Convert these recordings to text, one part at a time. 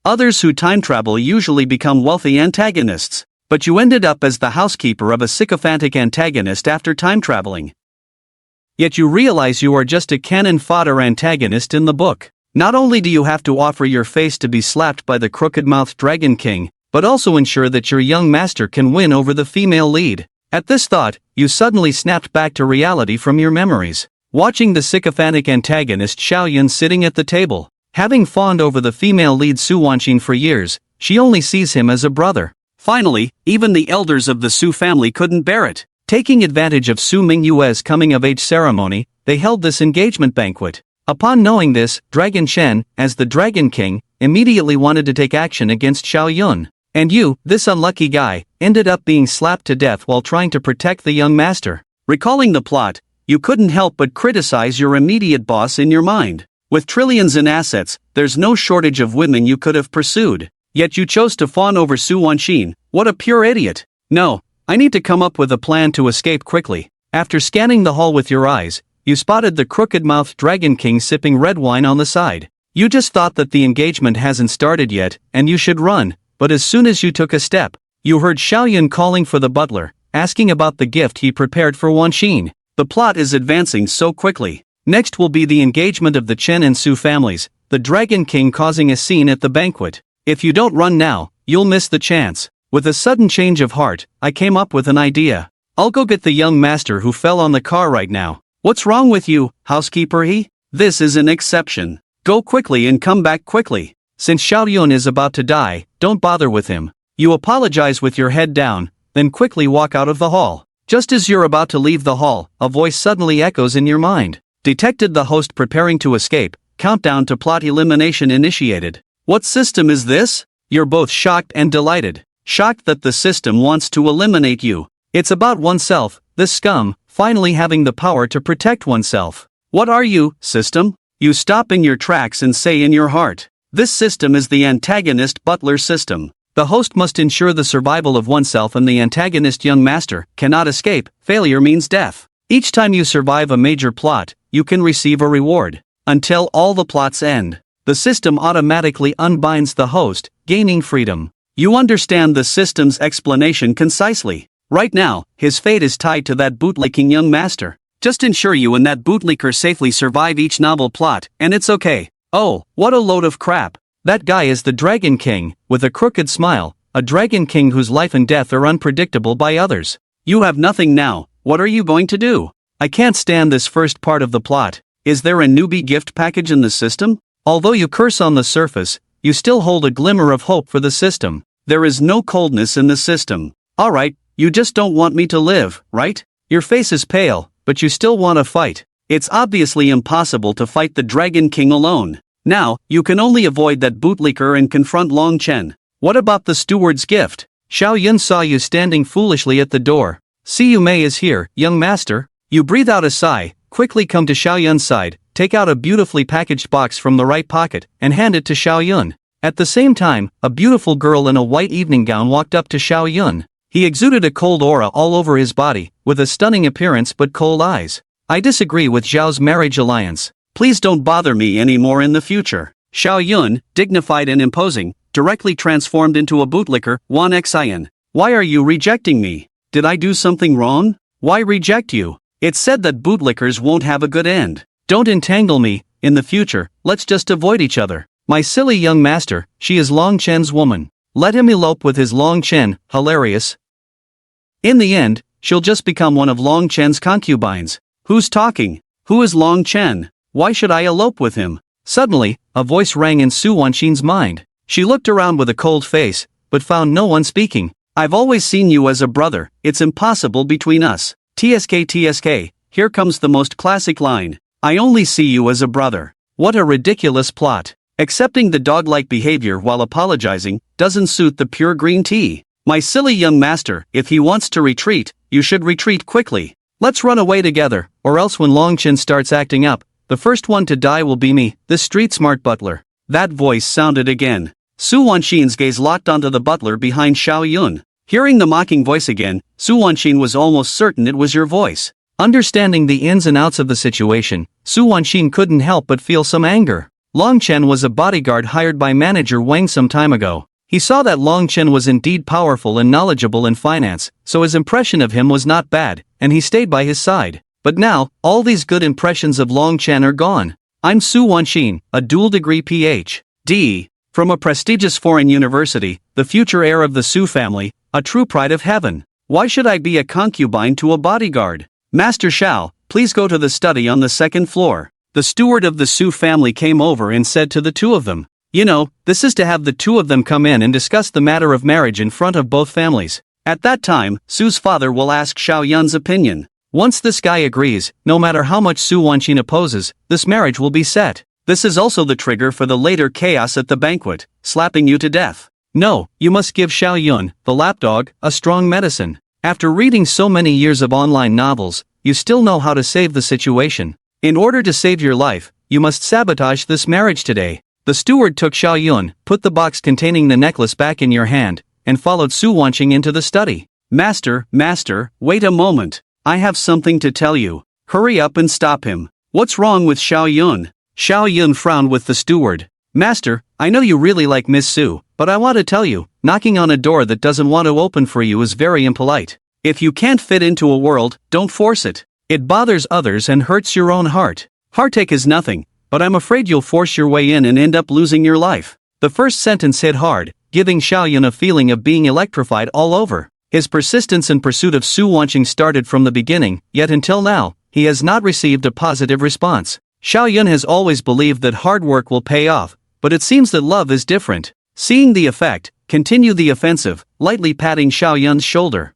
Others who time travel usually become wealthy antagonists, but you ended up as the housekeeper of a sycophantic antagonist after time traveling. Yet you realize you are just a cannon fodder antagonist in the book. Not only do you have to offer your face to be slapped by the crooked-mouthed Dragon King, but also ensure that your young master can win over the female lead. At this thought, you suddenly snapped back to reality from your memories, watching the sycophantic antagonist Xiao sitting at the table. Having fawned over the female lead Su Wanxin for years, she only sees him as a brother. Finally, even the elders of the Su family couldn't bear it. Taking advantage of Su Mingyue's coming-of-age ceremony, they held this engagement banquet. Upon knowing this, Dragon Shen, as the Dragon King, immediately wanted to take action against Xiao Yun. And you, this unlucky guy, ended up being slapped to death while trying to protect the young master. Recalling the plot, you couldn't help but criticize your immediate boss in your mind. With trillions in assets, there's no shortage of women you could have pursued. Yet you chose to fawn over Su Wanxin. What a pure idiot. No, I need to come up with a plan to escape quickly. After scanning the hall with your eyes, you spotted the crooked-mouthed Dragon King sipping red wine on the side. You just thought that the engagement hasn't started yet, and you should run, but as soon as you took a step, you heard Xiao Yun calling for the butler, asking about the gift he prepared for Wanxin. The plot is advancing so quickly. Next will be the engagement of the Chen and Su families, the Dragon King causing a scene at the banquet. If you don't run now, you'll miss the chance. With a sudden change of heart, I came up with an idea. I'll go get the young master who fell on the car right now. What's wrong with you, housekeeper he? This is an exception. Go quickly and come back quickly. Since Xiao Yun is about to die, don't bother with him. You apologize with your head down, then quickly walk out of the hall. Just as you're about to leave the hall, a voice suddenly echoes in your mind. Detected the host preparing to escape, countdown to plot elimination initiated. What system is this? You're both shocked and delighted. Shocked that the system wants to eliminate you. It's about oneself, this scum, finally having the power to protect oneself. What are you, system? You stop in your tracks and say in your heart. This system is the antagonist Butler system. The host must ensure the survival of oneself and the antagonist young master cannot escape. Failure means death. Each time you survive a major plot, you can receive a reward. Until all the plots end, the system automatically unbinds the host, gaining freedom. You understand the system's explanation concisely. Right now, his fate is tied to that bootlicking young master. Just ensure you and that bootlicker safely survive each novel plot, and it's okay. Oh, what a load of crap. That guy is the Dragon King, with a crooked smile, a Dragon King whose life and death are unpredictable by others. You have nothing now, what are you going to do? I can't stand this first part of the plot. Is there a newbie gift package in the system? Although you curse on the surface, you still hold a glimmer of hope for the system. There is no coldness in the system. Alright, you just don't want me to live, right? Your face is pale, but you still want to fight. It's obviously impossible to fight the Dragon King alone. Now, you can only avoid that bootlicker and confront Long Chen. What about the steward's gift? Xiao Yun saw you standing foolishly at the door. See you Mei is here, young master. You breathe out a sigh, quickly come to Xiao Yun's side, take out a beautifully packaged box from the right pocket, and hand it to Xiao Yun. At the same time, a beautiful girl in a white evening gown walked up to Xiao Yun. He exuded a cold aura all over his body, with a stunning appearance but cold eyes. I disagree with Xiao's marriage alliance. Please don't bother me anymore in the future. Xiao Yun, dignified and imposing, directly transformed into a bootlicker, Wan Xian. Why are you rejecting me? Did I do something wrong? Why reject you? It's said that bootlickers won't have a good end. Don't entangle me, in the future, let's just avoid each other. My silly young master, she is Long Chen's woman. Let him elope with his Long Chen, hilarious. In the end, she'll just become one of Long Chen's concubines. Who's talking? Who is Long Chen? Why should I elope with him? Suddenly, a voice rang in Su Wanxin's mind. She looked around with a cold face, but found no one speaking. I've always seen you as a brother, it's impossible between us. TSK, here comes the most classic line. I only see you as a brother. What a ridiculous plot. Accepting the dog-like behavior while apologizing doesn't suit the pure green tea. My silly young master, if he wants to retreat, you should retreat quickly. Let's run away together, or else when Long Chen starts acting up, the first one to die will be me, the street-smart butler. That voice sounded again. Su Wanxin's gaze locked onto the butler behind Xiao Yun. Hearing the mocking voice again, Su Wanxin was almost certain it was your voice. Understanding the ins and outs of the situation, Su Wanxin couldn't help but feel some anger. Long Chen was a bodyguard hired by manager Wang some time ago. He saw that Long Chen was indeed powerful and knowledgeable in finance, so his impression of him was not bad, and he stayed by his side. But now, all these good impressions of Long Chen are gone. I'm Su Wanxin, a dual-degree Ph.D. from a prestigious foreign university, the future heir of the Su family, a true pride of heaven. Why should I be a concubine to a bodyguard? Master Xiao, please go to the study on the second floor. The steward of the Su family came over and said to the two of them, "You know, this is to have the two of them come in and discuss the matter of marriage in front of both families. At that time, Su's father will ask Xiao Yun's opinion. Once this guy agrees, no matter how much Su Wanxin opposes, this marriage will be set. This is also the trigger for the later chaos at the banquet, slapping you to death. No, you must give Xiao Yun, the lapdog, a strong medicine. After reading so many years of online novels, you still know how to save the situation. In order to save your life, you must sabotage this marriage today." The steward took Xiao Yun, put the box containing the necklace back in your hand, and followed Su Wanxin into the study. Master, wait a moment. I have something to tell you. Hurry up and stop him. What's wrong with Xiao Yun? Xiao Yun frowned with the steward. Master, I know you really like Miss Su, but I want to tell you, knocking on a door that doesn't want to open for you is very impolite. If you can't fit into a world, don't force it. It bothers others and hurts your own heart. Heartache is nothing, but I'm afraid you'll force your way in and end up losing your life. The first sentence hit hard, giving Xiao Yun a feeling of being electrified all over. His persistence in pursuit of Su Wanxin started from the beginning, yet until now, he has not received a positive response. Xiao Yun has always believed that hard work will pay off, but it seems that love is different. Seeing the effect, continue the offensive, lightly patting Xiao Yun's shoulder.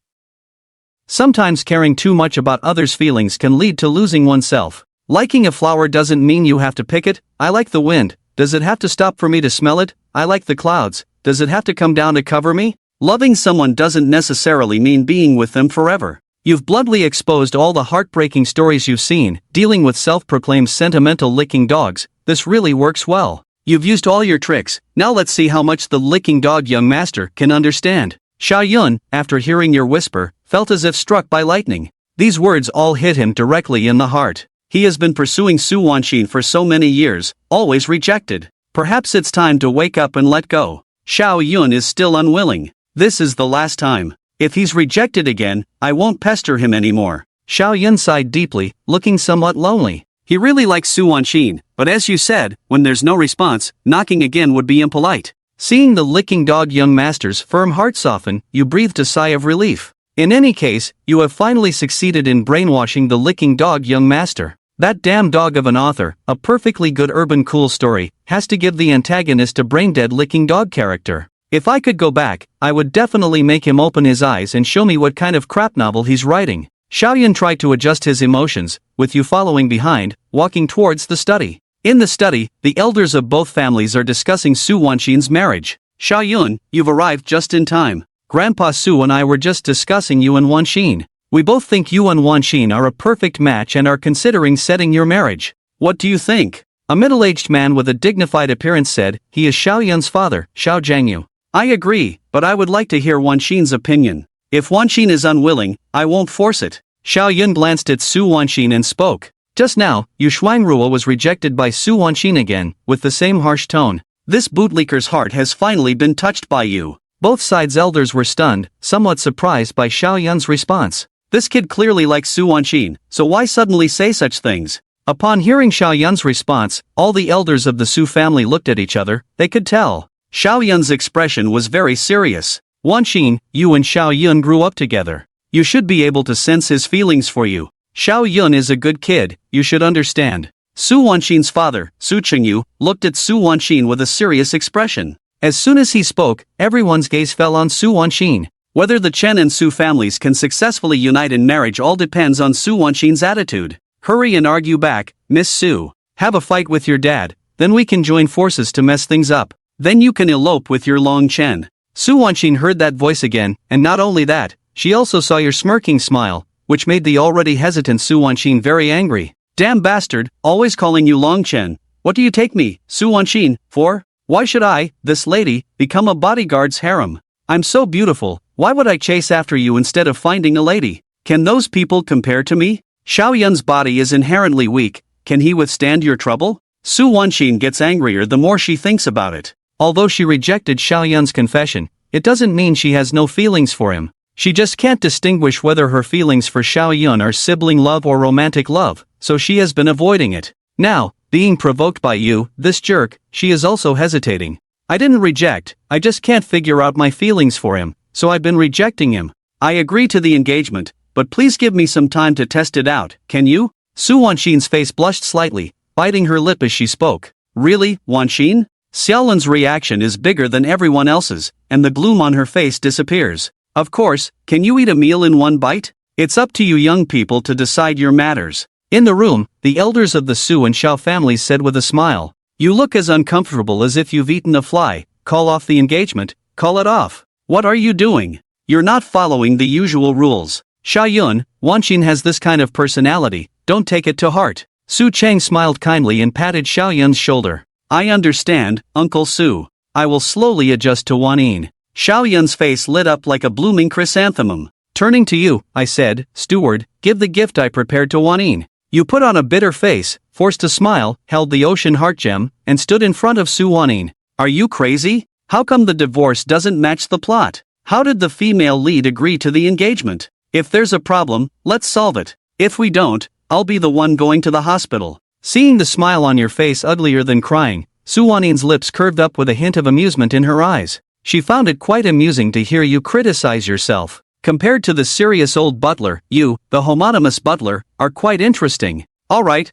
Sometimes caring too much about others' feelings can lead to losing oneself. Liking a flower doesn't mean you have to pick it. I like the wind. Does it have to stop for me to smell it? I like the clouds. Does it have to come down to cover me? Loving someone doesn't necessarily mean being with them forever. You've bluntly exposed all the heartbreaking stories you've seen, dealing with self-proclaimed sentimental licking dogs. This really works well. You've used all your tricks, now let's see how much the licking dog young master can understand. Xiao Yun, after hearing your whisper, felt as if struck by lightning. These words all hit him directly in the heart. He has been pursuing Su Wanxin for so many years, always rejected. Perhaps it's time to wake up and let go. Xiao Yun is still unwilling. This is the last time. If he's rejected again, I won't pester him anymore. Xiao Yun sighed deeply, looking somewhat lonely. He really likes Su Wanxin, but as you said, when there's no response, knocking again would be impolite. Seeing the licking dog young master's firm heart soften, you breathed a sigh of relief. In any case, you have finally succeeded in brainwashing the licking dog young master. That damn dog of an author, a perfectly good urban cool story, has to give the antagonist a brain-dead licking dog character. If I could go back, I would definitely make him open his eyes and show me what kind of crap novel he's writing. Xiao Yun tried to adjust his emotions, with you following behind, walking towards the study. In the study, the elders of both families are discussing Su Wanxin's marriage. Xiao Yun, you've arrived just in time. Grandpa Su and I were just discussing you and Wanxin. We both think you and Wanxin are a perfect match and are considering setting your marriage. What do you think? A middle-aged man with a dignified appearance said. He is Xiao Yun's father, Xiao Zhangyu. I agree, but I would like to hear Wanxin's opinion. If Wanxin is unwilling, I won't force it. Xiao Yun glanced at Su Wanxin and spoke. Just now, Yu Shuangruo was rejected by Su Wanxin again, with the same harsh tone. This bootlicker's heart has finally been touched by you. Both sides' elders were stunned, somewhat surprised by Xiao Yun's response. This kid clearly likes Su Wanxin, so why suddenly say such things? Upon hearing Xiao Yun's response, all the elders of the Su family looked at each other. They could tell. Xiao Yun's expression was very serious. Wanxin, you and Xiao Yun grew up together. You should be able to sense his feelings for you. Xiao Yun is a good kid, you should understand. Su Wanxin's father, Su Chengyu, looked at Su Wanxin with a serious expression. As soon as he spoke, everyone's gaze fell on Su Wanxin. Whether the Chen and Su families can successfully unite in marriage all depends on Su Wanxin's attitude. Hurry and argue back, Miss Su. Have a fight with your dad, then we can join forces to mess things up. Then you can elope with your Long Chen. Su Wanxin heard that voice again, and not only that, she also saw your smirking smile, which made the already hesitant Su Wanxin very angry. Damn bastard, always calling you Long Chen. What do you take me, Su Wanxin, for? Why should I, this lady, become a bodyguard's harem? I'm so beautiful, why would I chase after you instead of finding a lady? Can those people compare to me? Xiao Yun's body is inherently weak, can he withstand your trouble? Su Wanxin gets angrier the more she thinks about it. Although she rejected Xiao Yun's confession, it doesn't mean she has no feelings for him. She just can't distinguish whether her feelings for Xiao Yun are sibling love or romantic love, so she has been avoiding it. Now, being provoked by you, this jerk, she is also hesitating. I didn't reject, I just can't figure out my feelings for him, so I've been rejecting him. I agree to the engagement, but please give me some time to test it out, can you? Su Wanxin's face blushed slightly, biting her lip as she spoke. Really, Wanxin? Xiaolun's reaction is bigger than everyone else's, and the gloom on her face disappears. Of course, can you eat a meal in one bite? It's up to you young people to decide your matters. In the room, the elders of the Su and Xiao families said with a smile. You look as uncomfortable as if you've eaten a fly. Call off the engagement, call it off. What are you doing? You're not following the usual rules. Xiao Yun, Wanxin has this kind of personality, don't take it to heart. Su Cheng smiled kindly and patted Xiao Yun's shoulder. I understand, Uncle Su. I will slowly adjust to Wanyin. Xiao Yun's face lit up like a blooming chrysanthemum. Turning to you, I said, Steward, give the gift I prepared to Wanyin. You put on a bitter face, forced a smile, held the ocean heart gem, and stood in front of Su Wanyin. Are you crazy? How come the divorce doesn't match the plot? How did the female lead agree to the engagement? If there's a problem, let's solve it. If we don't, I'll be the one going to the hospital. Seeing the smile on your face uglier than crying, Su Wannin's lips curved up with a hint of amusement in her eyes. She found it quite amusing to hear you criticize yourself. Compared to the serious old butler, you, the homonymous butler, are quite interesting. Alright.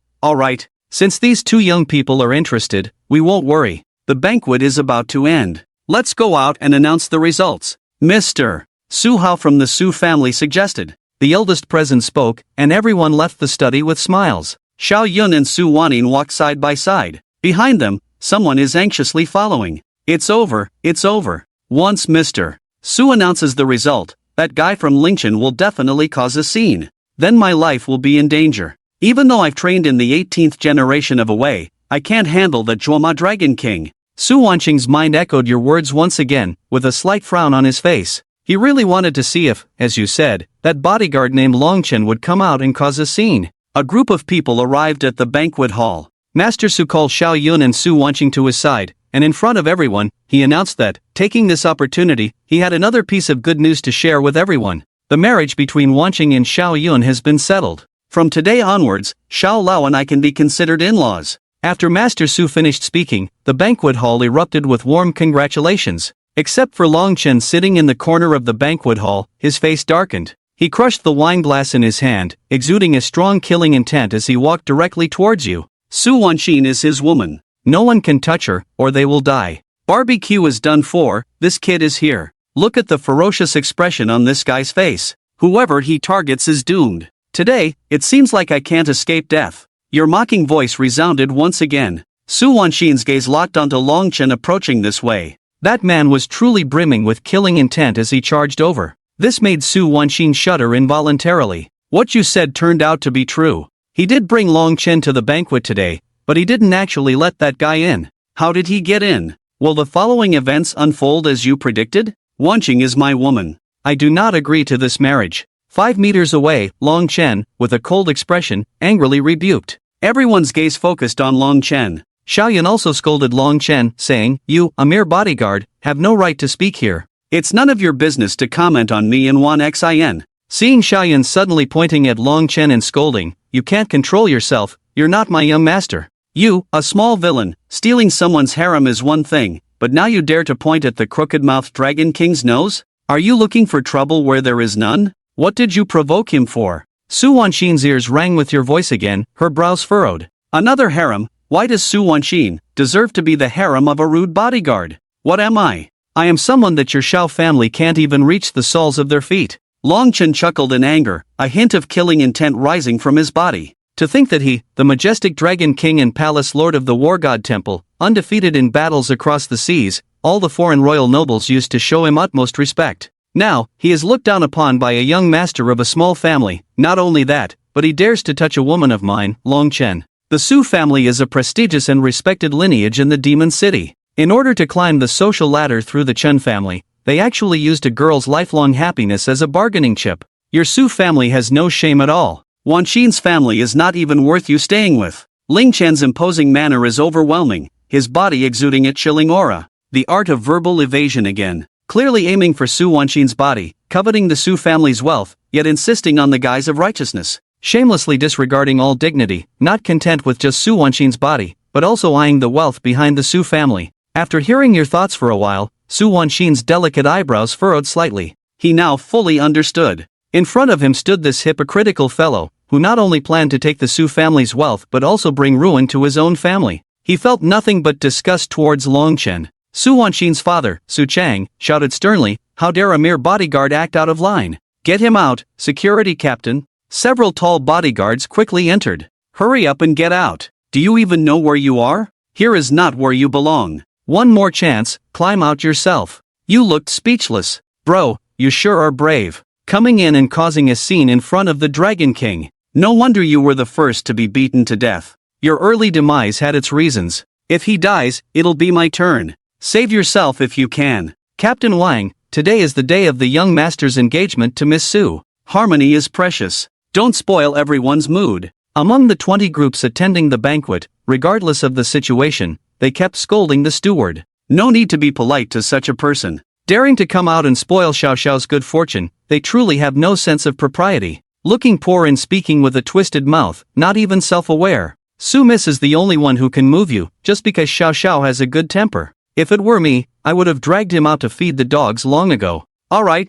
Since these two young people are interested, we won't worry. The banquet is about to end. Let's go out and announce the results. Mr. Su Hao from the Su family suggested. The eldest present spoke, and everyone left the study with smiles. Xiao Yun and Su Wanyin walked side by side. Behind them, someone is anxiously following. It's over. Once Mr. Su announces the result, that guy from Lingchen will definitely cause a scene. Then my life will be in danger. Even though I've trained in the 18th generation of Away, I can't handle the Zhuoma Dragon King. Su Wanqing's mind echoed your words once again, with a slight frown on his face. He really wanted to see if, as you said, that bodyguard named Longchen would come out and cause a scene. A group of people arrived at the banquet hall. Master Su called Xiao Yun and Su Wanqing to his side, and in front of everyone, he announced that, taking this opportunity, he had another piece of good news to share with everyone. The marriage between Wanqing and Xiao Yun has been settled. From today onwards, Xiao Lao and I can be considered in-laws. After Master Su finished speaking, the banquet hall erupted with warm congratulations. Except for Longchen sitting in the corner of the banquet hall, his face darkened. He crushed the wine glass in his hand, exuding a strong killing intent as he walked directly towards you. Su Wanxin is his woman. No one can touch her, or they will die. Barbecue is done for, this kid is here. Look at the ferocious expression on this guy's face. Whoever he targets is doomed. Today, it seems like I can't escape death. Your mocking voice resounded once again. Su Wanxin's gaze locked onto Longchen approaching this way. That man was truly brimming with killing intent as he charged over. This made Su Wanxin shudder involuntarily. What you said turned out to be true. He did bring Longchen to the banquet today, but he didn't actually let that guy in. How did he get in? Will the following events unfold as you predicted? Wanxing is my woman. I do not agree to this marriage. 5 meters away, Longchen, with a cold expression, angrily rebuked. Everyone's gaze focused on Longchen. Xiaoyan also scolded Longchen, saying, You, a mere bodyguard, have no right to speak here. It's none of your business to comment on me and Wan Xin. Seeing Xiaoyan suddenly pointing at Longchen and scolding, You can't control yourself, you're not my young master. You, a small villain, stealing someone's harem is one thing, but now you dare to point at the crooked-mouthed Dragon King's nose? Are you looking for trouble where there is none? What did you provoke him for? Su Wanxin's ears rang with your voice again, her brows furrowed. Another harem? Why does Su Wanxin deserve to be the harem of a rude bodyguard? What am I? I am someone that your Xiao family can't even reach the soles of their feet. Longchen chuckled in anger, a hint of killing intent rising from his body. To think that he, the majestic Dragon King and Palace Lord of the War God Temple, undefeated in battles across the seas, all the foreign royal nobles used to show him utmost respect. Now, he is looked down upon by a young master of a small family. Not only that, but he dares to touch a woman of mine, Longchen. The Su family is a prestigious and respected lineage in the Demon City. In order to climb the social ladder through the Chen family, they actually used a girl's lifelong happiness as a bargaining chip. Your Su family has no shame at all. Wanxin's family is not even worth you staying with. Ling Chen's imposing manner is overwhelming, his body exuding a chilling aura. The art of verbal evasion again. Clearly aiming for Su Wanxin's body, coveting the Su family's wealth, yet insisting on the guise of righteousness. Shamelessly disregarding all dignity, not content with just Su Wanxin's body, but also eyeing the wealth behind the Su family. After hearing your thoughts for a while, Su Wanxin's delicate eyebrows furrowed slightly. He now fully understood. In front of him stood this hypocritical fellow, who not only planned to take the Su family's wealth but also bring ruin to his own family. He felt nothing but disgust towards Long Chen. Su Wanxin's father, Su Chang, shouted sternly, "How dare a mere bodyguard act out of line? Get him out, security captain." Several tall bodyguards quickly entered. "Hurry up and get out. Do you even know where you are? Here is not where you belong. One more chance, climb out yourself." You looked speechless. "Bro, you sure are brave. Coming in and causing a scene in front of the Dragon King. No wonder you were the first to be beaten to death. Your early demise had its reasons. If he dies, it'll be my turn. Save yourself if you can. Captain Wang, today is the day of the young master's engagement to Miss Su. Harmony is precious. Don't spoil everyone's mood." Among the 20 groups attending the banquet, regardless of the situation, they kept scolding the steward. No need to be polite to such a person. Daring to come out and spoil Xiao Xiao's good fortune, they truly have no sense of propriety. Looking poor and speaking with a twisted mouth, not even self-aware. Su Miss is the only one who can move you, just because Xiao Xiao has a good temper. If it were me, I would have dragged him out to feed the dogs long ago. Alright,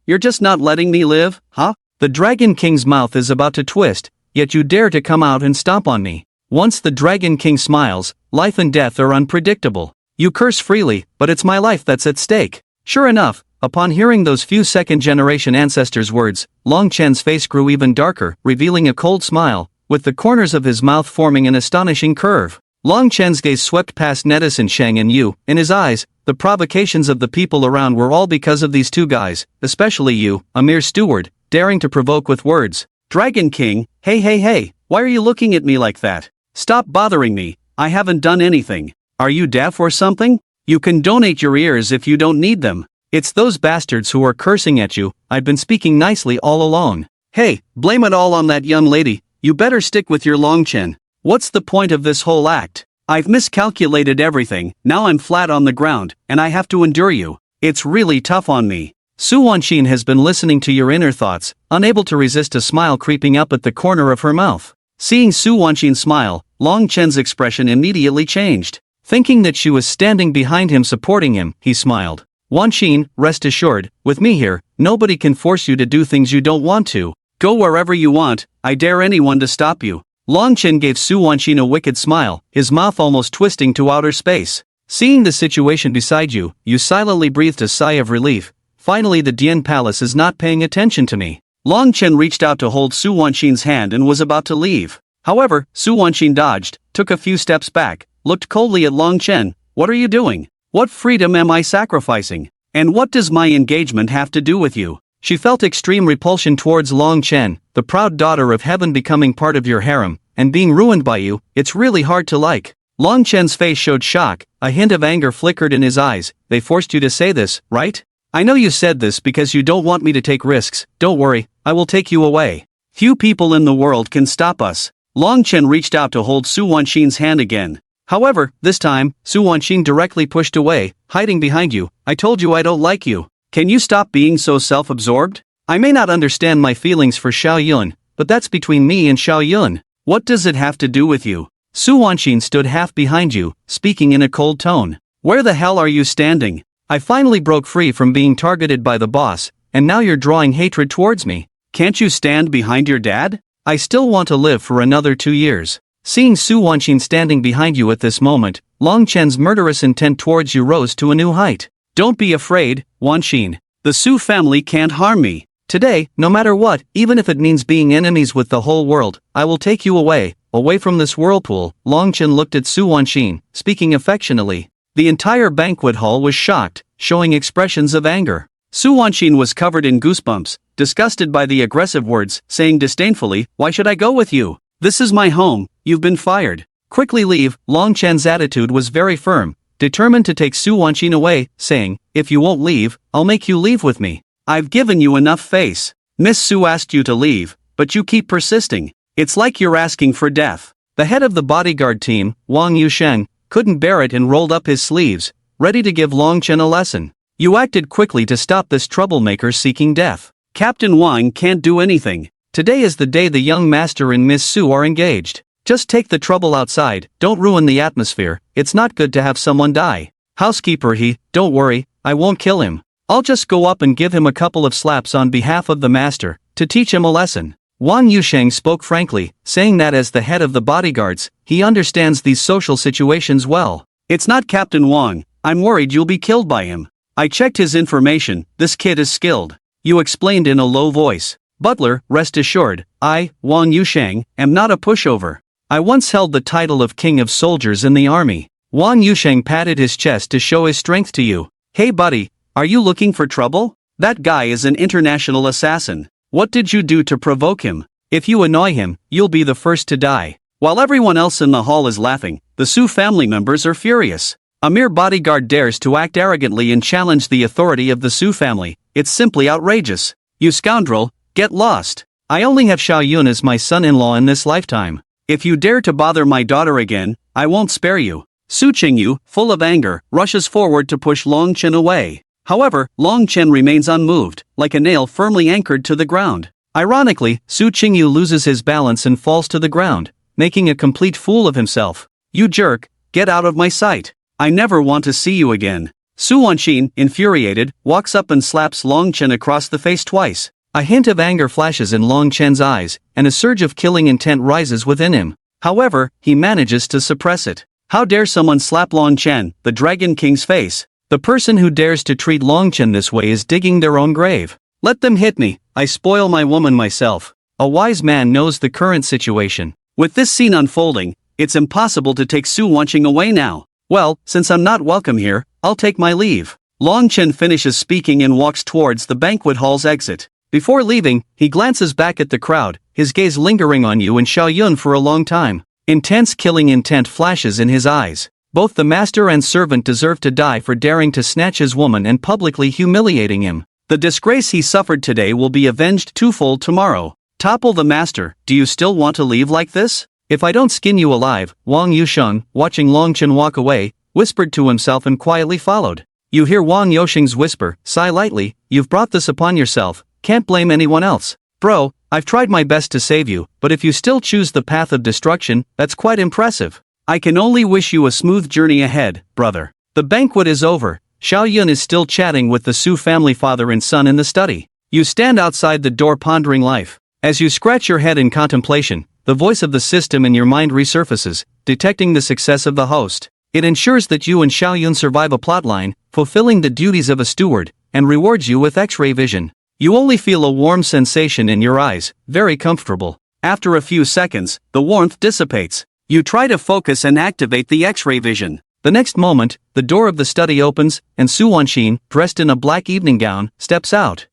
you're just not letting me live, huh? The Dragon King's mouth is about to twist, yet you dare to come out and stomp on me. Once the Dragon King smiles, life and death are unpredictable. You curse freely, but it's my life that's at stake. Sure enough, upon hearing those few second-generation ancestors' words, Long Chen's face grew even darker, revealing a cold smile, with the corners of his mouth forming an astonishing curve. Long Chen's gaze swept past Netizen Sheng and you. In his eyes, the provocations of the people around were all because of these two guys, especially you, a mere steward, daring to provoke with words. Dragon King, hey, why are you looking at me like that? Stop bothering me, I haven't done anything. Are you deaf or something? You can donate your ears if you don't need them. It's those bastards who are cursing at you. I've been speaking nicely all along. Hey, blame it all on that young lady. You better stick with your Long Chen. What's the point of this whole act? I've miscalculated everything, now I'm flat on the ground, and I have to endure you. It's really tough on me. Su Wanxin has been listening to your inner thoughts, unable to resist a smile creeping up at the corner of her mouth. Seeing Su Wanxin smile, Long Chen's expression immediately changed. Thinking that she was standing behind him supporting him, he smiled. Wanxin, rest assured, with me here, nobody can force you to do things you don't want to. Go wherever you want, I dare anyone to stop you. Long Chen gave Su Wanxin a wicked smile, his mouth almost twisting to outer space. Seeing the situation beside you, you silently breathed a sigh of relief. Finally, the Dian Palace is not paying attention to me. Long Chen reached out to hold Su Wanxin's hand and was about to leave. However, Su Wanxin dodged, took a few steps back, looked coldly at Long Chen. What are you doing? What freedom am I sacrificing? And what does my engagement have to do with you? She felt extreme repulsion towards Long Chen, the proud daughter of heaven becoming part of your harem, and being ruined by you. It's really hard to like. Long Chen's face showed shock, a hint of anger flickered in his eyes. They forced you to say this, right? I know you said this because you don't want me to take risks. Don't worry, I will take you away. Few people in the world can stop us. Long Chen reached out to hold Su Wanxin's hand again. However, this time, Su Wanxin directly pushed away, hiding behind you. I told you I don't like you. Can you stop being so self-absorbed? I may not understand my feelings for Xiao Yun, but that's between me and Xiao Yun. What does it have to do with you? Su Wanxin stood half behind you, speaking in a cold tone. Where the hell are you standing? I finally broke free from being targeted by the boss, and now you're drawing hatred towards me. Can't you stand behind your dad? I still want to live for another 2 years. Seeing Su Wanxin standing behind you at this moment, Long Chen's murderous intent towards you rose to a new height. Don't be afraid, Wanxin. The Su family can't harm me. Today, no matter what, even if it means being enemies with the whole world, I will take you away from this whirlpool. Long Chen looked at Su Wanxin, speaking affectionately. The entire banquet hall was shocked, showing expressions of anger. Su Wanxin was covered in goosebumps, disgusted by the aggressive words, saying disdainfully, "Why should I go with you? This is my home, you've been fired. Quickly leave." Long Chen's attitude was very firm, determined to take Su Wanxin away, saying, "If you won't leave, I'll make you leave with me. I've given you enough face. Miss Su asked you to leave, but you keep persisting. It's like you're asking for death." The head of the bodyguard team, Wang Yusheng, couldn't bear it and rolled up his sleeves, ready to give Long Chen a lesson. You acted quickly to stop this troublemaker seeking death. Captain Wang can't do anything. Today is the day the young master and Miss Su are engaged. Just take the trouble outside, don't ruin the atmosphere, it's not good to have someone die. Housekeeper don't worry, I won't kill him. I'll just go up and give him a couple of slaps on behalf of the master, to teach him a lesson. Wang Yusheng spoke frankly, saying that as the head of the bodyguards, he understands these social situations well. It's not Captain Wang, I'm worried you'll be killed by him. I checked his information, this kid is skilled. You explained in a low voice. Butler, rest assured, I, Wang Yusheng, am not a pushover. I once held the title of King of Soldiers in the army. Wang Yusheng patted his chest to show his strength to you. Hey buddy, are you looking for trouble? That guy is an international assassin. What did you do to provoke him? If you annoy him, you'll be the first to die. While everyone else in the hall is laughing, the Su family members are furious. A mere bodyguard dares to act arrogantly and challenge the authority of the Su family. It's simply outrageous. You scoundrel, get lost. I only have Xiao Yun as my son-in-law in this lifetime. If you dare to bother my daughter again, I won't spare you. Su Qingyu, full of anger, rushes forward to push Long Chen away. However, Long Chen remains unmoved, like a nail firmly anchored to the ground. Ironically, Su Qingyu loses his balance and falls to the ground, making a complete fool of himself. You jerk, get out of my sight. I never want to see you again. Su Wanqin, infuriated, walks up and slaps Long Chen across the face twice. A hint of anger flashes in Long Chen's eyes, and a surge of killing intent rises within him. However, he manages to suppress it. How dare someone slap Long Chen, the Dragon King's face? The person who dares to treat Long Chen this way is digging their own grave. Let them hit me, I spoil my woman myself. A wise man knows the current situation. With this scene unfolding, it's impossible to take Su Wanqing away now. Well, since I'm not welcome here, I'll take my leave. Long Chen finishes speaking and walks towards the banquet hall's exit. Before leaving, he glances back at the crowd, his gaze lingering on you and Xiao Yun for a long time. Intense killing intent flashes in his eyes. Both the master and servant deserve to die for daring to snatch his woman and publicly humiliating him. The disgrace he suffered today will be avenged twofold tomorrow. Topple the master, do you still want to leave like this? If I don't skin you alive, Wang Yusheng, watching Long Chen walk away, whispered to himself and quietly followed. You hear Wang Yusheng's whisper, sigh lightly, you've brought this upon yourself, can't blame anyone else. Bro, I've tried my best to save you, but if you still choose the path of destruction, that's quite impressive. I can only wish you a smooth journey ahead, brother. The banquet is over. Xiao Yun is still chatting with the Su family father and son in the study. You stand outside the door pondering life. As you scratch your head in contemplation, the voice of the system in your mind resurfaces, detecting the success of the host. It ensures that you and Xiao Yun survive a plotline, fulfilling the duties of a steward, and rewards you with X-ray vision. You only feel a warm sensation in your eyes, very comfortable. After a few seconds, the warmth dissipates. You try to focus and activate the X-ray vision. The next moment, the door of the study opens, and Su Wanqin, dressed in a black evening gown, steps out.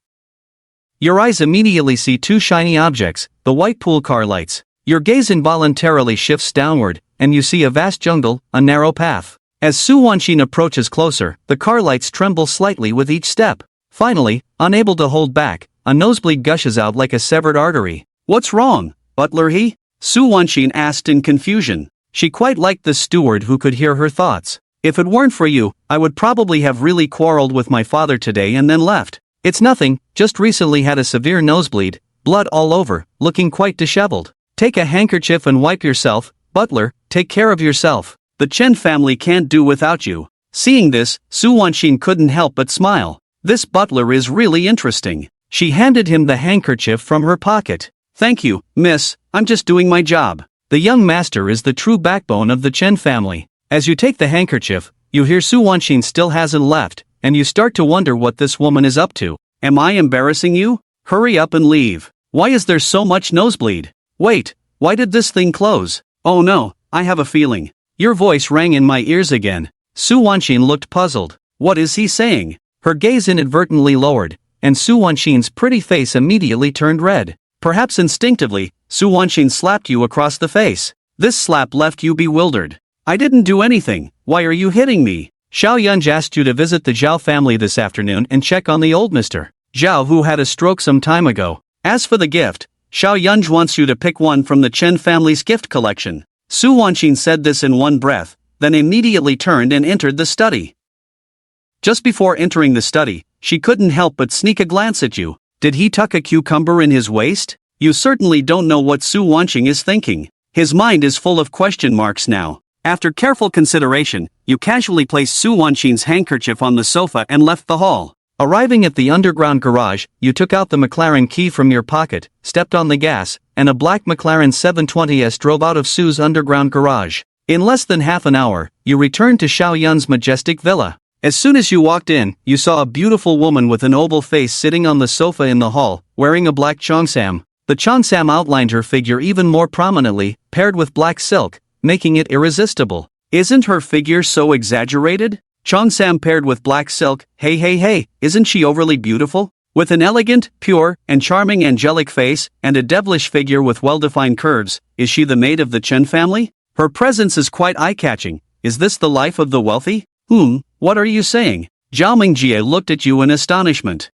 Your eyes immediately see two shiny objects, the white pool car lights. Your gaze involuntarily shifts downward, and you see a vast jungle, a narrow path. As Su Wanqin approaches closer, the car lights tremble slightly with each step. Finally, unable to hold back, a nosebleed gushes out like a severed artery. What's wrong, Butler Su Wanqin asked in confusion. She quite liked the steward who could hear her thoughts. If it weren't for you, I would probably have really quarreled with my father today and then left. It's nothing, just recently had a severe nosebleed, blood all over, looking quite disheveled. Take a handkerchief and wipe yourself, Butler, take care of yourself. The Chen family can't do without you. Seeing this, Su Wanqin couldn't help but smile. This butler is really interesting. She handed him the handkerchief from her pocket. Thank you, miss, I'm just doing my job. The young master is the true backbone of the Chen family. As you take the handkerchief, you hear Su Wanqin still hasn't left, and you start to wonder what this woman is up to. Am I embarrassing you? Hurry up and leave. Why is there so much nosebleed? Wait, why did this thing close? Oh no, I have a feeling. Your voice rang in my ears again. Su Wanqin looked puzzled. What is he saying? Her gaze inadvertently lowered, and Su Wanqin's pretty face immediately turned red. Perhaps instinctively, Su Wanqin slapped you across the face. This slap left you bewildered. I didn't do anything, why are you hitting me? Xiao Yun asked you to visit the Xiao family this afternoon and check on the old Mr. Xiao who had a stroke some time ago. As for the gift, Xiao Yun wants you to pick one from the Chen family's gift collection. Su Wanqin said this in one breath, then immediately turned and entered the study. Just before entering the study, she couldn't help but sneak a glance at you. Did he tuck a cucumber in his waist? You certainly don't know what Su Wanqing is thinking. His mind is full of question marks now. After careful consideration, you casually placed Su Wanqing's handkerchief on the sofa and left the hall. Arriving at the underground garage, you took out the McLaren key from your pocket, stepped on the gas, and a black McLaren 720S drove out of Su's underground garage. In less than half an hour, you returned to Xiao Yun's majestic villa. As soon as you walked in, you saw a beautiful woman with an oval face sitting on the sofa in the hall, wearing a black cheongsam. The cheongsam outlined her figure even more prominently, paired with black silk, making it irresistible. Isn't her figure so exaggerated? Cheongsam paired with black silk, hey, isn't she overly beautiful? With an elegant, pure, and charming angelic face, and a devilish figure with well-defined curves, is she the maid of the Chen family? Her presence is quite eye-catching. Is this the life of the wealthy? What are you saying? Zhao Mingjie looked at you in astonishment.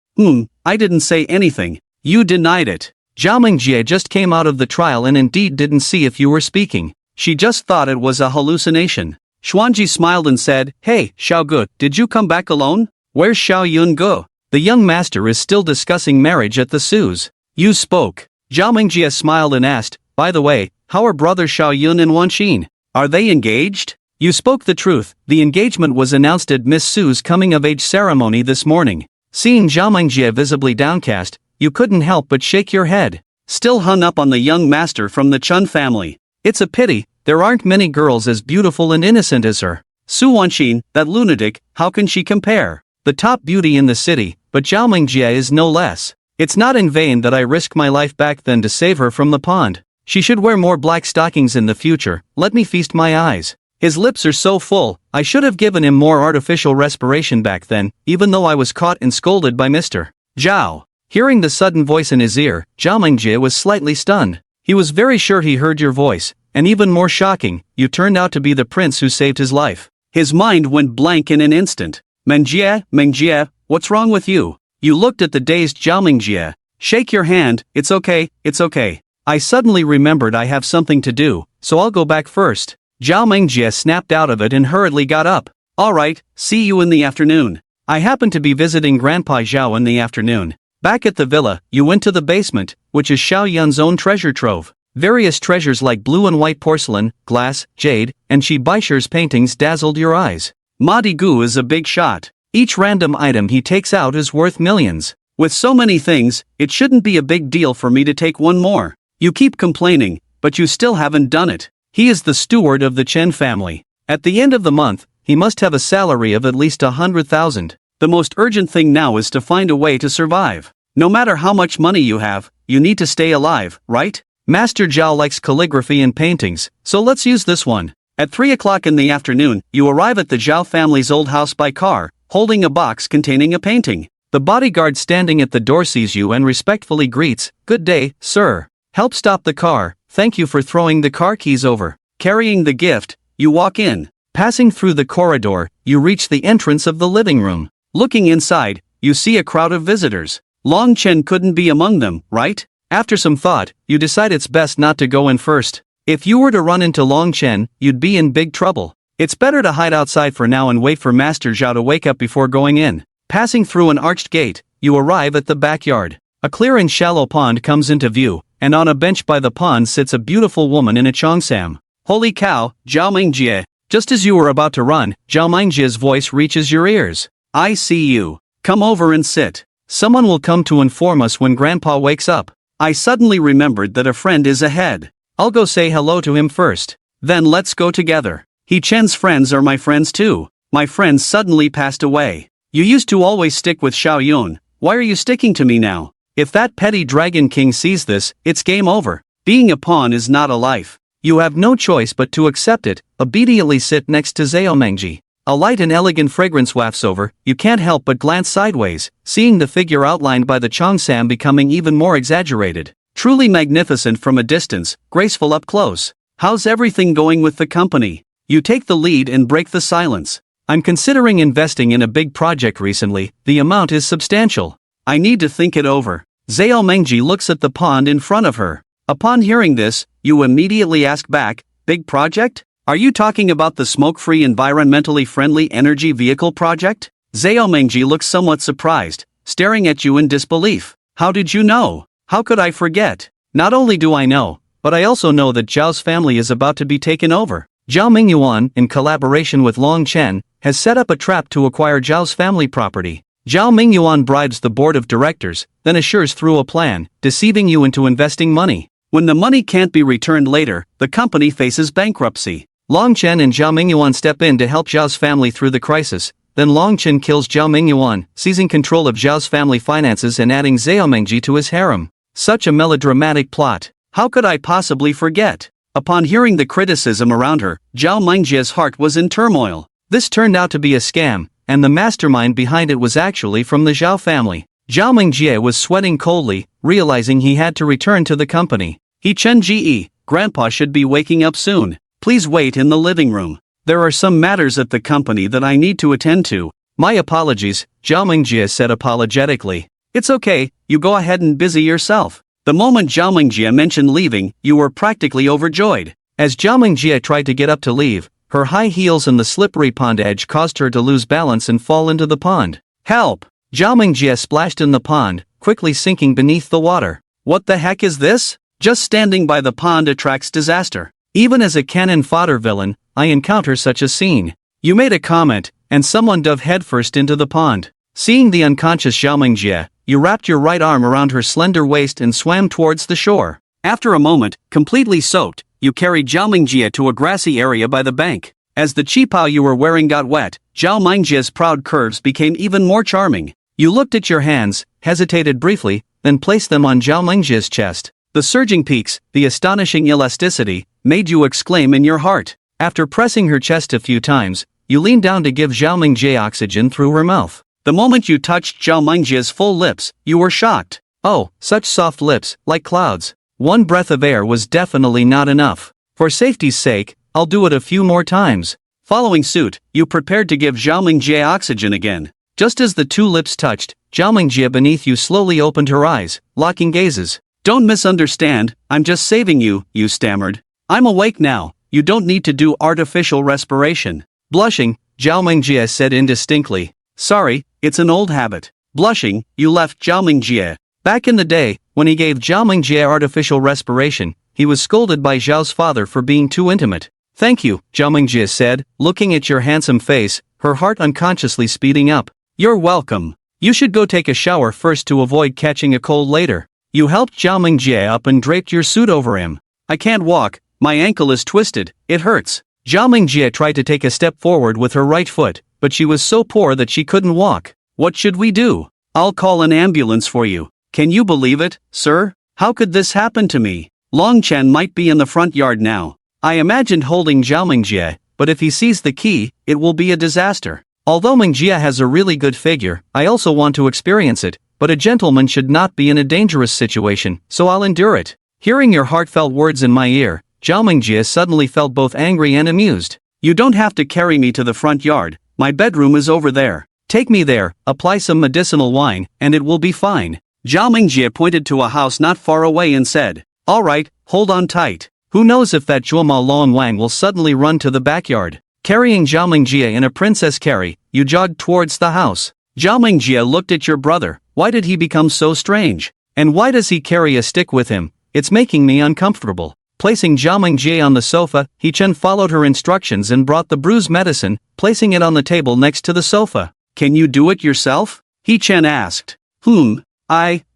I didn't say anything. You denied it. Zhao Mingjie just came out of the trial and indeed didn't see if you were speaking. She just thought it was a hallucination. Xuanji smiled and said, Hey, Xiao Gu, did you come back alone? Where's Xiao Yun Gu? The young master is still discussing marriage at the Su's. You spoke. Zhao Mingjie smiled and asked, By the way, how are brothers Xiao Yun and Wanqin? Are they engaged? You spoke the truth. The engagement was announced at Miss Su's coming-of-age ceremony this morning. Seeing Zhao Mingjie visibly downcast, you couldn't help but shake your head. Still hung up on the young master from the Chun family. It's a pity, there aren't many girls as beautiful and innocent as her. Su Wanqin, that lunatic, how can she compare? The top beauty in the city, but Zhao Mingjie is no less. It's not in vain that I risked my life back then to save her from the pond. She should wear more black stockings in the future. Let me feast my eyes. His lips are so full, I should have given him more artificial respiration back then, even though I was caught and scolded by Mr. Zhao. Hearing the sudden voice in his ear, Zhao Mingjie was slightly stunned. He was very sure he heard your voice, and even more shocking, you turned out to be the prince who saved his life. His mind went blank in an instant. Mingjie, what's wrong with you? You looked at the dazed Zhao Mingjie. Shake your hand, it's okay. I suddenly remembered I have something to do, so I'll go back first. Zhao Mingjie snapped out of it and hurriedly got up. Alright, see you in the afternoon. I happened to be visiting Grandpa Xiao in the afternoon. Back at the villa, you went to the basement, which is Xiao Yun's own treasure trove. Various treasures like blue and white porcelain, glass, jade, and Shi Baisher's paintings dazzled your eyes. Madi Gu is a big shot. Each random item he takes out is worth millions. With so many things, it shouldn't be a big deal for me to take one more. You keep complaining, but you still haven't done it. He is the steward of the Chen family. At the end of the month, he must have a salary of at least 100,000. The most urgent thing now is to find a way to survive. No matter how much money you have, you need to stay alive, right? Master Zhao likes calligraphy and paintings, so let's use this one. At 3 o'clock in the afternoon, you arrive at the Zhao family's old house by car, holding a box containing a painting. The bodyguard standing at the door sees you and respectfully greets, Good day, sir. Help stop the car. Thank you for throwing the car keys over. Carrying the gift, you walk in. Passing through the corridor, you reach the entrance of the living room. Looking inside, you see a crowd of visitors. Long Chen couldn't be among them, right? After some thought, you decide it's best not to go in first. If you were to run into Long Chen, you'd be in big trouble. It's better to hide outside for now and wait for Master Xiao to wake up before going in. Passing through an arched gate, you arrive at the backyard. A clear and shallow pond comes into view, and on a bench by the pond sits a beautiful woman in a cheongsam. Holy cow, Zhao Mingjie. Just as you were about to run, Zhao Mingjie's voice reaches your ears. I see you. Come over and sit. Someone will come to inform us when Grandpa wakes up. I suddenly remembered that a friend is ahead. I'll go say hello to him first. Then let's go together. He Chen's friends are my friends too. My friends suddenly passed away. You used to always stick with Xiao Yun. Why are you sticking to me now? If that petty Dragon King sees this, it's game over. Being a pawn is not a life. You have no choice but to accept it. Obediently sit next to Zhao Mengji. A light and elegant fragrance wafts over, you can't help but glance sideways, seeing the figure outlined by the cheongsam becoming even more exaggerated. Truly magnificent from a distance, graceful up close. How's everything going with the company? You take the lead and break the silence. I'm considering investing in a big project recently. The amount is substantial. I need to think it over. Zhao Mengji looks at the pond in front of her. Upon hearing this, you immediately ask back, Big project? Are you talking about the smoke-free environmentally friendly energy vehicle project? Xiao Mengji looks somewhat surprised, staring at you in disbelief. How did you know? How could I forget? Not only do I know, but I also know that Zhao's family is about to be taken over. Zhao Mingyuan, in collaboration with Long Chen, has set up a trap to acquire Zhao's family property. Zhao Mingyuan bribes the board of directors, then assures through a plan, deceiving you into investing money. When the money can't be returned later, the company faces bankruptcy. Long Chen and Zhao Mingyuan step in to help Zhao's family through the crisis. Then Long Chen kills Zhao Mingyuan, seizing control of Zhao's family finances and adding Xiao Mengji to his harem. Such a melodramatic plot. How could I possibly forget? Upon hearing the criticism around her, Zhao Mengji's heart was in turmoil. This turned out to be a scam, and the mastermind behind it was actually from the Xiao family. Zhao Mengjie was sweating coldly, realizing he had to return to the company. He Chen Ji, Grandpa should be waking up soon. Please wait in the living room. There are some matters at the company that I need to attend to. My apologies, Zhao Mengjie said apologetically. It's okay, you go ahead and busy yourself. The moment Zhao Mengjie mentioned leaving, you were practically overjoyed. As Zhao Mengjie tried to get up to leave, her high heels and the slippery pond edge caused her to lose balance and fall into the pond. Help! Zhao Mengjie splashed in the pond, quickly sinking beneath the water. What the heck is this? Just standing by the pond attracts disaster. Even as a cannon fodder villain, I encounter such a scene. You made a comment, and someone dove headfirst into the pond. Seeing the unconscious Zhao Mengjie, you wrapped your right arm around her slender waist and swam towards the shore. After a moment, completely soaked, you carried Zhao Mengjie to a grassy area by the bank. As the qipao you were wearing got wet, Zhao Mengjie's proud curves became even more charming. You looked at your hands, hesitated briefly, then placed them on Zhao Mengjie's chest. The surging peaks, the astonishing elasticity, made you exclaim in your heart. After pressing her chest a few times, you leaned down to give Zhao Mengjie oxygen through her mouth. The moment you touched Zhao Mengjie's full lips, you were shocked. Oh, such soft lips, like clouds. One breath of air was definitely not enough. For safety's sake, I'll do it a few more times. Following suit, you prepared to give Zhao Mengjie oxygen again. Just as the two lips touched, Zhao Mengjie beneath you slowly opened her eyes, locking gazes. Don't misunderstand, I'm just saving you, you stammered. I'm awake now, you don't need to do artificial respiration. Blushing, Zhao Mengjie said indistinctly. Sorry, it's an old habit. Blushing, you left Zhao Mengjie. Back in the day, when he gave Zhao Mengjie artificial respiration, he was scolded by Xiao's father for being too intimate. Thank you, Zhao Mengjie said, looking at your handsome face, her heart unconsciously speeding up. You're welcome. You should go take a shower first to avoid catching a cold later. You helped Zhao Mengjie up and draped your suit over him. I can't walk, my ankle is twisted, it hurts. Zhao Mengjie tried to take a step forward with her right foot, but she was so poor that she couldn't walk. What should we do? I'll call an ambulance for you. Can you believe it, sir? How could this happen to me? Long Chen might be in the front yard now. I imagined holding Zhao Mengjie, but if he sees the key, it will be a disaster. Although Mengjie has a really good figure, I also want to experience it, but a gentleman should not be in a dangerous situation, so I'll endure it. Hearing your heartfelt words in my ear, Zhao Mengjie suddenly felt both angry and amused. You don't have to carry me to the front yard, my bedroom is over there. Take me there, apply some medicinal wine, and it will be fine. Zhao Mengjie pointed to a house not far away and said, Alright, hold on tight. Who knows if that Zhuomao Long Wang will suddenly run to the backyard. Carrying Zhao Mengjie in a princess carry, you jogged towards the house. Zhao Mengjie looked at your brother. Why did he become so strange? And why does he carry a stick with him? It's making me uncomfortable. Placing Zhao Mengjie on the sofa, He Chen followed her instructions and brought the bruise medicine, placing it on the table next to the sofa. Can you do it yourself? He Chen asked.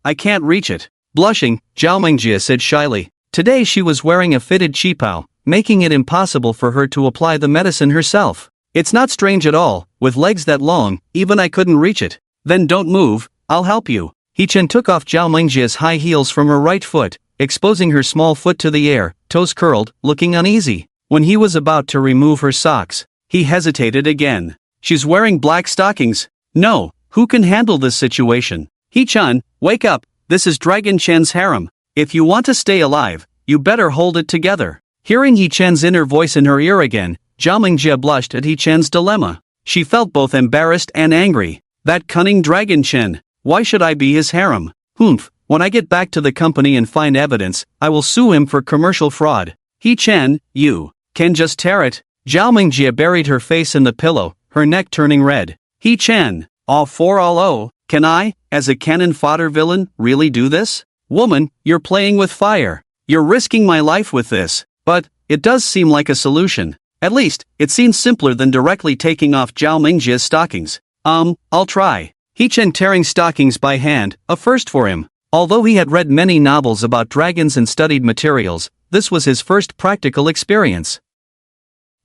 I can't reach it. Blushing, Zhao Mengjie said shyly. Today she was wearing a fitted qipao, making it impossible for her to apply the medicine herself. It's not strange at all, with legs that long, even I couldn't reach it. Then don't move, I'll help you. He Chen took off Zhao Mengjie's high heels from her right foot, exposing her small foot to the air, toes curled, looking uneasy. When he was about to remove her socks, he hesitated again. She's wearing black stockings. No, who can handle this situation? He Chen, wake up, this is Dragon Chen's harem. If you want to stay alive, you better hold it together. Hearing He Chen's inner voice in her ear again, Zhao Mengjie blushed at He Chen's dilemma. She felt both embarrassed and angry. That cunning Dragon Chen, why should I be his harem? When I get back to the company and find evidence, I will sue him for commercial fraud. He Chen, you. Can just tear it. Zhao Mingjie buried her face in the pillow, her neck turning red. He-Chen, all for all oh, can I, as a cannon fodder villain, really do this? Woman, you're playing with fire. You're risking my life with this. But, it does seem like a solution. At least, it seems simpler than directly taking off Zhao Mingjie's stockings. I'll try. He-Chen tearing stockings by hand, a first for him. Although he had read many novels about dragons and studied materials, this was his first practical experience.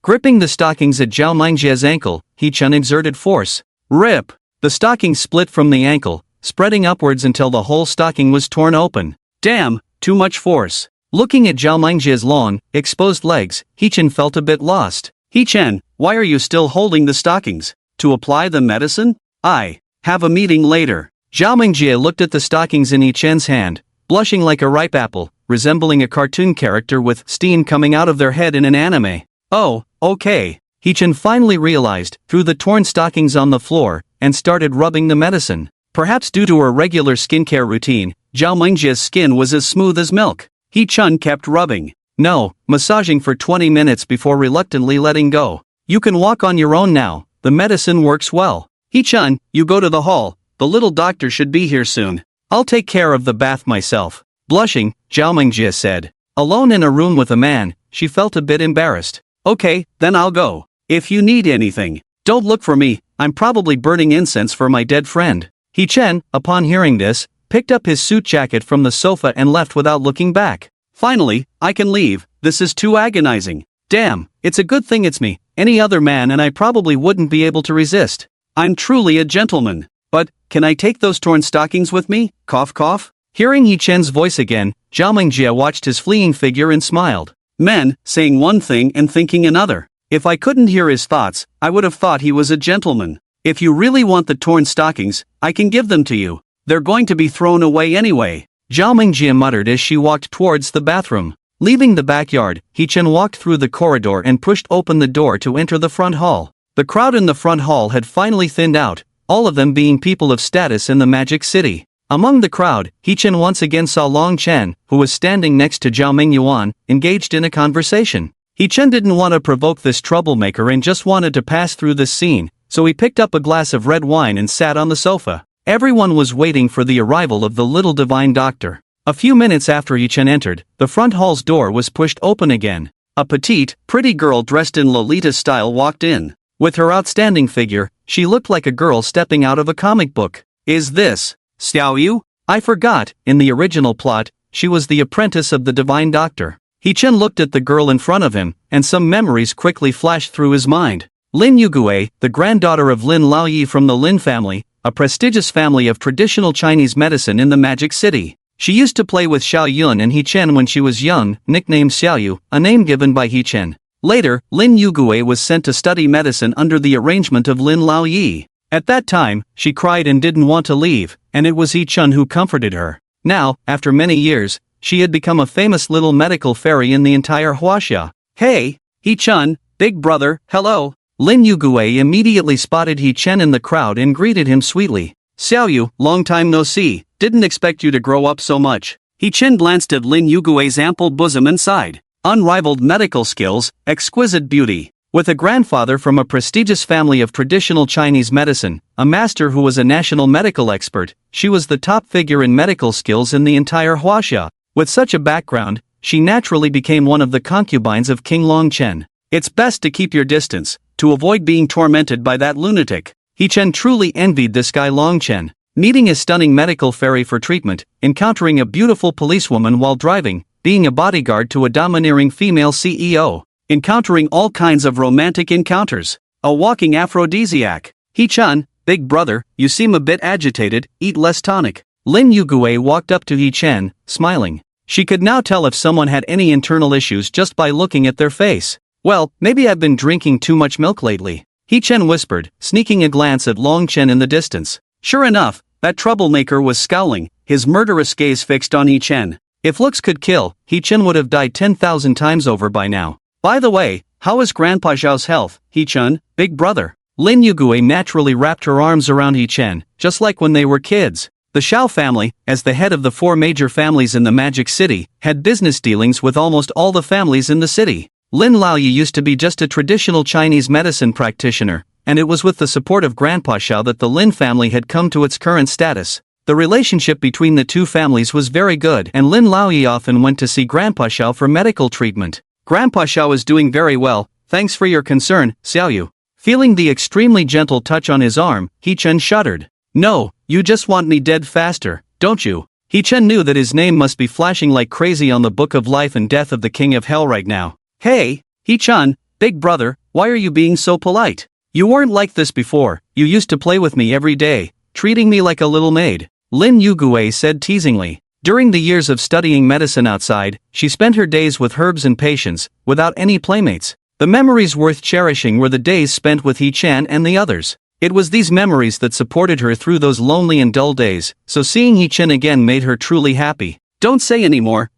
Gripping the stockings at Zhao Mingjie's ankle, He-Chen exerted force. Rip! The stocking split from the ankle, spreading upwards until the whole stocking was torn open. Damn, too much force. Looking at Zhao Mingjie's long, exposed legs, He-Chen felt a bit lost. He-Chen, why are you still holding the stockings? To apply the medicine? I have a meeting later. Zhao Mingjie looked at the stockings in He-Chen's hand, blushing like a ripe apple, resembling a cartoon character with steam coming out of their head in an anime. Oh, okay. He-Chen finally realized, threw the torn stockings on the floor, and started rubbing the medicine. Perhaps due to her regular skincare routine, Zhao Mingjie's skin was as smooth as milk. He-Chen kept rubbing. No, massaging for 20 minutes before reluctantly letting go. You can walk on your own now, the medicine works well. He-Chen, you go to the hall, the little doctor should be here soon. I'll take care of the bath myself. Blushing, Zhao Mingjie said. Alone in a room with a man, she felt a bit embarrassed. Okay, then I'll go. If you need anything, don't look for me, I'm probably burning incense for my dead friend. He-Chen, upon hearing this, picked up his suit jacket from the sofa and left without looking back. Finally, I can leave, this is too agonizing. Damn, it's a good thing it's me, any other man and I probably wouldn't be able to resist. I'm truly a gentleman. But, can I take those torn stockings with me? Cough cough. Hearing He-Chen's voice again, Zhao Mingjie watched his fleeing figure and smiled. Men, saying one thing and thinking another. If I couldn't hear his thoughts, I would have thought he was a gentleman. If you really want the torn stockings, I can give them to you. They're going to be thrown away anyway. Zhao Mingjie muttered as she walked towards the bathroom. Leaving the backyard, He-Chen walked through the corridor and pushed open the door to enter the front hall. The crowd in the front hall had finally thinned out, all of them being people of status in the Magic City. Among the crowd, He-Chen once again saw Long Chen, who was standing next to Zhao Mingyuan, engaged in a conversation. He-Chen didn't want to provoke this troublemaker and just wanted to pass through this scene, so he picked up a glass of red wine and sat on the sofa. Everyone was waiting for the arrival of the little divine doctor. A few minutes after He-Chen entered, the front hall's door was pushed open again. A petite, pretty girl dressed in Lolita style walked in. With her outstanding figure, she looked like a girl stepping out of a comic book. Is this Xiao? I forgot, in the original plot, she was the apprentice of the divine doctor. He-Chen looked at the girl in front of him, and some memories quickly flashed through his mind. Lin Yugue, the granddaughter of Lin Laoyi from the Lin family, a prestigious family of traditional Chinese medicine in the Magic City. She used to play with Xiao Yun and He-Chen when she was young, nicknamed Xiaoyu, a name given by He-Chen. Later, Lin Yugue was sent to study medicine under the arrangement of Lin Laoyi. At that time, she cried and didn't want to leave, and it was He-Chen who comforted her. Now, after many years, she had become a famous little medical fairy in the entire Huaxia. Hey, He-Chen, big brother, hello. Lin Yugue immediately spotted He-Chen in the crowd and greeted him sweetly. Xiaoyu, long time no see, didn't expect you to grow up so much. He-Chen glanced at Lin Yugue's ample bosom and sighed. Unrivaled medical skills, exquisite beauty. With a grandfather from a prestigious family of traditional Chinese medicine, a master who was a national medical expert, she was the top figure in medical skills in the entire Huaxia. With such a background, she naturally became one of the concubines of King Longchen. It's best to keep your distance, to avoid being tormented by that lunatic. He-Chen truly envied this guy Longchen. Meeting a stunning medical fairy for treatment, encountering a beautiful policewoman while driving, being a bodyguard to a domineering female CEO, encountering all kinds of romantic encounters, a walking aphrodisiac. He-Chen, big brother, you seem a bit agitated, eat less tonic. Lin Yugue walked up to He-Chen, smiling. She could now tell if someone had any internal issues just by looking at their face. Well, maybe I've been drinking too much milk lately. He-Chen whispered, sneaking a glance at Long Chen in the distance. Sure enough, that troublemaker was scowling, his murderous gaze fixed on He-Chen. If looks could kill, He-Chen would have died 10,000 times over by now. By the way, how is Grandpa Xiao's health, He-Chen, big brother? Lin Yugue naturally wrapped her arms around He-Chen, just like when they were kids. The Xiao family, as the head of the 4 major families in the Magic City, had business dealings with almost all the families in the city. Lin Laoyi used to be just a traditional Chinese medicine practitioner, and it was with the support of Grandpa Xiao that the Lin family had come to its current status. The relationship between the two families was very good, and Lin Laoyi often went to see Grandpa Xiao for medical treatment. Grandpa Xiao is doing very well, thanks for your concern, Xiaoyu. Feeling the extremely gentle touch on his arm, He-chen shuddered. No, you just want me dead faster, don't you? He-chen knew that his name must be flashing like crazy on the book of life and death of the King of Hell right now. Hey, He-chan, big brother, why are you being so polite? You weren't like this before, you used to play with me every day, treating me like a little maid, Lin Yugue said teasingly. During the years of studying medicine outside, she spent her days with herbs and patients, without any playmates. The memories worth cherishing were the days spent with He-chan and the others. It was these memories that supported her through those lonely and dull days, so seeing He-chan again made her truly happy. Don't say anymore,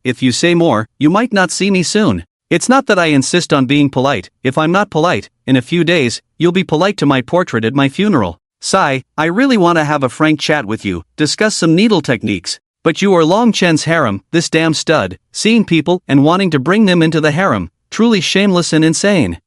if you say more, you might not see me soon. It's not that I insist on being polite, if I'm not polite, in a few days, you'll be polite to my portrait at my funeral. Sai, I really want to have a frank chat with you, discuss some needle techniques. But you are Long Chen's harem, this damn stud, seeing people and wanting to bring them into the harem, truly shameless and insane.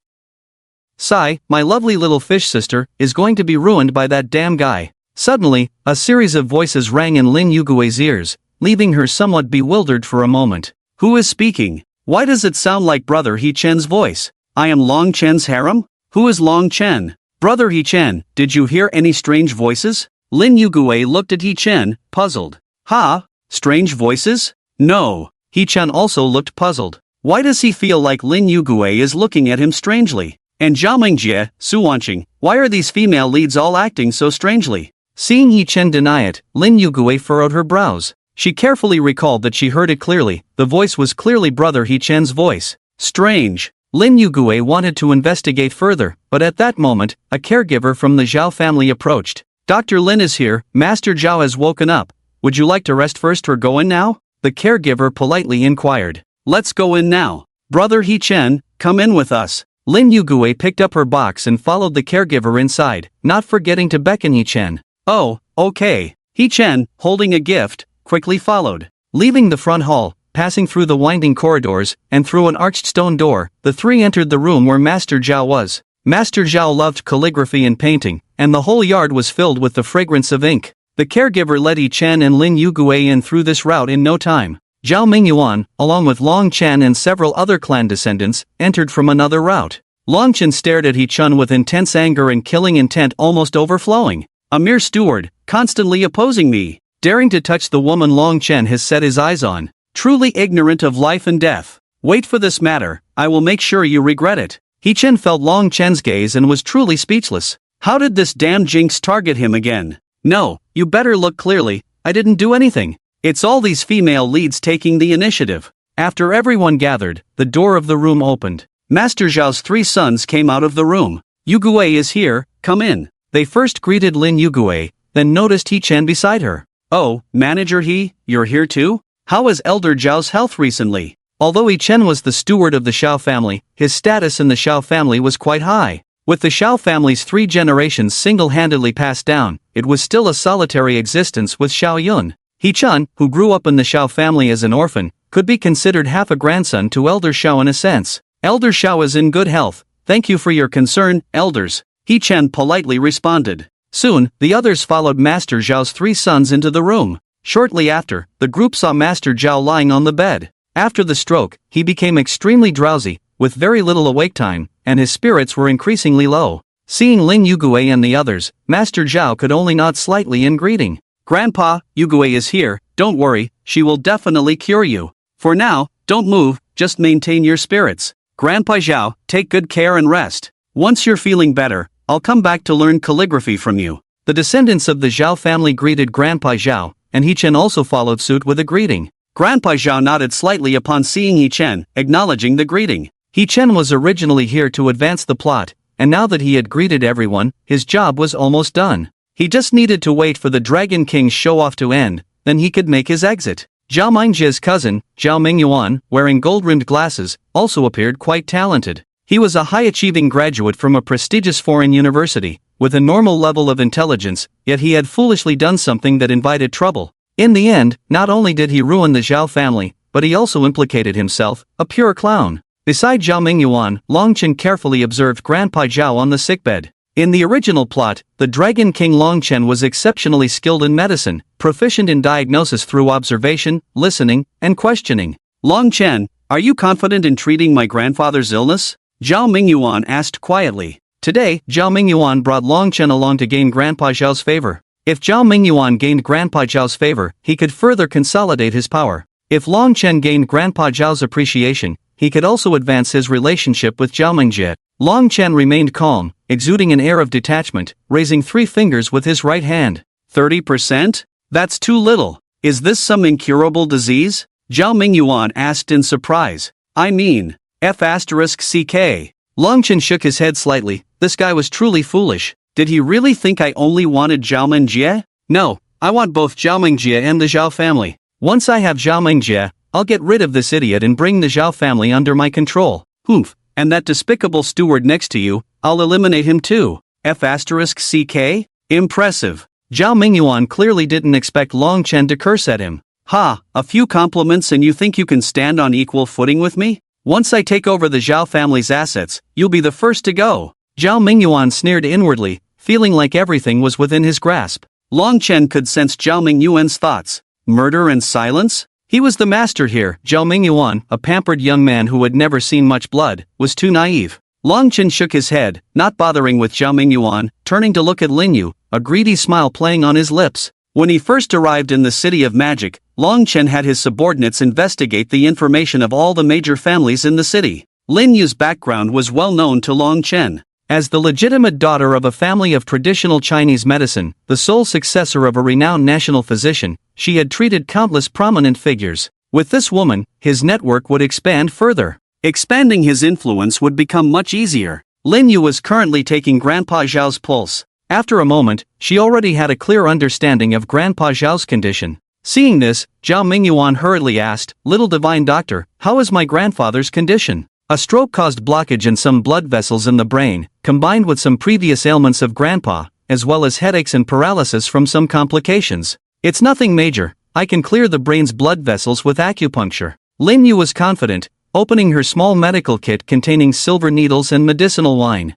Sai, my lovely little fish sister, is going to be ruined by that damn guy. Suddenly, a series of voices rang in Lin Yugue's ears, leaving her somewhat bewildered for a moment. Who is speaking? Why does it sound like Brother He-chen's voice? I am Long Chen's harem? Who is Long Chen? Brother He-chen, did you hear any strange voices? Lin Yugue looked at He-chen, puzzled. Ha? Strange voices? No. He-chen also looked puzzled. Why does he feel like Lin Yugue is looking at him strangely? And Zhao Mingjie, Su Wanqing, why are these female leads all acting so strangely? Seeing He-chen deny it, Lin Yugue furrowed her brows. She carefully recalled that she heard it clearly, the voice was clearly Brother He-chen's voice. Strange. Lin Yugue wanted to investigate further, but at that moment, a caregiver from the Xiao family approached. Dr. Lin is here, Master Zhao has woken up. Would you like to rest first or go in now? The caregiver politely inquired. Let's go in now. Brother He-chen, come in with us. Lin Yugue picked up her box and followed the caregiver inside, not forgetting to beckon He-chen. Oh, okay. He-chen, holding a gift, quickly followed. Leaving the front hall, passing through the winding corridors, and through an arched stone door, the three entered the room where Master Zhao was. Master Zhao loved calligraphy and painting, and the whole yard was filled with the fragrance of ink. The caregiver led Yi-chen and Lin Yugue in through this route in no time. Zhao Mingyuan, along with Long Chen and several other clan descendants, entered from another route. Long Chen stared at He-chen with intense anger and killing intent almost overflowing. A mere steward, constantly opposing me, daring to touch the woman Long Chen has set his eyes on. Truly ignorant of life and death. Wait for this matter, I will make sure you regret it. He-chen felt Long Chen's gaze and was truly speechless. How did this damn jinx target him again? No, you better look clearly, I didn't do anything. It's all these female leads taking the initiative. After everyone gathered, the door of the room opened. Master Zhao's three sons came out of the room. Yugue is here, come in. They first greeted Lin Yugue, then noticed He-chen beside her. Oh, Manager He, you're here too? How is Elder Zhao's health recently? Although He-chen was the steward of the Xiao family, his status in the Xiao family was quite high. With the Xiao family's 3 generations single-handedly passed down, it was still a solitary existence with Xiao Yun. He-chen, who grew up in the Xiao family as an orphan, could be considered half a grandson to Elder Xiao in a sense. Elder Xiao is in good health, thank you for your concern, elders. He-chen politely responded. Soon, the others followed Master Zhao's 3 sons into the room. Shortly after, the group saw Master Zhao lying on the bed. After the stroke, he became extremely drowsy, with very little awake time, and his spirits were increasingly low. Seeing Lin Yugue and the others, Master Zhao could only nod slightly in greeting. Grandpa, Yugue is here, don't worry, she will definitely cure you. For now, don't move, just maintain your spirits. Grandpa Zhao, take good care and rest. Once you're feeling better, I'll come back to learn calligraphy from you. The descendants of the Xiao family greeted Grandpa Zhao, and He-chen also followed suit with a greeting. Grandpa Xiao nodded slightly upon seeing He-chen, acknowledging the greeting. He-chen was originally here to advance the plot, and now that he had greeted everyone, his job was almost done. He just needed to wait for the Dragon King's show-off to end, then he could make his exit. Zhao Mingjie's cousin, Zhao Mingyuan, wearing gold-rimmed glasses, also appeared quite talented. He was a high-achieving graduate from a prestigious foreign university, with a normal level of intelligence, yet he had foolishly done something that invited trouble. In the end, not only did he ruin the Xiao family, but he also implicated himself, a pure clown. Beside Zhao Mingyuan, Longchen carefully observed Grandpa Zhao on the sickbed. In the original plot, the Dragon King Longchen was exceptionally skilled in medicine, proficient in diagnosis through observation, listening, and questioning. Longchen, are you confident in treating my grandfather's illness? Zhao Mingyuan asked quietly. Today, Zhao Mingyuan brought Longchen along to gain Grandpa Zhao's favor. If Zhao Mingyuan gained Grandpa Zhao's favor, he could further consolidate his power. If Longchen gained Grandpa Zhao's appreciation, he could also advance his relationship with Zhao Mingjie. Longchen remained calm, exuding an air of detachment, raising 3 fingers with his right hand. 30%? That's too little. Is this some incurable disease? Zhao Mingyuan asked in surprise. I mean, F***CK. Longchen shook his head slightly. This guy was truly foolish. Did he really think I only wanted Zhao Mingjie? No, I want both Zhao Mingjie and the Xiao family. Once I have Zhao Mingjie, I'll get rid of this idiot and bring the Xiao family under my control. Humph. And that despicable steward next to you, I'll eliminate him too. F***CK? Impressive. Zhao Mingyuan clearly didn't expect Longchen to curse at him. Ha, a few compliments and you think you can stand on equal footing with me? Once I take over the Xiao family's assets, you'll be the first to go. Zhao Mingyuan sneered inwardly, feeling like everything was within his grasp. Longchen could sense Zhao Mingyuan's thoughts. Murder and silence? He was the master here. Zhao Mingyuan, a pampered young man who had never seen much blood, was too naive. Longchen shook his head, not bothering with Zhao Mingyuan, turning to look at Linyu, a greedy smile playing on his lips. When he first arrived in the City of Magic, Longchen had his subordinates investigate the information of all the major families in the city. Linyu's background was well known to Longchen. As the legitimate daughter of a family of traditional Chinese medicine, the sole successor of a renowned national physician, she had treated countless prominent figures. With this woman, his network would expand further. Expanding his influence would become much easier. Linyu was currently taking Grandpa Zhao's pulse. After a moment, she already had a clear understanding of Grandpa Zhao's condition. Seeing this, Zhao Mingyuan hurriedly asked, "Little divine doctor, how is my grandfather's condition?" A stroke caused blockage in some blood vessels in the brain, combined with some previous ailments of Grandpa, as well as headaches and paralysis from some complications. It's nothing major, I can clear the brain's blood vessels with acupuncture. Linyu was confident, opening her small medical kit containing silver needles and medicinal wine.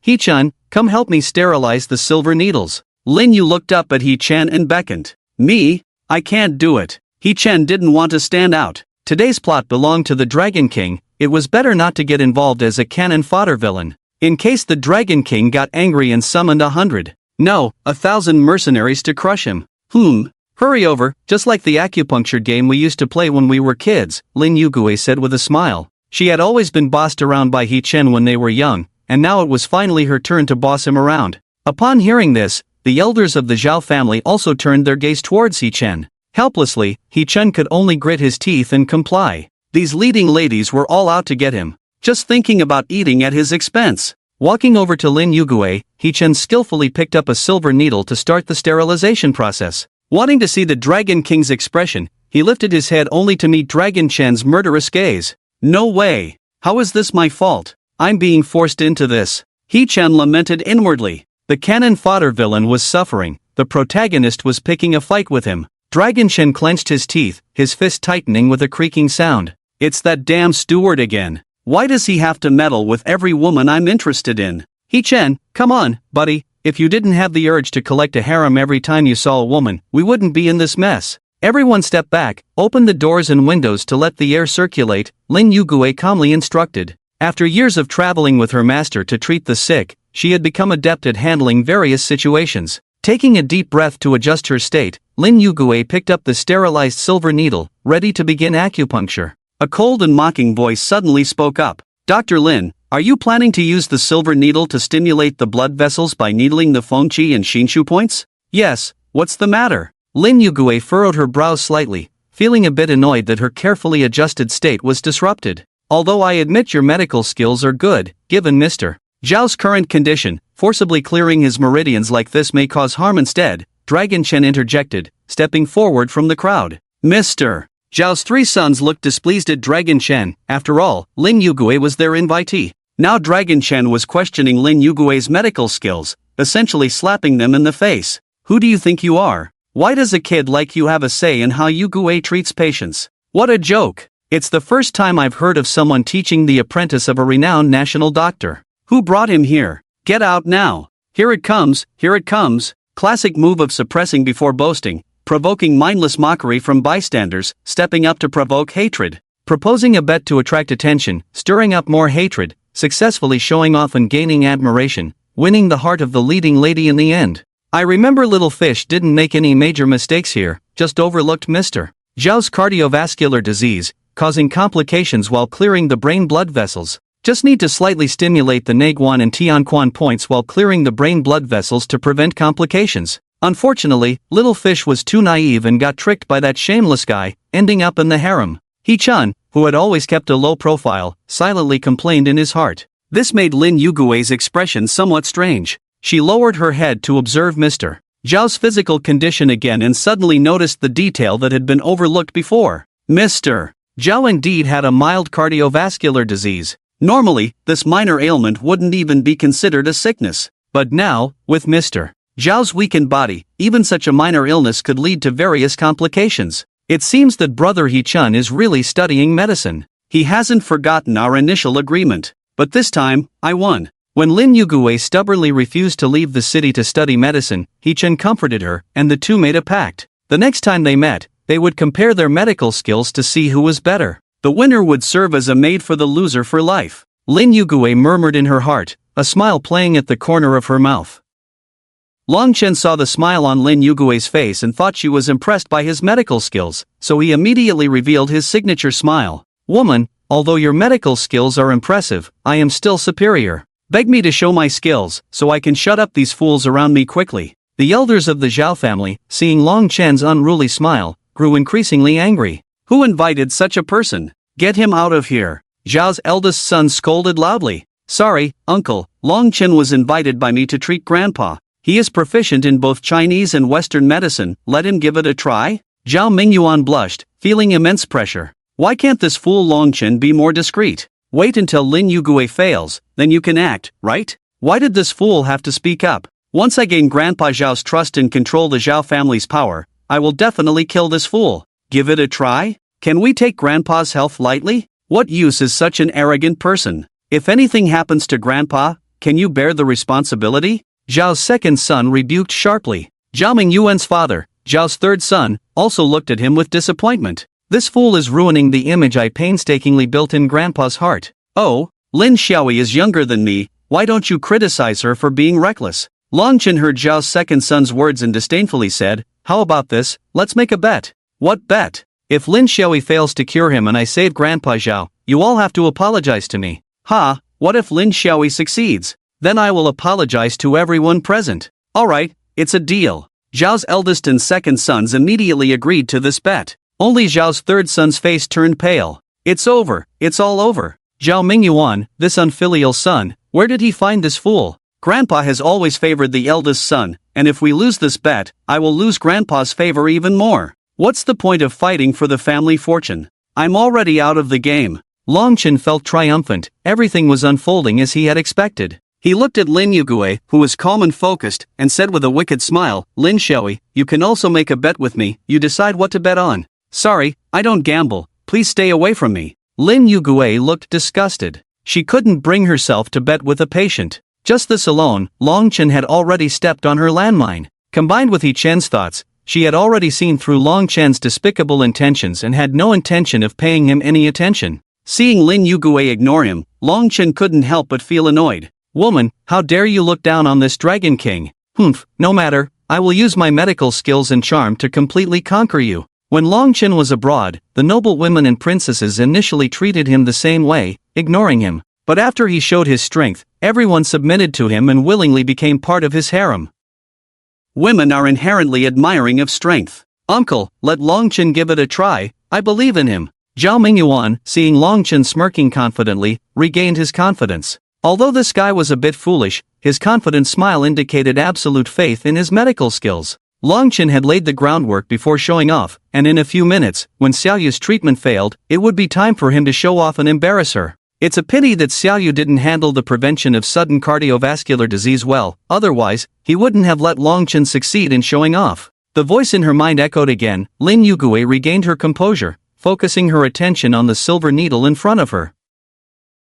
He-chan, come help me sterilize the silver needles. Linyu looked up at He-chan and beckoned. Me? I can't do it. He-chan didn't want to stand out. Today's plot belonged to the Dragon King, it was better not to get involved as a cannon fodder villain. In case the Dragon King got angry and summoned 100. No, 1,000 mercenaries to crush him. Hurry over, just like the acupuncture game we used to play when we were kids, Lin Yugue said with a smile. She had always been bossed around by He-chen when they were young, and now it was finally her turn to boss him around. Upon hearing this, the elders of the Xiao family also turned their gaze towards He-chen. Helplessly, He-chen could only grit his teeth and comply. These leading ladies were all out to get him, just thinking about eating at his expense. Walking over to Lin Yugue, He-chen skillfully picked up a silver needle to start the sterilization process. Wanting to see the Dragon King's expression, he lifted his head only to meet Dragon Chen's murderous gaze. No way! How is this my fault? I'm being forced into this. He-chen lamented inwardly. The cannon fodder villain was suffering, the protagonist was picking a fight with him. Dragon Chen clenched his teeth, his fist tightening with a creaking sound. It's that damn steward again. Why does he have to meddle with every woman I'm interested in? He-chen, come on, buddy, if you didn't have the urge to collect a harem every time you saw a woman, we wouldn't be in this mess. Everyone step back, open the doors and windows to let the air circulate, Lin Yugue calmly instructed. After years of traveling with her master to treat the sick, she had become adept at handling various situations. Taking a deep breath to adjust her state, Lin Yugue picked up the sterilized silver needle, ready to begin acupuncture. A cold and mocking voice suddenly spoke up. Dr. Lin, are you planning to use the silver needle to stimulate the blood vessels by needling the Fengqi and Xinshu points? Yes, what's the matter? Lin Yugue furrowed her brows slightly, feeling a bit annoyed that her carefully adjusted state was disrupted. Although I admit your medical skills are good, given Mr. Zhao's current condition, forcibly clearing his meridians like this may cause harm instead, Dragon Chen interjected, stepping forward from the crowd. Mr. Zhao's 3 sons looked displeased at Dragon Chen. After all, Lin Yugue was their invitee. Now Dragon Chen was questioning Lin Yugue's medical skills, essentially slapping them in the face. Who do you think you are? Why does a kid like you have a say in how Yugue treats patients? What a joke! It's the first time I've heard of someone teaching the apprentice of a renowned national doctor. Who brought him here? Get out now. Here it comes, here it comes. Classic move of suppressing before boasting, provoking mindless mockery from bystanders, stepping up to provoke hatred, proposing a bet to attract attention, stirring up more hatred, successfully showing off and gaining admiration, winning the heart of the leading lady in the end. I remember little fish didn't make any major mistakes here, just overlooked Mr. Xiao's cardiovascular disease, causing complications while clearing the brain blood vessels. Just need to slightly stimulate the Naguan and Tianquan points while clearing the brain blood vessels to prevent complications. Unfortunately, little fish was too naive and got tricked by that shameless guy, ending up in the harem. He-chan, who had always kept a low profile, silently complained in his heart. This made Lin Yugue's expression somewhat strange. She lowered her head to observe Mr. Xiao's physical condition again and suddenly noticed the detail that had been overlooked before. Mr. Xiao indeed had a mild cardiovascular disease. Normally, this minor ailment wouldn't even be considered a sickness. But now, with Mr. Xiao's weakened body, even such a minor illness could lead to various complications. It seems that Brother He-chan is really studying medicine. He hasn't forgotten our initial agreement. But this time, I won. When Lin Yugue stubbornly refused to leave the city to study medicine, He-chan comforted her, and the two made a pact. The next time they met, they would compare their medical skills to see who was better. The winner would serve as a maid for the loser for life. Lin Yugue murmured in her heart, a smile playing at the corner of her mouth. Long Chen saw the smile on Lin Yugue's face and thought she was impressed by his medical skills, so he immediately revealed his signature smile. Woman, although your medical skills are impressive, I am still superior. Beg me to show my skills, so I can shut up these fools around me quickly. The elders of the Xiao family, seeing Long Chen's unruly smile, grew increasingly angry. Who invited such a person? Get him out of here. Xiao's eldest son scolded loudly. Sorry, uncle, Long Chen was invited by me to treat grandpa. He is proficient in both Chinese and Western medicine, let him give it a try? Zhao Mingyuan blushed, feeling immense pressure. Why can't this fool Long Chen be more discreet? Wait until Lin Yugue fails, then you can act, right? Why did this fool have to speak up? Once I gain Grandpa Xiao's trust and control the Xiao family's power, I will definitely kill this fool. Give it a try? Can we take Grandpa's health lightly? What use is such an arrogant person? If anything happens to Grandpa, can you bear the responsibility? Zhao's second son rebuked sharply. Zhao Mingyuan's father, Zhao's third son, also looked at him with disappointment. This fool is ruining the image I painstakingly built in Grandpa's heart. Oh, Lin Xiaoyi is younger than me, why don't you criticize her for being reckless? Long Chen heard Zhao's second son's words and disdainfully said, how about this, let's make a bet. What bet? If Lin Xiaoyi fails to cure him and I save Grandpa Xiao, you all have to apologize to me. Ha, what if Lin Xiaoyi succeeds? Then I will apologize to everyone present. Alright, it's a deal. Zhao's eldest and second sons immediately agreed to this bet. Only Zhao's third son's face turned pale. It's over, it's all over. Zhao Mingyuan, this unfilial son, where did he find this fool? Grandpa has always favored the eldest son, and if we lose this bet, I will lose Grandpa's favor even more. What's the point of fighting for the family fortune? I'm already out of the game. Long Chen felt triumphant, everything was unfolding as he had expected. He looked at Lin Yugue, who was calm and focused, and said with a wicked smile, Lin Xiaoyi, you can also make a bet with me, you decide what to bet on. Sorry, I don't gamble, please stay away from me. Lin Yugue looked disgusted. She couldn't bring herself to bet with a patient. Just this alone, Long Chen had already stepped on her landmine. Combined with He Chen's thoughts, she had already seen through Long Chen's despicable intentions and had no intention of paying him any attention. Seeing Lin Yugue ignore him, Long Chen couldn't help but feel annoyed. Woman, how dare you look down on this Dragon King? Humph, no matter, I will use my medical skills and charm to completely conquer you. When Long Chen was abroad, the noble women and princesses initially treated him the same way, ignoring him. But after he showed his strength, everyone submitted to him and willingly became part of his harem. Women are inherently admiring of strength. Uncle, let Long Chen give it a try, I believe in him. Zhao Mingyuan, seeing Long Chen smirking confidently, regained his confidence. Although this guy was a bit foolish, his confident smile indicated absolute faith in his medical skills. Long Chen had laid the groundwork before showing off, and in a few minutes, when Xiaoyu's treatment failed, it would be time for him to show off and embarrass her. It's a pity that Xiaoyu didn't handle the prevention of sudden cardiovascular disease well, otherwise, he wouldn't have let Long Chen succeed in showing off. The voice in her mind echoed again. Lin Yugue regained her composure, focusing her attention on the silver needle in front of her.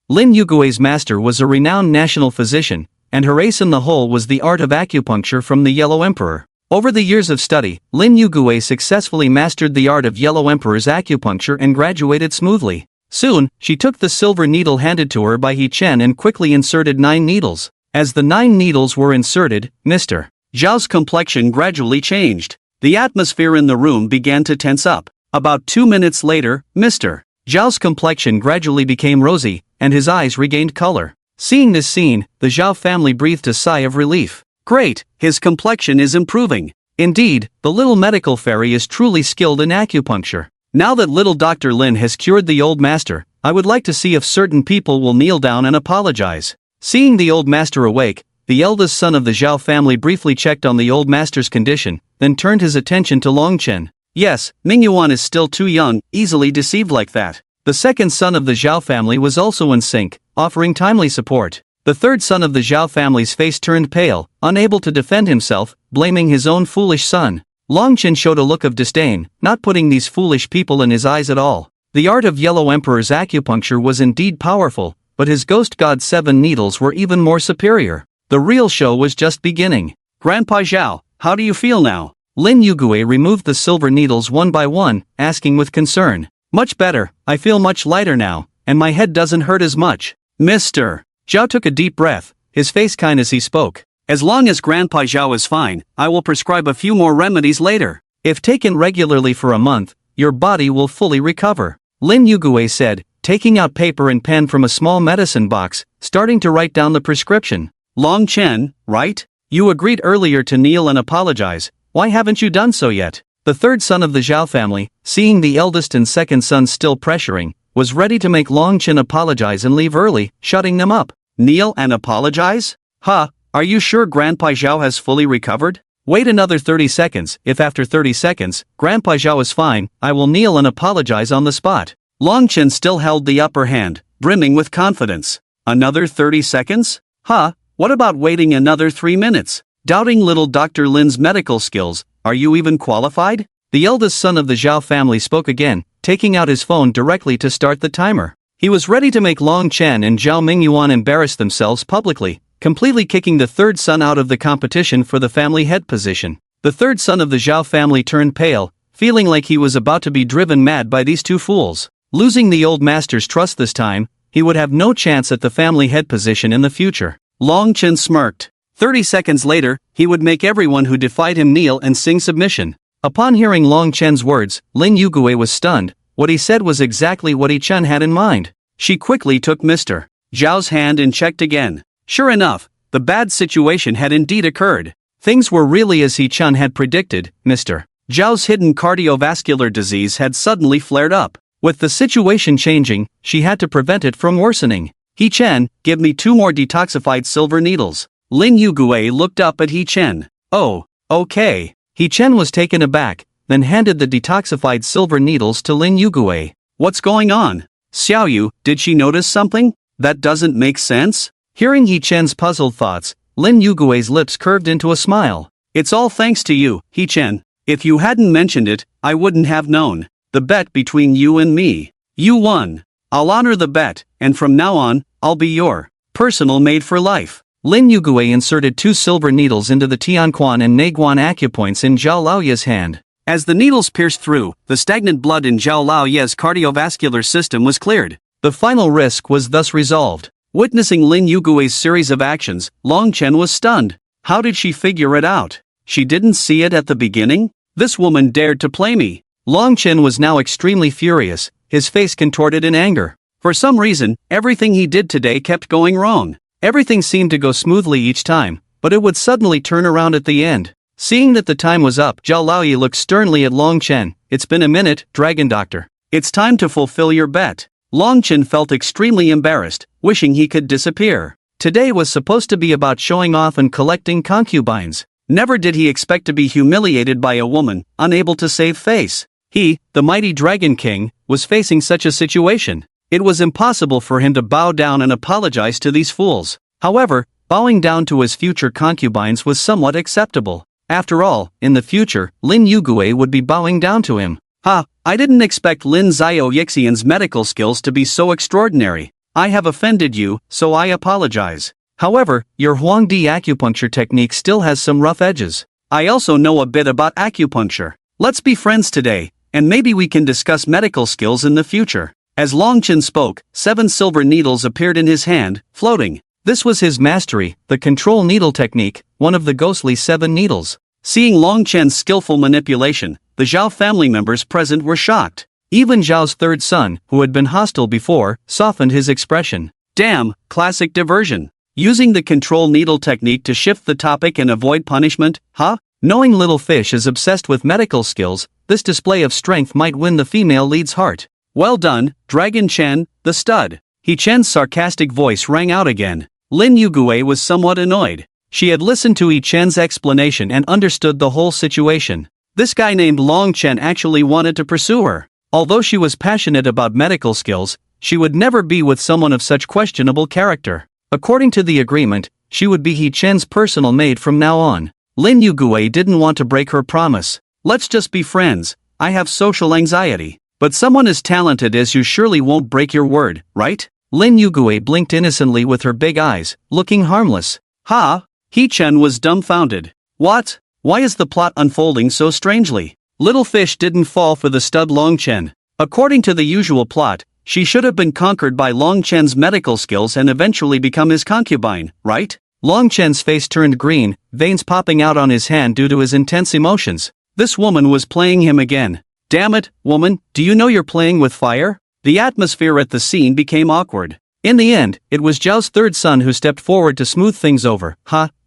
Lin Yugue's master was a renowned national physician, and her ace in the hole was the art of acupuncture from the Yellow Emperor. Over the years of study, Lin Yugue successfully mastered the art of Yellow Emperor's acupuncture and graduated smoothly. Soon, she took the silver needle handed to her by He Chen and quickly inserted 9 needles. As the 9 needles were inserted, Mr. Xiao's complexion gradually changed. The atmosphere in the room began to tense up. About 2 minutes later, Mr. Xiao's complexion gradually became rosy, and his eyes regained color. Seeing this scene, the Xiao family breathed a sigh of relief. Great, his complexion is improving. Indeed, the little medical fairy is truly skilled in acupuncture. Now that little Dr. Lin has cured the old master, I would like to see if certain people will kneel down and apologize. Seeing the old master awake, the eldest son of the Xiao family briefly checked on the old master's condition, then turned his attention to Longchen. Yes, Mingyuan is still too young, easily deceived like that. The second son of the Xiao family was also in sync, offering timely support. The third son of the Xiao family's face turned pale, unable to defend himself, blaming his own foolish son. Longchen showed a look of disdain, not putting these foolish people in his eyes at all. The art of Yellow Emperor's acupuncture was indeed powerful, but his ghost god's 7 needles were even more superior. The real show was just beginning. Grandpa Xiao, how do you feel now? Lin Yugue removed the silver needles one by one, asking with concern. Much better, I feel much lighter now, and my head doesn't hurt as much. Mr. Xiao took a deep breath, his face kind as he spoke. As long as Grandpa Xiao is fine, I will prescribe a few more remedies later. If taken regularly for a month, your body will fully recover. Lin Yugue said, taking out paper and pen from a small medicine box, starting to write down the prescription. Long Chen, right? You agreed earlier to kneel and apologize. Why haven't you done so yet? The third son of the Xiao family, seeing the eldest and second sons still pressuring, was ready to make Long Chen apologize and leave early, shutting them up. Kneel and apologize? Huh, are you sure Grandpa Xiao has fully recovered? Wait another 30 seconds, if after 30 seconds, Grandpa Xiao is fine, I will kneel and apologize on the spot. Long Chen still held the upper hand, brimming with confidence. Another 30 seconds? Huh, what about waiting another 3 minutes? Doubting little Dr. Lin's medical skills, are you even qualified? The eldest son of the Xiao family spoke again, taking out his phone directly to start the timer. He was ready to make Long Chen and Zhao Mingyuan embarrass themselves publicly, completely kicking the third son out of the competition for the family head position. The third son of the Xiao family turned pale, feeling like he was about to be driven mad by these two fools. Losing the old master's trust this time, he would have no chance at the family head position in the future. Long Chen smirked. 30 seconds later, he would make everyone who defied him kneel and sing submission. Upon hearing Long Chen's words, Lin Yugue was stunned. What he said was exactly what He Chen had in mind. She quickly took Mr. Zhao's hand and checked again. Sure enough, the bad situation had indeed occurred. Things were really as He Chen had predicted. Mr. Zhao's hidden cardiovascular disease had suddenly flared up. With the situation changing, she had to prevent it from worsening. He Chen, give me 2 more detoxified silver needles. Lin Yugue looked up at He Chen. Oh, okay. He Chen was taken aback, then handed the detoxified silver needles to Lin Yugue. What's going on? Xiao, did she notice something? That doesn't make sense? Hearing He Chen's puzzled thoughts, Lin Yugue's lips curved into a smile. It's all thanks to you, He Chen. If you hadn't mentioned it, I wouldn't have known. The bet between you and me. You won. I'll honor the bet, and from now on, I'll be your personal maid for life. Lin Yugue inserted 2 silver needles into the Tianquan and Neiguan acupoints in Zhao Laoye's hand. As the needles pierced through, the stagnant blood in Zhao Laoye's cardiovascular system was cleared. The final risk was thus resolved. Witnessing Lin Yugue's series of actions, Long Chen was stunned. How did she figure it out? She didn't see it at the beginning? This woman dared to play me. Long Chen was now extremely furious, his face contorted in anger. For some reason, everything he did today kept going wrong. Everything seemed to go smoothly each time, but it would suddenly turn around at the end. Seeing that the time was up, Zhao Laoye looked sternly at Long Chen. It's been a minute, Dragon Doctor. It's time to fulfill your bet. Long Chen felt extremely embarrassed, wishing he could disappear. Today was supposed to be about showing off and collecting concubines. Never did he expect to be humiliated by a woman, unable to save face. He, the mighty Dragon King, was facing such a situation. It was impossible for him to bow down and apologize to these fools. However, bowing down to his future concubines was somewhat acceptable. After all, in the future, Lin Yugue would be bowing down to him. Ha, I didn't expect Lin Xiao Yixian's medical skills to be so extraordinary. I have offended you, so I apologize. However, your Huangdi acupuncture technique still has some rough edges. I also know a bit about acupuncture. Let's be friends today, and maybe we can discuss medical skills in the future. As Longchen spoke, 7 silver needles appeared in his hand, floating. This was his mastery, the control needle technique, one of the ghostly 7 needles. Seeing Longchen's skillful manipulation, the Xiao family members present were shocked. Even Xiao's third son, who had been hostile before, softened his expression. Damn, classic diversion. Using the control needle technique to shift the topic and avoid punishment, huh? Knowing little fish is obsessed with medical skills, this display of strength might win the female lead's heart. Well done, Dragon Chen, the stud. He Chen's sarcastic voice rang out again. Lin Yugue was somewhat annoyed. She had listened to Yi Chen's explanation and understood the whole situation. This guy named Long Chen actually wanted to pursue her. Although she was passionate about medical skills, she would never be with someone of such questionable character. According to the agreement, she would be Yi Chen's personal maid from now on. Lin Yugue didn't want to break her promise. Let's just be friends. I have social anxiety. But someone as talented as you surely won't break your word, right? Lin Yugue blinked innocently with her big eyes, looking harmless. Ha! Yi Chen was dumbfounded. What? Why is the plot unfolding so strangely? Little fish didn't fall for the stud Long Chen. According to the usual plot, she should have been conquered by Long Chen's medical skills and eventually become his concubine, right? Long Chen's face turned green, veins popping out on his hand due to his intense emotions. This woman was playing him again. Damn it, woman, do you know you're playing with fire? The atmosphere at the scene became awkward. In the end, it was Zhao's third son who stepped forward to smooth things over.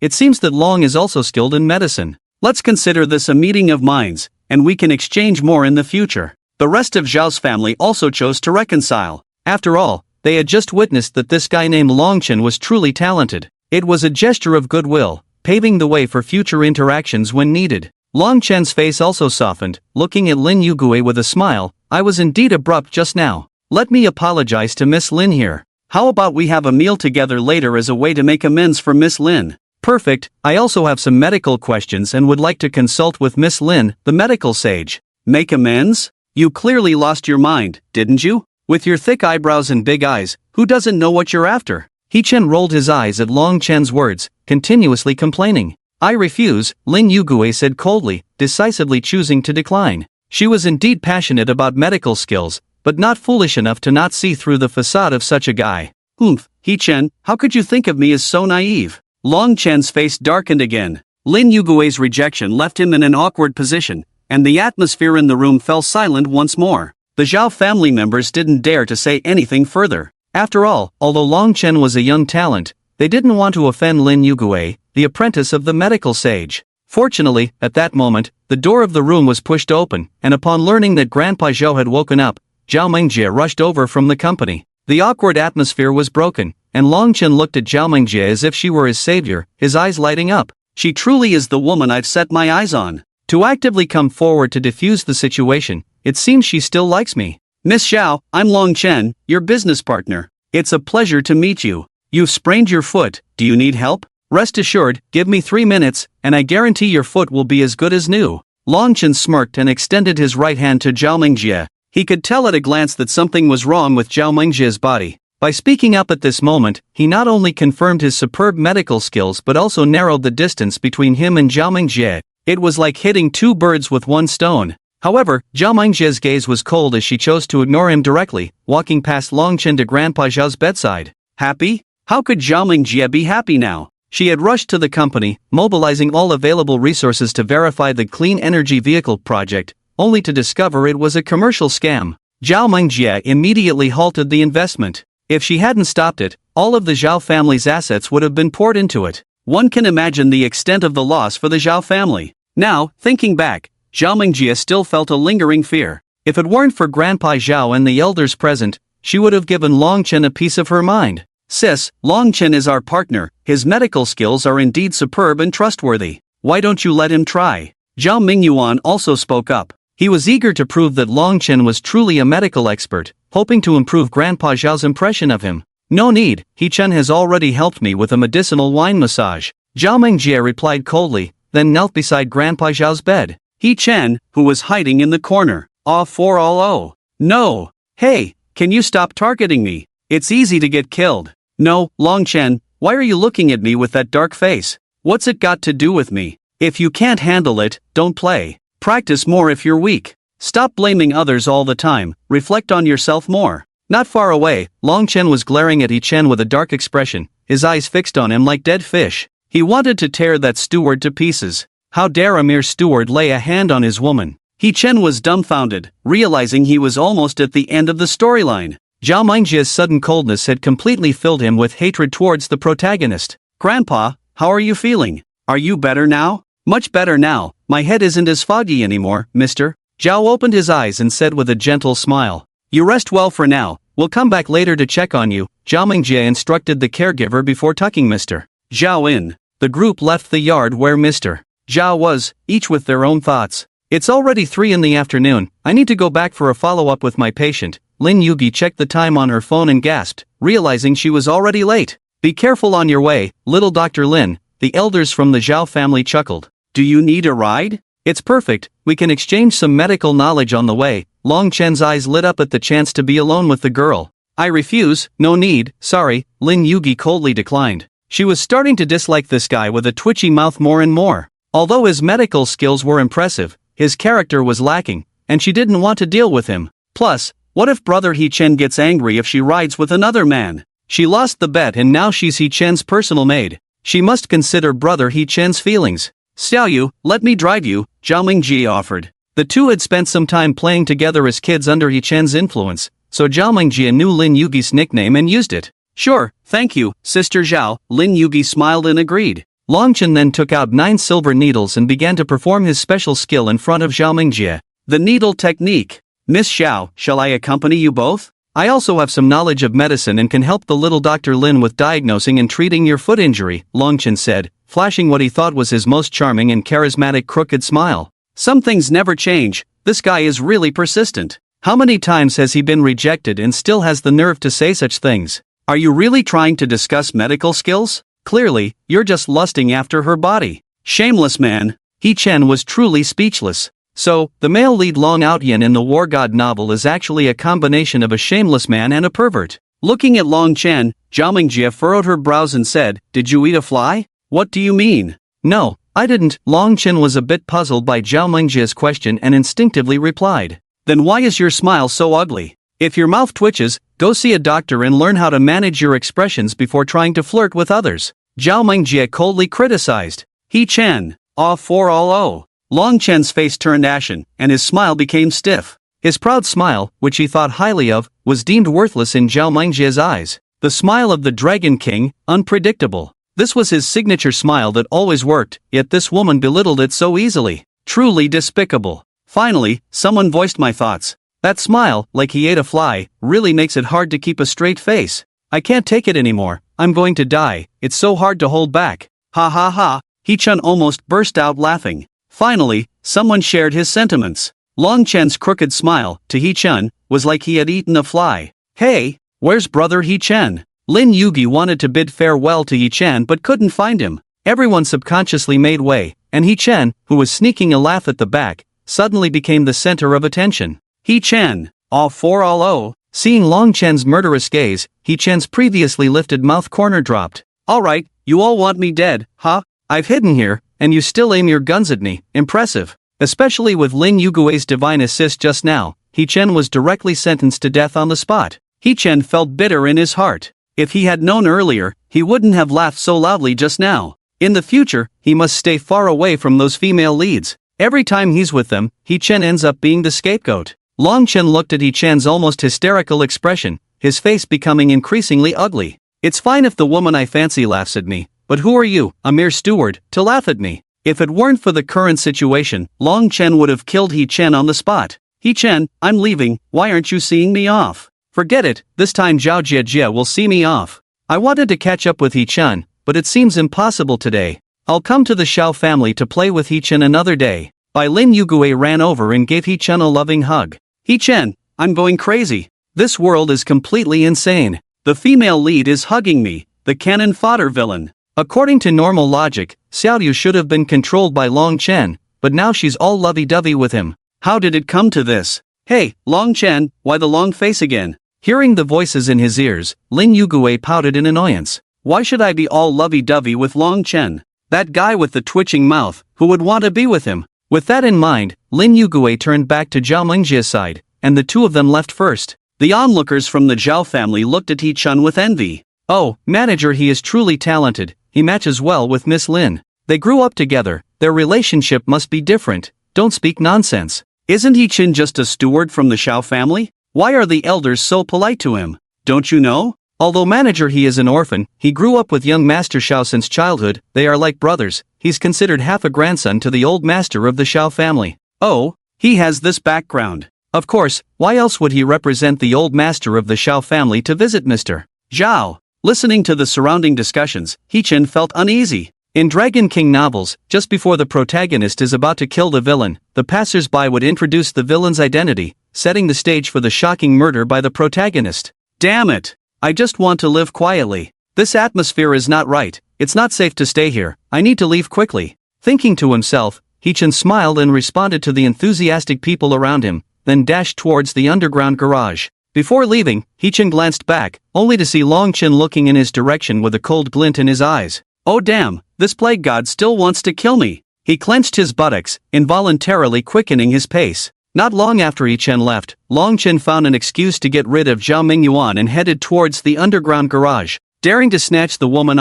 It seems that Long is also skilled in medicine. Let's consider this a meeting of minds, and we can exchange more in the future. The rest of Zhao's family also chose to reconcile. After all, they had just witnessed that this guy named Longchen was truly talented. It was a gesture of goodwill, paving the way for future interactions when needed. Longchen's face also softened, looking at Lin Yugue with a smile. I was indeed abrupt just now. Let me apologize to Miss Lin here. How about we have a meal together later as a way to make amends for Miss Lin? Perfect, I also have some medical questions and would like to consult with Miss Lin, the medical sage. Make amends? You clearly lost your mind, didn't you? With your thick eyebrows and big eyes, who doesn't know what you're after? Yi Chen rolled his eyes at Long Chen's words, continuously complaining. I refuse, Lin Yugue said coldly, decisively choosing to decline. She was indeed passionate about medical skills, but not foolish enough to not see through the facade of such a guy. Yi Chen, how could you think of me as so naive? Long Chen's face darkened again. Lin Yugue's rejection left him in an awkward position, and the atmosphere in the room fell silent once more. The Xiao family members didn't dare to say anything further. After all, although Long Chen was a young talent, they didn't want to offend Lin Yugue, the apprentice of the medical sage. Fortunately, at that moment, the door of the room was pushed open, and upon learning that Grandpa Xiao had woken up, Zhao Mengjie rushed over from the company. The awkward atmosphere was broken, and Long Chen looked at Zhao Mengjie as if she were his savior, his eyes lighting up. She truly is the woman I've set my eyes on. To actively come forward to defuse the situation, it seems she still likes me. Miss Xiao, I'm Long Chen, your business partner. It's a pleasure to meet you. You've sprained your foot, do you need help? Rest assured, give me 3 minutes, and I guarantee your foot will be as good as new. Long Chen smirked and extended his right hand to Zhao Mengjie. He could tell at a glance that something was wrong with Zhao Mengjie's body. By speaking up at this moment, he not only confirmed his superb medical skills but also narrowed the distance between him and Zhao Mengjie. It was like hitting 2 birds with 1 stone. However, Zhao Mengjie's gaze was cold as she chose to ignore him directly, walking past Long Chen to Grandpa Xiao's bedside. Happy? How could Zhao Mengjie be happy now? She had rushed to the company, mobilizing all available resources to verify the clean energy vehicle project, only to discover it was a commercial scam. Zhao Mengjie immediately halted the investment. If she hadn't stopped it, all of the Xiao family's assets would have been poured into it. One can imagine the extent of the loss for the Xiao family. Now, thinking back, Zhao Mengjie still felt a lingering fear. If it weren't for Grandpa Xiao and the elders present, she would have given Long Chen a piece of her mind. Sis, Long Chen is our partner, his medical skills are indeed superb and trustworthy. Why don't you let him try? Zhao Mingyuan also spoke up. He was eager to prove that Long Chen was truly a medical expert, hoping to improve Grandpa Xiao's impression of him. No need, Yi Chen has already helped me with a medicinal wine massage. Zhao Mengjie replied coldly, then knelt beside Grandpa Xiao's bed. Yi Chen, who was hiding in the corner, Aw for all oh. No. Hey, can you stop targeting me? It's easy to get killed. No, Longchen, why are you looking at me with that dark face? What's it got to do with me? If you can't handle it, don't play. Practice more if you're weak. Stop blaming others all the time, reflect on yourself more. Not far away, Longchen was glaring at He-Chen with a dark expression, his eyes fixed on him like dead fish. He wanted to tear that steward to pieces. How dare a mere steward lay a hand on his woman? He-Chen was dumbfounded, realizing he was almost at the end of the storyline. Zhao Mingjia's sudden coldness had completely filled him with hatred towards the protagonist. Grandpa, how are you feeling? Are you better now? Much better now, my head isn't as foggy anymore, mister. Zhao opened his eyes and said with a gentle smile. You rest well for now, we'll come back later to check on you, Zhao Mingjie instructed the caregiver before tucking Mr. Zhao in. The group left the yard where Mr. Xiao was, each with their own thoughts. It's already 3 in the afternoon, I need to go back for a follow-up with my patient. Lin Yugi checked the time on her phone and gasped, realizing she was already late. Be careful on your way, little Dr. Lin, the elders from the Xiao family chuckled. Do you need a ride? It's perfect, we can exchange some medical knowledge on the way. Long Chen's eyes lit up at the chance to be alone with the girl. I refuse, no need, sorry, Lin Yugi coldly declined. She was starting to dislike this guy with a twitchy mouth more and more. Although his medical skills were impressive, his character was lacking, and she didn't want to deal with him. Plus, what if brother He-Chen gets angry if she rides with another man? She lost the bet and now she's He-Chen's personal maid. She must consider brother He-Chen's feelings. Xiao, let me drive you, Zhao Mingji offered. The two had spent some time playing together as kids under He-Chen's influence, so Zhao Mingji knew Lin Yugi's nickname and used it. Sure, thank you, Sister Xiao, Lin Yugi smiled and agreed. Longchen then took out 9 silver needles and began to perform his special skill in front of Zhao Mingjie. The needle technique. Miss Xiao, shall I accompany you both? I also have some knowledge of medicine and can help the little Dr. Lin with diagnosing and treating your foot injury, Longchen said, flashing what he thought was his most charming and charismatic crooked smile. Some things never change, this guy is really persistent. How many times has he been rejected and still has the nerve to say such things? Are you really trying to discuss medical skills? Clearly, you're just lusting after her body. Shameless man. He-Chen was truly speechless. So, the male lead Long Outyan in the War God novel is actually a combination of a shameless man and a pervert. Looking at Long Chen, Zhao Mingjie furrowed her brows and said, Did you eat a fly? What do you mean? No, I didn't. Long Chen was a bit puzzled by Zhao Mingjie's question and instinctively replied. Then why is your smile so ugly? If your mouth twitches, go see a doctor and learn how to manage your expressions before trying to flirt with others. Zhao Mingjie coldly criticized. He-Chen, aw for all oh. Long Chen's face turned ashen, and his smile became stiff. His proud smile, which he thought highly of, was deemed worthless in Zhao Mingjie's eyes. The smile of the Dragon King, unpredictable. This was his signature smile that always worked, yet this woman belittled it so easily. Truly despicable. Finally, someone voiced my thoughts. That smile, like he ate a fly, really makes it hard to keep a straight face. I can't take it anymore, I'm going to die, it's so hard to hold back. Ha ha ha, He-Chen almost burst out laughing. Finally, someone shared his sentiments. Long Chen's crooked smile, to He-Chen, was like he had eaten a fly. Hey, where's brother He-Chen? Lin Yugi wanted to bid farewell to He-Chen but couldn't find him. Everyone subconsciously made way, and He-Chen, who was sneaking a laugh at the back, suddenly became the center of attention. He-Chen, aw for all oh. Seeing Long Chen's murderous gaze, He-Chen's previously lifted mouth corner dropped. Alright, you all want me dead, huh? I've hidden here, and you still aim your guns at me, impressive. Especially with Lin Yugui's divine assist just now, He-Chen was directly sentenced to death on the spot. He-Chen felt bitter in his heart. If he had known earlier, he wouldn't have laughed so loudly just now. In the future, he must stay far away from those female leads. Every time he's with them, He-Chen ends up being the scapegoat. Long Chen looked at He-Chen's almost hysterical expression, his face becoming increasingly ugly. It's fine if the woman I fancy laughs at me, but who are you, a mere steward, to laugh at me? If it weren't for the current situation, Long Chen would have killed He-Chen on the spot. He-Chen, I'm leaving, why aren't you seeing me off? Forget it, this time Zhao Jiejie will see me off. I wanted to catch up with He-Chen, but it seems impossible today. I'll come to the Xiao family to play with He-Chen another day. Bai Lin Yugue ran over and gave He-Chen a loving hug. He-Chen, I'm going crazy. This world is completely insane. The female lead is hugging me, the cannon fodder villain. According to normal logic, Xiao should have been controlled by Long Chen, but now she's all lovey-dovey with him. How did it come to this? Hey, Long Chen, why the long face again? Hearing the voices in his ears, Lin Yugui pouted in annoyance. Why should I be all lovey-dovey with Long Chen? That guy with the twitching mouth, who would want to be with him? With that in mind, Lin Yugui turned back to Zhao Mingjia's side, and the two of them left first. The onlookers from the Zhao family looked at He-chun with envy. Oh, manager, he is truly talented, he matches well with Miss Lin. They grew up together, their relationship must be different, don't speak nonsense. Isn't He-chun just a steward from the Xiao family? Why are the elders so polite to him? Don't you know? Although manager he is an orphan, he grew up with young Master Xiao since childhood, they are like brothers, he's considered half a grandson to the old master of the Xiao family. Oh, he has this background. Of course, why else would he represent the old master of the Xiao family to visit Mr. Xiao? Listening to the surrounding discussions, He-chun felt uneasy. In Dragon King novels, just before the protagonist is about to kill the villain, the passers-by would introduce the villain's identity, setting the stage for the shocking murder by the protagonist. Damn it! I just want to live quietly. This atmosphere is not right, it's not safe to stay here, I need to leave quickly. Thinking to himself, He-chun smiled and responded to the enthusiastic people around him, then dashed towards the underground garage. Before leaving, He-chun glanced back, only to see Long Chen looking in his direction with a cold glint in his eyes. Oh damn, this plague god still wants to kill me. He clenched his buttocks, involuntarily quickening his pace. Not long after He-chun left, Long Chen found an excuse to get rid of Zhao Mingyuan and headed towards the underground garage. Daring to snatch the woman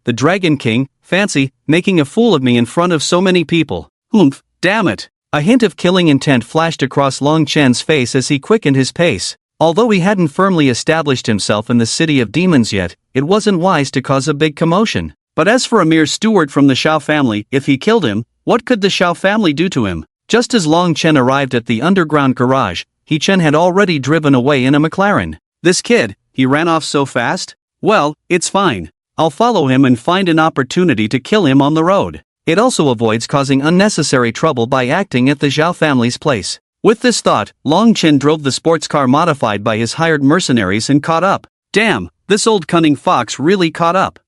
the Dragon King, fancy, making a fool of me in front of so many people. Oomph, damn it. A hint of killing intent flashed across Long Chen's face as he quickened his pace. Although he hadn't firmly established himself in the city of demons yet, it wasn't wise to cause a big commotion. But as for a mere steward from the Xiao family, if he killed him, what could the Xiao family do to him? Just as Long Chen arrived at the underground garage, He-chun had already driven away in a McLaren. This kid, he ran off so fast? Well, it's fine. I'll follow him and find an opportunity to kill him on the road. It also avoids causing unnecessary trouble by acting at the Xiao family's place. With this thought, Long Chen drove the sports car modified by his hired mercenaries and caught up. Damn, this old cunning fox really caught up.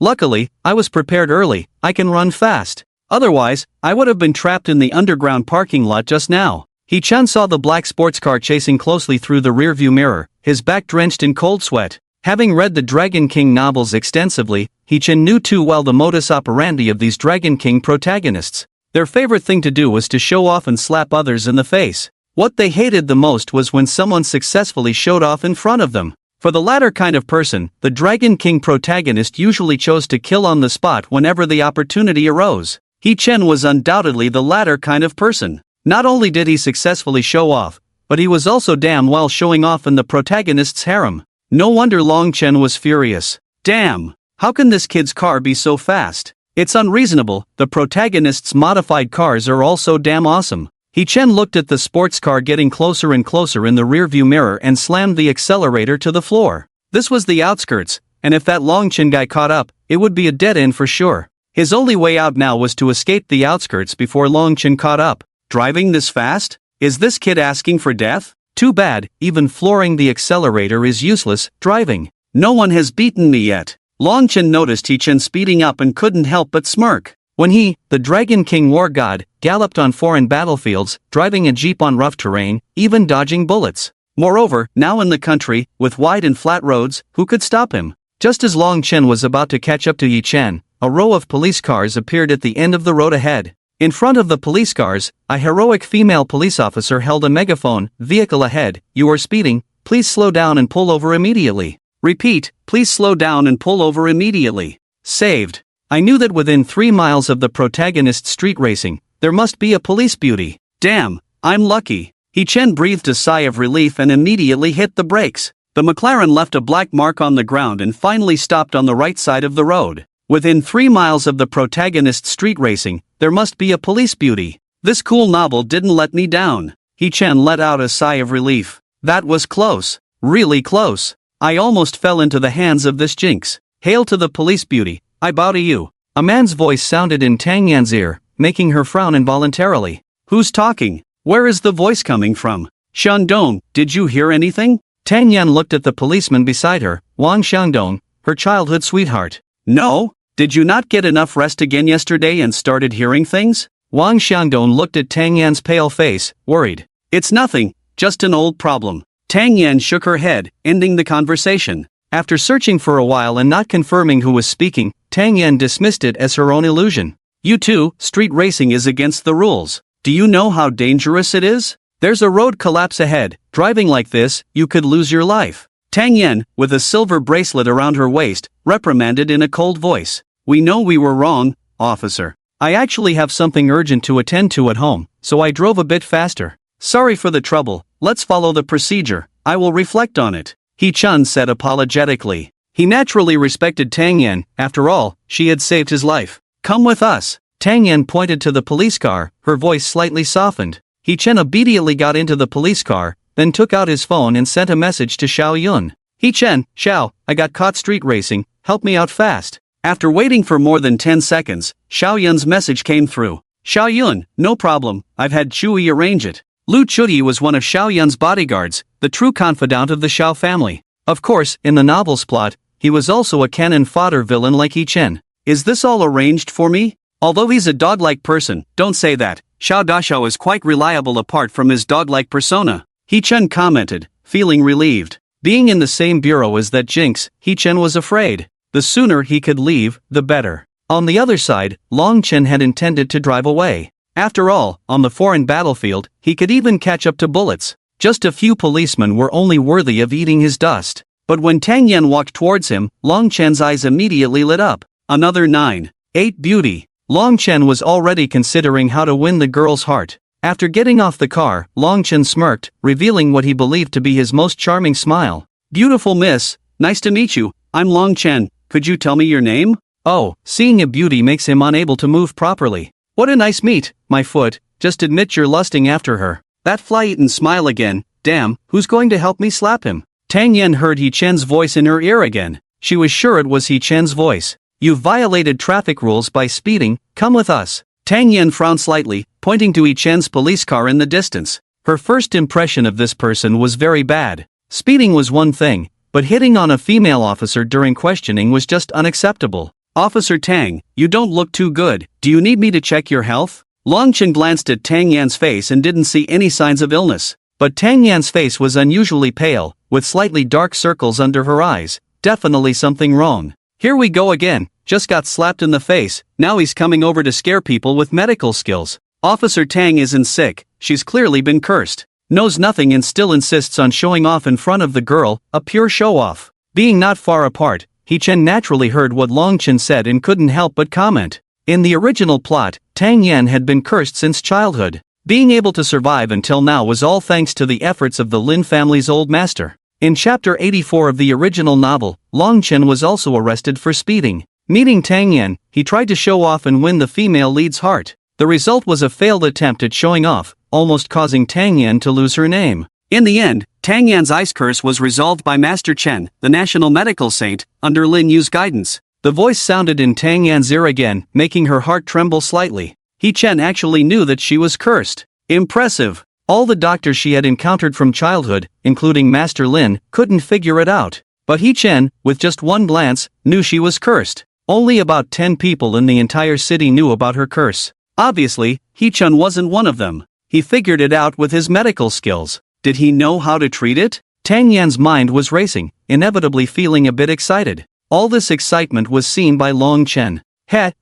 Luckily, I was prepared early, I can run fast. Otherwise, I would have been trapped in the underground parking lot just now. He-chun saw the black sports car chasing closely through the rearview mirror, his back drenched in cold sweat. Having read the Dragon King novels extensively, He-chun knew too well the modus operandi of these Dragon King protagonists. Their favorite thing to do was to show off and slap others in the face. What they hated the most was when someone successfully showed off in front of them. For the latter kind of person, the Dragon King protagonist usually chose to kill on the spot whenever the opportunity arose. He-chun was undoubtedly the latter kind of person. Not only did he successfully show off, but he was also damn well showing off in the protagonist's harem. No wonder Long Chen was furious. Damn, how can this kid's car be so fast? It's unreasonable, the protagonist's modified cars are all so damn awesome. He-chun looked at the sports car getting closer and closer in the rearview mirror and slammed the accelerator to the floor. This was the outskirts, and if that Long Chen guy caught up, it would be a dead end for sure. His only way out now was to escape the outskirts before Long Chen caught up. Driving this fast? Is this kid asking for death? Too bad, even flooring the accelerator is useless, driving. No one has beaten me yet. Long Chen noticed He-chun speeding up and couldn't help but smirk. When he, the Dragon King war god, galloped on foreign battlefields, driving a jeep on rough terrain, even dodging bullets. Moreover, now in the country, with wide and flat roads, who could stop him? Just as Long Chen was about to catch up to He-chun, a row of police cars appeared at the end of the road ahead. In front of the police cars, a heroic female police officer held a megaphone. Vehicle ahead, you are speeding, please slow down and pull over immediately. Repeat, please slow down and pull over immediately. Saved. I knew that within 3 miles of the protagonist's street racing, there must be a police beauty. Damn, I'm lucky. He-chun breathed a sigh of relief and immediately hit the brakes. The McLaren left a black mark on the ground and finally stopped on the right side of the road. Within 3 miles of the protagonist's street racing, there must be a police beauty. This cool novel didn't let me down. He-chun let out a sigh of relief. That was close. Really close. I almost fell into the hands of this jinx. Hail to the police beauty. I bow to you. A man's voice sounded in Tang Yan's ear, making her frown involuntarily. Who's talking? Where is the voice coming from? Shandong, did you hear anything? Tang Yan looked at the policeman beside her, Wang Shandong, her childhood sweetheart. No? Did you not get enough rest again yesterday and started hearing things? Wang Shandong looked at Tang Yan's pale face, worried. It's nothing, just an old problem. Tang Yan shook her head, ending the conversation. After searching for a while and not confirming who was speaking, Tang Yan dismissed it as her own illusion. You too, street racing is against the rules. Do you know how dangerous it is? There's a road collapse ahead. Driving like this, you could lose your life. Tang Yan, with a silver bracelet around her waist, reprimanded in a cold voice. We know we were wrong, officer. I actually have something urgent to attend to at home, so I drove a bit faster. Sorry for the trouble, let's follow the procedure, I will reflect on it, He-chun said apologetically. He naturally respected Tang Yan, after all, she had saved his life. Come with us. Tang Yan pointed to the police car, her voice slightly softened. He-chun obediently got into the police car, then took out his phone and sent a message to Xiao Yun. He-chun, Xiao, I got caught street racing, help me out fast. After waiting for more than 10 seconds, Xiao Yun's message came through. Xiao Yun, no problem, I've had Chui arrange it. Lu Chuyi was one of Xiao Yun's bodyguards, the true confidant of the Xiao family. Of course, in the novel's plot, he was also a cannon fodder villain like He-chen. Is this all arranged for me? Although he's a dog-like person, don't say that. Xiao Dashao is quite reliable apart from his dog-like persona. He-chen commented, feeling relieved. Being in the same bureau as that jinx, He-chen was afraid. The sooner he could leave, the better. On the other side, Long Chen had intended to drive away. After all, on the foreign battlefield, he could even catch up to bullets. Just a few policemen were only worthy of eating his dust. But when Tang Yan walked towards him, Long Chen's eyes immediately lit up. Another 9. 8 beauty. Long Chen was already considering how to win the girl's heart. After getting off the car, Long Chen smirked, revealing what he believed to be his most charming smile. Beautiful miss, nice to meet you, I'm Long Chen, could you tell me your name? Oh, seeing a beauty makes him unable to move properly. What a nice meet, my foot, just admit you're lusting after her. That fly-eaten smile again, damn, who's going to help me slap him? Tang Yan heard He-chen's voice in her ear again. She was sure it was He-chen's voice. You've violated traffic rules by speeding, come with us. Tang Yan frowned slightly, pointing to He-chen's police car in the distance. Her first impression of this person was very bad. Speeding was one thing, but hitting on a female officer during questioning was just unacceptable. Officer Tang, you don't look too good, do you need me to check your health? Long Chen glanced at Tang Yan's face and didn't see any signs of illness. But Tang Yan's face was unusually pale, with slightly dark circles under her eyes. Definitely something wrong. Here we go again, just got slapped in the face, now he's coming over to scare people with medical skills. Officer Tang isn't sick, she's clearly been cursed. Knows nothing and still insists on showing off in front of the girl, a pure show-off. Being not far apart, He-chen naturally heard what Long Chen said and couldn't help but comment. In the original plot, Tang Yan had been cursed since childhood. Being able to survive until now was all thanks to the efforts of the Lin family's old master. In chapter 84 of the original novel, Long Chen was also arrested for speeding. Meeting Tang Yan, he tried to show off and win the female lead's heart. The result was a failed attempt at showing off, almost causing Tang Yan to lose her name. In the end, Tang Yan's ice curse was resolved by Master Chen, the national medical saint, under Lin Yu's guidance. The voice sounded in Tang Yan's ear again, making her heart tremble slightly. He-chen actually knew that she was cursed. Impressive. All the doctors she had encountered from childhood, including Master Lin, couldn't figure it out. But He-chen, with just one glance, knew she was cursed. Only about 10 people in the entire city knew about her curse. Obviously, He-chen wasn't one of them. He figured it out with his medical skills. Did he know how to treat it? Tang Yan's mind was racing, inevitably feeling a bit excited. All this excitement was seen by Long Chen.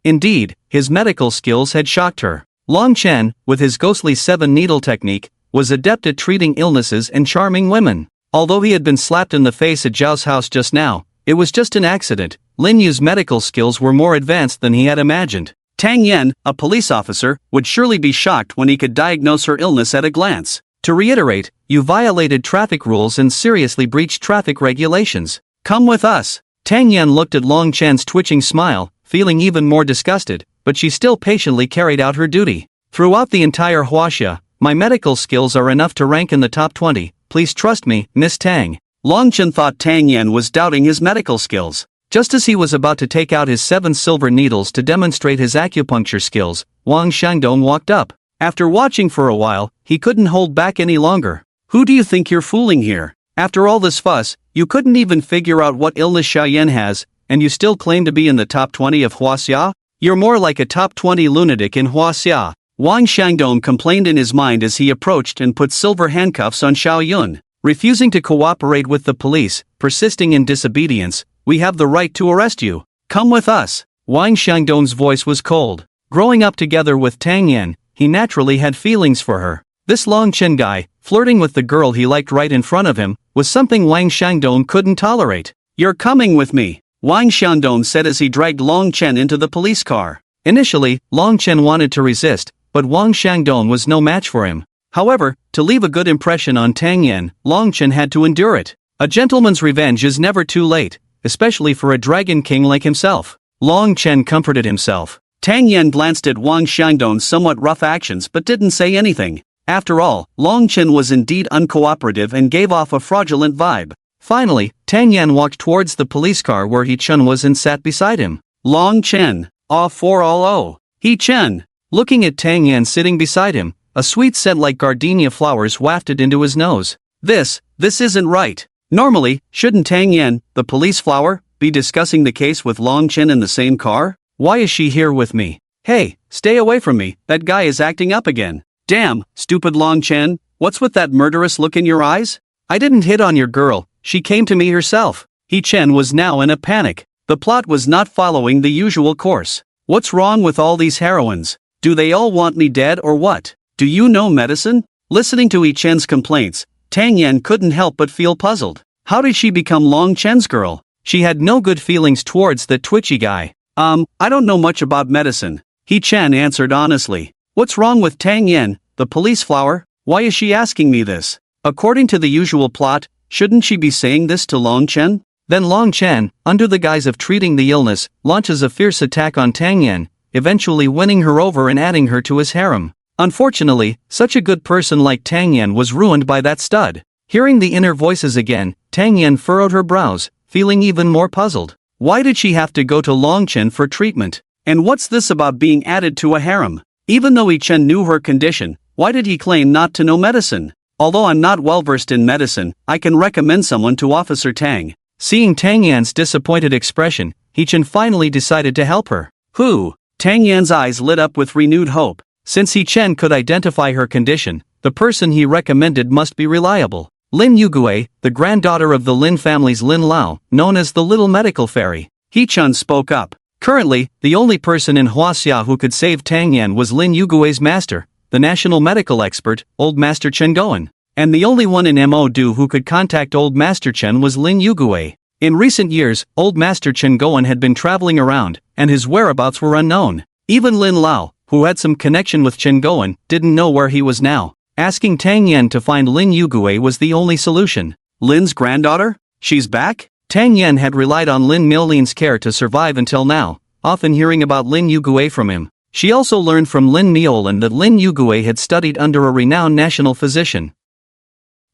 Indeed, his medical skills had shocked her. Long Chen, with his ghostly 7-needle technique, was adept at treating illnesses and charming women. Although he had been slapped in the face at Zhao's house just now, it was just an accident. Lin Yu's medical skills were more advanced than he had imagined. Tang Yan, a police officer, would surely be shocked when he could diagnose her illness at a glance. To reiterate, you violated traffic rules and seriously breached traffic regulations. Come with us. Tang Yan looked at Long Chen's twitching smile, feeling even more disgusted, but she still patiently carried out her duty. Throughout the entire Huaxia, my medical skills are enough to rank in the top 20, please trust me, Miss Tang. Long Chen thought Tang Yan was doubting his medical skills. Just as he was about to take out his 7 silver needles to demonstrate his acupuncture skills, Wang Shangdong walked up. After watching for a while, he couldn't hold back any longer. Who do you think you're fooling here? After all this fuss, you couldn't even figure out what illness Xiaoyan has, and you still claim to be in the top 20 of Huaxia? You're more like a top 20 lunatic in Huaxia. Wang Xiangdong complained in his mind as he approached and put silver handcuffs on Xiao Yun. Refusing to cooperate with the police, persisting in disobedience, "We have the right to arrest you. Come with us." Wang Xiangdong's voice was cold. Growing up together with Tang Yan, he naturally had feelings for her. This Long Chen guy, flirting with the girl he liked right in front of him, was something Wang Xiangdong couldn't tolerate. "You're coming with me," Wang Xiangdong said as he dragged Long Chen into the police car. Initially, Long Chen wanted to resist, but Wang Xiangdong was no match for him. However, to leave a good impression on Tang Yan, Long Chen had to endure it. A gentleman's revenge is never too late, especially for a dragon king like himself. Long Chen comforted himself. Tang Yan glanced at Wang Xiangdong's somewhat rough actions but didn't say anything. After all, Long Chen was indeed uncooperative and gave off a fraudulent vibe. Finally, Tang Yan walked towards the police car where He Chen was and sat beside him. Long Chen, ah for all oh. He Chen. Looking at Tang Yan sitting beside him, a sweet scent like gardenia flowers wafted into his nose. This isn't right. Normally, shouldn't Tang Yan, the police flower, be discussing the case with Long Chen in the same car? Why is she here with me? Hey, stay away from me, that guy is acting up again. Damn, stupid Long Chen, what's with that murderous look in your eyes? I didn't hit on your girl, she came to me herself. He Chen was now in a panic. The plot was not following the usual course. What's wrong with all these heroines? Do they all want me dead or what? Do you know medicine? Listening to He Chen's complaints, Tang Yan couldn't help but feel puzzled. How did she become Long Chen's girl? She had no good feelings towards the twitchy guy. I don't know much about medicine, He Chen answered honestly. What's wrong with Tang Yan, the police flower? Why is she asking me this? According to the usual plot, shouldn't she be saying this to Long Chen? Then Long Chen, under the guise of treating the illness, launches a fierce attack on Tang Yan, eventually winning her over and adding her to his harem. Unfortunately, such a good person like Tang Yan was ruined by that stud. Hearing the inner voices again, Tang Yan furrowed her brows, feeling even more puzzled. Why did she have to go to Long Chen for treatment? And what's this about being added to a harem? Even though He Chen knew her condition, why did he claim not to know medicine? Although I'm not well versed in medicine, I can recommend someone to Officer Tang. Seeing Tang Yan's disappointed expression, He Chen finally decided to help her. Who? Tang Yan's eyes lit up with renewed hope. Since He Chen could identify her condition, the person he recommended must be reliable. Lin Yugue, the granddaughter of the Lin family's Lin Lao, known as the Little Medical Fairy. He Chen spoke up. Currently, the only person in Huaxia who could save Tang Yan was Lin Yugue's master, the national medical expert, Old Master Chen Goen. And the only one in Mo Du who could contact Old Master Chen was Lin Yugue. In recent years, Old Master Chen Goen had been traveling around, and his whereabouts were unknown. Even Lin Lao, who had some connection with Chen Goen, didn't know where he was now. Asking Tang Yan to find Lin Yugue was the only solution. Lin's granddaughter? She's back? Tang Yan had relied on Lin Millin's care to survive until now, often hearing about Lin Yugue from him. She also learned from Lin Miolin that Lin Yugue had studied under a renowned national physician.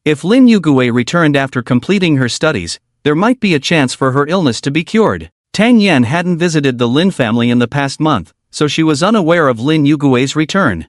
If Lin Yugue returned after completing her studies, there might be a chance for her illness to be cured. Tang Yan hadn't visited the Lin family in the past month, so she was unaware of Lin Yugue's return.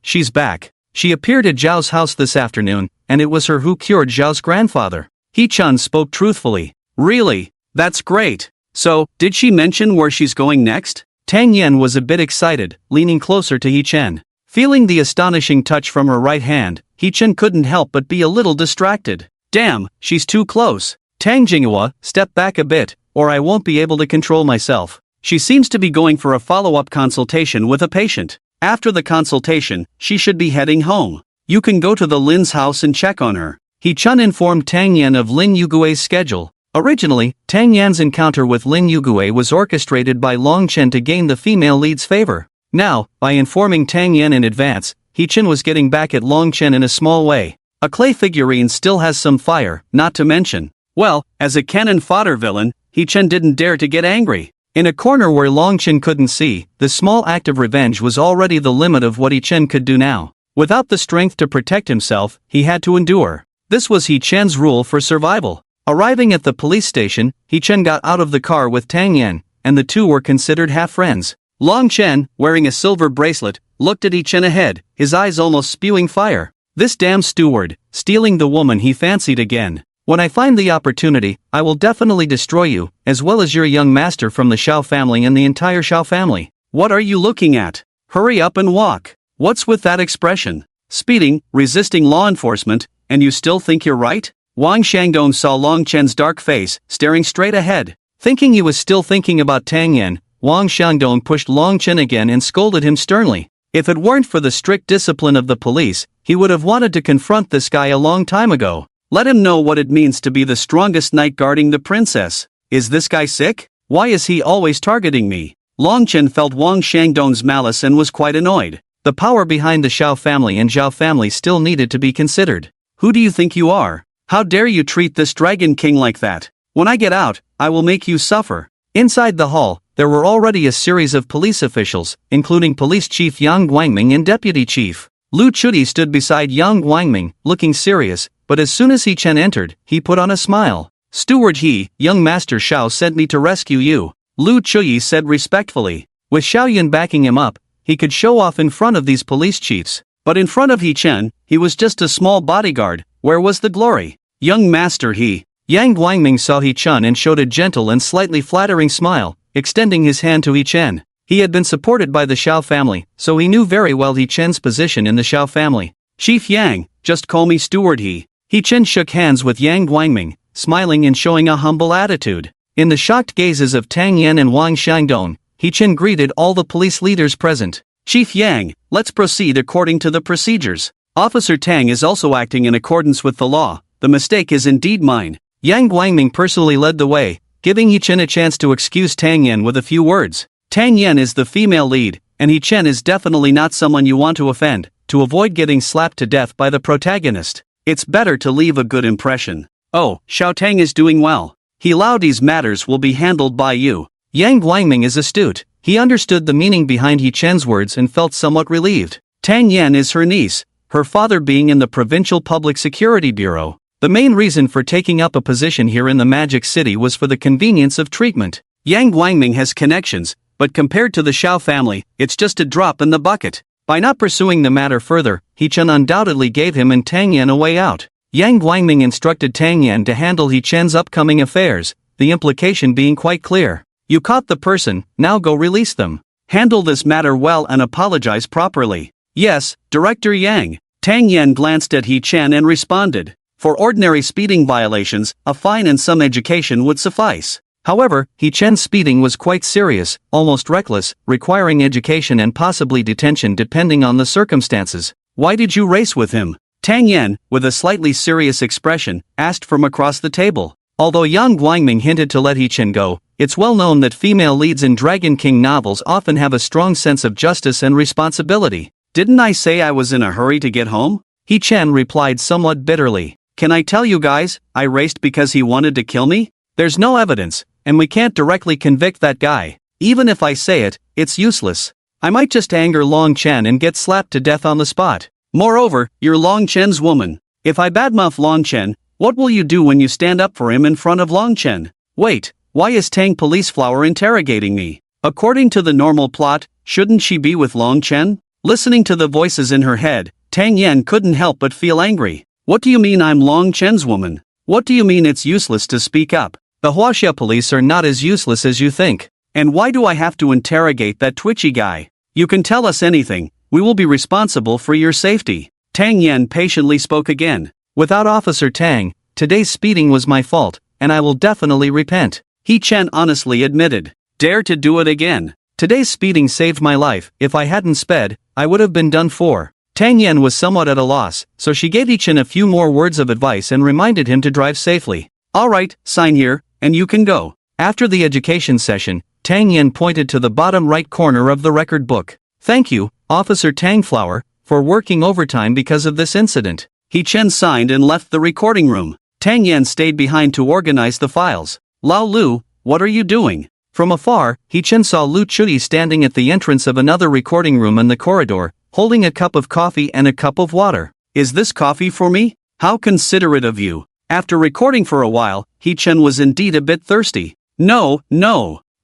She's back. She appeared at Zhao's house this afternoon, and it was her who cured Zhao's grandfather. He Chen spoke truthfully. Really? That's great. So, did she mention where she's going next? Tang Yan was a bit excited, leaning closer to He Chen. Feeling the astonishing touch from her right hand, He Chen couldn't help but be a little distracted. Damn, she's too close. Tang Jinghua, step back a bit, or I won't be able to control myself. She seems to be going for a follow-up consultation with a patient. After the consultation, she should be heading home. You can go to the Lin's house and check on her. He Chen informed Tang Yan of Lin Yugue's schedule. Originally, Tang Yan's encounter with Lin Yugue was orchestrated by Long Chen to gain the female lead's favor. Now, by informing Tang Yan in advance, He Chen was getting back at Long Chen in a small way. A clay figurine still has some fire, not to mention. Well, as a cannon fodder villain, He Chen didn't dare to get angry. In a corner where Long Chen couldn't see, the small act of revenge was already the limit of what He Chen could do now. Without the strength to protect himself, he had to endure. This was He Chen's rule for survival. Arriving at the police station, He Chen got out of the car with Tang Yan, and the two were considered half-friends. Long Chen, wearing a silver bracelet, looked at He Chen ahead, his eyes almost spewing fire. This damn steward, stealing the woman he fancied again. When I find the opportunity, I will definitely destroy you, as well as your young master from the Xiao family and the entire Xiao family. What are you looking at? Hurry up and walk. What's with that expression? Speeding, resisting law enforcement, and you still think you're right? Wang Xiangdong saw Long Chen's dark face, staring straight ahead. Thinking he was still thinking about Tang Yan, Wang Xiangdong pushed Long Chen again and scolded him sternly. If it weren't for the strict discipline of the police, he would have wanted to confront this guy a long time ago. Let him know what it means to be the strongest knight guarding the princess. Is this guy sick? Why is he always targeting me? Long Chen felt Wang Xiangdong's malice and was quite annoyed. The power behind the Xiao family and Zhao family still needed to be considered. Who do you think you are? How dare you treat this Dragon King like that? When I get out, I will make you suffer. Inside the hall, there were already a series of police officials, including Police Chief Yang Guangming and Deputy Chief Lu Chudi stood beside Yang Guangming, looking serious, but as soon as He Chen entered, he put on a smile. Steward He, young Master Xiao sent me to rescue you, Lu Chuyi said respectfully. With Xiaoyan backing him up, he could show off in front of these police chiefs. But in front of He Chen, he was just a small bodyguard. Where was the glory? Young Master He. Yang Guangming saw He Chen and showed a gentle and slightly flattering smile, extending his hand to He Chen. He had been supported by the Xiao family, so he knew very well He Chen's position in the Xiao family. Chief Yang, just call me Steward He. He Chen shook hands with Yang Guangming, smiling and showing a humble attitude. In the shocked gazes of Tang Yan and Wang Xiangdong, He Chen greeted all the police leaders present. Chief Yang, let's proceed according to the procedures. Officer Tang is also acting in accordance with the law. The mistake is indeed mine. Yang Guangming personally led the way, giving He Chen a chance to excuse Tang Yan with a few words. Tang Yan is the female lead, and He Chen is definitely not someone you want to offend. To avoid getting slapped to death by the protagonist, it's better to leave a good impression. Oh, Xiao Tang is doing well. He Laodi's matters will be handled by you. Yang Guangming is astute. He understood the meaning behind He Chen's words and felt somewhat relieved. Tang Yan is her niece, her father being in the Provincial Public Security Bureau. The main reason for taking up a position here in the Magic City was for the convenience of treatment. Yang Guangming has connections, but compared to the Xiao family, it's just a drop in the bucket. By not pursuing the matter further, He Chen undoubtedly gave him and Tang Yan a way out. Yang Guangming instructed Tang Yan to handle He Chen's upcoming affairs, the implication being quite clear. You caught the person, now go release them. Handle this matter well and apologize properly. Yes, Director Yang. Tang Yan glanced at He Chen and responded. For ordinary speeding violations, a fine and some education would suffice. However, He Chen's speeding was quite serious, almost reckless, requiring education and possibly detention depending on the circumstances. Why did you race with him? Tang Yan, with a slightly serious expression, asked from across the table. Although Yang Guangming hinted to let He Chen go, it's well known that female leads in Dragon King novels often have a strong sense of justice and responsibility. Didn't I say I was in a hurry to get home? He Chen replied somewhat bitterly. Can I tell you guys, I raced because he wanted to kill me? There's no evidence, and we can't directly convict that guy. Even if I say it, it's useless. I might just anger Long Chen and get slapped to death on the spot. Moreover, you're Long Chen's woman. If I badmouth Long Chen, what will you do when you stand up for him in front of Long Chen? Wait, why is Tang Police Flower interrogating me? According to the normal plot, shouldn't she be with Long Chen? Listening to the voices in her head, Tang Yan couldn't help but feel angry. What do you mean I'm Long Chen's woman? What do you mean it's useless to speak up? The Huaxia police are not as useless as you think. And why do I have to interrogate that twitchy guy? You can tell us anything, we will be responsible for your safety. Tang Yan patiently spoke again. Without Officer Tang, today's speeding was my fault, and I will definitely repent. He Chen honestly admitted. Dare to do it again. Today's speeding saved my life. If I hadn't sped, I would have been done for. Tang Yan was somewhat at a loss, so she gave He Chen a few more words of advice and reminded him to drive safely. Alright, sign here, and you can go. After the education session, Tang Yan pointed to the bottom right corner of the record book. Thank you, Officer Tangflower, for working overtime because of this incident. He Chen signed and left the recording room. Tang Yan stayed behind to organize the files. Lao Lu, what are you doing? From afar, He Chen saw Lu Chudi standing at the entrance of another recording room in the corridor, holding a cup of coffee and a cup of water. Is this coffee for me? How considerate of you. After recording for a while, He Chen was indeed a bit thirsty. No,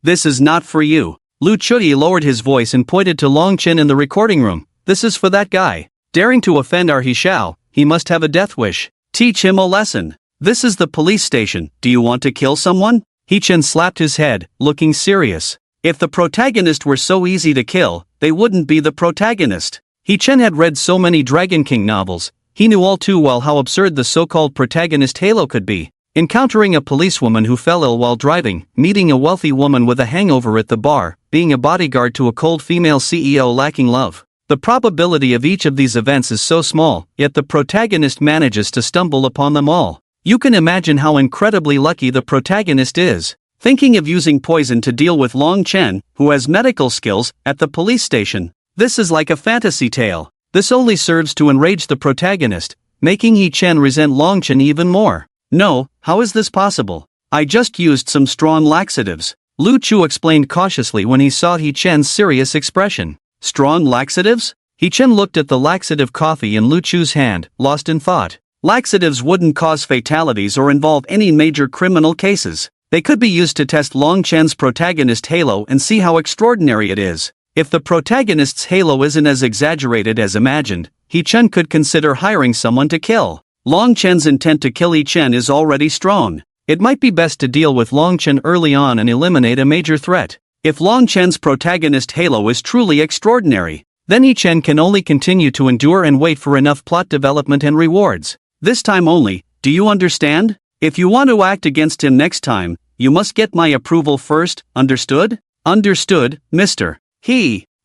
this is not for you. Lu Chudi lowered his voice and pointed to Long Chen in the recording room. This is for that guy. Daring to offend our Xiao, he must have a death wish. Teach him a lesson. This is the police station. Do you want to kill someone? He Chen slapped his head, looking serious. If the protagonist were so easy to kill, they wouldn't be the protagonist. He Chen had read so many Dragon King novels, he knew all too well how absurd the so-called protagonist halo could be. Encountering a policewoman who fell ill while driving, meeting a wealthy woman with a hangover at the bar, being a bodyguard to a cold female CEO lacking love. The probability of each of these events is so small, yet the protagonist manages to stumble upon them all. You can imagine how incredibly lucky the protagonist is. Thinking of using poison to deal with Long Chen, who has medical skills, at the police station. This is like a fantasy tale. This only serves to enrage the protagonist, making He Chen resent Long Chen even more. No, how is this possible? I just used some strong laxatives, Lu Chu explained cautiously when he saw He Chen's serious expression. Strong laxatives? He Chen looked at the laxative coffee in Lu Chu's hand, lost in thought. Laxatives wouldn't cause fatalities or involve any major criminal cases. They could be used to test Long Chen's protagonist halo and see how extraordinary it is. If the protagonist's halo isn't as exaggerated as imagined, He Chen could consider hiring someone to kill. Long Chen's intent to kill He Chen is already strong. It might be best to deal with Long Chen early on and eliminate a major threat. If Long Chen's protagonist halo is truly extraordinary, then He Chen can only continue to endure and wait for enough plot development and rewards. This time only, do you understand? If you want to act against him next time, you must get my approval first, understood? Understood, mister.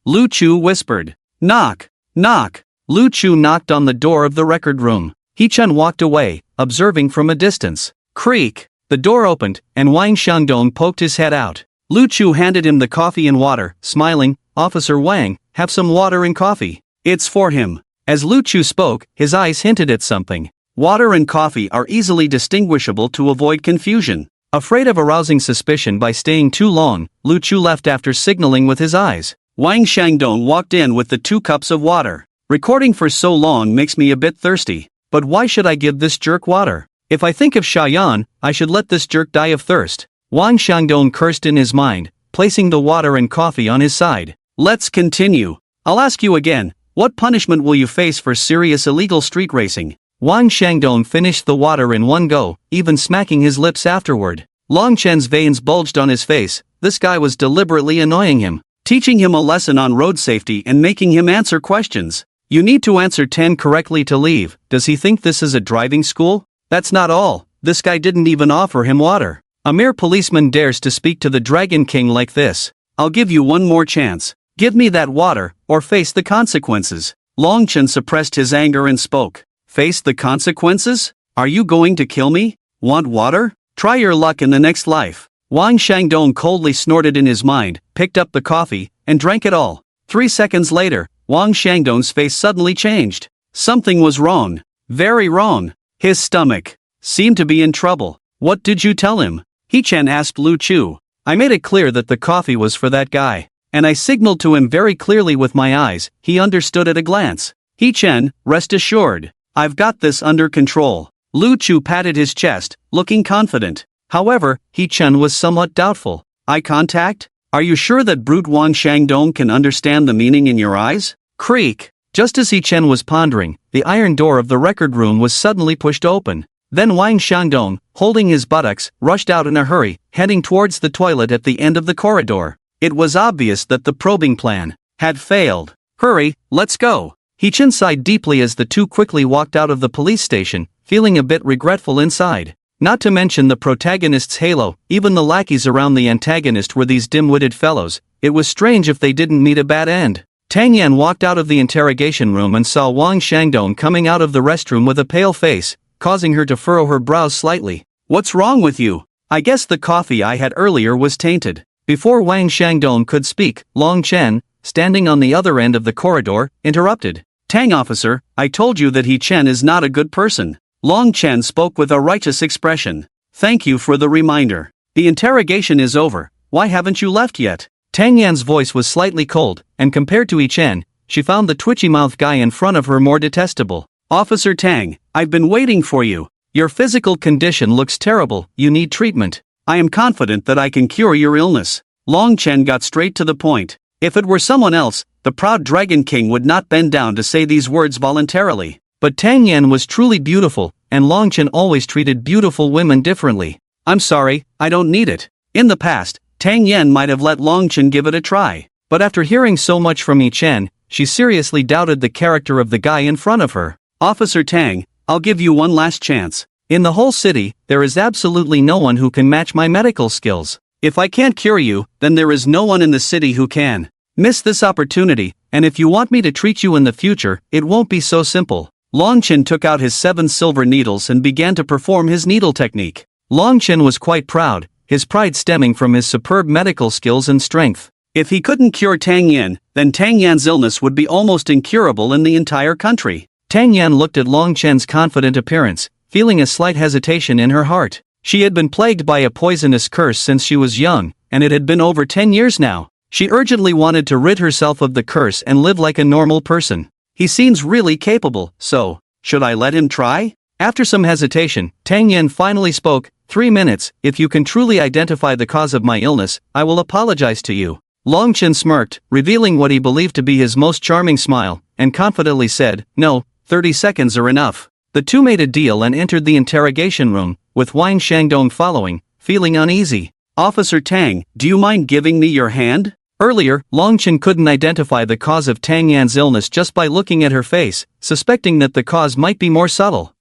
Lu Chu whispered. Knock, knock. Lu Chu knocked on the door of the record room. He Chen walked away, observing from a distance. Creak. The door opened, and Wang Xiangdong poked his head out. Lu Chu handed him the coffee and water, smiling. Officer Wang, have some water and coffee. It's for him. As Lu Chu spoke, his eyes hinted at something. Water and coffee are easily distinguishable to avoid confusion. Afraid of arousing suspicion by staying too long, Lu Chu left after signaling with his eyes. Wang Xiangdong walked in with the 2 cups of water. Recording for so long makes me a bit thirsty. But why should I give this jerk water? If I think of Xiaoyan, I should let this jerk die of thirst. Wang Xiangdong cursed in his mind, placing the water and coffee on his side. Let's continue. I'll ask you again, what punishment will you face for serious illegal street racing? Wang Xiangdong finished the water in one go, even smacking his lips afterward. Long Chen's veins bulged on his face. This guy was deliberately annoying him, teaching him a lesson on road safety and making him answer questions. You need to answer 10 correctly to leave. Does he think this is a driving school? That's not all. This guy didn't even offer him water. A mere policeman dares to speak to the Dragon King like this. I'll give you one more chance. Give me that water, or face the consequences. Long Chen suppressed his anger and spoke. Face the consequences? Are you going to kill me? Want water? Try your luck in the next life. Wang Xiangdong coldly snorted in his mind, picked up the coffee, and drank it all. 3 seconds later, Wang Xiangdong's face suddenly changed. Something was wrong. Very wrong. His stomach seemed to be in trouble. What did you tell him? He Chen asked Lu Chu. I made it clear that the coffee was for that guy. And I signaled to him very clearly with my eyes. He understood at a glance. He Chen, rest assured. I've got this under control. Lu Chu patted his chest, looking confident. However, He Chen was somewhat doubtful. Eye contact? Are you sure that brute Wang Xiangdong can understand the meaning in your eyes? Creak. Just as He Chen was pondering, the iron door of the record room was suddenly pushed open. Then Wang Xiangdong, holding his buttocks, rushed out in a hurry, heading towards the toilet at the end of the corridor. It was obvious that the probing plan had failed. Hurry, let's go. He Chen sighed deeply as the two quickly walked out of the police station, feeling a bit regretful inside. Not to mention the protagonist's halo, even the lackeys around the antagonist were these dim-witted fellows. It was strange if they didn't meet a bad end. Tang Yan walked out of the interrogation room and saw Wang Xiangdong coming out of the restroom with a pale face, causing her to furrow her brows slightly. What's wrong with you? I guess the coffee I had earlier was tainted. Before Wang Xiangdong could speak, Long Chen, standing on the other end of the corridor, interrupted. Tang officer, I told you that He Chen is not a good person. Long Chen spoke with a righteous expression. Thank you for the reminder. The interrogation is over. Why haven't you left yet? Tang Yan's voice was slightly cold, and compared to He Chen, she found the twitchy-mouthed guy in front of her more detestable. Officer Tang, I've been waiting for you. Your physical condition looks terrible, you need treatment. I am confident that I can cure your illness. Long Chen got straight to the point. If it were someone else, the proud Dragon King would not bend down to say these words voluntarily. But Tang Yan was truly beautiful, and Long Chen always treated beautiful women differently. I'm sorry, I don't need it. In the past, Tang Yan might have let Long Chen give it a try. But after hearing so much from He Chen, she seriously doubted the character of the guy in front of her. Officer Tang, I'll give you one last chance. In the whole city, there is absolutely no one who can match my medical skills. If I can't cure you, then there is no one in the city who can. Miss this opportunity, and if you want me to treat you in the future, it won't be so simple. Long Chen took out his 7 silver needles and began to perform his needle technique. Long Chen was quite proud, his pride stemming from his superb medical skills and strength. If he couldn't cure Tang Yan, then Tang Yan's illness would be almost incurable in the entire country. Tang Yan looked at Long Chen's confident appearance, feeling a slight hesitation in her heart. She had been plagued by a poisonous curse since she was young, and it had been over 10 years now. She urgently wanted to rid herself of the curse and live like a normal person. He seems really capable, so, should I let him try? After some hesitation, Tang Yan finally spoke, 3 minutes, if you can truly identify the cause of my illness, I will apologize to you. Long Chen smirked, revealing what he believed to be his most charming smile, and confidently said, no, 30 seconds are enough. The two made a deal and entered the interrogation room, with Wang Shangdong following, feeling uneasy. Officer Tang, do you mind giving me your hand? Earlier, Long Chen couldn't identify the cause of Tang Yan's illness just by looking at her face, suspecting that the cause might be more subtle.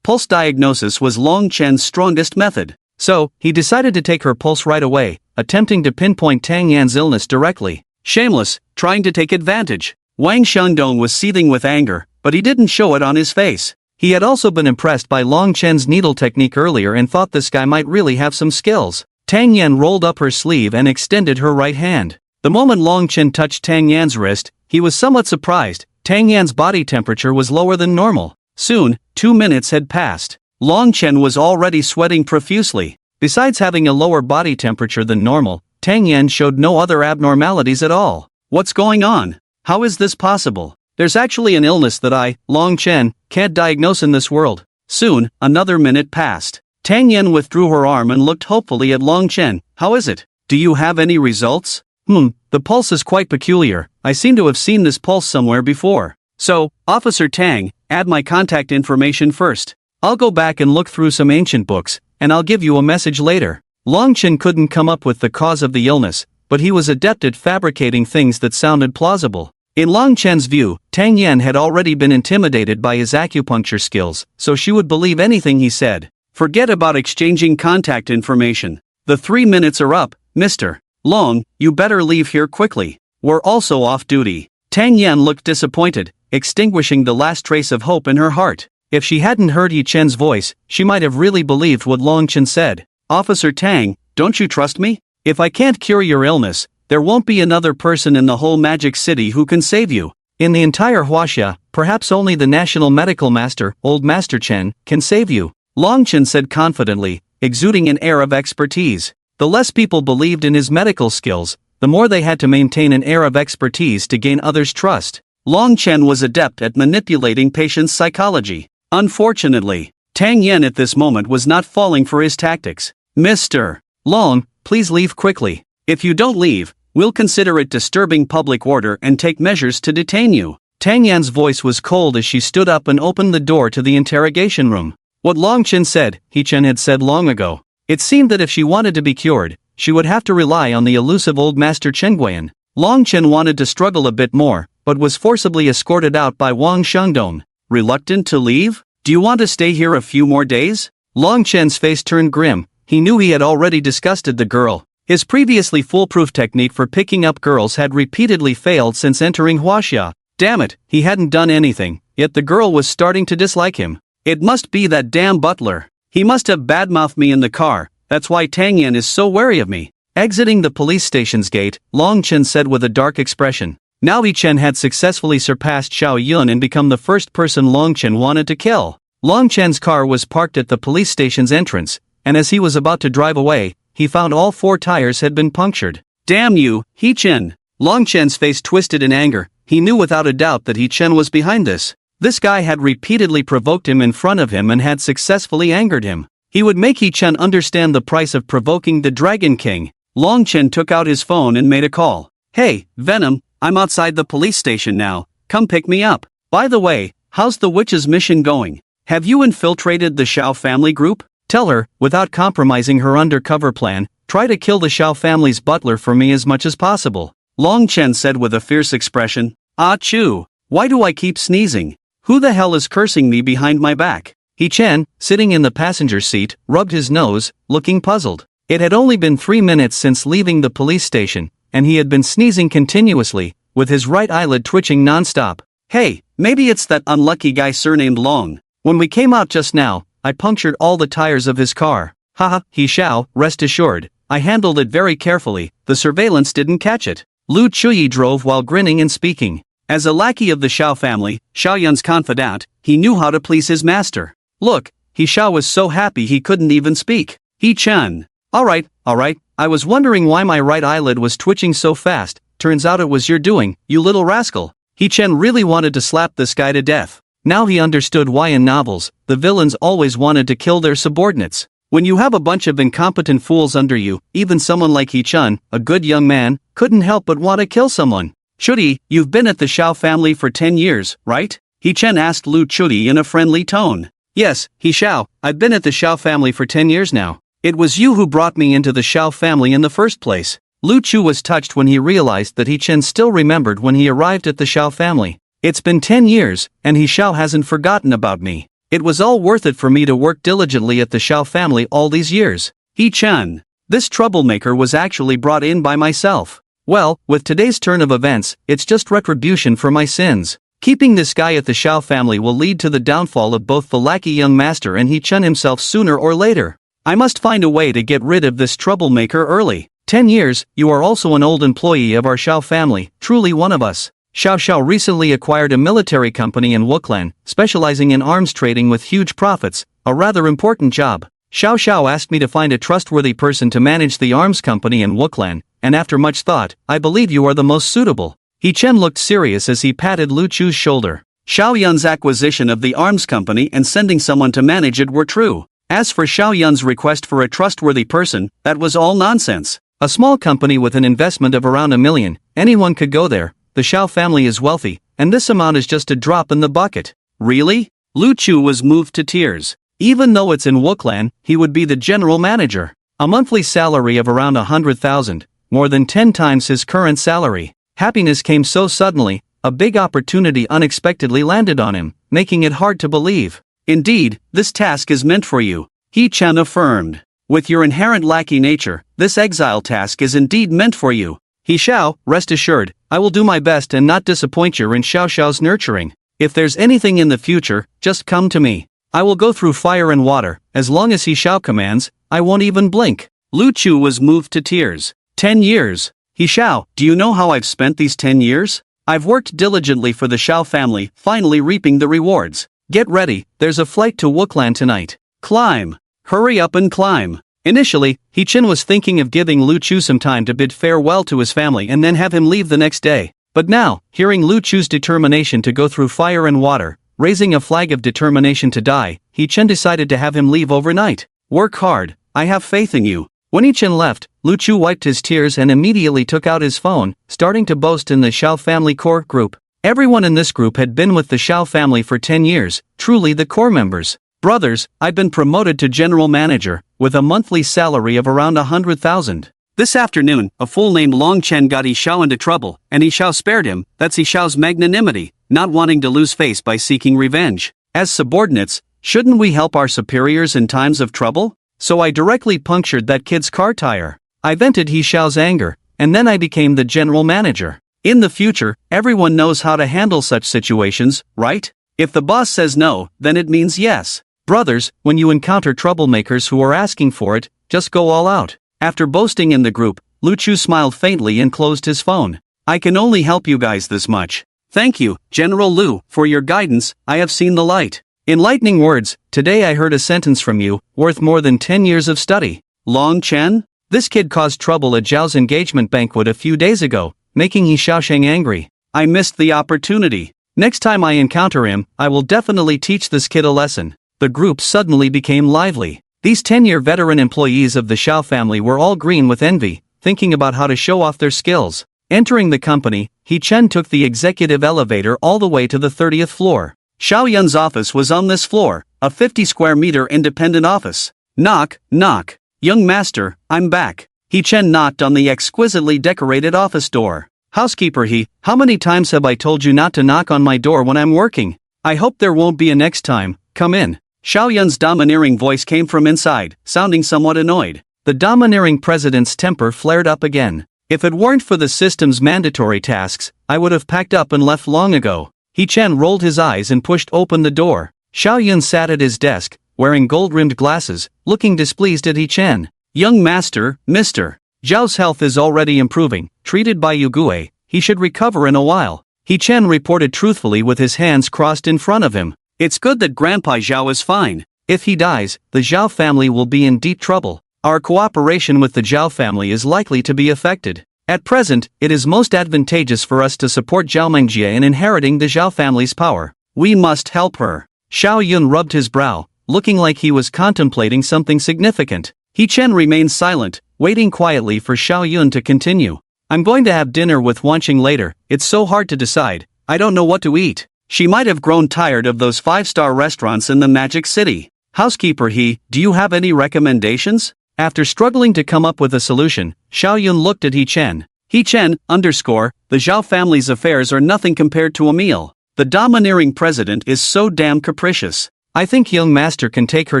Pulse diagnosis was Long Chen's strongest method, so he decided to take her pulse right away, attempting to pinpoint Tang Yan's illness directly. Shameless, trying to take advantage. Wang Shangdong was seething with anger, but he didn't show it on his face. He had also been impressed by Long Chen's needle technique earlier and thought this guy might really have some skills. Tang Yan rolled up her sleeve and extended her right hand. The moment Long Chen touched Tang Yan's wrist, he was somewhat surprised. Tang Yan's body temperature was lower than normal. Soon, 2 minutes had passed. Long Chen was already sweating profusely. Besides having a lower body temperature than normal, Tang Yan showed no other abnormalities at all. What's going on? How is this possible? There's actually an illness that I, Long Chen, can't diagnose in this world. Soon, another minute passed. Tang Yan withdrew her arm and looked hopefully at Long Chen. How is it? Do you have any results? The pulse is quite peculiar. I seem to have seen this pulse somewhere before. So, Officer Tang, add my contact information first. I'll go back and look through some ancient books, and I'll give you a message later. Long Chen couldn't come up with the cause of the illness, but he was adept at fabricating things that sounded plausible. In Long Chen's view, Tang Yan had already been intimidated by his acupuncture skills, so she would believe anything he said. Forget about exchanging contact information. The 3 minutes are up, Mr. Long, you better leave here quickly. We're also off duty. Tang Yan looked disappointed, extinguishing the last trace of hope in her heart. If she hadn't heard Yi Chen's voice, she might have really believed what Long Chen said. Officer Tang, don't you trust me? If I can't cure your illness, there won't be another person in the whole magic city who can save you. In the entire Huaxia, perhaps only the national medical master, Old Master Chen, can save you. Long Chen said confidently, exuding an air of expertise. The less people believed in his medical skills, the more they had to maintain an air of expertise to gain others' trust. Long Chen was adept at manipulating patients' psychology. Unfortunately, Tang Yan at this moment was not falling for his tactics. Mr. Long, please leave quickly. If you don't leave, we'll consider it disturbing public order and take measures to detain you. Tang Yan's voice was cold as she stood up and opened the door to the interrogation room. What Long Chen said, Yi Chen had said long ago. It seemed that if she wanted to be cured, she would have to rely on the elusive Old Master Chen Guiyan. Long Chen wanted to struggle a bit more, but was forcibly escorted out by Wang Shangdong. Reluctant to leave? Do you want to stay here a few more days? Long Chen's face turned grim. He knew he had already disgusted the girl. His previously foolproof technique for picking up girls had repeatedly failed since entering Huaxia. Damn it, he hadn't done anything, yet the girl was starting to dislike him. It must be that damn Butler. He must have badmouthed me in the car, that's why Tang Yan is so wary of me. Exiting the police station's gate, Long Chen said with a dark expression. Now Yi Chen had successfully surpassed Xiao Yun and become the first person Long Chen wanted to kill. Long Chen's car was parked at the police station's entrance, and as he was about to drive away, he found all 4 tires had been punctured. Damn you, Yi Chen! Long Chen's face twisted in anger. He knew without a doubt that Yi Chen was behind this. This guy had repeatedly provoked him in front of him and had successfully angered him. He would make Yi Chen understand the price of provoking the Dragon King. Long Chen took out his phone and made a call. Hey, Venom, I'm outside the police station now, come pick me up. By the way, how's the witch's mission going? Have you infiltrated the Xiao family group? Tell her, without compromising her undercover plan, try to kill the Xiao family's butler for me as much as possible. Long Chen said with a fierce expression. Achoo! Why do I keep sneezing? Who the hell is cursing me behind my back? He Chen, sitting in the passenger seat, rubbed his nose, looking puzzled. It had only been 3 minutes since leaving the police station, and he had been sneezing continuously, with his right eyelid twitching non-stop. Hey, maybe it's that unlucky guy surnamed Long. When we came out just now, I punctured all the tires of his car. Haha, he Xiao, rest assured. I handled it very carefully, the surveillance didn't catch it. Lu Chuyi drove while grinning and speaking. As a lackey of the Xiao family, Xiao Yun's confidant, he knew how to please his master. Look, he Xiao was so happy he couldn't even speak. He Chen. Alright, I was wondering why my right eyelid was twitching so fast, turns out it was your doing, you little rascal. He Chen really wanted to slap this guy to death. Now he understood why in novels, the villains always wanted to kill their subordinates. When you have a bunch of incompetent fools under you, even someone like He Chen, a good young man, couldn't help but want to kill someone. Chudi, you've been at the Xiao family for 10 years, right? He Chen asked Lu Chudi in a friendly tone. Yes, He Xiao, I've been at the Xiao family for 10 years now. It was you who brought me into the Xiao family in the first place. Lu Chu was touched when he realized that He Chen still remembered when he arrived at the Xiao family. It's been 10 years, and He Xiao hasn't forgotten about me. It was all worth it for me to work diligently at the Xiao family all these years. He Chen. This troublemaker was actually brought in by myself. Well, with today's turn of events, it's just retribution for my sins. Keeping this guy at the Xiao family will lead to the downfall of both the lackey young master and He Chen himself sooner or later. I must find a way to get rid of this troublemaker early. 10 years, you are also an old employee of our Xiao family, truly one of us. Xiao recently acquired a military company in Wuklan, specializing in arms trading with huge profits, a rather important job. Xiao asked me to find a trustworthy person to manage the arms company in Wuklan, and after much thought, I believe you are the most suitable. He Chen looked serious as he patted Lu Chu's shoulder. Xiao Yun's acquisition of the arms company and sending someone to manage it were true. As for Xiao Yun's request for a trustworthy person, that was all nonsense. A small company with an investment of around $1 million, anyone could go there. The Xiao family is wealthy, and this amount is just a drop in the bucket. Really? Lu Chu was moved to tears. Even though it's in Wuklan, he would be the general manager. A monthly salary of around 100,000, more than 10 times his current salary. Happiness came so suddenly, a big opportunity unexpectedly landed on him, making it hard to believe. Indeed, this task is meant for you, He Chen affirmed. With your inherent lackey nature, this exile task is indeed meant for you. He Xiao, rest assured, I will do my best and not disappoint you in Xiao's nurturing. If there's anything in the future, just come to me. I will go through fire and water, as long as He Xiao commands, I won't even blink. Lu Chu was moved to tears. 10 years. He Xiao, do you know how I've spent these 10 years? I've worked diligently for the Xiao family, finally reaping the rewards. Get ready, there's a flight to Wuklan tonight. Climb. Hurry up and climb. Initially, He Chen was thinking of giving Lu Chu some time to bid farewell to his family and then have him leave the next day. But now, hearing Lu Chu's determination to go through fire and water, raising a flag of determination to die, He Chen decided to have him leave overnight. Work hard, I have faith in you. When He Chen left, Lu Chu wiped his tears and immediately took out his phone, starting to boast in the Xiao family core group. Everyone in this group had been with the Xiao family for 10 years, truly the core members. Brothers, I've been promoted to general manager, with a monthly salary of around 100,000. This afternoon, a fool named Long Chen got He Xiao into trouble, and He Xiao spared him. That's He Xiao's magnanimity, not wanting to lose face by seeking revenge. As subordinates, shouldn't we help our superiors in times of trouble? So I directly punctured that kid's car tire. I vented He Xiao's anger, and then I became the general manager. In the future, everyone knows how to handle such situations, right? If the boss says no, then it means yes. Brothers, when you encounter troublemakers who are asking for it, just go all out. After boasting in the group, Lu Chu smiled faintly and closed his phone. I can only help you guys this much. Thank you, General Lu, for your guidance. I have seen the light. Enlightening words. Today I heard a sentence from you, worth more than 10 years of study. Long Chen? This kid caused trouble at Xiao's engagement banquet a few days ago, making He Xiaosheng angry. I missed the opportunity. Next time I encounter him, I will definitely teach this kid a lesson. The group suddenly became lively. These 10-year veteran employees of the Xiao family were all green with envy, thinking about how to show off their skills. Entering the company, He Chen took the executive elevator all the way to the 30th floor. Xiao Yun's office was on this floor, a 50-square-meter independent office. Knock, knock. Young master, I'm back. He Chen knocked on the exquisitely decorated office door. Housekeeper how many times have I told you not to knock on my door when I'm working? I hope there won't be a next time, come in. Xiao Yun's domineering voice came from inside, sounding somewhat annoyed. The domineering president's temper flared up again. If it weren't for the system's mandatory tasks, I would have packed up and left long ago. He Chen rolled his eyes and pushed open the door. Xiao Yun sat at his desk, wearing gold-rimmed glasses, looking displeased at He Chen. Young master, Mr. Zhao's health is already improving, treated by Yugue, he should recover in a while. He Chen reported truthfully with his hands crossed in front of him. It's good that Grandpa Xiao is fine. If he dies, the Xiao family will be in deep trouble. Our cooperation with the Xiao family is likely to be affected. At present, it is most advantageous for us to support Zhao Mengjie in inheriting the Xiao family's power. We must help her. Xiao Yun rubbed his brow, looking like he was contemplating something significant. He Chen remained silent, waiting quietly for Xiao Yun to continue. I'm going to have dinner with Wanqing later, it's so hard to decide, I don't know what to eat. She might have grown tired of those 5-star restaurants in the Magic City. Housekeeper do you have any recommendations? After struggling to come up with a solution, Xiao Yun looked at He Chen. The Zhao family's affairs are nothing compared to a meal. The domineering president is so damn capricious. I think young master can take her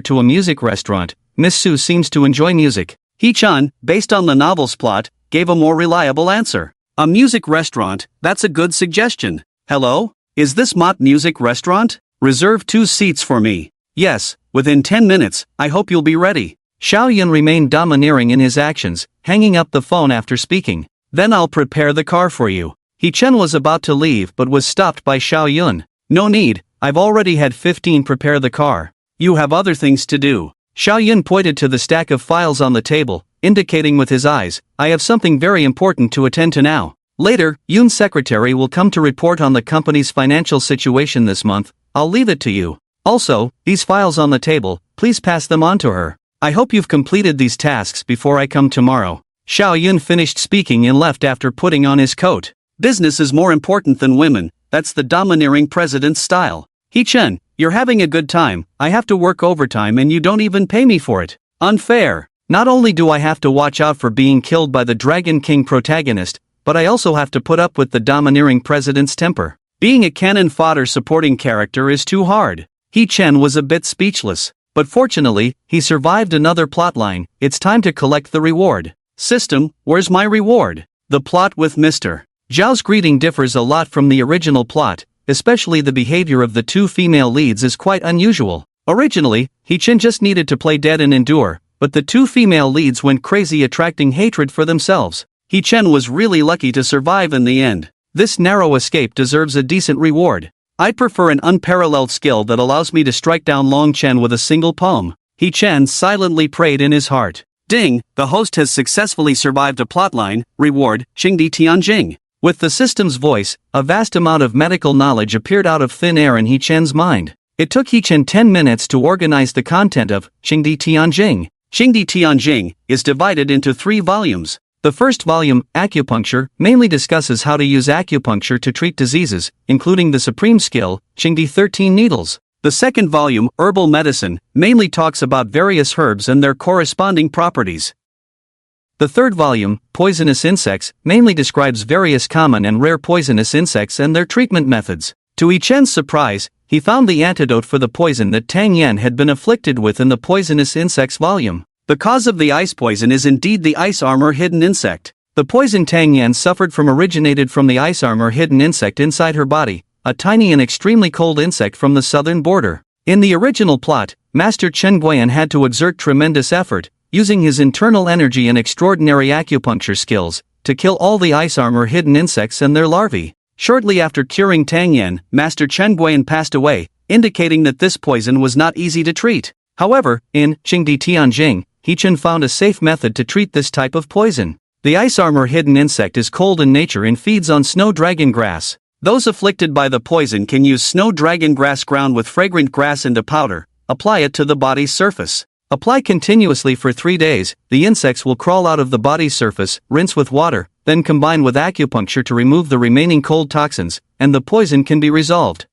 to a music restaurant. Miss Su seems to enjoy music. He Chen, based on the novel's plot, gave a more reliable answer. A music restaurant, that's a good suggestion. Hello? Is this Mott Music Restaurant? Reserve 2 seats for me. Yes, within 10 minutes, I hope you'll be ready. Xiao Yun remained domineering in his actions, hanging up the phone after speaking. Then I'll prepare the car for you. He Chen was about to leave but was stopped by Xiao Yun. No need, I've already had 15 prepare the car. You have other things to do. Xiao Yun pointed to the stack of files on the table, indicating with his eyes, I have something very important to attend to now. Later, Yun's secretary will come to report on the company's financial situation this month. I'll leave it to you. Also, these files on the table, please pass them on to her. I hope you've completed these tasks before I come tomorrow. Xiao Yun finished speaking and left after putting on his coat. Business is more important than women, that's the domineering president's style. He Chen, you're having a good time, I have to work overtime and you don't even pay me for it. Unfair. Not only do I have to watch out for being killed by the Dragon King protagonist, but I also have to put up with the domineering president's temper. Being a cannon fodder supporting character is too hard. He Chen was a bit speechless. But fortunately, he survived another plotline. It's time to collect the reward. System, where's my reward? The plot with Mr. Zhao's greeting differs a lot from the original plot, especially the behavior of the 2 female leads is quite unusual. Originally, He Chen just needed to play dead and endure, but the 2 female leads went crazy attracting hatred for themselves. He Chen was really lucky to survive in the end. This narrow escape deserves a decent reward. I'd prefer an unparalleled skill that allows me to strike down Long Chen with a single palm. He Chen silently prayed in his heart. Ding, the host has successfully survived a plotline, reward, Xingdi Tianjing. With the system's voice, a vast amount of medical knowledge appeared out of thin air in He Chen's mind. It took He Chen 10 minutes to organize the content of Xingdi Tianjing. Xingdi Tianjing is divided into 3 volumes. The first volume, Acupuncture, mainly discusses how to use acupuncture to treat diseases, including the supreme skill, Xingdi 13 needles. The second volume, Herbal Medicine, mainly talks about various herbs and their corresponding properties. The third volume, Poisonous Insects, mainly describes various common and rare poisonous insects and their treatment methods. To He Chen's surprise, he found the antidote for the poison that Tang Yan had been afflicted with in the Poisonous Insects volume. The cause of the ice poison is indeed the ice armor hidden insect. The poison Tang Yan suffered from originated from the ice armor hidden insect inside her body, a tiny and extremely cold insect from the southern border. In the original plot, Master Chen Guiyan had to exert tremendous effort, using his internal energy and extraordinary acupuncture skills, to kill all the ice armor hidden insects and their larvae. Shortly after curing Tang Yan, Master Chen Guiyan passed away, indicating that this poison was not easy to treat. However, in Xingdi Tianjing, He Chen found a safe method to treat this type of poison. The ice armor hidden insect is cold in nature and feeds on snow dragon grass. Those afflicted by the poison can use snow dragon grass ground with fragrant grass into powder, apply it to the body's surface. Apply continuously for 3 days, the insects will crawl out of the body's surface, rinse with water, then combine with acupuncture to remove the remaining cold toxins, and the poison can be resolved.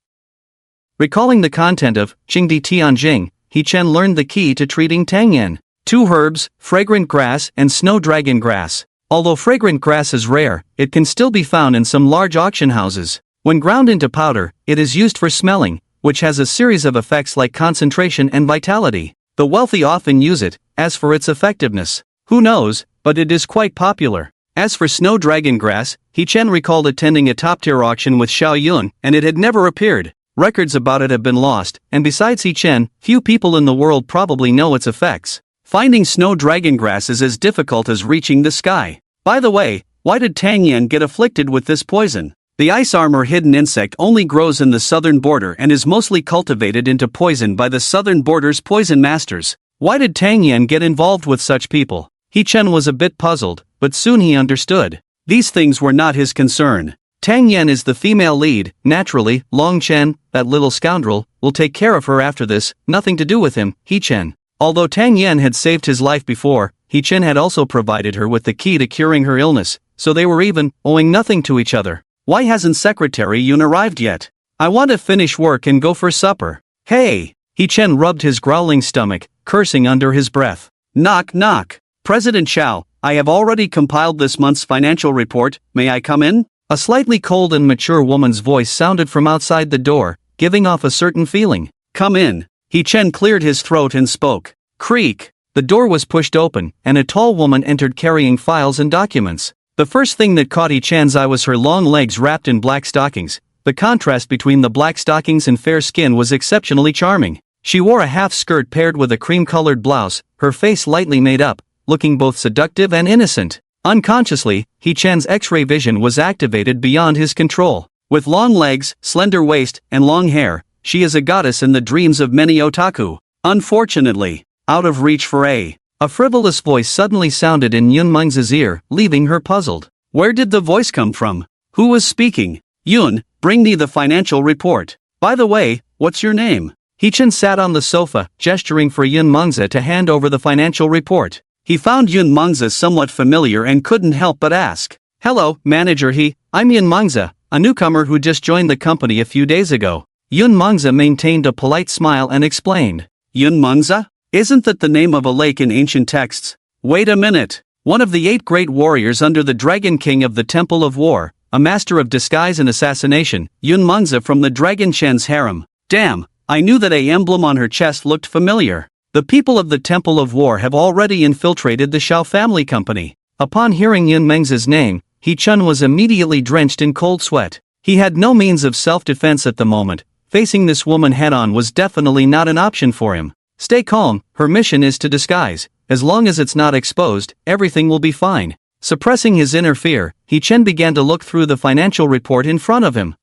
Recalling the content of Xingdi Tianjing, He Chen learned the key to treating Tang Yan. 2 herbs, fragrant grass and snow dragon grass. Although fragrant grass is rare, it can still be found in some large auction houses. When ground into powder, it is used for smelling, which has a series of effects like concentration and vitality. The wealthy often use it. As for its effectiveness, who knows, but it is quite popular. As for snow dragon grass, He-Chen recalled attending a top-tier auction with Xiao Yun, and it had never appeared. Records about it have been lost, and besides He-Chen, few people in the world probably know its effects. Finding snow dragon grass is as difficult as reaching the sky. By the way, why did Tang Yan get afflicted with this poison? The ice armor hidden insect only grows in the southern border and is mostly cultivated into poison by the southern border's poison masters. Why did Tang Yan get involved with such people? He-Chen was a bit puzzled, but soon he understood. These things were not his concern. Tang Yan is the female lead. Naturally, Long Chen, that little scoundrel, will take care of her after this. Nothing to do with him, He-Chen. Although Tang Yan had saved his life before, He-Chen had also provided her with the key to curing her illness, so they were even, owing nothing to each other. Why hasn't Secretary Yun arrived yet? I want to finish work and go for supper. Hey! He-Chen rubbed his growling stomach, cursing under his breath. Knock knock. President Xiao, I have already compiled this month's financial report. May I come in? A slightly cold and mature woman's voice sounded from outside the door, giving off a certain feeling. Come in. He-Chen cleared his throat and spoke. Creak. The door was pushed open, and a tall woman entered carrying files and documents. The first thing that caught He-Chan's eye was her long legs wrapped in black stockings. The contrast between the black stockings and fair skin was exceptionally charming. She wore a half-skirt paired with a cream-colored blouse, her face lightly made up, looking both seductive and innocent. Unconsciously, He-Chan's X-ray vision was activated beyond his control. With long legs, slender waist, and long hair, she is a goddess in the dreams of many otaku. Unfortunately, out of reach for a frivolous voice suddenly sounded in Yun Meng's ear, leaving her puzzled. Where did the voice come from? Who was speaking? Yun, bring me the financial report. By the way, what's your name? He-Chen sat on the sofa, gesturing for Yun Mengze to hand over the financial report. He found Yun Mengze somewhat familiar and couldn't help but ask. Hello, manager I'm Yun Mengze, a newcomer who just joined the company a few days ago. Yun Mengze maintained a polite smile and explained. Yun Mengze? Isn't that the name of a lake in ancient texts? Wait a minute. One of the 8 great warriors under the Dragon King of the Temple of War, a master of disguise and assassination, Yun Mengze from the Dragon Shen's harem. Damn, I knew that a emblem on her chest looked familiar. The people of the Temple of War have already infiltrated the Xiao family company. Upon hearing Yun Mengze's name, He-Chen was immediately drenched in cold sweat. He had no means of self-defense at the moment. Facing this woman head-on was definitely not an option for him. Stay calm, her mission is to disguise. As long as it's not exposed, everything will be fine. Suppressing his inner fear, He-Chen began to look through the financial report in front of him.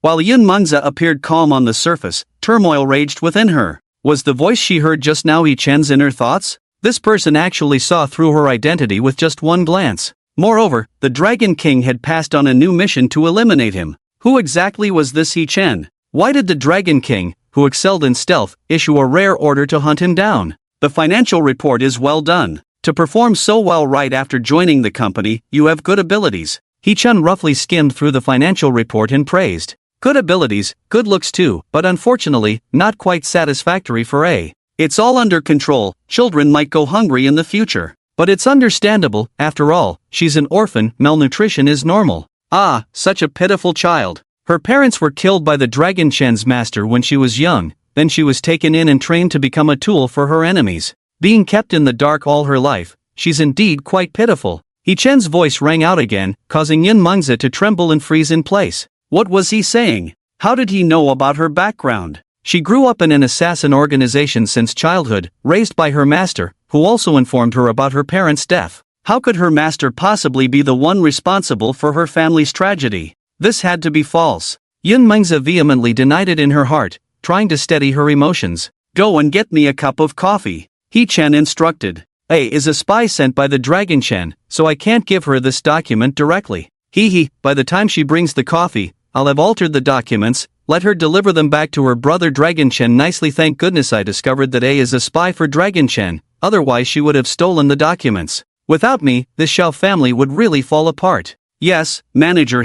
While Yun Mengze appeared calm on the surface, turmoil raged within her. Was the voice she heard just now He-Chen's inner thoughts? This person actually saw through her identity with just one glance. Moreover, the Dragon King had passed on a new mission to eliminate him. Who exactly was this He-Chen? Why did the Dragon King, who excelled in stealth, issue a rare order to hunt him down? The financial report is well done. To perform so well right after joining the company, you have good abilities. He-Chen roughly skimmed through the financial report and praised. Good abilities, good looks too, but unfortunately, not quite satisfactory for a. It's all under control. Children might go hungry in the future. But it's understandable, after all, she's an orphan, malnutrition is normal. Ah, such a pitiful child. Her parents were killed by the Dragon Shen's master when she was young, then she was taken in and trained to become a tool for her enemies. Being kept in the dark all her life, she's indeed quite pitiful. He-Chen's voice rang out again, causing Yun Mengze to tremble and freeze in place. What was he saying? How did he know about her background? She grew up in an assassin organization since childhood, raised by her master, who also informed her about her parents' death. How could her master possibly be the one responsible for her family's tragedy? This had to be false. Yun Mengze vehemently denied it in her heart, trying to steady her emotions. Go and get me a cup of coffee. He-Chen instructed. A is a spy sent by the Dragon Shen, so I can't give her this document directly. By the time she brings the coffee, I'll have altered the documents. Let her deliver them back to her brother Dragon Shen nicely. Thank goodness I discovered that A is a spy for Dragon Shen, otherwise she would have stolen the documents. Without me, this Xiao family would really fall apart. Yes, manager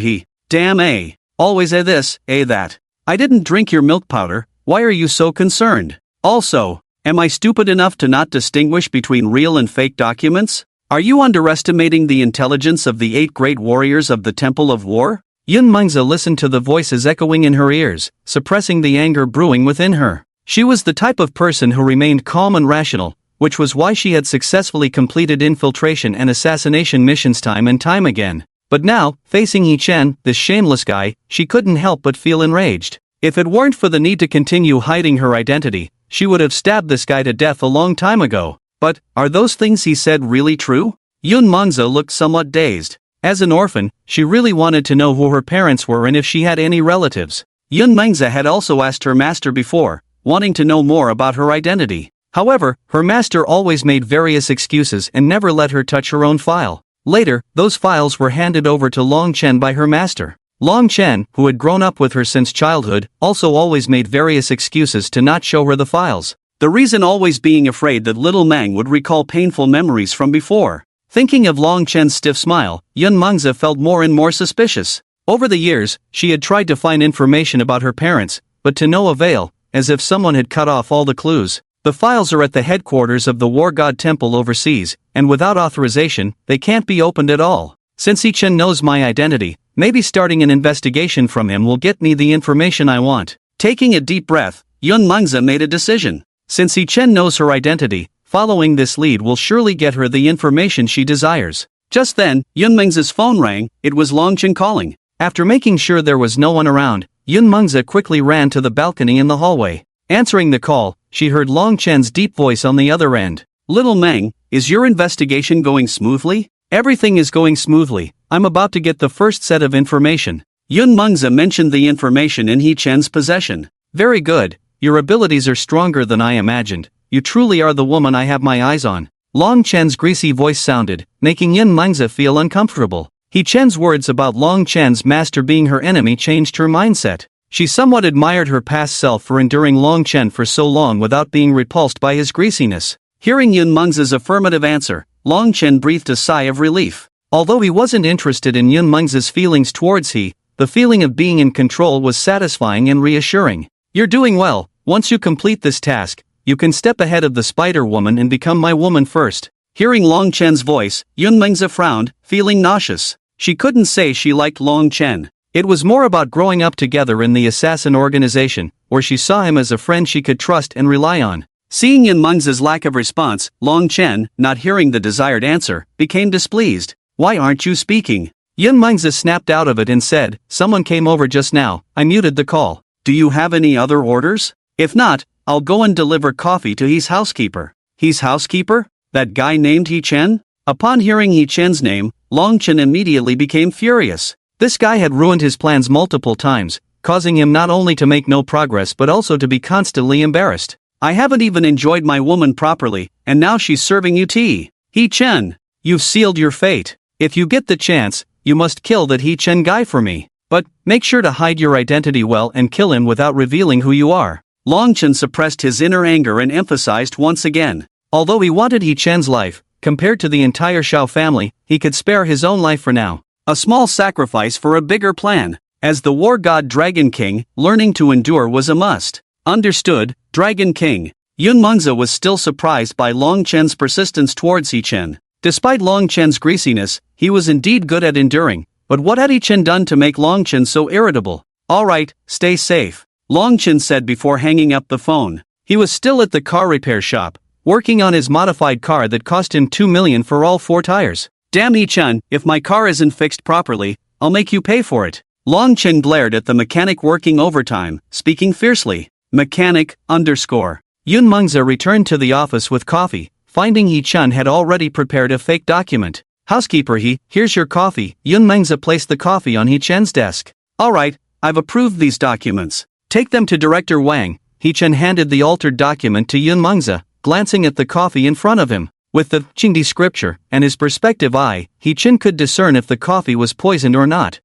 Damn A. Always a this, a that. I didn't drink your milk powder, why are you so concerned? Also, am I stupid enough to not distinguish between real and fake documents? Are you underestimating the intelligence of the 8 great warriors of the Temple of War? Yun Mengzi listened to the voices echoing in her ears, suppressing the anger brewing within her. She was the type of person who remained calm and rational, which was why she had successfully completed infiltration and assassination missions time and time again. But now, facing He Chen, this shameless guy, she couldn't help but feel enraged. If it weren't for the need to continue hiding her identity, she would have stabbed this guy to death a long time ago. But, are those things he said really true? Yun Mengzi looked somewhat dazed. As an orphan, she really wanted to know who her parents were and if she had any relatives. Yun Mengzi had also asked her master before, wanting to know more about her identity. However, her master always made various excuses and never let her touch her own file. Later, those files were handed over to Long Chen by her master. Long Chen, who had grown up with her since childhood, also always made various excuses to not show her the files. The reason always being afraid that little Mang would recall painful memories from before. Thinking of Long Chen's stiff smile, Yun Mengzi felt more and more suspicious. Over the years, she had tried to find information about her parents, but to no avail, as if someone had cut off all the clues. The files are at the headquarters of the War God Temple overseas, and without authorization, they can't be opened at all. Since He Chen knows my identity, maybe starting an investigation from him will get me the information I want. Taking a deep breath, Yun Mengzi made a decision. Since He Chen knows her identity, following this lead will surely get her the information she desires. Just then, Yun Mengzi's phone rang. It was Long Chen calling. After making sure there was no one around, Yun Mengzi quickly ran to the balcony in the hallway. Answering the call, she heard Long Chen's deep voice on the other end. Little Meng, is your investigation going smoothly? Everything is going smoothly. I'm about to get the first set of information. Yun Mengzi mentioned the information in He Chen's possession. Very good. Your abilities are stronger than I imagined. You truly are the woman I have my eyes on. Long Chen's greasy voice sounded, making Yun Mengzi feel uncomfortable. He Chen's words about Long Chen's master being her enemy changed her mindset. She somewhat admired her past self for enduring Long Chen for so long without being repulsed by his greasiness. Hearing Yun Mengzi's affirmative answer, Long Chen breathed a sigh of relief. Although he wasn't interested in Yun Mengzi's feelings towards the feeling of being in control was satisfying and reassuring. You're doing well. Once you complete this task, you can step ahead of the Spider Woman and become my woman first. Hearing Long Chen's voice, Yun Mengzi frowned, feeling nauseous. She couldn't say she liked Long Chen. It was more about growing up together in the assassin organization, where she saw him as a friend she could trust and rely on. Seeing Yun Mengzi's lack of response, Long Chen, not hearing the desired answer, became displeased. Why aren't you speaking? Yun Mengzi snapped out of it and said, someone came over just now. I muted the call. Do you have any other orders? If not, I'll go and deliver coffee to He's housekeeper. He's housekeeper? That guy named He Chen? Upon hearing He Chen's name, Long Chen immediately became furious. This guy had ruined his plans multiple times, causing him not only to make no progress but also to be constantly embarrassed. I haven't even enjoyed my woman properly, and now she's serving you tea. He Chen, you've sealed your fate. If you get the chance, you must kill that He Chen guy for me. But, make sure to hide your identity well and kill him without revealing who you are. Long Chen suppressed his inner anger and emphasized once again. Although he wanted He Chen's life, compared to the entire Xiao family, he could spare his own life for now. A small sacrifice for a bigger plan. As the war god Dragon King, learning to endure was a must. Understood, Dragon King. Yun Mengzi was still surprised by Long Chen's persistence towards He Chen. Despite Long Chen's greasiness, he was indeed good at enduring. But what had He Chen done to make Long Chen so irritable? Alright, stay safe, Long Chen said before hanging up the phone. He was still at the car repair shop, working on his modified car that cost him 2 million for all 4 tires. Damn He Chen, if my car isn't fixed properly, I'll make you pay for it. Long Chen glared at the mechanic working overtime, speaking fiercely. Mechanic, _ Yun Mengzi returned to the office with coffee, finding He Chen had already prepared a fake document. Housekeeper here's your coffee. Yun Mengzi placed the coffee on He Chen's desk. Alright, I've approved these documents. Take them to Director Wang. He Chen handed the altered document to Yun Mengzi, glancing at the coffee in front of him. With the Qingdi scripture and his perspective eye, He Chen could discern if the coffee was poisoned or not.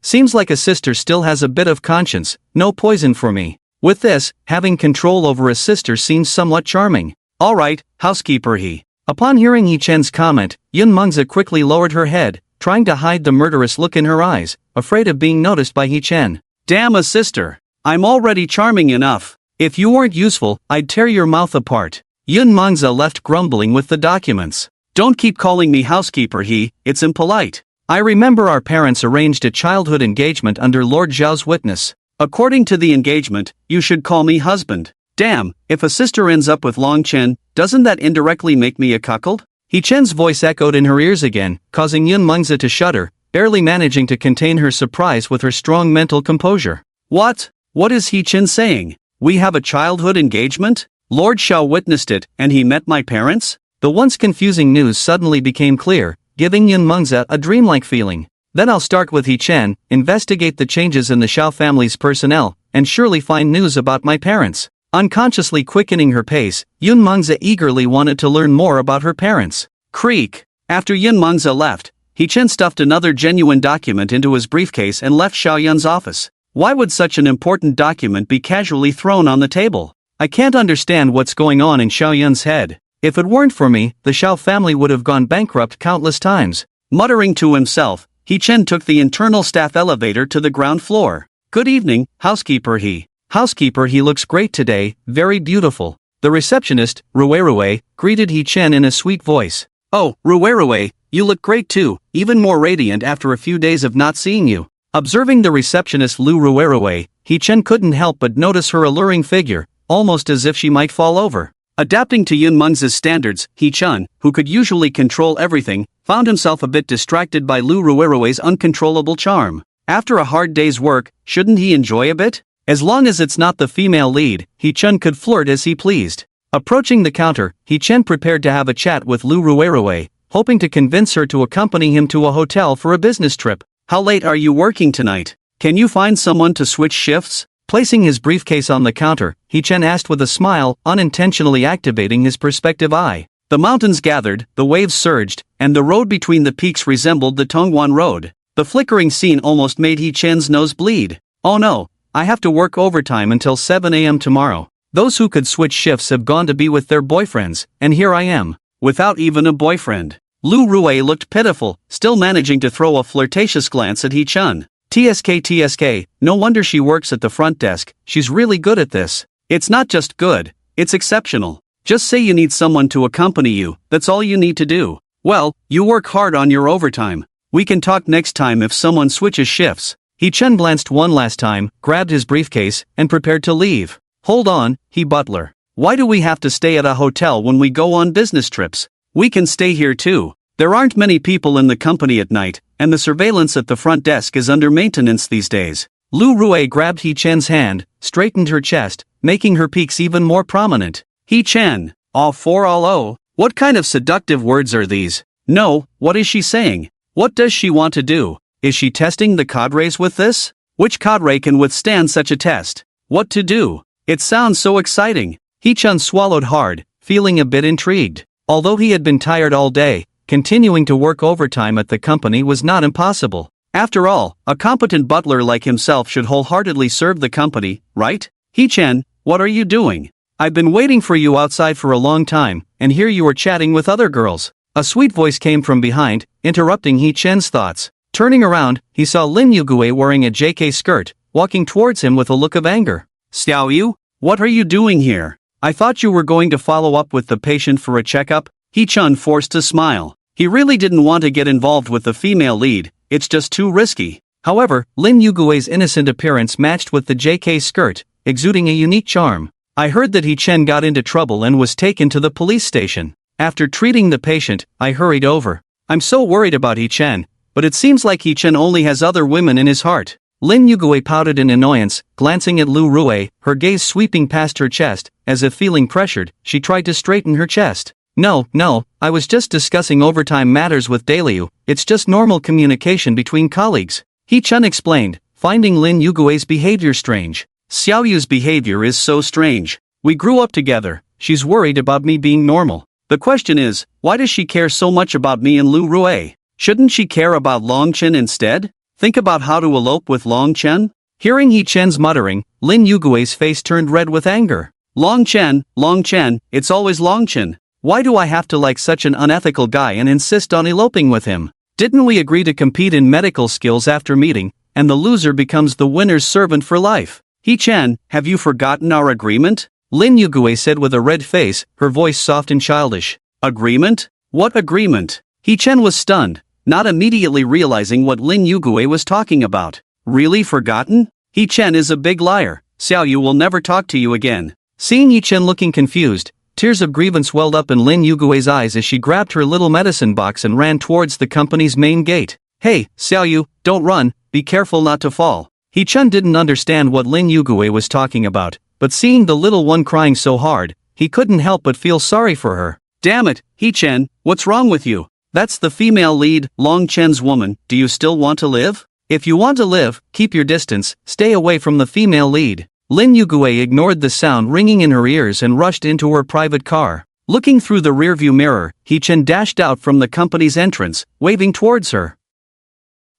Seems like a sister still has a bit of conscience. No poison for me. With this, having control over a sister seems somewhat charming. Alright, housekeeper Upon hearing He Chen's comment, Yun Mengzi quickly lowered her head, trying to hide the murderous look in her eyes, afraid of being noticed by He Chen. Damn a sister. I'm already charming enough. If you weren't useful, I'd tear your mouth apart. Yun Mengzi left grumbling with the documents. Don't keep calling me housekeeper it's impolite. I remember our parents arranged a childhood engagement under Lord Xiao's witness. According to the engagement, you should call me husband. Damn, if a sister ends up with Long Chen, doesn't that indirectly make me a cuckold? He Chen's voice echoed in her ears again, causing Yun Mengzi to shudder, barely managing to contain her surprise with her strong mental composure. What? What is He Chen saying? We have a childhood engagement? Lord Xiao witnessed it, and he met my parents? The once confusing news suddenly became clear, giving Yun Mengzi a dreamlike feeling. Then I'll start with He Chen, investigate the changes in the Xiao family's personnel, and surely find news about my parents. Unconsciously quickening her pace, Yun Mengzi eagerly wanted to learn more about her parents. Creak. After Yun Mengzi left, He Chen stuffed another genuine document into his briefcase and left Xiao Yun's office. Why would such an important document be casually thrown on the table? I can't understand what's going on in Xiao Yun's head. If it weren't for me, the Xiao family would have gone bankrupt countless times. Muttering to himself, He Chen took the internal staff elevator to the ground floor. Good evening, housekeeper Housekeeper, he looks great today, very beautiful. The receptionist, Rue, greeted He Chen in a sweet voice. Oh, Rue, you look great too, even more radiant after a few days of not seeing you. Observing the receptionist Rue, He Chen couldn't help but notice her alluring figure, almost as if she might fall over. Adapting to Yun Mengzi's standards, He Chen, who could usually control everything, found himself a bit distracted by Rue's uncontrollable charm. After a hard day's work, shouldn't he enjoy a bit? As long as it's not the female lead, He Chen could flirt as he pleased. Approaching the counter, He Chen prepared to have a chat with Rue, hoping to convince her to accompany him to a hotel for a business trip. How late are you working tonight? Can you find someone to switch shifts? Placing his briefcase on the counter, He Chen asked with a smile, unintentionally activating his perspective eye. The mountains gathered, the waves surged, and the road between the peaks resembled the Tongguan Road. The flickering scene almost made He Chen's nose bleed. Oh no, I have to work overtime until 7 a.m. tomorrow. Those who could switch shifts have gone to be with their boyfriends, and here I am, without even a boyfriend. Rue looked pitiful, still managing to throw a flirtatious glance at He Chen. TSK, no wonder she works at the front desk, she's really good at this. It's not just good, it's exceptional. Just say you need someone to accompany you, that's all you need to do. Well, you work hard on your overtime. We can talk next time if someone switches shifts. He Chen glanced one last time, grabbed his briefcase, and prepared to leave. Hold on, Butler. Why do we have to stay at a hotel when we go on business trips? We can stay here too. There aren't many people in the company at night, and the surveillance at the front desk is under maintenance these days. Rue grabbed He Chen's hand, straightened her chest, making her peaks even more prominent. He Chen, what kind of seductive words are these? No, what is she saying? What does she want to do? Is she testing the cadres with this? Which cadre can withstand such a test? What to do? It sounds so exciting. He Chen swallowed hard, feeling a bit intrigued. Although he had been tired all day, continuing to work overtime at the company was not impossible. After all, a competent butler like himself should wholeheartedly serve the company, right? He Chen, what are you doing? I've been waiting for you outside for a long time, and here you are chatting with other girls. A sweet voice came from behind, interrupting He Chen's thoughts. Turning around, he saw Lin Yugue wearing a JK skirt, walking towards him with a look of anger. Xiao, what are you doing here? I thought you were going to follow up with the patient for a checkup. He Chen forced a smile. He really didn't want to get involved with the female lead, it's just too risky. However, Lin Yugue's innocent appearance matched with the JK skirt, exuding a unique charm. I heard that He Chen got into trouble and was taken to the police station. After treating the patient, I hurried over. I'm so worried about He Chen. But it seems like He Chen only has other women in his heart. Lin Yugue pouted in annoyance, glancing at Rue, her gaze sweeping past her chest, as if feeling pressured, she tried to straighten her chest. No, I was just discussing overtime matters with Daliu, it's just normal communication between colleagues. He Chen explained, finding Lin Yugue's behavior strange. Xiaoyu's behavior is so strange. We grew up together, she's worried about me being normal. The question is, why does she care so much about me and Rue? Shouldn't she care about Long Chen instead? Think about how to elope with Long Chen? Hearing He Chen's muttering, Lin Yugue's face turned red with anger. Long Chen, it's always Long Chen. Why do I have to like such an unethical guy and insist on eloping with him? Didn't we agree to compete in medical skills after meeting, and the loser becomes the winner's servant for life? He Chen, have you forgotten our agreement? Lin Yugue said with a red face, her voice soft and childish. Agreement? What agreement? He-Chen was stunned, not immediately realizing what Lin Yugui was talking about. Really forgotten? He-Chen is a big liar. Xiao Yu will never talk to you again. Seeing He-Chen looking confused, tears of grievance welled up in Lin Yugui's eyes as she grabbed her little medicine box and ran towards the company's main gate. Hey, Xiao Yu, don't run, be careful not to fall. He-Chen didn't understand what Lin Yugui was talking about, but seeing the little one crying so hard, he couldn't help but feel sorry for her. Damn it, He-Chen, what's wrong with you? That's the female lead, Long Chen's woman. Do you still want to live? If you want to live, keep your distance, stay away from the female lead. Lin Yugui ignored the sound ringing in her ears and rushed into her private car. Looking through the rearview mirror, He-Chen dashed out from the company's entrance, waving towards her.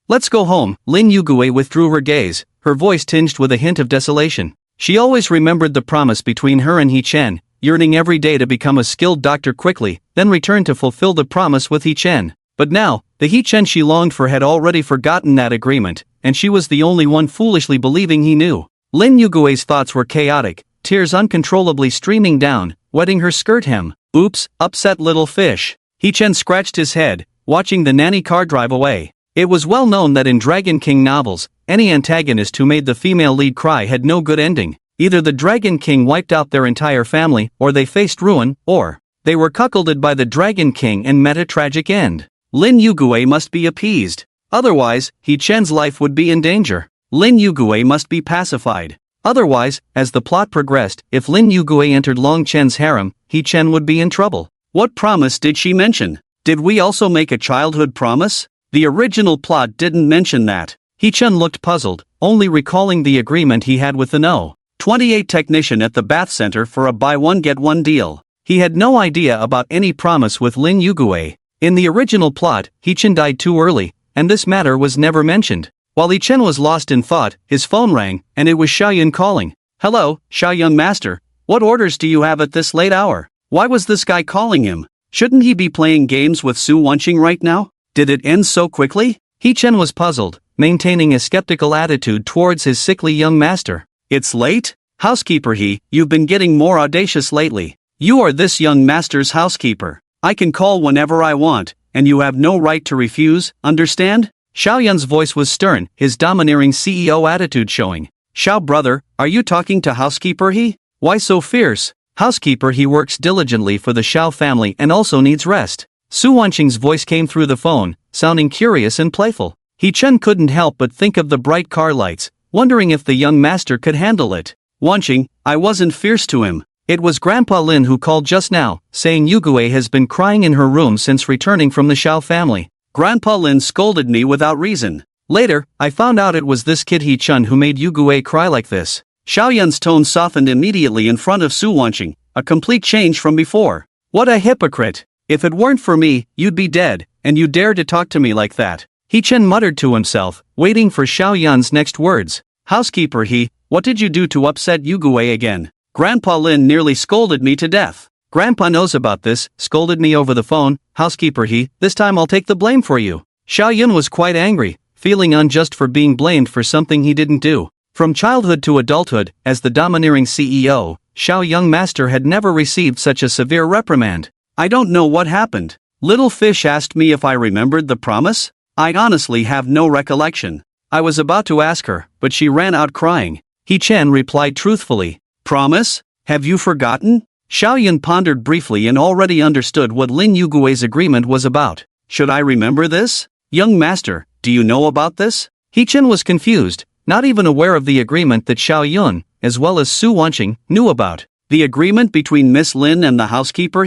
Let's go home. Lin Yugui withdrew her gaze, her voice tinged with a hint of desolation. She always remembered the promise between her and He-Chen, yearning every day to become a skilled doctor quickly, then return to fulfill the promise with He-Chen. But now, the He-Chen she longed for had already forgotten that agreement, and she was the only one foolishly believing he knew. Lin Yugui's thoughts were chaotic, tears uncontrollably streaming down, wetting her skirt hem. Oops, upset little fish. He-Chen scratched his head, watching the nanny car drive away. It was well known that in Dragon King novels, any antagonist who made the female lead cry had no good ending. Either the Dragon King wiped out their entire family, or they faced ruin, or they were cuckolded by the Dragon King and met a tragic end. Lin Yugui must be appeased. Otherwise, He-Chen's life would be in danger. Lin Yugui must be pacified. Otherwise, as the plot progressed, if Lin Yugui entered Long Chen's harem, He-Chen would be in trouble. What promise did she mention? Did we also make a childhood promise? The original plot didn't mention that. He-Chen looked puzzled, only recalling the agreement he had with the No. 28 technician at the bath center for a buy one get one deal. He had no idea about any promise with Lin Yugui. In the original plot, He-Chen died too early, and this matter was never mentioned. While He-Chen was lost in thought, his phone rang, and it was Xiaoyun calling. Hello, Xiao young master. What orders do you have at this late hour? Why was this guy calling him? Shouldn't he be playing games with Su Wanqing right now? Did it end so quickly? He-Chen was puzzled, maintaining a skeptical attitude towards his sickly young master. It's late? Housekeeper you've been getting more audacious lately. You are this young master's housekeeper. I can call whenever I want, and you have no right to refuse, understand? Xiaoyun's voice was stern, his domineering CEO attitude showing. Xiao brother, are you talking to housekeeper he? Why so fierce? Housekeeper he works diligently for the Xiao family and also needs rest. Su Wanqing's voice came through the phone, sounding curious and playful. He-Chen couldn't help but think of the bright car lights, wondering if the young master could handle it. Wanqing, I wasn't fierce to him. It was Grandpa Lin who called just now, saying Yugui has been crying in her room since returning from the Xiao family. Grandpa Lin scolded me without reason. Later, I found out it was this kid He-Chen who made Yugui cry like this. Xiaoyun's tone softened immediately in front of Su Wanqing, a complete change from before. What a hypocrite! If it weren't for me, you'd be dead, and you dare to talk to me like that. He-Chen muttered to himself, waiting for Xiaoyun's next words. Housekeeper what did you do to upset Yugui again? Grandpa Lin nearly scolded me to death. Grandpa knows about this, scolded me over the phone. Housekeeper this time I'll take the blame for you. Xiaoyun was quite angry, feeling unjust for being blamed for something he didn't do. From childhood to adulthood, as the domineering CEO, Xiao young master had never received such a severe reprimand. I don't know what happened. Little fish asked me if I remembered the promise. I honestly have no recollection. I was about to ask her, but she ran out crying. He-Chen replied truthfully. Promise? Have you forgotten? Xiaoyun pondered briefly and already understood what Lin Yugui's agreement was about. Should I remember this? Young master, do you know about this? He-Chen was confused, not even aware of the agreement that Xiaoyun, as well as Su Wanqing, knew about. The agreement between Miss Lin and the housekeeper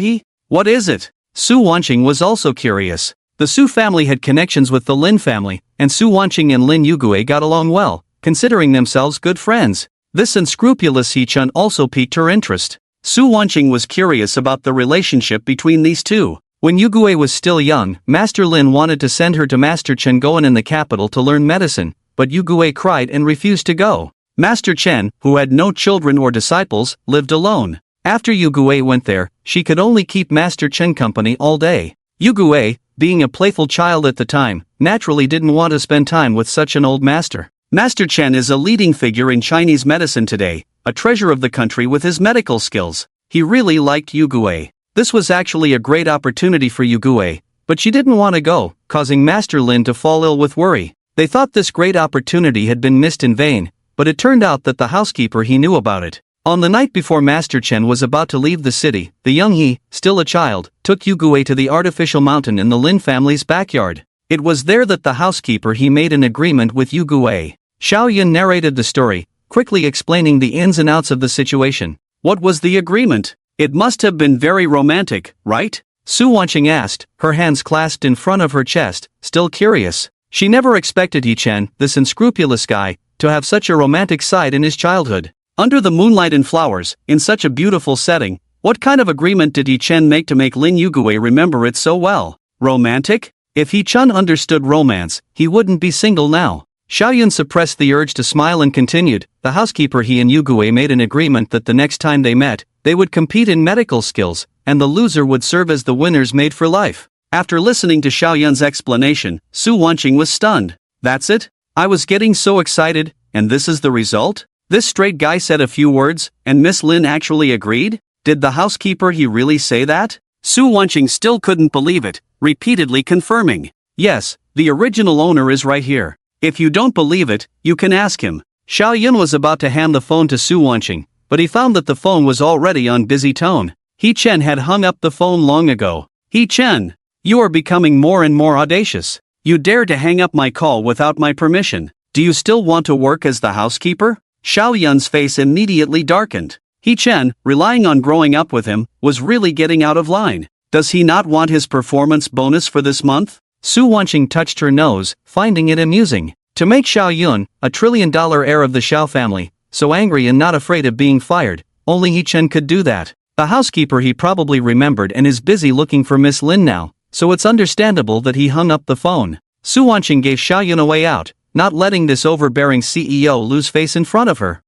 What is it? Su Wanqing was also curious. The Su family had connections with the Lin family, and Su Wanqing and Lin Yugui got along well, considering themselves good friends. This unscrupulous He-Chen also piqued her interest. Su Wanqing was curious about the relationship between these two. When Yugui was still young, Master Lin wanted to send her to Master Chen Goen in the capital to learn medicine, but Yugui cried and refused to go. Master Chen, who had no children or disciples, lived alone. After Yugui went there, she could only keep Master Chen company all day. Yugui, being a playful child at the time, naturally didn't want to spend time with such an old master. Master Chen is a leading figure in Chinese medicine today, a treasure of the country with his medical skills. He really liked Yugui. This was actually a great opportunity for Yugue, but she didn't want to go, causing Master Lin to fall ill with worry. They thought this great opportunity had been missed in vain, but it turned out that the housekeeper he knew about it. On the night before Master Chen was about to leave the city, the young he, still a child, took Yugue to the artificial mountain in the Lin family's backyard. It was there that the housekeeper he made an agreement with Yugue. Xiao Yun narrated the story, quickly explaining the ins and outs of the situation. What was the agreement? It must have been very romantic, right? Su Wanqing asked, her hands clasped in front of her chest, still curious. She never expected He Chen, this unscrupulous guy, to have such a romantic side in his childhood. Under the moonlight and flowers, in such a beautiful setting, what kind of agreement did He Chen make to make Lin Yugue remember it so well? Romantic? If He Chen understood romance, he wouldn't be single now. Xiao Yun suppressed the urge to smile and continued, the housekeeper he and Yugue made an agreement that the next time they met, they would compete in medical skills, and the loser would serve as the winner's maid for life. After listening to Xiao Yun's explanation, Su Wanqing was stunned. That's it? I was getting so excited, and this is the result? This straight guy said a few words, and Miss Lin actually agreed? Did the housekeeper he really say that? Su Wanqing still couldn't believe it, repeatedly confirming. Yes, the original owner is right here. If you don't believe it, you can ask him. Xiao Yun was about to hand the phone to Su Wanqing, but he found that the phone was already on busy tone. He Chen had hung up the phone long ago. He Chen, you are becoming more and more audacious. You dare to hang up my call without my permission. Do you still want to work as the housekeeper? Xiao Yun's face immediately darkened. He Chen, relying on growing up with him, was really getting out of line. Does he not want his performance bonus for this month? Su Wanqing touched her nose, finding it amusing. To make Xiao Yun, a trillion-dollar heir of the Xiao family, so angry and not afraid of being fired, only He Chen could do that. The housekeeper he probably remembered and is busy looking for Miss Lin now, so it's understandable that he hung up the phone. Su Wanqing gave Xiao Yun a way out, not letting this overbearing CEO lose face in front of her.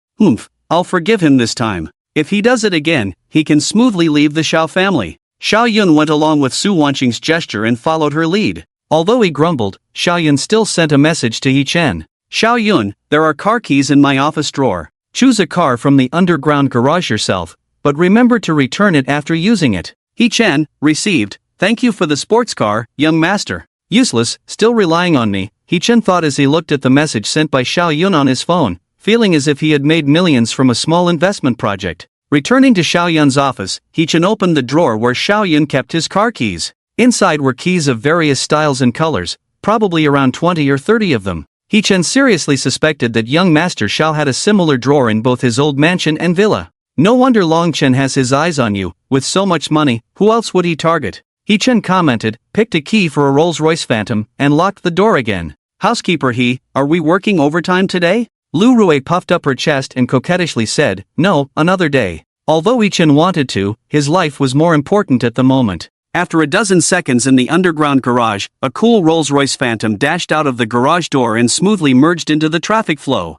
I'll forgive him this time. If he does it again, he can smoothly leave the Xiao family. Xiao Yun went along with Su Wanqing's gesture and followed her lead. Although he grumbled, Xiao Yun still sent a message to He Chen. Xiao Yun, there are car keys in my office drawer. Choose a car from the underground garage yourself, but remember to return it after using it. He Chen, received. Thank you for the sports car, young master. Useless, still relying on me, He Chen thought as he looked at the message sent by Xiao Yun on his phone, feeling as if he had made millions from a small investment project. Returning to Xiao Yun's office, He Chen opened the drawer where Xiao Yun kept his car keys. Inside were keys of various styles and colors, probably around 20 or 30 of them. He Chen seriously suspected that young Master Xiao had a similar drawer in both his old mansion and villa. No wonder Long Chen has his eyes on you, with so much money, who else would he target? He Chen commented, picked a key for a Rolls-Royce Phantom, and locked the door again. Housekeeper are we working overtime today? Lu Rui puffed up her chest and coquettishly said, no, another day. Although He Chen wanted to, his life was more important at the moment. After a dozen seconds in the underground garage, a cool Rolls-Royce Phantom dashed out of the garage door and smoothly merged into the traffic flow.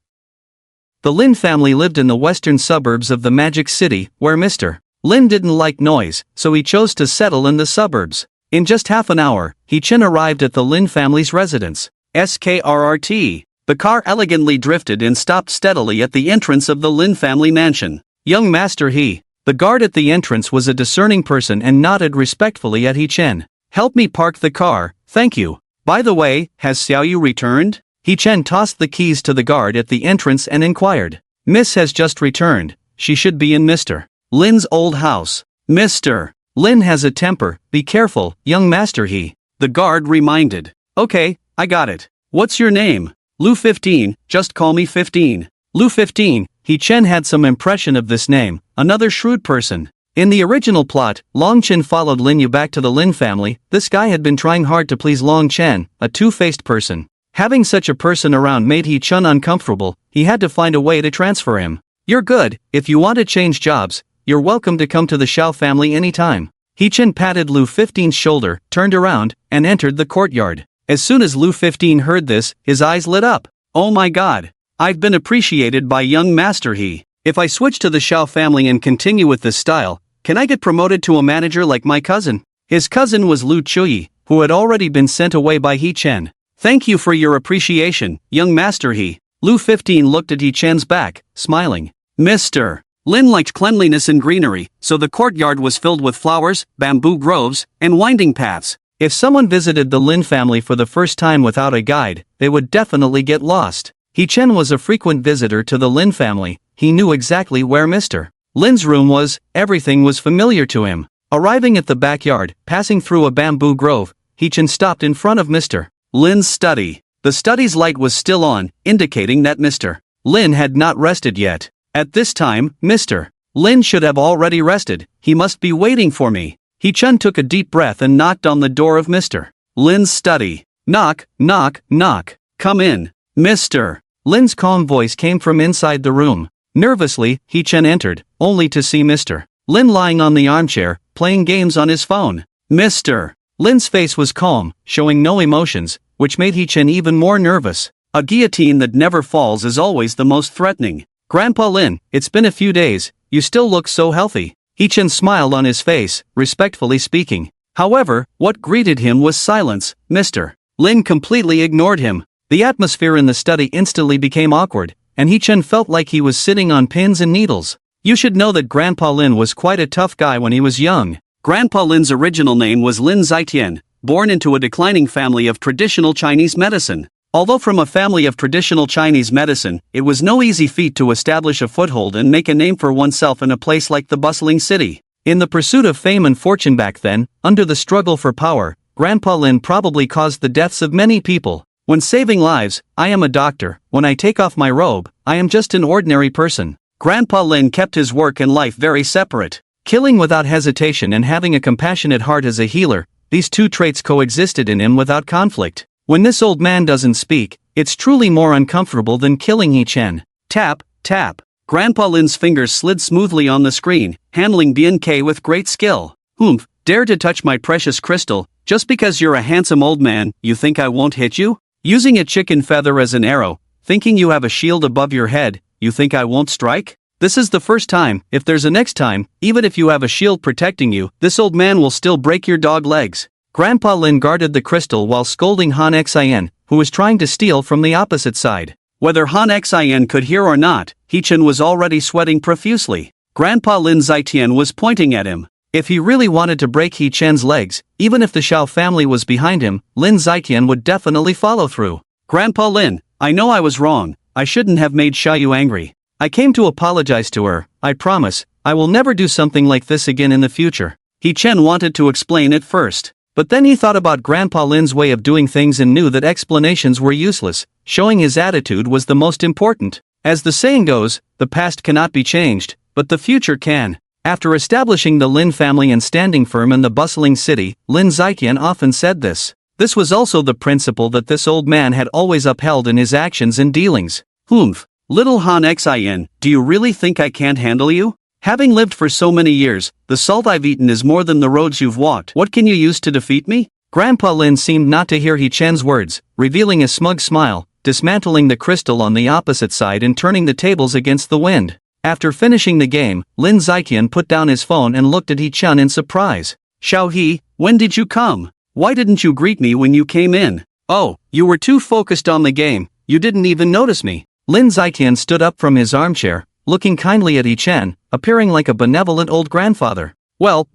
The Lin family lived in the western suburbs of the Magic City, where Mr. Lin didn't like noise, so he chose to settle in the suburbs. In just half an hour, He Chen arrived at the Lin family's residence. SKRRT. The car elegantly drifted and stopped steadily at the entrance of the Lin family mansion. Young Master The guard at the entrance was a discerning person and nodded respectfully at He Chen. Help me park the car, thank you. By the way, has Xiao Yu returned? He Chen tossed the keys to the guard at the entrance and inquired. Miss has just returned, she should be in Mr. Lin's old house. Mr. Lin has a temper, be careful, young master The guard reminded. Okay, I got it. What's your name? Lu 15, just call me 15. Lu 15, He Chen had some impression of this name, another shrewd person. In the original plot, Long Chen followed Lin Yu back to the Lin family. This guy had been trying hard to please Long Chen, a two-faced person. Having such a person around made He Chen uncomfortable, he had to find a way to transfer him. You're good, if you want to change jobs, you're welcome to come to the Xiao family anytime. He Chen patted Lu 15's shoulder, turned around, and entered the courtyard. As soon as Lu 15 heard this, his eyes lit up. Oh my god. I've been appreciated by young master If I switch to the Xiao family and continue with this style, can I get promoted to a manager like my cousin? His cousin was Lu Chuyi, who had already been sent away by He Chen. Thank you for your appreciation, young master Lu 15 looked at He Chen's back, smiling. Mr. Lin liked cleanliness and greenery, so the courtyard was filled with flowers, bamboo groves, and winding paths. If someone visited the Lin family for the first time without a guide, they would definitely get lost. He-Chen was a frequent visitor to the Lin family. He knew exactly where Mr. Lin's room was. Everything was familiar to him. Arriving at the backyard, passing through a bamboo grove, He-Chen stopped in front of Mr. Lin's study. The study's light was still on, indicating that Mr. Lin had not rested yet. At this time, Mr. Lin should have already rested. He must be waiting for me. He-Chen took a deep breath and knocked on the door of Mr. Lin's study. Knock, knock, knock. Come in. Mr. Lin's calm voice came from inside the room. Nervously, He-Chen entered, only to see Mr. Lin lying on the armchair, playing games on his phone. Mr. Lin's face was calm, showing no emotions, which made He-Chen even more nervous. A guillotine that never falls is always the most threatening. Grandpa Lin, it's been a few days, you still look so healthy. He-Chen smiled on his face, respectfully speaking. However, what greeted him was silence. Mr. Lin completely ignored him. The atmosphere in the study instantly became awkward, and He-Chen felt like he was sitting on pins and needles. You should know that Grandpa Lin was quite a tough guy when he was young. Grandpa Lin's original name was Lin Zitian, born into a declining family of traditional Chinese medicine. Although from a family of traditional Chinese medicine, it was no easy feat to establish a foothold and make a name for oneself in a place like the bustling city. In the pursuit of fame and fortune back then, under the struggle for power, Grandpa Lin probably caused the deaths of many people. When saving lives, I am a doctor. When I take off my robe, I am just an ordinary person. Grandpa Lin kept his work and life very separate. Killing without hesitation and having a compassionate heart as a healer, these two traits coexisted in him without conflict. When this old man doesn't speak, it's truly more uncomfortable than killing He-Chen. Tap, tap. Grandpa Lin's fingers slid smoothly on the screen, handling BNK with great skill. Humph, dare to touch my precious crystal, just because you're a handsome old man, you think I won't hit you? Using a chicken feather as an arrow, thinking you have a shield above your head, you think I won't strike? This is the first time. If there's a next time, even if you have a shield protecting you, this old man will still break your dog legs. Grandpa Lin guarded the crystal while scolding Han Xin, who was trying to steal from the opposite side. Whether Han Xin could hear or not, He-Chen was already sweating profusely. Grandpa Lin Zitian was pointing at him. If he really wanted to break He-Chen's legs, even if the Xiao family was behind him, Lin Zitian would definitely follow through. Grandpa Lin, I know I was wrong. I shouldn't have made Xiao angry. I came to apologize to her. I promise, I will never do something like this again in the future. He-Chen wanted to explain at first. But then he thought about Grandpa Lin's way of doing things and knew that explanations were useless. Showing his attitude was the most important. As the saying goes, the past cannot be changed, but the future can. After establishing the Lin family and standing firm in the bustling city, Lin Zitian often said this. This was also the principle that this old man had always upheld in his actions and dealings. Humph, little Han Xin, do you really think I can't handle you? Having lived for so many years, the salt I've eaten is more than the roads you've walked. What can you use to defeat me? Grandpa Lin seemed not to hear He-Chen's words, revealing a smug smile, dismantling the crystal on the opposite side and turning the tables against the wind. After finishing the game, Lin Zitian put down his phone and looked at He-Chen in surprise. Xiao He, when did you come? Why didn't you greet me when you came in? Oh, you were too focused on the game, you didn't even notice me. Lin Zitian stood up from his armchair, looking kindly at He-Chen, appearing like a benevolent old grandfather. Well,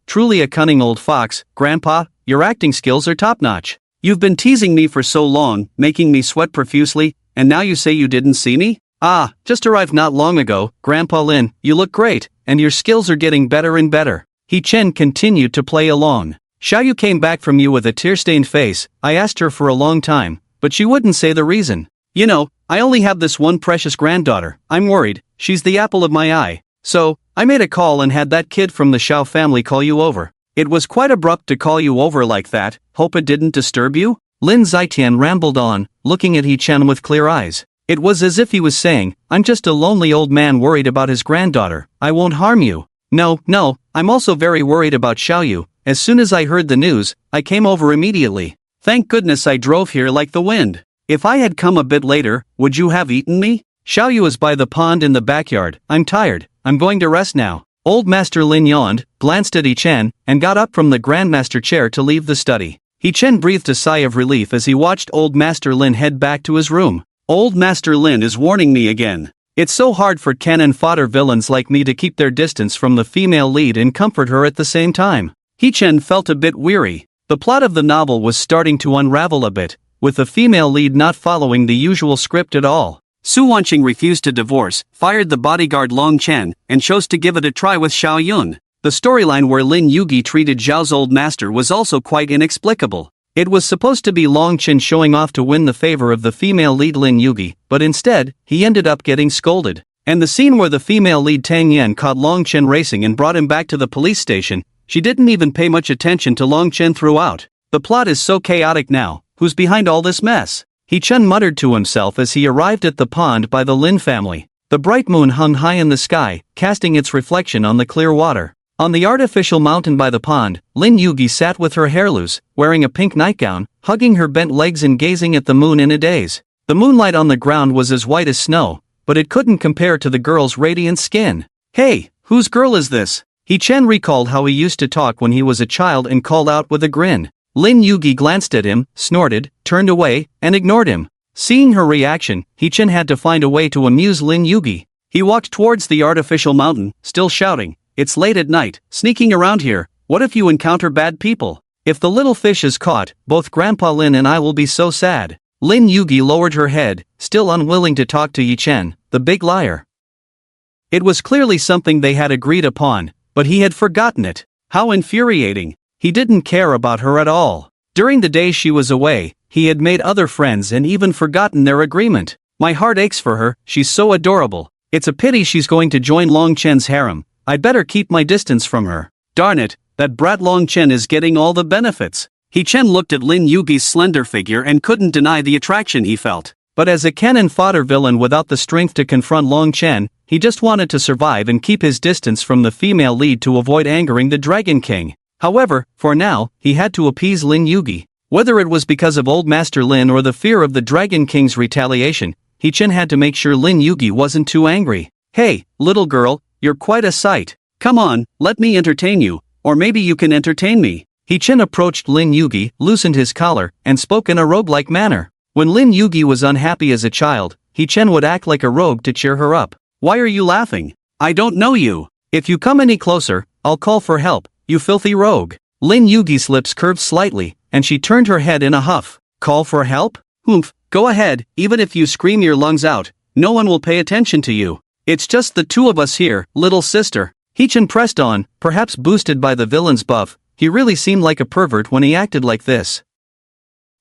truly a cunning old fox, Grandpa, your acting skills are top-notch. You've been teasing me for so long, making me sweat profusely, and now you say you didn't see me? Ah, just arrived not long ago, Grandpa Lin, you look great, and your skills are getting better and better. He-Chen continued to play along. Xiao came back from you with a tear-stained face. I asked her for a long time, but she wouldn't say the reason. You know, I only have this one precious granddaughter. I'm worried, she's the apple of my eye. So, I made a call and had that kid from the Xiao family call you over. It was quite abrupt to call you over like that. Hope it didn't disturb you? Lin Zitian rambled on, looking at He-Chen with clear eyes. It was as if he was saying, I'm just a lonely old man worried about his granddaughter. I won't harm you. No, I'm also very worried about Xiao. As soon as I heard the news, I came over immediately. Thank goodness I drove here like the wind. If I had come a bit later, would you have eaten me? Xiao is by the pond in the backyard. I'm tired. I'm going to rest now. Old Master Lin yawned, glanced at He-Chen, and got up from the Grandmaster chair to leave the study. He-Chen breathed a sigh of relief as he watched Old Master Lin head back to his room. Old Master Lin is warning me again. It's so hard for cannon fodder villains like me to keep their distance from the female lead and comfort her at the same time. Hee-chan felt a bit weary. The plot of the novel was starting to unravel a bit, with the female lead not following the usual script at all. Su Wanqing refused to divorce, fired the bodyguard Long Chen, and chose to give it a try with Xiao Yun. The storyline where Lin Yugi treated Xiao's old master was also quite inexplicable. It was supposed to be Long Chen showing off to win the favor of the female lead Lin Yugi, but instead, he ended up getting scolded. And the scene where the female lead Tang Yan caught Long Chen racing and brought him back to the police station, she didn't even pay much attention to Long Chen throughout. The plot is so chaotic now, who's behind all this mess? Hee-chan muttered to himself as he arrived at the pond by the Lin family. The bright moon hung high in the sky, casting its reflection on the clear water. On the artificial mountain by the pond, Lin Yugi sat with her hair loose, wearing a pink nightgown, hugging her bent legs and gazing at the moon in a daze. The moonlight on the ground was as white as snow, but it couldn't compare to the girl's radiant skin. Hey, whose girl is this? Hee-chan recalled how he used to talk when he was a child and called out with a grin. Lin Yugi glanced at him, snorted, turned away, and ignored him. Seeing her reaction, Hee-chan had to find a way to amuse Lin Yugi. He walked towards the artificial mountain, still shouting, "It's late at night, sneaking around here, what if you encounter bad people? If the little fish is caught, both Grandpa Lin and I will be so sad." Lin Yugi lowered her head, still unwilling to talk to Hee-chan, the big liar. It was clearly something they had agreed upon, but he had forgotten it. How infuriating. He didn't care about her at all. During the days she was away, he had made other friends and even forgotten their agreement. My heart aches for her, she's so adorable. It's a pity she's going to join Long Chen's harem. I'd better keep my distance from her. Darn it, that brat Long Chen is getting all the benefits. Hee-chan looked at Lin Yugi's slender figure and couldn't deny the attraction he felt. But as a cannon fodder villain without the strength to confront Long Chen, he just wanted to survive and keep his distance from the female lead to avoid angering the Dragon King. However, for now, he had to appease Lin Yugi. Whether it was because of Old Master Lin or the fear of the Dragon King's retaliation, Hee-chan had to make sure Lin Yugi wasn't too angry. Hey, little girl, you're quite a sight. Come on, let me entertain you, or maybe you can entertain me. Hee-chan approached Lin Yugi, loosened his collar, and spoke in a rogue-like manner. When Lin Yugi was unhappy as a child, Hee-chan would act like a rogue to cheer her up. Why are you laughing? I don't know you. If you come any closer, I'll call for help, you filthy rogue. Lin Yugi's lips curved slightly, and she turned her head in a huff. Call for help? Humph, go ahead, even if you scream your lungs out, no one will pay attention to you. It's just the two of us here, little sister. Hee-chan pressed on, perhaps boosted by the villain's buff. He really seemed like a pervert when he acted like this.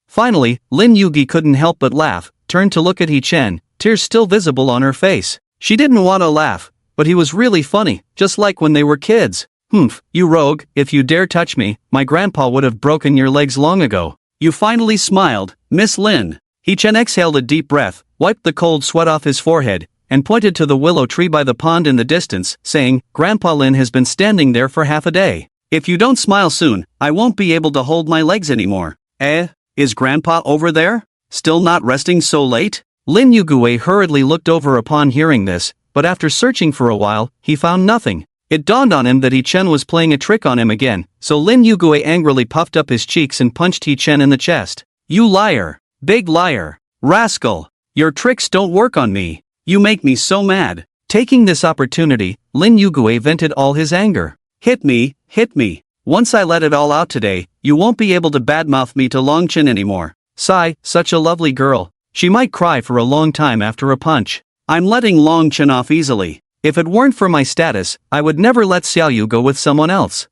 Finally, Lin Yugi couldn't help but laugh, turned to look at Hee-chan, tears still visible on her face. She didn't want to laugh, but he was really funny, just like when they were kids. Humph, you rogue, if you dare touch me, my grandpa would have broken your legs long ago. You finally smiled, Miss Lin. Hee-chan exhaled a deep breath, wiped the cold sweat off his forehead, and pointed to the willow tree by the pond in the distance, saying, Grandpa Lin has been standing there for half a day. If you don't smile soon, I won't be able to hold my legs anymore. Is Grandpa over there? Still not resting so late? Lin Yugue hurriedly looked over upon hearing this, but after searching for a while, he found nothing. It dawned on him that Hee-chan was playing a trick on him again, so Lin Yugue angrily puffed up his cheeks and punched Hee-chan in the chest. You liar! Big liar! Rascal! Your tricks don't work on me! You make me so mad! Taking this opportunity, Lin Yugue vented all his anger. Hit me, hit me! Once I let it all out today, you won't be able to badmouth me to Long Chen anymore. Sigh, such a lovely girl. She might cry for a long time after a punch. I'm letting Long Chen off easily. If it weren't for my status, I would never let Xiao go with someone else.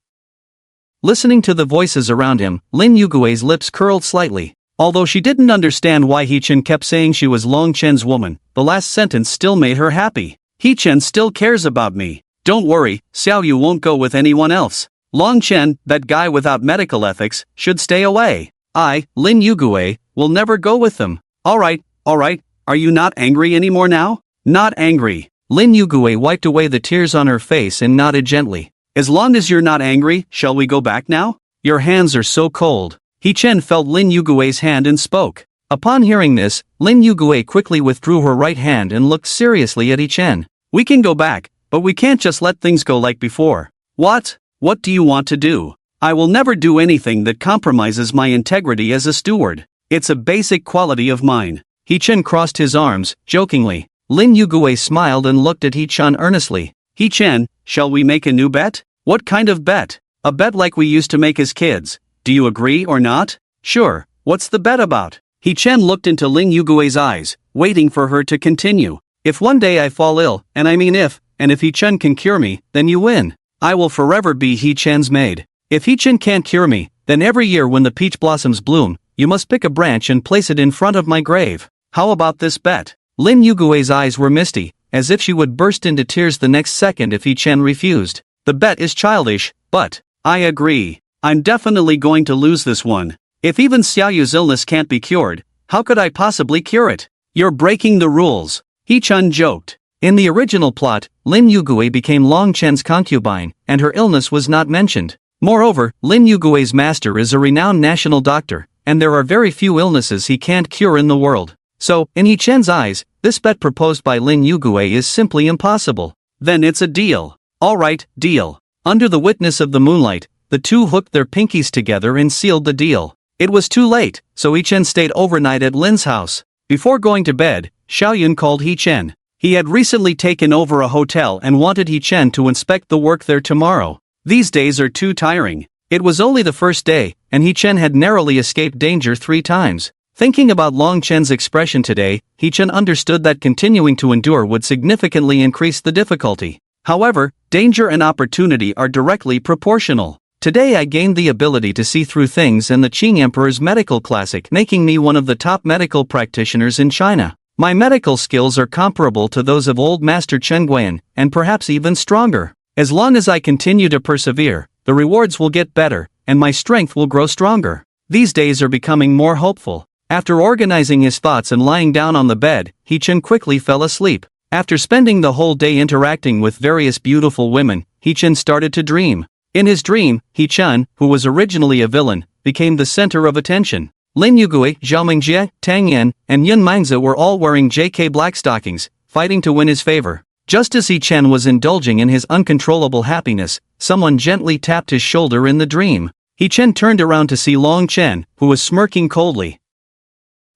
Listening to the voices around him, Lin Yugue's lips curled slightly. Although she didn't understand why Hee-chan kept saying she was Long Chen's woman, the last sentence still made her happy. Hee-chan still cares about me. Don't worry, Xiao won't go with anyone else. Long Chen, that guy without medical ethics, should stay away. I, Lin Yugue, will never go with them. Alright, are you not angry anymore now? Not angry. Lin Yugue wiped away the tears on her face and nodded gently. As long as you're not angry, shall we go back now? Your hands are so cold. Hee-chan felt Lin Yugue's hand and spoke. Upon hearing this, Lin Yugue quickly withdrew her right hand and looked seriously at Hee-chan. We can go back, but we can't just let things go like before. What? What do you want to do? I will never do anything that compromises my integrity as a steward. It's a basic quality of mine. Hee-chan crossed his arms, jokingly. Lin Yugui smiled and looked at He-chan earnestly. He-chan, shall we make a new bet? What kind of bet? A bet like we used to make as kids. Do you agree or not? Sure, what's the bet about? He-chan looked into Lin Yugui's eyes, waiting for her to continue. If one day I fall ill, and I mean if He-chan can cure me, then you win. I will forever be He-chan's maid. If He-chan can't cure me, then every year when the peach blossoms bloom, you must pick a branch and place it in front of my grave. How about this bet? Lin Yugui's eyes were misty, as if she would burst into tears the next second if He-chan refused. The bet is childish, but I agree. I'm definitely going to lose this one. If even Xiaoyu's illness can't be cured, how could I possibly cure it? You're breaking the rules. He-chan joked. In the original plot, Lin Yugui became Long Chen's concubine, and her illness was not mentioned. Moreover, Lin Yugui's master is a renowned national doctor, and there are very few illnesses he can't cure in the world. So, in He-chan's eyes, this bet proposed by Lin Yugui is simply impossible. Then it's a deal. Alright, deal. Under the witness of the Moonlight, the two hooked their pinkies together and sealed the deal. It was too late, so He-chan stayed overnight at Lin's house. Before going to bed, Xiaoyun called He-chan. He had recently taken over a hotel and wanted He-chan to inspect the work there tomorrow. These days are too tiring. It was only the first day, and He-chan had narrowly escaped danger 3 times. Thinking about Long Chen's expression today, He-chan understood that continuing to endure would significantly increase the difficulty. However, danger and opportunity are directly proportional. Today I gained the ability to see through things and the Qing Emperor's medical classic, making me one of the top medical practitioners in China. My medical skills are comparable to those of old Master Chen Guiyan, and perhaps even stronger. As long as I continue to persevere, the rewards will get better, and my strength will grow stronger. These days are becoming more hopeful. After organizing his thoughts and lying down on the bed, He-chan quickly fell asleep. After spending the whole day interacting with various beautiful women, He-chan started to dream. In his dream, He-chan, who was originally a villain, became the center of attention. Lin Yugui, Zhao Mingjie, Tang Yan, and Yun Mingzi were all wearing JK black stockings, fighting to win his favor. Just as He-chan was indulging in his uncontrollable happiness, someone gently tapped his shoulder in the dream. He-chan turned around to see Long Chen, who was smirking coldly.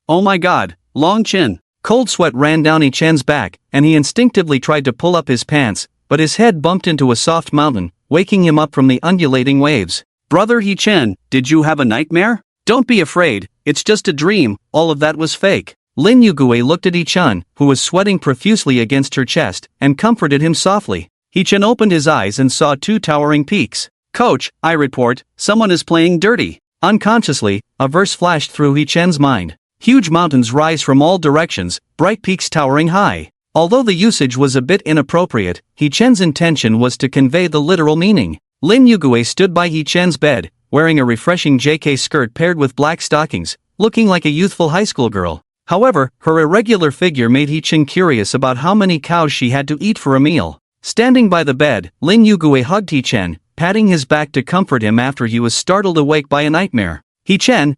Oh my god, Long Chen! Cold sweat ran down He-chan's back, and he instinctively tried to pull up his pants, but his head bumped into a soft mountain, waking him up from the undulating waves. Brother He-chan, did you have a nightmare? Don't be afraid, it's just a dream, all of that was fake. Lin Yugui looked at He-chan, who was sweating profusely against her chest, and comforted him softly. He-chan opened his eyes and saw 2 towering peaks. Coach, I report, someone is playing dirty. Unconsciously, a verse flashed through He-chan's mind. Huge mountains rise from all directions, bright peaks towering high. Although the usage was a bit inappropriate, He-chan's intention was to convey the literal meaning. Lin Yugui stood by He-chan's bed, wearing a refreshing JK skirt paired with black stockings, looking like a youthful high school girl. However, her irregular figure made He-chan curious about how many cows she had to eat for a meal. Standing by the bed, Lin Yugui hugged He-chan, patting his back to comfort him after he was startled awake by a nightmare. He-chan,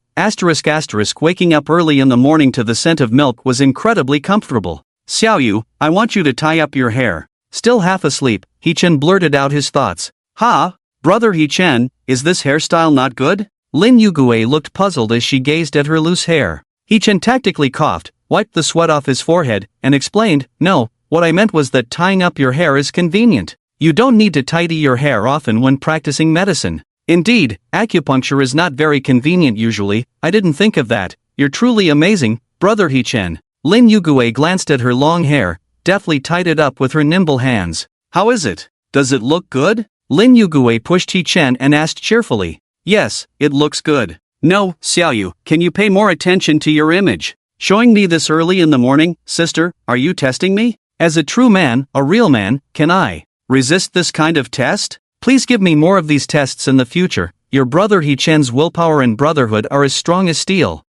waking up early in the morning to the scent of milk was incredibly comfortable. Xiaoyu, I want you to tie up your hair. Still half asleep, He-chan blurted out his thoughts. Ha? Brother He-chan, is this hairstyle not good? Lin Yugui looked puzzled as she gazed at her loose hair. He-chan tactically coughed, wiped the sweat off his forehead, and explained, No, what I meant was that tying up your hair is convenient. You don't need to tidy your hair often when practicing medicine. Indeed, acupuncture is not very convenient usually. I didn't think of that. You're truly amazing, Brother He-chan. Lin Yugui glanced at her long hair, deftly tied it up with her nimble hands. How is it? Does it look good? Lin Yugui pushed He-chan and asked cheerfully. Yes, it looks good. No, Xiaoyu, can you pay more attention to your image? Showing me this early in the morning, sister, are you testing me? As a true man, a real man, can I resist this kind of test? Please give me more of these tests in the future. Your brother He-chan's willpower and brotherhood are as strong as steel.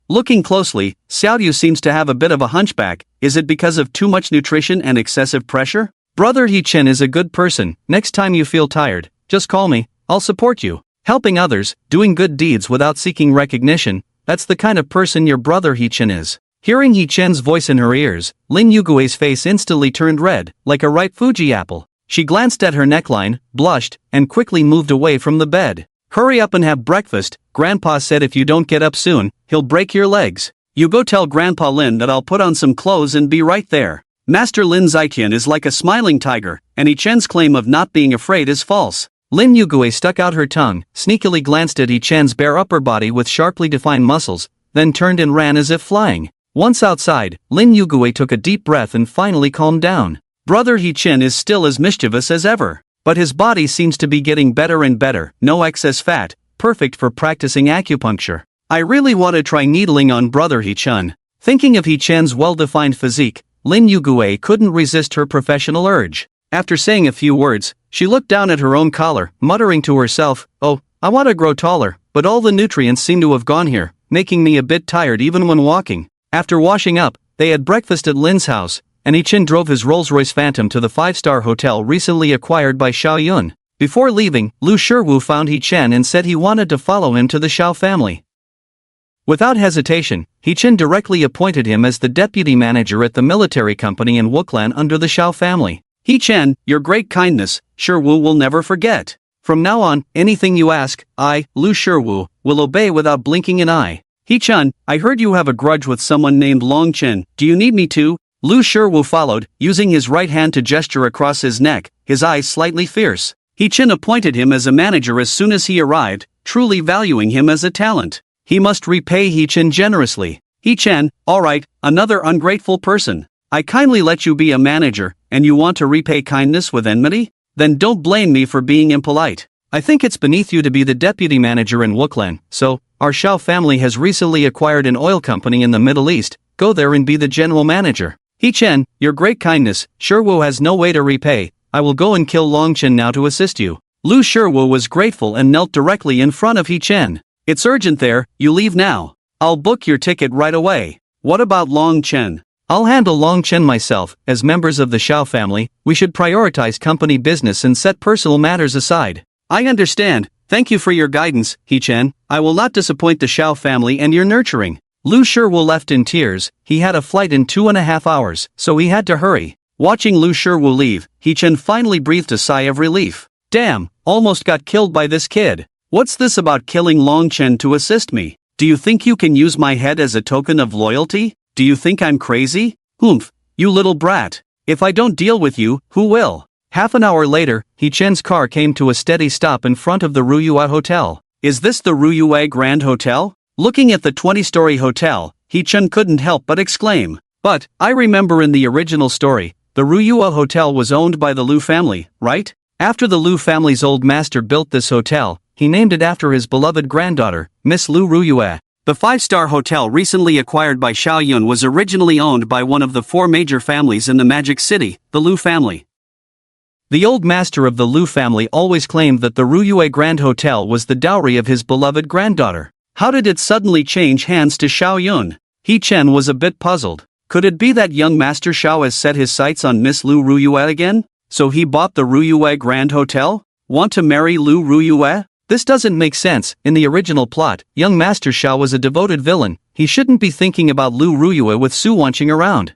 Looking closely, Xiaoyu seems to have a bit of a hunchback. Is it because of too much nutrition and excessive pressure? Brother He-chan is a good person. Next time you feel tired, just call me, I'll support you. Helping others, doing good deeds without seeking recognition, that's the kind of person your brother He-chan is. Hearing He-chan's voice in her ears, Lin Yugui's face instantly turned red, like a ripe Fuji apple. She glanced at her neckline, blushed, and quickly moved away from the bed. Hurry up and have breakfast, Grandpa said if you don't get up soon, he'll break your legs. You go tell Grandpa Lin that I'll put on some clothes and be right there. Master Lin Zaiqian is like a smiling tiger, and Ichen's claim of not being afraid is false. Lin Yugue stuck out her tongue, sneakily glanced at Ichen's bare upper body with sharply defined muscles, then turned and ran as if flying. Once outside, Lin Yugue took a deep breath and finally calmed down. Brother Hichen is still as mischievous as ever, but his body seems to be getting better and better, no excess fat, perfect for practicing acupuncture. I really want to try needling on Brother Hichen. Thinking of Hichen's well-defined physique, Lin Yugue couldn't resist her professional urge. After saying a few words, she looked down at her own collar, muttering to herself, "Oh, I want to grow taller, but all the nutrients seem to have gone here, making me a bit tired even when walking." After washing up, they had breakfast at Lin's house, and Ichin drove his Rolls-Royce Phantom to the 5-star hotel recently acquired by Xiao Yun. Before leaving, Lu Shiwu found Hichen and said he wanted to follow him to the Xiao family. Without hesitation, Hichen directly appointed him as the deputy manager at the military company in Wuklan under the Xiao family. "Hichen, your great kindness, Shiwu will never forget. From now on, anything you ask, I, Lu Shiwu, will obey without blinking an eye. Hichen, I heard you have a grudge with someone named Long Chen, do you need me to?" Lu Shiwu followed, using his right hand to gesture across his neck, his eyes slightly fierce. Hichen appointed him as a manager as soon as he arrived, truly valuing him as a talent. He must repay Hichen generously. "Hichen, alright, another ungrateful person. I kindly let you be a manager, and you want to repay kindness with enmity? Then don't blame me for being impolite. I think it's beneath you to be the deputy manager in Wuklan, so, our Xiao family has recently acquired an oil company in the Middle East, go there and be the general manager. Hichen, your great kindness, Shiwu has no way to repay, I will go and kill Longchen now to assist you." Lu Shiwu was grateful and knelt directly in front of Hichen. "It's urgent there, you leave now. I'll book your ticket right away. What about Longchen?" "I'll handle Longchen myself. As members of the Xiao family, we should prioritize company business and set personal matters aside." "I understand, thank you for your guidance, Hichen. I will not disappoint the Xiao family and your nurturing." Lu Shiwu left in tears. He had a flight in 2.5 hours, so he had to hurry. Watching Lu Shiwu leave, Hichen finally breathed a sigh of relief. "Damn, almost got killed by this kid. What's this about killing Longchen to assist me? Do you think you can use my head as a token of loyalty? Do you think I'm crazy? Humph, you little brat. If I don't deal with you, who will?" Half an hour later, Hichen's car came to a steady stop in front of the Ruyue Hotel. "Is this the Ruyue Grand Hotel?" Looking at the 20-story hotel, Hichen couldn't help but exclaim. "But, I remember in the original story, the Ruyue Hotel was owned by the Lu family, right? After the Lu family's old master built this hotel, he named it after his beloved granddaughter, Miss Lu Ruyue. The 5-star hotel recently acquired by Xiao Yun was originally owned by one of the 4 major families in the Magic City, the Lu family. The old master of the Lu family always claimed that the Ruyue Grand Hotel was the dowry of his beloved granddaughter. How did it suddenly change hands to Xiao Yun? Hichen was a bit puzzled. Could it be that young Master Xiao has set his sights on Miss Lu Ruyue again? So he bought the Ruyue Grand Hotel? Want to marry Lu Ruyue? This doesn't make sense. In the original plot, young Master Xiao was a devoted villain. He shouldn't be thinking about Lu Ruyue with Su watching around.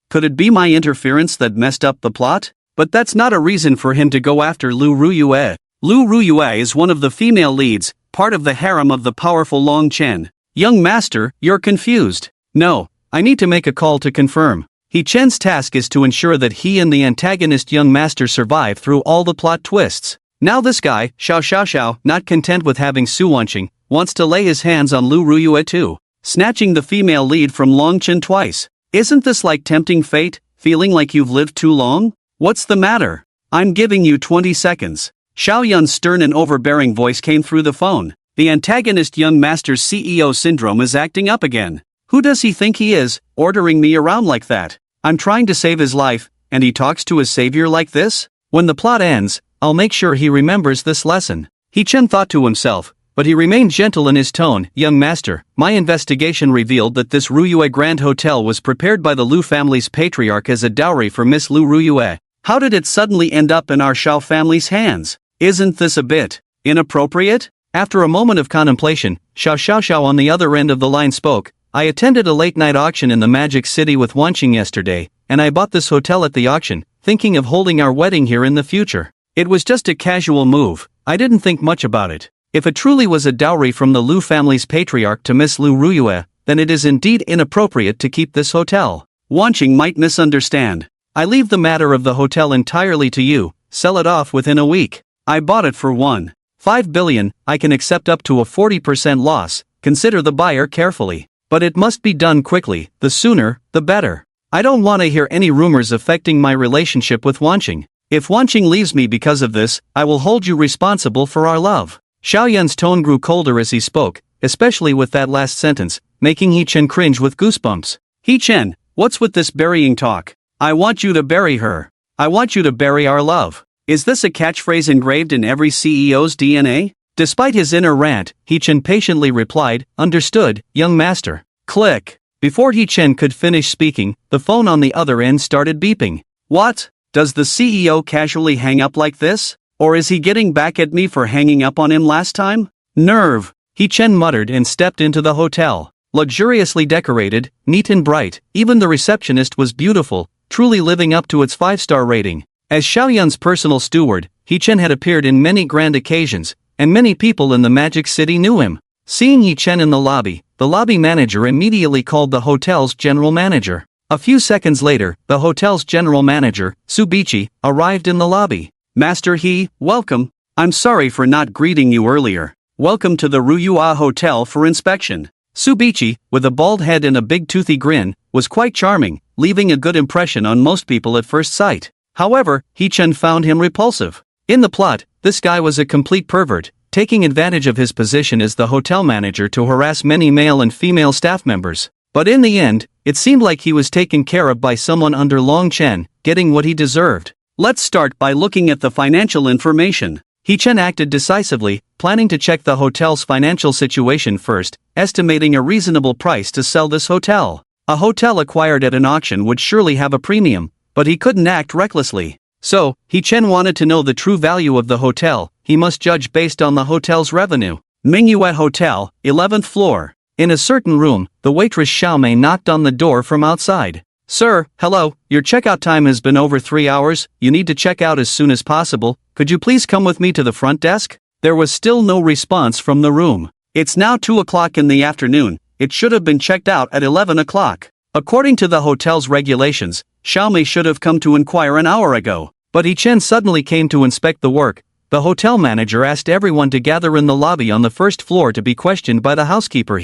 Could it be my interference that messed up the plot? But that's not a reason for him to go after Lu Ruyue. Lu Ruyue is one of the female leads, part of the harem of the powerful Long Chen. "Young master, you're confused." "No, I need to make a call to confirm." Hichen's task is to ensure that he and the antagonist young master survive through all the plot twists. Now this guy, Xiao, not content with having Su watching, wants to lay his hands on Lu Ruyue too, snatching the female lead from Long Chen twice. Isn't this like tempting fate, feeling like you've lived too long? What's the matter? I'm giving you 20 seconds. Xiao Yun's stern and overbearing voice came through the phone. The antagonist young master's CEO syndrome is acting up again. Who does he think he is, ordering me around like that? I'm trying to save his life, and he talks to his savior like this? When the plot ends, I'll make sure he remembers this lesson. Hichen thought to himself, but he remained gentle in his tone. "Young master, my investigation revealed that this Ruyue Grand Hotel was prepared by the Lu family's patriarch as a dowry for Miss Lu Ruyue. How did it suddenly end up in our Xiao family's hands? Isn't this a bit inappropriate?" After a moment of contemplation, Xiao on the other end of the line spoke. "I attended a late-night auction in the Magic City with Wanqing yesterday, and I bought this hotel at the auction, thinking of holding our wedding here in the future. It was just a casual move, I didn't think much about it. If it truly was a dowry from the Lu family's patriarch to Miss Lu Ruyue, then it is indeed inappropriate to keep this hotel. Wanching might misunderstand. I leave the matter of the hotel entirely to you, sell it off within a week. I bought it for 1.5 billion, I can accept up to a 40% loss, consider the buyer carefully. But it must be done quickly, the sooner, the better. I don't want to hear any rumors affecting my relationship with Wanching. If Wanching leaves me because of this, I will hold you responsible for our love. Xiaoyan's tone grew colder as he spoke, especially with that last sentence, making He-Chen cringe with goosebumps. He-Chen, what's with this burying talk? I want you to bury her. I want you to bury our love. Is this a catchphrase engraved in every CEO's DNA? Despite his inner rant, He-Chen patiently replied, understood, young master. Click. Before He-Chen could finish speaking, the phone on the other end started beeping. What? Does the CEO casually hang up like this? Or is he getting back at me for hanging up on him last time? Nerve. He-Chen muttered and stepped into the hotel. Luxuriously decorated, neat and bright, even the receptionist was beautiful, truly living up to its 5-star rating. As Xiaoyan's personal steward, He-Chen had appeared in many grand occasions, and many people in the Magic City knew him. Seeing He-Chen in the lobby manager immediately called the hotel's general manager. A few seconds later, the hotel's general manager, Subichi, arrived in the lobby. Master He, welcome. I'm sorry for not greeting you earlier. Welcome to the Ruyua Hotel for inspection. Subichi, with a bald head and a big toothy grin, was quite charming, leaving a good impression on most people at first sight. However, He-Chen found him repulsive. In the plot, this guy was a complete pervert, taking advantage of his position as the hotel manager to harass many male and female staff members. But in the end, it seemed like he was taken care of by someone under Long Chen, getting what he deserved. Let's start by looking at the financial information. He-Chen acted decisively, planning to check the hotel's financial situation first, estimating a reasonable price to sell this hotel. A hotel acquired at an auction would surely have a premium, but he couldn't act recklessly. So, He-Chen wanted to know the true value of the hotel. He must judge based on the hotel's revenue. Mingyue Hotel, 11th floor. In a certain room, the waitress Xiao knocked on the door from outside. Sir, hello, your checkout time has been over 3 hours, you need to check out as soon as possible, could you please come with me to the front desk? There was still no response from the room. It's now 2 o'clock in the afternoon, it should have been checked out at 11 o'clock. According to the hotel's regulations, Xiao should have come to inquire an hour ago, but He-Chen suddenly came to inspect the work. The hotel manager asked everyone to gather in the lobby on the first floor to be questioned by the housekeeper.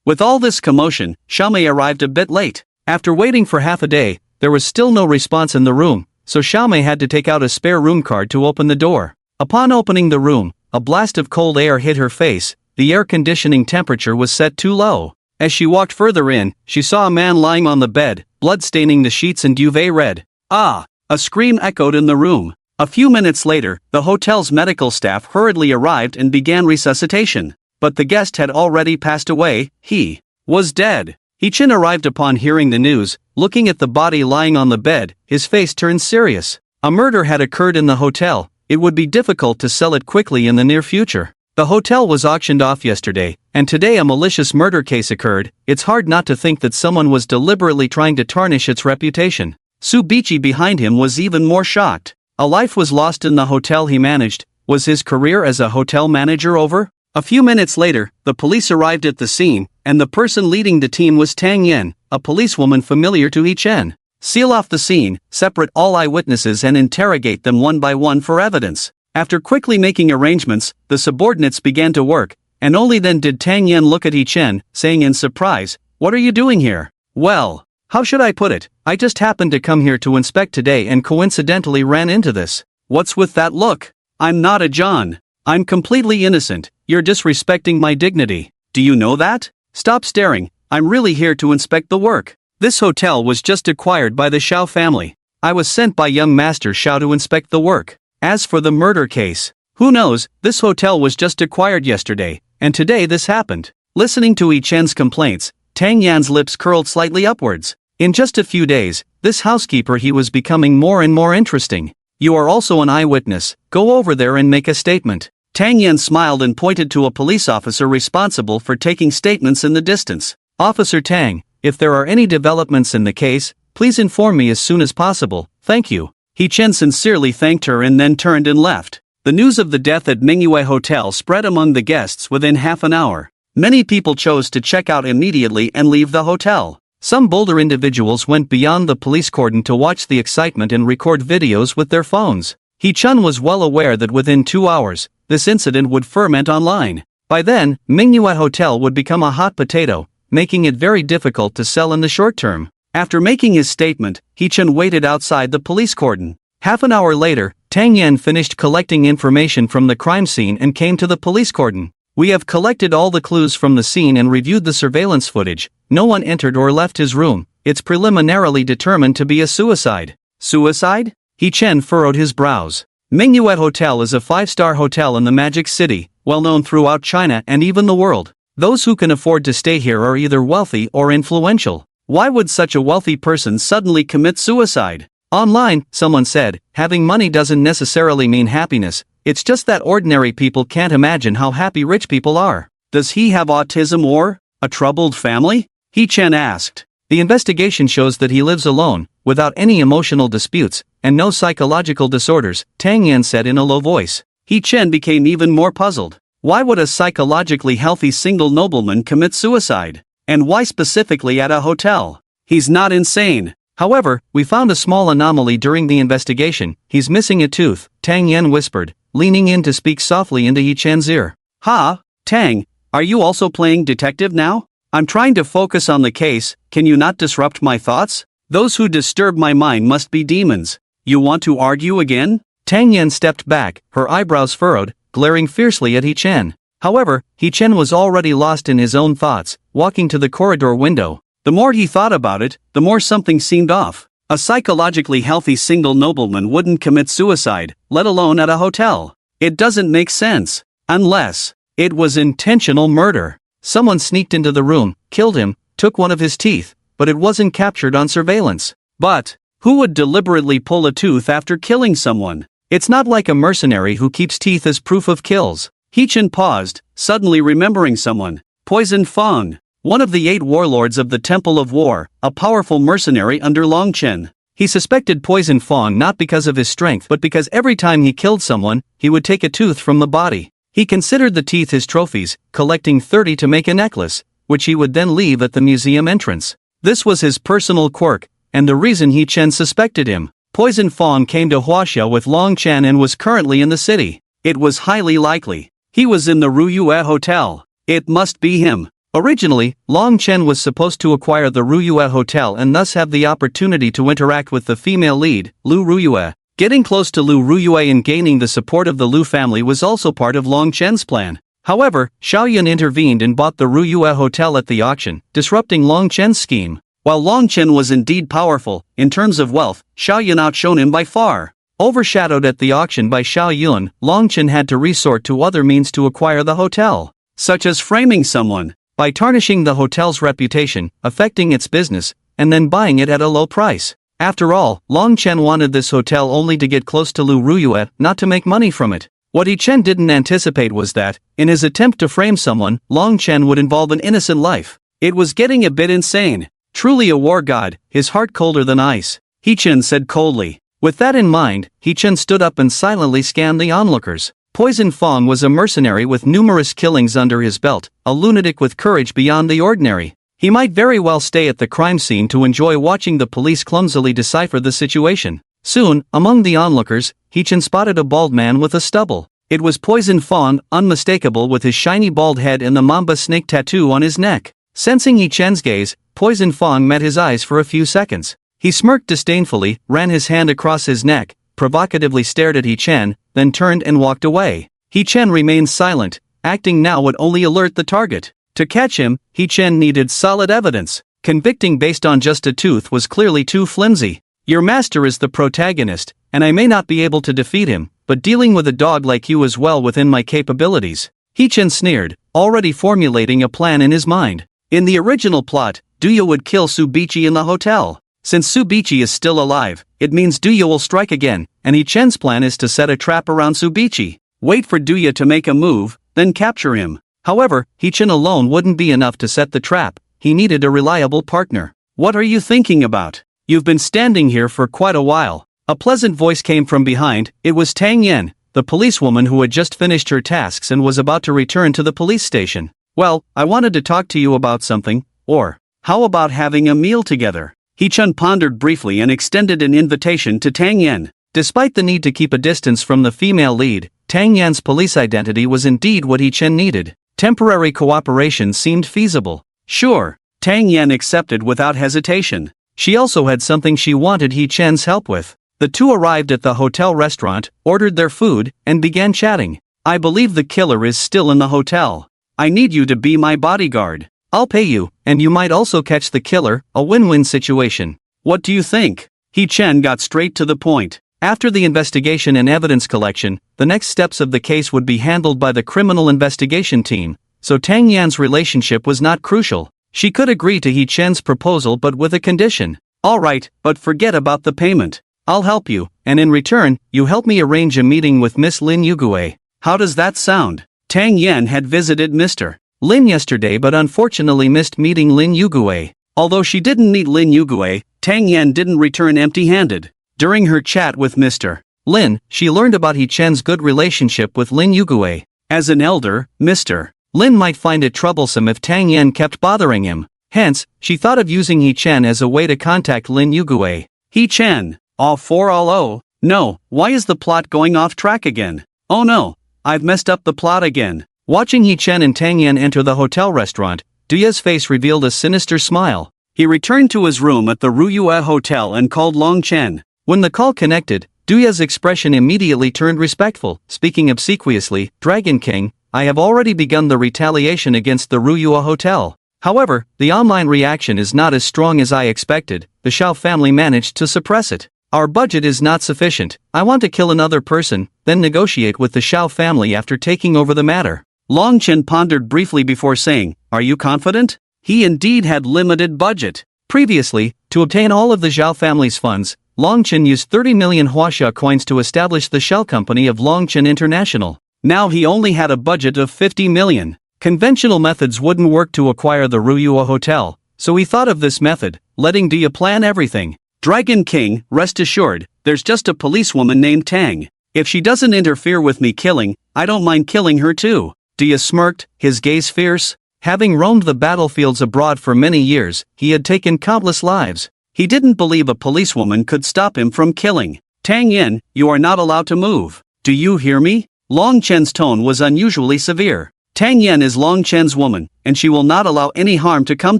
With all this commotion, Xiao arrived a bit late. After waiting for half a day, there was still no response in the room, so Xiao had to take out a spare room card to open the door. Upon opening the room, a blast of cold air hit her face, the air conditioning temperature was set too low. As she walked further in, she saw a man lying on the bed, blood staining the sheets and duvet red. Ah! A scream echoed in the room. A few minutes later, the hotel's medical staff hurriedly arrived and began resuscitation. But the guest had already passed away, he was dead. He-Chen arrived upon hearing the news, looking at the body lying on the bed, his face turned serious. A murder had occurred in the hotel, it would be difficult to sell it quickly in the near future. The hotel was auctioned off yesterday, and today a malicious murder case occurred. It's hard not to think that someone was deliberately trying to tarnish its reputation. Subichi behind him was even more shocked. A life was lost in the hotel he managed. Was his career as a hotel manager over? A few minutes later, the police arrived at the scene, and the person leading the team was Tang Yen, a policewoman familiar to He-Chen. Seal off the scene, separate all eyewitnesses and interrogate them one by one for evidence. After quickly making arrangements, the subordinates began to work, and only then did Tang Yen look at He-Chen, saying in surprise, "What are you doing here?" "Well, how should I put it? I just happened to come here to inspect today and coincidentally ran into this." "What's with that look?" "I'm not a John. I'm completely innocent. You're disrespecting my dignity. Do you know that? Stop staring, I'm really here to inspect the work. This hotel was just acquired by the Xiao family. I was sent by young master Xiao to inspect the work. As for the murder case, who knows, this hotel was just acquired yesterday, and today this happened." Listening to Yi-Chen's complaints, Tang Yan's lips curled slightly upwards. In just a few days, this housekeeper he was becoming more and more interesting. "You are also an eyewitness, go over there and make a statement." Tang Yan smiled and pointed to a police officer responsible for taking statements in the distance. "Officer Tang, if there are any developments in the case, please inform me as soon as possible, thank you." He-Chen sincerely thanked her and then turned and left. The news of the death at Mingyue Hotel spread among the guests within half an hour. Many people chose to check out immediately and leave the hotel. Some bolder individuals went beyond the police cordon to watch the excitement and record videos with their phones. Hee-chun was well aware that within 2 hours, this incident would ferment online. By then, Manhwa Hotel would become a hot potato, making it very difficult to sell in the short term. After making his statement, Hee-chun waited outside the police cordon. Half an hour later, Tang Yen finished collecting information from the crime scene and came to the police cordon. We have collected all the clues from the scene and reviewed the surveillance footage. No one entered or left his room. It's preliminarily determined to be a suicide. Suicide? Hee-chun furrowed his brows. Manhwa Hotel is a 5-star hotel in the Magic City, well known throughout China and even the world. Those who can afford to stay here are either wealthy or influential. Why would such a wealthy person suddenly commit suicide? Online, someone said, having money doesn't necessarily mean happiness, it's just that ordinary people can't imagine how happy rich people are. Does he have autism or a troubled family? Hee-chun asked. The investigation shows that he lives alone, without any emotional disputes, and no psychological disorders, Tang Yen said in a low voice. Hee-chun became even more puzzled. Why would a psychologically healthy single nobleman commit suicide? And why specifically at a hotel? He's not insane. However, we found a small anomaly during the investigation. He's missing a tooth, Tang Yen whispered, leaning in to speak softly into Hee-chun's ear. Ha, Tang, are you also playing detective now? I'm trying to focus on the case, can you not disrupt my thoughts? Those who disturb my mind must be demons. You want to argue again? Tang Yen stepped back, her eyebrows furrowed, glaring fiercely at Hee-chun. However, Hee-chun was already lost in his own thoughts, walking to the corridor window. The more he thought about it, the more something seemed off. A psychologically healthy single nobleman wouldn't commit suicide, let alone at a hotel. It doesn't make sense. Unless it was intentional murder. Someone sneaked into the room, killed him, took one of his teeth, but it wasn't captured on surveillance. But who would deliberately pull a tooth after killing someone? It's not like a mercenary who keeps teeth as proof of kills. Hee-chun paused, suddenly remembering someone. Poison Fong. One of the 8 warlords of the Temple of War, a powerful mercenary under Long Chen. He suspected Poison Fong not because of his strength but because every time he killed someone, he would take a tooth from the body. He considered the teeth his trophies, collecting 30 to make a necklace, which he would then leave at the museum entrance. This was his personal quirk, and the reason Hee-chun suspected him. Poison Fong came to Xiao with Long Chen and was currently in the city. It was highly likely. He was in the Ruyue Hotel. It must be him. Originally, Long Chen was supposed to acquire the Ruyue Hotel and thus have the opportunity to interact with the female lead, Lu Ruyue. Getting close to Lu Ruyue and gaining the support of the Lu family was also part of Long Chen's plan. However, Xiao intervened and bought the Ruyue Hotel at the auction, disrupting Long Chen's scheme. While Long Chen was indeed powerful, in terms of wealth, Xiao outshone him by far. Overshadowed at the auction by Xiao, Long Chen had to resort to other means to acquire the hotel, such as framing someone, by tarnishing the hotel's reputation, affecting its business, and then buying it at a low price. After all, Long Chen wanted this hotel only to get close to Lu Ruyue, not to make money from it. What Hee-chun didn't anticipate was that, in his attempt to frame someone, Long Chen would involve an innocent life. It was getting a bit insane. Truly a war god, his heart colder than ice, Hee-chun said coldly. With that in mind, Hee-chun stood up and silently scanned the onlookers. Poison Fong was a mercenary with numerous killings under his belt, a lunatic with courage beyond the ordinary. He might very well stay at the crime scene to enjoy watching the police clumsily decipher the situation. Soon, among the onlookers, Hee-chun spotted a bald man with a stubble. It was Poison Fong, unmistakable with his shiny bald head and the mamba snake tattoo on his neck. Sensing Hee-chun's gaze, Poison Fong met his eyes for a few seconds. He smirked disdainfully, ran his hand across his neck, provocatively stared at Hee-chun, then turned and walked away. Hee-chun remained silent, acting now would only alert the target. To catch him, Hee-chun needed solid evidence. Convicting based on just a tooth was clearly too flimsy. Your master is the protagonist, and I may not be able to defeat him, but dealing with a dog like you is well within my capabilities. Hee-chun sneered, already formulating a plan in his mind. In the original plot, Duya would kill Subichi in the hotel. Since Subichi is still alive, it means Duya will strike again, and Hee-chun's plan is to set a trap around Subichi. Wait for Duya to make a move, then capture him. However, Hee-chun alone wouldn't be enough to set the trap. He needed a reliable partner. What are you thinking about? You've been standing here for quite a while. A pleasant voice came from behind. It was Tang Yen, the policewoman who had just finished her tasks and was about to return to the police station. Well, I wanted to talk to you about something, or How about having a meal together? Hee-chun pondered briefly and extended an invitation to Tang Yan. Despite the need to keep a distance from the female lead, Tang Yan's police identity was indeed what Hee-chun needed. Temporary cooperation seemed feasible. Sure, Tang Yan accepted without hesitation. She also had something she wanted Hee-chun's help with. The two arrived at the hotel restaurant, ordered their food, and began chatting. I believe the killer is still in the hotel. I need you to be my bodyguard. I'll pay you, and you might also catch the killer, a win-win situation. What do you think? Hee-chun got straight to the point. After the investigation and evidence collection, the next steps of the case would be handled by the criminal investigation team, so Tang Yan's relationship was not crucial. She could agree to Hee-chun's proposal but with a condition. Alright, but forget about the payment. I'll help you, and in return, you help me arrange a meeting with Miss Lin Yugue. How does that sound? Tang Yan had visited Mr. Lin yesterday but unfortunately missed meeting Lin Yugue. Although she didn't meet Lin Yugue, Tang Yan didn't return empty-handed. During her chat with Mr. Lin, she learned about Hee-chun's good relationship with Lin Yugue. As an elder, Mr. Lin might find it troublesome if Tang Yan kept bothering him. Hence, she thought of using Hee-chun as a way to contact Lin Yugue. Hee-chun. All for all oh. No, why is the plot going off track again? Oh no, I've messed up the plot again. Watching Hee-chun and Tang Yan enter the hotel restaurant, Duya's face revealed a sinister smile. He returned to his room at the Ruyue Hotel and called Long Chen. When the call connected, Duya's expression immediately turned respectful, speaking obsequiously, Dragon King, I have already begun the retaliation against the Ruyue Hotel. However, the online reaction is not as strong as I expected. The Xiao family managed to suppress it. Our budget is not sufficient. I want to kill another person, then negotiate with the Xiao family after taking over the matter. Long Chen pondered briefly before saying, Are you confident? He indeed had limited budget. Previously, to obtain all of the Xiao family's funds, Long Chen used 30 million Huaxia coins to establish the shell company of Long Chen International. Now he only had a budget of 50 million. Conventional methods wouldn't work to acquire the Ruyue Hotel, so he thought of this method, letting Dia plan everything. Dragon King, rest assured, there's just a policewoman named Tang. If she doesn't interfere with me killing, I don't mind killing her too. Dia smirked, his gaze fierce. Having roamed the battlefields abroad for many years, he had taken countless lives. He didn't believe a policewoman could stop him from killing. Tang Yin, you are not allowed to move. Do you hear me? Long Chen's tone was unusually severe. Tang Yin is Long Chen's woman, and she will not allow any harm to come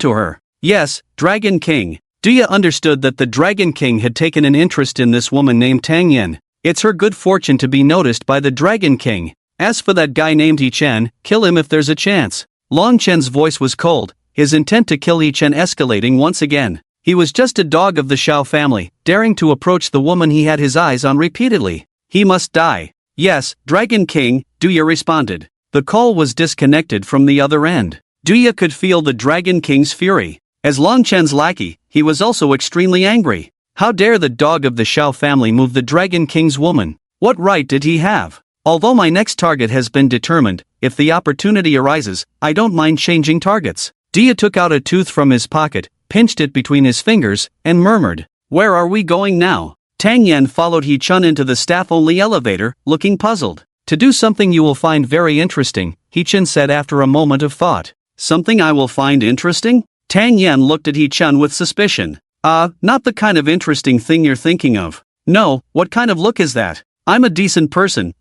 to her. Yes, Dragon King. Duya understood that the Dragon King had taken an interest in this woman named Tang Yin. It's her good fortune to be noticed by the Dragon King. As for that guy named Hee-chun, kill him if there's a chance. Long Chen's voice was cold, his intent to kill Hee-chun escalating once again. He was just a dog of the Xiao family, daring to approach the woman he had his eyes on repeatedly. He must die. Yes, Dragon King, Duya responded. The call was disconnected from the other end. Duya could feel the Dragon King's fury. As Long Chen's lackey, he was also extremely angry. How dare the dog of the Xiao family move the Dragon King's woman? What right did he have? Although my next target has been determined, if the opportunity arises, I don't mind changing targets. Dia took out a tooth from his pocket, pinched it between his fingers, and murmured, Where are we going now? Tang Yan followed Hee-chun into the staff-only elevator, looking puzzled. To do something you will find very interesting, Hee-chun said after a moment of thought. Something I will find interesting? Tang Yan looked at Hee-chun with suspicion. Not the kind of interesting thing you're thinking of. No, what kind of look is that? I'm a decent person.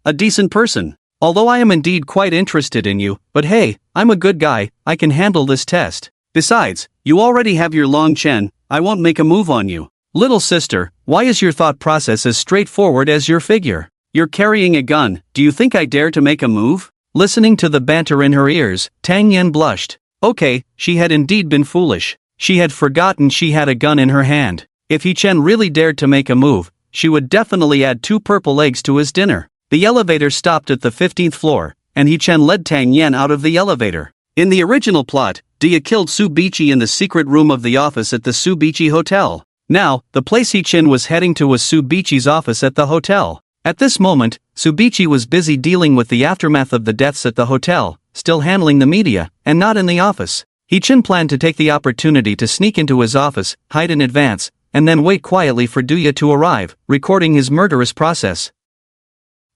Although I am indeed quite interested in you, but hey, I'm a good guy, I can handle this test. Besides, you already have your Long Chen, I won't make a move on you. Little sister, why is your thought process as straightforward as your figure? You're carrying a gun, do you think I dare to make a move? Listening to the banter in her ears, Tang Yan blushed. Okay, she had indeed been foolish. She had forgotten she had a gun in her hand. If Hee-chun really dared to make a move, she would definitely add 2 purple eggs to his dinner. The elevator stopped at the 15th floor, and Hee-chun led Tang Yan out of the elevator. In the original plot, Dia killed Subichi in the secret room of the office at the Subichi Hotel. Now, the place Hee-chun was heading to was Subichi's office at the hotel. At this moment, Subichi was busy dealing with the aftermath of the deaths at the hotel, still handling the media, and not in the office. Hee-chun planned to take the opportunity to sneak into his office, hide in advance, and then wait quietly for Duya to arrive, recording his murderous process.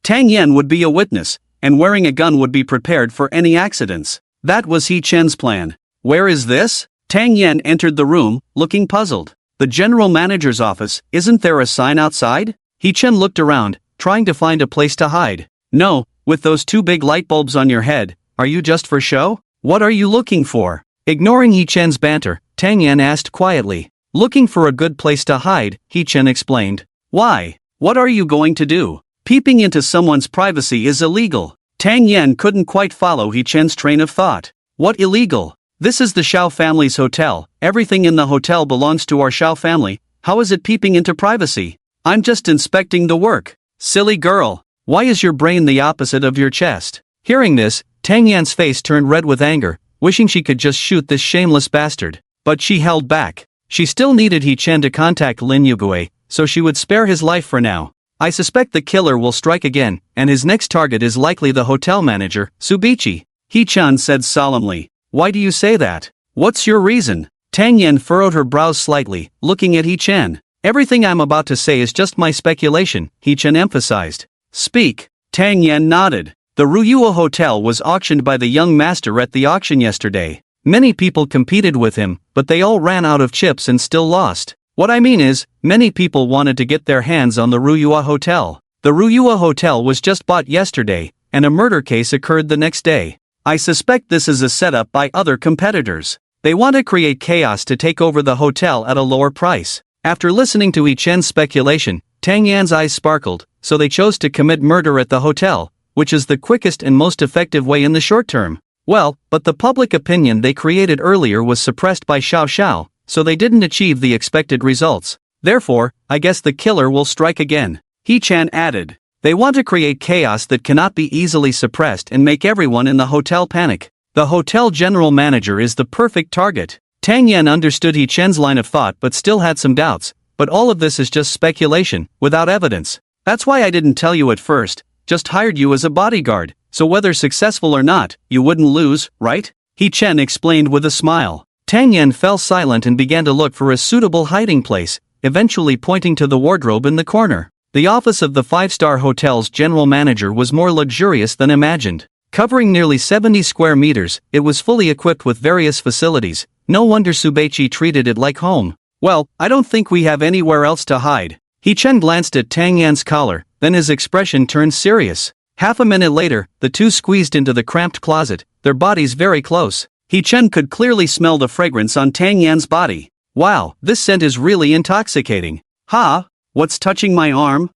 Tang Yan would be a witness, and wearing a gun would be prepared for any accidents. That was Hee-chun's plan. Where is this? Tang Yan entered the room, looking puzzled. The general manager's office, isn't there a sign outside? He Chen looked around, trying to find a place to hide. No, with those two big light bulbs on your head, are you just for show? What are you looking for? Ignoring He Chen's banter, Tang Yan asked quietly. Looking for a good place to hide, He Chen explained. Why? What are you going to do? Peeping into someone's privacy is illegal. Tang Yan couldn't quite follow He Chen's train of thought. What illegal? This is the Xiao family's hotel. Everything in the hotel belongs to our Xiao family. How is it peeping into privacy? I'm just inspecting the work. Silly girl. Why is your brain the opposite of your chest? Hearing this, Tang Yan's face turned red with anger, wishing she could just shoot this shameless bastard. But she held back. She still needed He Chen to contact Lin Yugui, so she would spare his life for now. I suspect the killer will strike again, and his next target is likely the hotel manager, Subichi. He Chen said solemnly. Why do you say that? What's your reason? Tang Yan furrowed her brows slightly, looking at He Chen. Everything I'm about to say is just my speculation, He Chen emphasized. Speak. Tang Yan nodded. The Ruyuo Hotel was auctioned by the young master at the auction yesterday. Many people competed with him, but they all ran out of chips and still lost. What I mean is, many people wanted to get their hands on the Ruyuo Hotel. The Ruyuo Hotel was just bought yesterday, and a murder case occurred the next day. I suspect this is a setup by other competitors. They want to create chaos to take over the hotel at a lower price. After listening to He Chen's speculation, Tang Yan's eyes sparkled, so they chose to commit murder at the hotel, which is the quickest and most effective way in the short term. Well, but the public opinion they created earlier was suppressed by Xiao, so they didn't achieve the expected results. Therefore, I guess the killer will strike again. He Chen added. They want to create chaos that cannot be easily suppressed and make everyone in the hotel panic. The hotel general manager is the perfect target. Tang Yan understood He Chen's line of thought but still had some doubts, but all of this is just speculation, without evidence. That's why I didn't tell you at first, just hired you as a bodyguard, so whether successful or not, you wouldn't lose, right? He Chen explained with a smile. Tang Yan fell silent and began to look for a suitable hiding place, eventually pointing to the wardrobe in the corner. The office of the five-star hotel's general manager was more luxurious than imagined. Covering nearly 70 square meters, it was fully equipped with various facilities. No wonder Subichi treated it like home. Well, I don't think we have anywhere else to hide. He Chen glanced at Tang Yan's collar, then his expression turned serious. Half a minute later, the two squeezed into the cramped closet, their bodies very close. He Chen could clearly smell the fragrance on Tang Yan's body. Wow, this scent is really intoxicating. Ha? What's touching my arm?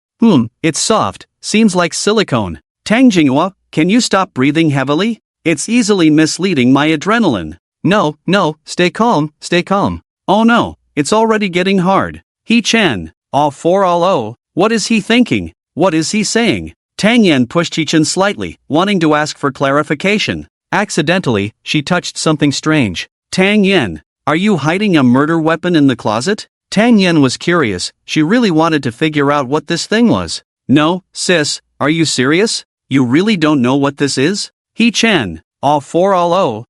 It's soft, seems like silicone. Tang Jinghua, can you stop breathing heavily? It's easily misleading my adrenaline. No, stay calm. Oh no, it's already getting hard. He Chen, all for all oh, what is he thinking? What is he saying? Tang Yan pushed He Chen slightly, wanting to ask for clarification. Accidentally, she touched something strange. Tang Yan, are you hiding a murder weapon in the closet? Tang Yan was curious, she really wanted to figure out what this thing was. No, sis, are you serious? You really don't know what this is? He Chen, all for all oh,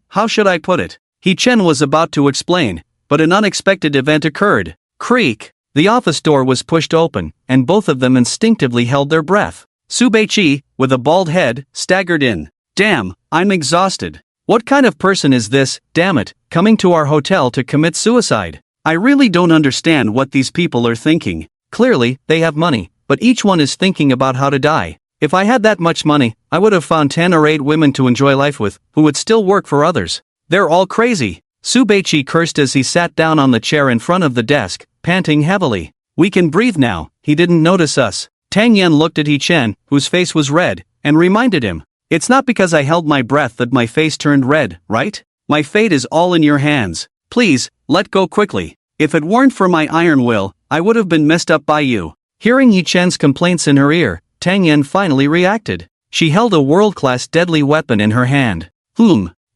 how should I put it? He Chen was about to explain, but an unexpected event occurred. Creak! The office door was pushed open, and both of them instinctively held their breath. Subichi, with a bald head, staggered in. Damn, I'm exhausted. What kind of person is this, damn it, coming to our hotel to commit suicide? I really don't understand what these people are thinking. Clearly, they have money, but each one is thinking about how to die. If I had that much money, I would have found 10 or 8 women to enjoy life with, who would still work for others. They're all crazy. Subichi cursed as he sat down on the chair in front of the desk, panting heavily. We can breathe now, he didn't notice us. Tang Yan looked at He Chen, whose face was red, and reminded him. It's not because I held my breath that my face turned red, right? My fate is all in your hands. Please, let go quickly. If it weren't for my iron will, I would have been messed up by you. Hearing He Chen's complaints in her ear, Tang Yan finally reacted. She held a world-class deadly weapon in her hand.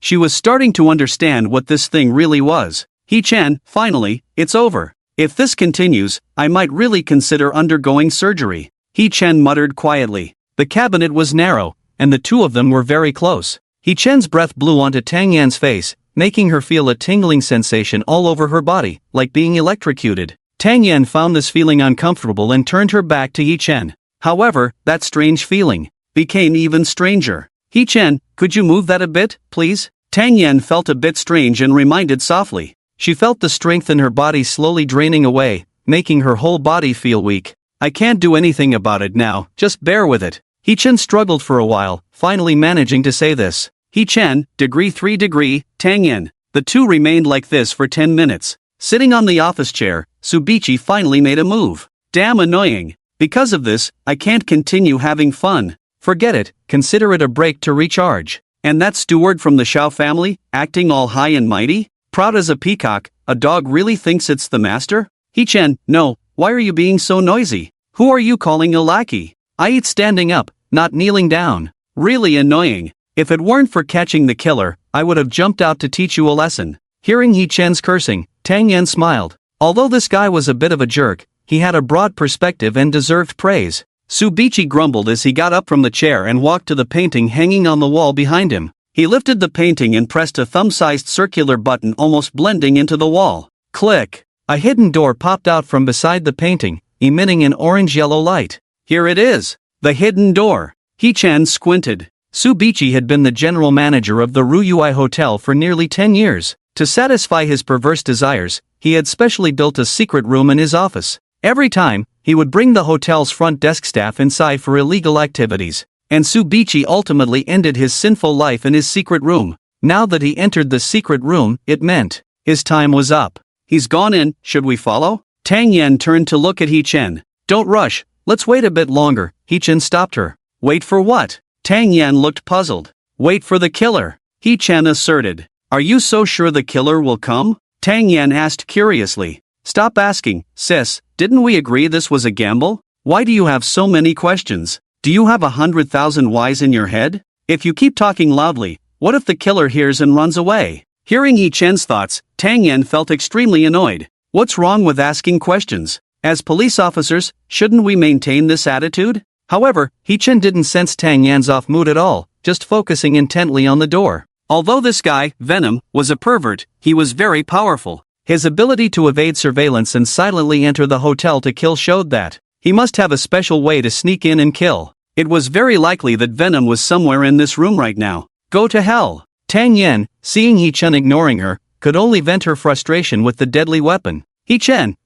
She was starting to understand what this thing really was. He Chen, finally, it's over. If this continues, I might really consider undergoing surgery. He Chen muttered quietly. The cabinet was narrow, and the two of them were very close. He Chen's breath blew onto Tang Yan's face, making her feel a tingling sensation all over her body, like being electrocuted. Tang Yan found this feeling uncomfortable and turned her back to He Chen. However, that strange feeling became even stranger. He Chen, could you move that a bit, please? Tang Yan felt a bit strange and reminded softly. She felt the strength in her body slowly draining away, making her whole body feel weak. I can't do anything about it now, just bear with it. He-chan struggled for a while, finally managing to say this. He-chan, degree 3 Tang Yan. The two remained like this for 10 minutes. Sitting on the office chair, Tsubichi finally made a move. Damn annoying. Because of this, I can't continue having fun. Forget it, consider it a break to recharge. And that steward from the Xiao family, acting all high and mighty? Proud as a peacock, a dog really thinks it's the master? He-chan, no, why are you being so noisy? Who are you calling a lackey? I eat standing up, not kneeling down. Really annoying. If it weren't for catching the killer, I would have jumped out to teach you a lesson. Hearing He-chan's cursing, Tang Yan smiled. Although this guy was a bit of a jerk, he had a broad perspective and deserved praise. Tsubichi grumbled as he got up from the chair and walked to the painting hanging on the wall behind him. He lifted the painting and pressed a thumb-sized circular button almost blending into the wall. Click! A hidden door popped out from beside the painting, emitting an orange-yellow light. Here it is! The hidden door! He-chan squinted. Tsubichi had been the general manager of the Ryui Hotel for nearly 10 years. To satisfy his perverse desires, he had specially built a secret room in his office. Every time, he would bring the hotel's front desk staff inside for illegal activities. And Tsubichi ultimately ended his sinful life in his secret room. Now that he entered the secret room, it meant his time was up. He's gone in, should we follow? Tang Yan turned to look at He-chan. Don't rush, let's wait a bit longer. He-chan stopped her. Wait for what? Tang Yan looked puzzled. Wait for the killer, He-chan asserted. Are you so sure the killer will come? Tang Yan asked curiously. Stop asking, sis, didn't we agree this was a gamble? Why do you have so many questions? Do you have 100,000 whys in your head? If you keep talking loudly, what if the killer hears and runs away? Hearing He-chan's thoughts, Tang Yan felt extremely annoyed. What's wrong with asking questions? As police officers, shouldn't we maintain this attitude? However, He-chan didn't sense Tang Yan's off mood at all, just focusing intently on the door. Although this guy, Venom, was a pervert, he was very powerful. His ability to evade surveillance and silently enter the hotel to kill showed that he must have a special way to sneak in and kill. It was very likely that Venom was somewhere in this room right now. Go to hell! Tang Yan, seeing He-chan ignoring her, could only vent her frustration with the deadly weapon. He-chan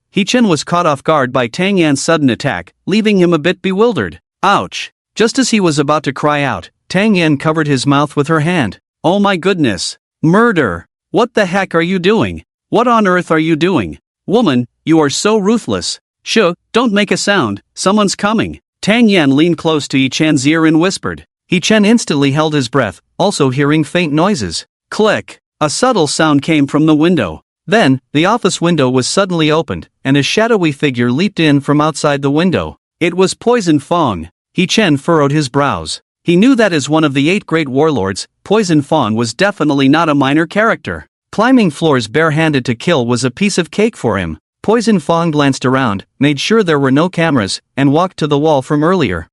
was caught off guard by Tang Yan's sudden attack, leaving him a bit bewildered. Ouch! Just as he was about to cry out, Tang Yan covered his mouth with her hand. Oh my goodness! Murder! What the heck are you doing? What on earth are you doing? Woman, you are so ruthless. Shh, don't make a sound, someone's coming. Tang Yan leaned close to He-chan's ear and whispered. He-chan instantly held his breath, also hearing faint noises. Click! A subtle sound came from the window. Then, the office window was suddenly opened, and a shadowy figure leaped in from outside the window. It was Poison Fong. He-chan furrowed his brows. He knew that as one of the 8 great warlords, Poison Fong was definitely not a minor character. Climbing floors barehanded to kill was a piece of cake for him. Poison Fong glanced around, made sure there were no cameras, and walked to the wall from earlier.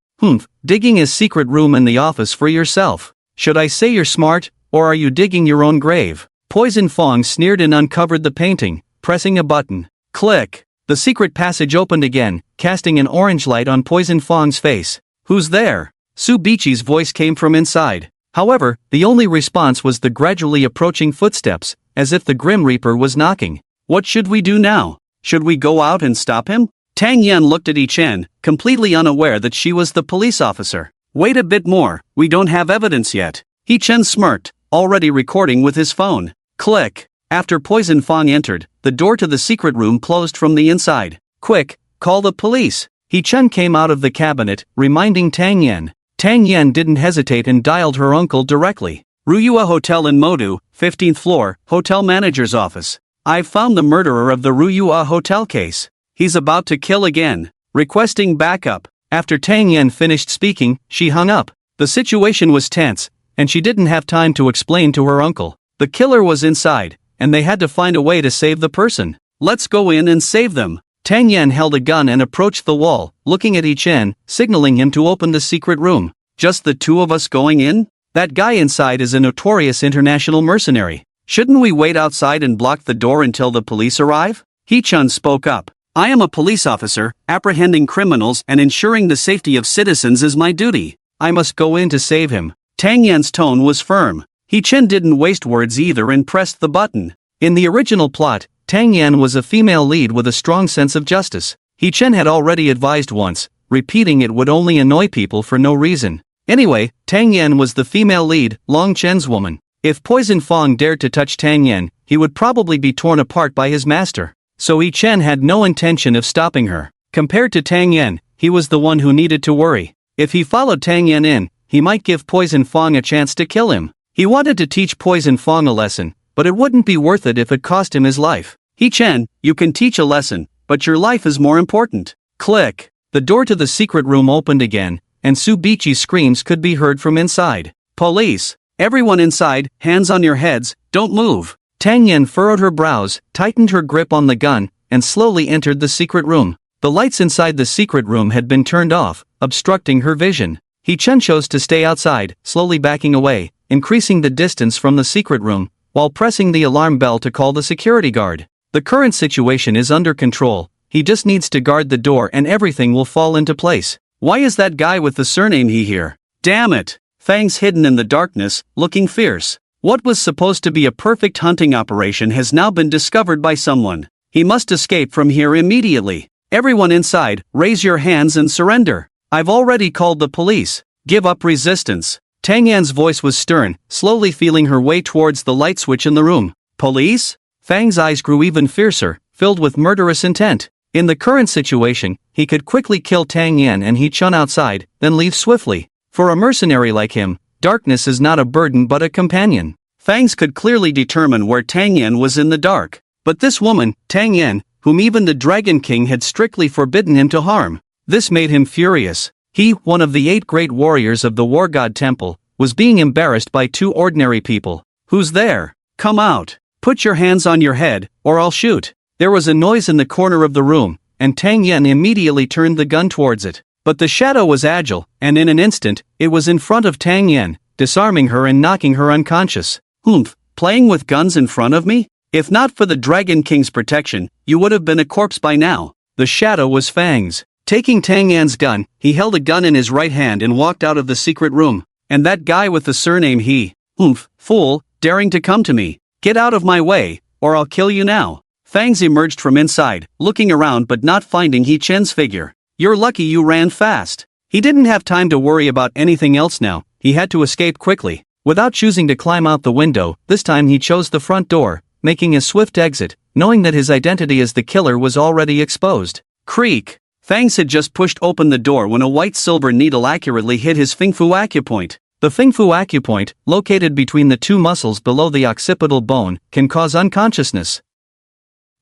Digging his secret room in the office for yourself. Should I say you're smart, or are you digging your own grave? Poison Fong sneered and uncovered the painting, pressing a button. Click! The secret passage opened again, casting an orange light on Poison Fong's face. Who's there? Tsubichi's voice came from inside. However, the only response was the gradually approaching footsteps, as if the Grim Reaper was knocking. What should we do now? Should we go out and stop him? Tang Yan looked at He-chan, completely unaware that she was the police officer. Wait a bit more, we don't have evidence yet. He-chan smirked, already recording with his phone. Click! After Poison Fong entered, the door to the secret room closed from the inside. Quick, call the police! He-chan came out of the cabinet, reminding Tang Yan. Tang Yan didn't hesitate and dialed her uncle directly. Ryui Hotel in Modu, 15th floor, hotel manager's office. I've found the murderer of the Ryui Hotel case. He's about to kill again. Requesting backup. After Tang Yan finished speaking, she hung up. The situation was tense, and she didn't have time to explain to her uncle. The killer was inside, and they had to find a way to save the person. Let's go in and save them. Tang Yan held a gun and approached the wall, looking at He-chan, signaling him to open the secret room. Just the two of us going in? That guy inside is a notorious international mercenary. Shouldn't we wait outside and block the door until the police arrive? He-chan spoke up. I am a police officer, apprehending criminals and ensuring the safety of citizens is my duty. I must go in to save him. Tang Yan's tone was firm. He Chen didn't waste words either and pressed the button. In the original plot, Tang Yan was a female lead with a strong sense of justice. He Chen had already advised once, repeating it would only annoy people for no reason. Anyway, Tang Yan was the female lead, Long Chen's woman. If Poison Fong dared to touch Tang Yan, he would probably be torn apart by his master. So Yi Chen had no intention of stopping her. Compared to Tang Yan, he was the one who needed to worry. If he followed Tang Yan in, he might give Poison Fong a chance to kill him. He wanted to teach Poison Fong a lesson, but it wouldn't be worth it if it cost him his life. Yi Chen, you can teach a lesson, but your life is more important. Click. The door to the secret room opened again, and Subichi's screams could be heard from inside. Police! Everyone inside, hands on your heads, don't move. Tang Yan furrowed her brows, tightened her grip on the gun, and slowly entered the secret room. The lights inside the secret room had been turned off, obstructing her vision. Yi Chen chose to stay outside, slowly backing away, increasing the distance from the secret room, while pressing the alarm bell to call the security guard. The current situation is under control, he just needs to guard the door and everything will fall into place. Why is that guy with the surname He here? Damn it! Fangs hidden in the darkness, looking fierce. What was supposed to be a perfect hunting operation has now been discovered by someone. He must escape from here immediately. Everyone inside, raise your hands and surrender. I've already called the police. Give up resistance. Tang Yan's voice was stern, slowly feeling her way towards the light switch in the room. Police? Fang's eyes grew even fiercer, filled with murderous intent. In the current situation, he could quickly kill Tang Yan and Yi Chen outside, then leave swiftly. For a mercenary like him, darkness is not a burden but a companion. Fangs could clearly determine where Tang Yan was in the dark. But this woman, Tang Yan, whom even the Dragon King had strictly forbidden him to harm. This made him furious. He, one of the 8 great warriors of the War God Temple, was being embarrassed by 2 ordinary people. Who's there? Come out. Put your hands on your head, or I'll shoot. There was a noise in the corner of the room, and Tang Yan immediately turned the gun towards it. But the shadow was agile, and in an instant, it was in front of Tang Yan, disarming her and knocking her unconscious. Humph, playing with guns in front of me? If not for the Dragon King's protection, you would have been a corpse by now. The shadow was Fangs. Taking Tang Yan's gun, he held a gun in his right hand and walked out of the secret room. And that guy with the surname He. Humph, fool, daring to come to me. Get out of my way, or I'll kill you now. Fangs emerged from inside, looking around but not finding Yi Chen's figure. You're lucky you ran fast. He didn't have time to worry about anything else now, he had to escape quickly. Without choosing to climb out the window, this time he chose the front door, making a swift exit, knowing that his identity as the killer was already exposed. Creak! Fangs had just pushed open the door when a white silver needle accurately hit his Fingfu acupoint. The Fingfu acupoint, located between the 2 muscles below the occipital bone, can cause unconsciousness.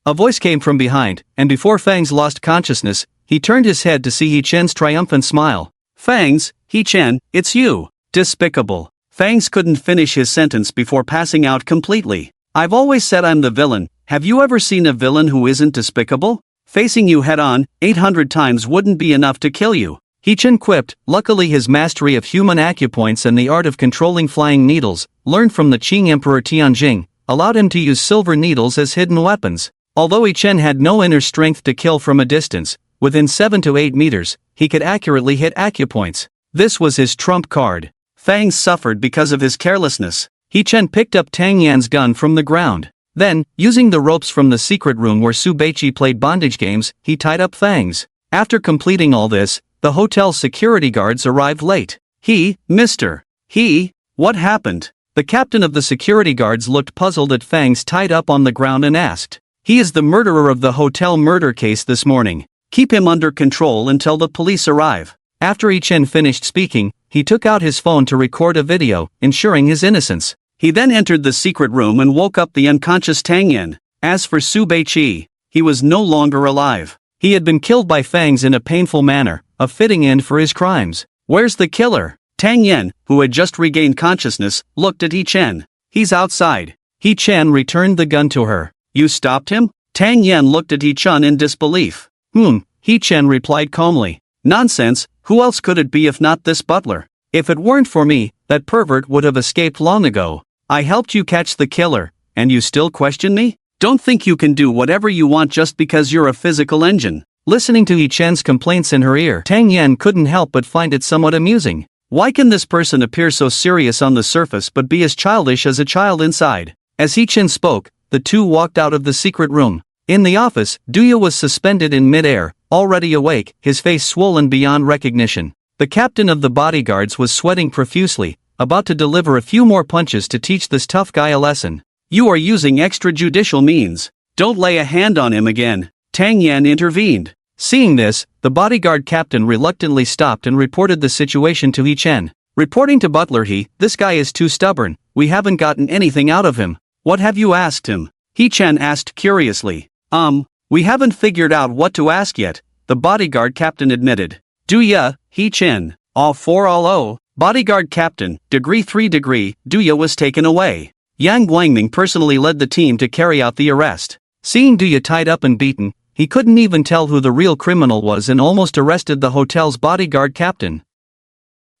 A voice came from behind, and before Fangs lost consciousness, he turned his head to see Yi Chen's triumphant smile. Fangs, Yi Chen, it's you. Despicable. Fangs couldn't finish his sentence before passing out completely. I've always said I'm the villain. Have you ever seen a villain who isn't despicable? Facing you head-on, 800 times wouldn't be enough to kill you. Yi Chen quipped. Luckily his mastery of human acupoints and the art of controlling flying needles, learned from the Qing Emperor Tianjing, allowed him to use silver needles as hidden weapons. Although Yi Chen had no inner strength to kill from a distance, within 7 to 8 meters, he could accurately hit acupoints. This was his trump card. Fangs suffered because of his carelessness. Yi Chen picked up Tang Yan's gun from the ground. Then, using the ropes from the secret room where Su Beiqi played bondage games, he tied up Fangs. After completing all this, the hotel's security guards arrived late. What happened? The captain of the security guards looked puzzled at Fangs tied up on the ground and asked. He is the murderer of the hotel murder case this morning. Keep him under control until the police arrive. After Yi Chen finished speaking, he took out his phone to record a video, ensuring his innocence. He then entered the secret room and woke up the unconscious Tang Yan. As for Su Beiqi, he was no longer alive. He had been killed by Fangs in a painful manner, a fitting end for his crimes. Where's the killer? Tang Yan, who had just regained consciousness, looked at Yi Chen. He's outside. Yi Chen returned the gun to her. You stopped him? Tang Yan looked at Yi Chen in disbelief. Yi Chen replied calmly. Nonsense, who else could it be if not this butler? If it weren't for me, that pervert would have escaped long ago. I helped you catch the killer, and you still question me? Don't think you can do whatever you want just because you're a physical engine. Listening to Yi Chen's complaints in her ear, Tang Yan couldn't help but find it somewhat amusing. Why can this person appear so serious on the surface but be as childish as a child inside? As He-chin spoke, the two walked out of the secret room. In the office, Duya was suspended in mid-air, already awake, his face swollen beyond recognition. The captain of the bodyguards was sweating profusely, about to deliver a few more punches to teach this tough guy a lesson. You are using extrajudicial means. Don't lay a hand on him again. Tang Yan intervened. Seeing this, the bodyguard captain reluctantly stopped and reported the situation to He-chen. Reporting to Butler, this guy is too stubborn, we haven't gotten anything out of him. What have you asked him? He-chen asked curiously. We haven't figured out what to ask yet, the bodyguard captain admitted. Duya, He-chen, all 4-0. Bodyguard captain, degree 3 degree, Duya was taken away. Yang Guangming personally led the team to carry out the arrest. Seeing Duya tied up and beaten, he couldn't even tell who the real criminal was and almost arrested the hotel's bodyguard captain.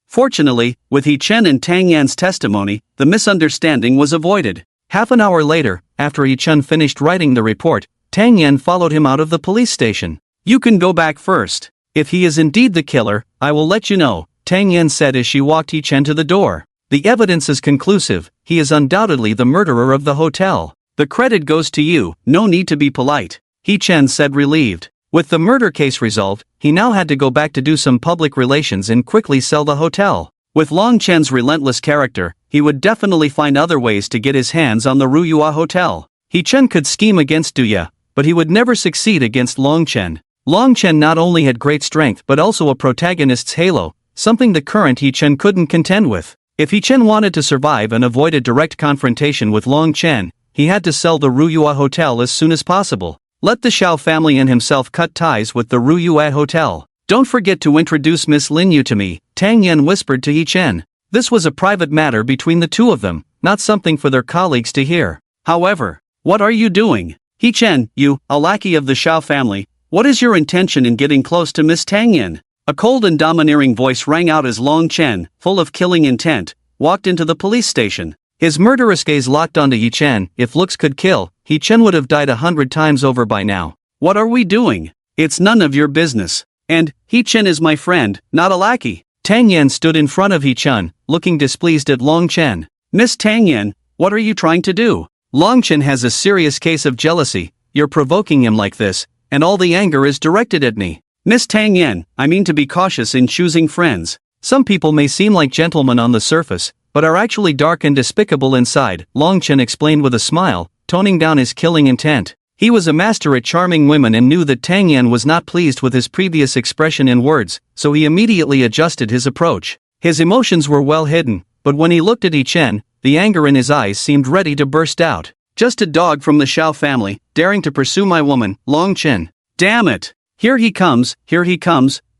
Fortunately, with He-chen and Tang Yan's testimony, the misunderstanding was avoided. Half an hour later, after He-chen finished writing the report, Tang Yan followed him out of the police station. You can go back first. If he is indeed the killer, I will let you know, Tang Yan said as she walked He-chen to the door. The evidence is conclusive, he is undoubtedly the murderer of the hotel. The credit goes to you, no need to be polite, He-chen said relieved. With the murder case resolved, he now had to go back to do some public relations and quickly sell the hotel. With Long Chen's relentless character, he would definitely find other ways to get his hands on the Ruyua Hotel. He-chen could scheme against Duya, but he would never succeed against Long Chen. Long Chen not only had great strength but also a protagonist's halo, something the current He-chen couldn't contend with. If He-chen wanted to survive and avoid a direct confrontation with Long Chen, he had to sell the Ruyua Hotel as soon as possible. Let the Xiao family and himself cut ties with the Ruyua Hotel. Don't forget to introduce Miss Lin Yu to me, Tang Yan whispered to He-chen. This was a private matter between the two of them, not something for their colleagues to hear. However, what are you doing? He-chen, you, a lackey of the Xiao family, what is your intention in getting close to Miss Tang Yan? A cold and domineering voice rang out as Long Chen, full of killing intent, walked into the police station. His murderous gaze locked onto He-chen. If looks could kill, He-chen would have died 100 times over by now. What are we doing? It's none of your business. And, He-chen is my friend, not a lackey. Tang Yan stood in front of He-chen, looking displeased at Long Chen. Miss Tang Yan, what are you trying to do? Long Chen has a serious case of jealousy, you're provoking him like this, and all the anger is directed at me. Miss Tang Yan, I mean to be cautious in choosing friends. Some people may seem like gentlemen on the surface, but are actually dark and despicable inside, Long Chen explained with a smile, toning down his killing intent. He was a master at charming women and knew that Tang Yan was not pleased with his previous expression in words, so he immediately adjusted his approach. His emotions were well hidden, but when he looked at He-chen, the anger in his eyes seemed ready to burst out. Just a dog from the Xiao family, daring to pursue my woman, Long Chen. Damn it! Here he comes,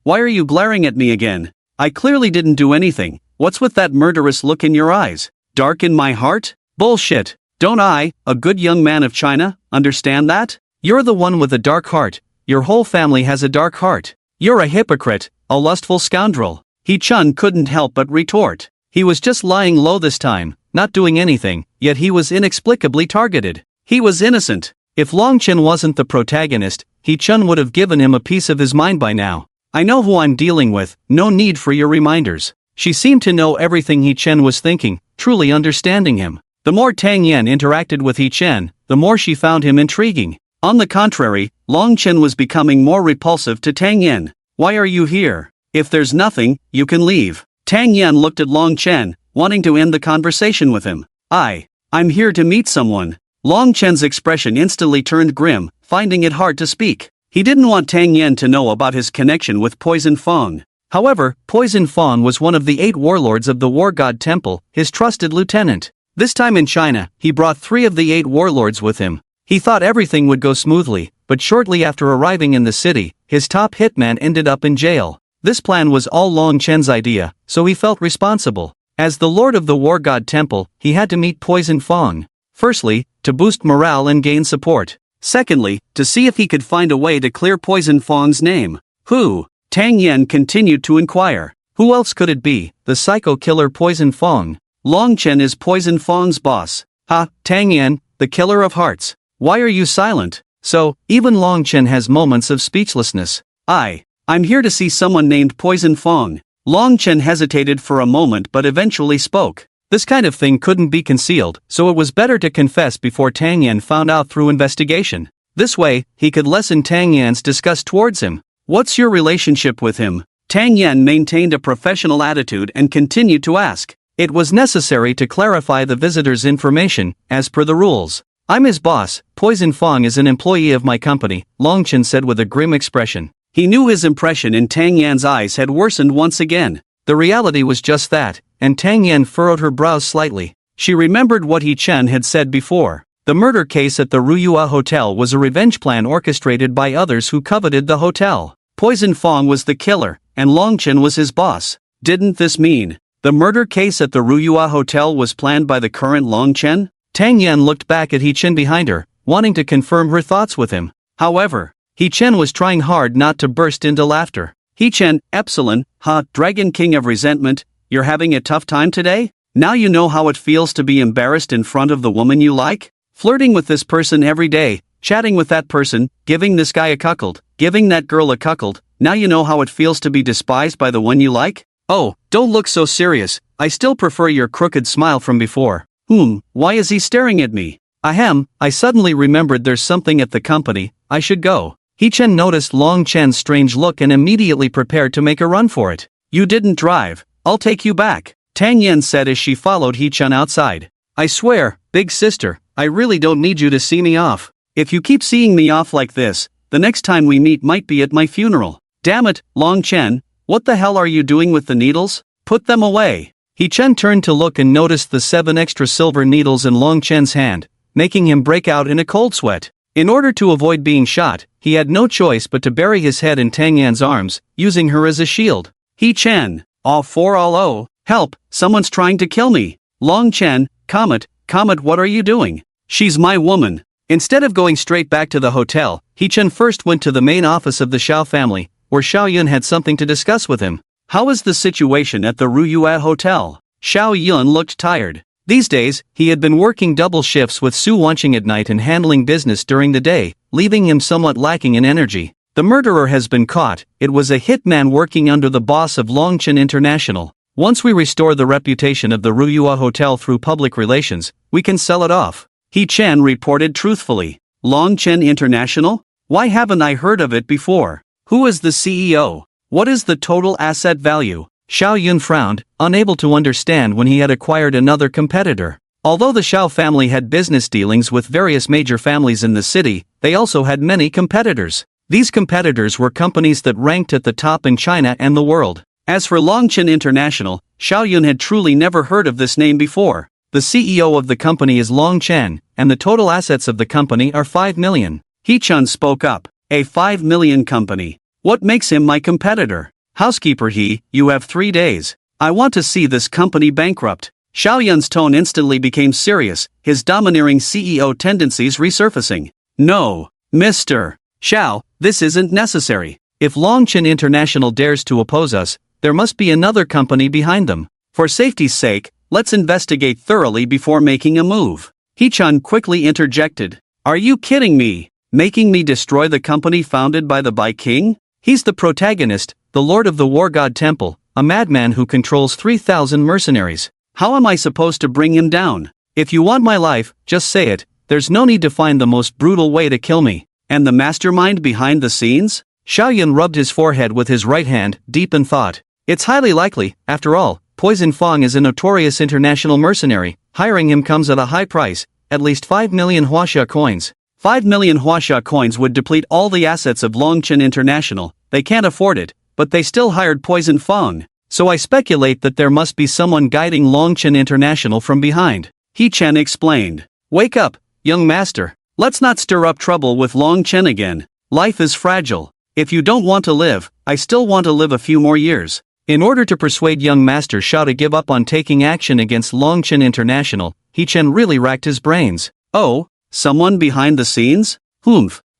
why are you glaring at me again? I clearly didn't do anything, what's with that murderous look in your eyes? Dark in my heart? Bullshit! Don't I, a good young man of China, understand that? You're the one with a dark heart, your whole family has a dark heart. You're a hypocrite, a lustful scoundrel. He-chen couldn't help but retort. He was just lying low this time, not doing anything, yet he was inexplicably targeted. He was innocent. If Long Chen wasn't the protagonist, He-chen would have given him a piece of his mind by now. I know who I'm dealing with, no need for your reminders. She seemed to know everything He-chen was thinking, truly understanding him. The more Tang Yan interacted with He-chen, the more she found him intriguing. On the contrary, Long Chen was becoming more repulsive to Tang Yan. Why are you here? If there's nothing, you can leave. Tang Yan looked at Long Chen, wanting to end the conversation with him. I'm here to meet someone. Long Chen's expression instantly turned grim, finding it hard to speak. He didn't want Tang Yan to know about his connection with Poison Fong. However, Poison Fong was one of the 8 warlords of the War God Temple, his trusted lieutenant. This time in China, he brought 3 of the 8 warlords with him. He thought everything would go smoothly, but shortly after arriving in the city, his top hitman ended up in jail. This plan was all Long Chen's idea, so he felt responsible. As the lord of the War God Temple, he had to meet Poison Fong. Firstly, to boost morale and gain support. Secondly, to see if he could find a way to clear Poison Fong's name. Who? Tang Yan continued to inquire. Who else could it be? The psycho killer Poison Fong. Long Chen is Poison Fong's boss. Tang Yan, the killer of hearts. Why are you silent? So, even Long Chen has moments of speechlessness. I'm here to see someone named Poison Fong. Long Chen hesitated for a moment but eventually spoke. This kind of thing couldn't be concealed, so it was better to confess before Tang Yan found out through investigation. This way, he could lessen Tang Yan's disgust towards him. What's your relationship with him? Tang Yan maintained a professional attitude and continued to ask. It was necessary to clarify the visitor's information, as per the rules. I'm his boss. Poison Fong is an employee of my company, Long Chen said with a grim expression. He knew his impression in Tang Yan's eyes had worsened once again. The reality was just that, and Tang Yan furrowed her brows slightly. She remembered what He Chen had said before. The murder case at the Ruyua Hotel was a revenge plan orchestrated by others who coveted the hotel. Poison Fong was the killer, and Long Chen was his boss. Didn't this mean the murder case at the Ruyua Hotel was planned by the current Long Chen? Tang Yan looked back at He Chen behind her, wanting to confirm her thoughts with him. However, He Chen was trying hard not to burst into laughter. He Chen, Epsilon, Dragon King of Resentment, you're having a tough time today? Now you know how it feels to be embarrassed in front of the woman you like? Flirting with this person every day, chatting with that person, giving this guy a cuckold, giving that girl a cuckold, now you know how it feels to be despised by the one you like? Oh, don't look so serious, I still prefer your crooked smile from before. Why is he staring at me? Ahem, I suddenly remembered there's something at the company, I should go. He Chen noticed Long Chen's strange look and immediately prepared to make a run for it. You didn't drive, I'll take you back, Tang Yan said as she followed He Chen outside. I swear, big sister, I really don't need you to see me off. If you keep seeing me off like this, the next time we meet might be at my funeral. Damn it, Long Chen, what the hell are you doing with the needles? Put them away. He Chen turned to look and noticed the 7 extra silver needles in Long Chen's hand, making him break out in a cold sweat. In order to avoid being shot, he had no choice but to bury his head in Tang Yan's arms, using her as a shield. He Chen, help, someone's trying to kill me. Long Chen, Comet, what are you doing? She's my woman. Instead of going straight back to the hotel, He Chen first went to the main office of the Xiao family, where Xiao Yun had something to discuss with him. How is the situation at the Ruyua Hotel? Xiao Yun looked tired. These days, he had been working double shifts with Su Wanqing at night and handling business during the day, leaving him somewhat lacking in energy. The murderer has been caught. It was a hitman working under the boss of Longchen International. Once we restore the reputation of the Ruyua Hotel through public relations, we can sell it off. He Chen reported truthfully. Longchen International? Why haven't I heard of it before? Who is the CEO? What is the total asset value? Xiao Yun frowned, unable to understand when he had acquired another competitor. Although the Xiao family had business dealings with various major families in the city, they also had many competitors. These competitors were companies that ranked at the top in China and the world. As for Longchen International, Xiao Yun had truly never heard of this name before. The CEO of the company is Long Chen, and the total assets of the company are 5 million. He Chun spoke up. A 5 million company. What makes him my competitor? Housekeeper you have 3 days. I want to see this company bankrupt. Xiao Yun's tone instantly became serious, his domineering CEO tendencies resurfacing. No, Mr. Xiao, this isn't necessary. If Longchen International dares to oppose us, there must be another company behind them. For safety's sake, let's investigate thoroughly before making a move. He-chan quickly interjected. Are you kidding me? Making me destroy the company founded by the Bai King? He's the protagonist, the Lord of the War God Temple, a madman who controls 3,000 mercenaries. How am I supposed to bring him down? If you want my life, just say it. There's no need to find the most brutal way to kill me. And the mastermind behind the scenes? Xiaoyan rubbed his forehead with his right hand, deep in thought. It's highly likely, after all, Poison Fong is a notorious international mercenary. Hiring him comes at a high price, at least 5 million Huaxia coins. 5 million Huaxia coins would deplete all the assets of Longchen International. They can't afford it, but they still hired Poison Fong. So I speculate that there must be someone guiding Longchen International from behind. He Chen explained. Wake up, young master. Let's not stir up trouble with Longchen again. Life is fragile. If you don't want to live, I still want to live a few more years. In order to persuade young Master Xiao to give up on taking action against Longchen International, He Chen really racked his brains. Oh, someone behind the scenes?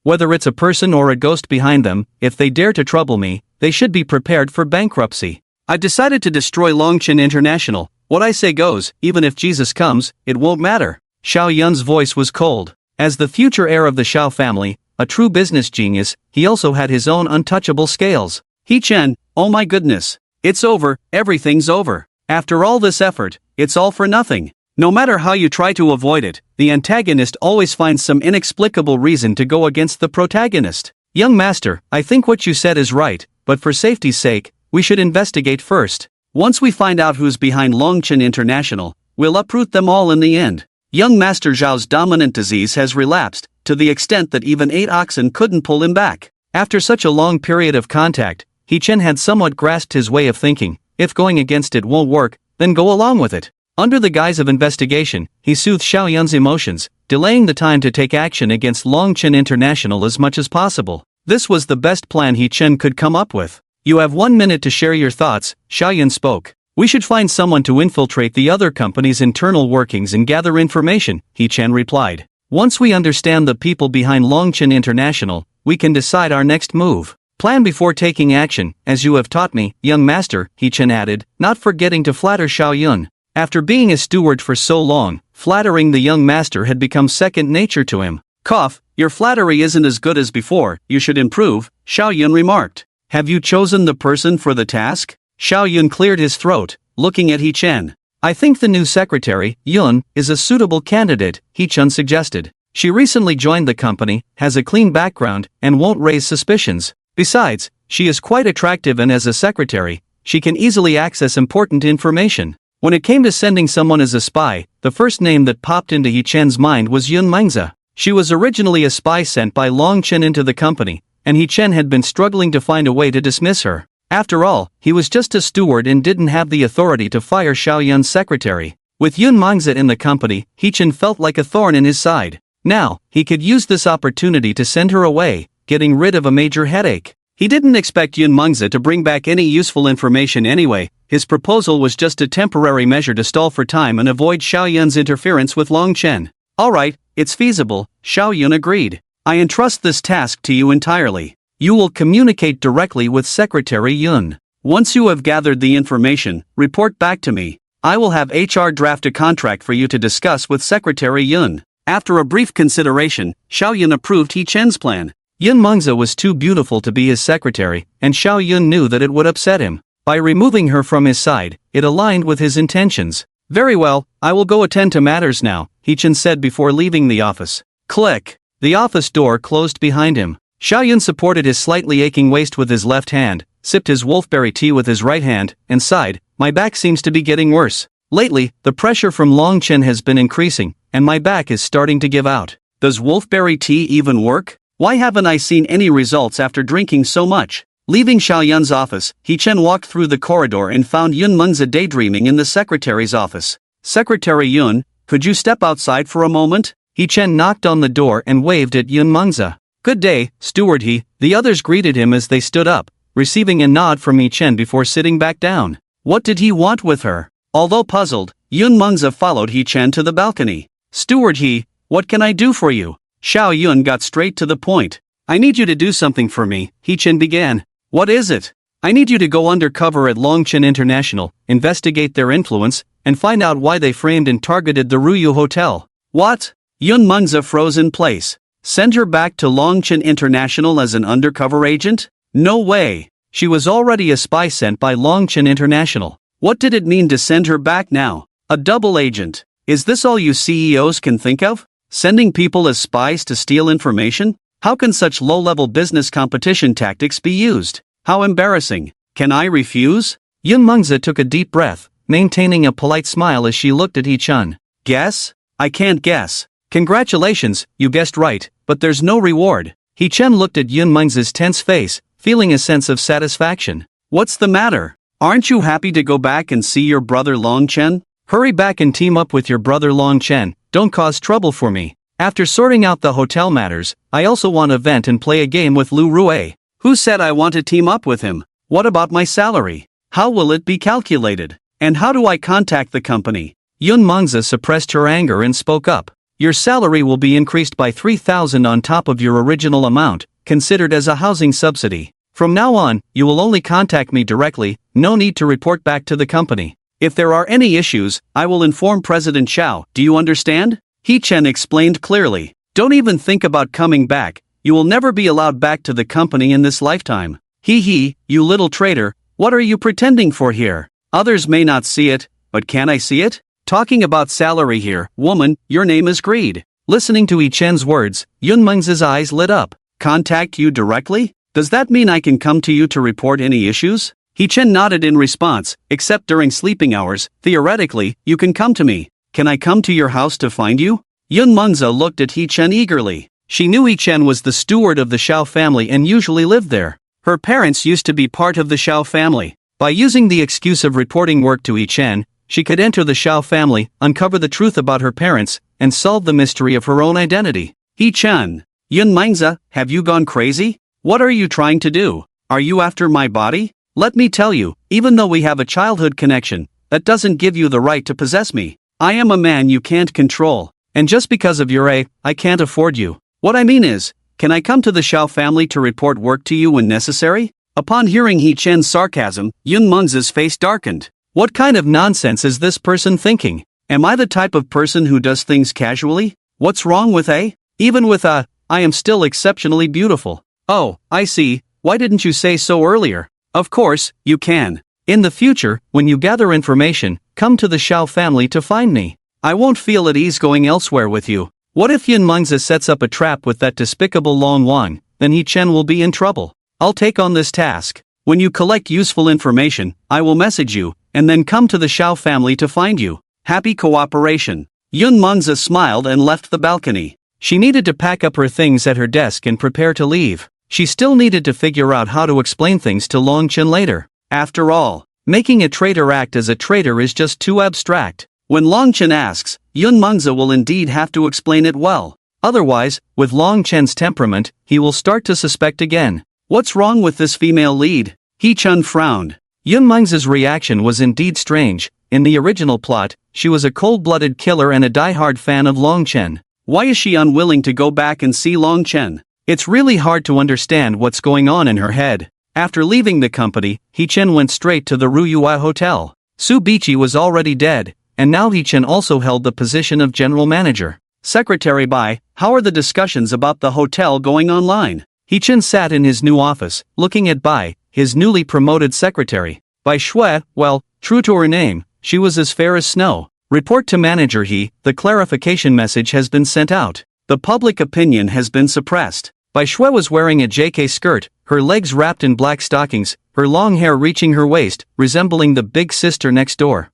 Whether it's a person or a ghost behind them, if they dare to trouble me, they should be prepared for bankruptcy. I decided to destroy Longchen International. What I say goes, even if Jesus comes, it won't matter. Xiao Yun's voice was cold. As the future heir of the Xiao family, a true business genius, he also had his own untouchable scales. He Chen, oh my goodness. It's over, everything's over. After all this effort, it's all for nothing. No matter how you try to avoid it, the antagonist always finds some inexplicable reason to go against the protagonist. Young master, I think what you said is right, but for safety's sake, we should investigate first. Once we find out who's behind Longchen International, we'll uproot them all in the end. Young Master Xiao's dominant disease has relapsed, to the extent that even 8 oxen couldn't pull him back. After such a long period of contact, He Chen had somewhat grasped his way of thinking. If going against it won't work, then go along with it. Under the guise of investigation, he soothed Xiao Yun's emotions, delaying the time to take action against Longchen International as much as possible. This was the best plan He Chen could come up with. You have 1 minute to share your thoughts, Xiao Yun spoke. We should find someone to infiltrate the other company's internal workings and gather information, He Chen replied. Once we understand the people behind Longchen International, we can decide our next move. Plan before taking action, as you have taught me, young master, He Chen added, not forgetting to flatter Xiao Yun. After being a steward for so long, flattering the young master had become second nature to him. Cough, your flattery isn't as good as before, you should improve, Xiao Yun remarked. Have you chosen the person for the task? Xiao Yun cleared his throat, looking at He Chen. I think the new secretary, Yun, is a suitable candidate, He Chen suggested. She recently joined the company, has a clean background, and won't raise suspicions. Besides, she is quite attractive and as a secretary, she can easily access important information. When it came to sending someone as a spy, the first name that popped into He Chen's mind was Yun Mengzi. She was originally a spy sent by Longchen into the company, and He Chen had been struggling to find a way to dismiss her. After all, he was just a steward and didn't have the authority to fire Xiao Yun's secretary. With Yun Mengzi in the company, He Chen felt like a thorn in his side. Now, he could use this opportunity to send her away, getting rid of a major headache. He didn't expect Yun Mengzi to bring back any useful information anyway. His proposal was just a temporary measure to stall for time and avoid Xiao Yun's interference with Longchen. Alright, it's feasible, Xiao Yun agreed. I entrust this task to you entirely. You will communicate directly with Secretary Yun. Once you have gathered the information, report back to me. I will have HR draft a contract for you to discuss with Secretary Yun. After a brief consideration, Xiao Yun approved He Chen's plan. Yun Mengzi was too beautiful to be his secretary, and Xiao Yun knew that it would upset him. By removing her from his side, it aligned with his intentions. Very well, I will go attend to matters now, He Chen said before leaving the office. Click. The office door closed behind him. Xiao Yun supported his slightly aching waist with his left hand, sipped his wolfberry tea with his right hand, and sighed, my back seems to be getting worse. Lately, the pressure from Longchen has been increasing, and my back is starting to give out. Does wolfberry tea even work? Why haven't I seen any results after drinking so much? Leaving Xiao Yun's office, He Chen walked through the corridor and found Yun Mengzi daydreaming in the secretary's office. Secretary Yun, could you step outside for a moment? He Chen knocked on the door and waved at Yun Mengzi. Good day, steward he. The others greeted him as they stood up, receiving a nod from He Chen before sitting back down. What did he want with her? Although puzzled, Yun Mengzi followed He Chen to the balcony. Steward he, what can I do for you? Xiao Yun got straight to the point. I need you to do something for me, He Chen began. What is it? I need you to go undercover at Longchen International, investigate their influence, and find out why they framed and targeted the Ruyu Hotel. What? Yun Mengzi froze in place. Send her back to Longchen International as an undercover agent? No way. She was already a spy sent by Longchen International. What did it mean to send her back now? A double agent. Is this all you CEOs can think of? Sending people as spies to steal information? How can such low-level business competition tactics be used? How embarrassing. Can I refuse? Yun Mengzi took a deep breath, maintaining a polite smile as she looked at He Chen. Guess? I can't guess. Congratulations, you guessed right, but there's no reward. He Chen looked at Yun Mengzi's tense face, feeling a sense of satisfaction. What's the matter? Aren't you happy to go back and see your brother Longchen? Hurry back and team up with your brother Longchen, don't cause trouble for me. After sorting out the hotel matters, I also want to vent and play a game with Lu Rui. Who said I want to team up with him? What about my salary? How will it be calculated? And how do I contact the company? Yun Mengzi suppressed her anger and spoke up. Your salary will be increased by 3,000 on top of your original amount, considered as a housing subsidy. From now on, you will only contact me directly, no need to report back to the company. If there are any issues, I will inform President Xiao, do you understand? He Chen explained clearly. Don't even think about coming back, you will never be allowed back to the company in this lifetime. Hee hee, you little traitor, What are you pretending for here? Others may not see it, but can I see it? Talking about salary here, woman, your name is Greed. Listening to Yi Chen's words, Yunmeng's eyes lit up. Contact you directly? Does that mean I can come to you to report any issues? Yi Chen nodded in response, except during sleeping hours. Theoretically, you can come to me. Can I come to your house to find you? Yunmeng's looked at Yi Chen eagerly. She knew Yi Chen was the steward of the Xiao family and usually lived there. Her parents used to be part of the Xiao family. By using the excuse of reporting work to Yi Chen, she could enter the Xiao family, uncover the truth about her parents, and solve the mystery of her own identity. Yi Chen. Yunmeng's, have you gone crazy? What are you trying to do? Are you after my body? Let me tell you, even though we have a childhood connection, that doesn't give you the right to possess me. I am a man you can't control, and just because of your age, I can't afford you. What I mean is, can I come to the Xiao family to report work to you when necessary? Upon hearing Yi Chen's sarcasm, Yunmeng's face darkened. What kind of nonsense is this person thinking? Am I the type of person who does things casually? What's wrong with A? Even with I am still exceptionally beautiful. Oh, I see, why didn't you say so earlier? Of course, you can. In the future, when you gather information, come to the Xiao family to find me. I won't feel at ease going elsewhere with you. What if Yunmeng's sets up a trap with that despicable Long Wan? Then Yi Chen will be in trouble. I'll take on this task. When you collect useful information, I will message you, and then come to the Xiao family to find you. Happy cooperation. Yunmeng's smiled and left the balcony. She needed to pack up her things at her desk and prepare to leave. She still needed to figure out how to explain things to Long Chen later. After all, making a traitor act as a traitor is just too abstract. When Long Chen asks, Yunmeng's will indeed have to explain it well. Otherwise, with Long Chen's temperament, he will start to suspect again. What's wrong with this female lead? Yi Chen frowned. Yunmeng's reaction was indeed strange. In the original plot, she was a cold-blooded killer and a die-hard fan of Long Chen. Why is she unwilling to go back and see Long Chen? It's really hard to understand what's going on in her head. After leaving the company, Yi Chen went straight to the Ruyue Hotel. Su Biqi was already dead, and now Yi Chen also held the position of general manager. Secretary Bai, how are the discussions about the hotel going online? Yi Chen sat in his new office, looking at Bai, his newly promoted secretary. Bai Shui, well, true to her name, she was as fair as snow. Report to manager He, the clarification message has been sent out. The public opinion has been suppressed. Bai Shui was wearing a JK skirt, her legs wrapped in black stockings, her long hair reaching her waist, resembling the big sister next door.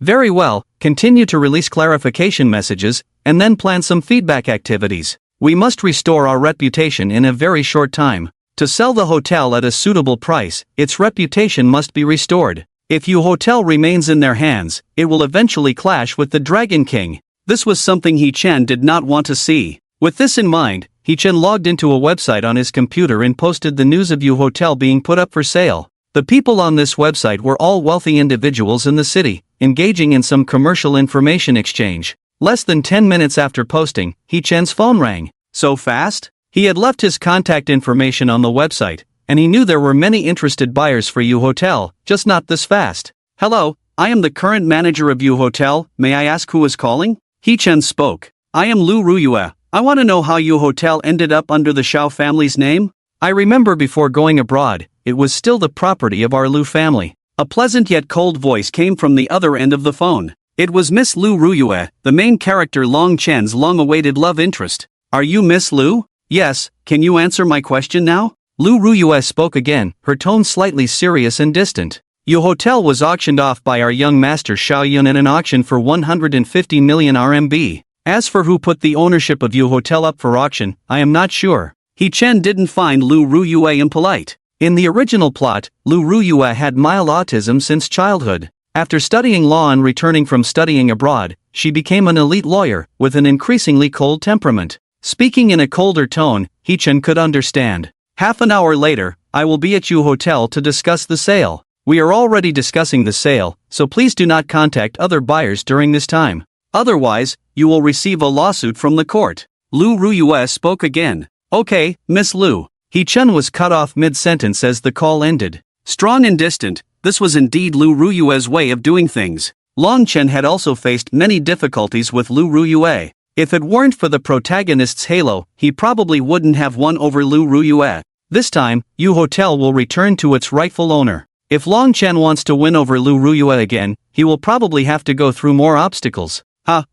Very well, continue to release clarification messages, and then plan some feedback activities. We must restore our reputation in a very short time. To sell the hotel at a suitable price, its reputation must be restored. If your hotel remains in their hands, it will eventually clash with the Dragon King. This was something Yi Chen did not want to see. With this in mind, Yi Chen logged into a website on his computer and posted the news of Yu Hotel being put up for sale. The people on this website were all wealthy individuals in the city, engaging in some commercial information exchange. Less than 10 minutes after posting, Yi Chen's phone rang. So fast? He had left his contact information on the website, and he knew there were many interested buyers for Yu Hotel, just not this fast. Hello, I am the current manager of Yu Hotel, may I ask who is calling? Yi Chen spoke. I am Lu Ruyue. I want to know how Yu Hotel ended up under the Xiao family's name? I remember before going abroad, it was still the property of our Lu family. A pleasant yet cold voice came from the other end of the phone. It was Miss Lu Ruyue, the main character Long Chen's long-awaited love interest. Are you Miss Lu? Yes, can you answer my question now? Lu Ruyue spoke again, her tone slightly serious and distant. Yu Hotel was auctioned off by our young master Xiao Yun at an auction for 150 million RMB. As for who put the ownership of Yu Hotel up for auction, I am not sure. Yi Chen didn't find Lu Ruyue impolite. In the original plot, Lu Ruyue had mild autism since childhood. After studying law and returning from studying abroad, she became an elite lawyer, with an increasingly cold temperament. Speaking in a colder tone, Yi Chen could understand. Half an hour later, I will be at Yu Hotel to discuss the sale. We are already discussing the sale, so please do not contact other buyers during this time. Otherwise, you will receive a lawsuit from the court. Lu Ruyue spoke again. Okay, Miss Lu. Yi Chen was cut off mid-sentence as the call ended. Strong and distant, this was indeed Lu Ruyue's way of doing things. Long Chen had also faced many difficulties with Lu Ruyue. If it weren't for the protagonist's halo, he probably wouldn't have won over Lu Ruyue. This time, Yu Hotel will return to its rightful owner. If Long Chen wants to win over Lu Ruyue again, he will probably have to go through more obstacles.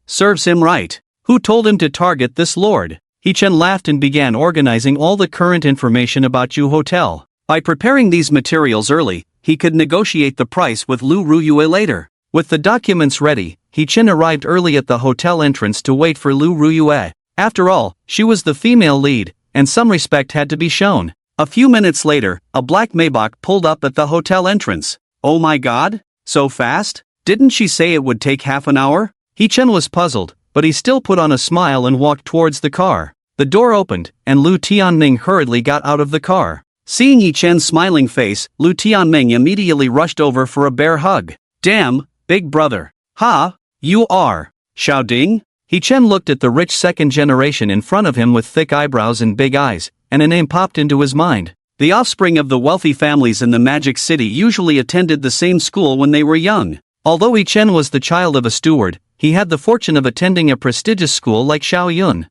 Serves him right. Who told him to target this lord? He Chen laughed and began organizing all the current information about Yu Hotel. By preparing these materials early, he could negotiate the price with Lu Ruyue later. With the documents ready, He Chen arrived early at the hotel entrance to wait for Lu Ruyue. After all, she was the female lead, and some respect had to be shown. A few minutes later, a black Maybach pulled up at the hotel entrance. Oh my god? So fast? Didn't she say it would take half an hour? He Chen was puzzled, but he still put on a smile and walked towards the car. The door opened, and Lu Tianming hurriedly got out of the car. Seeing He Chen's smiling face, Lu Tianming immediately rushed over for a bear hug. Damn, big brother. Ha, you are Xiao Ding? He Chen looked at the rich second generation in front of him with thick eyebrows and big eyes, and a name popped into his mind. The offspring of the wealthy families in the Magic City usually attended the same school when they were young. Although He Chen was the child of a steward, he had the fortune of attending a prestigious school like Xiao Yun.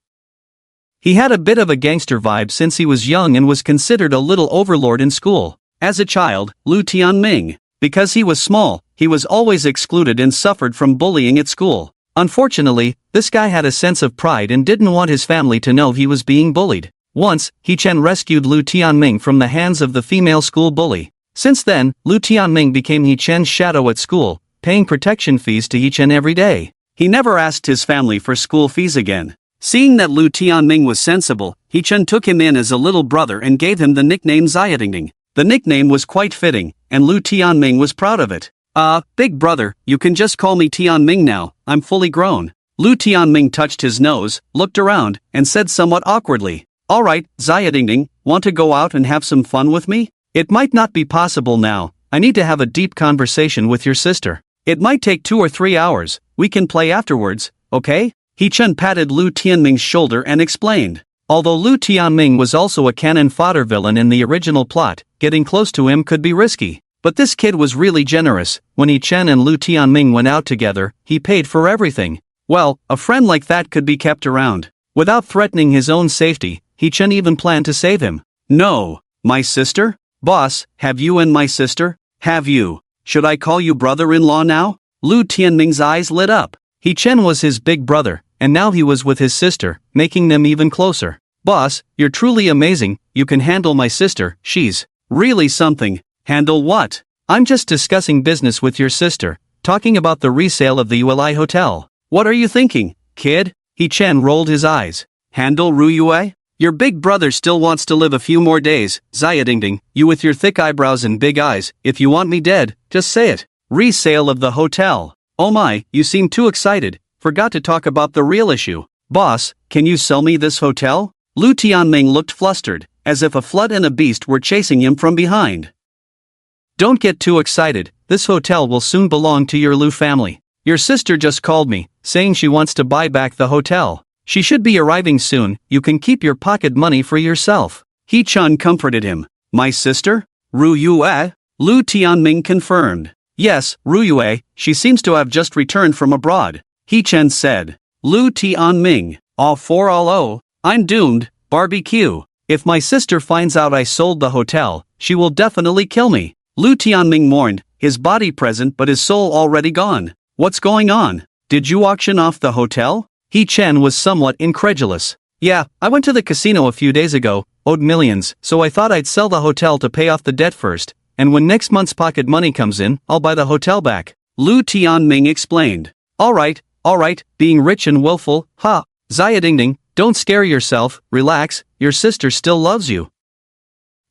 He had a bit of a gangster vibe since he was young and was considered a little overlord in school. As a child, Lu Tianming, because he was small, he was always excluded and suffered from bullying at school. Unfortunately, this guy had a sense of pride and didn't want his family to know he was being bullied. Once, He Chen rescued Lu Tianming from the hands of the female school bully. Since then, Lu Tianming became He Chen's shadow at school, paying protection fees to He Chen every day. He never asked his family for school fees again. Seeing that Lu Tianming was sensible, He Chen took him in as a little brother and gave him the nickname Xiao. The nickname was quite fitting, and Lu Tianming was proud of it. Big brother, you can just call me Tianming now, I'm fully grown. Lu Tianming touched his nose, looked around, and said somewhat awkwardly, Alright, Xiao, want to go out and have some fun with me? It might not be possible now, I need to have a deep conversation with your sister. It might take 2 or 3 hours, we can play afterwards, okay? He Chen patted Lu Tianming's shoulder and explained. Although Lu Tianming was also a cannon fodder villain in the original plot, getting close to him could be risky. But this kid was really generous. When He Chen and Lu Tianming went out together, he paid for everything. Well, a friend like that could be kept around. Without threatening his own safety, He Chen even planned to save him. No, my sister? Boss, have you and my sister? Have you? Should I call you brother-in-law now? Lu Tianming's eyes lit up. He Chen was his big brother, and now he was with his sister, making them even closer. Boss, you're truly amazing, you can handle my sister, she's really something. Handle what? I'm just discussing business with your sister, talking about the resale of the ULI hotel. What are you thinking, kid? He Chen rolled his eyes. Handle Ruyue? Your big brother still wants to live a few more days, Xiao, you with your thick eyebrows and big eyes, if you want me dead, just say it. Resale of the hotel. Oh my, you seem too excited, forgot to talk about the real issue. Boss, can you sell me this hotel? Lu Tianming looked flustered, as if a flood and a beast were chasing him from behind. Don't get too excited, this hotel will soon belong to your Lu family. Your sister just called me, saying she wants to buy back the hotel. She should be arriving soon, you can keep your pocket money for yourself. He Chen comforted him. My sister? Ruyue? Lu Tianming confirmed. Yes, Ruyue, she seems to have just returned from abroad. He Chen said. Lu Tianming, all for all I'm doomed, barbecue. If my sister finds out I sold the hotel, she will definitely kill me. Lu Tianming mourned, his body present but his soul already gone. What's going on? Did you auction off the hotel? He Chen was somewhat incredulous. Yeah, I went to the casino a few days ago, owed millions, so I thought I'd sell the hotel to pay off the debt first, and when next month's pocket money comes in, I'll buy the hotel back. Lu Tianming explained. Alright, being rich and willful, ha. Xiao, don't scare yourself, relax, your sister still loves you.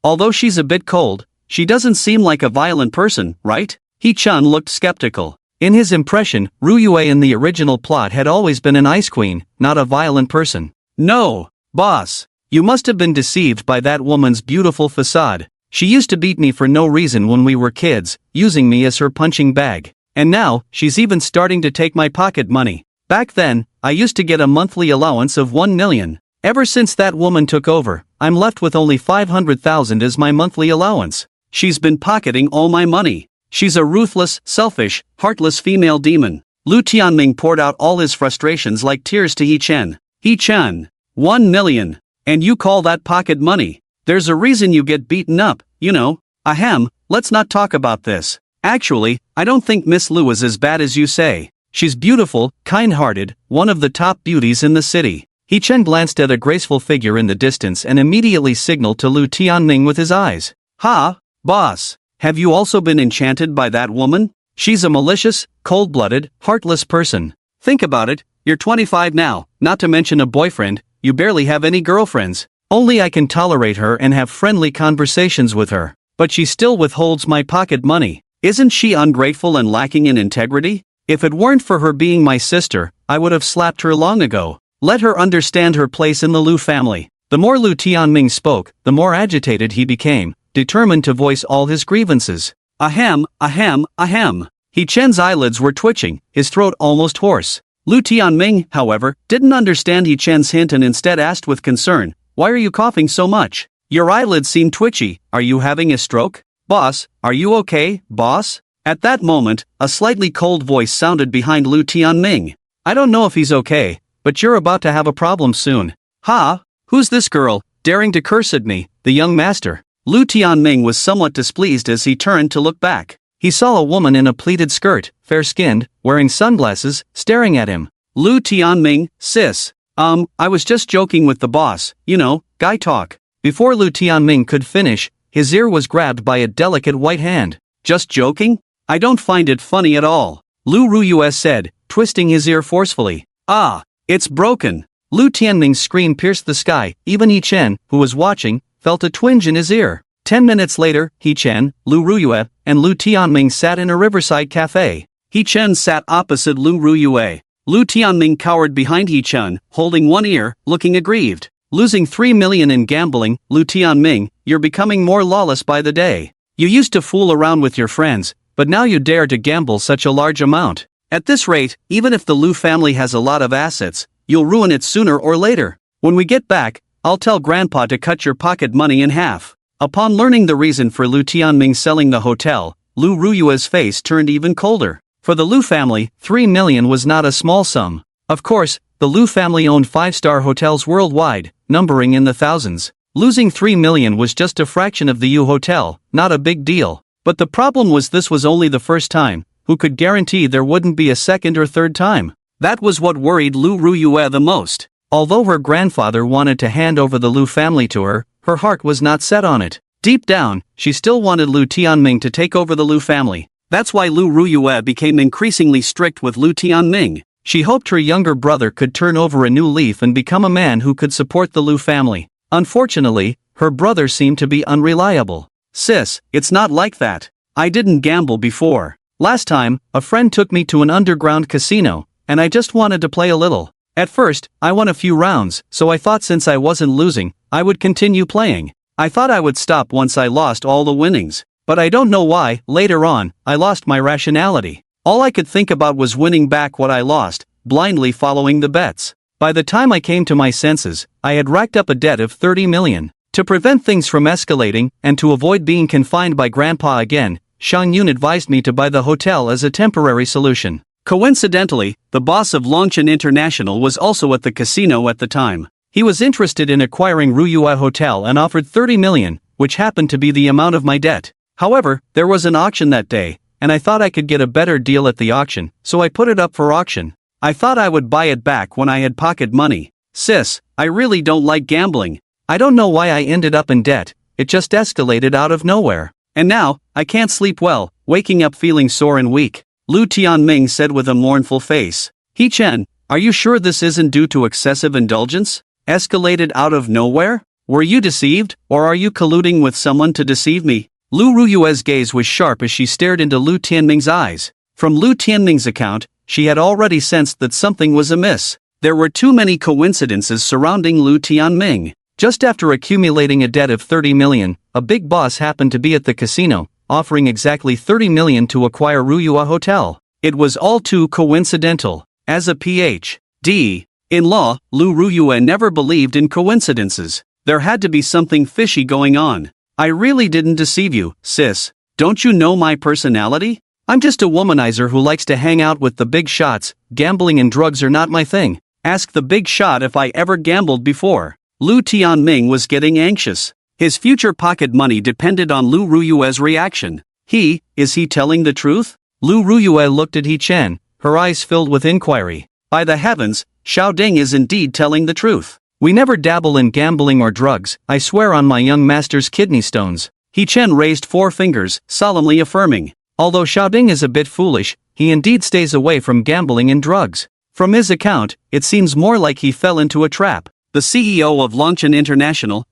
Although she's a bit cold, she doesn't seem like a violent person, right? He Chen looked skeptical. In his impression, Ruyue in the original plot had always been an ice queen, not a violent person. No, boss. You must have been deceived by that woman's beautiful facade. She used to beat me for no reason when we were kids, using me as her punching bag. And now, she's even starting to take my pocket money. Back then, I used to get a monthly allowance of 1 million. Ever since that woman took over, I'm left with only 500,000 as my monthly allowance. She's been pocketing all my money. She's a ruthless, selfish, heartless female demon. Lu Tianming poured out all his frustrations like tears to He Chen. He Chen, 1 million. And you call that pocket money? There's a reason you get beaten up, you know. Ahem, let's not talk about this. Actually, I don't think Miss Lu is as bad as you say. She's beautiful, kind-hearted, one of the top beauties in the city. He Chen glanced at a graceful figure in the distance and immediately signaled to Lu Tianming with his eyes. Ha, boss. Have you also been enchanted by that woman? She's a malicious, cold-blooded, heartless person. Think about it, you're 25 now, not to mention a boyfriend, you barely have any girlfriends. Only I can tolerate her and have friendly conversations with her. But she still withholds my pocket money. Isn't she ungrateful and lacking in integrity? If it weren't for her being my sister, I would have slapped her long ago. Let her understand her place in the Lu family. The more Lu Tianming spoke, the more agitated he became, determined to voice all his grievances. Ahem, ahem, ahem. He Chen's eyelids were twitching, his throat almost hoarse. Lu Tianming, however, didn't understand He Chen's hint and instead asked with concern, "Why are you coughing so much? Your eyelids seem twitchy, are you having a stroke? Boss, are you okay, boss?" At that moment, a slightly cold voice sounded behind Lu Tianming. "I don't know if he's okay, but you're about to have a problem soon." "Ha? Who's this girl, daring to curse at me, the young master?" Lu Tianming was somewhat displeased as he turned to look back. He saw a woman in a pleated skirt, fair-skinned, wearing sunglasses, staring at him. "Lu Tianming, sis. I was just joking with the boss, you know, guy talk." Before Lu Tianming could finish, his ear was grabbed by a delicate white hand. "Just joking? I don't find it funny at all," Lu Ruyue said, twisting his ear forcefully. "Ah, it's broken." Lu Tianming's scream pierced the sky. Even He Chen, who was watching, felt a twinge in his ear. 10 minutes later, He Chen, Lu Ruyue, and Lu Tianming sat in a riverside cafe. He Chen sat opposite Lu Ruyue. Lu Tianming cowered behind He Chen, holding one ear, looking aggrieved. "Losing 3 million in gambling, Lu Tianming, you're becoming more lawless by the day. You used to fool around with your friends, but now you dare to gamble such a large amount. At this rate, even if the Lu family has a lot of assets, you'll ruin it sooner or later. When we get back, I'll tell Grandpa to cut your pocket money in half." Upon learning the reason for Lu Tianming selling the hotel, Lu Ruyue's face turned even colder. For the Lu family, 3 million was not a small sum. Of course, the Lu family owned 5-star hotels worldwide, numbering in the thousands. Losing 3 million was just a fraction of the U hotel, not a big deal. But the problem was this was only the first time. Who could guarantee there wouldn't be a second or third time? That was what worried Lu Ruyue the most. Although her grandfather wanted to hand over the Lu family to her, her heart was not set on it. Deep down, she still wanted Lu Tianming to take over the Lu family. That's why Lu Ruyue became increasingly strict with Lu Tianming. She hoped her younger brother could turn over a new leaf and become a man who could support the Lu family. Unfortunately, her brother seemed to be unreliable. "Sis, it's not like that. I didn't gamble before. Last time, a friend took me to an underground casino, and I just wanted to play a little. At first, I won a few rounds, so I thought since I wasn't losing, I would continue playing. I thought I would stop once I lost all the winnings. But I don't know why, later on, I lost my rationality. All I could think about was winning back what I lost, blindly following the bets. By the time I came to my senses, I had racked up a debt of 30 million. To prevent things from escalating, and to avoid being confined by Grandpa again, Shang Yun advised me to buy the hotel as a temporary solution. Coincidentally, the boss of Longchen International was also at the casino at the time. He was interested in acquiring Ruyue Hotel and offered 30 million, which happened to be the amount of my debt. However, there was an auction that day, and I thought I could get a better deal at the auction, so I put it up for auction. I thought I would buy it back when I had pocket money. Sis, I really don't like gambling. I don't know why I ended up in debt, it just escalated out of nowhere. And now, I can't sleep well, waking up feeling sore and weak. Lu Tianming said with a mournful face. He Chen, are you sure this isn't due to excessive indulgence? Escalated out of nowhere? Were you deceived, or are you colluding with someone to deceive me? Lu Ruyue's gaze was sharp as she stared into Lu Tianming's eyes. From Lu Tianming's account, she had already sensed that something was amiss. There were too many coincidences surrounding Lu Tianming. Just after accumulating a debt of 30 million, a big boss happened to be at the casino, offering exactly 30 million to acquire Ruyue Hotel. It was all too coincidental. As a Ph.D. in law, Lu Ruyue never believed in coincidences. There had to be something fishy going on. I really didn't deceive you, sis. Don't you know my personality? I'm just a womanizer who likes to hang out with the big shots. Gambling and drugs are not my thing. Ask the big shot if I ever gambled before. Lu Tianming was getting anxious. His future pocket money depended on Lu Ruyue's reaction. Is he telling the truth? Lu Ruyue looked at He Chen, her eyes filled with inquiry. By the heavens, Xiao Ding is indeed telling the truth. We never dabble in gambling or drugs, I swear on my young master's kidney stones. He Chen raised 4 fingers, solemnly affirming. Although Xiao Ding is a bit foolish, he indeed stays away from gambling and drugs. From his account, it seems more like he fell into a trap. The CEO of Longchen International,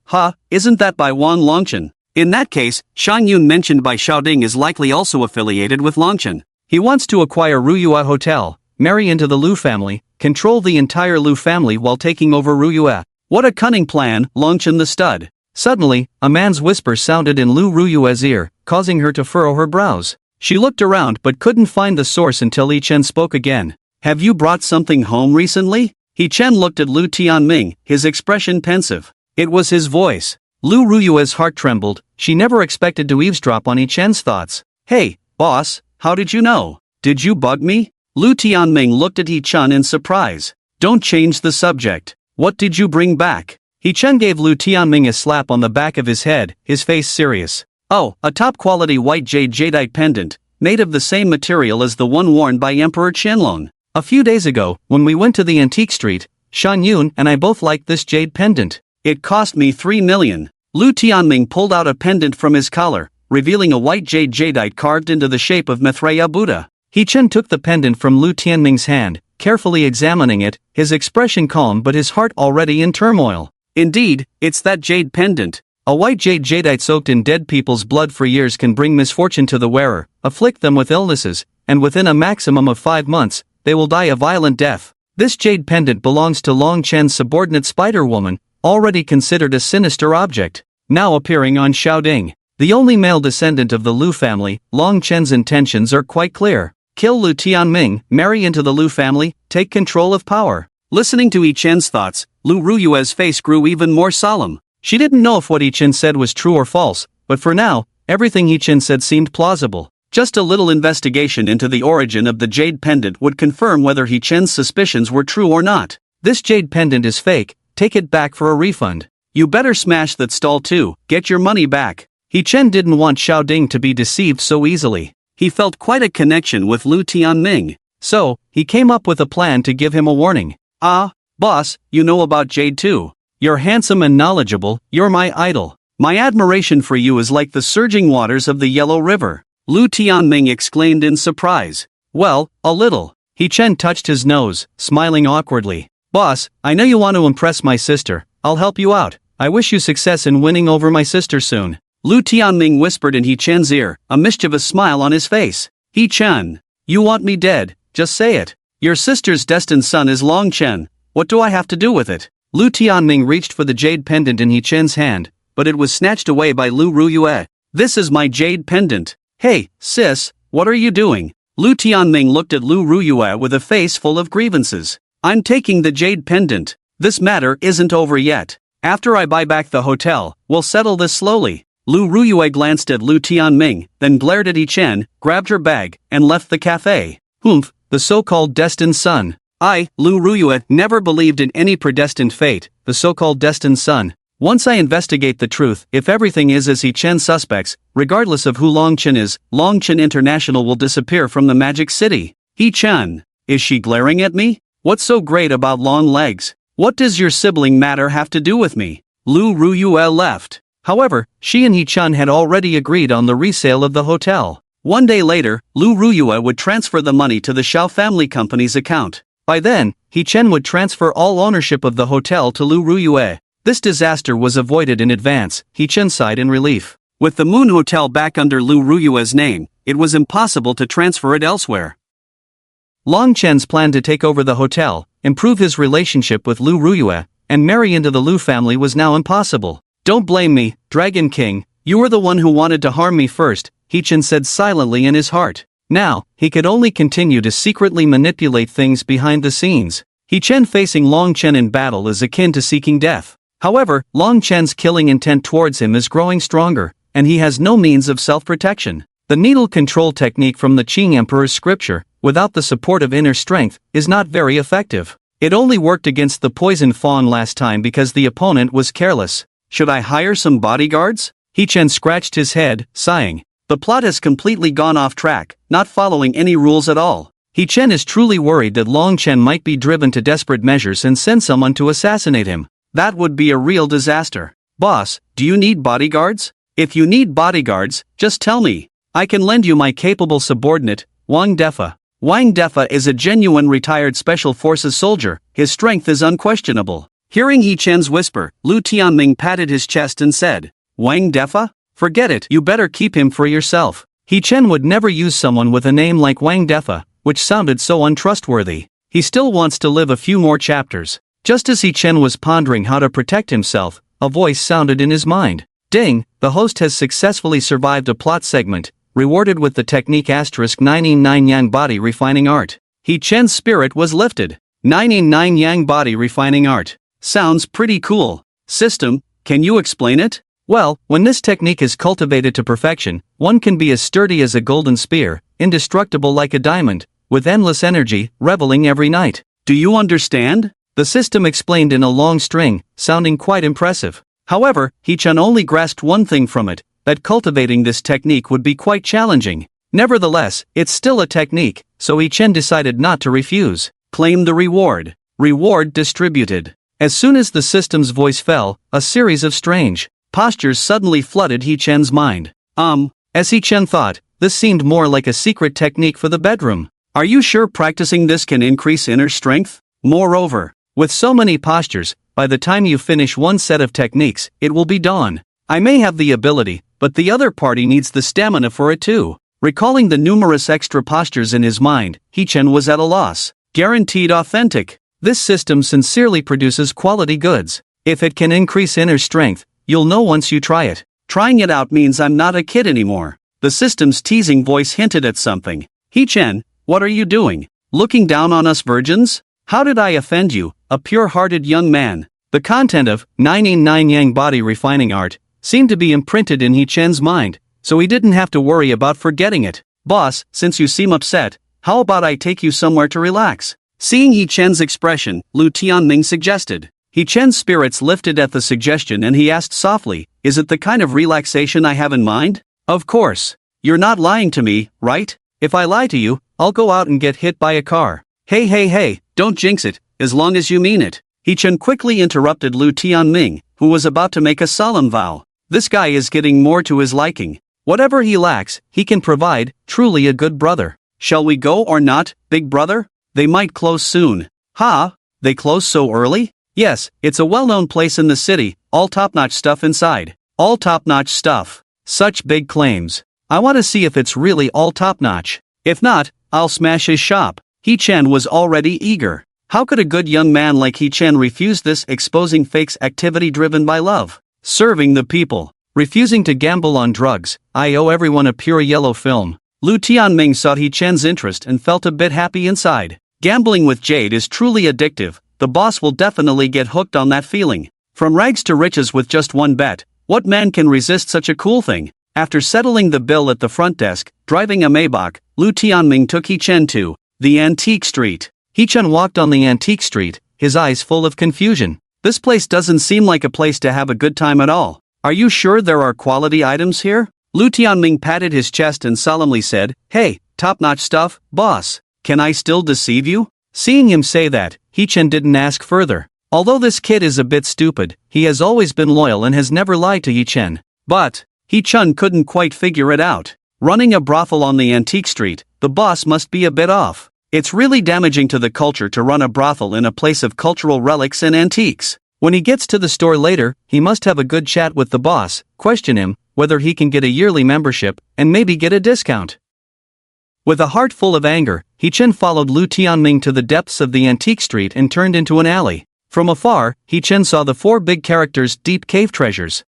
isn't that by Wan Longchen? In that case, Shang Yun mentioned by Xiao Ding is likely also affiliated with Longchen. He wants to acquire Ruyue Hotel, marry into the Lu family, control the entire Lu family while taking over Ruyue. What a cunning plan, Longchen the stud. Suddenly, a man's whisper sounded in Lu Ruyue's ear, causing her to furrow her brows. She looked around but couldn't find the source until He Chen spoke again. Have you brought something home recently? He Chen looked at Lu Tianming, his expression pensive. It was his voice. Lu Ruyue's heart trembled. She never expected to eavesdrop on He Chen's thoughts. Hey, boss, how did you know? Did you bug me? Lu Tianming looked at He Chen in surprise. Don't change the subject. What did you bring back? He Chen gave Lu Tianming a slap on the back of his head, his face serious. Oh, a top-quality white jade jadeite pendant, made of the same material as the one worn by Emperor Qianlong. A few days ago, when we went to the antique street, Shan Yun and I both liked this jade pendant. It cost me 3 million. Lu Tianming pulled out a pendant from his collar, revealing a white jade jadeite carved into the shape of Maitreya Buddha. He Chen took the pendant from Lu Tianming's hand, carefully examining it, his expression calm but his heart already in turmoil. Indeed, it's that jade pendant. A white jade jadeite soaked in dead people's blood for years can bring misfortune to the wearer, afflict them with illnesses, and within a maximum of 5 months, they will die a violent death. This jade pendant belongs to Long Chen's subordinate spider woman, already considered a sinister object. Now appearing on Xiao Ding. The only male descendant of the Lu family, Long Chen's intentions are quite clear. Kill Lu Tianming, marry into the Lu family, take control of power. Listening to He Chen's thoughts, Lu Ruyue's face grew even more solemn. She didn't know if what He Chen said was true or false, but for now, everything He Chen said seemed plausible. Just a little investigation into the origin of the jade pendant would confirm whether He Chen's suspicions were true or not. This jade pendant is fake, take it back for a refund. You better smash that stall too, get your money back. He Chen didn't want Xiao Ding to be deceived so easily. He felt quite a connection with Lu Tianming. So, he came up with a plan to give him a warning. Boss, you know about jade too. You're handsome and knowledgeable, you're my idol. My admiration for you is like the surging waters of the Yellow River. Lu Tianming exclaimed in surprise. Well, a little. He Chen touched his nose, smiling awkwardly. Boss, I know you want to impress my sister, I'll help you out. I wish you success in winning over my sister soon. Lu Tianming whispered in He Chen's ear, a mischievous smile on his face. He Chen, you want me dead, just say it. Your sister's destined son is Long Chen, what do I have to do with it? Lu Tianming reached for the jade pendant in He Chen's hand, but it was snatched away by Lu Ruyue. This is my jade pendant. Hey, sis, what are you doing? Lu Tianming looked at Lu Ruyue with a face full of grievances. I'm taking the jade pendant. This matter isn't over yet. After I buy back the hotel, we'll settle this slowly. Lu Ruyue glanced at Lu Tianming, then glared at He Chen, grabbed her bag, and left the cafe. Humph, the so-called destined son. I, Lu Ruyue, never believed in any predestined fate, the so-called destined son. Once I investigate the truth, if everything is as He Chen suspects, regardless of who Long Chen is, Long Chen International will disappear from the Magic City. He Chen, is she glaring at me? What's so great about long legs? What does your sibling matter have to do with me? Lu Ruyue left. However, she and He Chen had already agreed on the resale of the hotel. One day later, Lu Ruyue would transfer the money to the Xiao family company's account. By then, He Chen would transfer all ownership of the hotel to Lu Ruyue. This disaster was avoided in advance, He Chen sighed in relief. With the Moon Hotel back under Lu Ruyue's name, it was impossible to transfer it elsewhere. Long Chen's plan to take over the hotel, improve his relationship with Lu Ruyue, and marry into the Lu family was now impossible. Don't blame me, Dragon King, you were the one who wanted to harm me first, He Chen said silently in his heart. Now, he could only continue to secretly manipulate things behind the scenes. He Chen facing Long Chen in battle is akin to seeking death. However, Long Chen's killing intent towards him is growing stronger, and he has no means of self-protection. The needle control technique from the Qing Emperor's scripture, without the support of inner strength, is not very effective. It only worked against the poison fawn last time because the opponent was careless. Should I hire some bodyguards? He-chan scratched his head, sighing. The plot has completely gone off track, not following any rules at all. He-chan is truly worried that Long-chen might be driven to desperate measures and send someone to assassinate him. That would be a real disaster. Boss, do you need bodyguards? If you need bodyguards, just tell me. I can lend you my capable subordinate, Wang Defa. Wang Defa is a genuine retired special forces soldier. His strength is unquestionable. Hearing He-chan's whisper, Lu Tianming patted his chest and said, Wang Defa? Forget it, you better keep him for yourself. He-chen would never use someone with a name like Wang Defa, which sounded so untrustworthy. He still wants to live a few more chapters. Just as He-chen was pondering how to protect himself, a voice sounded in his mind. Ding, the host has successfully survived a plot segment, rewarded with the technique *9 Yang body refining art. He-chen's spirit was lifted. 9 Yang body refining art. Sounds pretty cool. System, can you explain it? Well, when this technique is cultivated to perfection, one can be as sturdy as a golden spear, indestructible like a diamond, with endless energy, reveling every night. Do you understand? The system explained in a long string, sounding quite impressive. However, He-chan only grasped one thing from it, that cultivating this technique would be quite challenging. Nevertheless, it's still a technique, so He-chen decided not to refuse. Claim the reward. Reward distributed. As soon as the system's voice fell, a series of strange postures suddenly flooded He-chan's mind. As He-chen thought, this seemed more like a secret technique for the bedroom. Are you sure practicing this can increase inner strength? Moreover, with so many postures, by the time you finish one set of techniques, it will be dawn. I may have the ability, but the other party needs the stamina for it too. Recalling the numerous extra postures in his mind, He-chen was at a loss. Guaranteed authentic. This system sincerely produces quality goods. If it can increase inner strength, you'll know once you try it. Trying it out means I'm not a kid anymore. The system's teasing voice hinted at something. He-chen, what are you doing? Looking down on us virgins? How did I offend you, a pure-hearted young man? The content of 9 Yang body refining art seemed to be imprinted in He-chan's mind, so he didn't have to worry about forgetting it. Boss, since you seem upset, how about I take you somewhere to relax? Seeing He-chan's expression, Lu Tianming suggested. He-chan's spirits lifted at the suggestion and he asked softly, is it the kind of relaxation I have in mind? Of course. You're not lying to me, right? If I lie to you, I'll go out and get hit by a car. Hey, don't jinx it, as long as you mean it. He-chen quickly interrupted Lu Tianming, who was about to make a solemn vow. This guy is getting more to his liking. Whatever he lacks, he can provide, truly a good brother. Shall we go or not, big brother? They might close soon. They close so early? Yes, it's a well-known place in the city, all top-notch stuff inside. All top-notch stuff. Such big claims. I want to see if it's really all top-notch. If not, I'll smash his shop. He-chen was already eager. How could a good young man like He-chen refuse this exposing fakes activity driven by love? Serving the people. Refusing to gamble on drugs. I owe everyone a pure yellow film. Lu Tianming saw He-chen's interest and felt a bit happy inside. Gambling with Jade is truly addictive. The boss will definitely get hooked on that feeling. From rags to riches with just one bet. What man can resist such a cool thing? After settling the bill at the front desk, driving a Maybach, Lu Tianming took He-chen to the antique street. He-chen walked on the antique street, his eyes full of confusion. This place doesn't seem like a place to have a good time at all. Are you sure there are quality items here? Lu Tianming patted his chest and solemnly said, hey, top-notch stuff, boss. Can I still deceive you? Seeing him say that, He-chen didn't ask further. Although this kid is a bit stupid, he has always been loyal and has never lied to He-chen. But He-chen couldn't quite figure it out. Running a brothel on the antique street, the boss must be a bit off. It's really damaging to the culture to run a brothel in a place of cultural relics and antiques. When he gets to the store later, he must have a good chat with the boss, question him whether he can get a yearly membership, and maybe get a discount. With a heart full of anger, He-chen followed Lu Tianming to the depths of the antique street and turned into an alley. From afar, He-chen saw the four big characters' deep cave treasures.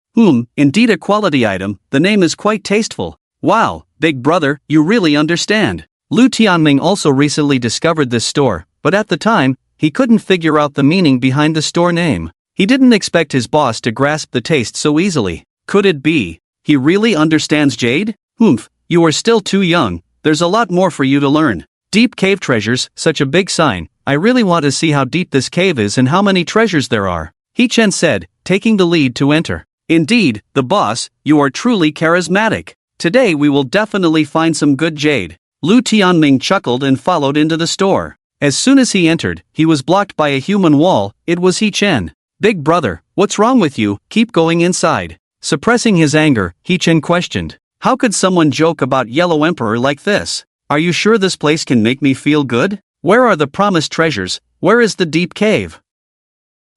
Indeed a quality item, the name is quite tasteful. Wow, big brother, you really understand. Lu Tianming also recently discovered this store, but at the time, he couldn't figure out the meaning behind the store name. He didn't expect his boss to grasp the taste so easily. Could it be he really understands Jade? You are still too young, there's a lot more for you to learn. Deep cave treasures, such a big sign. I really want to see how deep this cave is and how many treasures there are. He-chen said, taking the lead to enter. Indeed, the boss, you are truly charismatic. Today we will definitely find some good jade. Lu Tianming chuckled and followed into the store. As soon as he entered, he was blocked by a human wall. It was He Chen. Big brother, what's wrong with you? Keep going inside. Suppressing his anger, He Chen questioned. How could someone joke about Yellow Emperor like this? Are you sure this place can make me feel good? Where are the promised treasures? Where is the deep cave?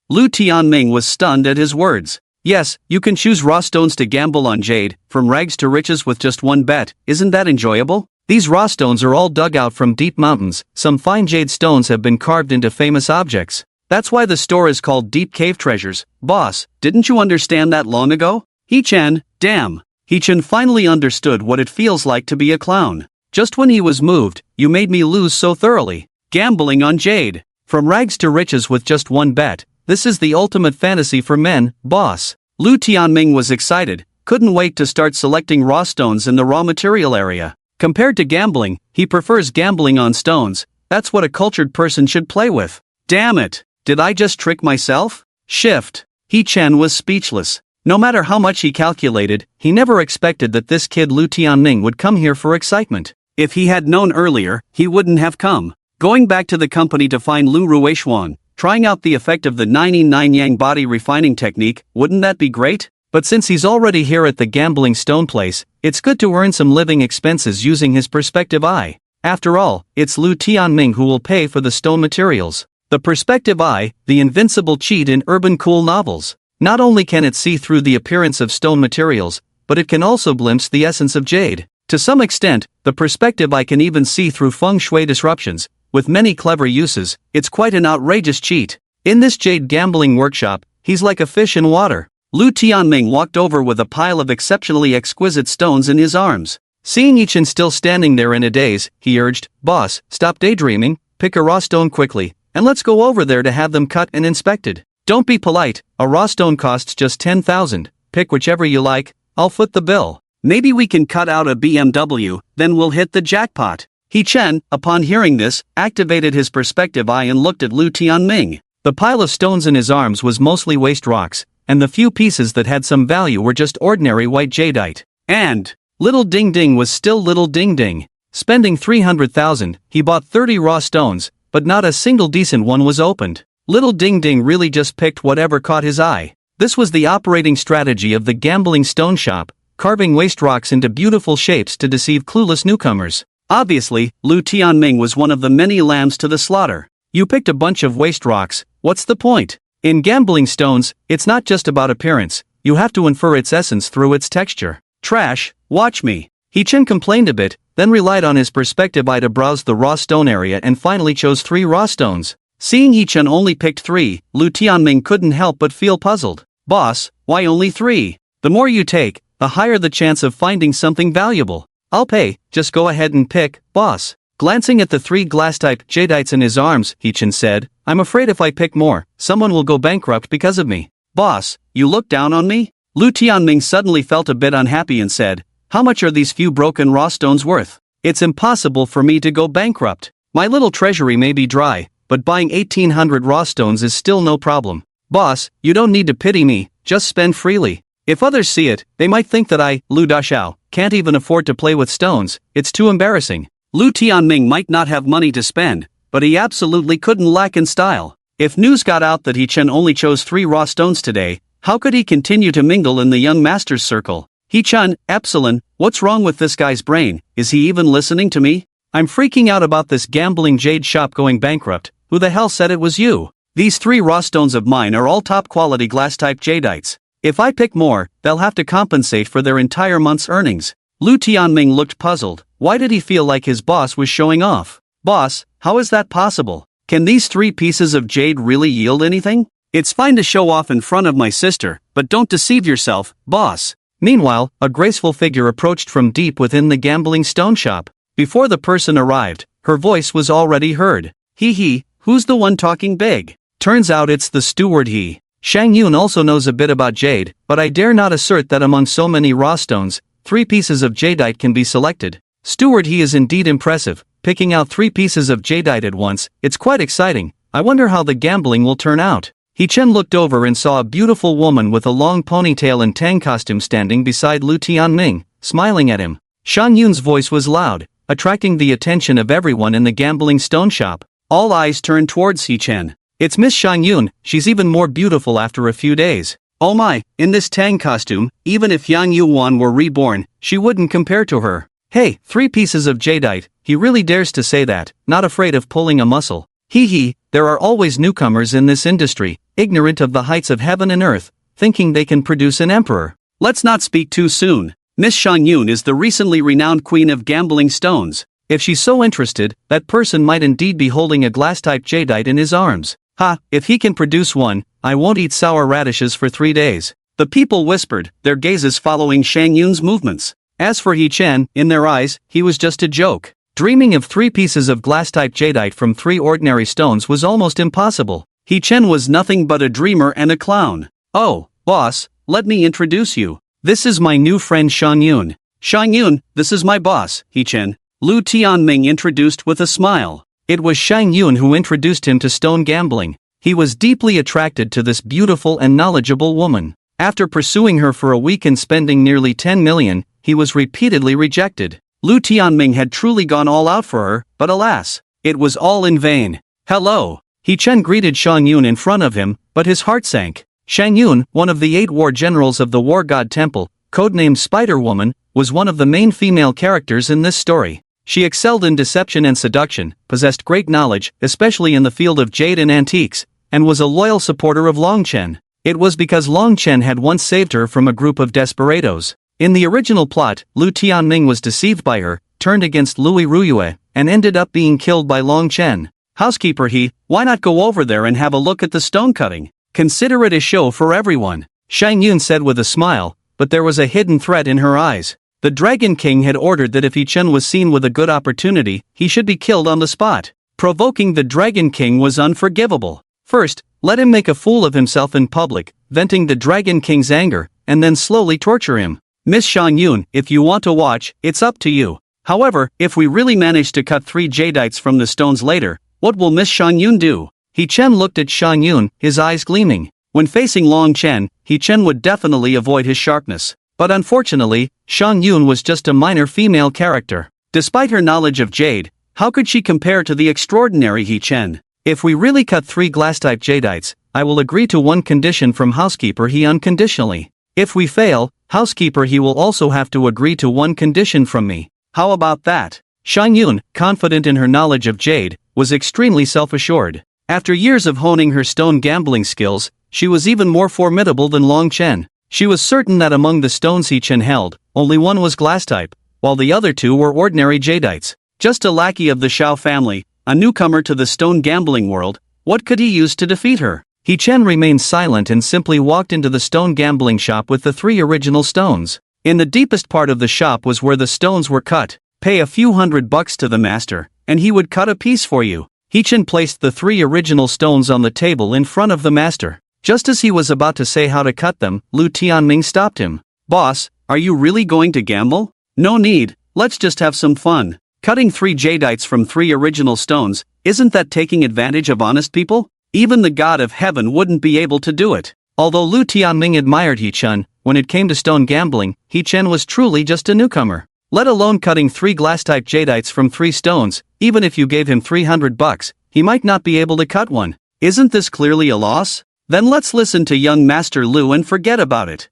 Lu Tianming was stunned at his words. Yes, you can choose raw stones to gamble on jade, from rags to riches with just one bet. Isn't that enjoyable? These raw stones are all dug out from deep mountains. Some fine jade stones have been carved into famous objects. That's why the store is called Deep Cave Treasures. Boss, didn't you understand that long ago? He Chen, damn. He Chen finally understood what it feels like to be a clown. Just when he was moved, you made me lose so thoroughly. Gambling on jade. From rags to riches with just one bet. This is the ultimate fantasy for men, boss. Lu Tianming was excited, couldn't wait to start selecting raw stones in the raw material area. Compared to gambling, he prefers gambling on stones. That's what a cultured person should play with. Damn it, did I just trick myself? Shift. He Chen was speechless. No matter how much he calculated, he never expected that this kid Lu Tianming would come here for excitement. If he had known earlier, he wouldn't have come. Going back to the company to find Lu Ruishuan, trying out the effect of the 99 Yang body refining technique, wouldn't that be great? But since he's already here at the gambling stone place, it's good to earn some living expenses using his perspective eye. After all, it's Lu Tianming who will pay for the stone materials. The perspective eye, the invincible cheat in urban cool novels. Not only can it see through the appearance of stone materials, but it can also glimpse the essence of jade. To some extent, the perspective eye can even see through feng shui disruptions. With many clever uses, it's quite an outrageous cheat. In this jade gambling workshop, he's like a fish in water. Lu Tianming walked over with a pile of exceptionally exquisite stones in his arms. Seeing He Chen still standing there in a daze, he urged, Boss, stop daydreaming, pick a raw stone quickly, and let's go over there to have them cut and inspected. Don't be polite, a raw stone costs just 10,000, pick whichever you like, I'll foot the bill. Maybe we can cut out a BMW, then we'll hit the jackpot. He Chen, upon hearing this, activated his perspective eye and looked at Lu Tianming. The pile of stones in his arms was mostly waste rocks, and the few pieces that had some value were just ordinary white jadeite. And little Ding Ding was still little Ding Ding. Spending 300,000, he bought 30 raw stones, but not a single decent one was opened. Little Ding Ding really just picked whatever caught his eye. This was the operating strategy of the gambling stone shop, carving waste rocks into beautiful shapes to deceive clueless newcomers. Obviously, Lu Tianming was one of the many lambs to the slaughter. You picked a bunch of waste rocks, what's the point? In gambling stones, it's not just about appearance, you have to infer its essence through its texture. Trash, watch me. He Chen complained a bit, then relied on his perspective eye to browse the raw stone area and finally chose 3 raw stones. Seeing He Chen only picked 3, Lu Tianming couldn't help but feel puzzled. Boss, why only 3? The more you take, the higher the chance of finding something valuable. I'll pay, just go ahead and pick, boss. Glancing at the 3 glass-type jadeites in his arms, He Chen said, I'm afraid if I pick more, someone will go bankrupt because of me. Boss, you look down on me? Lu Tianming suddenly felt a bit unhappy and said, how much are these few broken raw stones worth? It's impossible for me to go bankrupt. My little treasury may be dry, but buying 1,800 raw stones is still no problem. Boss, you don't need to pity me, just spend freely. If others see it, they might think that I, Lu Daxiao, can't even afford to play with stones, it's too embarrassing. Lu Tianming might not have money to spend, but he absolutely couldn't lack in style. If news got out that He Chen only chose 3 raw stones today, how could he continue to mingle in the young master's circle? He Chen, Epsilon, what's wrong with this guy's brain? Is he even listening to me? I'm freaking out about this gambling jade shop going bankrupt. Who the hell said it was you? These 3 raw stones of mine are all top quality glass-type jadeites. If I pick more, they'll have to compensate for their entire month's earnings. Lu Tianming looked puzzled. Why did he feel like his boss was showing off? Boss, how is that possible? Can these 3 pieces of jade really yield anything? It's fine to show off in front of my sister, but don't deceive yourself, boss. Meanwhile, a graceful figure approached from deep within the gambling stone shop. Before the person arrived, her voice was already heard. He, who's the one talking big? Turns out it's the steward he. Shang Yun also knows a bit about jade, but I dare not assert that among so many raw stones, 3 pieces of jadeite can be selected. Steward he is indeed impressive, picking out 3 pieces of jadeite at once, it's quite exciting. I wonder how the gambling will turn out. He Chen looked over and saw a beautiful woman with a long ponytail and tang costume standing beside Lu Tianming, smiling at him. Shan Yun's voice was loud, attracting the attention of everyone in the gambling stone shop. All eyes turned towards He Chen. It's Miss Shan Yun, she's even more beautiful after a few days. Oh my, in this tang costume, even if Yang Yuan were reborn, she wouldn't compare to her. Hey, 3 pieces of jadeite, he really dares to say that, not afraid of pulling a muscle. Hee, there are always newcomers in this industry, ignorant of the heights of heaven and earth, thinking they can produce an emperor. Let's not speak too soon. Miss Shan Yun is the recently renowned queen of gambling stones. If she's so interested, that person might indeed be holding a glass-type jadeite in his arms. Ha, if he can produce one, I won't eat sour radishes for 3 days. The people whispered, their gazes following Shang Yun's movements. As for He Chen, in their eyes, he was just a joke. Dreaming of 3 pieces of glass-type jadeite from 3 ordinary stones was almost impossible. He Chen was nothing but a dreamer and a clown. Oh, boss, let me introduce you. This is my new friend Shan Yun. Shan Yun, this is my boss, He Chen. Lu Tianming introduced with a smile. It was Shang Yun who introduced him to stone gambling. He was deeply attracted to this beautiful and knowledgeable woman. After pursuing her for a week and spending nearly 10 million, he was repeatedly rejected. Lu Tianming had truly gone all out for her, but alas, it was all in vain. Hello. He Chen greeted Shang Yun in front of him, but his heart sank. Shang Yun, one of the 8 war generals of the War God Temple, codenamed Spider-Woman, was one of the main female characters in this story. She excelled in deception and seduction, possessed great knowledge, especially in the field of jade and antiques, and was a loyal supporter of Long Chen. It was because Long Chen had once saved her from a group of desperados. In the original plot, Lu Tianming was deceived by her, turned against Louis Ruyue, and ended up being killed by Long Chen. Housekeeper why not go over there and have a look at the stone cutting? Consider it a show for everyone. Shang Yun said with a smile, but there was a hidden threat in her eyes. The Dragon King had ordered that if He Chen was seen with a good opportunity, he should be killed on the spot. Provoking the Dragon King was unforgivable. First, let him make a fool of himself in public, venting the Dragon King's anger, and then slowly torture him. Miss Shan Yun, if you want to watch, it's up to you. However, if we really manage to cut 3 jadeites from the stones later, what will Miss Shan Yun do? He Chen looked at Shan Yun, his eyes gleaming. When facing Long Chen, He Chen would definitely avoid his sharpness. But unfortunately, Shan Yun was just a minor female character. Despite her knowledge of jade, how could she compare to the extraordinary He Chen? If we really cut 3 glass-type jadeites, I will agree to one condition from Housekeeper He unconditionally. If we fail, Housekeeper He will also have to agree to one condition from me. How about that? Shang Yun, confident in her knowledge of jade, was extremely self-assured. After years of honing her stone gambling skills, she was even more formidable than Long Chen. She was certain that among the stones He Chen held, only one was glass-type, while the other 2 were ordinary jadeites. Just a lackey of the Xiao family, a newcomer to the stone gambling world, what could he use to defeat her? He Chen remained silent and simply walked into the stone gambling shop with the 3 original stones. In the deepest part of the shop was where the stones were cut. Pay a few $100 to the master, and he would cut a piece for you. He Chen placed the 3 original stones on the table in front of the master. Just as he was about to say how to cut them, Lu Tianming stopped him. Boss, are you really going to gamble? No need, let's just have some fun. Cutting 3 jadeites from 3 original stones, isn't that taking advantage of honest people? Even the god of heaven wouldn't be able to do it. Although Lu Tianming admired He Chen, when it came to stone gambling, He Chen was truly just a newcomer. Let alone cutting 3 glass-type jadeites from 3 stones, even if you gave him $300, he might not be able to cut one. Isn't this clearly a loss? Then let's listen to young Master Lu and forget about it.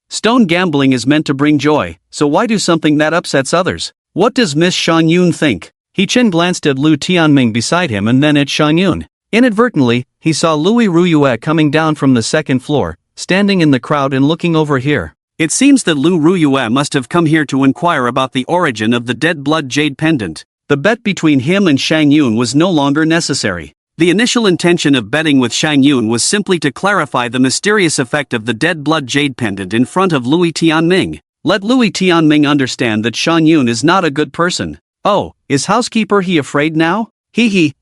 Stone gambling is meant to bring joy, so why do something that upsets others? What does Miss Shan Yun think? He Chen glanced at Lu Tianming beside him and then at Shan Yun. Inadvertently, he saw Louis Ruyue coming down from the 2nd floor, standing in the crowd and looking over here. It seems that Lu Ruyue must have come here to inquire about the origin of the dead blood jade pendant. The bet between him and Shang Yun was no longer necessary. The initial intention of betting with Shang Yun was simply to clarify the mysterious effect of the dead blood jade pendant in front of Louis Tianming. Let Louis Tianming understand that Shang Yun is not a good person. Oh, is Housekeeper He afraid now?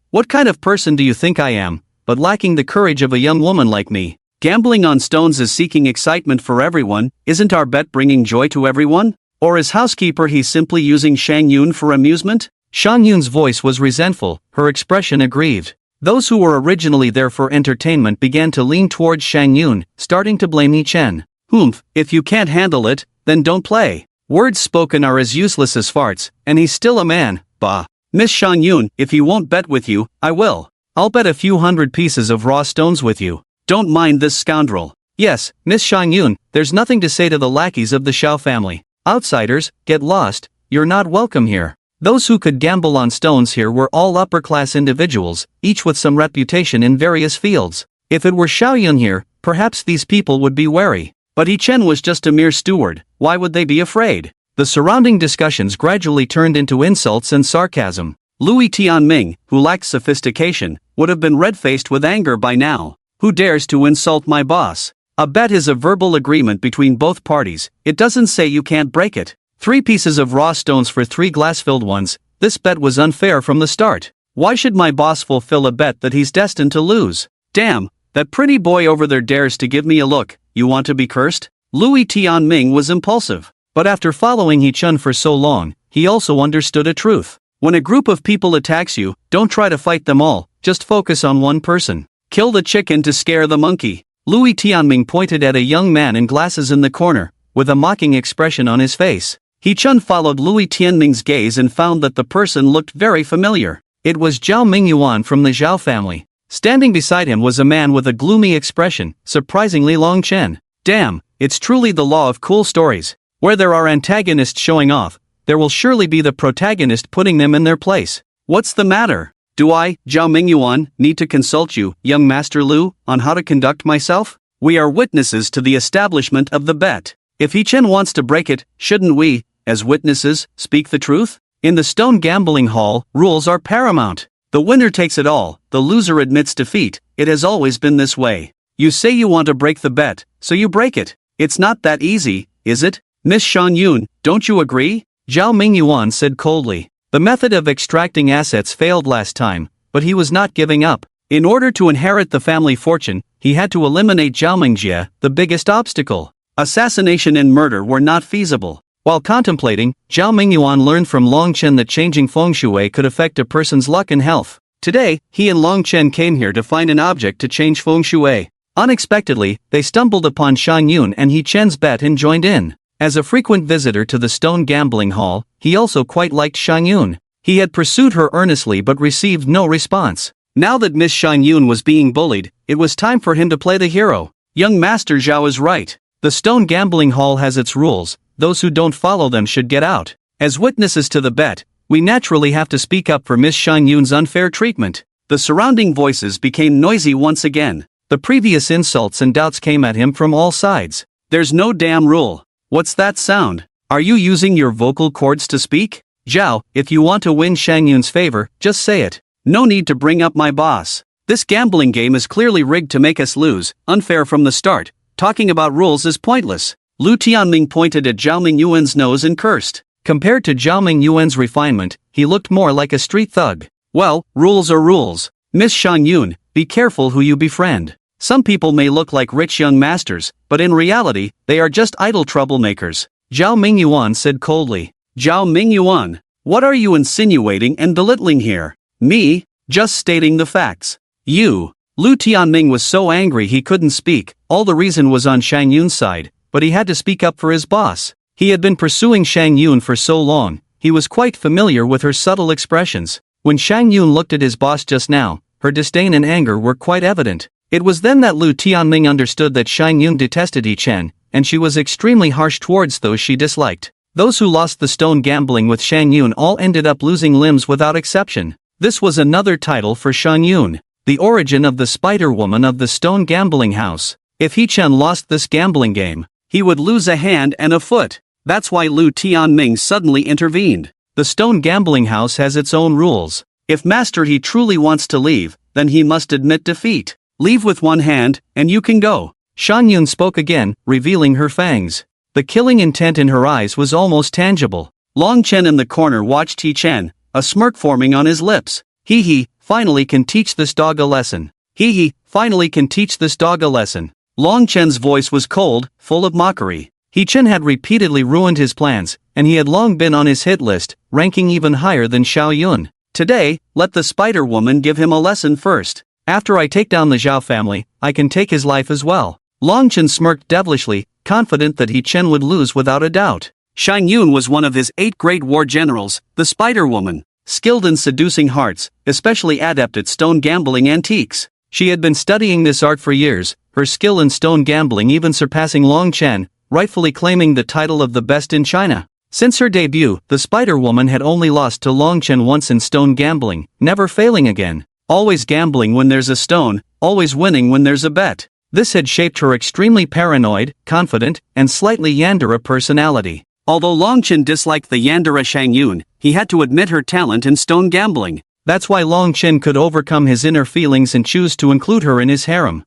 What kind of person do you think I am, but lacking the courage of a young woman like me? Gambling on stones is seeking excitement for everyone, isn't our bet bringing joy to everyone? Or is Housekeeper He simply using Shang Yun for amusement? Shang Yun's voice was resentful, her expression aggrieved. Those who were originally there for entertainment began to lean towards Shang Yun, starting to blame Yi Chen. "Humph, if you can't handle it, then don't play. Words spoken are as useless as farts, and he's still a man, bah. Miss Shang Yun, if he won't bet with you, I will. I'll bet a few hundred pieces of raw stones with you. Don't mind this scoundrel." "Yes, Miss Shang Yun, there's nothing to say to the lackeys of the Xiao family. Outsiders, get lost, you're not welcome here." Those who could gamble on stones here were all upper-class individuals, each with some reputation in various fields. If it were Xiao Yun here, perhaps these people would be wary. But Yi Chen was just a mere steward, why would they be afraid? The surrounding discussions gradually turned into insults and sarcasm. Louis Tianming, who lacked sophistication, would have been red-faced with anger by now. "Who dares to insult my boss? A bet is a verbal agreement between both parties, it doesn't say you can't break it. 3 pieces of raw stones for 3 glass-filled ones, this bet was unfair from the start. Why should my boss fulfill a bet that he's destined to lose? Damn, that pretty boy over there dares to give me a look, you want to be cursed?" Louis Tianming was impulsive, but after following Yi Chen for so long, he also understood a truth. When a group of people attacks you, don't try to fight them all, just focus on one person. Kill the chicken to scare the monkey. Louis Tianming pointed at a young man in glasses in the corner, with a mocking expression on his face. Yi Chen followed Louis Tianming's gaze and found that the person looked very familiar. It was Zhao Mingyuan from the Xiao family. Standing beside him was a man with a gloomy expression, surprisingly Long Chen. Damn, it's truly the law of cool stories. Where there are antagonists showing off, there will surely be the protagonist putting them in their place. What's the matter? Do I, Zhao Mingyuan, need to consult you, young Master Lu, on how to conduct myself? We are witnesses to the establishment of the bet. If Yi Chen wants to break it, shouldn't we, as witnesses, speak the truth? In the stone gambling hall, rules are paramount. The winner takes it all, the loser admits defeat. It has always been this way. You say you want to break the bet, so you break it. It's not that easy, is it? Miss Shang Yun, don't you agree? Zhao Mingyuan said coldly. The method of extracting assets failed last time, but he was not giving up. In order to inherit the family fortune, he had to eliminate Zhao Mingjie, the biggest obstacle. Assassination and murder were not feasible. While contemplating, Zhao Mingyuan learned from Long Chen that changing feng shui could affect a person's luck and health. Today, he and Long Chen came here to find an object to change feng shui. Unexpectedly, they stumbled upon Shang Yun and Yi Chen's bet and joined in. As a frequent visitor to the stone gambling hall, he also quite liked Shang Yun. He had pursued her earnestly but received no response. Now that Miss Shang Yun was being bullied, it was time for him to play the hero. Young Master Xiao is right. The stone gambling hall has its rules, those who don't follow them should get out. As witnesses to the bet, we naturally have to speak up for Miss Shang Yun's unfair treatment. The surrounding voices became noisy once again. The previous insults and doubts came at him from all sides. There's no damn rule. What's that sound? Are you using your vocal cords to speak? Xiao, if you want to win Shang Yun's favor, just say it. No need to bring up my boss. This gambling game is clearly rigged to make us lose, unfair from the start. Talking about rules is pointless. Lu Tianming pointed at Zhao Mingyuan's nose and cursed. Compared to Zhao Mingyuan's refinement, he looked more like a street thug. Well, rules are rules. Miss Shang Yun, be careful who you befriend. Some people may look like rich young masters, but in reality, they are just idle troublemakers. Zhao Mingyuan said coldly. Zhao Mingyuan, what are you insinuating and belittling here? Me? Just stating the facts. You. Lu Tianming was so angry he couldn't speak. All the reason was on Shang Yun's side, but he had to speak up for his boss. He had been pursuing Shang Yun for so long, he was quite familiar with her subtle expressions. When Shang Yun looked at his boss just now, her disdain and anger were quite evident. It was then that Lu Tianming understood that Shang Yun detested Yi Chen, and she was extremely harsh towards those she disliked. Those who lost the stone gambling with Shang Yun all ended up losing limbs without exception. This was another title for Shang Yun, the origin of the Spider-Woman of the stone gambling house. If Yi Chen lost this gambling game, he would lose a hand and a foot. That's why Lu Tianming suddenly intervened. The stone gambling house has its own rules. If Master He truly wants to leave, then he must admit defeat. Leave with one hand, and you can go. Shang Yun spoke again, revealing her fangs. The killing intent in her eyes was almost tangible. Long Chen in the corner watched Yi Chen, a smirk forming on his lips. He finally can teach this dog a lesson. He finally can teach this dog a lesson. Long Chen's voice was cold, full of mockery. Yi Chen had repeatedly ruined his plans, and he had long been on his hit list, ranking even higher than Xiao Yun. Today, let the spider woman give him a lesson first. After I take down the Xiao family, I can take his life as well. Longchen smirked devilishly, confident that He Chen would lose without a doubt. Shang Yun was one of his 8 great war generals, the Spider Woman, skilled in seducing hearts, especially adept at stone gambling antiques. She had been studying this art for years, her skill in stone gambling even surpassing Long Chen, rightfully claiming the title of the best in China. Since her debut, the Spider Woman had only lost to Long Chen once in stone gambling, never failing again. Always gambling when there's a stone, always winning when there's a bet. This had shaped her extremely paranoid, confident, and slightly yandere personality. Although Long Chen disliked the yandere Shang Yun, he had to admit her talent in stone gambling. That's why Long Chen could overcome his inner feelings and choose to include her in his harem.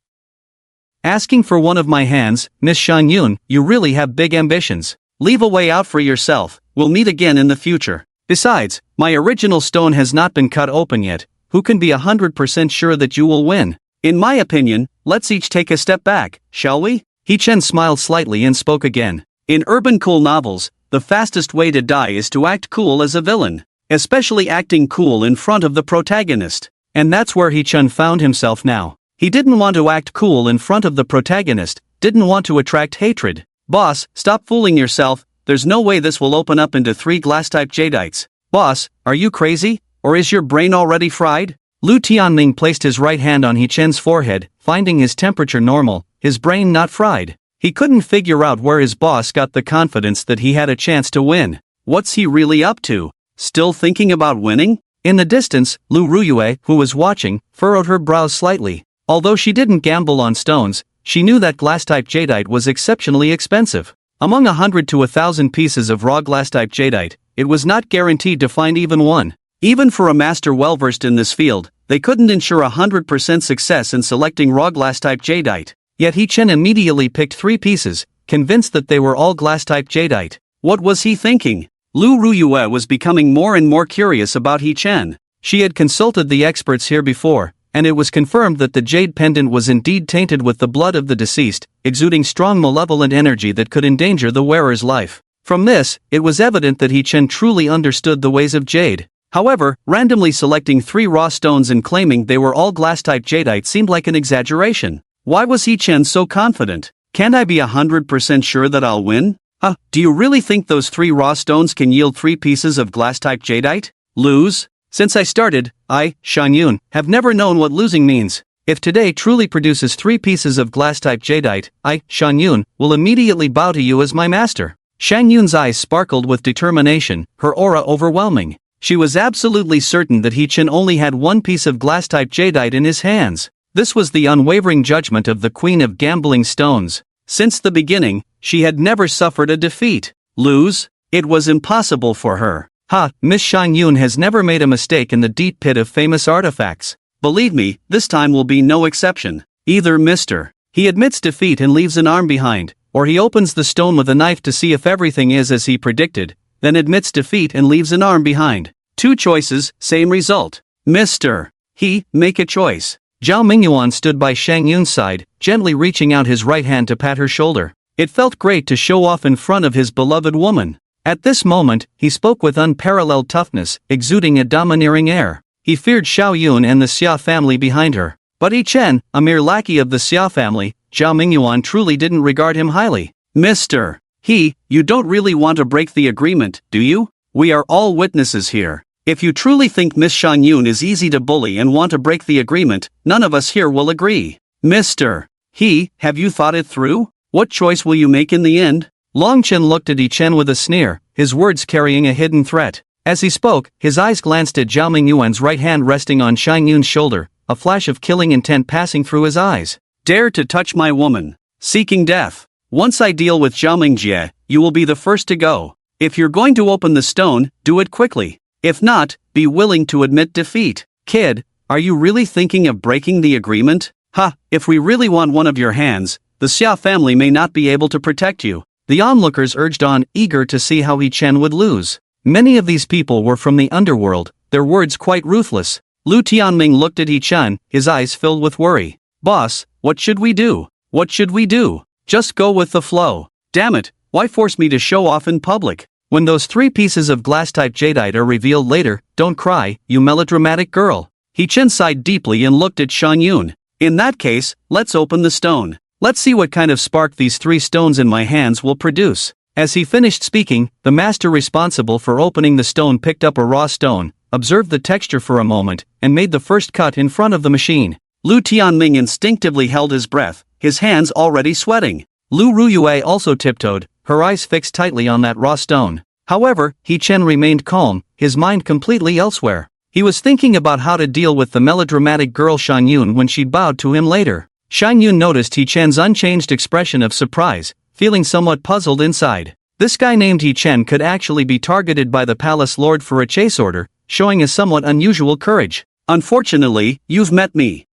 Asking for one of my hands, Miss Shang Yun, you really have big ambitions. Leave a way out for yourself, we'll meet again in the future. Besides, my original stone has not been cut open yet. Who can be 100% sure that you will win? In my opinion, let's each take a step back, shall we? He Chen smiled slightly and spoke again. In urban cool novels, the fastest way to die is to act cool as a villain, especially acting cool in front of the protagonist. And that's where He Chen found himself now. He didn't want to act cool in front of the protagonist, didn't want to attract hatred. Boss, stop fooling yourself, there's no way this will open up into 3 glass-type jadites. Boss, are you crazy? Or is your brain already fried? Lu Tianming placed his right hand on He Chen's forehead, finding his temperature normal, his brain not fried. He couldn't figure out where his boss got the confidence that he had a chance to win. What's he really up to? Still thinking about winning? In the distance, Lu Ruyue, who was watching, furrowed her brows slightly. Although she didn't gamble on stones, she knew that glass-type jadeite was exceptionally expensive. Among 100 to 1,000 pieces of raw glass-type jadeite, it was not guaranteed to find even one. Even for a master well-versed in this field, they couldn't ensure 100% success in selecting raw glass-type jadeite. Yet He Chen immediately picked 3 pieces, convinced that they were all glass-type jadeite. What was he thinking? Lu Ruyue was becoming more and more curious about He Chen. She had consulted the experts here before, and it was confirmed that the jade pendant was indeed tainted with the blood of the deceased, exuding strong malevolent energy that could endanger the wearer's life. From this, it was evident that He Chen truly understood the ways of jade. However, randomly selecting 3 raw stones and claiming they were all glass-type jadeite seemed like an exaggeration. Why was He Chen so confident? Can't I be 100% sure that I'll win? Do you really think those 3 raw stones can yield 3 pieces of glass-type jadeite? Lose? Since I started, I, Shang Yun, have never known what losing means. If today truly produces 3 pieces of glass-type jadeite, I, Shang Yun, will immediately bow to you as my master. Shang Yun's eyes sparkled with determination, her aura overwhelming. She was absolutely certain that He Chen only had 1 piece of glass-type jadeite in his hands. This was the unwavering judgment of the Queen of Gambling Stones. Since the beginning, she had never suffered a defeat. Lose? It was impossible for her. Miss Shang Yun has never made a mistake in the deep pit of famous artifacts. Believe me, this time will be no exception. Either Mr. He admits defeat and leaves an arm behind, or he opens the stone with a knife to see if everything is as he predicted, then admits defeat and leaves an arm behind. 2 choices, same result. Mr. He, make a choice. Zhao Mingyuan stood by Shang Yun's side, gently reaching out his right hand to pat her shoulder. It felt great to show off in front of his beloved woman. At this moment, he spoke with unparalleled toughness, exuding a domineering air. He feared Xiao Yun and the Xia family behind her. But He Chen, a mere lackey of the Xia family, Zhao Mingyuan truly didn't regard him highly. Mr. He, you don't really want to break the agreement, do you? We are all witnesses here. If you truly think Miss Shang Yun is easy to bully and want to break the agreement, none of us here will agree. Mr. He, have you thought it through? What choice will you make in the end? Long Chen looked at He Chen with a sneer, his words carrying a hidden threat. As he spoke, his eyes glanced at Zhao Mingyuan's right hand resting on Shang Yun's shoulder, a flash of killing intent passing through his eyes. Dare to touch my woman. Seeking death. Once I deal with Zhao Mingjie, you will be the first to go. If you're going to open the stone, do it quickly. If not, be willing to admit defeat. Kid, are you really thinking of breaking the agreement? If we really want one of your hands, the Xia family may not be able to protect you. The onlookers urged on, eager to see how He Chen would lose. Many of these people were from the underworld, their words quite ruthless. Lu Tianming looked at He Chen, his eyes filled with worry. Boss, what should we do? What should we do? Just go with the flow. Damn it, why force me to show off in public? When those 3 pieces of glass-type jadeite are revealed later, don't cry, you melodramatic girl. He-Chen sighed deeply and looked at Shan Yun. In that case, let's open the stone. Let's see what kind of spark these 3 stones in my hands will produce. As he finished speaking, the master responsible for opening the stone picked up a raw stone, observed the texture for a moment, and made the first cut in front of the machine. Lu Tianming instinctively held his breath, his hands already sweating. Lu Ruyue also tiptoed, her eyes fixed tightly on that raw stone. However, He-Chen remained calm, his mind completely elsewhere. He was thinking about how to deal with the melodramatic girl Shan Yun when she bowed to him later. Shan Yun noticed He-Chen's unchanged expression of surprise, feeling somewhat puzzled inside. This guy named He-Chen could actually be targeted by the palace lord for a chase order, showing a somewhat unusual courage. Unfortunately, you've met me.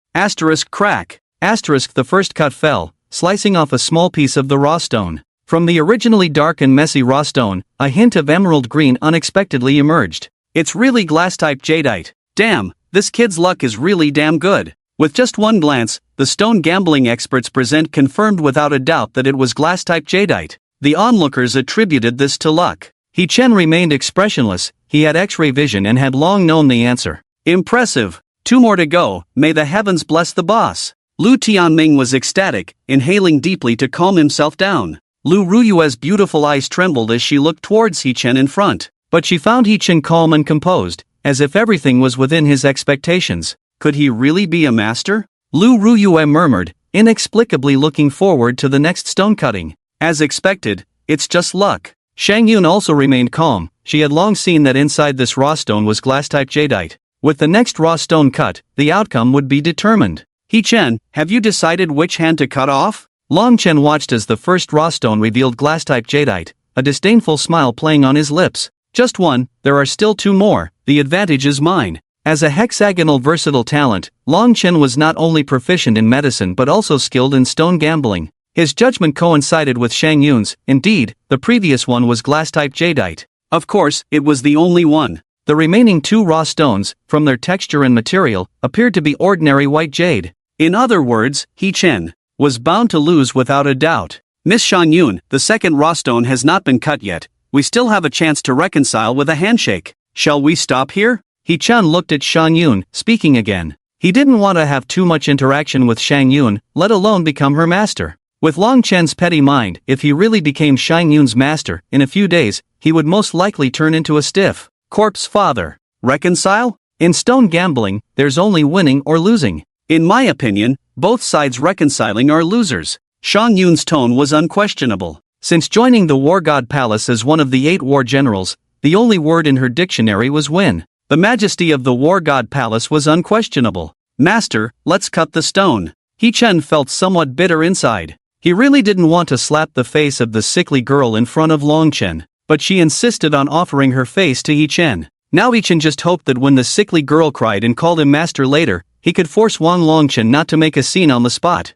Crack. The first cut fell, slicing off a small piece of the raw stone. From the originally dark and messy raw stone, a hint of emerald green unexpectedly emerged. It's really glass-type jadeite. Damn, this kid's luck is really damn good. With just one glance, the stone gambling experts present confirmed without a doubt that it was glass-type jadeite. The onlookers attributed this to luck. He-Chen remained expressionless, he had X-ray vision and had long known the answer. Impressive. 2 more to go, may the heavens bless the boss. Lu Tianming was ecstatic, inhaling deeply to calm himself down. Lu Ruyue's beautiful eyes trembled as she looked towards He-Chen in front, but she found He-Chen calm and composed, as if everything was within his expectations. Could he really be a master? Lu Ruyue murmured, inexplicably looking forward to the next stone cutting. As expected, it's just luck. Shang Yun also remained calm, she had long seen that inside this raw stone was glass-type jadeite. With the next raw stone cut, the outcome would be determined. He-Chen, have you decided which hand to cut off? Long Chen watched as the first raw stone revealed glass-type jadeite, a disdainful smile playing on his lips. Just one, there are still 2 more, the advantage is mine. As a hexagonal versatile talent, Long Chen was not only proficient in medicine but also skilled in stone gambling. His judgment coincided with Shang Yun's, indeed, the previous one was glass-type jadeite. Of course, it was the only one. The remaining 2 raw stones, from their texture and material, appeared to be ordinary white jade. In other words, He-Chen was bound to lose without a doubt. Miss Shan Yun, the second raw stone has not been cut yet. We still have a chance to reconcile with a handshake. Shall we stop here? He-Chen looked at Shan Yun, speaking again. He didn't want to have too much interaction with Shang Yun, let alone become her master. With Long Chen's petty mind, if he really became Shang Yun's master, in a few days, he would most likely turn into a stiff corpse father. Reconcile? In stone gambling, there's only winning or losing. In my opinion, both sides reconciling are losers. Shang Yun's tone was unquestionable. Since joining the War God Palace as one of the 8 war generals, the only word in her dictionary was win. The majesty of the War God Palace was unquestionable. Master, let's cut the stone. He-Chen felt somewhat bitter inside. He really didn't want to slap the face of the sickly girl in front of Long Chen, but she insisted on offering her face to He-Chen. Now He-Chen just hoped that when the sickly girl cried and called him master later, he could force Wang Longchen not to make a scene on the spot.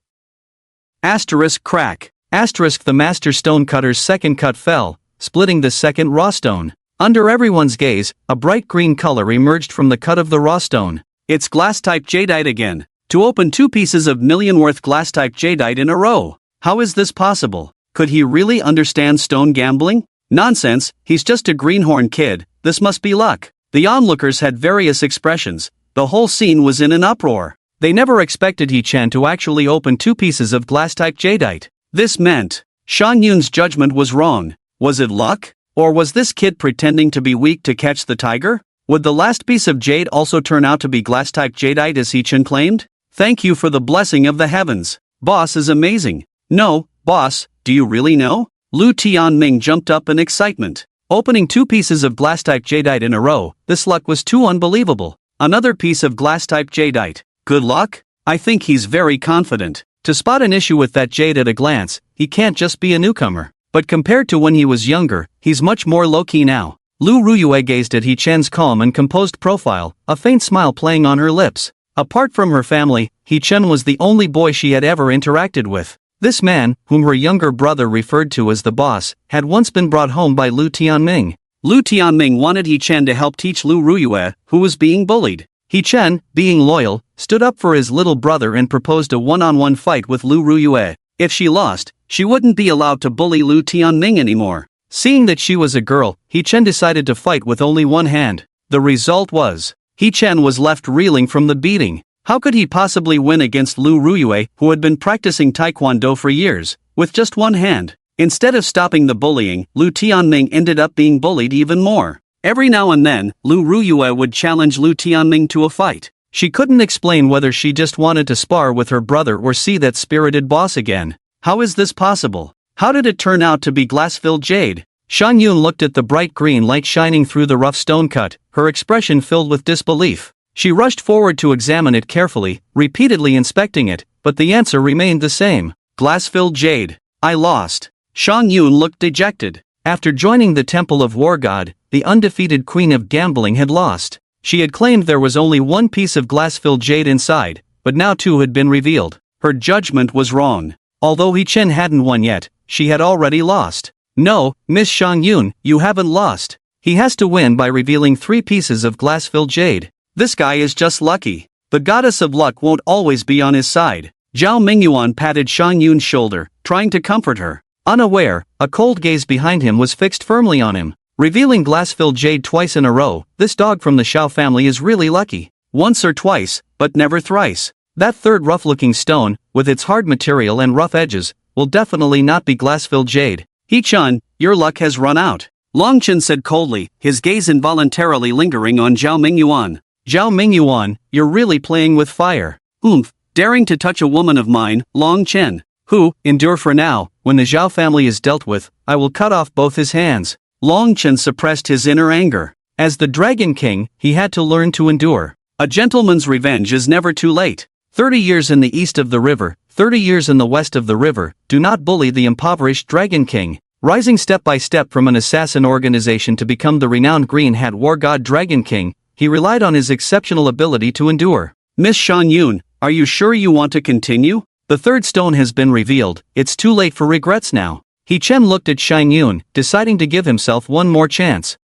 Crack. The master stone cutter's second cut fell, splitting the second raw stone. Under everyone's gaze, a bright green color emerged from the cut of the raw stone. It's glass-type jadeite again. To open 2 pieces of million-worth glass-type jadeite in a row. How is this possible? Could he really understand stone gambling? Nonsense, he's just a greenhorn kid, this must be luck. The onlookers had various expressions. The whole scene was in an uproar. They never expected He-Chen to actually open 2 pieces of glass-type jadeite. This meant Shang Yun's judgment was wrong. Was it luck? Or was this kid pretending to be weak to catch the tiger? Would the last piece of jade also turn out to be glass-type jadeite as He-Chen claimed? Thank you for the blessing of the heavens. Boss is amazing. No, boss, do you really know? Lu Tianming jumped up in excitement. Opening 2 pieces of glass-type jadeite in a row, this luck was too unbelievable. Another piece of glass-type jadeite. Good luck? I think he's very confident. To spot an issue with that jade at a glance, he can't just be a newcomer. But compared to when he was younger, he's much more low-key now. Lu Ruyue gazed at He-Chen's calm and composed profile, a faint smile playing on her lips. Apart from her family, He-Chen was the only boy she had ever interacted with. This man, whom her younger brother referred to as the boss, had once been brought home by Lu Tianming. Lu Tianming wanted He-Chen to help teach Lu Ruyue, who was being bullied. He-Chen, being loyal, stood up for his little brother and proposed a one-on-one fight with Lu Ruyue. If she lost, she wouldn't be allowed to bully Lu Tianming anymore. Seeing that she was a girl, He Chen decided to fight with only one hand. The result was, He Chen was left reeling from the beating. How could he possibly win against Lu Ruyue, who had been practicing taekwondo for years, with just one hand? Instead of stopping the bullying, Lu Tianming ended up being bullied even more. Every now and then, Lu Ruyue would challenge Lu Tianming to a fight. She couldn't explain whether she just wanted to spar with her brother or see that spirited boss again. How is this possible? How did it turn out to be glass-filled jade? Shan Yun looked at the bright green light shining through the rough stone cut, her expression filled with disbelief. She rushed forward to examine it carefully, repeatedly inspecting it, but the answer remained the same. Glass-filled jade. I lost. Shan Yun looked dejected. After joining the Temple of War God, the undefeated Queen of Gambling had lost. She had claimed there was only one piece of glass-filled jade inside, but now two had been revealed. Her judgment was wrong. Although He Chen hadn't won yet, she had already lost. No, Miss Shang Yun, you haven't lost. He has to win by revealing 3 pieces of glass-filled jade. This guy is just lucky. The goddess of luck won't always be on his side. Zhao Mingyuan patted Shang Yun's shoulder, trying to comfort her. Unaware, a cold gaze behind him was fixed firmly on him. Revealing glass-filled jade twice in a row, this dog from the Xiao family is really lucky. Once or twice, but never thrice. That third rough-looking stone, with its hard material and rough edges, will definitely not be glass-filled jade. He Chen, your luck has run out. Long Chen said coldly, his gaze involuntarily lingering on Zhao Mingyuan. Zhao Mingyuan, you're really playing with fire. Oomph, daring to touch a woman of mine, Long Chen. Who, endure for now, when the Xiao family is dealt with, I will cut off both his hands. Long Chen suppressed his inner anger. As the Dragon King, he had to learn to endure. A gentleman's revenge is never too late. 30 years in the east of the river, 30 years in the west of the river, do not bully the impoverished Dragon King. Rising step by step from an assassin organization to become the renowned Green Hat War God Dragon King, he relied on his exceptional ability to endure. Miss Shan Yun, are you sure you want to continue? The third stone has been revealed, it's too late for regrets now. He Chen looked at Shang Yun, deciding to give himself one more chance.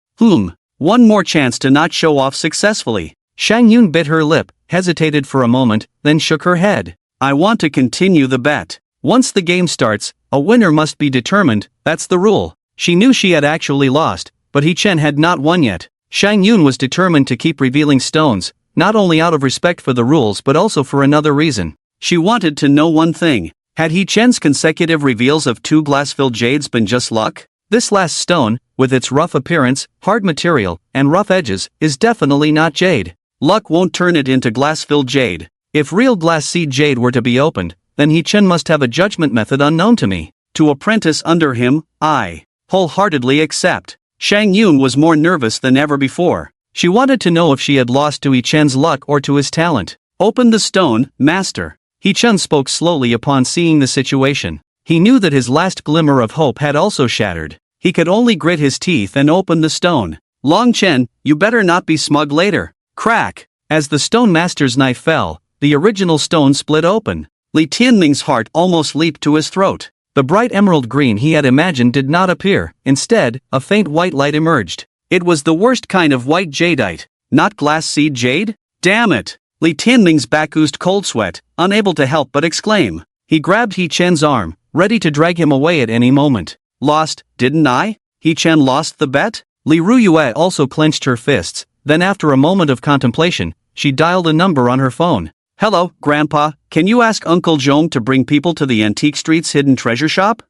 One more chance to not show off successfully. Shang Yun bit her lip, hesitated for a moment, then shook her head. I want to continue the bet. Once the game starts, a winner must be determined, that's the rule. She knew she had actually lost, but He Chen had not won yet. Shang Yun was determined to keep revealing stones, not only out of respect for the rules but also for another reason. She wanted to know one thing. Had He Chen's consecutive reveals of 2 glass-filled jades been just luck? This last stone, with its rough appearance, hard material, and rough edges, is definitely not jade. Luck won't turn it into glass-filled jade. If real glass seed jade were to be opened, then He Chen must have a judgment method unknown to me. To apprentice under him, I wholeheartedly accept. Shang Yun was more nervous than ever before. She wanted to know if she had lost to He Chen's luck or to his talent. Open the stone, master. He Chen spoke slowly upon seeing the situation. He knew that his last glimmer of hope had also shattered. He could only grit his teeth and open the stone. Long Chen, you better not be smug later. Crack! As the stone master's knife fell, the original stone split open. Li Tianming's heart almost leaped to his throat. The bright emerald green he had imagined did not appear. Instead, a faint white light emerged. It was the worst kind of white jadeite. Not glass seed jade? Damn it! Li Tianming's back oozed cold sweat, unable to help but exclaim. He grabbed He Chen's arm, ready to drag him away at any moment. Lost, didn't I? He Chen lost the bet? Li Ruyue also clenched her fists, then after a moment of contemplation, she dialed a number on her phone. Hello, Grandpa, can you ask Uncle Zhong to bring people to the Antique Street's hidden treasure shop?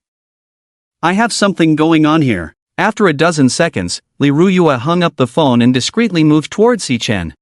I have something going on here. After a dozen seconds, Li Ruyue hung up the phone and discreetly moved towards He Chen.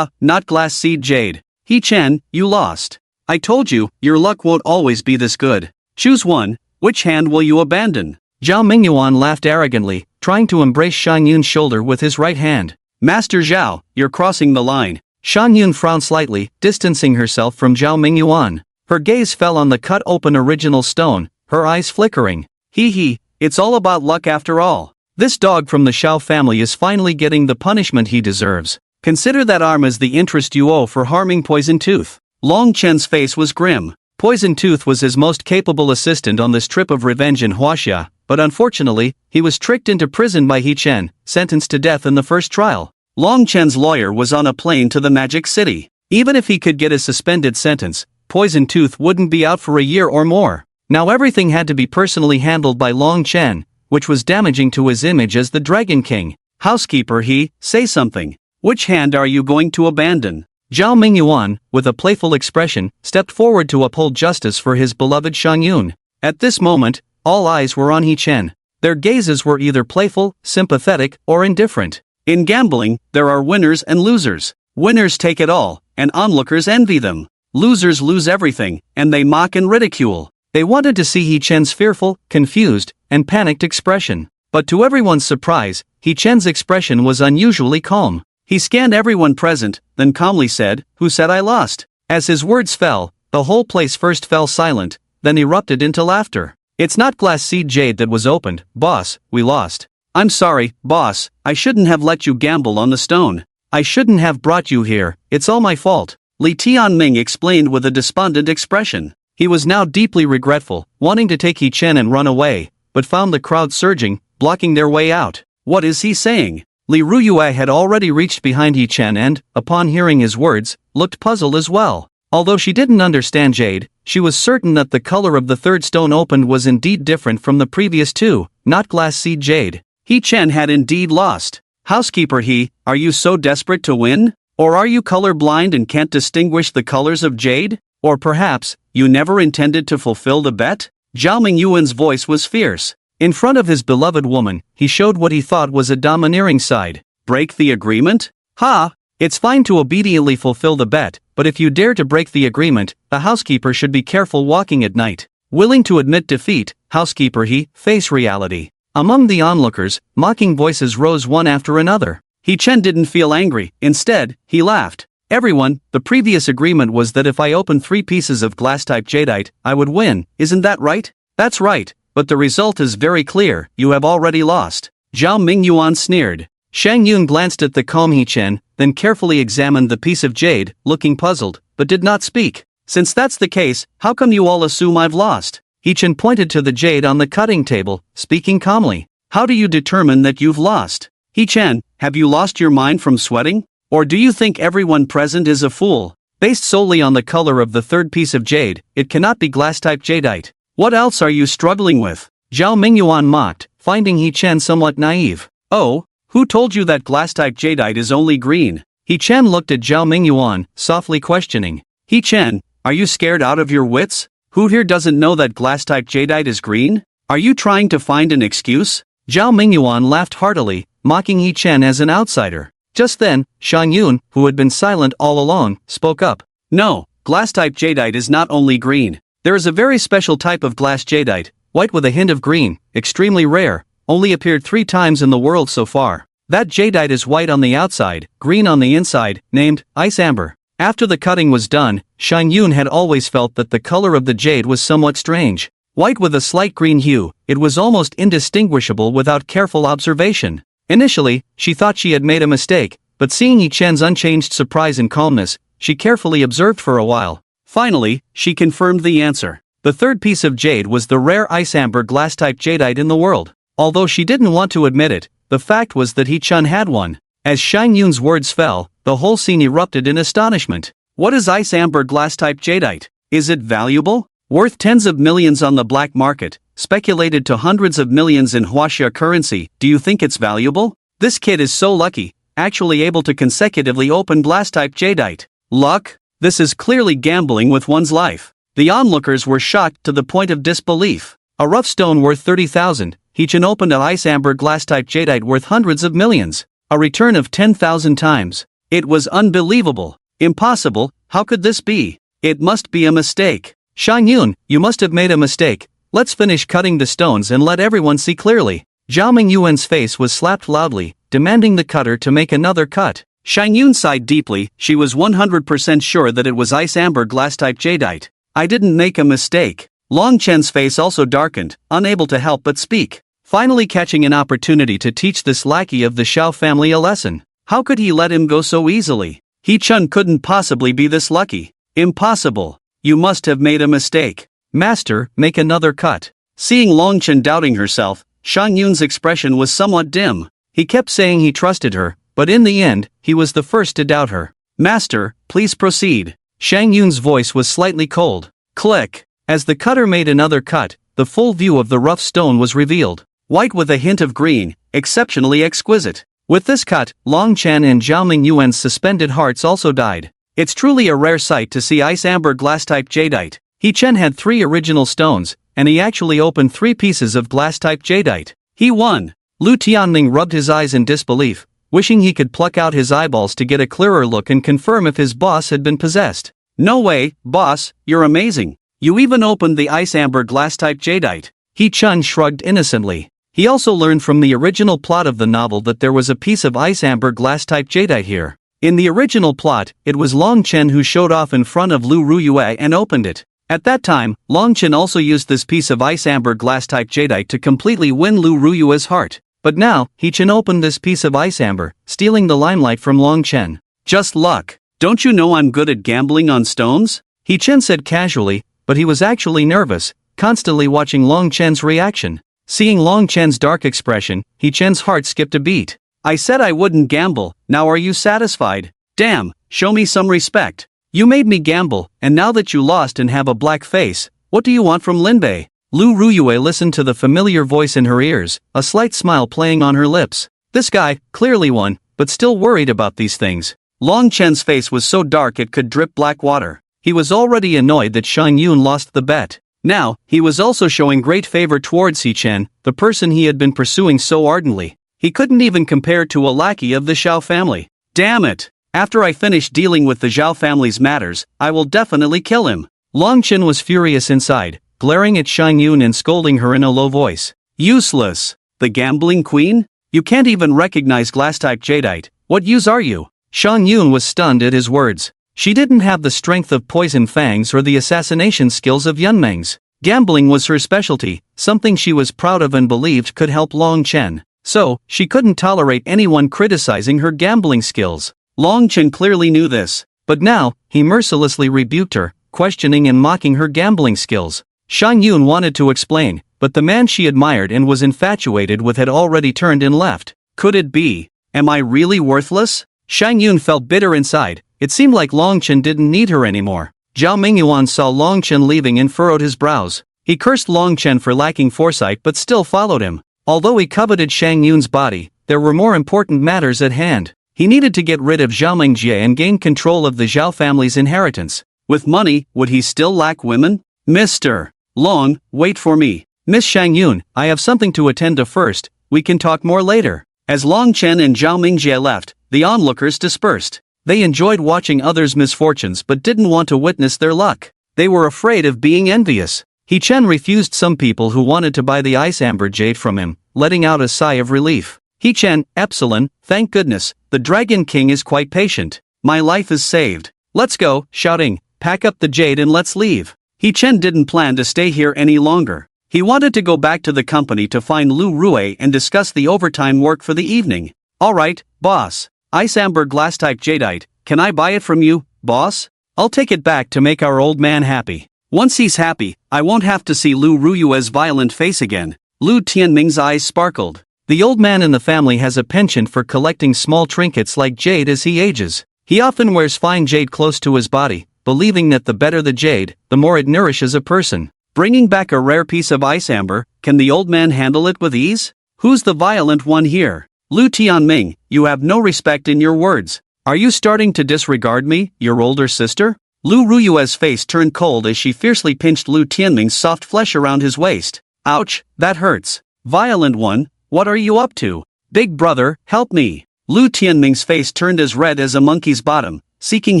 Not glass seed jade. He Chen, you lost. I told you, your luck won't always be this good. Choose one, which hand will you abandon? Zhao Mingyuan laughed arrogantly, trying to embrace Shang Yun's shoulder with his right hand. Master Xiao, you're crossing the line. Shang Yun frowned slightly, distancing herself from Zhao Mingyuan. Her gaze fell on the cut-open original stone, her eyes flickering. It's all about luck after all. This dog from the Xiao family is finally getting the punishment he deserves. Consider that arm as the interest you owe for harming Poison Tooth. Long Chen's face was grim. Poison Tooth was his most capable assistant on this trip of revenge in Huaxia, but unfortunately, he was tricked into prison by He Chen, sentenced to death in the first trial. Long Chen's lawyer was on a plane to the Magic City. Even if he could get a suspended sentence, Poison Tooth wouldn't be out for a year or more. Now everything had to be personally handled by Long Chen, which was damaging to his image as the Dragon King. Housekeeper, say something. Which hand are you going to abandon? Zhao Mingyuan, with a playful expression, stepped forward to uphold justice for his beloved Shangyun. At this moment, all eyes were on He Chen. Their gazes were either playful, sympathetic, or indifferent. In gambling, there are winners and losers. Winners take it all, and onlookers envy them. Losers lose everything, and they mock and ridicule. They wanted to see He Chen's fearful, confused, and panicked expression. But to everyone's surprise, He Chen's expression was unusually calm. He scanned everyone present, then calmly said, "Who said I lost?" As his words fell, the whole place first fell silent, then erupted into laughter. "It's not glass seed jade that was opened, boss, we lost." "I'm sorry, boss, I shouldn't have let you gamble on the stone. I shouldn't have brought you here, it's all my fault," Li Tianming explained with a despondent expression. He was now deeply regretful, wanting to take He Chen and run away, but found the crowd surging, blocking their way out. What is he saying? Li Ruyue had already reached behind He Chen and, upon hearing his words, looked puzzled as well. Although she didn't understand jade, she was certain that the color of the third stone opened was indeed different from the previous two, not glass seed jade. He Chen had indeed lost. "Housekeeper, are you so desperate to win? Or are you colorblind and can't distinguish the colors of jade? Or perhaps, you never intended to fulfill the bet?" Zhao Mingyuan's voice was fierce. In front of his beloved woman, he showed what he thought was a domineering side. "Break the agreement? Ha! It's fine to obediently fulfill the bet, but if you dare to break the agreement, the housekeeper should be careful walking at night." Willing to admit defeat, housekeeper face reality. Among the onlookers, mocking voices rose one after another. He Chen didn't feel angry, instead, he laughed. "Everyone, the previous agreement was that if I opened 3 pieces of glass-type jadeite, I would win, isn't that right?" "That's right. But the result is very clear, you have already lost." Zhao Mingyuan sneered. Shang Yun glanced at the calm He Chen, then carefully examined the piece of jade, looking puzzled, but did not speak. "Since that's the case, how come you all assume I've lost?" He Chen pointed to the jade on the cutting table, speaking calmly. "How do you determine that you've lost? He Chen, have you lost your mind from sweating? Or do you think everyone present is a fool? Based solely on the color of the third piece of jade, it cannot be glass-type jadeite. What else are you struggling with?" Zhao Mingyuan mocked, finding He Chen somewhat naive. "Oh, who told you that glass-type jadeite is only green?" He Chen looked at Zhao Mingyuan, softly questioning. "He Chen, are you scared out of your wits? Who here doesn't know that glass-type jadeite is green? Are you trying to find an excuse?" Zhao Mingyuan laughed heartily, mocking He Chen as an outsider. Just then, Shang Yun, who had been silent all along, spoke up. "No, glass-type jadeite is not only green. There is a very special type of glass jadeite, white with a hint of green, extremely rare, only appeared 3 times in the world so far. That jadeite is white on the outside, green on the inside, named ice amber." After the cutting was done, Shang Yun had always felt that the color of the jade was somewhat strange. White with a slight green hue, it was almost indistinguishable without careful observation. Initially, she thought she had made a mistake, but seeing He Chen's unchanged surprise and calmness, she carefully observed for a while. Finally, she confirmed the answer. The third piece of jade was the rare ice amber glass-type jadeite in the world. Although she didn't want to admit it, the fact was that He Chen had one. As Shang Yun's words fell, the whole scene erupted in astonishment. "What is ice amber glass-type jadeite? Is it valuable? Worth tens of millions on the black market, speculated to hundreds of millions in Huaxia currency, do you think it's valuable? This kid is so lucky, actually able to consecutively open glass-type jadeite. Luck? This is clearly gambling with one's life." The onlookers were shocked to the point of disbelief. A rough stone worth 30,000, He Chen opened an ice amber glass-type jadeite worth hundreds of millions. A return of 10,000 times. It was unbelievable. Impossible, how could this be? It must be a mistake. "Shang Yun, you must have made a mistake. Let's finish cutting the stones and let everyone see clearly." Zhao Mingyuan's face was slapped loudly, demanding the cutter to make another cut. Shang Yun sighed deeply, she was 100% sure that it was ice amber glass-type jadeite. "I didn't make a mistake." Long Chen's face also darkened, unable to help but speak. Finally catching an opportunity to teach this lackey of the Xiao family a lesson. How could he let him go so easily? He Chen couldn't possibly be this lucky. Impossible. You must have made a mistake. "Master, make another cut." Seeing Long Chen doubting herself, Shang Yun's expression was somewhat dim. He kept saying he trusted her, but in the end, he was the first to doubt her. "Master, please proceed." Shang Yun's voice was slightly cold. Click. As the cutter made another cut, the full view of the rough stone was revealed. White with a hint of green, exceptionally exquisite. With this cut, Long Chen and Zhao Mingyuan's suspended hearts also died. It's truly a rare sight to see ice amber glass-type jadeite. He Chen had 3 original stones, and he actually opened 3 pieces of glass-type jadeite. He won. Lu Tianming rubbed his eyes in disbelief, wishing he could pluck out his eyeballs to get a clearer look and confirm if his boss had been possessed. No way, boss, you're amazing. You even opened the ice amber glass-type jadeite. He Chen shrugged innocently. He also learned from the original plot of the novel that there was a piece of ice amber glass-type jadeite here. In the original plot, it was Long Chen who showed off in front of Lu Ruyue and opened it. At that time, Long Chen also used this piece of ice amber glass-type jadeite to completely win Lu Ruyue's heart. But now, He Chen opened this piece of ice amber, stealing the limelight from Long Chen. Just luck. Don't you know I'm good at gambling on stones? He Chen said casually, but he was actually nervous, constantly watching Long Chen's reaction. Seeing Long Chen's dark expression, He Chen's heart skipped a beat. I said I wouldn't gamble, now are you satisfied? Damn, show me some respect. You made me gamble, and now that you lost and have a black face, what do you want from Linbei? Lu Ruyue listened to the familiar voice in her ears, a slight smile playing on her lips. This guy, clearly won, but still worried about these things. Long Chen's face was so dark it could drip black water. He was already annoyed that Shang Yun lost the bet. Now, he was also showing great favor towards He Chen, the person he had been pursuing so ardently. He couldn't even compare to a lackey of the Xiao family. Damn it! After I finish dealing with the Xiao family's matters, I will definitely kill him. Long Chen was furious inside, glaring at Shang Yun and scolding her in a low voice. Useless! The gambling queen? You can't even recognize glass-type jadeite, what use are you? Shang Yun was stunned at his words. She didn't have the strength of Poison Fangs or the assassination skills of Yunmeng's. Gambling was her specialty, something she was proud of and believed could help Long Chen. So, she couldn't tolerate anyone criticizing her gambling skills. Long Chen clearly knew this, but now, he mercilessly rebuked her, questioning and mocking her gambling skills. Shang Yun wanted to explain, but the man she admired and was infatuated with had already turned and left. Could it be? Am I really worthless? Shang Yun felt bitter inside. It seemed like Long Chen didn't need her anymore. Zhao Mingyuan saw Long Chen leaving and furrowed his brows. He cursed Long Chen for lacking foresight but still followed him. Although he coveted Shang Yun's body, there were more important matters at hand. He needed to get rid of Zhao Mingjie and gain control of the Xiao family's inheritance. With money, would he still lack women? Mr. Long, wait for me. Miss Shang Yun, I have something to attend to first, we can talk more later. As Long Chen and Zhao Mingjie left, the onlookers dispersed. They enjoyed watching others' misfortunes but didn't want to witness their luck. They were afraid of being envious. He Chen refused some people who wanted to buy the ice amber jade from him, letting out a sigh of relief. He Chen, Epsilon, thank goodness, the Dragon King is quite patient. My life is saved. Let's go, shouting, pack up the jade and let's leave. He Chen didn't plan to stay here any longer. He wanted to go back to the company to find Lu Rue and discuss the overtime work for the evening. Alright, boss. Ice amber glass-type jadeite, can I buy it from you, boss? I'll take it back to make our old man happy. Once he's happy, I won't have to see Lu Ruyue's violent face again. Lu Tianming's eyes sparkled. The old man in the family has a penchant for collecting small trinkets like jade as he ages. He often wears fine jade close to his body, believing that the better the jade, the more it nourishes a person. Bringing back a rare piece of ice amber, can the old man handle it with ease? Who's the violent one here? Lu Tianming, you have no respect in your words. Are you starting to disregard me, your older sister? Lu Ruyue's face turned cold as she fiercely pinched Lu Tianming's soft flesh around his waist. Ouch, that hurts. Violent one, what are you up to? Big brother, help me. Lu Tianming's face turned as red as a monkey's bottom, seeking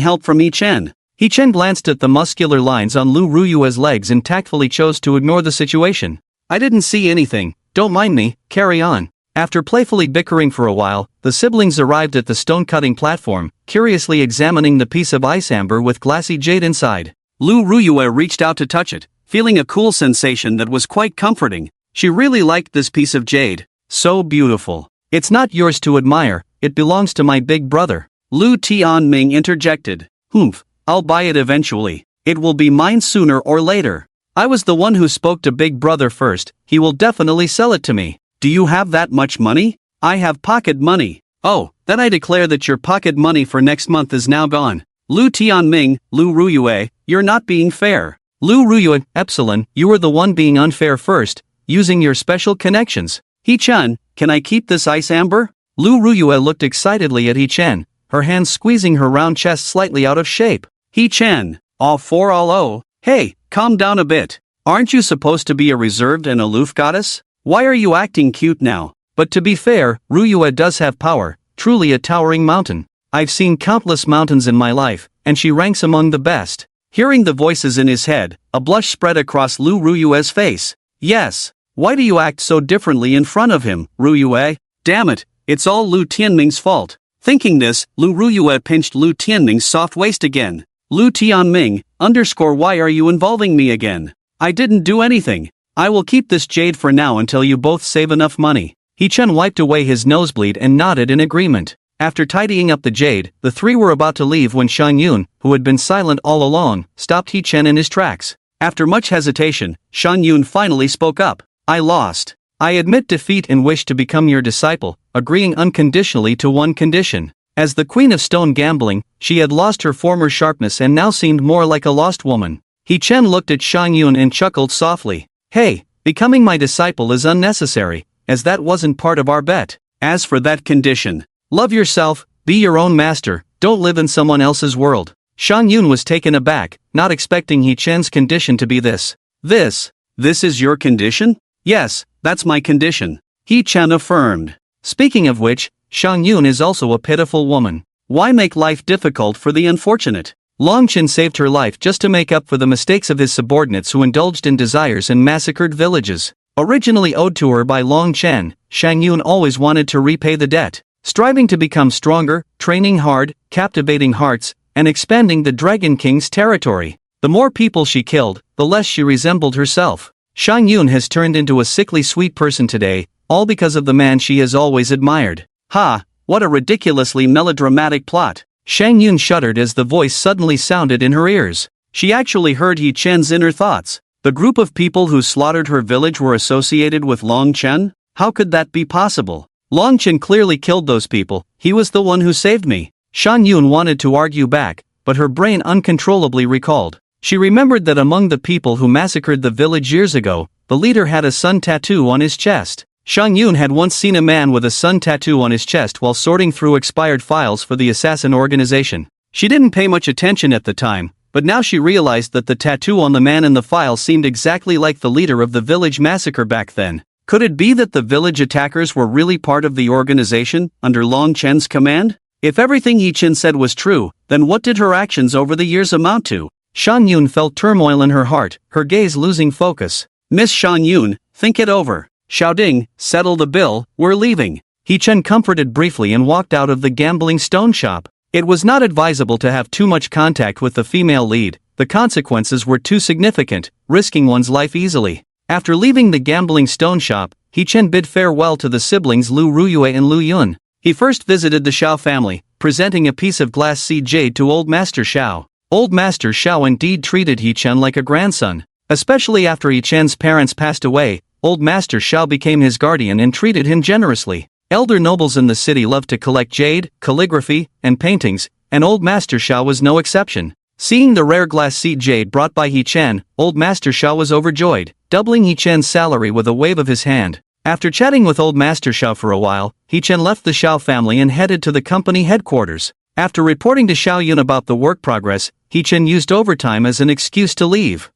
help from He Chen. He Chen glanced at the muscular lines on Lu Ruyue's legs and tactfully chose to ignore the situation. I didn't see anything, don't mind me, carry on. After playfully bickering for a while, the siblings arrived at the stone-cutting platform, curiously examining the piece of ice amber with glassy jade inside. Lu Ruyue reached out to touch it, feeling a cool sensation that was quite comforting. She really liked this piece of jade. So beautiful. It's not yours to admire, it belongs to my big brother. Lu Tianming interjected. Humph, I'll buy it eventually. It will be mine sooner or later. I was the one who spoke to big brother first, he will definitely sell it to me. Do you have that much money? I have pocket money. Oh, then I declare that your pocket money for next month is now gone. Lu Tianming, Lu Ruyue, you're not being fair. Lu Ruyue, Epsilon, you were the one being unfair first, using your special connections. He-chan, can I keep this ice amber? Lu Ruyue looked excitedly at He-chan, her hands squeezing her round chest slightly out of shape. He-chan, all for all oh, hey, calm down a bit. Aren't you supposed to be a reserved and aloof goddess? Why are you acting cute now? But to be fair, Ruyue does have power, truly a towering mountain. I've seen countless mountains in my life, and she ranks among the best. Hearing the voices in his head, a blush spread across Lu Ruyue's face. Yes. Why do you act so differently in front of him, Ruyue? Damn it, it's all Lu Tianming's fault. Thinking this, Lu Ruyue pinched Lu Tianming's soft waist again. Lu Tianming, why are you involving me again? I didn't do anything. I will keep this jade for now until you both save enough money. He-chan wiped away his nosebleed and nodded in agreement. After tidying up the jade, the three were about to leave when Shang Yun, who had been silent all along, stopped He-chan in his tracks. After much hesitation, Shang Yun finally spoke up. I lost. I admit defeat and wish to become your disciple, agreeing unconditionally to one condition. As the queen of stone gambling, she had lost her former sharpness and now seemed more like a lost woman. He-chan looked at Shang Yun and chuckled softly. Hey, becoming my disciple is unnecessary, as that wasn't part of our bet. As for that condition, love yourself, be your own master, don't live in someone else's world. Shang Yun was taken aback, not expecting He-chan's condition to be this. This is your condition? Yes, that's my condition. He-chan affirmed. Speaking of which, Shang Yun is also a pitiful woman. Why make life difficult for the unfortunate? Long Chen saved her life just to make up for the mistakes of his subordinates who indulged in desires and massacred villages. Originally owed to her by Long Chen, Shang Yun always wanted to repay the debt. Striving to become stronger, training hard, captivating hearts, and expanding the Dragon King's territory. The more people she killed, the less she resembled herself. Shang Yun has turned into a sickly sweet person today, all because of the man she has always admired. Ha, what a ridiculously melodramatic plot. Shang Yun shuddered as the voice suddenly sounded in her ears. She actually heard He-chan's inner thoughts. The group of people who slaughtered her village were associated with Long Chen? How could that be possible? Long Chen clearly killed those people, he was the one who saved me. Shang Yun wanted to argue back, but her brain uncontrollably recalled. She remembered that among the people who massacred the village years ago, the leader had a sun tattoo on his chest. Shang Yun had once seen a man with a sun tattoo on his chest while sorting through expired files for the assassin organization. She didn't pay much attention at the time, but now she realized that the tattoo on the man in the file seemed exactly like the leader of the village massacre back then. Could it be that the village attackers were really part of the organization, under Long Chen's command? If everything He-chen said was true, then what did her actions over the years amount to? Shang Yun felt turmoil in her heart, her gaze losing focus. Miss Shang Yun, think it over. Xiao, settle the bill, we're leaving. He-chen comforted briefly and walked out of the gambling stone shop. It was not advisable to have too much contact with the female lead, the consequences were too significant, risking one's life easily. After leaving the gambling stone shop, He-chen bid farewell to the siblings Lu Ruyue and Lu Yun. He first visited the Xiao family, presenting a piece of glass seed jade to Old Master Xiao. Old Master Xiao indeed treated He-chen like a grandson. Especially after He-chan's parents passed away, Old Master Xiao became his guardian and treated him generously. Elder nobles in the city loved to collect jade, calligraphy, and paintings, and Old Master Xiao was no exception. Seeing the rare glass seed jade brought by He-chen, Old Master Xiao was overjoyed, doubling He-chen's salary with a wave of his hand. After chatting with Old Master Xiao for a while, He-chen left the Xiao family and headed to the company headquarters. After reporting to Xiao Yun about the work progress, He-chen used overtime as an excuse to leave.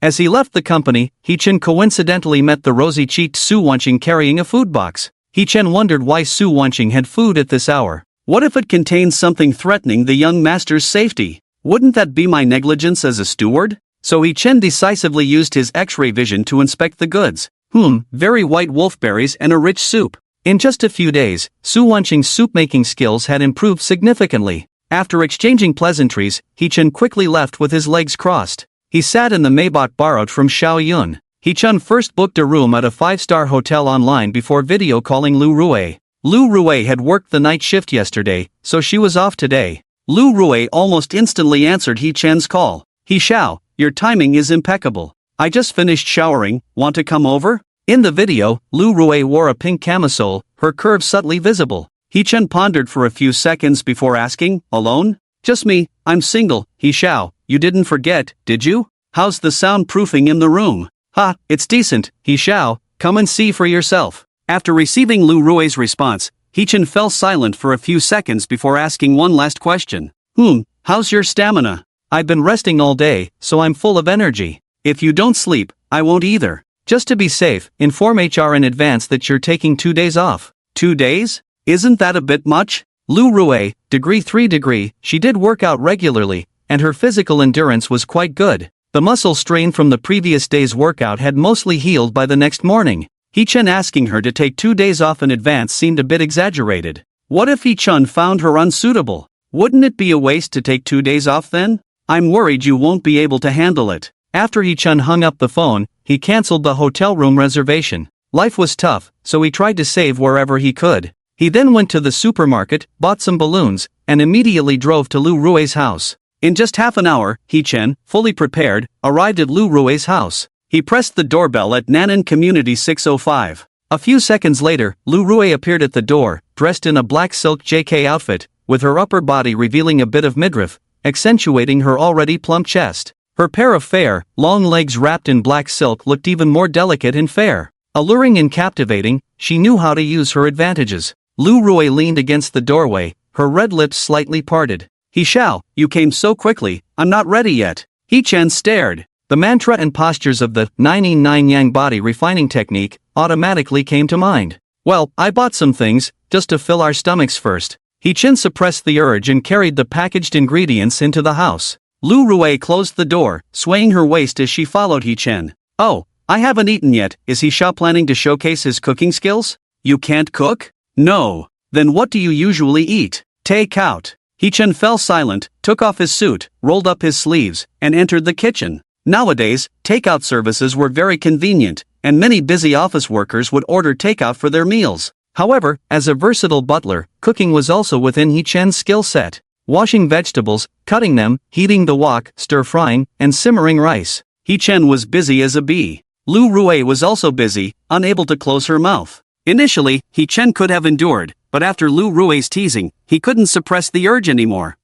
As he left the company, He-chen coincidentally met the rosy-cheeked Su Wanqing carrying a food box. He-chen wondered why Su Wanqing had food at this hour. What if it contained something threatening the young master's safety? Wouldn't that be my negligence as a steward? So He-chen decisively used his X-ray vision to inspect the goods. Very white wolfberries and a rich soup. In just a few days, Su Wanqing's soup-making skills had improved significantly. After exchanging pleasantries, He-chen quickly left with his legs crossed. He sat in the Maybach borrowed from Xiao Yun. He-chen first booked a room at a 5-star hotel online before video calling Lu Ruyue. Lu Ruyue had worked the night shift yesterday, so she was off today. Lu Ruyue almost instantly answered He-chen's call. Xiao, your timing is impeccable. I just finished showering, want to come over? In the video, Lu Ruyue wore a pink camisole, her curves subtly visible. He-chen pondered for a few seconds before asking, alone? Just me, I'm single. Xiao, you didn't forget, did you? How's the soundproofing in the room? Ha, it's decent. Xiao, come and see for yourself. After receiving Lu Rui's response, Hee-chan fell silent for a few seconds before asking one last question. How's your stamina? I've been resting all day, so I'm full of energy. If you don't sleep, I won't either. Just to be safe, inform HR in advance that you're taking 2 days off. 2 days? Isn't that a bit much? Lu Rui, degree 3, she did work out regularly, and her physical endurance was quite good. The muscle strain from the previous day's workout had mostly healed by the next morning. Hee-chan asking her to take 2 days off in advance seemed a bit exaggerated. What if Hee-chan found her unsuitable? Wouldn't it be a waste to take 2 days off then? I'm worried you won't be able to handle it. After Hee-chan hung up the phone, he cancelled the hotel room reservation. Life was tough, so he tried to save wherever he could. He then went to the supermarket, bought some balloons, and immediately drove to Lu Rui's house. In just half an hour, Hee-chan, fully prepared, arrived at Lu Rui's house. He pressed the doorbell at Nanan Community 605. A few seconds later, Lu Rui appeared at the door, dressed in a black silk JK outfit, with her upper body revealing a bit of midriff, accentuating her already plump chest. Her pair of fair, long legs wrapped in black silk looked even more delicate and fair. Alluring and captivating, she knew how to use her advantages. Lu Rui leaned against the doorway, her red lips slightly parted. Xiao, you came so quickly, I'm not ready yet. Hee-chan stared. The mantra and postures of the 99 Yang body refining technique automatically came to mind. Well, I bought some things, just to fill our stomachs first. Hee-chan suppressed the urge and carried the packaged ingredients into the house. Lu Rui closed the door, swaying her waist as she followed Hee-chan. Oh, I haven't eaten yet. Is Xiao planning to showcase his cooking skills? You can't cook? No. Then what do you usually eat? Take out. Hee-chan fell silent, took off his suit, rolled up his sleeves, and entered the kitchen. Nowadays, takeout services were very convenient, and many busy office workers would order takeout for their meals. However, as a versatile butler, cooking was also within Hee-chan's skill set. Washing vegetables, cutting them, heating the wok, stir-frying, and simmering rice. Hee-chan was busy as a bee. Lu Rui was also busy, unable to close her mouth. Initially, Hee-chan could have endured, but after Lu Rui's teasing, he couldn't suppress the urge anymore.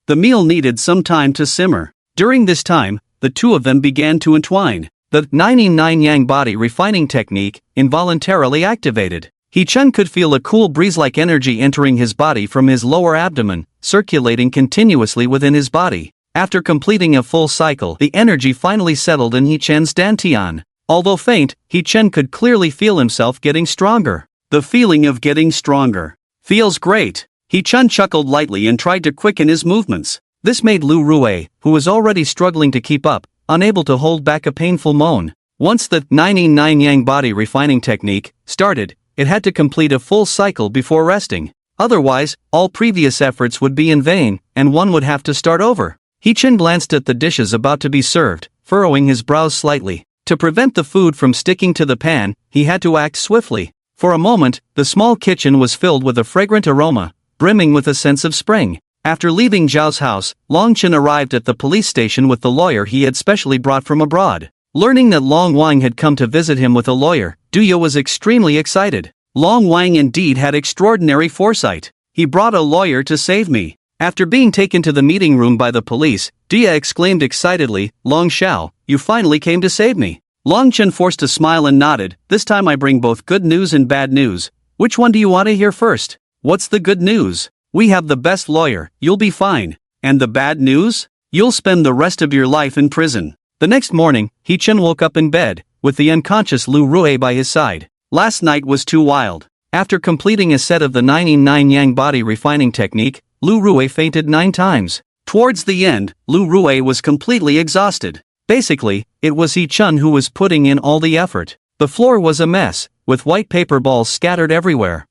The meal needed some time to simmer. During this time, the two of them began to entwine. The 99 Yang body refining technique involuntarily activated. Hee-chan could feel a cool breeze-like energy entering his body from his lower abdomen, circulating continuously within his body. After completing a full cycle, the energy finally settled in Hee-chan's dantian. Although faint, Hee-chan could clearly feel himself getting stronger. The feeling of getting stronger. Feels great. Hee-chan chuckled lightly and tried to quicken his movements. This made Lu Rui, who was already struggling to keep up, unable to hold back a painful moan. Once the 99 Yang body refining technique started, it had to complete a full cycle before resting. Otherwise, all previous efforts would be in vain, and one would have to start over. Hee-chan glanced at the dishes about to be served, furrowing his brows slightly. To prevent the food from sticking to the pan, he had to act swiftly. For a moment, the small kitchen was filled with a fragrant aroma, brimming with a sense of spring. After leaving Xiao's house, Longchen arrived at the police station with the lawyer he had specially brought from abroad. Learning that Long Wang had come to visit him with a lawyer, Duya was extremely excited. Long Wang indeed had extraordinary foresight. He brought a lawyer to save me. After being taken to the meeting room by the police, Duya exclaimed excitedly, Long Xiao, you finally came to save me. Longchen forced a smile and nodded. This time I bring both good news and bad news. Which one do you want to hear first? What's the good news? We have the best lawyer, you'll be fine. And the bad news? You'll spend the rest of your life in prison. The next morning, Hee-chan woke up in bed, with the unconscious Lu Rui by his side. Last night was too wild. After completing a set of the 99 Yang body refining technique, Lu Rui fainted 9 times. Towards the end, Lu Rui was completely exhausted. Basically, it was Hee-chan who was putting in all the effort. The floor was a mess, with white paper balls scattered everywhere.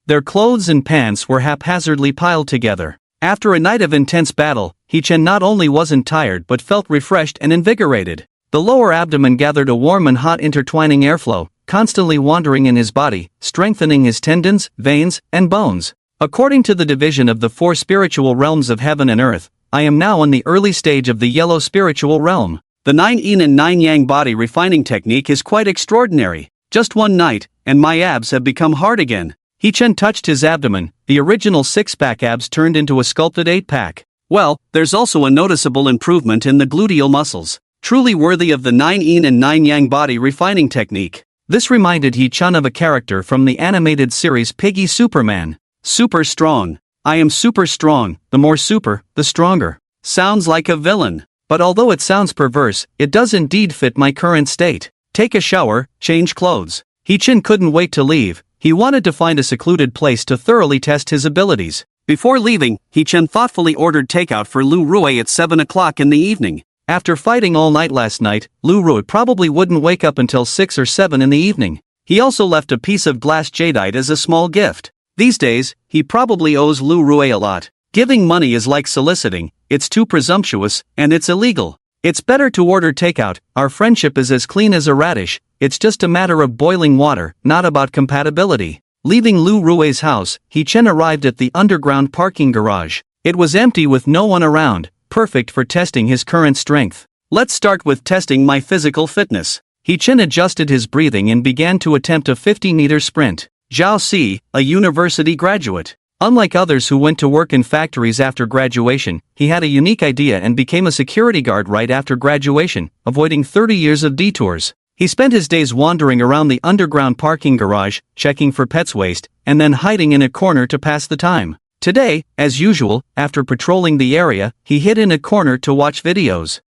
Their clothes and pants were haphazardly piled together. After a night of intense battle, Hee-chan not only wasn't tired but felt refreshed and invigorated. The lower abdomen gathered a warm and hot intertwining airflow, constantly wandering in his body, strengthening his tendons, veins, and bones. According to the division of the 4 spiritual realms of heaven and earth, I am now in the early stage of the yellow spiritual realm. The 9 Yin and 9 Yang body refining technique is quite extraordinary. Just one night, and my abs have become hard again. Hee-chan touched his abdomen, the original 6-pack abs turned into a sculpted 8-pack. Well, there's also a noticeable improvement in the gluteal muscles. truly worthy of the 9 yin and 9 yang body refining technique. This reminded Hee-chan of a character from the animated series Piggy Superman. Super strong. I am super strong, the more super, the stronger. Sounds like a villain. But although it sounds perverse, it does indeed fit my current state. Take a shower, change clothes. Hee-chan couldn't wait to leave. He wanted to find a secluded place to thoroughly test his abilities. Before leaving, Hee-chan thoughtfully ordered takeout for Lu Rui at 7 o'clock in the evening. After fighting all night last night, Lu Rui probably wouldn't wake up until 6 or 7 in the evening. He also left a piece of glass jadeite as a small gift. These days, he probably owes Lu Rui a lot. Giving money is like soliciting, it's too presumptuous, and it's illegal. It's better to order takeout. Our friendship is as clean as a radish, it's just a matter of boiling water, not about compatibility. Leaving Lu Rui's house, Hee-chan arrived at the underground parking garage. It was empty with no one around, perfect for testing his current strength. Let's start with testing my physical fitness. Hee-chan adjusted his breathing and began to attempt a 50-meter sprint. Xiao Si, a university graduate. Unlike others who went to work in factories after graduation, he had a unique idea and became a security guard right after graduation, avoiding 30 years of detours. He spent his days wandering around the underground parking garage, checking for pets waste, and then hiding in a corner to pass the time. Today, as usual, after patrolling the area, he hid in a corner to watch videos.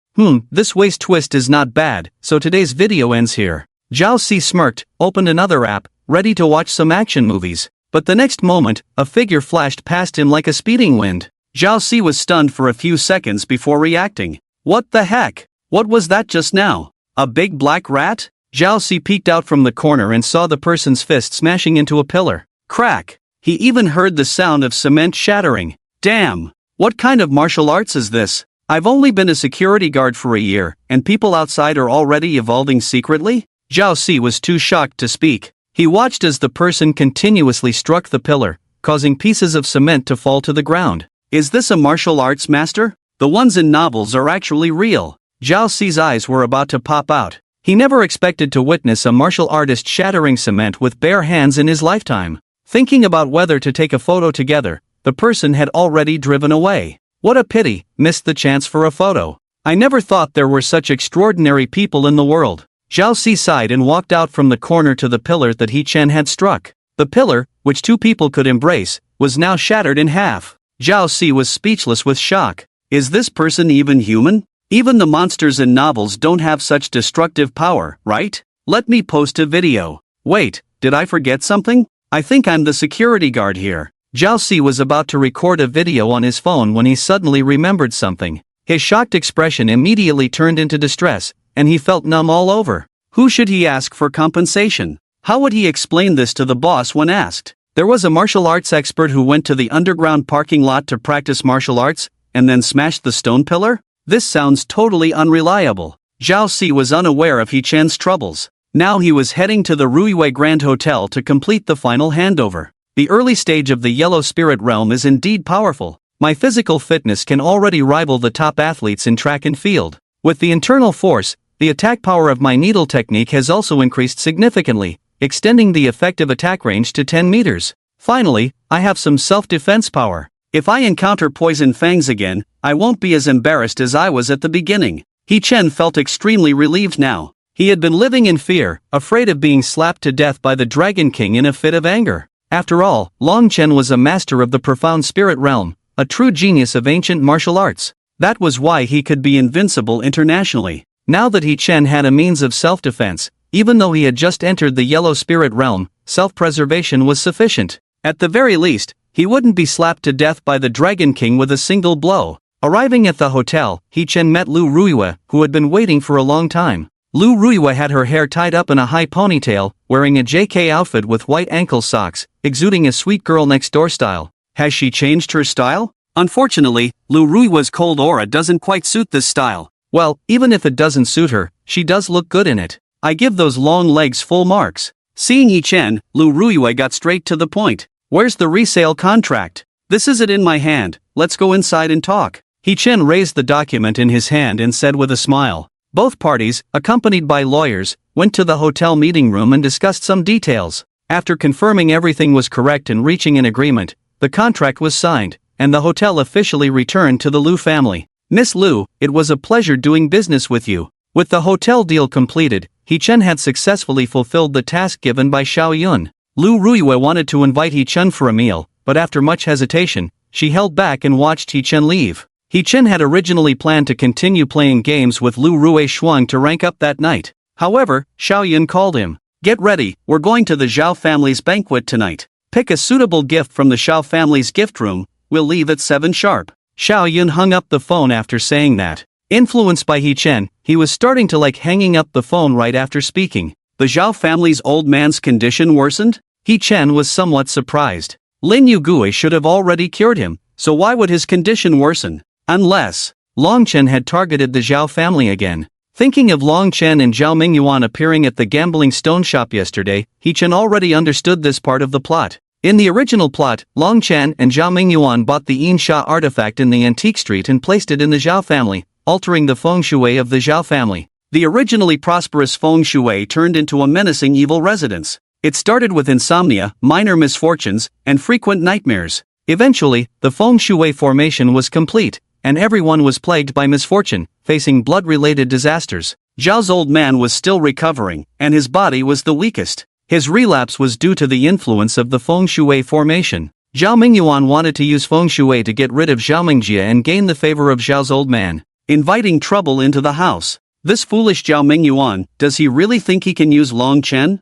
This waist twist is not bad, so today's video ends here. Xiao Si smirked, opened another app, ready to watch some action movies. But the next moment, a figure flashed past him like a speeding wind. Xiao Si was stunned for a few seconds before reacting. What the heck? What was that just now? A big black rat? Xiao Si peeked out from the corner and saw the person's fist smashing into a pillar. Crack! He even heard the sound of cement shattering. Damn! What kind of martial arts is this? I've only been a security guard for a year, and people outside are already evolving secretly? Xiao Si was too shocked to speak. He watched as the person continuously struck the pillar, causing pieces of cement to fall to the ground. Is this a martial arts master? The ones in novels are actually real. Xiao Si's eyes were about to pop out. He never expected to witness a martial artist shattering cement with bare hands in his lifetime. Thinking about whether to take a photo together, the person had already driven away. What a pity, missed the chance for a photo. I never thought there were such extraordinary people in the world. Xiao Si sighed and walked out from the corner to the pillar that Hee-chan had struck. The pillar, which two people could embrace, was now shattered in half. Xiao Si was speechless with shock. Is this person even human? Even the monsters in novels don't have such destructive power, right? Let me post a video. Wait, did I forget something? I think I'm the security guard here. Xiao Si was about to record a video on his phone when he suddenly remembered something. His shocked expression immediately turned into distress, and he felt numb all over. Who should he ask for compensation? How would he explain this to the boss when asked? There was a martial arts expert who went to the underground parking lot to practice martial arts, and then smashed the stone pillar? This sounds totally unreliable. Xiao Si was unaware of Hee-chan's troubles. Now he was heading to the Ruiwei Grand Hotel to complete the final handover. The early stage of the Yellow Spirit realm is indeed powerful. My physical fitness can already rival the top athletes in track and field. With the internal force, the attack power of my needle technique has also increased significantly, extending the effective attack range to 10 meters. Finally, I have some self-defense power. If I encounter poison fangs again, I won't be as embarrassed as I was at the beginning. Hee-chan felt extremely relieved now. He had been living in fear, afraid of being slapped to death by the Dragon King in a fit of anger. After all, Long Chen was a master of the profound spirit realm, a true genius of ancient martial arts. That was why he could be invincible internationally. Now that Hee-chan had a means of self-defense, even though he had just entered the Yellow Spirit realm, self-preservation was sufficient. At the very least, he wouldn't be slapped to death by the Dragon King with a single blow. Arriving at the hotel, Hee-chan met Lu Ruiwei, who had been waiting for a long time. Lu Ruiwei had her hair tied up in a high ponytail, wearing a JK outfit with white ankle socks, exuding a sweet girl next door style. Has she changed her style? Unfortunately, Lu Ruiwei's cold aura doesn't quite suit this style. Well, even if it doesn't suit her, she does look good in it. I give those long legs full marks. Seeing Hee-chan, Lu Ruiwei got straight to the point. Where's the resale contract? This is it in my hand, let's go inside and talk. Hee-chan raised the document in his hand and said with a smile. Both parties, accompanied by lawyers, went to the hotel meeting room and discussed some details. After confirming everything was correct and reaching an agreement, the contract was signed, and the hotel officially returned to the Lu family. Miss Lu, it was a pleasure doing business with you. With the hotel deal completed, He-Chen had successfully fulfilled the task given by Xiao Yun. Lu Ruiyue wanted to invite He-Chen for a meal, but after much hesitation, she held back and watched He-Chen leave. He-Chen had originally planned to continue playing games with Lu Ruiyue to rank up that night. However, Xiao Yun called him. "Get ready, we're going to the Xiao family's banquet tonight. Pick a suitable gift from the Xiao family's gift room, we'll leave at 7 sharp." Xiao Yun hung up the phone after saying that. Influenced by He-Chen, he was starting to like hanging up the phone right after speaking. The Xiao family's old man's condition worsened? He-Chen was somewhat surprised. Lin Yugui should have already cured him, so why would his condition worsen? Unless Long Chen had targeted the Xiao family again. Thinking of Long Chen and Zhao Mingyuan appearing at the gambling stone shop yesterday, He-Chen already understood this part of the plot. In the original plot, Long Chen and Zhao Mingyuan bought the Yin Sha artifact in the antique street and placed it in the Xiao family, altering the feng shui of the Xiao family. The originally prosperous feng shui turned into a menacing evil residence. It started with insomnia, minor misfortunes, and frequent nightmares. Eventually, the feng shui formation was complete, and everyone was plagued by misfortune, facing blood-related disasters. Zhao's old man was still recovering, and his body was the weakest. His relapse was due to the influence of the feng shui formation. Zhao Mingyuan wanted to use feng shui to get rid of Zhao Mingjie and gain the favor of Zhao's old man, inviting trouble into the house. This foolish Zhao Mingyuan, does he really think he can use Long Chen?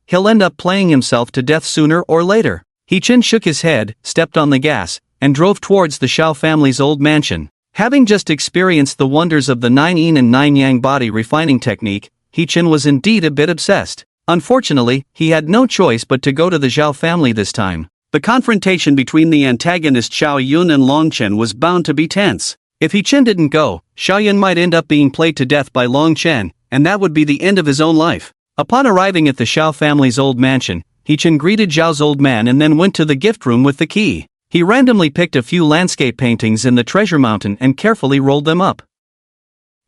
He'll end up playing himself to death sooner or later. He-Chen shook his head, stepped on the gas, and drove towards the Xiao family's old mansion. Having just experienced the wonders of the 9 yin and 9 yang body refining technique, He-Chen was indeed a bit obsessed. Unfortunately, he had no choice but to go to the Xiao family this time. The confrontation between the antagonist Xiao Yun and Long Chen was bound to be tense. If He-Chen didn't go, Xiao Yun might end up being played to death by Long Chen, and that would be the end of his own life. Upon arriving at the Xiao family's old mansion, He-Chen greeted Zhao's old man and then went to the gift room with the key. He randomly picked a few landscape paintings in the treasure mountain and carefully rolled them up.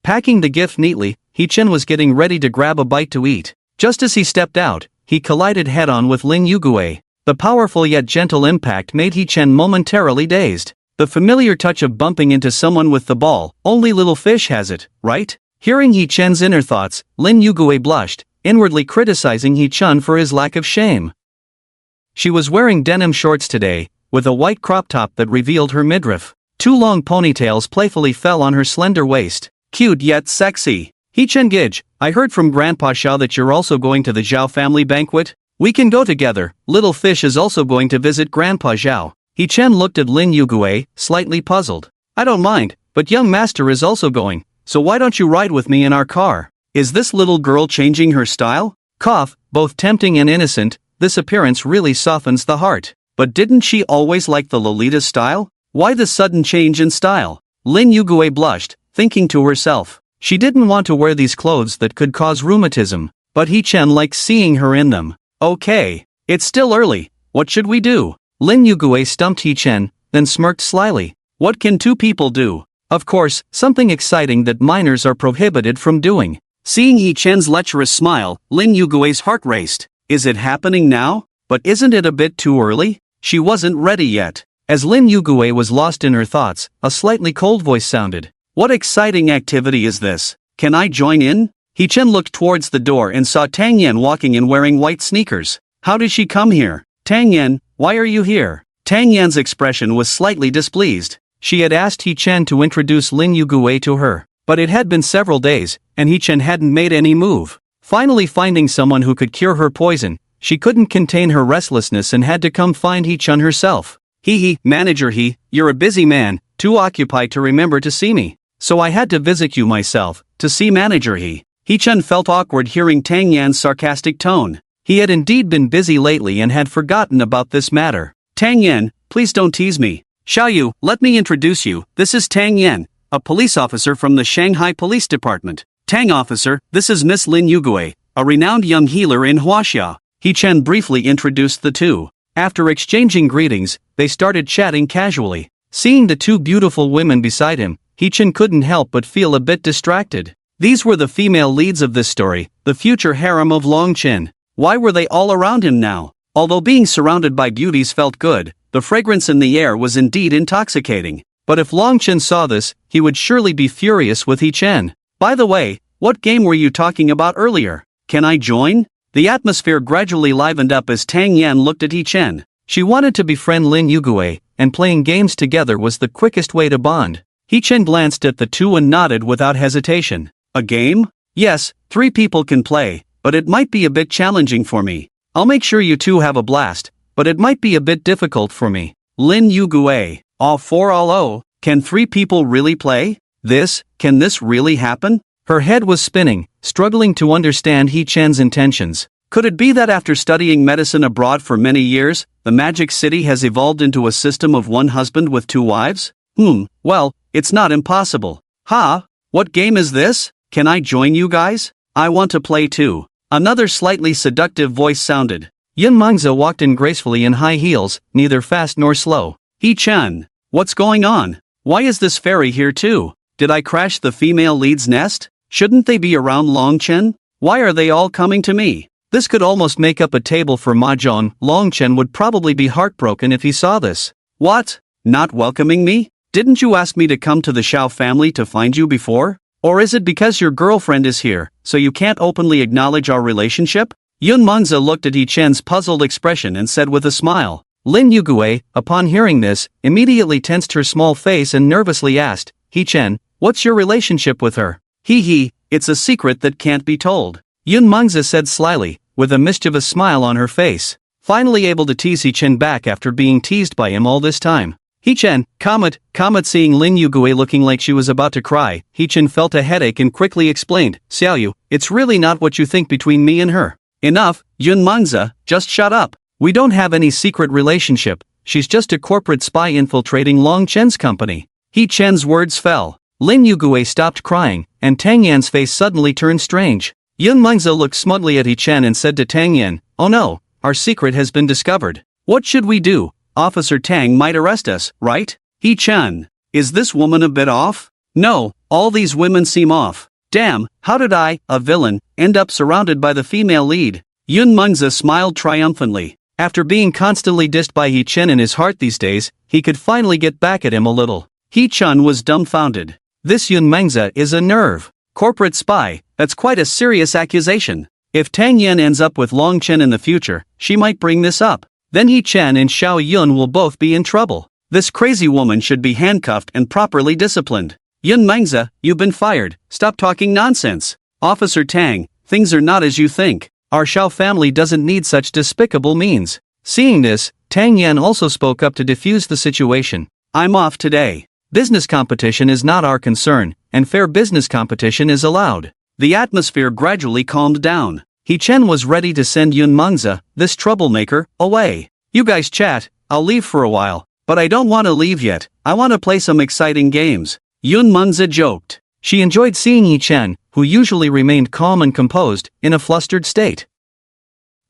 Packing the gift neatly, He-Chen was getting ready to grab a bite to eat. Just as he stepped out, he collided head-on with Lin Yugui. The powerful yet gentle impact made He-Chen momentarily dazed. The familiar touch of bumping into someone with the ball, only little fish has it, right? Hearing He-Chen's inner thoughts, Lin Yugui blushed, inwardly criticizing He-Chen for his lack of shame. She was wearing denim shorts today, with a white crop top that revealed her midriff. 2 long ponytails playfully fell on her slender waist. Cute yet sexy. He-Chen Gij, I heard from Grandpa Xiao that you're also going to the Xiao family banquet. We can go together. Little fish is also going to visit Grandpa Xiao. He-Chen looked at Lin Yugui, slightly puzzled. I don't mind, but young master is also going, so why don't you ride with me in our car? Is this little girl changing her style? Both tempting and innocent, this appearance really softens the heart. But didn't she always like the Lolita style? Why the sudden change in style? Lin Yugui blushed, thinking to herself. She didn't want to wear these clothes that could cause rheumatism, but He-Chen liked seeing her in them. Okay, it's still early, what should we do? Lin Yugui stumped He-Chen, then smirked slyly. What can 2 people do? Of course, something exciting that minors are prohibited from doing. Seeing He-Chen's lecherous smile, Lin Yugui's heart raced. Is it happening now? But isn't it a bit too early? She wasn't ready yet. As Lin Yugui was lost in her thoughts, a slightly cold voice sounded. What exciting activity is this? Can I join in? He-Chen looked towards the door and saw Tang Yan walking in wearing white sneakers. How did she come here? Tang Yan, why are you here? Tang Yan's expression was slightly displeased. She had asked He-Chen to introduce Lin Yugui to her, but it had been several days, and He-Chen hadn't made any move. Finally finding someone who could cure her poison, she couldn't contain her restlessness and had to come find He-Chen herself. Manager you're a busy man, too occupied to remember to see me. So I had to visit you myself, to see Manager He-Chen felt awkward hearing Tang Yan's sarcastic tone. He had indeed been busy lately and had forgotten about this matter. Tang Yan, please don't tease me. Xiao, let me introduce you, this is Tang Yan, a police officer from the Shanghai Police Department. Tang officer, this is Miss Lin Yugui, a renowned young healer in Huaxia. He-Chen briefly introduced the two. After exchanging greetings, they started chatting casually. Seeing the 2 beautiful women beside him, He-Chen couldn't help but feel a bit distracted. These were the female leads of this story, the future harem of Long Chen. Why were they all around him now? Although being surrounded by beauties felt good, the fragrance in the air was indeed intoxicating. But if Long Chen saw this, he would surely be furious with He-Chen. By the way, What game were you talking about earlier? Can I join? The atmosphere gradually livened up as Tang Yan looked at He Chen. She wanted to befriend Lin Yugui, and playing games together was the quickest way to bond. He Chen glanced at the two and nodded without hesitation. A game? Yes, 3 people can play, but it might be a bit challenging for me. I'll make sure you two have a blast, but it might be a bit difficult for me. Lin Yugui. All 4 all oh, can 3 people really play? Can this really happen? Her head was spinning, struggling to understand He Chen's intentions. Could it be that after studying medicine abroad for many years, the magic city has evolved into a system of 1 husband with 2 wives? Well, it's not impossible. What game is this? Can I join you guys? I want to play too. Another slightly seductive voice sounded. Yun Mengzi walked in gracefully in high heels, neither fast nor slow. He Chen, what's going on? Why is this fairy here too? Did I crash the female lead's nest? Shouldn't they be around Longchen? Why are they all coming to me? This could almost make up a table for mahjong. Longchen would probably be heartbroken if he saw this. What? Not welcoming me? Didn't you ask me to come to the Xiao family to find you before? Or is it because your girlfriend is here, so you can't openly acknowledge our relationship? Yun Mengzi looked at He Chen's puzzled expression and said with a smile. Lin Yugui, upon hearing this, immediately tensed her small face and nervously asked, He Chen, what's your relationship with her? It's a secret that can't be told. Yun Mengzi said slyly, with a mischievous smile on her face. Finally able to tease He Chen back after being teased by him all this time. He Chen, comet, seeing Lin Yugui looking like she was about to cry, He Chen felt a headache and quickly explained, Xiao, it's really not what you think between me and her. Enough, Yun Mengzi, just shut up. We don't have any secret relationship, she's just a corporate spy infiltrating Long Chen's company. He Chen's words fell. Lin Yugui stopped crying, and Tang Yan's face suddenly turned strange. Yun Mengzi looked smugly at He Chen and said to Tang Yan, oh no, our secret has been discovered. What should we do? Officer Tang might arrest us, right? He Chen, is this woman a bit off? No, all these women seem off. Damn, how did I, a villain, end up surrounded by the female lead? Yun Mengzi smiled triumphantly. After being constantly dissed by He Chen in his heart these days, he could finally get back at him a little. He Chen was dumbfounded. This Yun Mengzi is a nerve. Corporate spy, that's quite a serious accusation. If Tang Yan ends up with Long Chen in the future, she might bring this up. Then He Chen and Xiao Yun will both be in trouble. This crazy woman should be handcuffed and properly disciplined. Yun Mengzi, you've been fired, stop talking nonsense. Officer Tang, things are not as you think. Our Xiao family doesn't need such despicable means. Seeing this, Tang Yan also spoke up to defuse the situation. I'm off today. Business competition is not our concern, and fair business competition is allowed. The atmosphere gradually calmed down. He Chen was ready to send Yun Mengzi, this troublemaker, away. You guys chat, I'll leave for a while, but I don't want to leave yet, I want to play some exciting games. Yun Mengzi joked. She enjoyed seeing He Chen, who usually remained calm and composed, in a flustered state.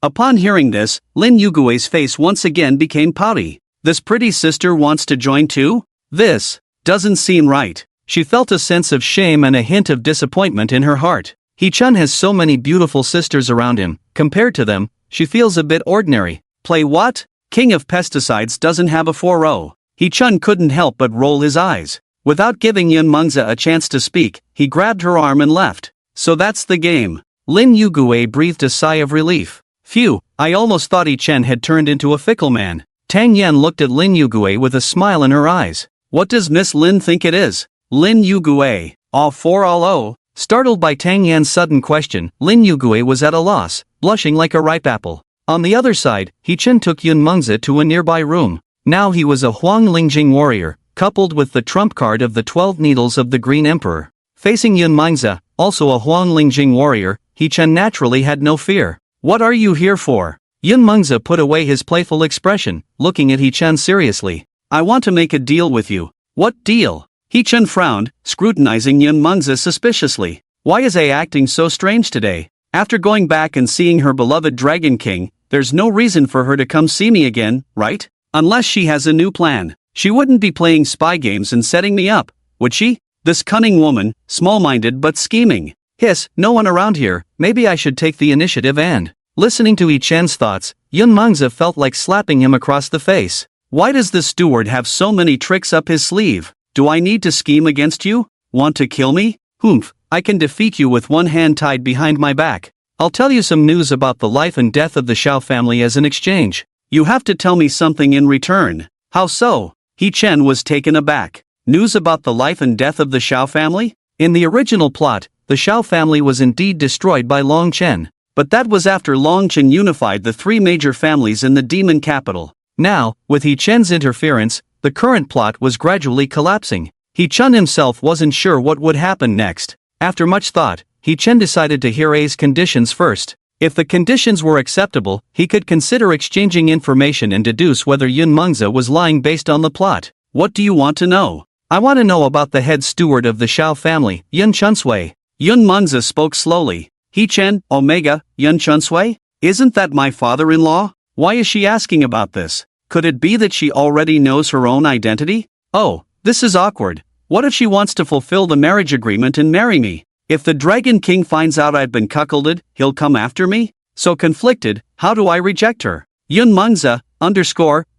Upon hearing this, Lin Yugui's face once again became pouty. This pretty sister wants to join too? This doesn't seem right. She felt a sense of shame and a hint of disappointment in her heart. He Chen has so many beautiful sisters around him, compared to them, she feels a bit ordinary. Play what? King of Pesticides doesn't have a 4-0. He Chen couldn't help but roll his eyes. Without giving Yun Mengzi a chance to speak, he grabbed her arm and left. So that's the game. Lin Yugui breathed a sigh of relief. Phew, I almost thought He Chen had turned into a fickle man. Tang Yan looked at Lin Yugui with a smile in her eyes. What does Miss Lin think it is? Lin Yugui, all 4-0. Startled by Tang Yan's sudden question, Lin Yugui was at a loss, blushing like a ripe apple. On the other side, He Chen took Yun Mengzi to a nearby room. Now he was a Huang Lingjing warrior, coupled with the trump card of the 12 needles of the Green Emperor. Facing Yun Mengzi, also a Huang Lingjing warrior, He Chen naturally had no fear. What are you here for? Yun Mengzi put away his playful expression, looking at He Chen seriously. I want to make a deal with you. What deal? He Chen frowned, scrutinizing Yun Mengzi suspiciously. Why is A acting so strange today? After going back and seeing her beloved Dragon King, there's no reason for her to come see me again, right? Unless she has a new plan. She wouldn't be playing spy games and setting me up, would she? This cunning woman, small-minded but scheming. Hiss, no one around here, maybe I should take the initiative and... Listening to He Chen's thoughts, Yun Mengzi felt like slapping him across the face. Why does this steward have so many tricks up his sleeve? Do I need to scheme against you? Want to kill me? Humph, I can defeat you with one hand tied behind my back. I'll tell you some news about the life and death of the Xiao family as an exchange. You have to tell me something in return. How so? He Chen was taken aback. News about the life and death of the Xiao family? In the original plot, the Xiao family was indeed destroyed by Long Chen. But that was after Long Chen unified the three major families in the demon capital. Now, with He Chen's interference, the current plot was gradually collapsing. He Chen himself wasn't sure what would happen next. After much thought, He Chen decided to hear A's conditions first. If the conditions were acceptable, he could consider exchanging information and deduce whether Yun Mengzi was lying based on the plot. What do you want to know? I want to know about the head steward of the Xiao family, Yun Chunsui. Yun Mengzi spoke slowly. He Chen, Omega, Yun Chunsui? Isn't that my father-in-law? Why is she asking about this? Could it be that she already knows her own identity? Oh, this is awkward. What if she wants to fulfill the marriage agreement and marry me? If the Dragon King finds out I've been cuckolded, he'll come after me? So conflicted, how do I reject her? Yun Mengzi,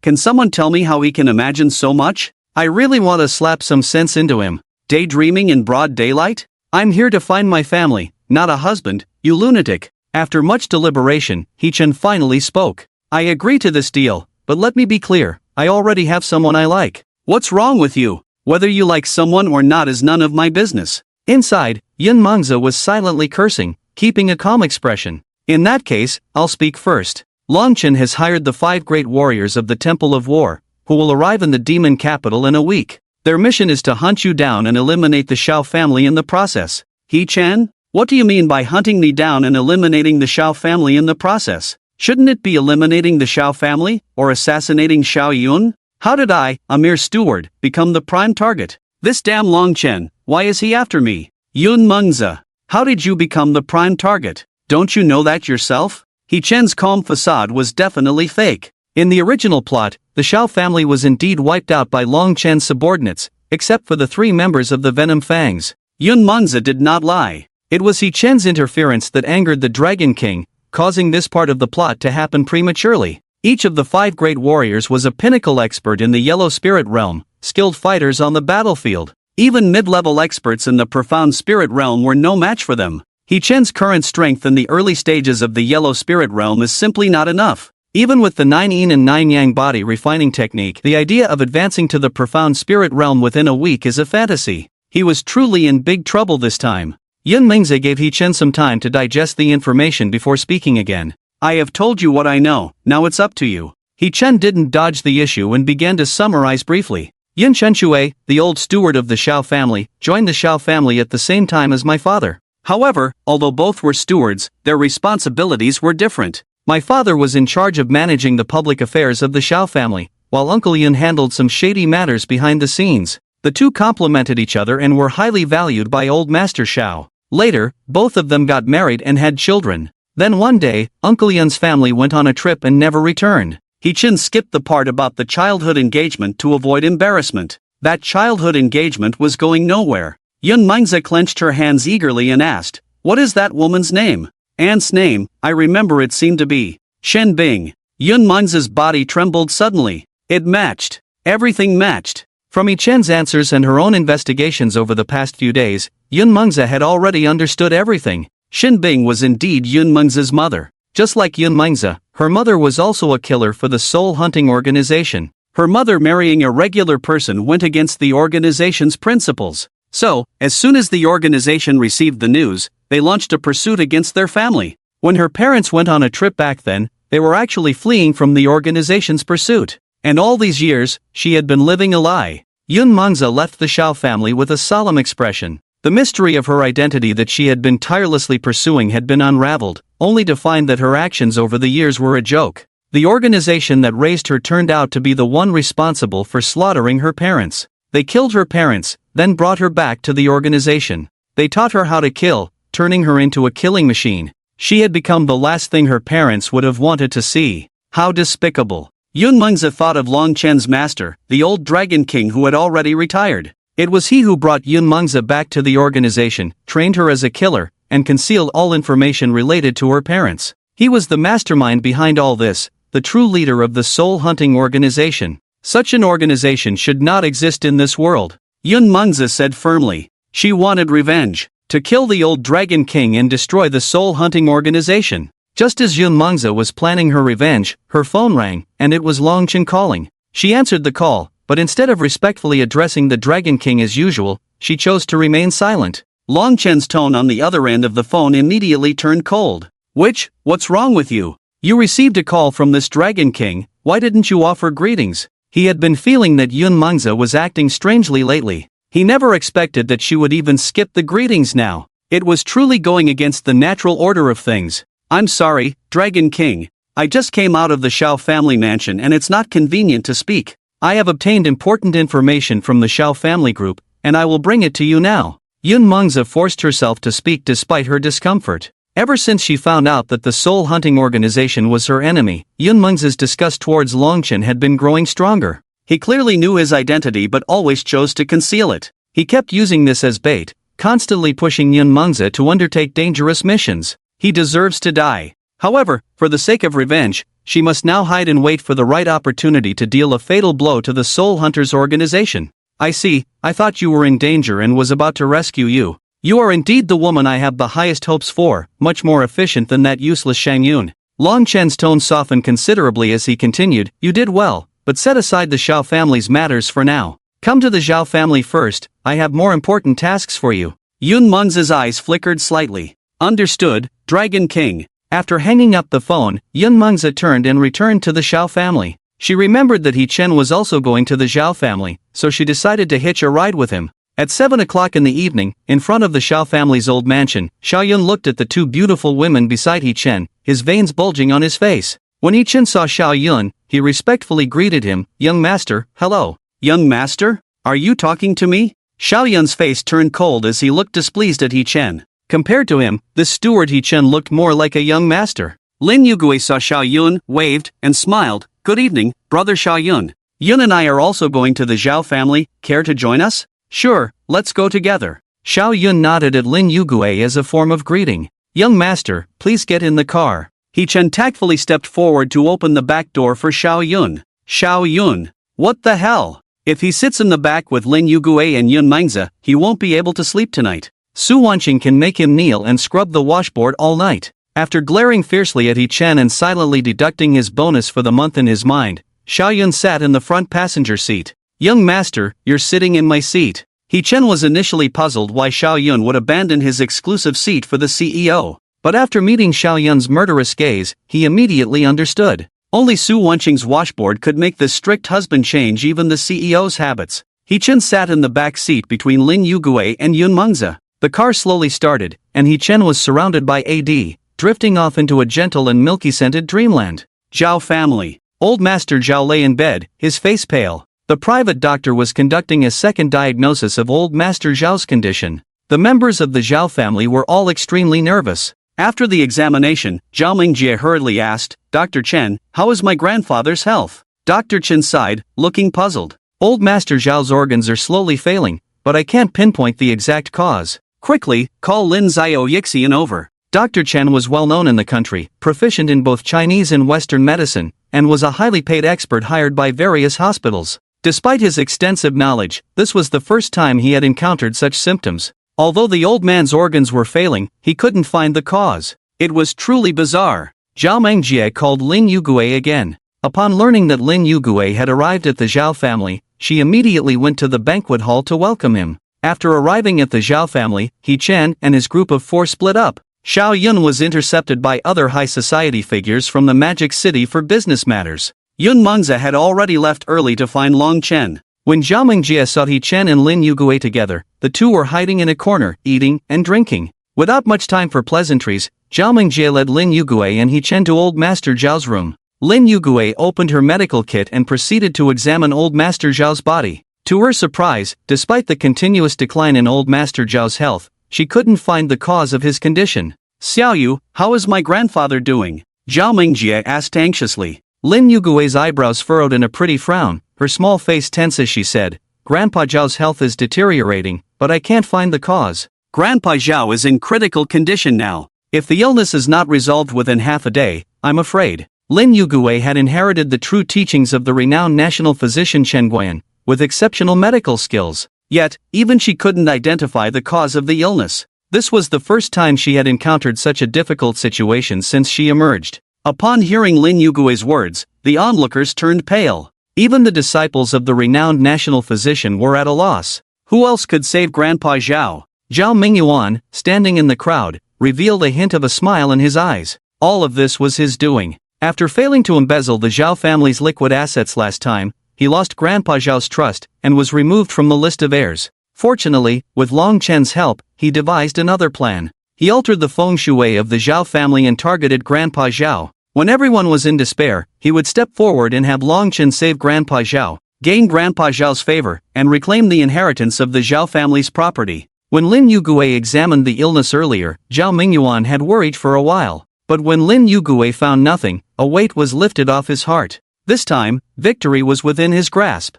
can someone tell me how he can imagine so much? I really want to slap some sense into him. Daydreaming in broad daylight? I'm here to find my family, not a husband, you lunatic. After much deliberation, He Chen finally spoke. I agree to this deal, but let me be clear, I already have someone I like. What's wrong with you? Whether you like someone or not is none of my business. Inside, Yun Mengzi was silently cursing, keeping a calm expression. In that case, I'll speak first. Long Chen has hired the 5 great warriors of the Temple of War, who will arrive in the demon capital in a week. Their mission is to hunt you down and eliminate the Xiao family in the process. He Chen? What do you mean by hunting me down and eliminating the Xiao family in the process? Shouldn't it be eliminating the Xiao family, or assassinating Xiao Yun? How did I, a mere steward, become the prime target? This damn Long Chen, why is he after me? Yun Mengzi, how did you become the prime target? Don't you know that yourself? He Chen's calm facade was definitely fake. In the original plot, the Xiao family was indeed wiped out by Long Chen's subordinates, except for the 3 members of the Venom Fangs. Yun Mengzi did not lie. It was He Chen's interference that angered the Dragon King, causing this part of the plot to happen prematurely. Each of the 5 great warriors was a pinnacle expert in the Yellow Spirit realm, skilled fighters on the battlefield. Even mid-level experts in the Profound Spirit realm were no match for them. He Chen's current strength in the early stages of the Yellow Spirit realm is simply not enough. Even with the 9 Yin and 9 Yang body refining technique, the idea of advancing to the Profound Spirit realm within a week is a fantasy. He was truly in big trouble this time. Yun Mengzi gave He Chen some time to digest the information before speaking again. I have told you what I know, now it's up to you. He Chen didn't dodge the issue and began to summarize briefly. Yun Chunsui, the old steward of the Xiao family, joined the Xiao family at the same time as my father. However, although both were stewards, their responsibilities were different. My father was in charge of managing the public affairs of the Xiao family, while Uncle Yun handled some shady matters behind the scenes. The two complemented each other and were highly valued by old Master Xiao. Later, both of them got married and had children. Then one day, Uncle Yun's family went on a trip and never returned. He Chen skipped the part about the childhood engagement to avoid embarrassment. That childhood engagement was going nowhere. Yun Mengzi clenched her hands eagerly and asked, "What is that woman's name?" Aunt's name, I remember it seemed to be Shen Bing. Yun Mengzi's body trembled suddenly. It matched. Everything matched. From He Chen's answers and her own investigations over the past few days, Yun Mengzi had already understood everything. Shen Bing was indeed Yun Mengzi's mother. Just like Yun Mengzi, her mother was also a killer for the soul hunting organization. Her mother marrying a regular person went against the organization's principles. So, as soon as the organization received the news, they launched a pursuit against their family. When her parents went on a trip back then, they were actually fleeing from the organization's pursuit. And all these years, she had been living a lie. Yun Mengzi left the Xiao family with a solemn expression. The mystery of her identity that she had been tirelessly pursuing had been unraveled, only to find that her actions over the years were a joke. The organization that raised her turned out to be the one responsible for slaughtering her parents. They killed her parents, then brought her back to the organization. They taught her how to kill, turning her into a killing machine. She had become the last thing her parents would have wanted to see. How despicable. Yun Mengzi thought of Long Chen's master, the old Dragon King who had already retired. It was he who brought Yun Mengzi back to the organization, trained her as a killer, and concealed all information related to her parents. He was the mastermind behind all this, the true leader of the soul hunting organization. Such an organization should not exist in this world. Yun Mengzi said firmly. She wanted revenge. to kill the old Dragon King and destroy the soul-hunting organization. Just as Yun Mengzi was planning her revenge, her phone rang, and it was Long Chen calling. She answered the call, but instead of respectfully addressing the Dragon King as usual, she chose to remain silent. Long Chen's tone on the other end of the phone immediately turned cold. What's wrong with you? You received a call from this Dragon King, why didn't you offer greetings? He had been feeling that Yun Mengzi was acting strangely lately. He never expected that she would even skip the greetings now. It was truly going against the natural order of things. I'm sorry, Dragon King. I just came out of the Xiao family mansion and it's not convenient to speak. I have obtained important information from the Xiao family group, and I will bring it to you now. Yun Mengzi forced herself to speak despite her discomfort. Ever since she found out that the soul-hunting organization was her enemy, Yun Mengzi's disgust towards Long Chen had been growing stronger. He clearly knew his identity but always chose to conceal it. He kept using this as bait, constantly pushing Yun Mengzi to undertake dangerous missions. He deserves to die. However, for the sake of revenge, she must now hide and wait for the right opportunity to deal a fatal blow to the Soul Hunters organization. I see, I thought you were in danger and was about to rescue you. You are indeed the woman I have the highest hopes for, much more efficient than that useless Shang Yun. Long Chen's tone softened considerably as he continued, you did well, but set aside the Xiao family's matters for now. Come to the Xiao family first, I have more important tasks for you. Yun Mengzi's eyes flickered slightly. Understood, Dragon King. After hanging up the phone, Yun Mengzi turned and returned to the Xiao family. She remembered that He Chen was also going to the Xiao family, so she decided to hitch a ride with him. At 7 o'clock in the evening, in front of the Xiao family's old mansion, Xiao Yun looked at the two beautiful women beside He Chen, his veins bulging on his face. When He Chen saw Xiao Yun, he respectfully greeted him, young master, hello. Young master? Are you talking to me? Xiao Yun's face turned cold as he looked displeased at He Chen. Compared to him, this steward He Chen looked more like a young master. Lin Yugui saw Xiao Yun, waved, and smiled. Good evening, brother Xiao Yun. Yun and I are also going to the Xiao family, care to join us? Sure, let's go together. Xiao Yun nodded at Lin Yugui as a form of greeting. Young master, please get in the car. He Chen tactfully stepped forward to open the back door for Xiao Yun. Xiao Yun. What the hell? If he sits in the back with Lin Yugui and Yun Mengzi, he won't be able to sleep tonight. Su Wanqing can make him kneel and scrub the washboard all night. After glaring fiercely at He Chen and silently deducting his bonus for the month in his mind, Xiao Yun sat in the front passenger seat. Young master, you're sitting in my seat. He Chen was initially puzzled why Xiao Yun would abandon his exclusive seat for the CEO. But after meeting Xiao Yun's murderous gaze, he immediately understood. Only Su Wanqing's washboard could make this strict husband change even the CEO's habits. He Chen sat in the back seat between Lin Yugui and Yun Mengzi. The car slowly started, and He Chen was surrounded by AD, drifting off into a gentle and milky-scented dreamland. Zhao family. Old Master Zhao lay in bed, his face pale. The private doctor was conducting a second diagnosis of Old Master Zhao's condition. The members of the Xiao family were all extremely nervous. After the examination, Zhao Mingjie hurriedly asked, Dr. Chen, how is my grandfather's health? Dr. Chen sighed, looking puzzled. Old Master Zhao's organs are slowly failing, but I can't pinpoint the exact cause. Quickly, call Lin Xiao Yixian over. Dr. Chen was well known in the country, proficient in both Chinese and Western medicine, and was a highly paid expert hired by various hospitals. Despite his extensive knowledge, this was the first time he had encountered such symptoms. Although the old man's organs were failing, he couldn't find the cause. It was truly bizarre. Zhao Mengjie called Lin Yugui again. Upon learning that Lin Yugui had arrived at the Xiao family, she immediately went to the banquet hall to welcome him. After arriving at the Xiao family, He Chen and his group of 4 split up. Xiao Yun was intercepted by other high society figures from the Magic City for business matters. Yun Mengzi had already left early to find Long Chen. When Zhao Mingjie saw He Chen and Lin Yugui together, the two were hiding in a corner, eating and drinking. Without much time for pleasantries, Zhao Mingjie led Lin Yugui and He Chen to Old Master Zhao's room. Lin Yugui opened her medical kit and proceeded to examine Old Master Zhao's body. To her surprise, despite the continuous decline in Old Master Zhao's health, she couldn't find the cause of his condition. Xiaoyu, how is my grandfather doing? Zhao Mingjie asked anxiously. Lin Yugui's eyebrows furrowed in a pretty frown, her small face tense as she said, Grandpa Zhao's health is deteriorating, but I can't find the cause. Grandpa Xiao is in critical condition now. If the illness is not resolved within half a day, I'm afraid. Lin Yugui had inherited the true teachings of the renowned national physician Chen Guiyan, with exceptional medical skills. Yet, even she couldn't identify the cause of the illness. This was the first time she had encountered such a difficult situation since she emerged. Upon hearing Lin Yugue's words, the onlookers turned pale. Even the disciples of the renowned national physician were at a loss. Who else could save Grandpa Xiao? Zhao Mingyuan, standing in the crowd, revealed a hint of a smile in his eyes. All of this was his doing. After failing to embezzle the Xiao family's liquid assets last time, he lost Grandpa Xiao's trust and was removed from the list of heirs. Fortunately, with Long Chen's help, he devised another plan. He altered the feng shui of the Xiao family and targeted Grandpa Xiao. When everyone was in despair, he would step forward and have Long Chen save Grandpa Xiao, gain Grandpa Xiao's favor, and reclaim the inheritance of the Xiao family's property. When Lin Yugue examined the illness earlier, Zhao Mingyuan had worried for a while. But when Lin Yugue found nothing, a weight was lifted off his heart. This time, victory was within his grasp.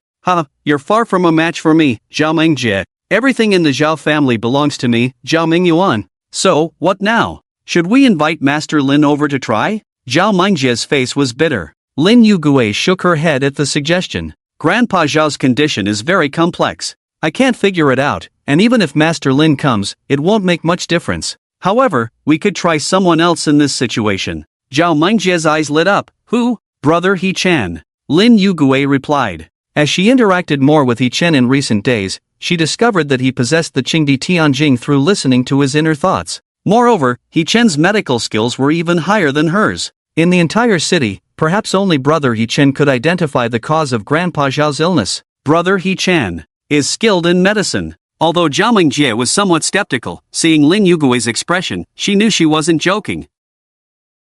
You're far from a match for me, Zhao Mingjie. Everything in the Xiao family belongs to me, Zhao Mingyuan. So, what now? Should we invite Master Lin over to try? Zhao Mingjie's face was bitter. Lin Yugue shook her head at the suggestion. Grandpa Xiao's condition is very complex. I can't figure it out, and even if Master Lin comes, it won't make much difference. However, we could try someone else in this situation. Zhao Mingjie's eyes lit up. Who? Brother He Chen. Lin Yugue replied. As she interacted more with He Chen in recent days, she discovered that he possessed the Qingdi Tianjing through listening to his inner thoughts. Moreover, He Chen's medical skills were even higher than hers. In the entire city, perhaps only Brother He Chen could identify the cause of Grandpa Xiao's illness. Brother He Chen is skilled in medicine. Although Zhao Mingjie was somewhat skeptical, seeing Lin Yugue's expression, she knew she wasn't joking.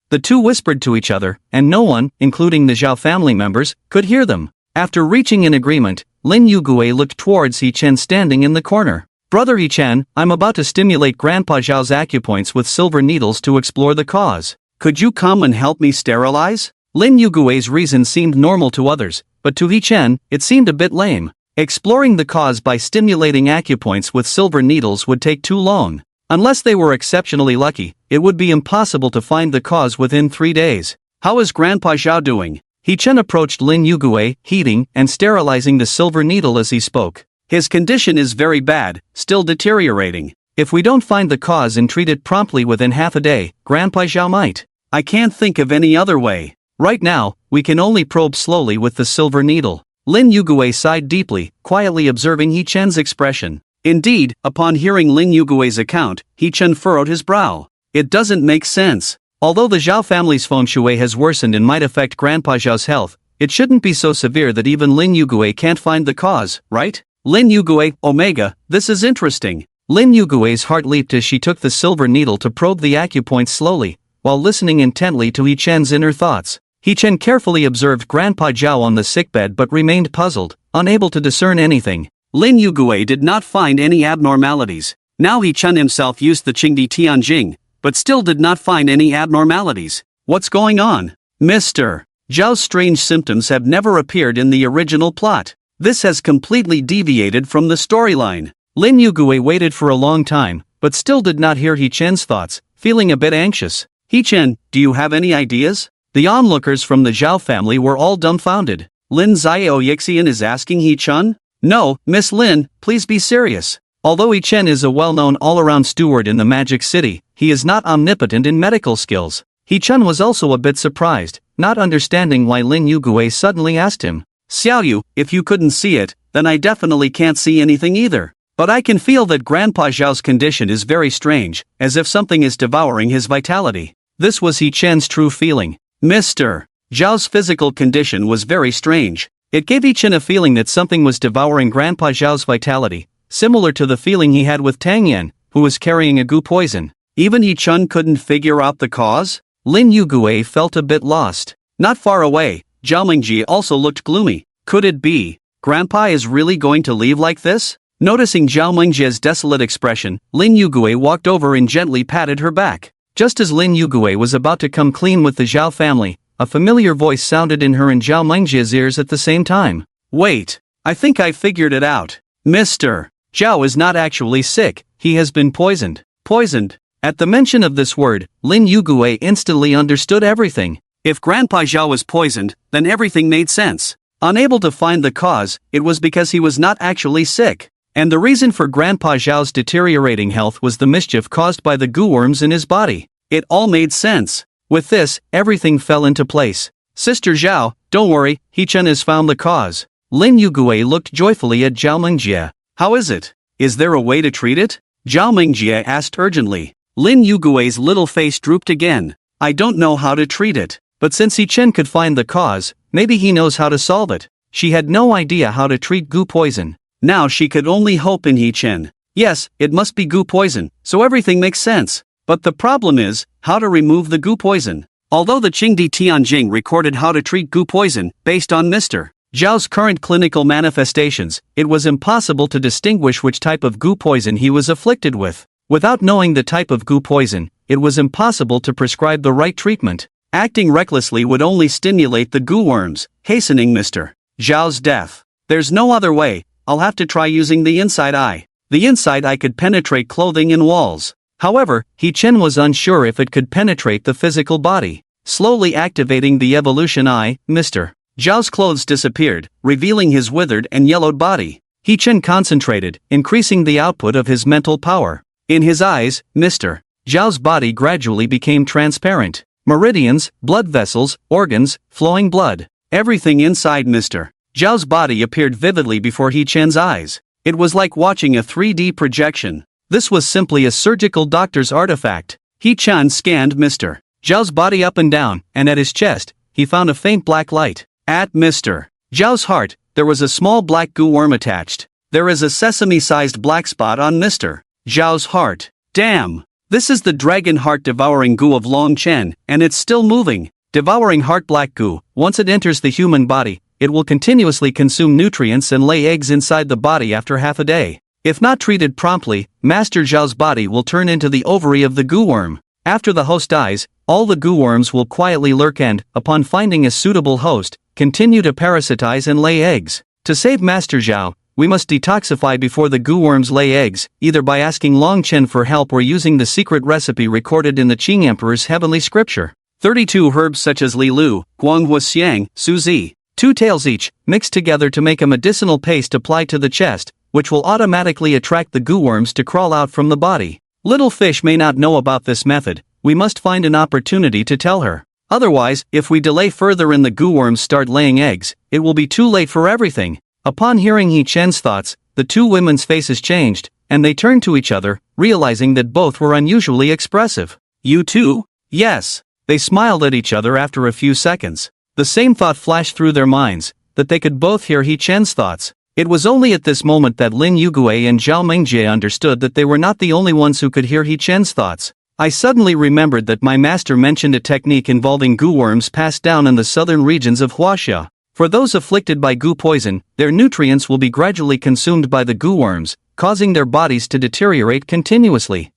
The two whispered to each other, and no one, including the Xiao family members, could hear them. After reaching an agreement, Lin Yugue looked towards He Chen standing in the corner. Brother He Chen, I'm about to stimulate Grandpa Xiao's acupoints with silver needles to explore the cause. Could you come and help me sterilize? Lin Yugue's reason seemed normal to others, but to He Chen, it seemed a bit lame. Exploring the cause by stimulating acupoints with silver needles would take too long. Unless they were exceptionally lucky, it would be impossible to find the cause within 3 days. How is Grandpa Xiao doing? He Chen approached Lin Yugue, heating and sterilizing the silver needle as he spoke. His condition is very bad, still deteriorating. If we don't find the cause and treat it promptly within half a day, Grandpa Xiao might. I can't think of any other way. Right now, we can only probe slowly with the silver needle. Lin Yugue sighed deeply, quietly observing He Chen's expression. Indeed, upon hearing Lin Yugue's account, He Chen furrowed his brow. It doesn't make sense. Although the Xiao family's feng shui has worsened and might affect Grandpa Xiao's health, it shouldn't be so severe that even Lin Yugue can't find the cause, right? Lin Yugue, Omega, this is interesting. Lin Yugue's heart leaped as she took the silver needle to probe the acupoints slowly, while listening intently to He Chen's inner thoughts. He Chen carefully observed Grandpa Xiao on the sickbed but remained puzzled, unable to discern anything. Lin Yugue did not find any abnormalities. Now He Chen himself used the Qingdi Tianjing, but still did not find any abnormalities. What's going on? Mr. Zhao's strange symptoms have never appeared in the original plot. This has completely deviated from the storyline. Lin Yugue waited for a long time, but still did not hear He Chen's thoughts, feeling a bit anxious. He Chen, do you have any ideas? The onlookers from the Xiao family were all dumbfounded. Lin Xiao Yixian is asking He Chen? No, Miss Lin, please be serious. Although He Chen is a well-known all-around steward in the Magic City, he is not omnipotent in medical skills. He Chen was also a bit surprised, not understanding why Lin Yugue suddenly asked him. Xiao, if you couldn't see it, then I definitely can't see anything either. But I can feel that Grandpa Xiao's condition is very strange, as if something is devouring his vitality. This was He Chen's true feeling. Mr. Zhao's physical condition was very strange. It gave He Chen a feeling that something was devouring Grandpa Xiao's vitality, similar to the feeling he had with Tang Yan, who was carrying a goo poison. Even He Chen couldn't figure out the cause? Lin Yugue felt a bit lost. Not far away, Zhao Mingjie also looked gloomy. Could it be? Grandpa is really going to leave like this? Noticing Zhao Mingjie's desolate expression, Lin Yugue walked over and gently patted her back. Just as Lin Yugue was about to come clean with the Xiao family, a familiar voice sounded in her and Zhao Mingjie's ears at the same time. Wait, I think I figured it out. Mr. Xiao is not actually sick, he has been poisoned. Poisoned? At the mention of this word, Lin Yugue instantly understood everything. If Grandpa Xiao was poisoned, then everything made sense. Unable to find the cause, it was because he was not actually sick. And the reason for Grandpa Xiao's deteriorating health was the mischief caused by the goo worms in his body. It all made sense. With this, everything fell into place. Sister Xiao, don't worry, He-chan has found the cause. Lin Yugue looked joyfully at Zhao Mingjie. How is it? Is there a way to treat it? Zhao Mingjie asked urgently. Lin Yugue's little face drooped again. I don't know how to treat it, but since He-chan could find the cause, maybe he knows how to solve it. She had no idea how to treat goo poison. Now she could only hope in He-chan. Yes, it must be goo poison, so everything makes sense. But the problem is, how to remove the goo poison. Although the Qingdi Tianjing recorded how to treat goo poison, based on Mr. Zhao's current clinical manifestations, it was impossible to distinguish which type of goo poison he was afflicted with. Without knowing the type of goo poison, it was impossible to prescribe the right treatment. Acting recklessly would only stimulate the goo worms, hastening Mr. Zhao's death. There's no other way. I'll have to try using the inside eye. The inside eye could penetrate clothing and walls. However, He-chan was unsure if it could penetrate the physical body. Slowly activating the evolution eye, Mr. Zhao's clothes disappeared, revealing his withered and yellowed body. He-chan concentrated, increasing the output of his mental power. In his eyes, Mr. Zhao's body gradually became transparent. Meridians, blood vessels, organs, flowing blood. Everything inside Mr. Zhao's body appeared vividly before He-chan's eyes. It was like watching a 3D projection. This was simply a surgical doctor's artifact. He-chan scanned Mr. Zhao's body up and down, and at his chest, he found a faint black light. At Mr. Zhao's heart, there was a small black goo worm attached. There is a sesame-sized black spot on Mr. Zhao's heart. Damn! This is the dragon heart devouring goo of Long Chen, and it's still moving. Devouring heart black goo, once it enters the human body, it will continuously consume nutrients and lay eggs inside the body after half a day. If not treated promptly, Master Zhao's body will turn into the ovary of the goo worm. After the host dies, all the goo worms will quietly lurk and, upon finding a suitable host, continue to parasitize and lay eggs. To save Master Xiao, we must detoxify before the goo worms lay eggs, either by asking Long Chen for help or using the secret recipe recorded in the Qing Emperor's heavenly scripture. 32 herbs such as Li Lu, Guanghua Xiang, Suzi, 2 tails each, mixed together to make a medicinal paste applied to the chest, which will automatically attract the goo worms to crawl out from the body. Little fish may not know about this method. We must find an opportunity to tell her. Otherwise, if we delay further and the goo worms start laying eggs, it will be too late for everything. Upon hearing He-chan's thoughts, the two women's faces changed, and they turned to each other, realizing that both were unusually expressive. You too? Yes. They smiled at each other after a few seconds. The same thought flashed through their minds, that they could both hear He-chan's thoughts. It was only at this moment that Lin Yugue and Zhao Mingjie understood that they were not the only ones who could hear He-chan's thoughts. I suddenly remembered that my master mentioned a technique involving goo worms passed down in the southern regions of Huaxia. For those afflicted by goo poison, their nutrients will be gradually consumed by the goo worms, causing their bodies to deteriorate continuously.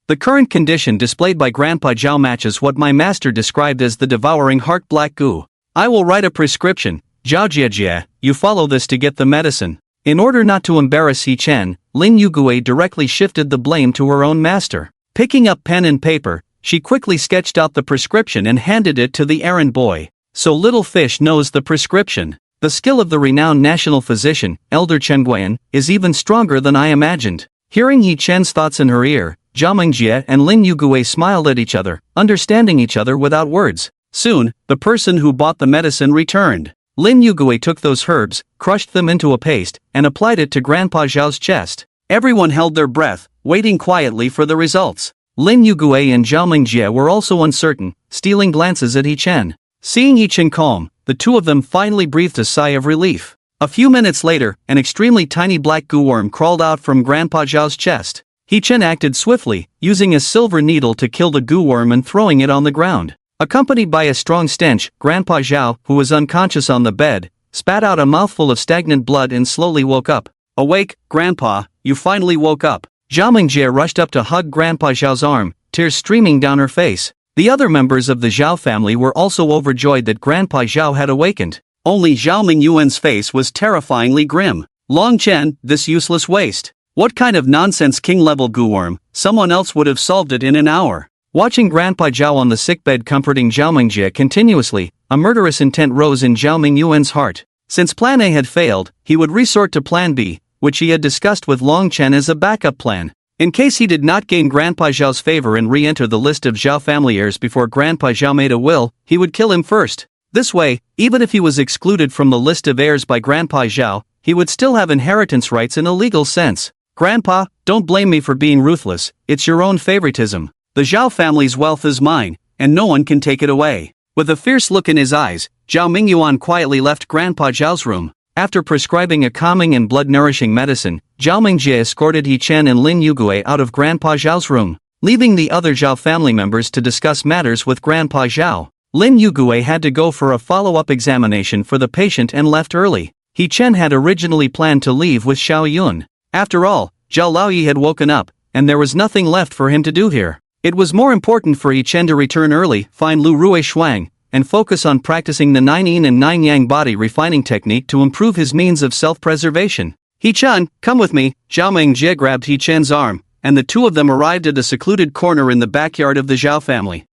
The current condition displayed by Grandpa Zhao matches what my master described as the devouring heart black goo. I will write a prescription. Zhao Jiejie, you follow this to get the medicine. In order not to embarrass He-chan, Lin Yugue directly shifted the blame to her own master. Picking up pen and paper, she quickly sketched out the prescription and handed it to the errand boy. So little fish knows the prescription. The skill of the renowned national physician, Elder Chen Guiyan, is even stronger than I imagined. Hearing He-chan's thoughts in her ear, Zhao Mingjie and Lin Yugue smiled at each other, understanding each other without words. Soon, the person who bought the medicine returned. Lin Yugue took those herbs, crushed them into a paste, and applied it to Grandpa Zhao's chest. Everyone held their breath, waiting quietly for the results. Lin Yugue and Zhao Mingjie were also uncertain, stealing glances at He-chan. Seeing He-chan calm, the two of them finally breathed a sigh of relief. A few minutes later, an extremely tiny black goo worm crawled out from Grandpa Zhao's chest. He-chan acted swiftly, using a silver needle to kill the goo worm and throwing it on the ground. Accompanied by a strong stench, Grandpa Xiao, who was unconscious on the bed, spat out a mouthful of stagnant blood and slowly woke up. Awake, Grandpa, you finally woke up. Zhao Mingjie rushed up to hug Grandpa Xiao's arm, tears streaming down her face. The other members of the Xiao family were also overjoyed that Grandpa Xiao had awakened. Only Zhao Mingyuan's face was terrifyingly grim. Long Chen, this useless waste. What kind of nonsense king-level goo worm? Someone else would have solved it in an hour. Watching Grandpa Xiao on the sickbed comforting Zhao Mingjie continuously, a murderous intent rose in Zhao Mingyuan's heart. Since Plan A had failed, he would resort to Plan B, which he had discussed with Long Chen as a backup plan. In case he did not gain Grandpa Xiao's favor and re-enter the list of Xiao family heirs before Grandpa Xiao made a will, he would kill him first. This way, even if he was excluded from the list of heirs by Grandpa Xiao, he would still have inheritance rights in a legal sense. Grandpa, don't blame me for being ruthless, it's your own favoritism. The Xiao family's wealth is mine, and no one can take it away. With a fierce look in his eyes, Zhao Mingyuan quietly left Grandpa Zhao's room. After prescribing a calming and blood-nourishing medicine, Zhao Mingjie escorted He Chen and Lin Yugue out of Grandpa Zhao's room, leaving the other Xiao family members to discuss matters with Grandpa Xiao. Lin Yugue had to go for a follow-up examination for the patient and left early. He Chen had originally planned to leave with Xiao Yun. After all, Zhao Laoyi had woken up, and there was nothing left for him to do here. It was more important for He Chen to return early, find Lu Rui Shuang, and focus on practicing the 9 yin and 9 yang body refining technique to improve his means of self-preservation. He Chen, come with me. Zhao Mingjie grabbed He Chen's arm, and the two of them arrived at a secluded corner in the backyard of the Xiao family.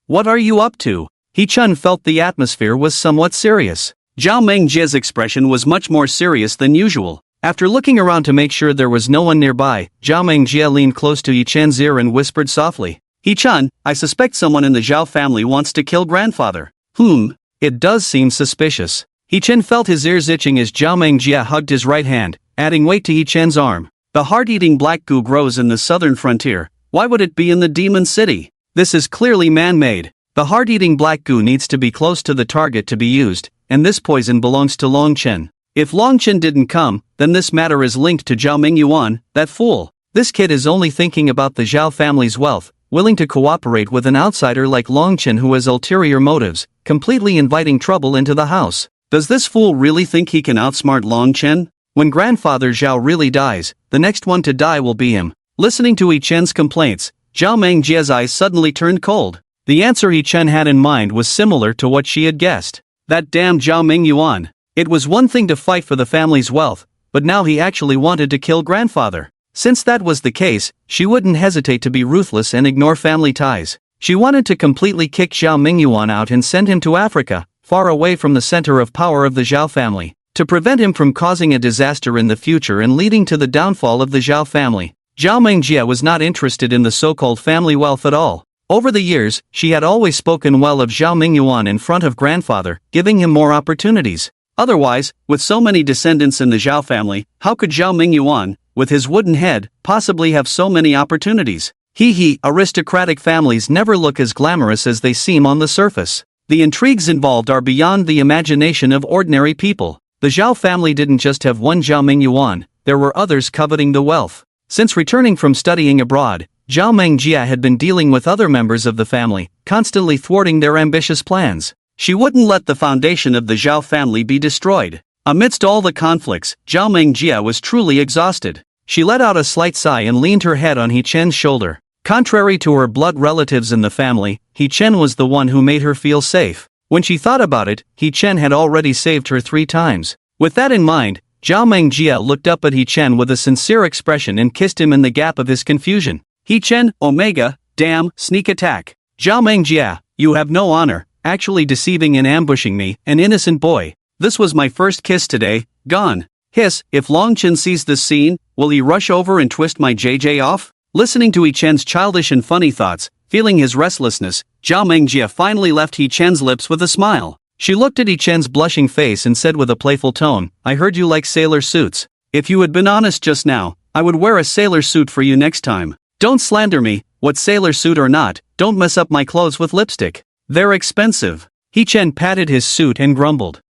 What are you up to? He Chen felt the atmosphere was somewhat serious. Zhao Mingjie's expression was much more serious than usual. After looking around to make sure there was no one nearby, Zhao Mingjie leaned close to He Chen's ear and whispered softly, He Chen, I suspect someone in the Xiao family wants to kill grandfather. It does seem suspicious. He Chen felt his ears itching as Zhao Mingjie hugged his right hand, adding weight to He Chen's arm. The heart-eating black goo grows in the southern frontier. Why would it be in the demon city? This is clearly man-made. The heart-eating black goo needs to be close to the target to be used, and this poison belongs to Long Chen. If Long Chen didn't come, then this matter is linked to Zhao Mingyuan, that fool. This kid is only thinking about the Xiao family's wealth, willing to cooperate with an outsider like Long Chen who has ulterior motives, completely inviting trouble into the house. Does this fool really think he can outsmart Long Chen? When grandfather Xiao really dies, the next one to die will be him. Listening to He Chen's complaints, Zhao Mingjie's eyes suddenly turned cold. The answer He Chen had in mind was similar to what she had guessed. That damn Zhao Mingyuan. It was one thing to fight for the family's wealth, but now he actually wanted to kill grandfather. Since that was the case, she wouldn't hesitate to be ruthless and ignore family ties. She wanted to completely kick Zhao Mingyuan out and send him to Africa, far away from the center of power of the Xiao family, to prevent him from causing a disaster in the future and leading to the downfall of the Xiao family. Zhao Mingjie was not interested in the so-called family wealth at all. Over the years, she had always spoken well of Zhao Mingyuan in front of grandfather, giving him more opportunities. Otherwise, with so many descendants in the Xiao family, how could Zhao Mingyuan, with his wooden head, possibly have so many opportunities? Aristocratic families never look as glamorous as they seem on the surface. The intrigues involved are beyond the imagination of ordinary people. The Xiao family didn't just have one Zhao Mingyuan, there were others coveting the wealth. Since returning from studying abroad, Zhao Mingjie had been dealing with other members of the family, constantly thwarting their ambitious plans. She wouldn't let the foundation of the Xiao family be destroyed. Amidst all the conflicts, Zhao Mingjie was truly exhausted. She let out a slight sigh and leaned her head on He Chen's shoulder. Contrary to her blood relatives in the family, He Chen was the one who made her feel safe. When she thought about it, He Chen had already saved her 3 times. With that in mind, Zhao Mingjie looked up at He Chen with a sincere expression and kissed him in the gap of his confusion. He Chen, Omega, damn, sneak attack. Zhao Mingjie, you have no honor, actually deceiving and ambushing me, an innocent boy. This was my first kiss today, gone. Hiss, if Long Chen sees this scene, will he rush over and twist my JJ off? Listening to He Chen's childish and funny thoughts, feeling his restlessness, Zhao Mingjie finally left He Chen's lips with a smile. She looked at He Chen's blushing face and said with a playful tone, I heard you like sailor suits. If you had been honest just now, I would wear a sailor suit for you next time. Don't slander me, what sailor suit or not, don't mess up my clothes with lipstick. They're expensive. He Chen patted his suit and grumbled.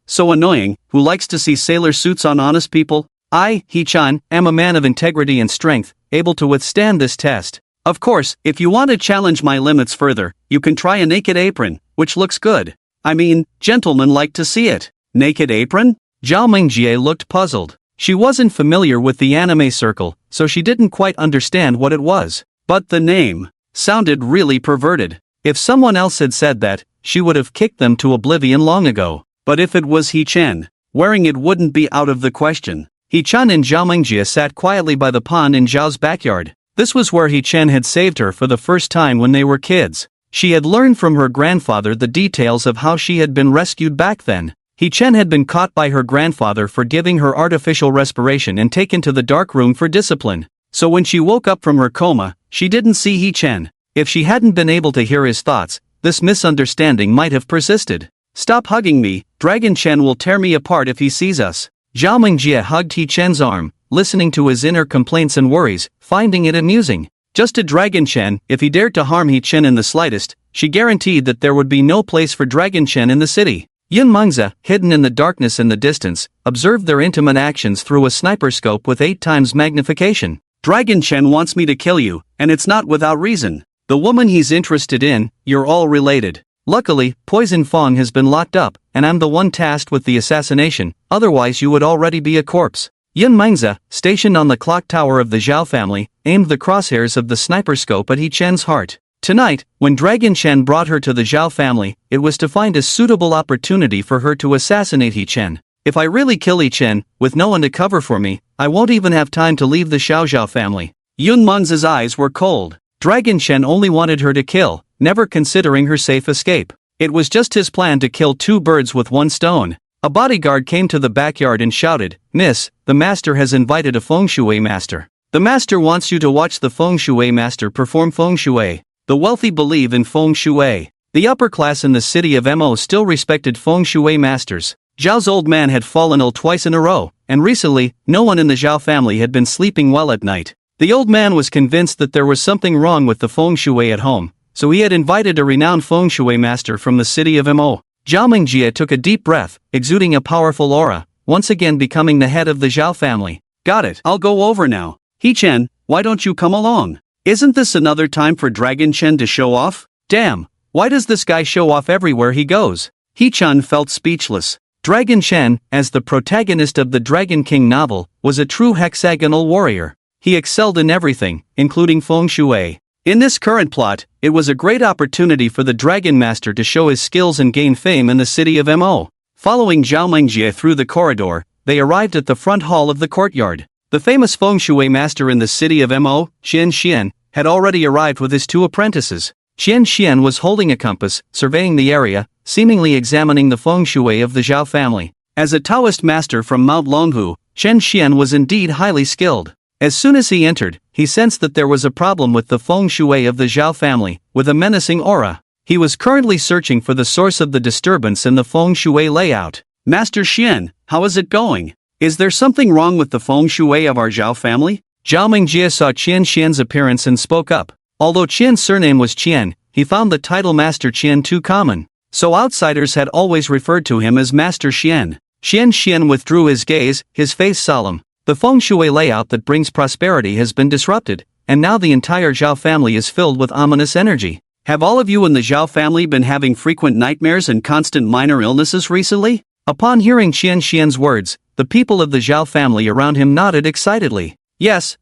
So annoying, who likes to see sailor suits on honest people? I, He Chen, am a man of integrity and strength, able to withstand this test. Of course, if you want to challenge my limits further, you can try a naked apron, which looks good. I mean, gentlemen like to see it. Naked apron? Zhao Mingjie looked puzzled. She wasn't familiar with the anime circle, so she didn't quite understand what it was. But the name sounded really perverted. If someone else had said that, she would have kicked them to oblivion long ago. But if it was He Chen, wearing it wouldn't be out of the question. He Chen and Zhao Mingjie sat quietly by the pond in Zhao's backyard. This was where He Chen had saved her for the first time when they were kids. She had learned from her grandfather the details of how she had been rescued back then. He Chen had been caught by her grandfather for giving her artificial respiration and taken to the dark room for discipline. So when she woke up from her coma, she didn't see He Chen. If she hadn't been able to hear his thoughts, this misunderstanding might have persisted. "Stop hugging me, Dragon Chen will tear me apart if he sees us." Xiao Mingjie hugged He Chen's arm, listening to his inner complaints and worries, finding it amusing. Just to Dragon Chen, if he dared to harm He Chen in the slightest, she guaranteed that there would be no place for Dragon Chen in the city. Yun Mengzi, hidden in the darkness in the distance, observed their intimate actions through a sniper scope with 8 times magnification. "Dragon Chen wants me to kill you, and it's not without reason. The woman he's interested in, you're all related. Luckily, Poison Fong has been locked up, and I'm the one tasked with the assassination, otherwise you would already be a corpse." Yun Mengzi, stationed on the clock tower of the Xiao family, aimed the crosshairs of the sniper scope at He Chen's heart. Tonight, when Dragon Chen brought her to the Xiao family, it was to find a suitable opportunity for her to assassinate He Chen. "If I really kill He Chen, with no one to cover for me, I won't even have time to leave the Xiao family." Yun Mengzi's eyes were cold. Dragon Chen only wanted her to kill, never considering her safe escape. It was just his plan to kill 2 birds with 1 stone. A bodyguard came to the backyard and shouted, "Miss, the master has invited a feng shui master. The master wants you to watch the feng shui master perform feng shui." The wealthy believe in feng shui. The upper class in the city of Mo still respected feng shui masters. Zhao's old man had fallen ill twice in a row, and recently, no one in the Xiao family had been sleeping well at night. The old man was convinced that there was something wrong with the feng shui at home, so he had invited a renowned feng shui master from the city of Mo. Xiao Mingjie took a deep breath, exuding a powerful aura, once again becoming the head of the Xiao family. "Got it, I'll go over now. He Chen, why don't you come along? Isn't this another time for Dragon Chen to show off? Damn, why does this guy show off everywhere he goes?" He Chen felt speechless. Dragon Chen, as the protagonist of the Dragon King novel, was a true hexagonal warrior. He excelled in everything, including feng shui. In this current plot, it was a great opportunity for the Dragon Master to show his skills and gain fame in the city of Mo. Following Xiao Mingjie through the corridor, they arrived at the front hall of the courtyard. The famous feng shui master in the city of Mo, Qian Xian, had already arrived with his 2 apprentices. Qian Xian was holding a compass, surveying the area, seemingly examining the feng shui of the Xiao family. As a Taoist master from Mount Longhu, Qian Xian was indeed highly skilled. As soon as he entered, he sensed that there was a problem with the feng shui of the Xiao family, with a menacing aura. He was currently searching for the source of the disturbance in the feng shui layout. "Master Xian, how is it going? Is there something wrong with the feng shui of our Xiao family?" Xiao Mingjie saw Qian Xian's appearance and spoke up. Although Qian's surname was Qian, he found the title Master Qian too common, so outsiders had always referred to him as Master Xian. Qian Xian withdrew his gaze, his face solemn. "The feng shui layout that brings prosperity has been disrupted, and now the entire Xiao family is filled with ominous energy. Have all of you in the Xiao family been having frequent nightmares and constant minor illnesses recently?" Upon hearing Qian Xian's words, the people of the Xiao family around him nodded excitedly. Yes,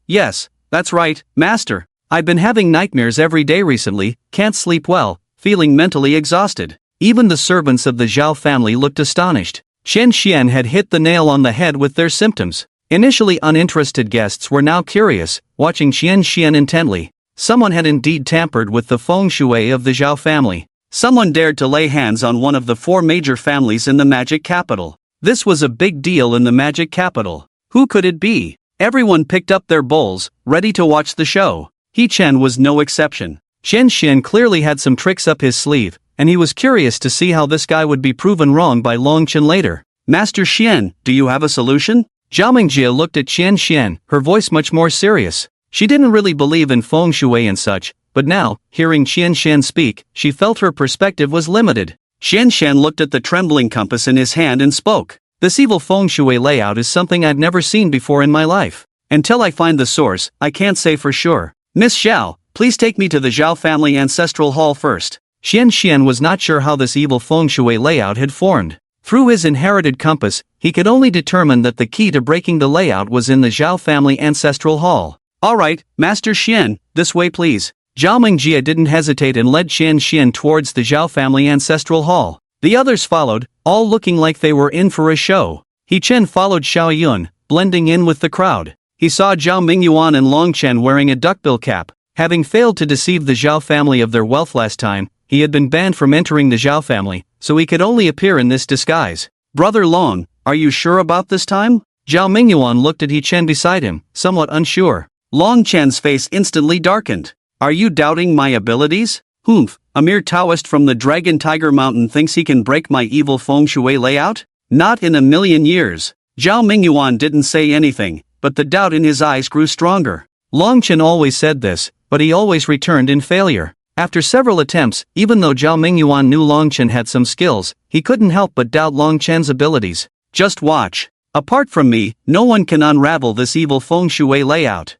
that's right, Master. I've been having nightmares every day recently, can't sleep well, feeling mentally exhausted." Even the servants of the Xiao family looked astonished. Qian Xian had hit the nail on the head with their symptoms. Initially uninterested guests were now curious, watching Qian Xian intently. Someone had indeed tampered with the feng shui of the Xiao family. Someone dared to lay hands on one of the 4 major families in the magic capital. This was a big deal in the magic capital. Who could it be? Everyone picked up their bowls, ready to watch the show. He Chen was no exception. Qian Xian clearly had some tricks up his sleeve, and he was curious to see how this guy would be proven wrong by Long Chen later. "Master Xian, do you have a solution?" Xiao Mingjie looked at Qian Xian, her voice much more serious. She didn't really believe in feng shui and such, but now, hearing Qian Xian speak, she felt her perspective was limited. Qian Xian looked at the trembling compass in his hand and spoke. "This evil feng shui layout is something I've never seen before in my life. Until I find the source, I can't say for sure. Miss Xiao, please take me to the Xiao family ancestral hall first." Qian Xian was not sure how this evil feng shui layout had formed. Through his inherited compass, he could only determine that the key to breaking the layout was in the Xiao family ancestral hall. "All right, Master Xian, this way please." Xiao Mingjie didn't hesitate and led Qian Xian towards the Xiao family ancestral hall. The others followed, all looking like they were in for a show. He Chen followed Xiao Yun, blending in with the crowd. He saw Zhao Mingyuan and Long Chen wearing a duckbill cap. Having failed to deceive the Xiao family of their wealth last time, he had been banned from entering the Xiao family, so he could only appear in this disguise. Brother Long, are you sure about this time? Zhao Mingyuan looked at He Chen beside him, somewhat unsure. Long Chen's face instantly darkened. Are you doubting my abilities? Humph, a mere Taoist from the Dragon Tiger Mountain thinks he can break my evil feng shui layout? Not in a million years. Zhao Mingyuan didn't say anything, but the doubt in his eyes grew stronger. Long Chen always said this, but he always returned in failure. After several attempts, even though Zhao Mingyuan knew Long Chen had some skills, he couldn't help but doubt Long Chen's abilities. Just watch. Apart from me, no one can unravel this evil feng shui layout.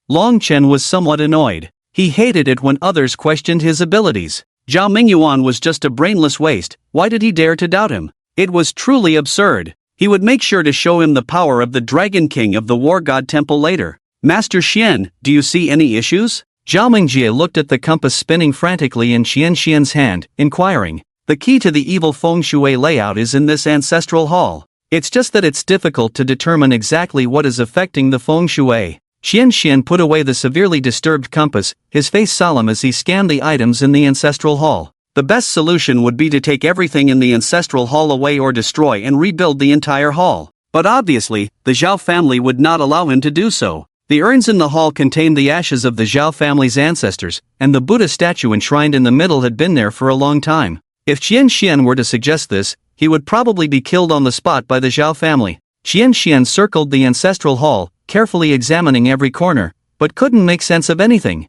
Long Chen was somewhat annoyed. He hated it when others questioned his abilities. Zhao Mingyuan was just a brainless waste. Why did he dare to doubt him? It was truly absurd. He would make sure to show him the power of the Dragon King of the War God Temple later. Master Xian, do you see any issues? Zhao Mingjie looked at the compass spinning frantically in Xian's hand, inquiring. The key to the evil feng shui layout is in this ancestral hall. It's just that it's difficult to determine exactly what is affecting the feng shui. Xian put away the severely disturbed compass, his face solemn as he scanned the items in the ancestral hall. The best solution would be to take everything in the ancestral hall away or destroy and rebuild the entire hall. But obviously, the Xiao family would not allow him to do so. The urns in the hall contained the ashes of the Xiao family's ancestors, and the Buddha statue enshrined in the middle had been there for a long time. If Xian were to suggest this, he would probably be killed on the spot by the Xiao family. Xian circled the ancestral hall, carefully examining every corner, but couldn't make sense of anything.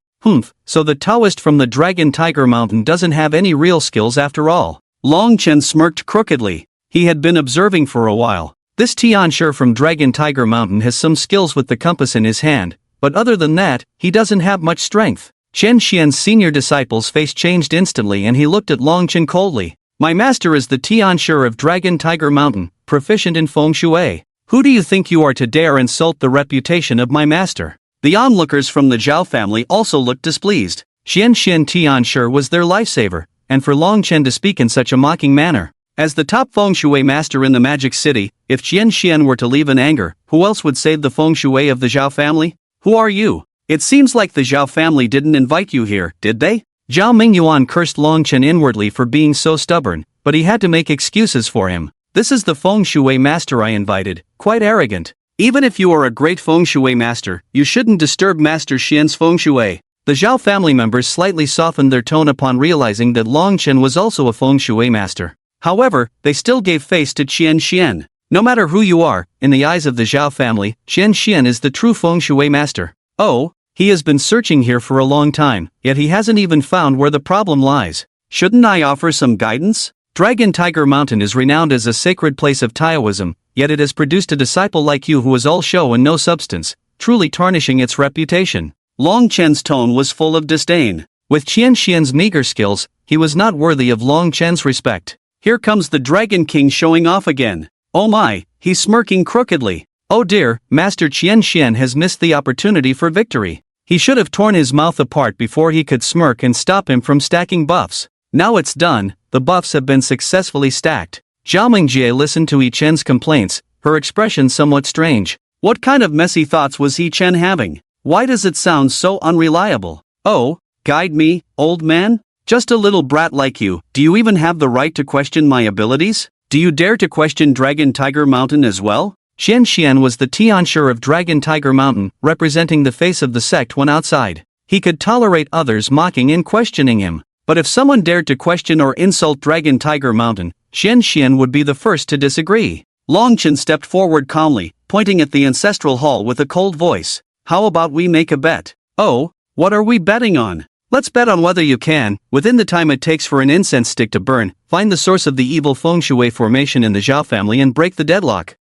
So the Taoist from the Dragon Tiger Mountain doesn't have any real skills after all. Long Chen smirked crookedly. He had been observing for a while. This Tianshi from Dragon Tiger Mountain has some skills with the compass in his hand, but other than that, he doesn't have much strength. Xian's senior disciple's face changed instantly and he looked at Long Chen coldly. My master is the Tianshi of Dragon Tiger Mountain, proficient in feng shui. Who do you think you are to dare insult the reputation of my master? The onlookers from the Zhao family also looked displeased. Xian Tianshi was their lifesaver, and for Long Chen to speak in such a mocking manner. As the top feng shui master in the Magic City, if Xian were to leave in anger, who else would save the feng shui of the Xiao family? Who are you? It seems like the Xiao family didn't invite you here, did they? Zhao Mingyuan cursed Long Chen inwardly for being so stubborn, but he had to make excuses for him. This is the feng shui master I invited, quite arrogant. Even if you are a great feng shui master, you shouldn't disturb Master Xian's feng shui. The Xiao family members slightly softened their tone upon realizing that Long Chen was also a feng shui master. However, they still gave face to Xian. No matter who you are, in the eyes of the Xiao family, Xian is the true feng shui master. Oh, he has been searching here for a long time, yet he hasn't even found where the problem lies. Shouldn't I offer some guidance? Dragon Tiger Mountain is renowned as a sacred place of Taoism, yet it has produced a disciple like you who is all show and no substance, truly tarnishing its reputation. Long Chen's tone was full of disdain. With Xian's meager skills, he was not worthy of Long Chen's respect. Here comes the Dragon King showing off again. Oh my, he's smirking crookedly. Oh dear, Master Xian has missed the opportunity for victory. He should have torn his mouth apart before he could smirk and stop him from stacking buffs. Now it's done, the buffs have been successfully stacked. Zhao Mingjie listened to He Chen's complaints, her expression somewhat strange. What kind of messy thoughts was He Chen having? Why does it sound so unreliable? Oh, guide me, old man? Just a little brat like you, do you even have the right to question my abilities? Do you dare to question Dragon Tiger Mountain as well? Xian was the Tianshi of Dragon Tiger Mountain, representing the face of the sect when outside. He could tolerate others mocking and questioning him. But if someone dared to question or insult Dragon Tiger Mountain, Xian would be the first to disagree. Long Chen stepped forward calmly, pointing at the ancestral hall with a cold voice. How about we make a bet? Oh, what are we betting on? Let's bet on whether you can, within the time it takes for an incense stick to burn, find the source of the evil feng shui formation in the Xiao family and break the deadlock.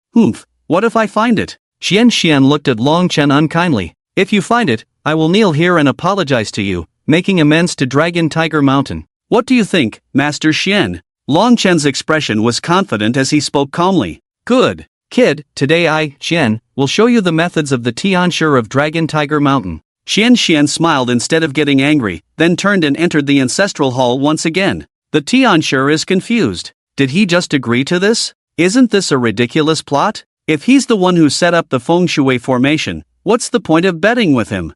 What if I find it? Xian looked at Long Chen unkindly. If you find it, I will kneel here and apologize to you, making amends to Dragon Tiger Mountain. What do you think, Master Xian? Long Chen's expression was confident as he spoke calmly. Good, kid, today I, Xian, will show you the methods of the Tianshi of Dragon Tiger Mountain. Xian smiled instead of getting angry, then turned and entered the ancestral hall once again. The Tianshi is confused. Did he just agree to this? Isn't this a ridiculous plot? If he's the one who set up the feng shui formation, what's the point of betting with him?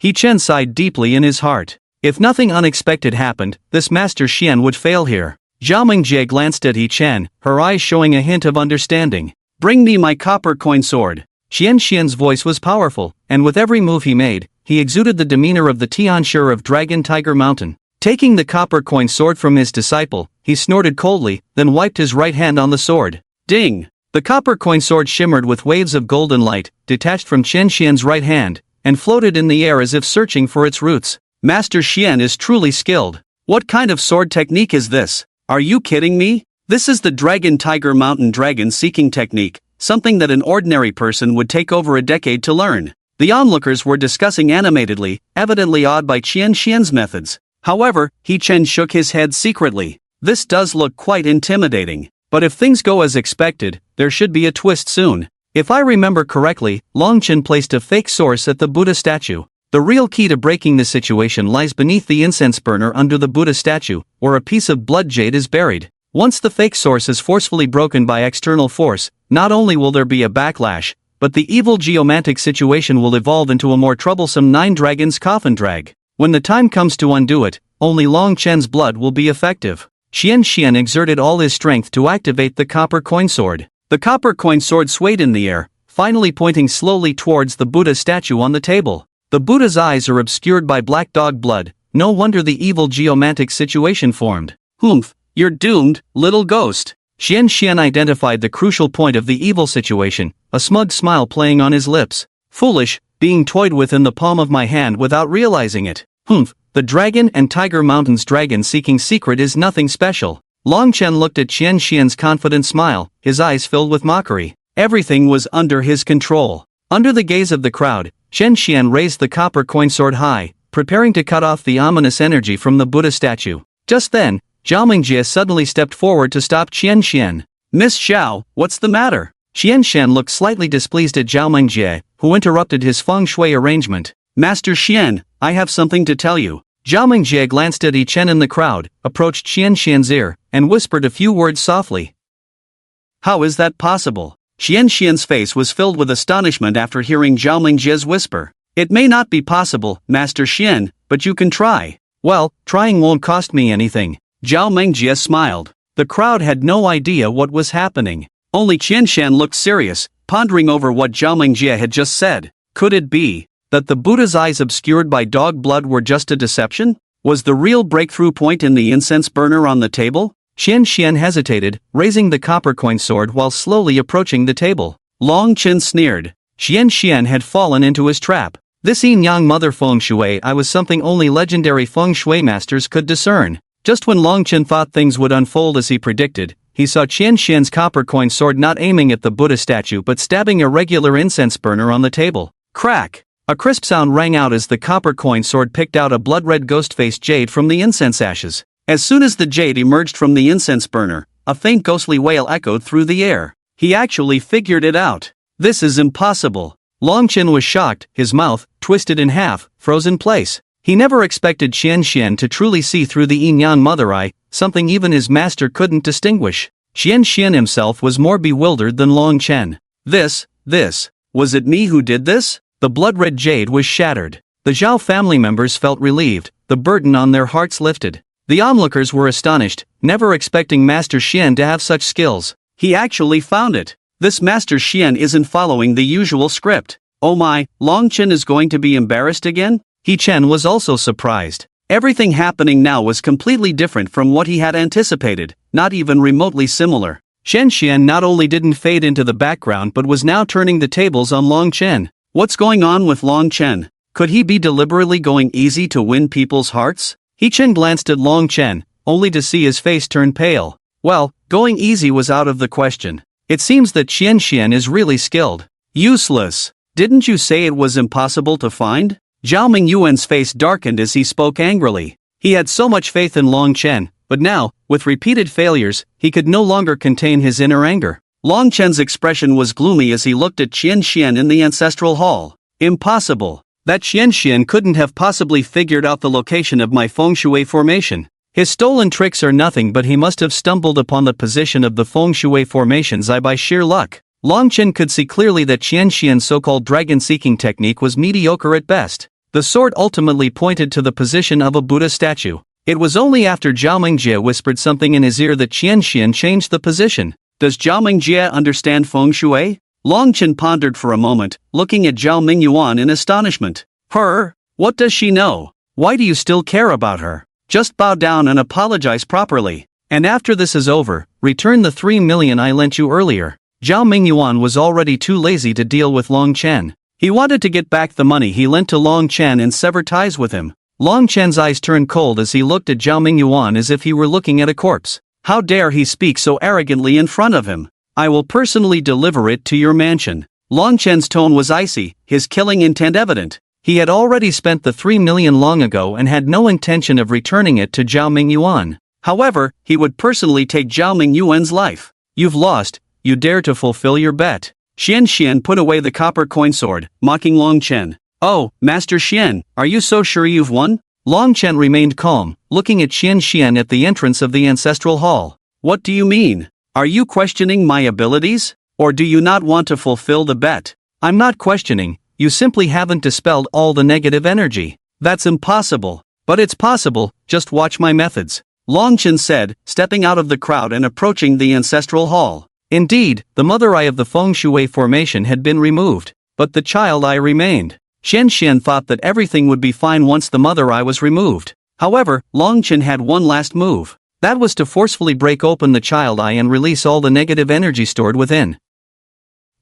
He Chen sighed deeply in his heart. If nothing unexpected happened, this Master Xian would fail here. Zhao Mingjie glanced at He Chen, her eyes showing a hint of understanding. "Bring me my copper coin sword." Xian Xian's voice was powerful, and with every move he made, he exuded the demeanor of the Tianshi of Dragon Tiger Mountain. Taking the copper coin sword from his disciple, he snorted coldly, then wiped his right hand on the sword. Ding! The copper coin sword shimmered with waves of golden light, detached from Xian Xian's right hand, and floated in the air as if searching for its roots. Master Xian is truly skilled. What kind of sword technique is this? Are you kidding me? This is the Dragon Tiger Mountain dragon seeking technique, something that an ordinary person would take over a decade to learn. The onlookers were discussing animatedly, evidently awed by Xian Xian's methods. However, He Chen shook his head secretly. This does look quite intimidating. But if things go as expected, there should be a twist soon. If I remember correctly, Longchen placed a fake source at the Buddha statue. The real key to breaking this situation lies beneath the incense burner under the Buddha statue, where a piece of blood jade is buried. Once the fake source is forcefully broken by external force, not only will there be a backlash, but the evil geomantic situation will evolve into a more troublesome Nine Dragons coffin drag. When the time comes to undo it, only Long Chen's blood will be effective. Xian Xian exerted all his strength to activate the copper coin sword. The copper coin sword swayed in the air, finally pointing slowly towards the Buddha statue on the table. The Buddha's eyes are obscured by black dog blood, no wonder the evil geomantic situation formed. Humph, you're doomed, little ghost. Xian Xian identified the crucial point of the evil situation, a smug smile playing on his lips. Foolish, being toyed with in the palm of my hand without realizing it. Humph, the Dragon and Tiger Mountain's dragon-seeking secret is nothing special. Long Chen looked at Xian Xian's confident smile, his eyes filled with mockery. Everything was under his control. Under the gaze of the crowd, Xian Xian raised the copper coin sword high, preparing to cut off the ominous energy from the Buddha statue. Just then, Zhao Mingjie suddenly stepped forward to stop Xian Xian. "Miss Xiao, what's the matter?" Xian Xian looked slightly displeased at Zhao Mingjie, who interrupted his feng shui arrangement. "Master Xian, I have something to tell you." Zhao Mingjie glanced at He Chen in the crowd, approached Xian Xian's ear, and whispered a few words softly. "How is that possible?" Xian Xian's face was filled with astonishment after hearing Zhao Mingjie's whisper. "It may not be possible, Master Xian, but you can try." "Well, trying won't cost me anything." Zhao Mingjie smiled. The crowd had no idea what was happening. Only Xian Xian looked serious, pondering over what Zhao Mingjie had just said. Could it be that the Buddha's eyes obscured by dog blood were just a deception? Was the real breakthrough point in the incense burner on the table? Xian Xian hesitated, raising the copper coin sword while slowly approaching the table. Long Chen sneered. Xian Xian had fallen into his trap. This yin-yang mother feng shui I was something only legendary feng shui masters could discern. Just when Long Chen thought things would unfold as he predicted, he saw Xian Xian's copper coin sword not aiming at the Buddha statue but stabbing a regular incense burner on the table. Crack! A crisp sound rang out as the copper coin sword picked out a blood-red ghost-faced jade from the incense ashes. As soon as the jade emerged from the incense burner, a faint ghostly wail echoed through the air. He actually figured it out. This is impossible. Long Chen was shocked, his mouth, twisted in half, froze in place. He never expected Xian Xian to truly see through the yin-yang mother eye, something even his master couldn't distinguish. Xian Xian himself was more bewildered than Long Chen. Was it me who did this? The blood-red jade was shattered. The Xiao family members felt relieved, the burden on their hearts lifted. The onlookers were astonished, never expecting Master Xian to have such skills. He actually found it. This Master Xian isn't following the usual script. Oh my, Long Chen is going to be embarrassed again? He Chen was also surprised. Everything happening now was completely different from what he had anticipated, not even remotely similar. Xian Xian not only didn't fade into the background but was now turning the tables on Long Chen. What's going on with Long Chen? Could he be deliberately going easy to win people's hearts? He Chen glanced at Long Chen, only to see his face turn pale. Well, going easy was out of the question. It seems that Xian Xian is really skilled. Useless. Didn't you say it was impossible to find? Zhao Mingyuan's face darkened as he spoke angrily. He had so much faith in Long Chen, but now, with repeated failures, he could no longer contain his inner anger. Long Chen's expression was gloomy as he looked at Xian Xian in the ancestral hall. Impossible. That Xian Xian couldn't have possibly figured out the location of my feng shui formation. His stolen tricks are nothing but he must have stumbled upon the position of the feng shui formations by sheer luck. Long Chen could see clearly that Xian Xian's so-called dragon-seeking technique was mediocre at best. The sword ultimately pointed to the position of a Buddha statue. It was only after Zhao Mingjie whispered something in his ear that Qian Xian changed the position. Does Zhao Mingjie understand feng shui? Long Chen pondered for a moment, looking at Zhao Mingyuan in astonishment. Her? What does she know? Why do you still care about her? Just bow down and apologize properly. And after this is over, return the 3 million I lent you earlier. Zhao Mingyuan was already too lazy to deal with Long Chen. He wanted to get back the money he lent to Long Chen and sever ties with him. Long Chen's eyes turned cold as he looked at Zhao Mingyuan as if he were looking at a corpse. How dare he speak so arrogantly in front of him? I will personally deliver it to your mansion. Long Chen's tone was icy, his killing intent evident. He had already spent the 3 million long ago and had no intention of returning it to Zhao Mingyuan. However, he would personally take Zhao Mingyuan's life. You've lost. You dare to fulfill your bet. Xian Xian put away the copper coin sword, mocking Long Chen. Oh, Master Xian, are you so sure you've won? Long Chen remained calm, looking at Xian Xian at the entrance of the ancestral hall. What do you mean? Are you questioning my abilities? Or do you not want to fulfill the bet? I'm not questioning, you simply haven't dispelled all the negative energy. That's impossible. But it's possible, just watch my methods. Long Chen said, stepping out of the crowd and approaching the ancestral hall. Indeed, the mother eye of the feng shui formation had been removed, but the child eye remained. Xian Xian thought that everything would be fine once the mother eye was removed. However, Long Chen had one last move. That was to forcefully break open the child eye and release all the negative energy stored within.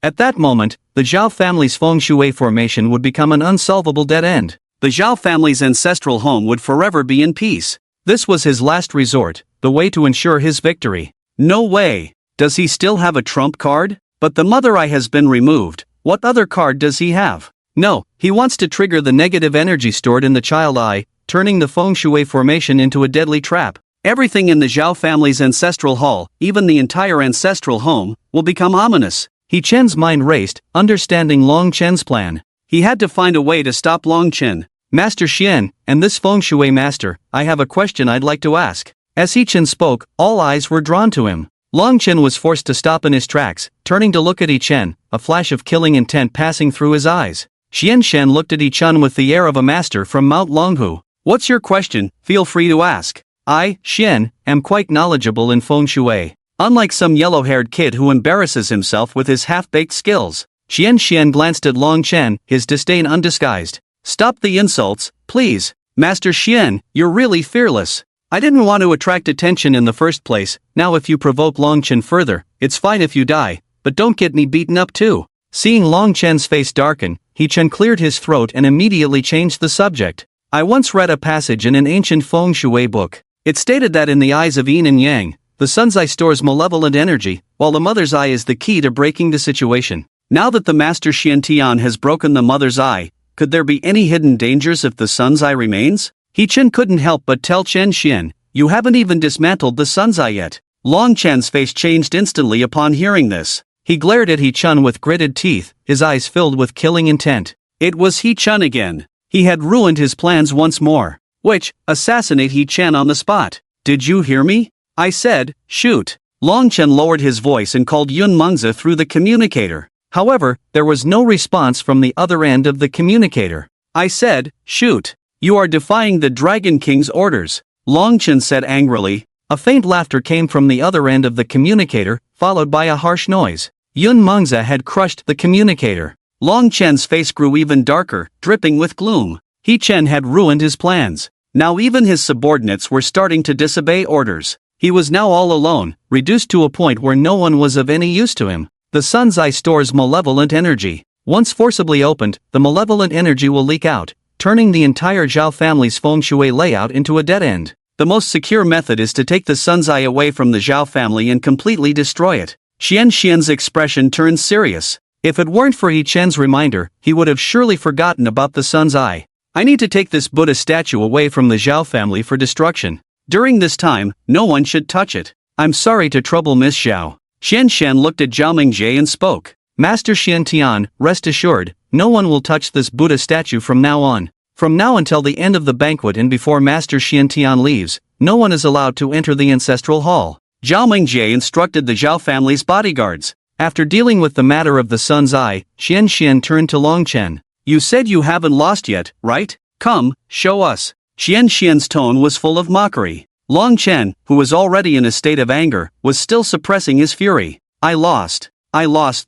At that moment, the Xiao family's feng shui formation would become an unsolvable dead end. The Xiao family's ancestral home would forever be in peace. This was his last resort, the way to ensure his victory. No way! Does he still have a trump card? But the mother eye has been removed. What other card does he have? No, he wants to trigger the negative energy stored in the child eye, turning the feng shui formation into a deadly trap. Everything in the Xiao family's ancestral hall, even the entire ancestral home, will become ominous. He Chen's mind raced, understanding Long Chen's plan. He had to find a way to stop Long Chen. Master Xian, and this feng shui master, I have a question I'd like to ask. As He Chen spoke, all eyes were drawn to him. Long Chen was forced to stop in his tracks, turning to look at He Chen, a flash of killing intent passing through his eyes. Xian Shen looked at He Chen with the air of a master from Mount Longhu. What's your question? Feel free to ask. I, Xian, am quite knowledgeable in feng shui. Unlike some yellow-haired kid who embarrasses himself with his half-baked skills. Xian Xian glanced at Long Chen, his disdain undisguised. Stop the insults, please. Master Xian, you're really fearless. I didn't want to attract attention in the first place. Now if you provoke Long Chen further, it's fine if you die, but don't get me beaten up too. Seeing Long Chen's face darken, He Chen cleared his throat and immediately changed the subject. I once read a passage in an ancient feng shui book. It stated that in the eyes of yin and yang, the sun's eye stores malevolent energy, while the mother's eye is the key to breaking the situation. Now that the Master Xian Tian has broken the mother's eye, could there be any hidden dangers if the sun's eye remains? He Chen couldn't help but tell Chen Xian, you haven't even dismantled the sun's eye yet. Long Chen's face changed instantly upon hearing this. He glared at He Chen with gritted teeth, his eyes filled with killing intent. It was He Chen again. He had ruined his plans once more. Which, assassinate He Chen on the spot. Did you hear me? I said, shoot. Long Chen lowered his voice and called Yun Mengzi through the communicator. However, there was no response from the other end of the communicator. I said, shoot. You are defying the Dragon King's orders. Long Chen said angrily. A faint laughter came from the other end of the communicator, followed by a harsh noise. Yun Mengzi had crushed the communicator. Long Chen's face grew even darker, dripping with gloom. He Chen had ruined his plans. Now even his subordinates were starting to disobey orders. He was now all alone, reduced to a point where no one was of any use to him. The sun's eye stores malevolent energy. Once forcibly opened, the malevolent energy will leak out, turning the entire Xiao family's feng shui layout into a dead end. The most secure method is to take the sun's eye away from the Xiao family and completely destroy it. Xian Xian's expression turned serious. If it weren't for He Chen's reminder, he would have surely forgotten about the sun's eye. I need to take this Buddha statue away from the Xiao family for destruction. During this time, no one should touch it. I'm sorry to trouble Miss Xiao. Xian Xian looked at Zhao Mingjie and spoke. Master Xian Tian, rest assured, no one will touch this Buddha statue from now on. From now until the end of the banquet and before Master Xian Tian leaves, no one is allowed to enter the ancestral hall. Zhao Mingjie instructed the Xiao family's bodyguards. After dealing with the matter of the sun's eye, Xian Xian turned to Long Chen. You said you haven't lost yet, right? Come, show us. Xian's tone was full of mockery. Long Chen, who was already in a state of anger, was still suppressing his fury. I lost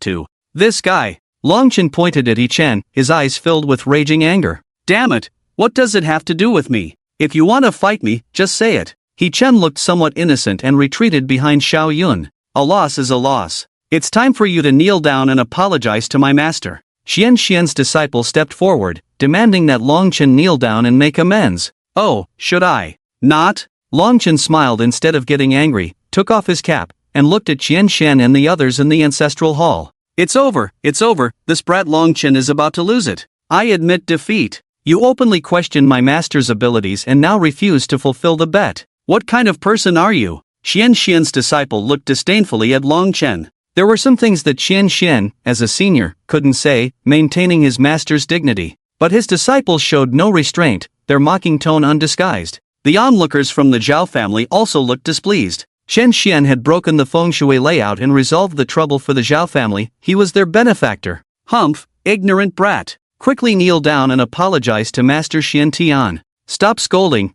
to this guy. Long Chen pointed at Chen, his eyes filled with raging anger. Damn it, what does it have to do with me? If you want to fight me, just say it. Chen looked somewhat innocent and retreated behind Xiao Yun. A loss is a loss. It's time for you to kneel down and apologize to my master. Xian's disciple stepped forward, demanding that Long Chen kneel down and make amends. Oh, should I? Not? Long Chen smiled instead of getting angry, took off his cap, and looked at Xian and the others in the ancestral hall. It's over, this brat Long Chen is about to lose it. I admit defeat. You openly questioned my master's abilities and now refuse to fulfill the bet. What kind of person are you? Xian's disciple looked disdainfully at Long Chen. There were some things that Xian, as a senior, couldn't say, maintaining his master's dignity. But his disciples showed no restraint, their mocking tone undisguised. The onlookers from the Xiao family also looked displeased. Xian had broken the feng shui layout and resolved the trouble for the Xiao family. He was their benefactor. Humph, ignorant brat. Quickly kneel down and apologize to Master Tian. Stop scolding.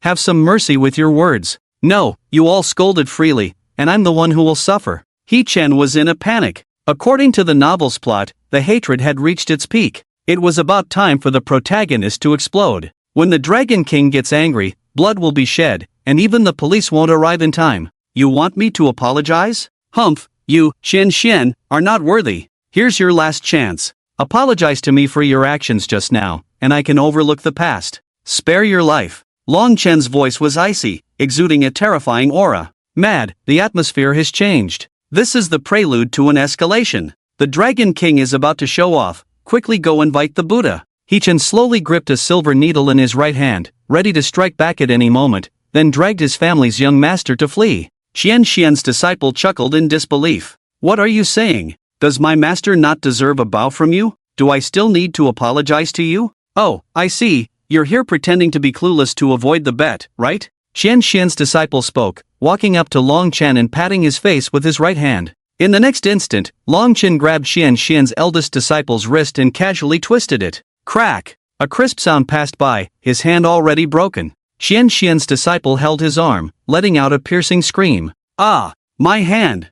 Have some mercy with your words. No, you all scolded freely, and I'm the one who will suffer. Chen was in a panic. According to the novel's plot, the hatred had reached its peak. It was about time for the protagonist to explode. When the Dragon King gets angry, blood will be shed, and even the police won't arrive in time. You want me to apologize? Humph, you, Xian, are not worthy. Here's your last chance. Apologize to me for your actions just now, and I can overlook the past. Spare your life. Long Chen's voice was icy, exuding a terrifying aura. Mad, the atmosphere has changed. This is the prelude to an escalation. The Dragon King is about to show off. Quickly go invite the Buddha. Chen slowly gripped a silver needle in his right hand, ready to strike back at any moment, then dragged his family's young master to flee. Xian's disciple chuckled in disbelief. What are you saying? Does my master not deserve a bow from you? Do I still need to apologize to you? Oh, I see. You're here pretending to be clueless to avoid the bet, right? Xian's disciple spoke, walking up to Long Chen and patting his face with his right hand. In the next instant, Long Chen grabbed Xian's eldest disciple's wrist and casually twisted it. Crack! A crisp sound passed by, his hand already broken. Xian's disciple held his arm, letting out a piercing scream. Ah! My hand!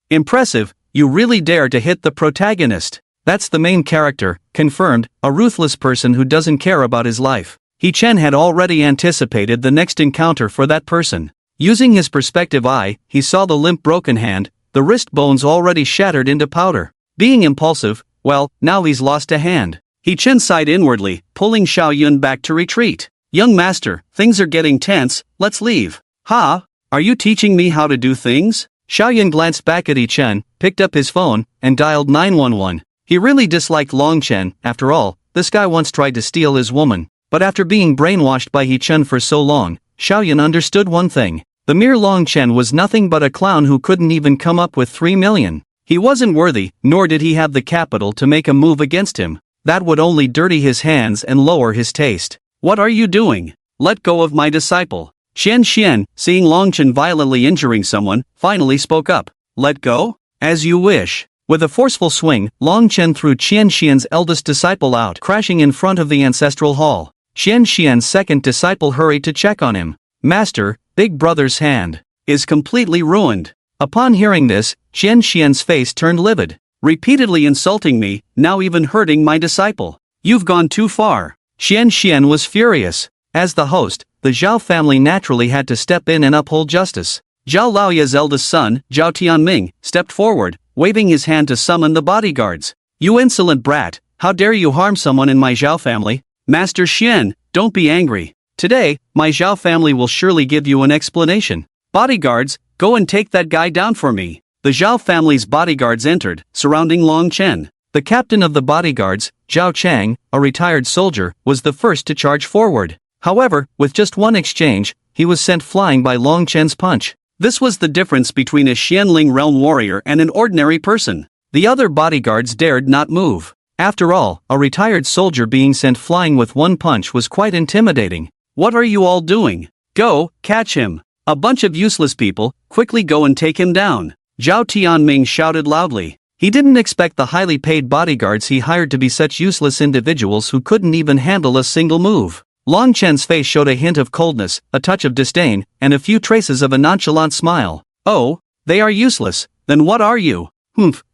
Impressive, you really dare to hit the protagonist. That's the main character, confirmed, a ruthless person who doesn't care about his life. Chen had already anticipated the next encounter for that person. Using his perspective eye, he saw the limp broken hand, the wrist bones already shattered into powder. Being impulsive, well, now he's lost a hand. Chen sighed inwardly, pulling Xiao Yun back to retreat. Young master, things are getting tense, let's leave. Ha? Are you teaching me how to do things? Xiao Yun glanced back at Chen, picked up his phone, and dialed 911. He really disliked Long Chen. After all, this guy once tried to steal his woman. But after being brainwashed by Chen for so long, Xiao Yun understood one thing. The mere Long Chen was nothing but a clown who couldn't even come up with 3 million. He wasn't worthy, nor did he have the capital to make a move against him. That would only dirty his hands and lower his taste. What are you doing? Let go of my disciple. Xian, seeing Long Chen violently injuring someone, finally spoke up. Let go? As you wish. With a forceful swing, Long Chen threw Xian's eldest disciple out, crashing in front of the ancestral hall. Xian's second disciple hurried to check on him. Master, Big Brother's hand is completely ruined. Upon hearing this, Xian's face turned livid. Repeatedly insulting me, now even hurting my disciple. You've gone too far. Xian was furious. As the host, the Xiao family naturally had to step in and uphold justice. Zhao Laoya's eldest son, Zhao Tianming, stepped forward, waving his hand to summon the bodyguards. You insolent brat, how dare you harm someone in my Xiao family? Master Xian, don't be angry. Today, my Xiao family will surely give you an explanation. Bodyguards, go and take that guy down for me. The Xiao family's bodyguards entered, surrounding Long Chen. The captain of the bodyguards, Zhao Chang, a retired soldier, was the first to charge forward. However, with just one exchange, he was sent flying by Long Chen's punch. This was the difference between a Xianling realm warrior and an ordinary person. The other bodyguards dared not move. After all, a retired soldier being sent flying with one punch was quite intimidating. What are you all doing? Go, catch him. A bunch of useless people, quickly go and take him down. Zhao Tianming shouted loudly. He didn't expect the highly paid bodyguards he hired to be such useless individuals who couldn't even handle a single move. Long Chen's face showed a hint of coldness, a touch of disdain, and a few traces of a nonchalant smile. Oh, they are useless, then what are you?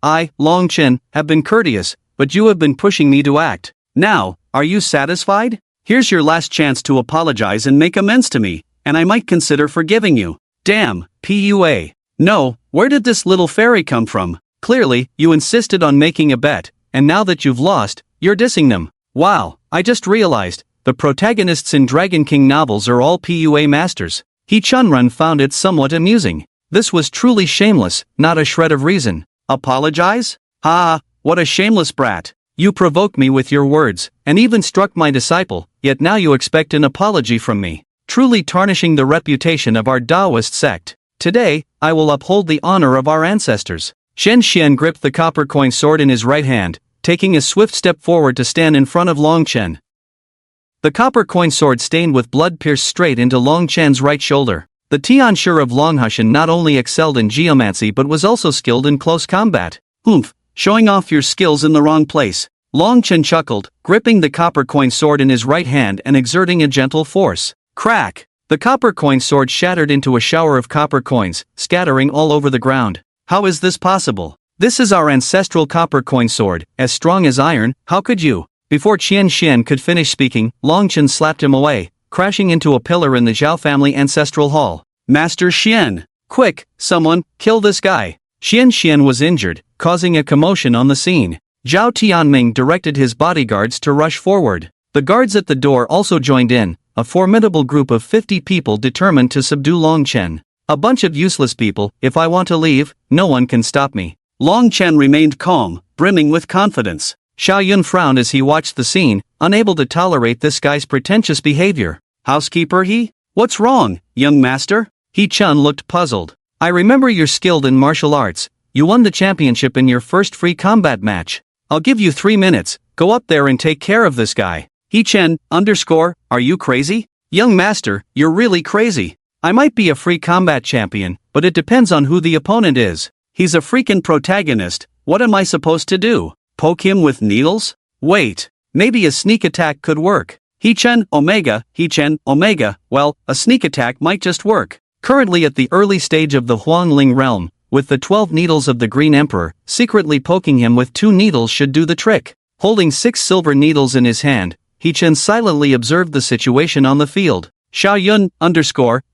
I, Long Chen, have been courteous, but you have been pushing me to act. Now, are you satisfied? Here's your last chance to apologize and make amends to me, and I might consider forgiving you. Damn, PUA. No, where did this little fairy come from? Clearly, you insisted on making a bet, and now that you've lost, you're dissing them. Wow, I just realized, the protagonists in Dragon King novels are all PUA masters. He Chunrun found it somewhat amusing. This was truly shameless, not a shred of reason. Apologize? Ha, what a shameless brat. You provoked me with your words, and even struck my disciple, yet now you expect an apology from me. Truly tarnishing the reputation of our Taoist sect. Today, I will uphold the honor of our ancestors. Shen Xian gripped the copper coin sword in his right hand, taking a swift step forward to stand in front of Long Chen. The copper coin sword stained with blood pierced straight into Long Chen's right shoulder. The Tianshi of Longhushan not only excelled in geomancy but was also skilled in close combat. Showing off your skills in the wrong place. Long Chen chuckled, gripping the copper coin sword in his right hand and exerting a gentle force. Crack! The copper coin sword shattered into a shower of copper coins, scattering all over the ground. How is this possible? This is our ancestral copper coin sword, as strong as iron, how could you? Before Qian Xian could finish speaking, Long Chen slapped him away, crashing into a pillar in the Xiao family ancestral hall. Master Xian! Quick, someone, kill this guy! Qian Xian was injured, causing a commotion on the scene. Zhao Tianming directed his bodyguards to rush forward. The guards at the door also joined in, a formidable group of 50 people determined to subdue Long Chen. A bunch of useless people, if I want to leave, no one can stop me. Long Chen remained calm, brimming with confidence. Xiao Yun frowned as he watched the scene, unable to tolerate this guy's pretentious behavior. Housekeeper he? What's wrong, young master? He Chun looked puzzled. I remember you're skilled in martial arts. You won the championship in your first free combat match. I'll give you 3 minutes, go up there and take care of this guy. He Chen, are you crazy? Young master, you're really crazy. I might be a free combat champion, but it depends on who the opponent is. He's a freaking protagonist, what am I supposed to do? Poke him with needles? Wait, maybe a sneak attack could work. He Chen, well, a sneak attack might just work. Currently at the early stage of the Huangling realm, with the 12 needles of the Green Emperor, secretly poking him with 2 needles should do the trick. Holding 6 silver needles in his hand, He Chen silently observed the situation on the field. Xiao Yun,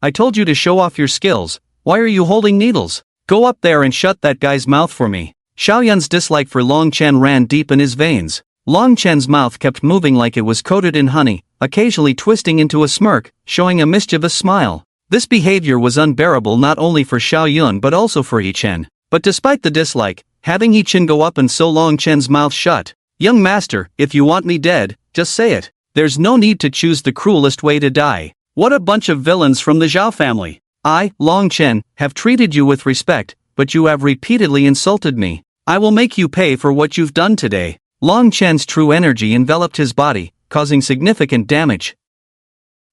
I told you to show off your skills, why are you holding needles? Go up there and shut that guy's mouth for me. Xiao Yun's dislike for Long Chen ran deep in his veins. Long Chen's mouth kept moving like it was coated in honey, occasionally twisting into a smirk, showing a mischievous smile. This behavior was unbearable not only for Xiao Yun but also for He Chen. But despite the dislike, having He Chen go up and sew Long Chen's mouth shut. Young master, if you want me dead, just say it. There's no need to choose the cruelest way to die. What a bunch of villains from the Xiao family. I, Long Chen, have treated you with respect, but you have repeatedly insulted me. I will make you pay for what you've done today. Long Chen's true energy enveloped his body, causing significant damage.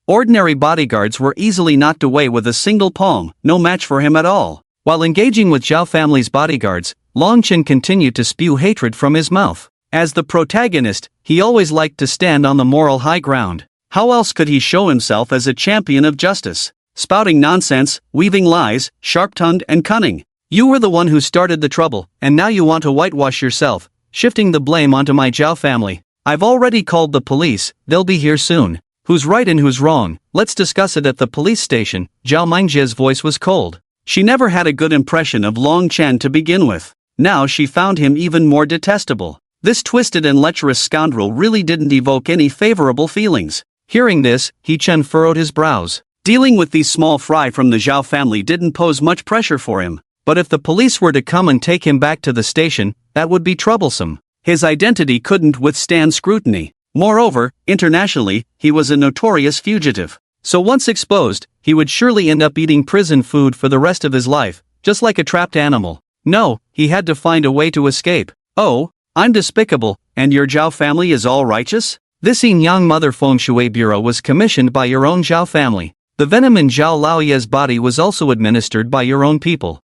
Ordinary bodyguards were easily knocked away with a single palm, no match for him at all. While engaging with Xiao family's bodyguards, Long Chen continued to spew hatred from his mouth. As the protagonist, he always liked to stand on the moral high ground. How else could he show himself as a champion of justice? Spouting nonsense, weaving lies, sharp-tongued and cunning. You were the one who started the trouble, and now you want to whitewash yourself, shifting the blame onto my Zhao family. I've already called the police, they'll be here soon. Who's right and who's wrong? Let's discuss it at the police station. Zhao Mingjie's voice was cold. She never had a good impression of Long Chen to begin with. Now she found him even more detestable. This twisted and lecherous scoundrel really didn't evoke any favorable feelings. Hearing this, He Chen furrowed his brows. Dealing with these small fry from the Xiao family didn't pose much pressure for him. But if the police were to come and take him back to the station, that would be troublesome. His identity couldn't withstand scrutiny. Moreover, internationally, he was a notorious fugitive. So once exposed, he would surely end up eating prison food for the rest of his life, just like a trapped animal. No, he had to find a way to escape. Oh, I'm despicable, and your Zhao family is all righteous? This Yang Mother Feng Shui Bureau was commissioned by your own Zhao family. The venom in Zhao Laoye's body was also administered by your own people.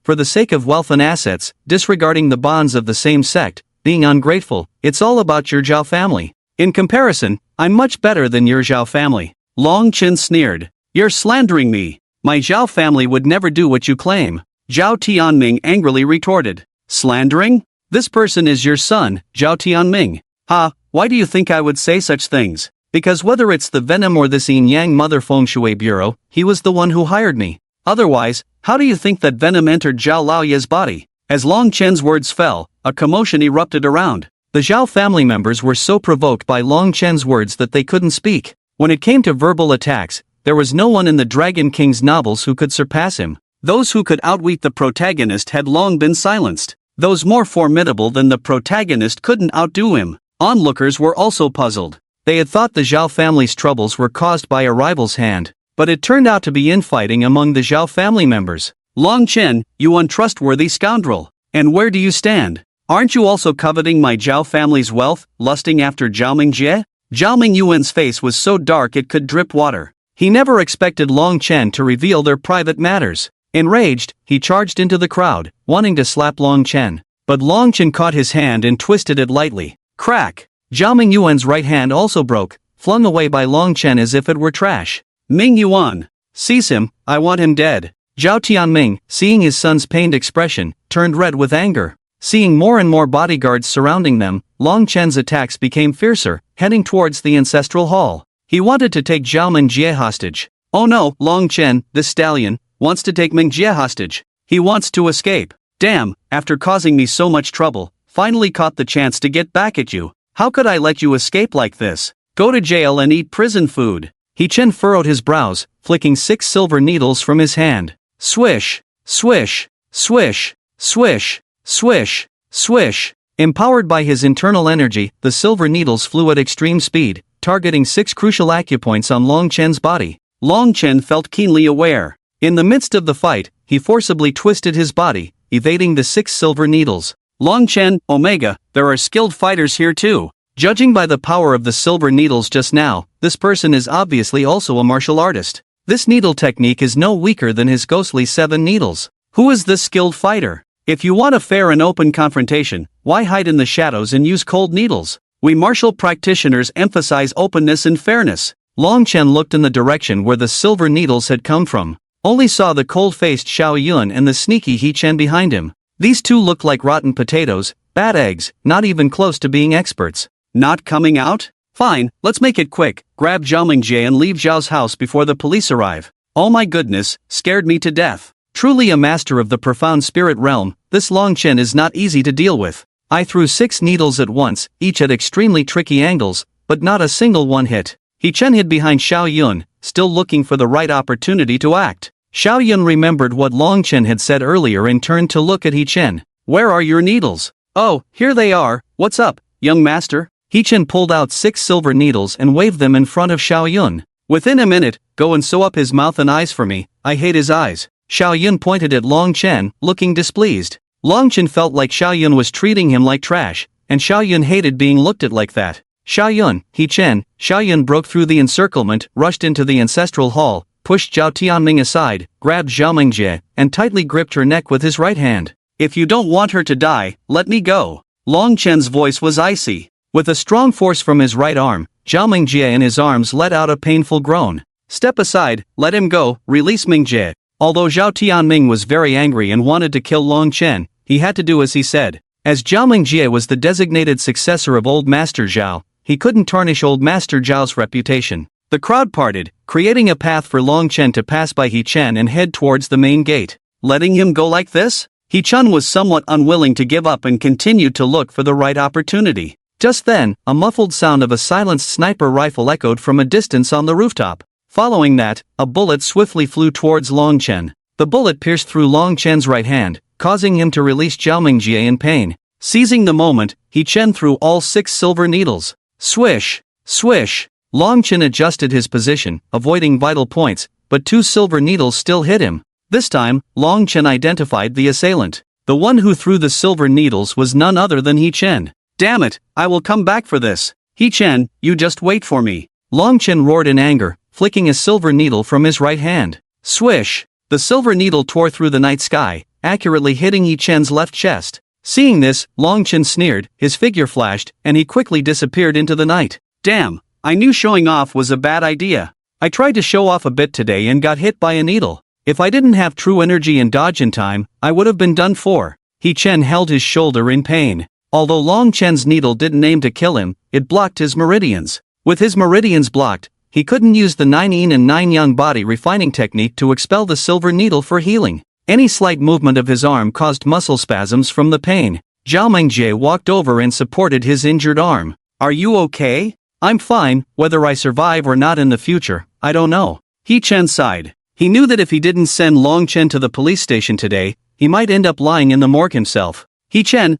for the sake of wealth and assets, disregarding the bonds of the same sect, being ungrateful, it's all about your Xiao family. In comparison, I'm much better than your Xiao family. Long Chen sneered. You're slandering me. My Xiao family would never do what you claim. Zhao Tianming angrily retorted. Slandering? This person is your son, Zhao Tianming. Ha, why do you think I would say such things? Because whether it's the venom or this Yin Yang Mother Feng Shui Bureau, he was the one who hired me. Otherwise, how do you think that venom entered Zhao Laoye's body? As Long Chen's words fell, a commotion erupted around. The Xiao family members were so provoked by Long Chen's words that they couldn't speak. When it came to verbal attacks, there was no one in the Dragon King's novels who could surpass him. Those who could outwit the protagonist had long been silenced. Those more formidable than the protagonist couldn't outdo him. Onlookers were also puzzled. They had thought the Xiao family's troubles were caused by a rival's hand, but it turned out to be infighting among the Xiao family members. Long Chen, you untrustworthy scoundrel! And where do you stand? Aren't you also coveting my Zhao family's wealth, lusting after Zhaoming Jie? Zhaoming Yuan's face was so dark it could drip water. He never expected Long Chen to reveal their private matters. Enraged, he charged into the crowd, wanting to slap Long Chen. But Long Chen caught his hand and twisted it lightly. Crack! Zhaoming Yuan's right hand also broke, flung away by Long Chen as if it were trash. Ming Yuan! Seize him, I want him dead. Zhao Tianming, seeing his son's pained expression, turned red with anger. Seeing more and more bodyguards surrounding them, Long Chen's attacks became fiercer, heading towards the ancestral hall. He wanted to take Zhao Mingjie hostage. Oh no, Long Chen, this stallion, wants to take Mingjie hostage. He wants to escape. Damn, after causing me so much trouble, finally caught the chance to get back at you. How could I let you escape like this? Go to jail and eat prison food. He Chen furrowed his brows, flicking 6 silver needles from his hand. Swish, swish, swish, swish, swish, swish. Empowered by his internal energy, the silver needles flew at extreme speed, targeting 6 crucial acupoints on Long Chen's body. Long Chen felt keenly aware. In the midst of the fight, he forcibly twisted his body, evading the 6 silver needles. Long Chen, Omega, there are skilled fighters here too. Judging by the power of the silver needles just now, this person is obviously also a martial artist. This needle technique is no weaker than his ghostly 7 needles. Who is this skilled fighter? If you want a fair and open confrontation, why hide in the shadows and use cold needles? We martial practitioners emphasize openness and fairness. Long Chen looked in the direction where the silver needles had come from. Only saw the cold-faced Xiao Yun and the sneaky He Chen behind him. These two looked like rotten potatoes, bad eggs, not even close to being experts. Not coming out? Fine, let's make it quick. Grab Zhao Mingjie and leave Zhao's house before the police arrive. Oh my goodness, scared me to death. Truly a master of the profound spirit realm, this Long Chen is not easy to deal with. I threw 6 needles at once, each at extremely tricky angles, but not a single one hit. He Chen hid behind Xiao Yun, still looking for the right opportunity to act. Xiao Yun remembered what Long Chen had said earlier and turned to look at He Chen. Where are your needles? Oh, here they are. What's up, young master? He Chen pulled out 6 silver needles and waved them in front of Xiao Yun. Within a minute, go and sew up his mouth and eyes for me. I hate his eyes. Xiao Yun pointed at Long Chen, looking displeased. Long Chen felt like Xiao Yun was treating him like trash, and Xiao Yun hated being looked at like that. Xiao Yun, He Chen, Xiao Yun broke through the encirclement, rushed into the ancestral hall, pushed Zhao Tianming aside, grabbed Zhao Mingjie, and tightly gripped her neck with his right hand. If you don't want her to die, let me go. Long Chen's voice was icy. With a strong force from his right arm, Zhao Mingjie and his arms let out a painful groan. Step aside, let him go, release Mingjie. Although Zhao Tianming was very angry and wanted to kill Long Chen, he had to do as he said. As Zhao Mingjie was the designated successor of Old Master Xiao, he couldn't tarnish Old Master Zhao's reputation. The crowd parted, creating a path for Long Chen to pass by He Chen and head towards the main gate. Letting him go like this? He Chen was somewhat unwilling to give up and continued to look for the right opportunity. Just then, a muffled sound of a silenced sniper rifle echoed from a distance on the rooftop. Following that, a bullet swiftly flew towards Long Chen. The bullet pierced through Long Chen's right hand, causing him to release Zhao Mingjie in pain. Seizing the moment, He Chen threw all 6 silver needles. Swish! Swish! Long Chen adjusted his position, avoiding vital points, but 2 silver needles still hit him. This time, Long Chen identified the assailant. The one who threw the silver needles was none other than He Chen. Damn it, I will come back for this. He Chen, you just wait for me. Long Chen roared in anger, flicking a silver needle from his right hand. Swish! The silver needle tore through the night sky, accurately hitting Yi Chen's left chest. Seeing this, Long Chen sneered, his figure flashed, and he quickly disappeared into the night. Damn, I knew showing off was a bad idea. I tried to show off a bit today and got hit by a needle. If I didn't have true energy and dodge in time, I would have been done for. Yi Chen held his shoulder in pain. Although Long Chen's needle didn't aim to kill him, it blocked his meridians. With his meridians blocked, he couldn't use the 9 yin and 9 yang body refining technique to expel the silver needle for healing. Any slight movement of his arm caused muscle spasms from the pain. Xiao Mengjie walked over and supported his injured arm. Are you okay? I'm fine, whether I survive or not in the future, I don't know. Yi Chen sighed. He knew that if he didn't send Long Chen to the police station today, he might end up lying in the morgue himself. Yi Chen,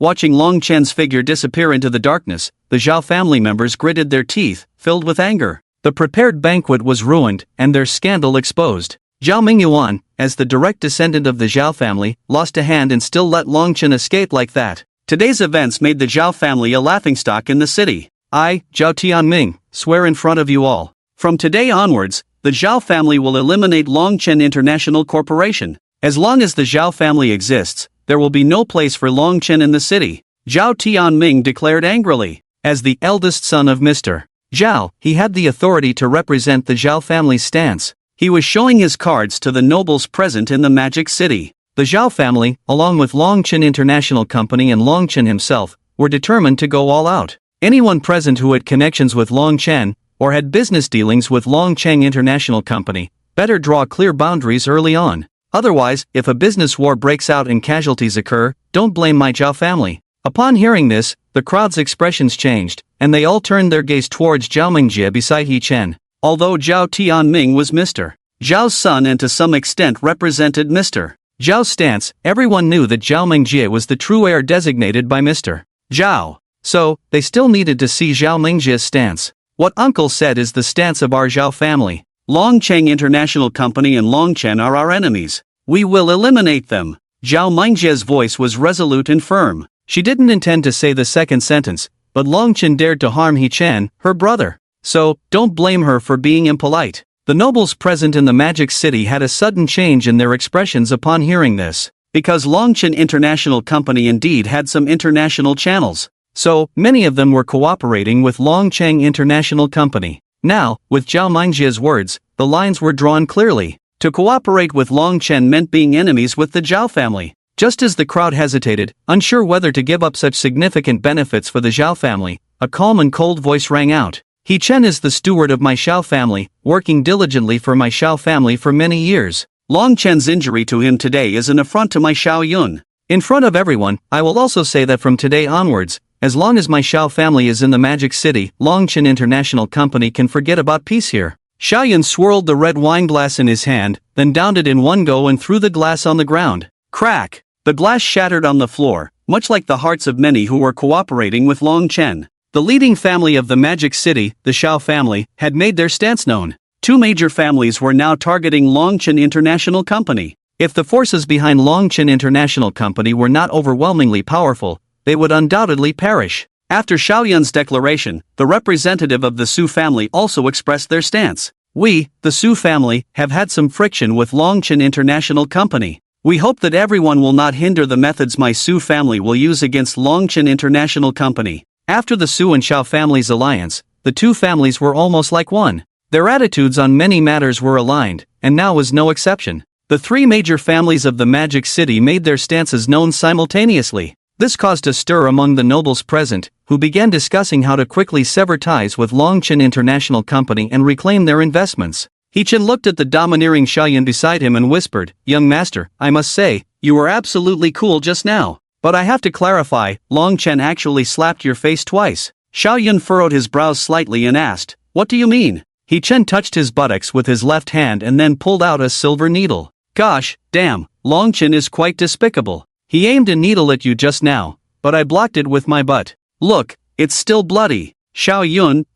watching Long Chen's figure disappear into the darkness, the Xiao family members gritted their teeth, filled with anger. The prepared banquet was ruined, and their scandal exposed. Zhao Mingyuan, as the direct descendant of the Xiao family, lost a hand and still let Long Chen escape like that. Today's events made the Xiao family a laughingstock in the city. I, Zhao Tianming, swear in front of you all. From today onwards, the Xiao family will eliminate Long Chen International Corporation. As long as the Xiao family exists, there will be no place for Long Chen in the city, Zhao Tianming declared angrily. As the eldest son of Mr. Xiao, he had the authority to represent the Xiao family's stance. He was showing his cards to the nobles present in the Magic City. The Xiao family, along with Long Chen International Company and Long Chen himself, were determined to go all out. Anyone present who had connections with Long Chen, or had business dealings with Long Chen International Company, better draw clear boundaries early on. Otherwise, if a business war breaks out and casualties occur, don't blame my Xiao family. Upon hearing this, the crowd's expressions changed, and they all turned their gaze towards Zhao Mingjie beside Yi Chen. Although Zhao Tianming was Mr. Zhao's son and to some extent represented Mr. Zhao's stance, everyone knew that Zhao Mingjie was the true heir designated by Mr. Zhao. So, they still needed to see Zhao Mingjie's stance. What uncle said is the stance of our Xiao family. Long Chen International Company and Long Chen are our enemies. We will eliminate them. Zhao Mingjie's voice was resolute and firm. She didn't intend to say the second sentence, but Long Chen dared to harm Yi Chen, her brother. So, don't blame her for being impolite. The nobles present in the Magic City had a sudden change in their expressions upon hearing this. Because Long Chen International Company indeed had some international channels. So, many of them were cooperating with Long Chen International Company. Now, with Zhao Mingjie's words, the lines were drawn clearly. To cooperate with Long Chen meant being enemies with the Zhao family. Just as the crowd hesitated, unsure whether to give up such significant benefits for the Xiao family, a calm and cold voice rang out. Yi Chen is the steward of my Xiao family, working diligently for my Xiao family for many years. Long Chen's injury to him today is an affront to my Xiao Yun. In front of everyone, I will also say that from today onwards, as long as my Xiao family is in the Magic City, Long Chen International Company can forget about peace here. Xiao Yun swirled the red wine glass in his hand, then downed it in one go and threw the glass on the ground. Crack! The glass shattered on the floor, much like the hearts of many who were cooperating with Long Chen. The leading family of the Magic City, the Xiao family, had made their stance known. Two major families were now targeting Long Chen International Company. If the forces behind Long Chen International Company were not overwhelmingly powerful, they would undoubtedly perish. After Xiao Yun's declaration, the representative of the Su family also expressed their stance. We, the Su family, have had some friction with Long Chen International Company. We hope that everyone will not hinder the methods my Su family will use against Long Chen International Company. After the Su and Xiao families' alliance, the two families were almost like one. Their attitudes on many matters were aligned, and now was no exception. The three major families of the Magic City made their stances known simultaneously. This caused a stir among the nobles present, who began discussing how to quickly sever ties with Long Chen International Company and reclaim their investments. Yi Chen looked at the domineering Xiao Yun beside him and whispered, "Young master, I must say, you were absolutely cool just now. But I have to clarify, Long Chen actually slapped your face twice." Xiao Yun furrowed his brows slightly and asked, "What do you mean?" Yi Chen touched his buttocks with his left hand and then pulled out a silver needle. "Gosh, damn, Long Chen is quite despicable. He aimed a needle at you just now, but I blocked it with my butt. Look, it's still bloody." Xiao Yun,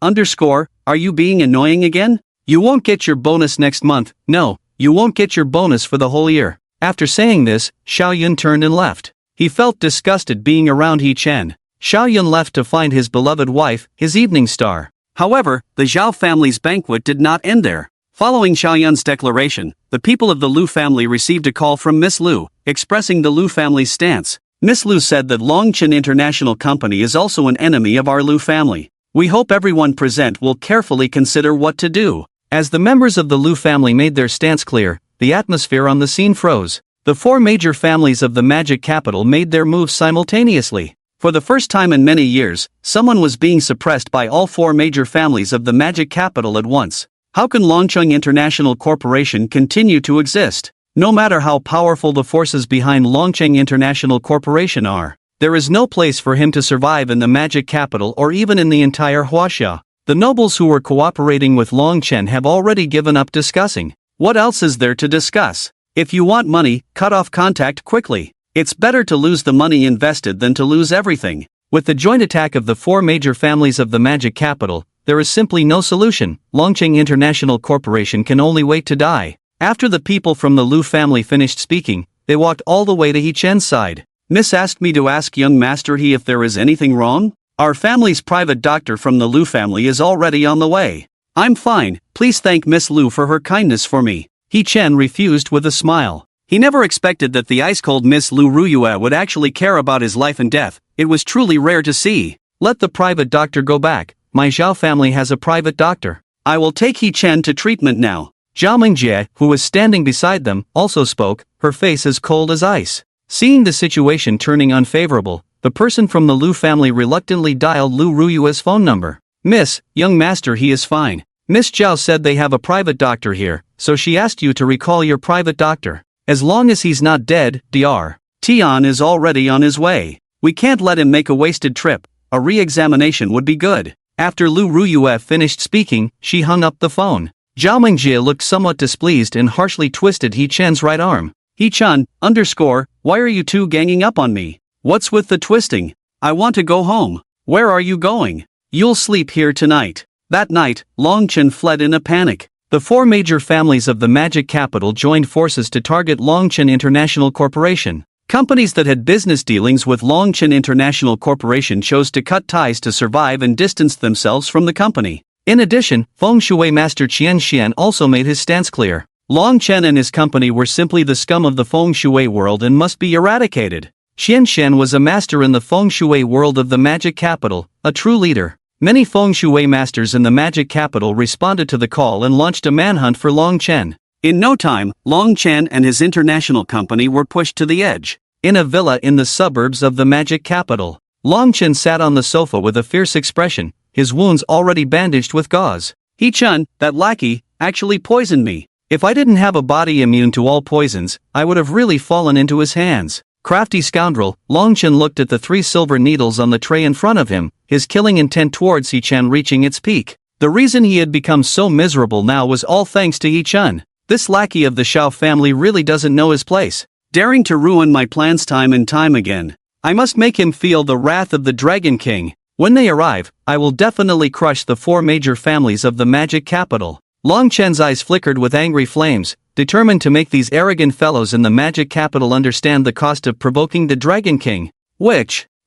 are you being annoying again? You won't get your bonus next month, no, you won't get your bonus for the whole year. After saying this, Xiao Yun turned and left. He felt disgusted being around Yi Chen. Xiao Yun left to find his beloved wife, his evening star. However, the Xiao family's banquet did not end there. Following Xiaoyun's declaration, the people of the Lu family received a call from Miss Lu, expressing the Lu family's stance. Miss Lu said that Longchen International Company is also an enemy of our Lu family. We hope everyone present will carefully consider what to do. As the members of the Lu family made their stance clear, the atmosphere on the scene froze. The four major families of the magic capital made their moves simultaneously. For the first time in many years, someone was being suppressed by all four major families of the magic capital at once. How can Longcheng International Corporation continue to exist? No matter how powerful the forces behind Longcheng International Corporation are, there is no place for him to survive in the magic capital or even in the entire Huaxia. The nobles who were cooperating with Longchen have already given up discussing. What else is there to discuss? If you want money, cut off contact quickly. It's better to lose the money invested than to lose everything. With the joint attack of the four major families of the magic capital, there is simply no solution. Longcheng International Corporation can only wait to die. After the people from the Lu family finished speaking, they walked all the way to He Chen's side. Miss asked me to ask young Master He if there is anything wrong? Our family's private doctor from the Lu family is already on the way. I'm fine, please thank Miss Lu for her kindness for me. He Chen refused with a smile. He never expected that the ice-cold Miss Lu Ruyue would actually care about his life and death. It was truly rare to see. Let the private doctor go back. My Xiao family has a private doctor. I will take He Chen to treatment now. Zhao Mingjie, who was standing beside them, also spoke, her face as cold as ice. Seeing the situation turning unfavorable, the person from the Lu family reluctantly dialed Lu Ruyue's phone number. Miss, young master, he is fine. Miss Zhao said they have a private doctor here, so she asked you to recall your private doctor. As long as he's not dead, Dr. Tian is already on his way. We can't let him make a wasted trip. A re-examination would be good. After Lu Ruyue finished speaking, she hung up the phone. Zhao Mingjie looked somewhat displeased and harshly twisted He Chen's right arm. He Chen, why are you two ganging up on me? What's with the twisting? I want to go home. Where are you going? You'll sleep here tonight. That night, Longchen fled in a panic. The four major families of the magic capital joined forces to target Longchen International Corporation. Companies that had business dealings with Longchen International Corporation chose to cut ties to survive and distanced themselves from the company. In addition, Feng Shui master Qian Xian also made his stance clear. Longchen and his company were simply the scum of the Feng Shui world and must be eradicated. Qian Xian was a master in the Feng Shui world of the magic capital, a true leader. Many Feng Shui masters in the magic capital responded to the call and launched a manhunt for Longchen. In no time, Longchen and his international company were pushed to the edge. In a villa in the suburbs of the magic capital, Longchen sat on the sofa with a fierce expression, his wounds already bandaged with gauze. He Chen, that lackey, actually poisoned me. If I didn't have a body immune to all poisons, I would have really fallen into his hands. Crafty scoundrel, Longchen looked at the 3 silver needles on the tray in front of him, his killing intent towards He Chen reaching its peak. The reason he had become so miserable now was all thanks to He Chen. This lackey of the Xiao family really doesn't know his place, daring to ruin my plans time and time again. I must make him feel the wrath of the Dragon King. When they arrive, I will definitely crush the 4 major families of the magic capital. Longchen's eyes flickered with angry flames, determined to make these arrogant fellows in the magic capital understand the cost of provoking the Dragon King.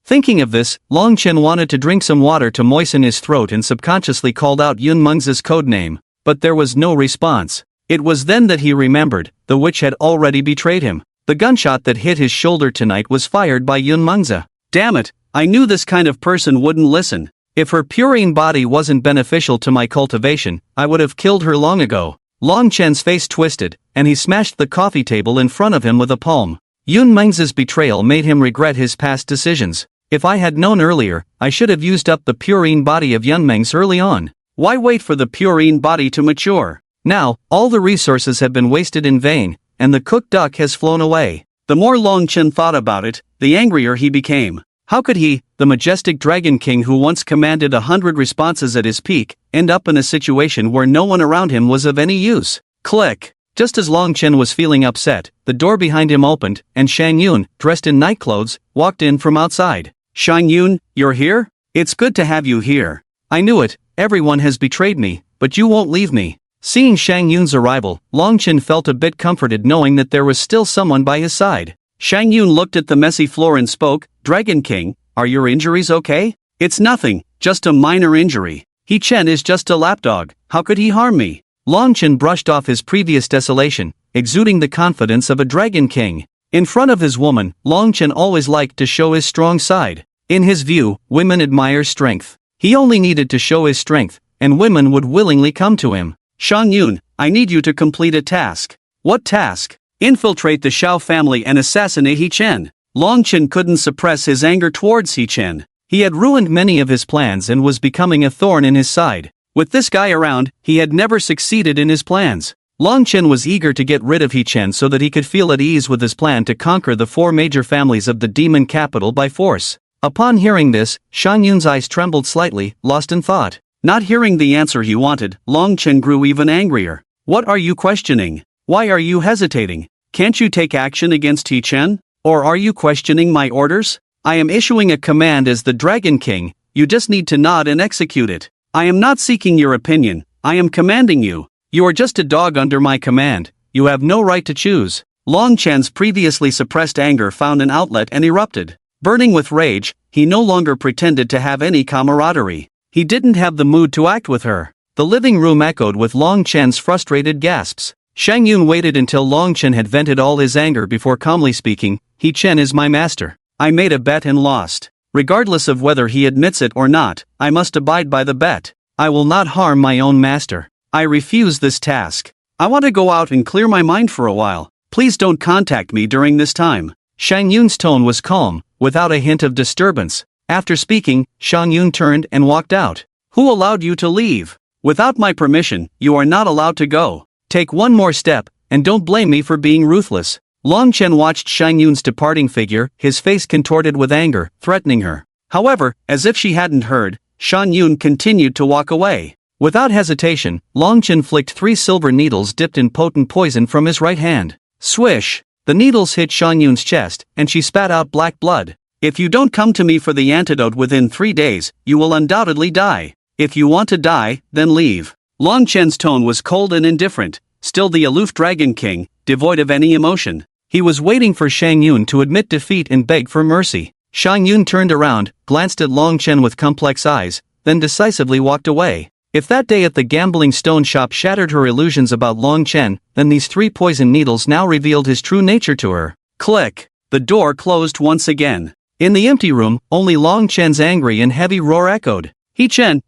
Thinking of this, Longchen wanted to drink some water to moisten his throat and subconsciously called out Yun Mengzi's code name, but there was no response. It was then that he remembered, the witch had already betrayed him. The gunshot that hit his shoulder tonight was fired by Yun Mengzi. Damn it, I knew this kind of person wouldn't listen. If her purine body wasn't beneficial to my cultivation, I would have killed her long ago. Longchen's face twisted, and he smashed the coffee table in front of him with a palm. Yun Mengzi's betrayal made him regret his past decisions. If I had known earlier, I should have used up the purine body of Yun Mengzi early on. Why wait for the purine body to mature? Now, all the resources have been wasted in vain, and the cooked duck has flown away. The more Longchen thought about it, the angrier he became. How could he, the majestic Dragon King who once commanded 100 responses at his peak, end up in a situation where no one around him was of any use? Click! Just as Longchen was feeling upset, the door behind him opened, and Shang Yun, dressed in night clothes, walked in from outside. Shang Yun, you're here? It's good to have you here. I knew it, everyone has betrayed me, but you won't leave me. Seeing Shang Yun's arrival, Longchen felt a bit comforted knowing that there was still someone by his side. Shang Yun looked at the messy floor and spoke, Dragon King, are your injuries okay? It's nothing, just a minor injury. He Chen is just a lapdog, how could he harm me? Longchen brushed off his previous desolation, exuding the confidence of a dragon king. In front of his woman, Longchen always liked to show his strong side. In his view, women admire strength. He only needed to show his strength, and women would willingly come to him. Shangyun, I need you to complete a task. What task? Infiltrate the Xiao family and assassinate He Chen. Longchen couldn't suppress his anger towards He Chen. He had ruined many of his plans and was becoming a thorn in his side. With this guy around, he had never succeeded in his plans. Longchen was eager to get rid of He Chen so that he could feel at ease with his plan to conquer the 4 major families of the demon capital by force. Upon hearing this, Shangyun's eyes trembled slightly, lost in thought. Not hearing the answer he wanted, Longchen grew even angrier. What are you questioning? Why are you hesitating? Can't you take action against He Chen? Or are you questioning my orders? I am issuing a command as the Dragon King, you just need to nod and execute it. I am not seeking your opinion, I am commanding you. You are just a dog under my command, you have no right to choose. Longchen's previously suppressed anger found an outlet and erupted. Burning with rage, he no longer pretended to have any camaraderie. He didn't have the mood to act with her. The living room echoed with Longchen's frustrated gasps. Shangyun waited until Longchen had vented all his anger before calmly speaking, He Chen is my master. I made a bet and lost. Regardless of whether he admits it or not, I must abide by the bet. I will not harm my own master. I refuse this task. I want to go out and clear my mind for a while. Please don't contact me during this time. Shangyun's tone was calm, without a hint of disturbance. After speaking, Shangyun turned and walked out. Who allowed you to leave? Without my permission, you are not allowed to go. Take one more step, and don't blame me for being ruthless. Longchen watched Shangyun's departing figure, his face contorted with anger, threatening her. However, as if she hadn't heard, Shangyun continued to walk away. Without hesitation, Longchen flicked 3 silver needles dipped in potent poison from his right hand. Swish! The needles hit Shangyun's chest, and she spat out black blood. If you don't come to me for the antidote within 3 days, you will undoubtedly die. If you want to die, then leave. Longchen's tone was cold and indifferent, still the aloof Dragon King, devoid of any emotion. He was waiting for Shangyun to admit defeat and beg for mercy. Shangyun turned around, glanced at Longchen with complex eyes, then decisively walked away. If that day at the gambling stone shop shattered her illusions about Longchen, then these 3 poison needles now revealed his true nature to her. Click! The door closed once again. In the empty room, only Longchen's angry and heavy roar echoed. He Chen,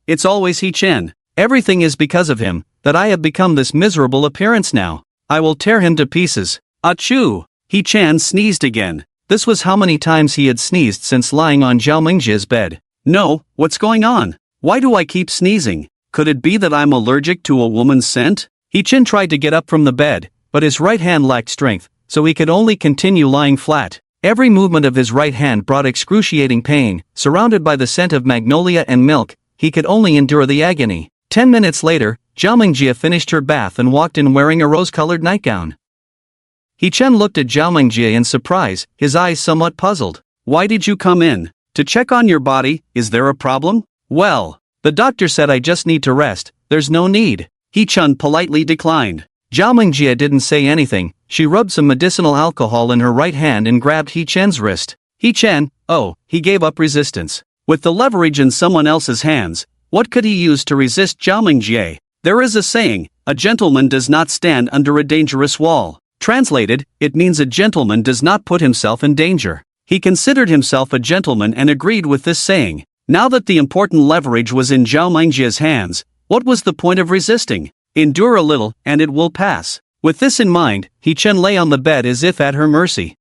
it's always He Chen. Everything is because of him, that I have become this miserable appearance now. I will tear him to pieces. Achoo! He Chen sneezed again. This was how many times he had sneezed since lying on Zhao Mingjia's bed. No, what's going on? Why do I keep sneezing? Could it be that I'm allergic to a woman's scent? He Chen tried to get up from the bed, but his right hand lacked strength, so he could only continue lying flat. Every movement of his right hand brought excruciating pain. Surrounded by the scent of magnolia and milk, he could only endure the agony. 10 minutes later, Zhao Mingjie finished her bath and walked in wearing a rose-colored nightgown. He Chen looked at Zhao Mingjie in surprise, his eyes somewhat puzzled. Why did you come in? To check on your body, is there a problem? Well, the doctor said I just need to rest, there's no need. He Chen politely declined. Zhao Mingjie didn't say anything, she rubbed some medicinal alcohol in her right hand and grabbed He Chen's wrist. He Chen, oh, he gave up resistance. With the leverage in someone else's hands, what could he use to resist Zhao Mingjie? There is a saying, a gentleman does not stand under a dangerous wall. Translated, it means a gentleman does not put himself in danger. He considered himself a gentleman and agreed with this saying. Now that the important leverage was in Zhao Mingjie's hands, what was the point of resisting? Endure a little, and it will pass. With this in mind, He Chen lay on the bed as if at her mercy.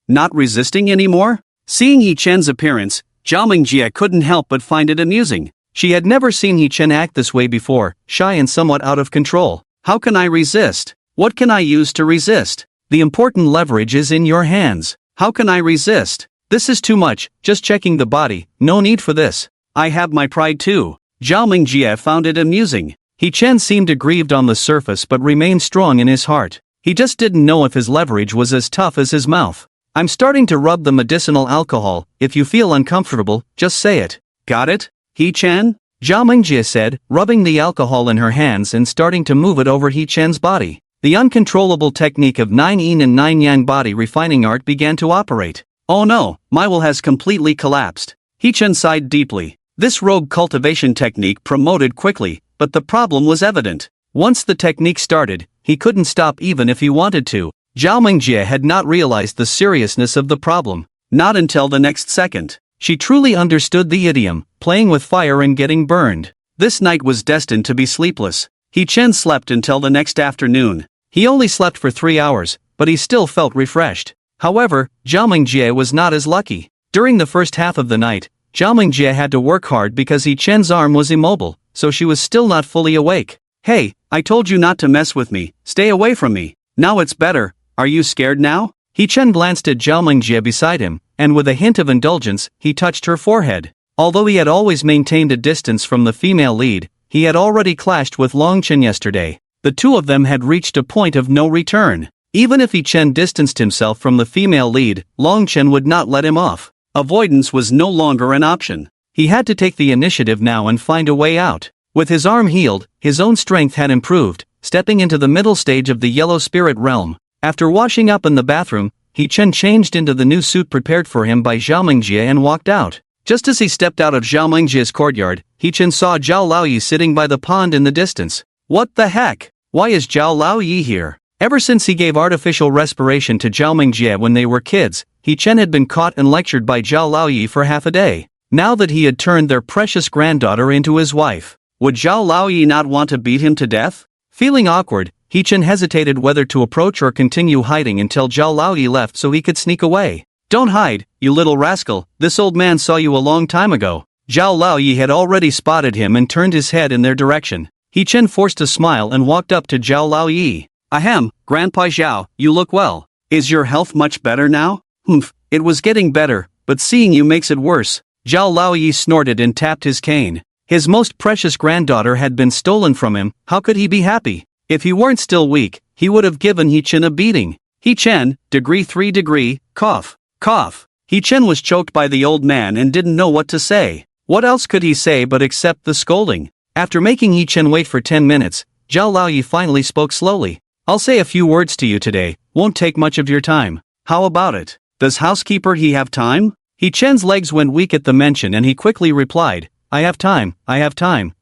Not resisting anymore? Seeing He Chen's appearance, Zhao Mingjie couldn't help but find it amusing. She had never seen He Chen act this way before, shy and somewhat out of control. How can I resist? What can I use to resist? The important leverage is in your hands. How can I resist? This is too much, just checking the body, no need for this. I have my pride too. Zhao Mingjie found it amusing. He Chen seemed aggrieved on the surface but remained strong in his heart. He just didn't know if his leverage was as tough as his mouth. I'm starting to rub the medicinal alcohol, if you feel uncomfortable, just say it. Got it? He Chen? Zhao Mingjie said, rubbing the alcohol in her hands and starting to move it over He Chen's body. The uncontrollable technique of 9 yin and 9 yang body refining art began to operate. Oh no, my will has completely collapsed. He Chen sighed deeply. This rogue cultivation technique promoted quickly, but the problem was evident. Once the technique started, he couldn't stop even if he wanted to. Zhao Mingjie had not realized the seriousness of the problem. Not until the next second. She truly understood the idiom, playing with fire and getting burned. This night was destined to be sleepless. He Chen slept until the next afternoon. He only slept for 3 hours, but he still felt refreshed. However, Zhao Mingjie was not as lucky. During the first half of the night, Zhao Mingjie had to work hard because He Chen's arm was immobile, so she was still not fully awake. "Hey, I told you not to mess with me, stay away from me. Now it's better, are you scared now?" He Chen glanced at Zhao Mingjie beside him, and with a hint of indulgence, he touched her forehead. Although he had always maintained a distance from the female lead, he had already clashed with Longchen yesterday. The two of them had reached a point of no return. Even if He Chen distanced himself from the female lead, Longchen would not let him off. Avoidance was no longer an option. He had to take the initiative now and find a way out. With his arm healed, his own strength had improved, stepping into the middle stage of the yellow spirit realm. After washing up in the bathroom, He Chen changed into the new suit prepared for him by Zhao Mingjie and walked out. Just as he stepped out of Zhao Mingjie's courtyard, He Chen saw Zhao Laoyi sitting by the pond in the distance. What the heck? Why is Zhao Laoyi here? Ever since he gave artificial respiration to Zhao Mingjie when they were kids, He Chen had been caught and lectured by Zhao Laoyi for half a day. Now that he had turned their precious granddaughter into his wife, would Zhao Laoyi not want to beat him to death? Feeling awkward, He Chen hesitated whether to approach or continue hiding until Zhao Laoyi left so he could sneak away. "Don't hide, you little rascal, this old man saw you a long time ago." Zhao Laoyi had already spotted him and turned his head in their direction. He Chen forced a smile and walked up to Zhao Laoyi. "Ahem, Grandpa Xiao, you look well. Is your health much better now?" "Humph, it was getting better, but seeing you makes it worse." Zhao Laoyi snorted and tapped his cane. His most precious granddaughter had been stolen from him, how could he be happy? If he weren't still weak, he would have given He Chen a beating. He Chen, degree 3 degree, cough, cough. He Chen was choked by the old man and didn't know what to say. What else could he say but accept the scolding? After making He Chen wait for 10 minutes, Zhao Laoyi finally spoke slowly. "I'll say a few words to you today, won't take much of your time. How about it? Does housekeeper he have time?" He Chen's legs went weak at the mention and he quickly replied, I have time,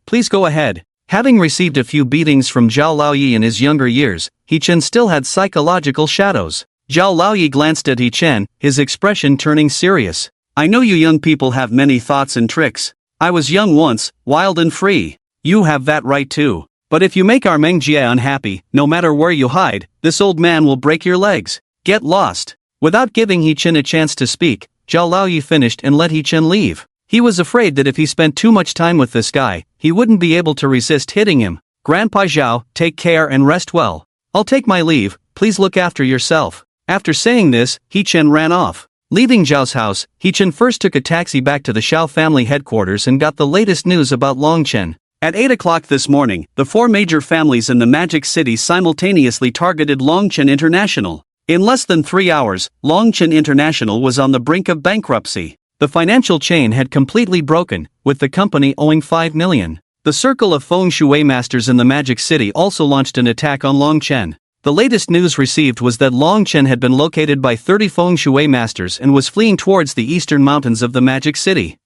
please go ahead." Having received a few beatings from Zhao Laoyi in his younger years, He Chen still had psychological shadows. Zhao Laoyi glanced at He Chen, his expression turning serious. "I know you young people have many thoughts and tricks. I was young once, wild and free. You have that right too. But if you make our Mingjie unhappy, no matter where you hide, this old man will break your legs. Get lost." Without giving He Chen a chance to speak, Zhao Laoyi finished and let He Chen leave. He was afraid that if he spent too much time with this guy, he wouldn't be able to resist hitting him. "Grandpa Xiao, take care and rest well. I'll take my leave, please look after yourself." After saying this, He Chen ran off. Leaving Zhao's house, He Chen first took a taxi back to the Xiao family headquarters and got the latest news about Longchen. At 8 o'clock this morning, the 4 major families in the Magic City simultaneously targeted Longchen International. In less than 3 hours, Longchen International was on the brink of bankruptcy. The financial chain had completely broken, with the company owing 5 million. The circle of feng shui masters in the Magic City also launched an attack on Longchen. The latest news received was that Longchen had been located by 30 feng shui masters and was fleeing towards the eastern mountains of the Magic City.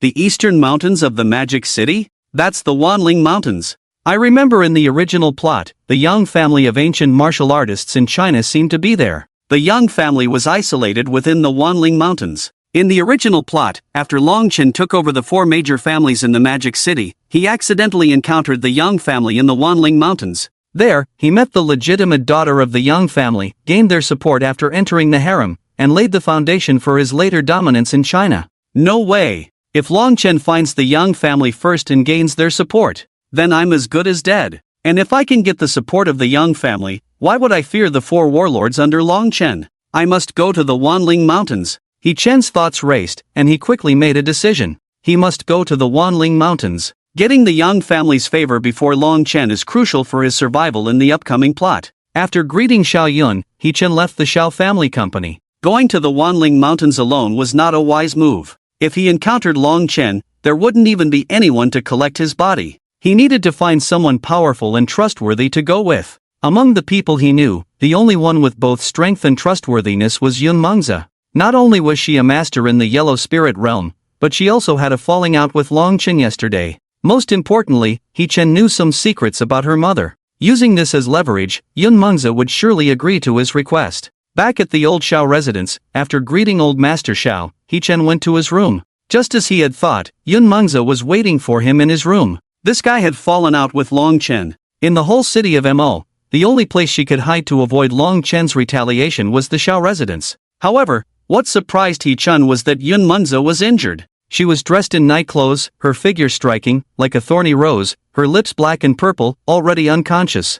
The eastern mountains of the Magic City? That's the Wanling Mountains. I remember in the original plot, the Yang family of ancient martial artists in China seemed to be there. The Yang family was isolated within the Wanling Mountains. In the original plot, after Longchen took over the 4 major families in the Magic City, he accidentally encountered the Yang family in the Wanling Mountains. There, he met the legitimate daughter of the Yang family, gained their support after entering the harem, and laid the foundation for his later dominance in China. No way! If Longchen finds the Yang family first and gains their support, then I'm as good as dead. And if I can get the support of the Yang family, why would I fear the 4 warlords under Longchen? I must go to the Wanling Mountains. He Chen's thoughts raced, and he quickly made a decision. He must go to the Wanling Mountains. Getting the Yang family's favor before Longchen is crucial for his survival in the upcoming plot. After greeting Xiao Yun, He Chen left the Xiao family company. Going to the Wanling Mountains alone was not a wise move. If he encountered Longchen, there wouldn't even be anyone to collect his body. He needed to find someone powerful and trustworthy to go with. Among the people he knew, the only one with both strength and trustworthiness was Yun Mengzi. Not only was she a master in the Yellow Spirit realm, but she also had a falling out with Longchen yesterday. Most importantly, He-Chen knew some secrets about her mother. Using this as leverage, Yun Mengzi would surely agree to his request. Back at the old Xiao residence, after greeting old Master Xiao, He-Chen went to his room. Just as he had thought, Yun Mengzi was waiting for him in his room. This guy had fallen out with Long Chen. In the whole city of Mo, the only place she could hide to avoid Long Chen's retaliation was the Xiao residence. However, what surprised He-Chen was that Yun Mengzi was injured. She was dressed in night clothes, her figure striking, like a thorny rose, her lips black and purple, already unconscious.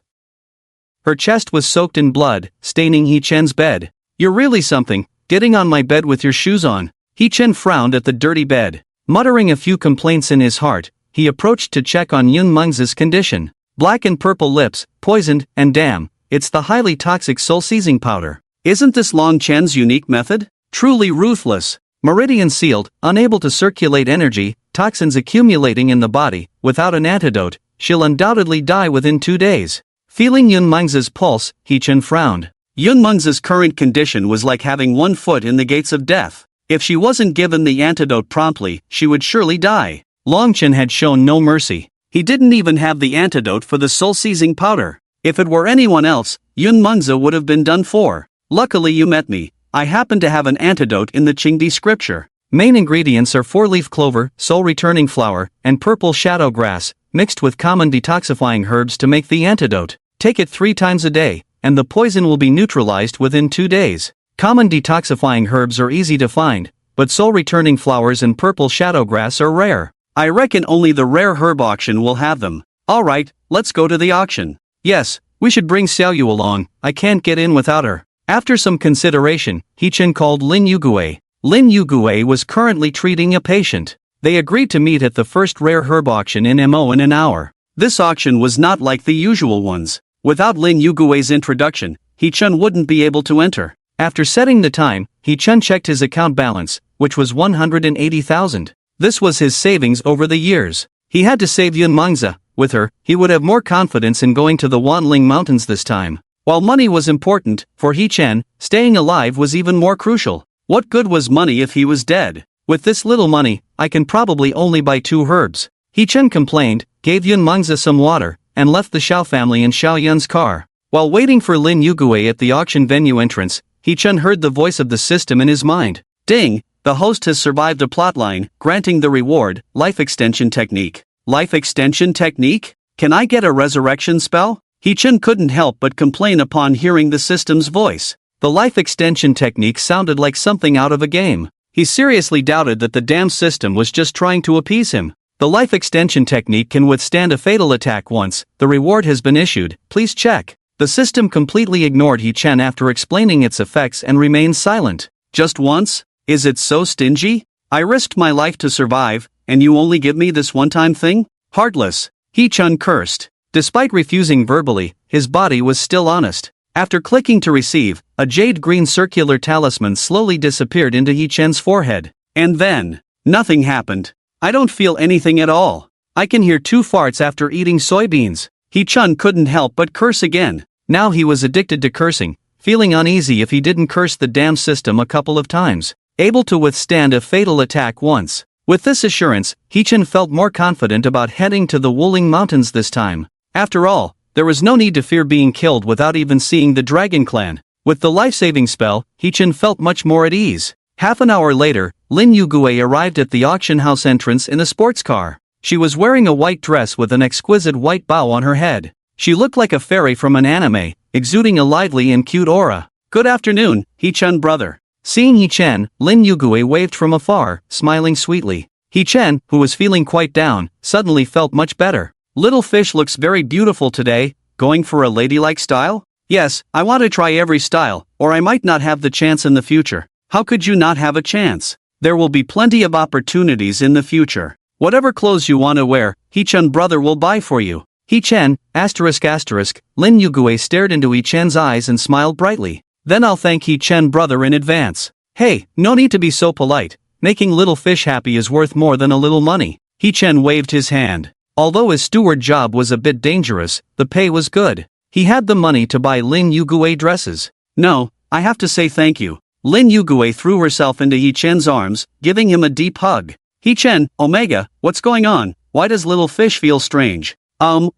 Her chest was soaked in blood, staining He-Chen's bed. "You're really something, getting on my bed with your shoes on." He-Chen frowned at the dirty bed. Muttering a few complaints in his heart, he approached to check on Yun Mengzi's condition. Black and purple lips, poisoned, and damn, it's the highly toxic soul-seizing powder. Isn't this Long Chen's unique method? Truly ruthless. Meridian sealed, unable to circulate energy, toxins accumulating in the body, without an antidote, she'll undoubtedly die within 2 days. Feeling Yun Mengzi's pulse, He-Chen frowned. Yun Mengzi's current condition was like having one foot in the gates of death. If she wasn't given the antidote promptly, she would surely die. Long Chen had shown no mercy. He didn't even have the antidote for the soul-seizing powder. If it were anyone else, Yun Mengzi would have been done for. Luckily you met me. I happen to have an antidote in the Qingdi scripture. Main ingredients are 4-leaf clover, soul-returning flower, and purple shadow grass, mixed with common detoxifying herbs to make the antidote. Take it 3 times a day, and the poison will be neutralized within 2 days. Common detoxifying herbs are easy to find, but soul-returning flowers and purple shadow grass are rare. I reckon only the rare herb auction will have them. Alright, let's go to the auction. Yes, we should bring Xiao along, I can't get in without her. After some consideration, He-Chen called Lin Yugue. Lin Yugue was currently treating a patient. They agreed to meet at the first rare herb auction in Mo in an hour. This auction was not like the usual ones. Without Lin Yugue's introduction, He-Chen wouldn't be able to enter. After setting the time, He-Chen checked his account balance, which was 180,000. This was his savings over the years. He had to save Yun Mengzi. With her, he would have more confidence in going to the Wanling Mountains this time. While money was important, for He-Chen, staying alive was even more crucial. What good was money if he was dead? With this little money, I can probably only buy 2 herbs. He-Chen complained, gave Yun Mengzi some water, and left the Xiao family in Xiao Yun's car. While waiting for Lin Yugue at the auction venue entrance, He-Chen heard the voice of the system in his mind. Ding! The host has survived a plotline, granting the reward, life extension technique. Life extension technique? Can I get a resurrection spell? He-Chen couldn't help but complain upon hearing the system's voice. The life extension technique sounded like something out of a game. He seriously doubted that the damn system was just trying to appease him. The life extension technique can withstand a fatal attack once. The reward has been issued, please check. The system completely ignored He-Chen after explaining its effects and remained silent. Just once? Is it so stingy? I risked my life to survive, and you only give me this one-time thing? Heartless. He-Chen cursed. Despite refusing verbally, his body was still honest. After clicking to receive, a jade-green circular talisman slowly disappeared into He-Chen's forehead. And then, nothing happened. I don't feel anything at all. I can hear 2 farts after eating soybeans. He-Chen couldn't help but curse again. Now he was addicted to cursing, feeling uneasy if he didn't curse the damn system a couple of times. Able to withstand a fatal attack once. With this assurance, He-Chen felt more confident about heading to the Wuling Mountains this time. After all, there was no need to fear being killed without even seeing the Dragon Clan. With the life-saving spell, He-Chen felt much more at ease. Half an hour later, Lin Yugue arrived at the auction house entrance in a sports car. She was wearing a white dress with an exquisite white bow on her head. She looked like a fairy from an anime, exuding a lively and cute aura. Good afternoon, He-Chen brother. Seeing He-Chen, Lin Yugue waved from afar, smiling sweetly. He-Chen, who was feeling quite down, suddenly felt much better. Little fish looks very beautiful today, going for a ladylike style? Yes, I want to try every style, or I might not have the chance in the future. How could you not have a chance? There will be plenty of opportunities in the future. Whatever clothes you want to wear, He-Chen brother will buy for you. He-Chen, Lin Yugue stared into He-Chen's eyes and smiled brightly. Then I'll thank He-Chen brother in advance. Hey, no need to be so polite. Making little fish happy is worth more than a little money. He-Chen waved his hand. Although his steward job was a bit dangerous, the pay was good. He had the money to buy Lin Yugue dresses. No, I have to say thank you. Lin Yugue threw herself into He-Chen's arms, giving him a deep hug. He-Chen, Omega, what's going on? Why does little fish feel strange?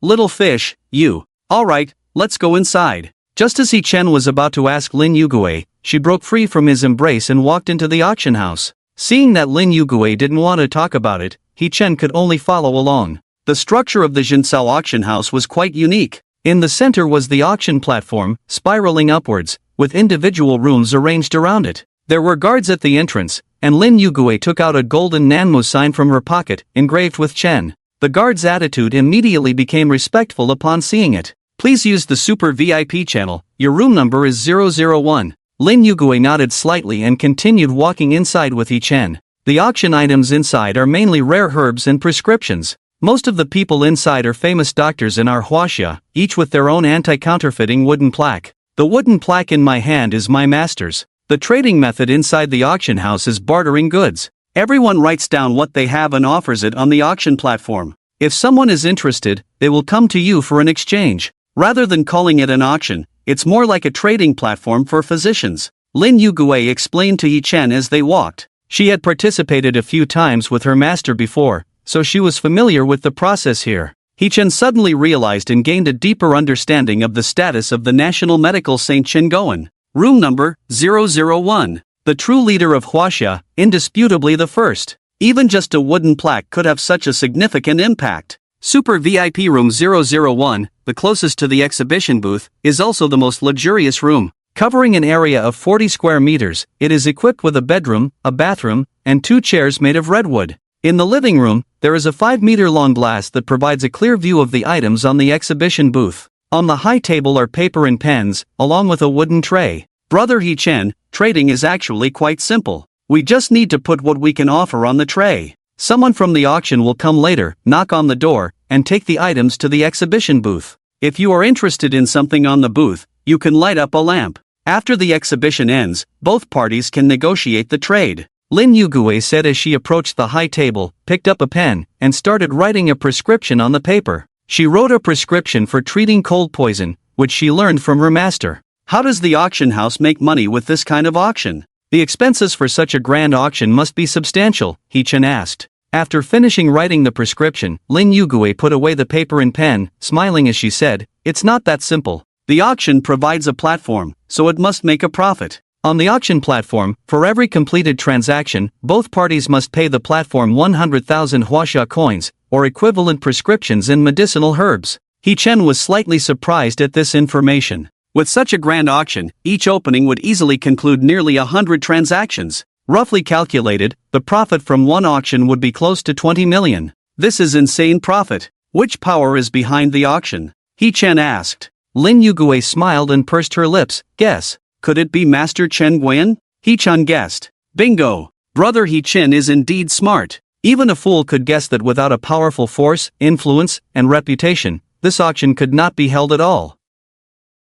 Little fish, you. Alright, let's go inside. Just as He-Chen was about to ask Lin Yugui, she broke free from his embrace and walked into the auction house. Seeing that Lin Yugui didn't want to talk about it, He-Chen could only follow along. The structure of the Jinsao auction house was quite unique. In the center was the auction platform, spiraling upwards, with individual rooms arranged around it. There were guards at the entrance, and Lin Yugui took out a golden Nanmu sign from her pocket, engraved with Chen. The guard's attitude immediately became respectful upon seeing it. Please use the Super VIP channel, your room number is 001. Lin Yugui nodded slightly and continued walking inside with He-Chen. The auction items inside are mainly rare herbs and prescriptions. Most of the people inside are famous doctors in our huaxia, each with their own anti-counterfeiting wooden plaque. The wooden plaque in my hand is my master's. The trading method inside the auction house is bartering goods. Everyone writes down what they have and offers it on the auction platform. If someone is interested, they will come to you for an exchange. Rather than calling it an auction, it's more like a trading platform for physicians. Lin Yugui explained to He-Chen as they walked. She had participated a few times with her master before, so she was familiar with the process here. He-Chen suddenly realized and gained a deeper understanding of the status of the National Medical Saint Shingoan. Room number 001. The true leader of huaxia, indisputably the first. Even just a wooden plaque could have such a significant impact. Super VIP room 001, the closest to the exhibition booth, is also the most luxurious room. Covering an area of 40 square meters, it is equipped with a bedroom, a bathroom, and 2 chairs made of redwood. In the living room, there is a 5-meter-long glass that provides a clear view of the items on the exhibition booth. On the high table are paper and pens, along with a wooden tray. Brother He-Chen, trading is actually quite simple. We just need to put what we can offer on the tray. Someone from the auction will come later, knock on the door, and take the items to the exhibition booth. If you are interested in something on the booth, you can light up a lamp. After the exhibition ends, both parties can negotiate the trade. Lin Yugui said as she approached the high table, picked up a pen, and started writing a prescription on the paper. She wrote a prescription for treating cold poison, which she learned from her master. How does the auction house make money with this kind of auction? The expenses for such a grand auction must be substantial, He-Chen asked. After finishing writing the prescription, Lin Yugui put away the paper and pen, smiling as she said, "It's not that simple. The auction provides a platform, so it must make a profit. On the auction platform, for every completed transaction, both parties must pay the platform 100,000 huaxia coins, or equivalent prescriptions in medicinal herbs." He-Chen was slightly surprised at this information. With such a grand auction, each opening would easily conclude nearly 100 transactions. Roughly calculated, the profit from one auction would be close to 20 million. This is insane profit. Which power is behind the auction? He-Chen asked. Lin Yugui smiled and pursed her lips. Guess. Could it be Master Chen Guian? He-Chen guessed. Bingo! Brother He-Chen is indeed smart. Even a fool could guess that without a powerful force, influence, and reputation, this auction could not be held at all.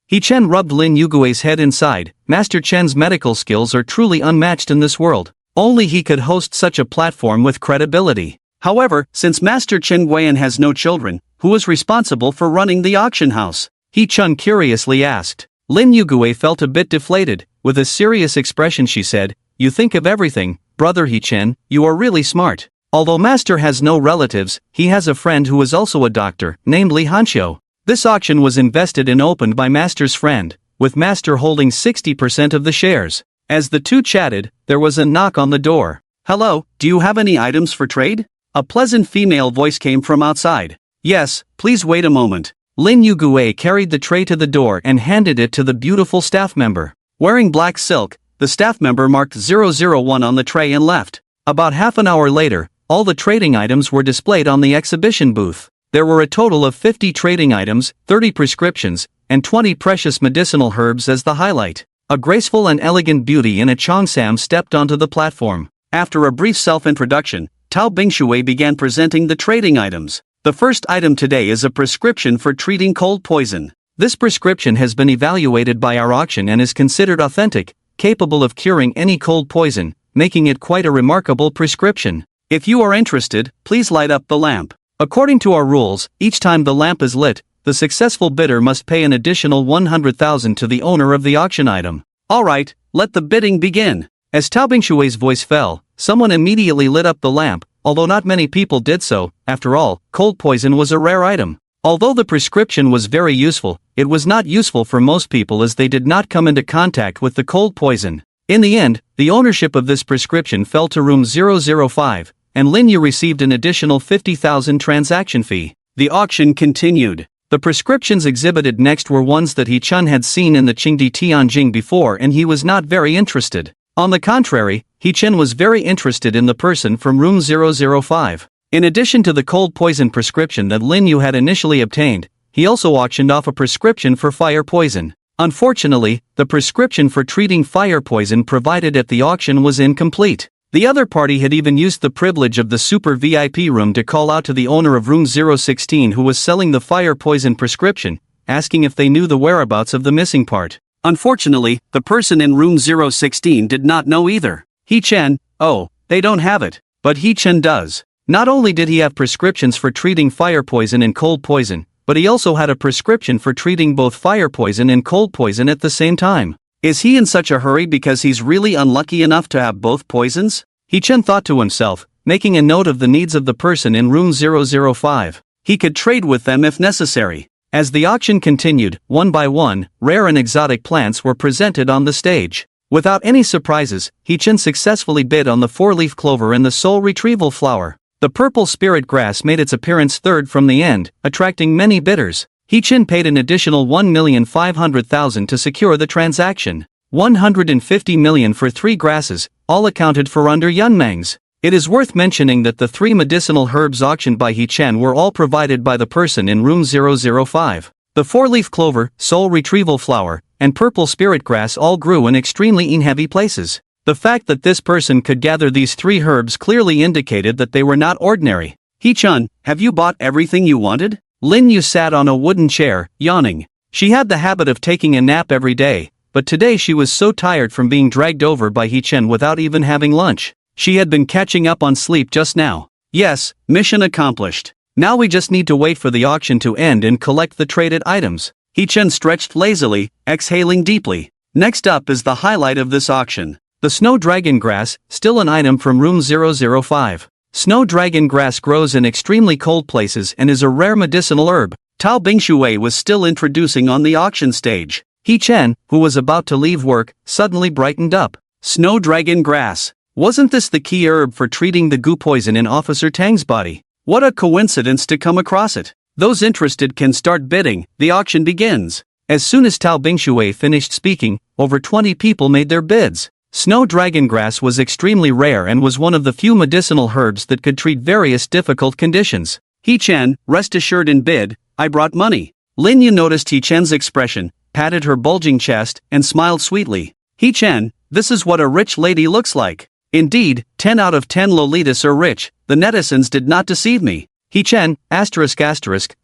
He-Chen rubbed Lin Yugui's head inside. Master Chen's medical skills are truly unmatched in this world. Only he could host such a platform with credibility. However, since Master Chen Guian has no children, who is responsible for running the auction house? He-Chen curiously asked. Lin Yugui felt a bit deflated. With a serious expression she said, "You think of everything, Brother He-Chen, you are really smart." Although Master has no relatives, he has a friend who is also a doctor, namely Xiao. This auction was invested and opened by Master's friend, with Master holding 60% of the shares. As the two chatted, there was a knock on the door. "Hello, do you have any items for trade?" A pleasant female voice came from outside. "Yes, please wait a moment." Lin Yugui carried the tray to the door and handed it to the beautiful staff member. Wearing black silk, the staff member marked 001 on the tray and left. About half an hour later, all the trading items were displayed on the exhibition booth. There were a total of 50 trading items, 30 prescriptions, and 20 precious medicinal herbs as the highlight. A graceful and elegant beauty in a cheongsam stepped onto the platform. After a brief self-introduction, Tao Bingshui began presenting the trading items. The first item today is a prescription for treating cold poison. This prescription has been evaluated by our auction and is considered authentic, capable of curing any cold poison, making it quite a remarkable prescription. If you are interested, please light up the lamp. According to our rules, each time the lamp is lit, the successful bidder must pay an additional 100,000 to the owner of the auction item. Alright, let the bidding begin. As Tao Bingshui's voice fell, someone immediately lit up the lamp, although not many people did so. After all, cold poison was a rare item. Although the prescription was very useful, it was not useful for most people as they did not come into contact with the cold poison. In the end, the ownership of this prescription fell to room 005, and Lin Yu received an additional 50,000 transaction fee. The auction continued. The prescriptions exhibited next were ones that He-chun had seen in the Qingdi Tianjing before, and he was not very interested. On the contrary, He-chun was very interested in the person from room 005. In addition to the cold poison prescription that Lin Yu had initially obtained, he also auctioned off a prescription for fire poison. Unfortunately, the prescription for treating fire poison provided at the auction was incomplete. The other party had even used the privilege of the super VIP room to call out to the owner of room 016 who was selling the fire poison prescription, asking if they knew the whereabouts of the missing part. Unfortunately, the person in room 016 did not know either. He-chan, oh, they don't have it. But He-chan does. Not only did he have prescriptions for treating fire poison and cold poison, but he also had a prescription for treating both fire poison and cold poison at the same time. Is he in such a hurry because he's really unlucky enough to have both poisons? He-chan thought to himself, making a note of the needs of the person in room 005. He could trade with them if necessary. As the auction continued, one by one, rare and exotic plants were presented on the stage. Without any surprises, He-chan successfully bid on the 4-leaf clover and the soul retrieval flower. The purple spirit grass made its appearance third from the end, attracting many bidders. He-chan paid an additional 1,500,000 to secure the transaction. 150 million for 3 grasses, all accounted for under Yunmang's. It is worth mentioning that the 3 medicinal herbs auctioned by He-chan were all provided by the person in room 005. The 4-leaf clover, soul retrieval flower, and purple spirit grass all grew in extremely heavy places. The fact that this person could gather these 3 herbs clearly indicated that they were not ordinary. He-chan, have you bought everything you wanted? Lin Yu sat on a wooden chair, yawning. She had the habit of taking a nap every day, but today she was so tired from being dragged over by He-chan without even having lunch. She had been catching up on sleep just now. Yes, mission accomplished. Now we just need to wait for the auction to end and collect the traded items. He-chan stretched lazily, exhaling deeply. Next up is the highlight of this auction. The snow dragon grass, still an item from room 005. Snow dragon grass grows in extremely cold places and is a rare medicinal herb. Tao Bingshui was still introducing on the auction stage. He-chan, who was about to leave work, suddenly brightened up. Snow dragon grass. Wasn't this the key herb for treating the goo poison in Officer Tang's body? What a coincidence to come across it. Those interested can start bidding. The auction begins. As soon as Tao Bingshui finished speaking, over 20 people made their bids. Snow dragon grass was extremely rare and was one of the few medicinal herbs that could treat various difficult conditions. He-chan, rest assured and bid, I brought money. Lin Yu noticed He-chan's expression, patted her bulging chest, and smiled sweetly. He-chan, this is what a rich lady looks like. Indeed, 10 out of 10 Lolitas are rich, the netizens did not deceive me. He-chan, ***,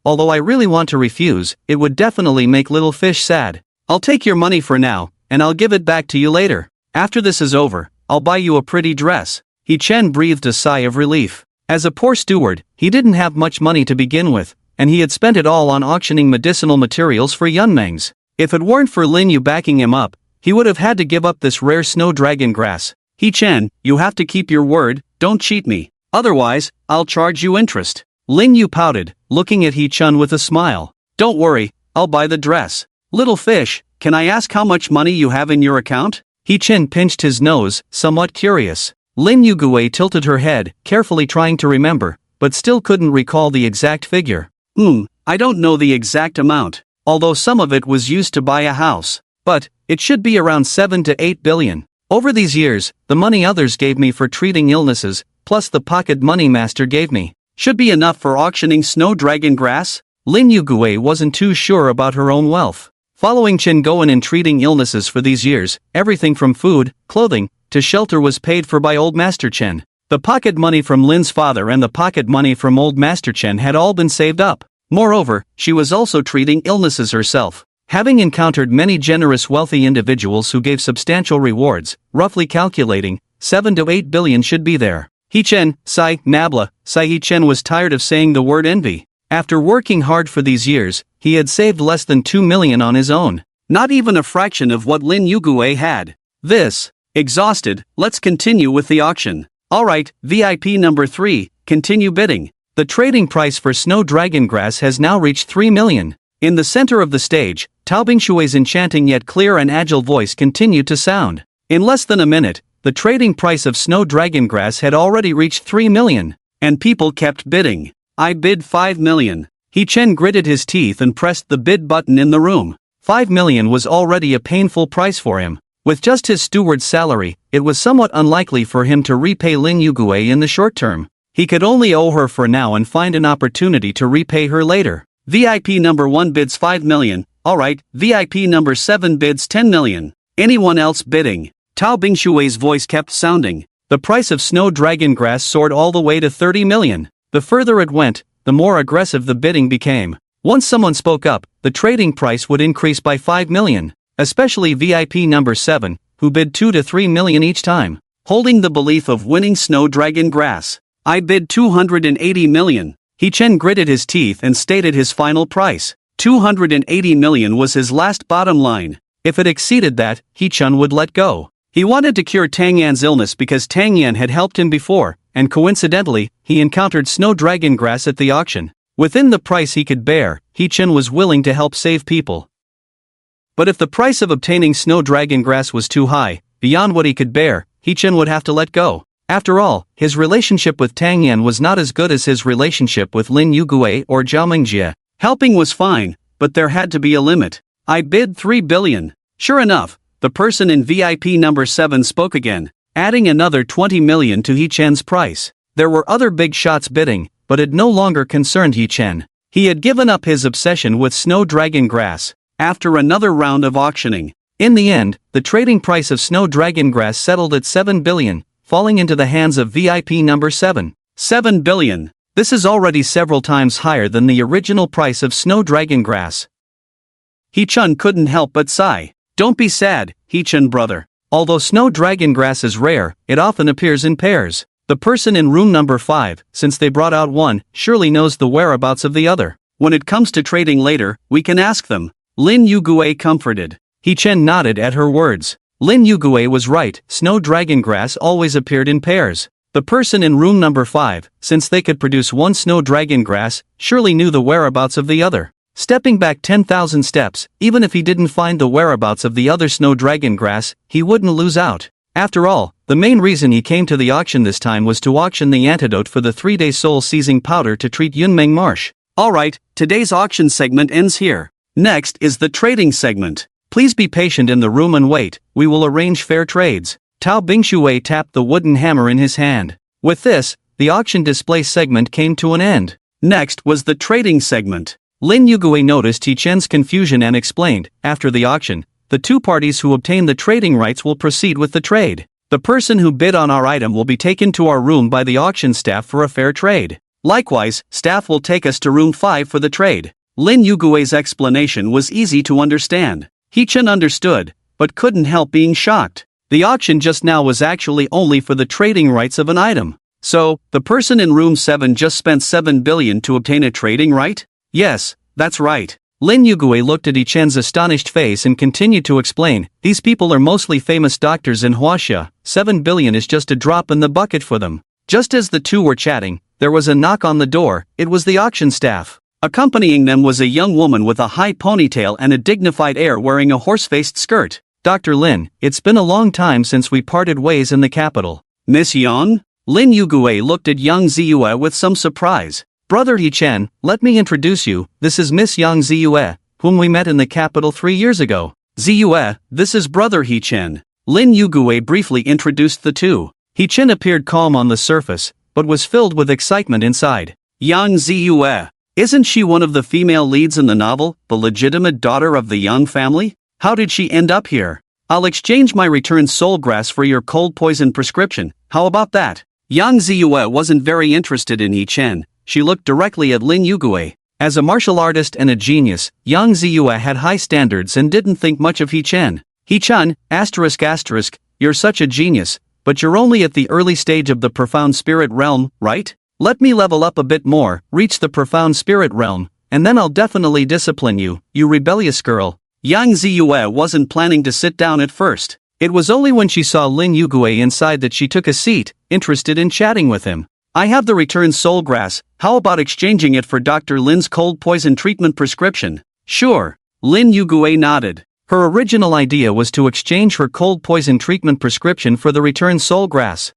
although I really want to refuse, it would definitely make little fish sad. I'll take your money for now, and I'll give it back to you later. After this is over, I'll buy you a pretty dress. He-chan breathed a sigh of relief. As a poor steward, he didn't have much money to begin with, and he had spent it all on auctioning medicinal materials for Yunmang's. If it weren't for Lin Yu backing him up, he would have had to give up this rare snow dragon grass. He-chan, you have to keep your word, don't cheat me. Otherwise, I'll charge you interest. Lin Yu pouted, looking at He-chan with a smile. Don't worry, I'll buy the dress. Little fish, can I ask how much money you have in your account? He-chan pinched his nose, somewhat curious. Lin Yu tilted her head, carefully trying to remember, but still couldn't recall the exact figure. I don't know the exact amount, although some of it was used to buy a house. But, it should be around 7 to 8 billion. Over these years, the money others gave me for treating illnesses, plus the pocket money master gave me, should be enough for auctioning snow dragon grass? Lin Yu wasn't too sure about her own wealth. Following Chen Goen in treating illnesses for these years, everything from food, clothing, to shelter was paid for by Old Master Chen. The pocket money from Lin's father and the pocket money from Old Master Chen had all been saved up. Moreover, she was also treating illnesses herself. Having encountered many generous wealthy individuals who gave substantial rewards, roughly calculating, 7 to 8 billion should be there. He-chen, Nabla, He-chen was tired of saying the word envy. After working hard for these years, he had saved less than 2 million on his own. Not even a fraction of what Lin Yu had. Exhausted, let's continue with the auction. Alright, VIP number 3, continue bidding. The trading price for snow dragon grass has now reached 3 million. In the center of the stage, Tao Bingshui's enchanting yet clear and agile voice continued to sound. In less than a minute, the trading price of snow dragon grass had already reached 3 million. And people kept bidding. I bid 5 million. He Chen gritted his teeth and pressed the bid button in the room. 5 million was already a painful price for him. With just his steward's salary, it was somewhat unlikely for him to repay Lin Yugue in the short term. He could only owe her for now and find an opportunity to repay her later. VIP number 1 bids 5 million. Alright, VIP number 7 bids 10 million. Anyone else bidding? Tao Bingshui's voice kept sounding. The price of snow dragon grass soared all the way to 30 million. The further it went, the more aggressive the bidding became. Once someone spoke up, the trading price would increase by 5 million. Especially VIP number 7, who bid 2 to 3 million each time. Holding the belief of winning snow dragon grass. I bid 280 million. He Chen gritted his teeth and stated his final price. 280 million was his last bottom line. If it exceeded that, He Chen would let go. He wanted to cure Tang Yan's illness because Tang Yan had helped him before, and coincidentally, he encountered snow dragon grass at the auction. Within the price he could bear, He Chen was willing to help save people. But if the price of obtaining snow dragon grass was too high, beyond what he could bear, He Chen would have to let go. After all, his relationship with Tang Yan was not as good as his relationship with Lin Yugue or Zhao Mingjie. Helping was fine, but there had to be a limit. I bid 3 billion. Sure enough, the person in VIP number 7 spoke again, adding another 20 million to He Chen's price. There were other big shots bidding, but it no longer concerned He Chen. He had given up his obsession with snow dragon grass. After another round of auctioning, in the end, the trading price of snow dragon grass settled at 7 billion, falling into the hands of VIP number 7. 7 billion. This is already several times higher than the original price of snow dragon grass. He Chen couldn't help but sigh. Don't be sad, He Chen brother. Although snow dragon grass is rare, it often appears in pairs. The person in room number 5, since they brought out one, surely knows the whereabouts of the other. When it comes to trading later, we can ask them. Lin Yugue comforted. He Chen nodded at her words. Lin Yugue was right, snow dragon grass always appeared in pairs. The person in room number 5, since they could produce one snow dragon grass, surely knew the whereabouts of the other. Stepping back 10,000 steps, even if he didn't find the whereabouts of the other snow dragon grass, he wouldn't lose out. After all, the main reason he came to the auction this time was to auction the antidote for the 3-day soul-seizing powder to treat Yunmeng Marsh. Alright, today's auction segment ends here. Next is the trading segment. Please be patient in the room and wait, we will arrange fair trades. Tao Bingshui tapped the wooden hammer in his hand. With this, the auction display segment came to an end. Next was the trading segment. Lin Yugue noticed He Chen's confusion and explained, after the auction, the two parties who obtain the trading rights will proceed with the trade. The person who bid on our item will be taken to our room by the auction staff for a fair trade. Likewise, staff will take us to room 5 for the trade. Lin Yugue's explanation was easy to understand. He Chen understood, but couldn't help being shocked. The auction just now was actually only for the trading rights of an item. So, the person in room 7 just spent 7 billion to obtain a trading right? Yes, that's right. Lin Yugue looked at He Chen's astonished face and continued to explain, these people are mostly famous doctors in Huaxia, 7 billion is just a drop in the bucket for them. Just as the two were chatting, there was a knock on the door, it was the auction staff. Accompanying them was a young woman with a high ponytail and a dignified air wearing a horse-faced skirt. Dr. Lin, it's been a long time since we parted ways in the capital. Miss Yang? Lin Yugue looked at Yang Ziyue with some surprise. Brother He Chen, let me introduce you, this is Miss Yang Ziyue, whom we met in the capital 3 years ago. Ziyue, this is Brother He Chen. Lin Yugue briefly introduced the two. He Chen appeared calm on the surface, but was filled with excitement inside. Yang Ziyue. Isn't she one of the female leads in the novel, the legitimate daughter of the Yang family? How did she end up here? I'll exchange my returned soul grass for your cold poison prescription, how about that? Yang Ziyue wasn't very interested in He Chen, she looked directly at Lin Yugue. As a martial artist and a genius, Yang Ziyue had high standards and didn't think much of He Chen. He Chen, you're such a genius, but you're only at the early stage of the profound spirit realm, right? Let me level up a bit more, reach the profound spirit realm, and then I'll definitely discipline you, you rebellious girl. Yang Ziyue wasn't planning to sit down at first. It was only when she saw Lin Yugui inside that she took a seat, interested in chatting with him. I have the returned soul grass, how about exchanging it for Dr. Lin's cold poison treatment prescription? Sure. Lin Yugui nodded. Her original idea was to exchange her cold poison treatment prescription for the returned soul grass.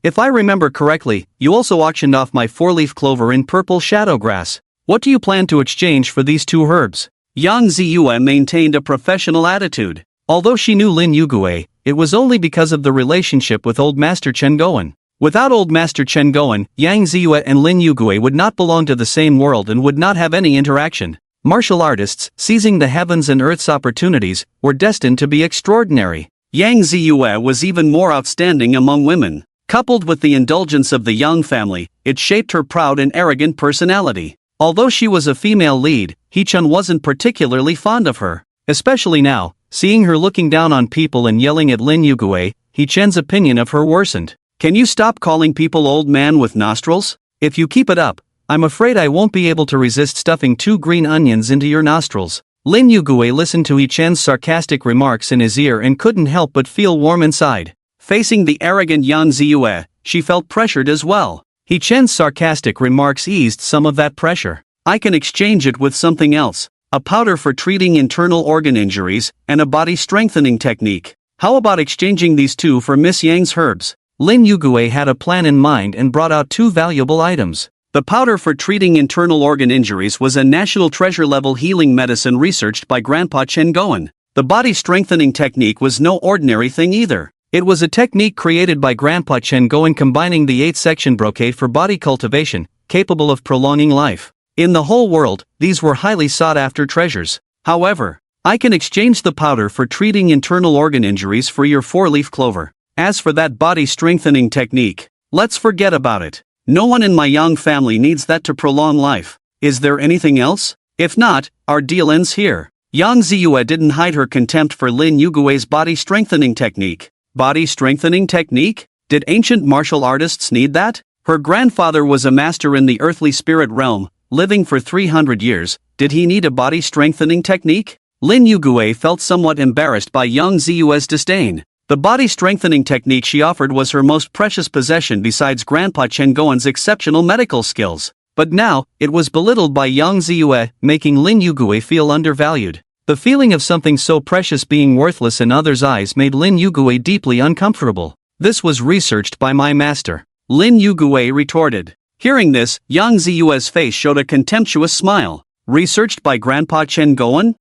If I remember correctly, you also auctioned off my 4-leaf clover in purple shadow grass. What do you plan to exchange for these 2 herbs? Yang Ziyue maintained a professional attitude. Although she knew Lin Yugui, it was only because of the relationship with Old Master Chen Goen. Without Old Master Chen Goen, Yang Ziyue and Lin Yugui would not belong to the same world and would not have any interaction. Martial artists, seizing the heavens and earth's opportunities, were destined to be extraordinary. Yang Ziyue was even more outstanding among women. Coupled with the indulgence of the Yang family, it shaped her proud and arrogant personality. Although she was a female lead, He-chun wasn't particularly fond of her. Especially now, seeing her looking down on people and yelling at Lin Yugui, He-chun's opinion of her worsened. Can you stop calling people old man with nostrils? If you keep it up, I'm afraid I won't be able to resist stuffing 2 green onions into your nostrils. Lin Yugui listened to He-chan's sarcastic remarks in his ear and couldn't help but feel warm inside. Facing the arrogant Yang Ziyue, she felt pressured as well. He-chan's sarcastic remarks eased some of that pressure. I can exchange it with something else. A powder for treating internal organ injuries, and a body strengthening technique. How about exchanging these 2 for Miss Yang's herbs? Lin Yugui had a plan in mind and brought out 2 valuable items. The powder for treating internal organ injuries was a national treasure-level healing medicine researched by Grandpa Chen Goen. The body strengthening technique was no ordinary thing either. It was a technique created by Grandpa Chen Goen combining the 8-section brocade for body cultivation, capable of prolonging life. In the whole world, these were highly sought-after treasures. However, I can exchange the powder for treating internal organ injuries for your 4-leaf clover. As for that body strengthening technique, let's forget about it. No one in my Yang family needs that to prolong life. Is there anything else? If not, our deal ends here. Yang Ziyue didn't hide her contempt for Lin Yugui's body strengthening technique. Body strengthening technique? Did ancient martial artists need that? Her grandfather was a master in the earthly spirit realm, living for 300 years. Did he need a body strengthening technique? Lin Yugui felt somewhat embarrassed by Yang Ziyue's disdain. The body strengthening technique she offered was her most precious possession besides Grandpa Chen Goen's exceptional medical skills. But now, it was belittled by Yang Ziyue, making Lin Yugui feel undervalued. The feeling of something so precious being worthless in others' eyes made Lin Yugui deeply uncomfortable. This was researched by my master. Lin Yugui retorted. Hearing this, Yang Ziyue's face showed a contemptuous smile. Researched by Grandpa Chen Goen?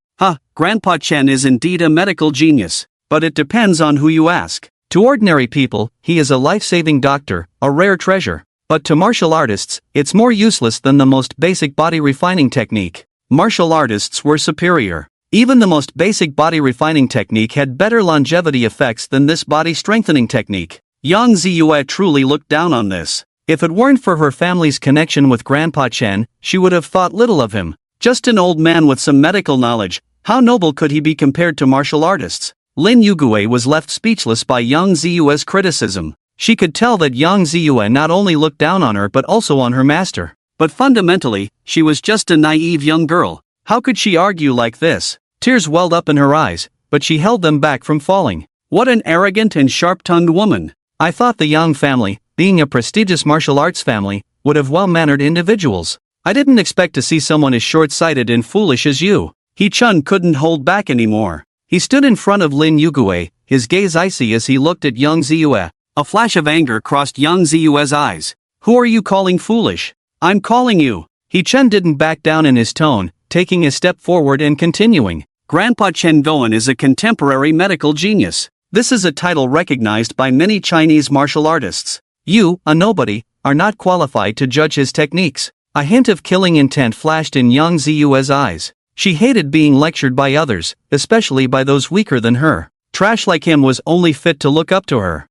Grandpa Chen is indeed a medical genius. But it depends on who you ask. To ordinary people, he is a life-saving doctor, a rare treasure. But to martial artists, it's more useless than the most basic body refining technique. Martial artists were superior. Even the most basic body refining technique had better longevity effects than this body strengthening technique. Yang Ziyue truly looked down on this. If it weren't for her family's connection with Grandpa Chen, she would have thought little of him. Just an old man with some medical knowledge, how noble could he be compared to martial artists? Lin Yugui was left speechless by Yang Ziyue's criticism. She could tell that Yang Ziyue not only looked down on her but also on her master. But fundamentally, she was just a naive young girl. How could she argue like this? Tears welled up in her eyes, but she held them back from falling. What an arrogant and sharp-tongued woman. I thought the Yang family, being a prestigious martial arts family, would have well-mannered individuals. I didn't expect to see someone as short-sighted and foolish as you. He-chun couldn't hold back anymore. He stood in front of Lin Yugui, his gaze icy as he looked at Yang Ziyue. A flash of anger crossed Yang Ziyue's eyes. Who are you calling foolish? I'm calling you. He-chun didn't back down in his tone, taking a step forward and continuing. Grandpa Chen Goen is a contemporary medical genius. This is a title recognized by many Chinese martial artists. You, a nobody, are not qualified to judge his techniques. A hint of killing intent flashed in Yang Ziyue's eyes. She hated being lectured by others, especially by those weaker than her. Trash like him was only fit to look up to her.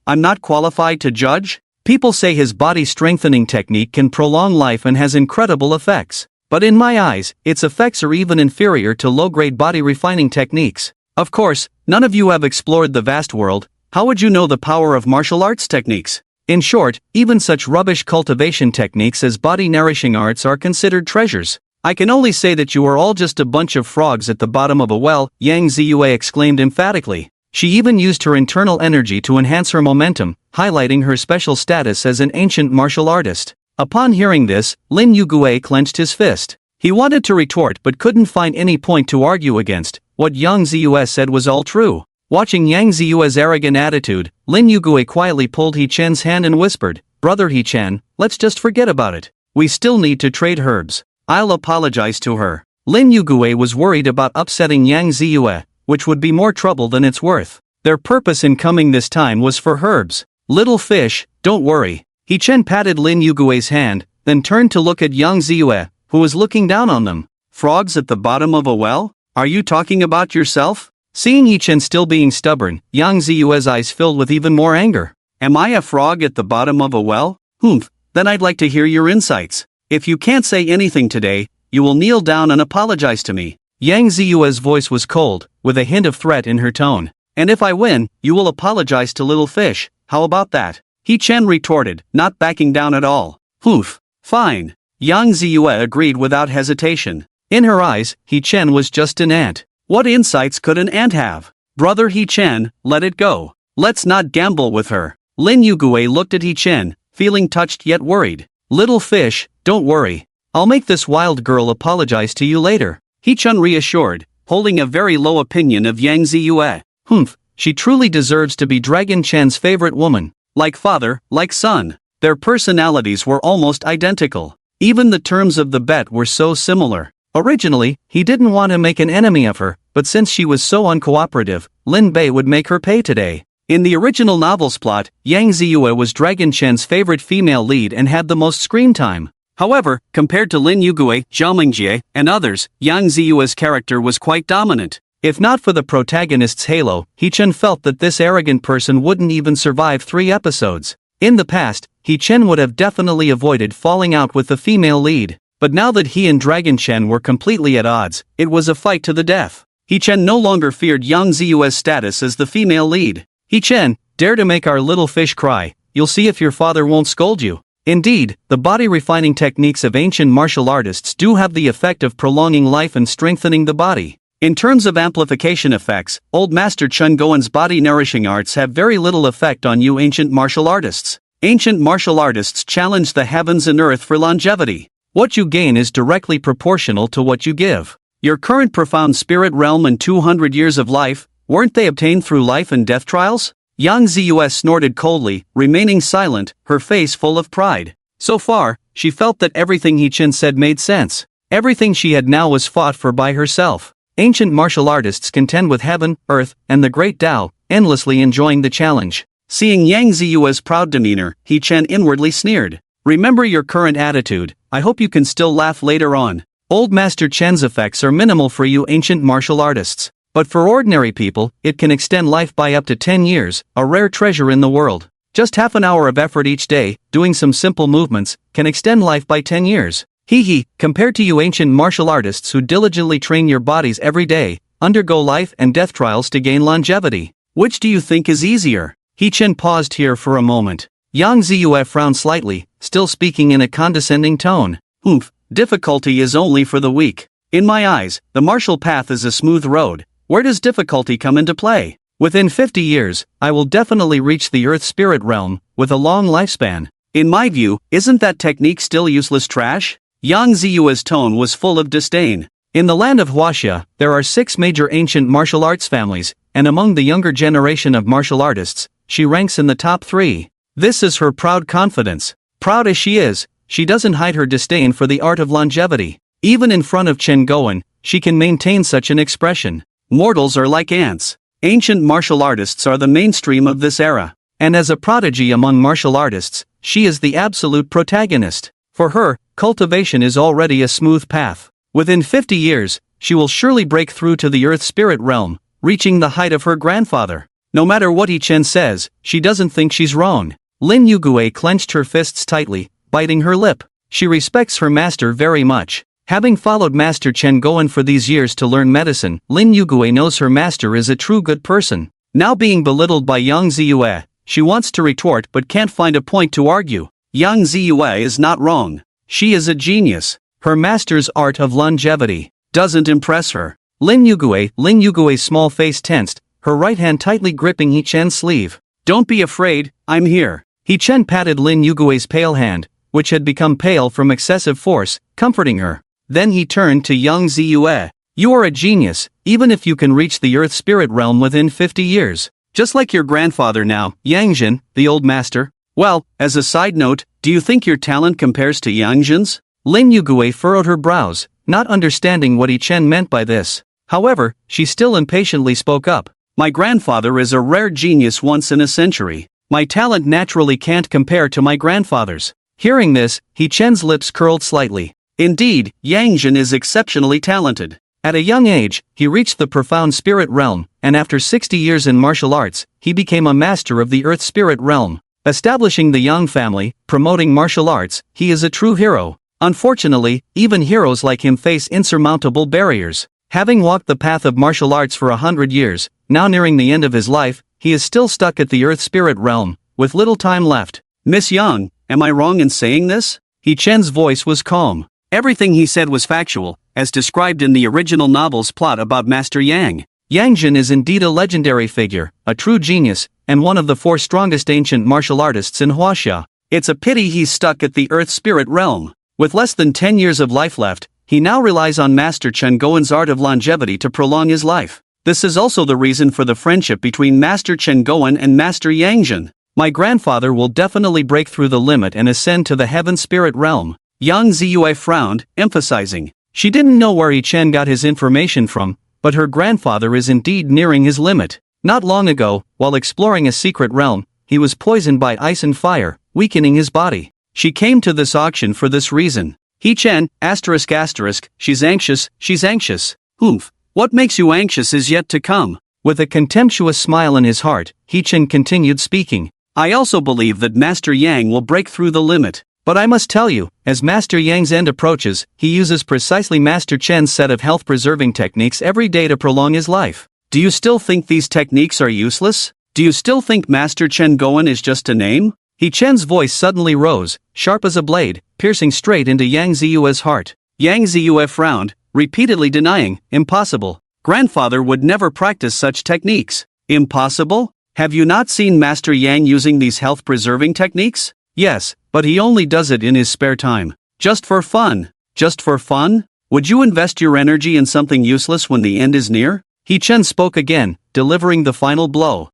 I'm not qualified to judge? People say his body strengthening technique can prolong life and has incredible effects. But in my eyes, its effects are even inferior to low-grade body refining techniques. Of course, none of you have explored the vast world. How would you know the power of martial arts techniques? In short, even such rubbish cultivation techniques as body-nourishing arts are considered treasures. I can only say that you are all just a bunch of frogs at the bottom of a well, Yang Ziyue exclaimed emphatically. She even used her internal energy to enhance her momentum, highlighting her special status as an ancient martial artist. Upon hearing this, Lin Yugui clenched his fist. He wanted to retort but couldn't find any point to argue against. What Yang Ziyue said was all true. Watching Yang Ziyue's arrogant attitude, Lin Yugui quietly pulled He Chen's hand and whispered, "Brother He Chen, let's just forget about it. We still need to trade herbs. I'll apologize to her." Lin Yugui was worried about upsetting Yang Ziyue, which would be more trouble than it's worth. Their purpose in coming this time was for herbs. "Little fish, don't worry." He Chen patted Lin Yugui's hand, then turned to look at Yang Ziyue, who was looking down on them. "Frogs at the bottom of a well? Are you talking about yourself?" Seeing He Chen still being stubborn, Yang Ziyue's eyes filled with even more anger. "Am I a frog at the bottom of a well? Humph, then I'd like to hear your insights. If you can't say anything today, you will kneel down and apologize to me." Yang Ziyue's voice was cold, with a hint of threat in her tone. "And if I win, you will apologize to little fish, how about that?" He Chen retorted, not backing down at all. "Humph, fine." Yang Ziyue agreed without hesitation. In her eyes, He Chen was just an ant. What insights could an ant have? "Brother He Chen, let it go. Let's not gamble with her." Lin Yugui looked at He Chen, feeling touched yet worried. "Little fish, don't worry. I'll make this wild girl apologize to you later." He Chen reassured, holding a very low opinion of Yang Ziyue. "Humph, she truly deserves to be Dragon Chen's favorite woman. Like father, like son." Their personalities were almost identical. Even the terms of the bet were so similar. Originally, he didn't want to make an enemy of her, but since she was so uncooperative, Lin Bei would make her pay today. In the original novel's plot, Yang Ziyue was Dragon Chen's favorite female lead and had the most screen time. However, compared to Lin Yugui, Zhao Mingjie, and others, Yang Ziyue's character was quite dominant. If not for the protagonist's halo, He Chen felt that this arrogant person wouldn't even survive 3 episodes. In the past, He Chen would have definitely avoided falling out with the female lead. But now that he and Dragon Chen were completely at odds, it was a fight to the death. He Chen no longer feared Yang Ziyue's status as the female lead. "He Chen, dare to make our little fish cry, you'll see if your father won't scold you." Indeed, the body-refining techniques of ancient martial artists do have the effect of prolonging life and strengthening the body. In terms of amplification effects, Old Master Chen Goen's body-nourishing arts have very little effect on you ancient martial artists. Ancient martial artists challenge the heavens and earth for longevity. What you gain is directly proportional to what you give. Your current profound spirit realm and 200 years of life, weren't they obtained through life and death trials? Yang Ziyue snorted coldly, remaining silent, her face full of pride. So far, she felt that everything He Chen said made sense. Everything she had now was fought for by herself. Ancient martial artists contend with heaven, earth, and the great Tao, endlessly enjoying the challenge. Seeing Yang Ziyue's proud demeanor, He Chen inwardly sneered. "Remember your current attitude, I hope you can still laugh later on. Old Master Chen's effects are minimal for you ancient martial artists. But for ordinary people, it can extend life by up to 10 years, a rare treasure in the world. Just half an hour of effort each day, doing some simple movements, can extend life by 10 years. Hee, compared to you ancient martial artists who diligently train your bodies every day, undergo life and death trials to gain longevity. Which do you think is easier?" He Chen paused here for a moment. Yang Ziyue frowned slightly, still speaking in a condescending tone. "Humph, difficulty is only for the weak. In my eyes, the martial path is a smooth road. Where does difficulty come into play? Within 50 years, I will definitely reach the Earth Spirit Realm, with a long lifespan. In my view, isn't that technique still useless trash?" Yang Ziyue's tone was full of disdain. In the land of Huaxia, there are 6 major ancient martial arts families, and among the younger generation of martial artists, she ranks in the top 3. This is her proud confidence. Proud as she is, she doesn't hide her disdain for the art of longevity. Even in front of Chen Goen, she can maintain such an expression. Mortals are like ants. Ancient martial artists are the mainstream of this era. And as a prodigy among martial artists, she is the absolute protagonist. For her, cultivation is already a smooth path. Within 50 years, she will surely break through to the Earth Spirit Realm, reaching the height of her grandfather. No matter what He Chen says, she doesn't think she's wrong. Lin Yugui clenched her fists tightly, biting her lip. She respects her master very much. Having followed Master Chen Goen for these years to learn medicine, Lin Yugui knows her master is a true good person. Now being belittled by Yang Ziyue, she wants to retort but can't find a point to argue. Yang Ziyue is not wrong. She is a genius. Her master's art of longevity doesn't impress her. Lin Yugui's small face tensed, her right hand tightly gripping He Chen's sleeve. "Don't be afraid, I'm here." He Chen patted Lin Yugui's pale hand, which had become pale from excessive force, comforting her. Then he turned to young Ziyue. "You are a genius, even if you can reach the Earth Spirit realm within 50 years. Just like your grandfather now, Yangjin, the old master. Well, as a side note, do you think your talent compares to Yangjin's?" Lin Yugui furrowed her brows, not understanding what He Chen meant by this. However, she still impatiently spoke up. "My grandfather is a rare genius once in a century. My talent naturally can't compare to my grandfather's." Hearing this, He Chen's lips curled slightly. Indeed, Yangjin is exceptionally talented. At a young age, he reached the profound spirit realm, and after 60 years in martial arts, he became a master of the Earth Spirit realm. Establishing the Yang family, promoting martial arts, he is a true hero. Unfortunately, even heroes like him face insurmountable barriers. Having walked the path of martial arts for 100 years, now nearing the end of his life, he is still stuck at the Earth Spirit realm, with little time left. "Miss Yang, am I wrong in saying this?" He Chen's voice was calm. Everything he said was factual, as described in the original novel's plot about Master Yang. Yangjin is indeed a legendary figure, a true genius, and one of the 4 strongest ancient martial artists in Huaxia. It's a pity he's stuck at the Earth Spirit realm. With less than 10 years of life left, he now relies on Master Chen Goen's art of longevity to prolong his life. This is also the reason for the friendship between Master Chen Goen and Master Yangjin. My grandfather will definitely break through the limit and ascend to the Heaven Spirit realm. Yang Ziyue frowned, emphasizing. She didn't know where He Chen got his information from, but her grandfather is indeed nearing his limit. Not long ago, while exploring a secret realm, he was poisoned by ice and fire, weakening his body. She came to this auction for this reason. He Chen, ***, she's anxious. Humph, what makes you anxious is yet to come. With a contemptuous smile in his heart, He Chen continued speaking. I also believe that Master Yang will break through the limit. But I must tell you, as Master Yang's end approaches, he uses precisely Master Chen's set of health-preserving techniques every day to prolong his life. Do you still think these techniques are useless? Do you still think Master Chen Goen is just a name? He Chen's voice suddenly rose, sharp as a blade, piercing straight into Yang Ziyue's heart. Yang Ziyue frowned, repeatedly denying, impossible. Grandfather would never practice such techniques. Impossible? Have you not seen Master Yang using these health-preserving techniques? Yes, but he only does it in his spare time. Just for fun. Just for fun? Would you invest your energy in something useless when the end is near? He Chen spoke again, delivering the final blow.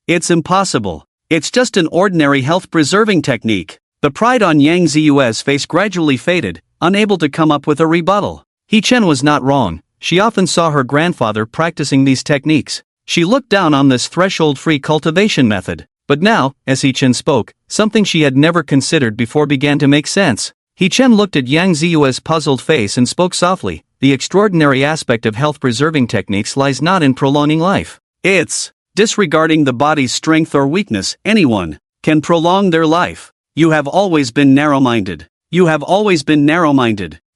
It's impossible. It's just an ordinary health-preserving technique. The pride on Yang Ziyue's face gradually faded, unable to come up with a rebuttal. He Chen was not wrong. She often saw her grandfather practicing these techniques. She looked down on this threshold-free cultivation method. But now, as He Chen spoke, something she had never considered before began to make sense. He Chen looked at Yang Ziyue's puzzled face and spoke softly. The extraordinary aspect of health-preserving techniques lies not in prolonging life. It's disregarding the body's strength or weakness. Anyone can prolong their life. You have always been narrow-minded.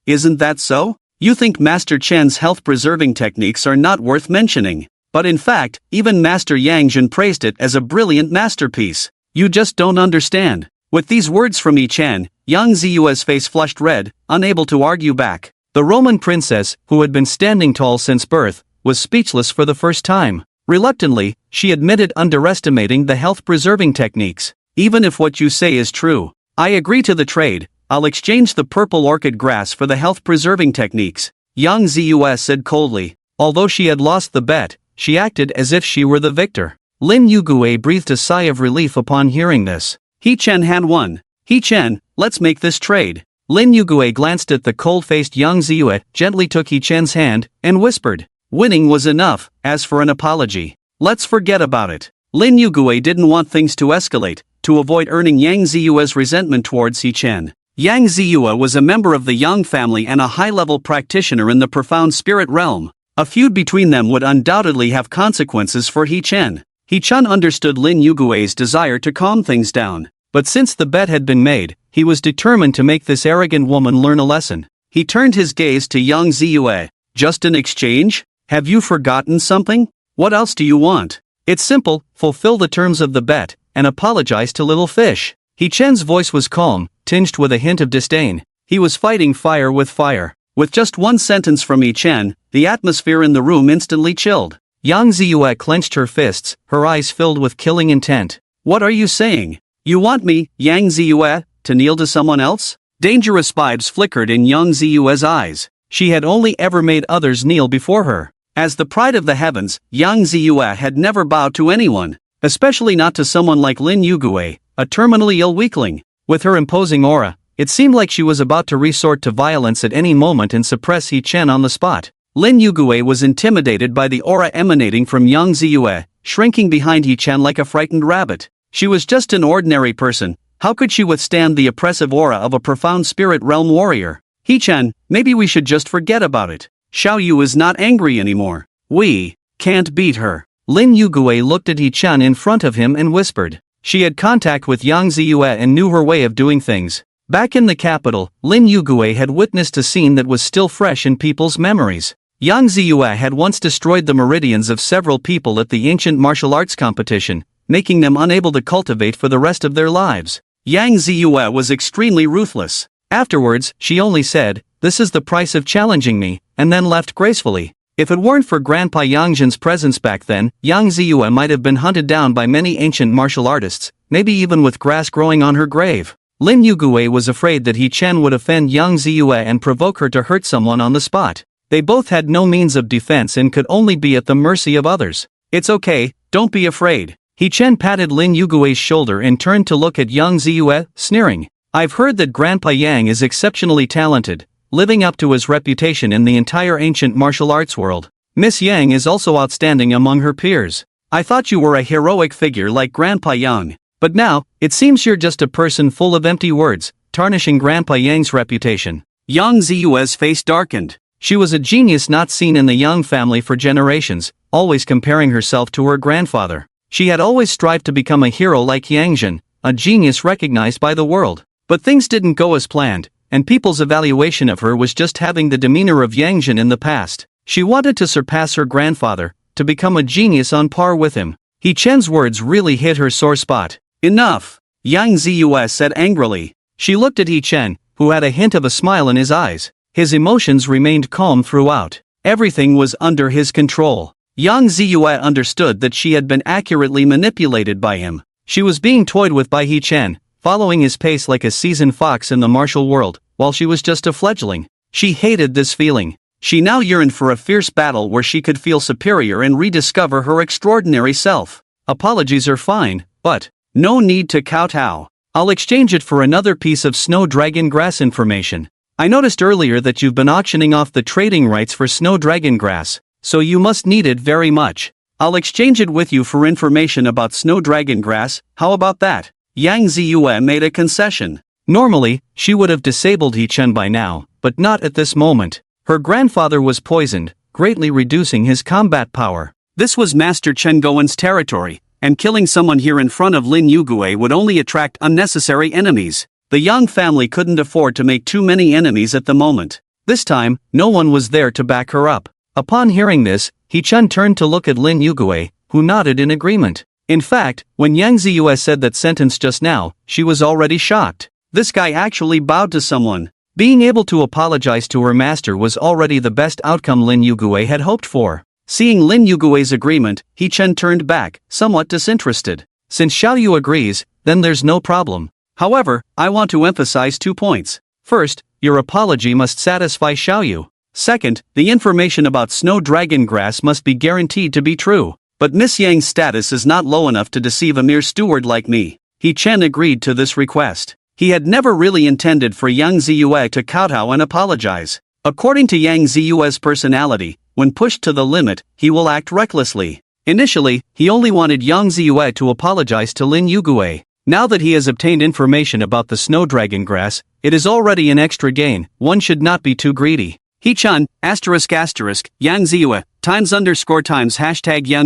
Isn't that so? You think Master Chen's health-preserving techniques are not worth mentioning. But in fact, even Master Yangjin praised it as a brilliant masterpiece. You just don't understand. With these words from He Chen, Yang Ziyue's face flushed red, unable to argue back. The Roman princess, who had been standing tall since birth, was speechless for the first time. Reluctantly, she admitted underestimating the health-preserving techniques. Even if what you say is true, I agree to the trade. I'll exchange the purple orchid grass for the health-preserving techniques. Yang Ziyue said coldly. Although she had lost the bet, she acted as if she were the victor. Lin Yugue breathed a sigh of relief upon hearing this. He Chen had won. He Chen, let's make this trade. Lin Yugue glanced at the cold-faced Yang Ziyue, gently took He Chen's hand, and whispered. Winning was enough. As for an apology, let's forget about it. Lin Yugue didn't want things to escalate, to avoid earning Yang Ziyue's resentment towards He Chen. Yang Ziyue was a member of the Yang family and a high-level practitioner in the profound spirit realm. A feud between them would undoubtedly have consequences for He Chen. He Chen understood Lin Yugue's desire to calm things down, but since the bet had been made, he was determined to make this arrogant woman learn a lesson. He turned his gaze to Yang Ziyue. Just an exchange? Have you forgotten something? What else do you want? It's simple, fulfill the terms of the bet, and apologize to little fish. He Chen's voice was calm, tinged with a hint of disdain. He was fighting fire with fire. With just one sentence from He Chen, the atmosphere in the room instantly chilled. Yang Ziyue clenched her fists, her eyes filled with killing intent. What are you saying? You want me, Yang Ziyue, to kneel to someone else? Dangerous vibes flickered in Yang Ziyue's eyes. She had only ever made others kneel before her. As the pride of the heavens, Yang Ziyue had never bowed to anyone, especially not to someone like Lin Yugue, a terminally ill weakling. With her imposing aura, it seemed like she was about to resort to violence at any moment and suppress He Chen on the spot. Lin Yugue was intimidated by the aura emanating from Yang Ziyue, shrinking behind He Chen like a frightened rabbit. She was just an ordinary person. How could she withstand the oppressive aura of a profound spirit realm warrior? He Chen, maybe we should just forget about it. Xiao Yu is not angry anymore. We can't beat her. Lin Yugue looked at He Chen in front of him and whispered. She had contact with Yang Ziyue and knew her way of doing things. Back in the capital, Lin Yugue had witnessed a scene that was still fresh in people's memories. Yang Ziyue had once destroyed the meridians of several people at the ancient martial arts competition, making them unable to cultivate for the rest of their lives. Yang Ziyue was extremely ruthless. Afterwards, she only said, "This is the price of challenging me," and then left gracefully. If it weren't for Grandpa Yangjin's presence back then, Yang Ziyue might have been hunted down by many ancient martial artists, maybe even with grass growing on her grave. Lin Yugue was afraid that He Chen would offend Yang Ziyue and provoke her to hurt someone on the spot. They both had no means of defense and could only be at the mercy of others. It's okay, don't be afraid. He Chen patted Lin Yugue's shoulder and turned to look at Yang Ziyue, sneering. I've heard that Grandpa Yang is exceptionally talented, living up to his reputation in the entire ancient martial arts world. Miss Yang is also outstanding among her peers. I thought you were a heroic figure like Grandpa Yang, but now, it seems you're just a person full of empty words, tarnishing Grandpa Yang's reputation. Yang Ziyue's face darkened. She was a genius not seen in the Yang family for generations, always comparing herself to her grandfather. She had always strived to become a hero like Yangjin, a genius recognized by the world. But things didn't go as planned, and people's evaluation of her was just having the demeanor of Yangjin in the past. She wanted to surpass her grandfather, to become a genius on par with him. He Chen's words really hit her sore spot. Enough! Yang Ziyue said angrily. She looked at He Chen, who had a hint of a smile in his eyes. His emotions remained calm throughout. Everything was under his control. Yang Ziyue understood that she had been accurately manipulated by him. She was being toyed with by He Chen, following his pace like a seasoned fox in the martial world, while she was just a fledgling. She hated this feeling. She now yearned for a fierce battle where she could feel superior and rediscover her extraordinary self. Apologies are fine, but no need to kowtow. I'll exchange it for another piece of snow dragon grass information. I noticed earlier that you've been auctioning off the trading rights for snow dragon grass, so you must need it very much. I'll exchange it with you for information about snow dragon grass, how about that? Yang Ziyue made a concession. Normally, she would have disabled He Chen by now, but not at this moment. Her grandfather was poisoned, greatly reducing his combat power. This was Master Chen Gowen's territory, and killing someone here in front of Lin Yugue would only attract unnecessary enemies. The Yang family couldn't afford to make too many enemies at the moment. This time, no one was there to back her up. Upon hearing this, He Chen turned to look at Lin Yugue, who nodded in agreement. In fact, when Yang Ziyue said that sentence just now, she was already shocked. This guy actually bowed to someone. Being able to apologize to her master was already the best outcome Lin Yugue had hoped for. Seeing Lin Yugue's agreement, He Chen turned back, somewhat disinterested. Since Xiao Yu agrees, then there's no problem. However, I want to emphasize 2 points. First, your apology must satisfy Xiao Yu. Second, the information about snow dragon grass must be guaranteed to be true. But Miss Yang's status is not low enough to deceive a mere steward like me. He Chen agreed to this request. He had never really intended for Yang Ziyue to kowtow and apologize. According to Yang Ziyue's personality, when pushed to the limit, he will act recklessly. Initially, he only wanted Yang Ziyue to apologize to Lin Yugue. Now that he has obtained information about the snow dragon grass, it is already an extra gain. One should not be too greedy. He Chen, ***, Yang Ziyue, *times Yang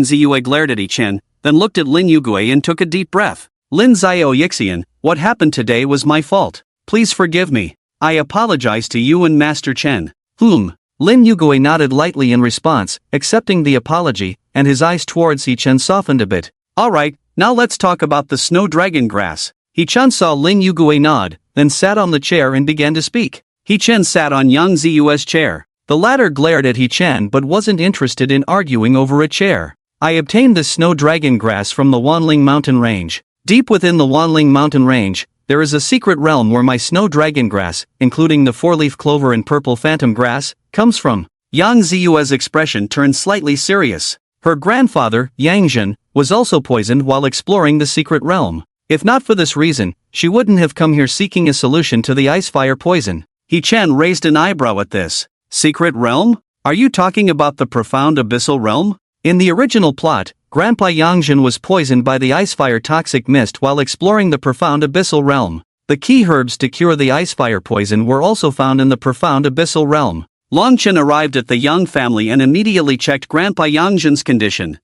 Ziyue glared at He Chen, then looked at Lin Yugue and took a deep breath. Lin Xiao Yixian, what happened today was my fault. Please forgive me. I apologize to you and Master Chen. Lin Yugue nodded lightly in response, accepting the apology, and his eyes towards He Chen softened a bit. Alright, now let's talk about the snow dragon grass. He Chen saw Lin Yugue nod, then sat on the chair and began to speak. He Chen sat on Yang Ziyue's chair. The latter glared at He-chan but wasn't interested in arguing over a chair. I obtained this snow dragon grass from the Wanling mountain range. Deep within the Wanling mountain range, there is a secret realm where my snow dragon grass, including the four-leaf clover and purple phantom grass, comes from. Yang Ziyue's expression turned slightly serious. Her grandfather, Yang Zhen, was also poisoned while exploring the secret realm. If not for this reason, she wouldn't have come here seeking a solution to the ice-fire poison. He-chan raised an eyebrow at this. Secret realm? Are you talking about the profound abyssal realm? In the original plot, Grandpa Yang Zhen was poisoned by the ice-fire toxic mist while exploring the profound abyssal realm. The key herbs to cure the ice-fire poison were also found in the profound abyssal realm. Longchen arrived at the Yang family and immediately checked Grandpa Yang Zhen's condition.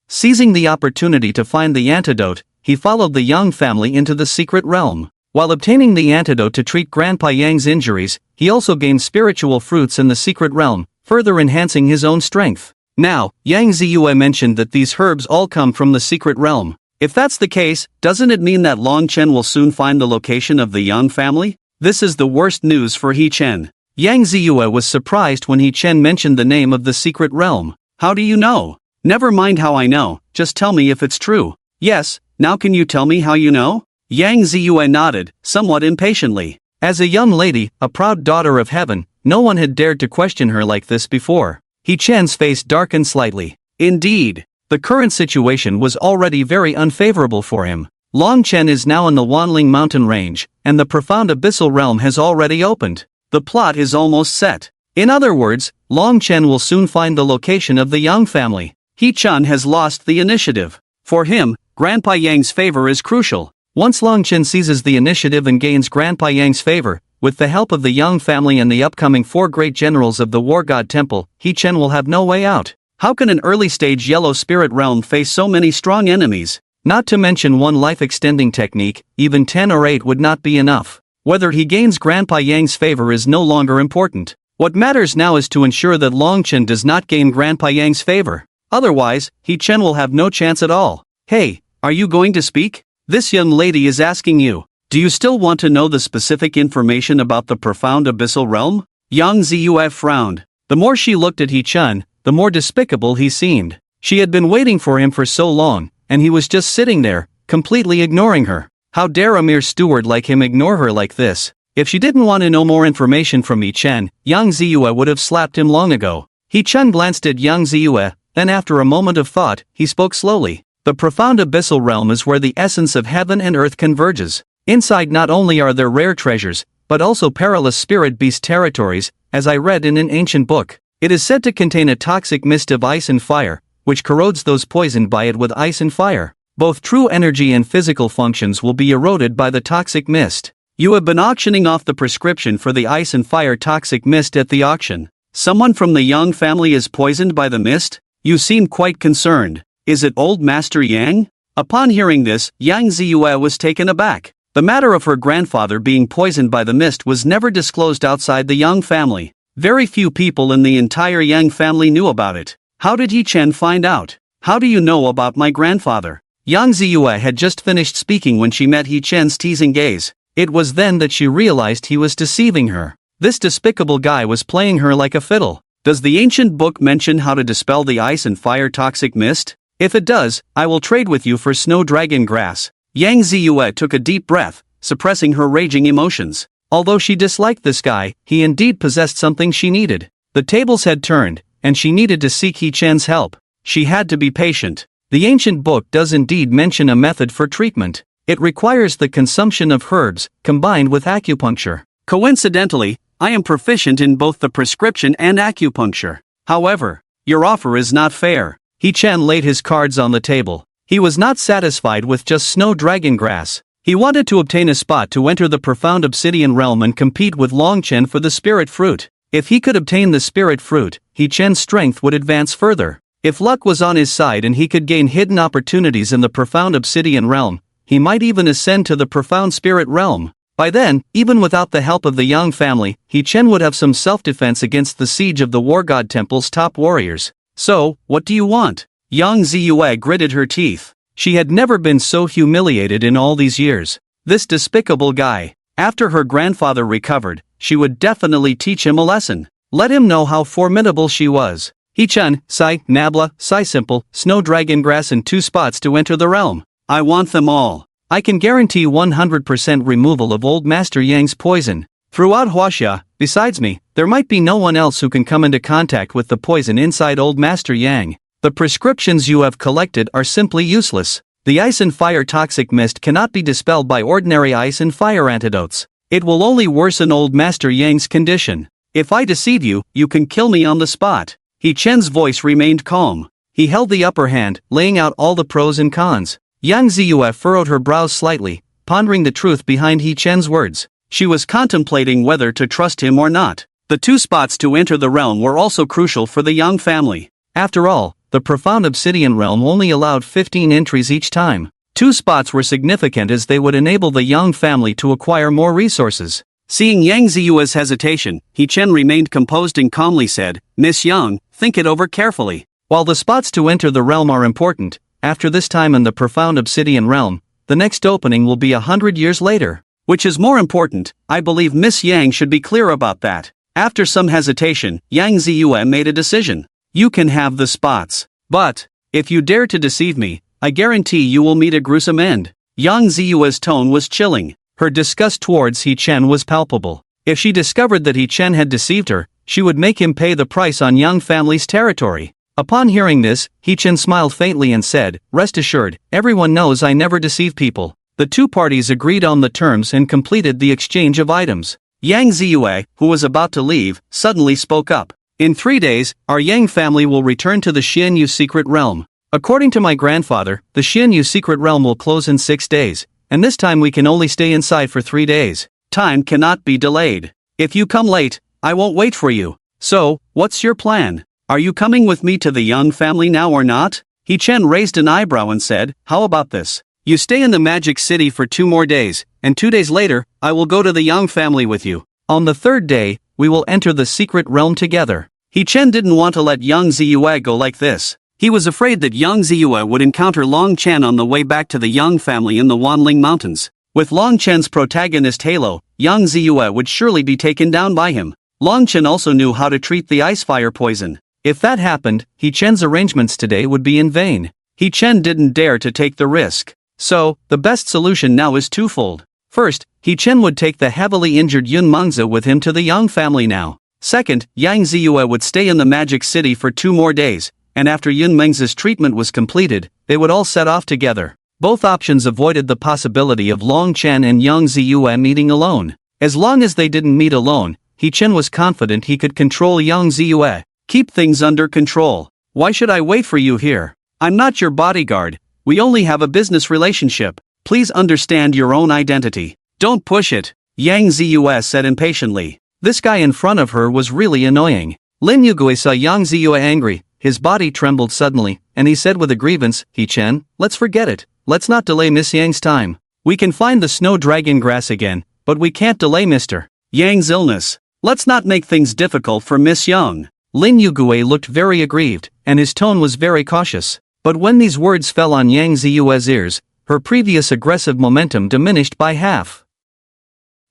Seizing the opportunity to find the antidote, he followed the Yang family into the secret realm. While obtaining the antidote to treat Grandpa Yang's injuries, he also gained spiritual fruits in the secret realm, further enhancing his own strength. Now, Yang Ziyue mentioned that these herbs all come from the secret realm. If that's the case, doesn't it mean that Longchen will soon find the location of the Yang family? This is the worst news for He-chen. Yang Ziyue was surprised when He-chen mentioned the name of the secret realm. How do you know? Never mind how I know, just tell me if it's true. Yes, now can you tell me how you know? Yang Ziyue nodded, somewhat impatiently. As a young lady, a proud daughter of heaven, no one had dared to question her like this before. He-chan's face darkened slightly. Indeed, the current situation was already very unfavorable for him. Longchen is now in the Wanling mountain range, and the profound abyssal realm has already opened. The plot is almost set. In other words, Longchen will soon find the location of the Yang family. He-chan has lost the initiative. For him, Grandpa Yang's favor is crucial. Once Longchen seizes the initiative and gains Grandpa Yang's favor, with the help of the Yang family and the upcoming 4 great generals of the War God Temple, He-chen will have no way out. How can an early-stage yellow spirit realm face so many strong enemies? Not to mention one life-extending technique, even 10 or 8 would not be enough. Whether he gains Grandpa Yang's favor is no longer important. What matters now is to ensure that Longchen does not gain Grandpa Yang's favor. Otherwise, He-chen will have no chance at all. Hey, are you going to speak? This young lady is asking you. Do you still want to know the specific information about the profound abyssal realm? Yang Ziyue frowned. The more she looked at He-chen, the more despicable he seemed. She had been waiting for him for so long, and he was just sitting there, completely ignoring her. How dare a mere steward like him ignore her like this? If she didn't want to know more information from He-chen, Yang Ziyue would have slapped him long ago. He-chen glanced at Yang Ziyue, then after a moment of thought, he spoke slowly. The profound abyssal realm is where the essence of heaven and earth converges. Inside not only are there rare treasures, but also perilous spirit beast territories, as I read in an ancient book. It is said to contain a toxic mist of ice and fire, which corrodes those poisoned by it with ice and fire. Both true energy and physical functions will be eroded by the toxic mist. You have been auctioning off the prescription for the ice and fire toxic mist at the auction. Someone from the Yang family is poisoned by the mist? You seem quite concerned. Is it old Master Yang? Upon hearing this, Yang Ziyue was taken aback. The matter of her grandfather being poisoned by the mist was never disclosed outside the Yang family. Very few people in the entire Yang family knew about it. How did He-chen find out? How do you know about my grandfather? Yang Ziyue had just finished speaking when she met He-chen's teasing gaze. It was then that she realized he was deceiving her. This despicable guy was playing her like a fiddle. Does the ancient book mention how to dispel the ice and fire toxic mist? If it does, I will trade with you for snow dragon grass. Yang Ziyue took a deep breath, suppressing her raging emotions. Although she disliked this guy, he indeed possessed something she needed. The tables had turned, and she needed to seek He-chen's help. She had to be patient. The ancient book does indeed mention a method for treatment. It requires the consumption of herbs, combined with acupuncture. Coincidentally, I am proficient in both the prescription and acupuncture. However, your offer is not fair. He-chen laid his cards on the table. He was not satisfied with just snow dragon grass. He wanted to obtain a spot to enter the profound obsidian realm and compete with Longchen for the spirit fruit. If he could obtain the spirit fruit, He-chen's strength would advance further. If luck was on his side and he could gain hidden opportunities in the profound obsidian realm, he might even ascend to the profound spirit realm. By then, even without the help of the Yang family, He-chen would have some self-defense against the siege of the War God Temple's top warriors. So, what do you want? Yang Ziyue gritted her teeth. She had never been so humiliated in all these years. This despicable guy. After her grandfather recovered, she would definitely teach him a lesson. Let him know how formidable she was. He-chan, Sai, Nabla, Sai Simple, Snow Dragon Grass and 2 spots to enter the realm. I want them all. I can guarantee 100% removal of Old Master Yang's poison. Throughout Huaxia, besides me, there might be no one else who can come into contact with the poison inside Old Master Yang. The prescriptions you have collected are simply useless. The ice and fire toxic mist cannot be dispelled by ordinary ice and fire antidotes. It will only worsen Old Master Yang's condition. If I deceive you, you can kill me on the spot. He-chen's voice remained calm. He held the upper hand, laying out all the pros and cons. Yang Ziyue furrowed her brows slightly, pondering the truth behind He-chen's words. She was contemplating whether to trust him or not. The 2 spots to enter the realm were also crucial for the Yang family. After all, the profound obsidian realm only allowed 15 entries each time. 2 spots were significant as they would enable the Yang family to acquire more resources. Seeing Yang Ziyue's hesitation, He-chen remained composed and calmly said, Miss Yang, think it over carefully. While the spots to enter the realm are important, after this time in the profound obsidian realm, the next opening will be 100 years later. Which is more important, I believe Miss Yang should be clear about that. After some hesitation, Yang Ziyue made a decision. You can have the spots. But, if you dare to deceive me, I guarantee you will meet a gruesome end. Yang Ziyue's tone was chilling. Her disgust towards He-chen was palpable. If she discovered that He-chen had deceived her, she would make him pay the price on Yang family's territory. Upon hearing this, He-chen smiled faintly and said, Rest assured, everyone knows I never deceive people. The 2 parties agreed on the terms and completed the exchange of items. Yang Ziyue, who was about to leave, suddenly spoke up. In 3 days, our Yang family will return to the Xianyu secret realm. According to my grandfather, the Xianyu secret realm will close in 6 days, and this time we can only stay inside for 3 days. Time cannot be delayed. If you come late, I won't wait for you. So, what's your plan? Are you coming with me to the Yang family now or not? He-chen raised an eyebrow and said, How about this? You stay in the Magic City for 2 more days, and 2 days later, I will go to the Yang family with you. On the 3rd day, we will enter the secret realm together. He-chen didn't want to let Yang Ziyue go like this. He was afraid that Yang Ziyue would encounter Long Chen on the way back to the Yang family in the Wanling Mountains. With Long Chen's protagonist halo, Yang Ziyue would surely be taken down by him. Long Chen also knew how to treat the ice fire poison. If that happened, He-chen's arrangements today would be in vain. He-chen didn't dare to take the risk. So, the best solution now is twofold. First, He-chen would take the heavily injured Yun Mengzi with him to the Yang family now. Second, Yang Ziyue would stay in the Magic City for 2 more days, and after Yun Mengzi's treatment was completed, they would all set off together. Both options avoided the possibility of Long Chen and Yang Ziyue meeting alone. As long as they didn't meet alone, He-chen was confident he could control Yang Ziyue. Keep things under control. Why should I wait for you here? I'm not your bodyguard. We only have a business relationship. Please understand your own identity. Don't push it, Yang Ziyue said impatiently. This guy in front of her was really annoying. Lin Yugui saw Yang Ziyue angry, his body trembled suddenly, and he said with a grievance, He-chen, let's forget it. Let's not delay Miss Yang's time. We can find the snow dragon grass again, but we can't delay Mr. Yang's illness. Let's not make things difficult for Miss Yang. Lin Yugui looked very aggrieved, and his tone was very cautious. But when these words fell on Yang Ziyue's ears, her previous aggressive momentum diminished by half.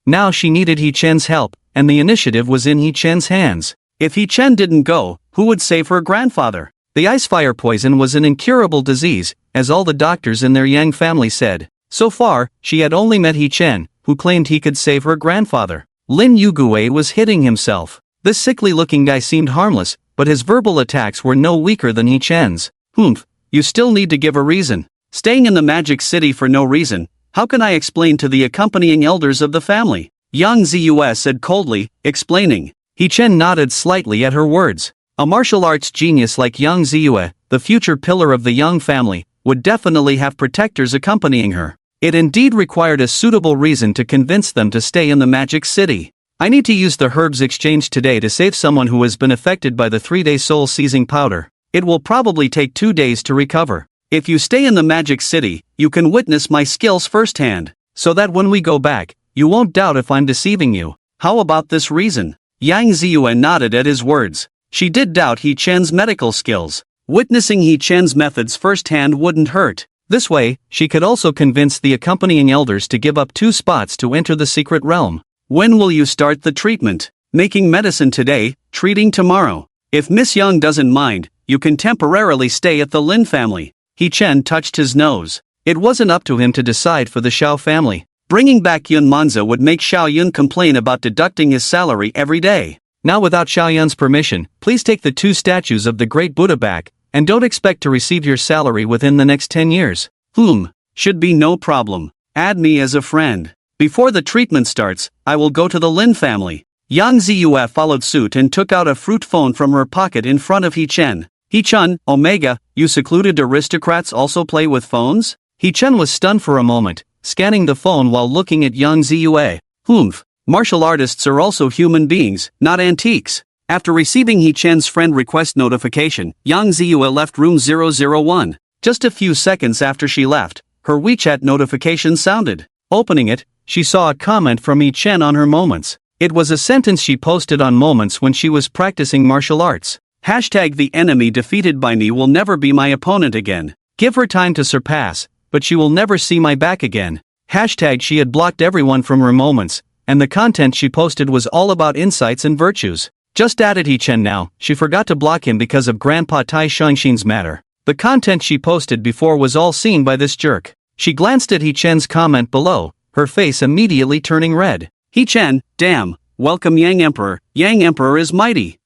Now she needed He-chen's help, and the initiative was in He-chen's hands. If He-chen didn't go, who would save her grandfather? The ice fire poison was an incurable disease, as all the doctors in their Yang family said. So far, she had only met He-chen, who claimed he could save her grandfather. Lin Yugui was hitting himself. This sickly-looking guy seemed harmless, but his verbal attacks were no weaker than He-chen's. Humph, you still need to give a reason. Staying in the Magic City for no reason, how can I explain to the accompanying elders of the family? Yang Ziyue said coldly, explaining. He-chen nodded slightly at her words. A martial arts genius like Yang Ziyue, the future pillar of the Yang family, would definitely have protectors accompanying her. It indeed required a suitable reason to convince them to stay in the Magic City. I need to use the herbs exchanged today to save someone who has been affected by the 3-day soul-seizing powder. It will probably take 2 days to recover. If you stay in the Magic City, you can witness my skills firsthand, so that when we go back, you won't doubt if I'm deceiving you. How about this reason? Yang Ziyue nodded at his words. She did doubt He-chen's medical skills. Witnessing He-chen's methods firsthand wouldn't hurt. This way, she could also convince the accompanying elders to give up 2 spots to enter the secret realm. When will you start the treatment? Making medicine today, treating tomorrow. If Miss Young doesn't mind, you can temporarily stay at the Lin family. He Chen touched his nose. It wasn't up to him to decide for the Xiao family. Bringing back Yun Manzi would make Xiao Yun complain about deducting his salary every day. Now without Xiao Yun's permission, please take the 2 statues of the Great Buddha back, and don't expect to receive your salary within the next 10 years. Should be no problem. Add me as a friend. Before the treatment starts, I will go to the Lin family. Yang Ziyue followed suit and took out a fruit phone from her pocket in front of He Chen. He Chen, Omega, you secluded aristocrats also play with phones? He Chen was stunned for a moment, scanning the phone while looking at Yang Ziyue. Martial artists are also human beings, not antiques. After receiving He Chen's friend request notification, Yang Ziyue left room 001. Just a few seconds after she left, her WeChat notification sounded. Opening it, she saw a comment from He Chen on her Moments. It was a sentence she posted on Moments when she was practicing martial arts. #The enemy defeated by me will never be my opponent again. Give her time to surpass, but she will never see my back again. She had blocked everyone from her Moments, and the content she posted was all about insights and virtues. Just added He Chen now, she forgot to block him because of Grandpa Tai Shangxin's matter. The content she posted before was all seen by this jerk. She glanced at He Chen's comment below, her face immediately turning red. He Chen, damn, welcome Yang Emperor, Yang Emperor is mighty.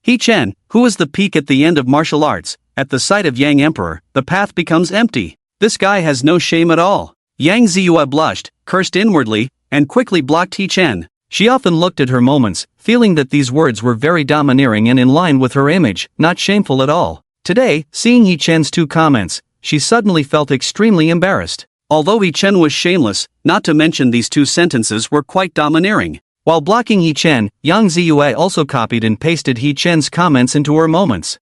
He Chen, who is the peak at the end of martial arts, at the sight of Yang Emperor, the path becomes empty. This guy has no shame at all. Yang Ziyue blushed, cursed inwardly, and quickly blocked He Chen. She often looked at her Moments, feeling that these words were very domineering and in line with her image, not shameful at all. Today, seeing He Chen's 2 comments, she suddenly felt extremely embarrassed. Although He Chen was shameless, not to mention these 2 sentences were quite domineering. While blocking He Chen, Yang Ziyue also copied and pasted He Chen's comments into her Moments.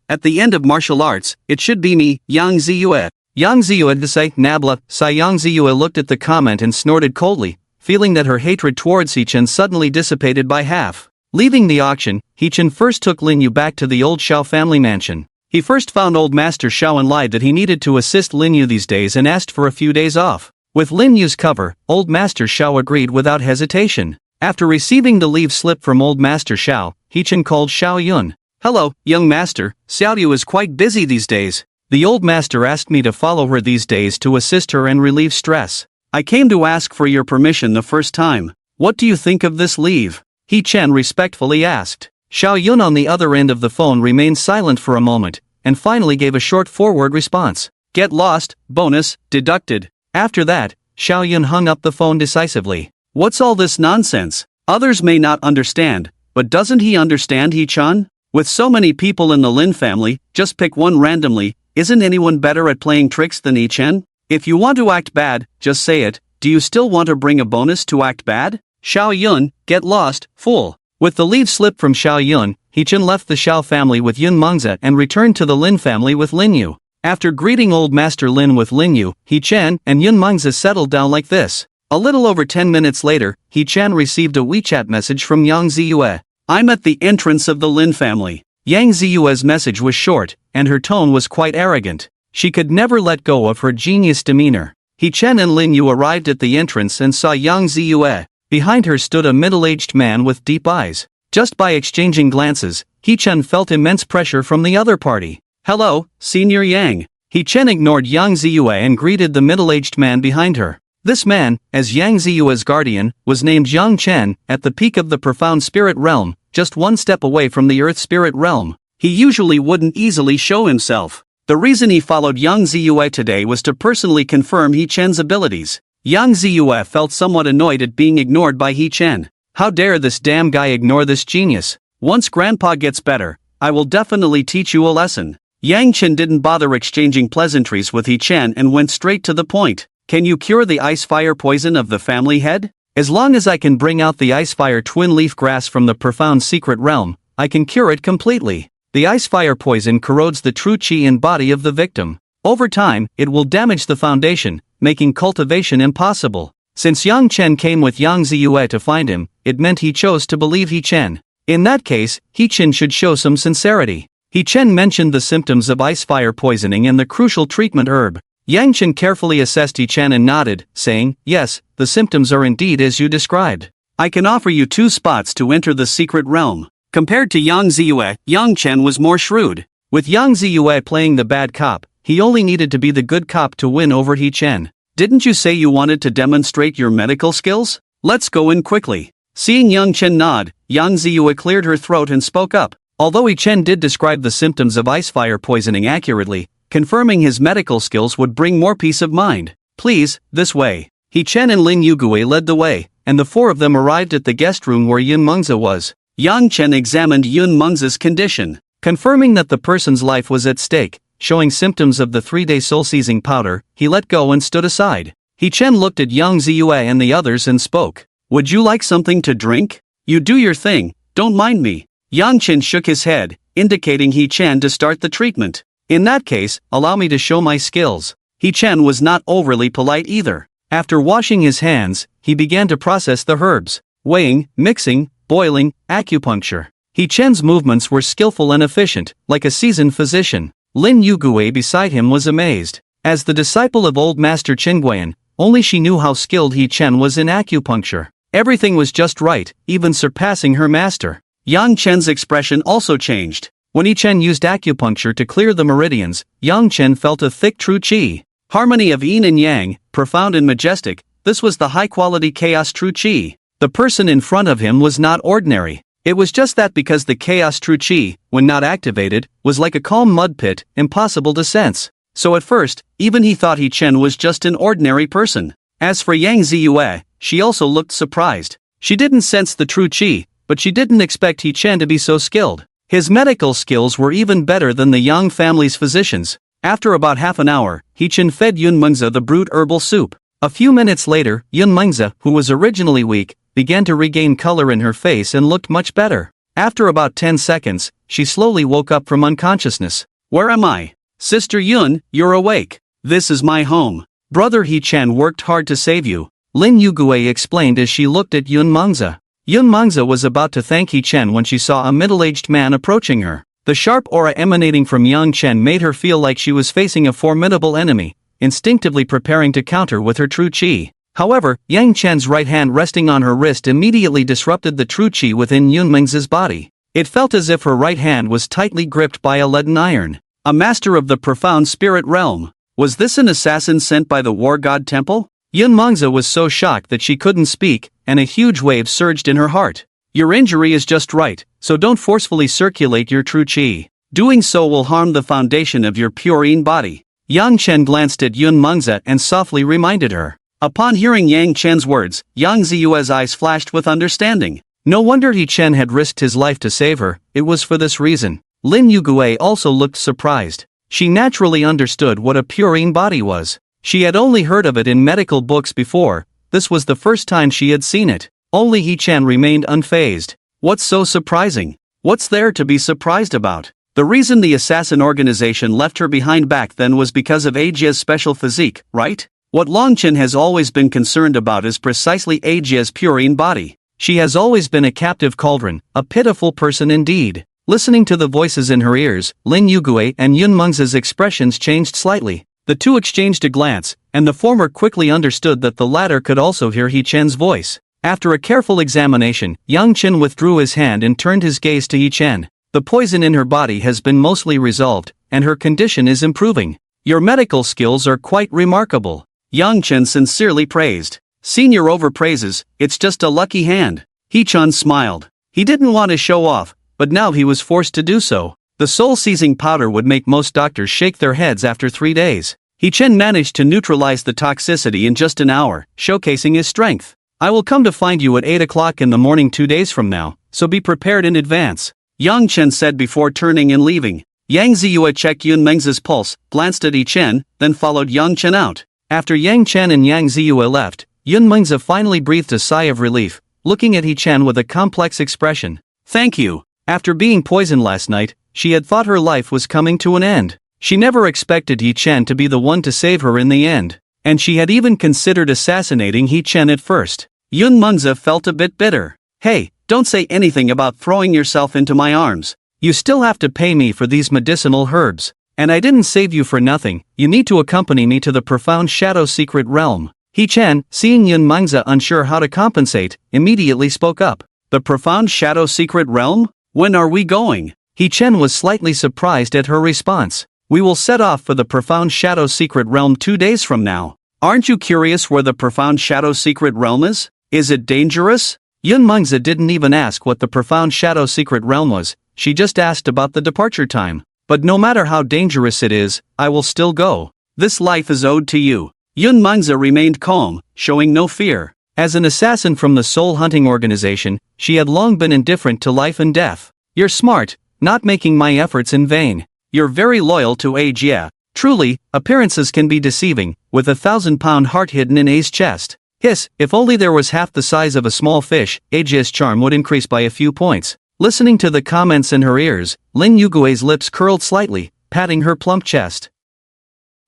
At the end of martial arts, it should be me, Yang Ziyue. Yang Ziyue to say, Nabla, Yang Ziyue looked at the comment and snorted coldly, feeling that her hatred towards He Chen suddenly dissipated by half. Leaving the auction, He Chen first took Lin Yu back to the old Xiao family mansion. He first found old Master Xiao and lied that he needed to assist Lin Yu these days and asked for a few days off. With Lin Yu's cover, old Master Xiao agreed without hesitation. After receiving the leave slip from old Master Xiao, He Chen called Xiao Yun. Hello, young master, Xiao Yu is quite busy these days. The old master asked me to follow her these days to assist her and relieve stress. I came to ask for your permission the first time. What do you think of this leave? He Chen respectfully asked. Xiao Yun on the other end of the phone remained silent for a moment, and finally gave a short forward response. Get lost, bonus, deducted. After that, Xiao Yun hung up the phone decisively. What's all this nonsense? Others may not understand, but doesn't he understand He Chen? With so many people in the Lin family, just pick one randomly. Isn't anyone better at playing tricks than He Chen? If you want to act bad, just say it. Do you still want to bring a bonus to act bad? Xiao Yun, get lost, fool. With the leave slip from Xiao Yun, He Chen left the Xiao family with Yun Mengzi and returned to the Lin family with Lin Yu. After greeting old Master Lin with Lin Yu, He Chen and Yun Mengzi settled down like this. A little over 10 minutes later, He Chen received a WeChat message from Yang Ziyue. I'm at the entrance of the Lin family. Yang Ziyue's message was short, and her tone was quite arrogant. She could never let go of her genius demeanor. He Chen and Lin Yu arrived at the entrance and saw Yang Ziyue. Behind her stood a middle-aged man with deep eyes. Just by exchanging glances, He Chen felt immense pressure from the other party. Hello, Senior Yang. He Chen ignored Yang Ziyue and greeted the middle-aged man behind her. This man, as Yang Ziyue's guardian, was named Yang Chen, at the peak of the profound spirit realm, just one step away from the earth spirit realm. He usually wouldn't easily show himself. The reason he followed Yang Ziyue today was to personally confirm He Chen's abilities. Yang Ziyue felt somewhat annoyed at being ignored by He Chen. How dare this damn guy ignore this genius? Once Grandpa gets better, I will definitely teach you a lesson. Yang Chen didn't bother exchanging pleasantries with He Chen and went straight to the point. Can you cure the ice-fire poison of the family head? As long as I can bring out the ice-fire twin-leaf grass from the profound secret realm, I can cure it completely. The ice-fire poison corrodes the true qi and body of the victim. Over time, it will damage the foundation, making cultivation impossible. Since Yang Chen came with Yang Ziyue to find him, it meant he chose to believe He Chen. In that case, He Chen should show some sincerity. He Chen mentioned the symptoms of ice-fire poisoning and the crucial treatment herb. Yang Chen carefully assessed He Chen and nodded, saying, yes, the symptoms are indeed as you described. I can offer you 2 spots to enter the secret realm. Compared to Yang Ziyue, Yang Chen was more shrewd. With Yang Ziyue playing the bad cop, he only needed to be the good cop to win over He Chen. Didn't you say you wanted to demonstrate your medical skills? Let's go in quickly. Seeing Yang Chen nod, Yang Ziyue cleared her throat and spoke up. Although He Chen did describe the symptoms of ice fire poisoning accurately, confirming his medical skills would bring more peace of mind. Please, this way. He Chen and Lin Yugui led the way, and the 4 of them arrived at the guest room where Yun Mengzi was. Yang Chen examined Yun Mengzi's condition, confirming that the person's life was at stake. Showing symptoms of the 3-day soul-seizing powder, he let go and stood aside. He Chen looked at Yang Ziyue and the others and spoke. Would you like something to drink? You do your thing, don't mind me. Yang Chen shook his head, indicating He Chen to start the treatment. In that case, allow me to show my skills. He Chen was not overly polite either. After washing his hands, he began to process the herbs, weighing, mixing, boiling, acupuncture. He Chen's movements were skillful and efficient, like a seasoned physician. Lin Yugui beside him was amazed. As the disciple of old master Qinguan, only she knew how skilled He Chen was in acupuncture. Everything was just right, even surpassing her master. Yang Chen's expression also changed. When He Chen used acupuncture to clear the meridians, Yang Chen felt a thick true qi. Harmony of yin and yang, profound and majestic, this was the high-quality chaos true qi. The person in front of him was not ordinary. It was just that because the chaos true qi, when not activated, was like a calm mud pit, impossible to sense. So at first, even he thought He Chen was just an ordinary person. As for Yang Ziyue, she also looked surprised. She didn't sense the true qi, but she didn't expect He Chen to be so skilled. His medical skills were even better than the Yang family's physicians. After about half an hour, He Chen fed Yun Mengzi the brewed herbal soup. A few minutes later, Yun Mengzi, who was originally weak, began to regain color in her face and looked much better. After about 10 seconds, she slowly woke up from unconsciousness. Where am I? Sister Yun, you're awake. This is my home. Brother He Chen worked hard to save you, Lin Yugui explained as she looked at Yun Mengzi. Yun Mengzi was about to thank He Chen when she saw a middle-aged man approaching her. The sharp aura emanating from Yang Chen made her feel like she was facing a formidable enemy, instinctively preparing to counter with her true qi. However, Yang Chen's right hand resting on her wrist immediately disrupted the true qi within Yun Mengzi's body. It felt as if her right hand was tightly gripped by a leaden iron. A master of the profound spirit realm. Was this an assassin sent by the war god temple? Yun Mengzi was so shocked that she couldn't speak, and a huge wave surged in her heart. Your injury is just right, so don't forcefully circulate your true qi. Doing so will harm the foundation of your pure yin body. Yang Chen glanced at Yun Mengzi and softly reminded her. Upon hearing Yang Chen's words, Yang Ziyue's eyes flashed with understanding. No wonder He Chen had risked his life to save her, it was for this reason. Lin Yugui also looked surprised. She naturally understood what a pure yin body was. She had only heard of it in medical books before, this was the first time she had seen it. Only He Chen remained unfazed. What's so surprising? What's there to be surprised about? The reason the assassin organization left her behind back then was because of Ajia's special physique, right? What Longchen has always been concerned about is precisely Ajia's pure yin body. She has always been a captive cauldron, a pitiful person indeed. Listening to the voices in her ears, Lin Yugui and Yun Mengzi's expressions changed slightly. The two exchanged a glance, and the former quickly understood that the latter could also hear He Chen's voice. After a careful examination, Yang Chen withdrew his hand and turned his gaze to He Chen. The poison in her body has been mostly resolved, and her condition is improving. Your medical skills are quite remarkable. Yang Chen sincerely praised. Senior overpraises, it's just a lucky hand. He Chen smiled. He didn't want to show off, but now he was forced to do so. The soul-seizing powder would make most doctors shake their heads after 3 days. He Chen managed to neutralize the toxicity in just an hour, showcasing his strength. I will come to find you at 8 o'clock in the morning 2 days from now, so be prepared in advance. Yang Chen said before turning and leaving. Yang Ziyue checked Yun Mengzi's pulse, glanced at He Chen, then followed Yang Chen out. After Yang Chen and Yang Ziyue left, Yun Mengzi finally breathed a sigh of relief, looking at He Chen with a complex expression. Thank you. After being poisoned last night, she had thought her life was coming to an end. She never expected He Chen to be the one to save her in the end, and she had even considered assassinating He Chen at first. Yun Mengzi felt a bit bitter. Hey, don't say anything about throwing yourself into my arms. You still have to pay me for these medicinal herbs. And I didn't save you for nothing, you need to accompany me to the profound shadow secret realm. He Chen, seeing Yun Mengzi unsure how to compensate, immediately spoke up. The profound shadow secret realm? When are we going? He Chen was slightly surprised at her response. We will set off for the profound shadow secret realm 2 days from now. Aren't you curious where the profound shadow secret realm is? Is it dangerous? Yun Mengzi didn't even ask what the profound shadow secret realm was, she just asked about the departure time. But no matter how dangerous it is, I will still go. This life is owed to you. Yun Mengzi remained calm, showing no fear. As an assassin from the soul hunting organization, she had long been indifferent to life and death. You're smart, not making my efforts in vain. You're very loyal to Age, yeah. Truly, appearances can be deceiving, with a 1,000-pound heart hidden in A's chest. Hiss, if only there was half the size of a small fish, Age's charm would increase by a few points. Listening to the comments in her ears, Lin Yugue's lips curled slightly, patting her plump chest.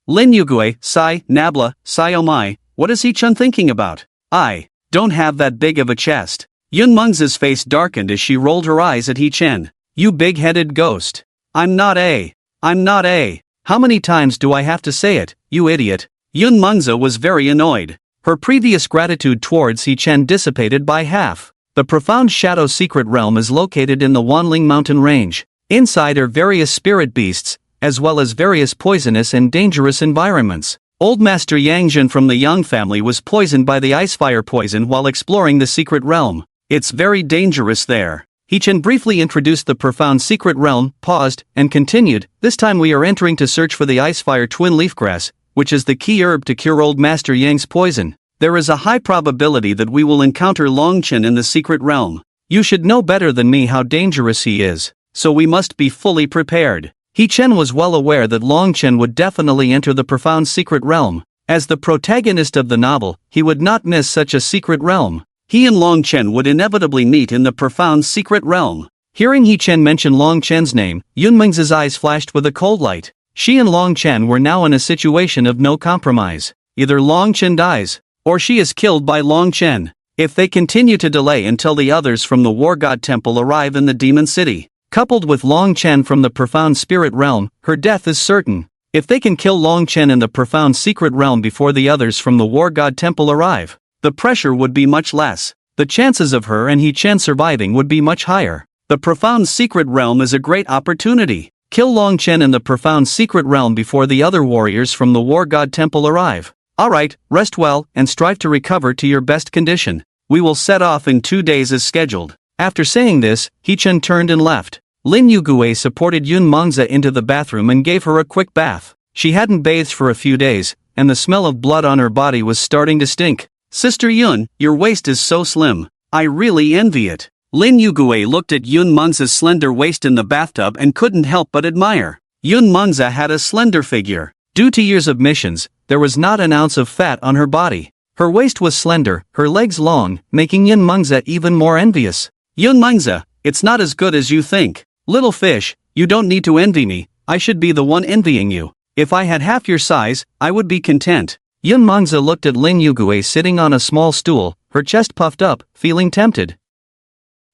Lin Yugue, sigh, Nabla, sigh oh my, what is He Chun thinking about? I don't have that big of a chest. Yun Mengzi's face darkened as she rolled her eyes at He Chen. You big-headed ghost. I'm not a. How many times do I have to say it, you idiot? Yun Mengzi was very annoyed. Her previous gratitude towards He Chen dissipated by half. The profound shadow secret realm is located in the Wanling mountain range. Inside are various spirit beasts, as well as various poisonous and dangerous environments. Old Master Yang Jin from the Yang family was poisoned by the ice fire poison while exploring the secret realm. It's very dangerous there. He Chen briefly introduced the profound secret realm, paused, and continued, this time we are entering to search for the icefire twin leafgrass, which is the key herb to cure Old Master Yang's poison. There is a high probability that we will encounter Longchen in the secret realm. You should know better than me how dangerous he is, so we must be fully prepared. He Chen was well aware that Longchen would definitely enter the profound secret realm. As the protagonist of the novel, he would not miss such a secret realm. He and Longchen would inevitably meet in the profound secret realm. Hearing He Chen mention Longchen's name, Yun Mengzi's eyes flashed with a cold light. She and Longchen were now in a situation of no compromise. Either Longchen dies, or she is killed by Longchen. If they continue to delay until the others from the War God Temple arrive in the Demon City, coupled with Longchen from the profound spirit realm, her death is certain. If they can kill Longchen in the profound secret realm before the others from the War God Temple arrive, the pressure would be much less. The chances of her and He Chen surviving would be much higher. The profound secret realm is a great opportunity. Kill Longchen in the profound secret realm before the other warriors from the War God Temple arrive. Alright, rest well and strive to recover to your best condition. We will set off in 2 days as scheduled. After saying this, He Chen turned and left. Lin Yugue supported Yun Mengzi into the bathroom and gave her a quick bath. She hadn't bathed for a few days, and the smell of blood on her body was starting to stink. Sister Yun, your waist is so slim. I really envy it. Lin Yugue looked at Yun Mengzi's slender waist in the bathtub and couldn't help but admire. Yun Mengzi had a slender figure. Due to years of missions, there was not an ounce of fat on her body. Her waist was slender, her legs long, making Yun Mengzi even more envious. Yun Mengzi, it's not as good as you think. Little fish, you don't need to envy me, I should be the one envying you. If I had half your size, I would be content. Yun Mengzi looked at Lin Yugue sitting on a small stool, her chest puffed up, feeling tempted.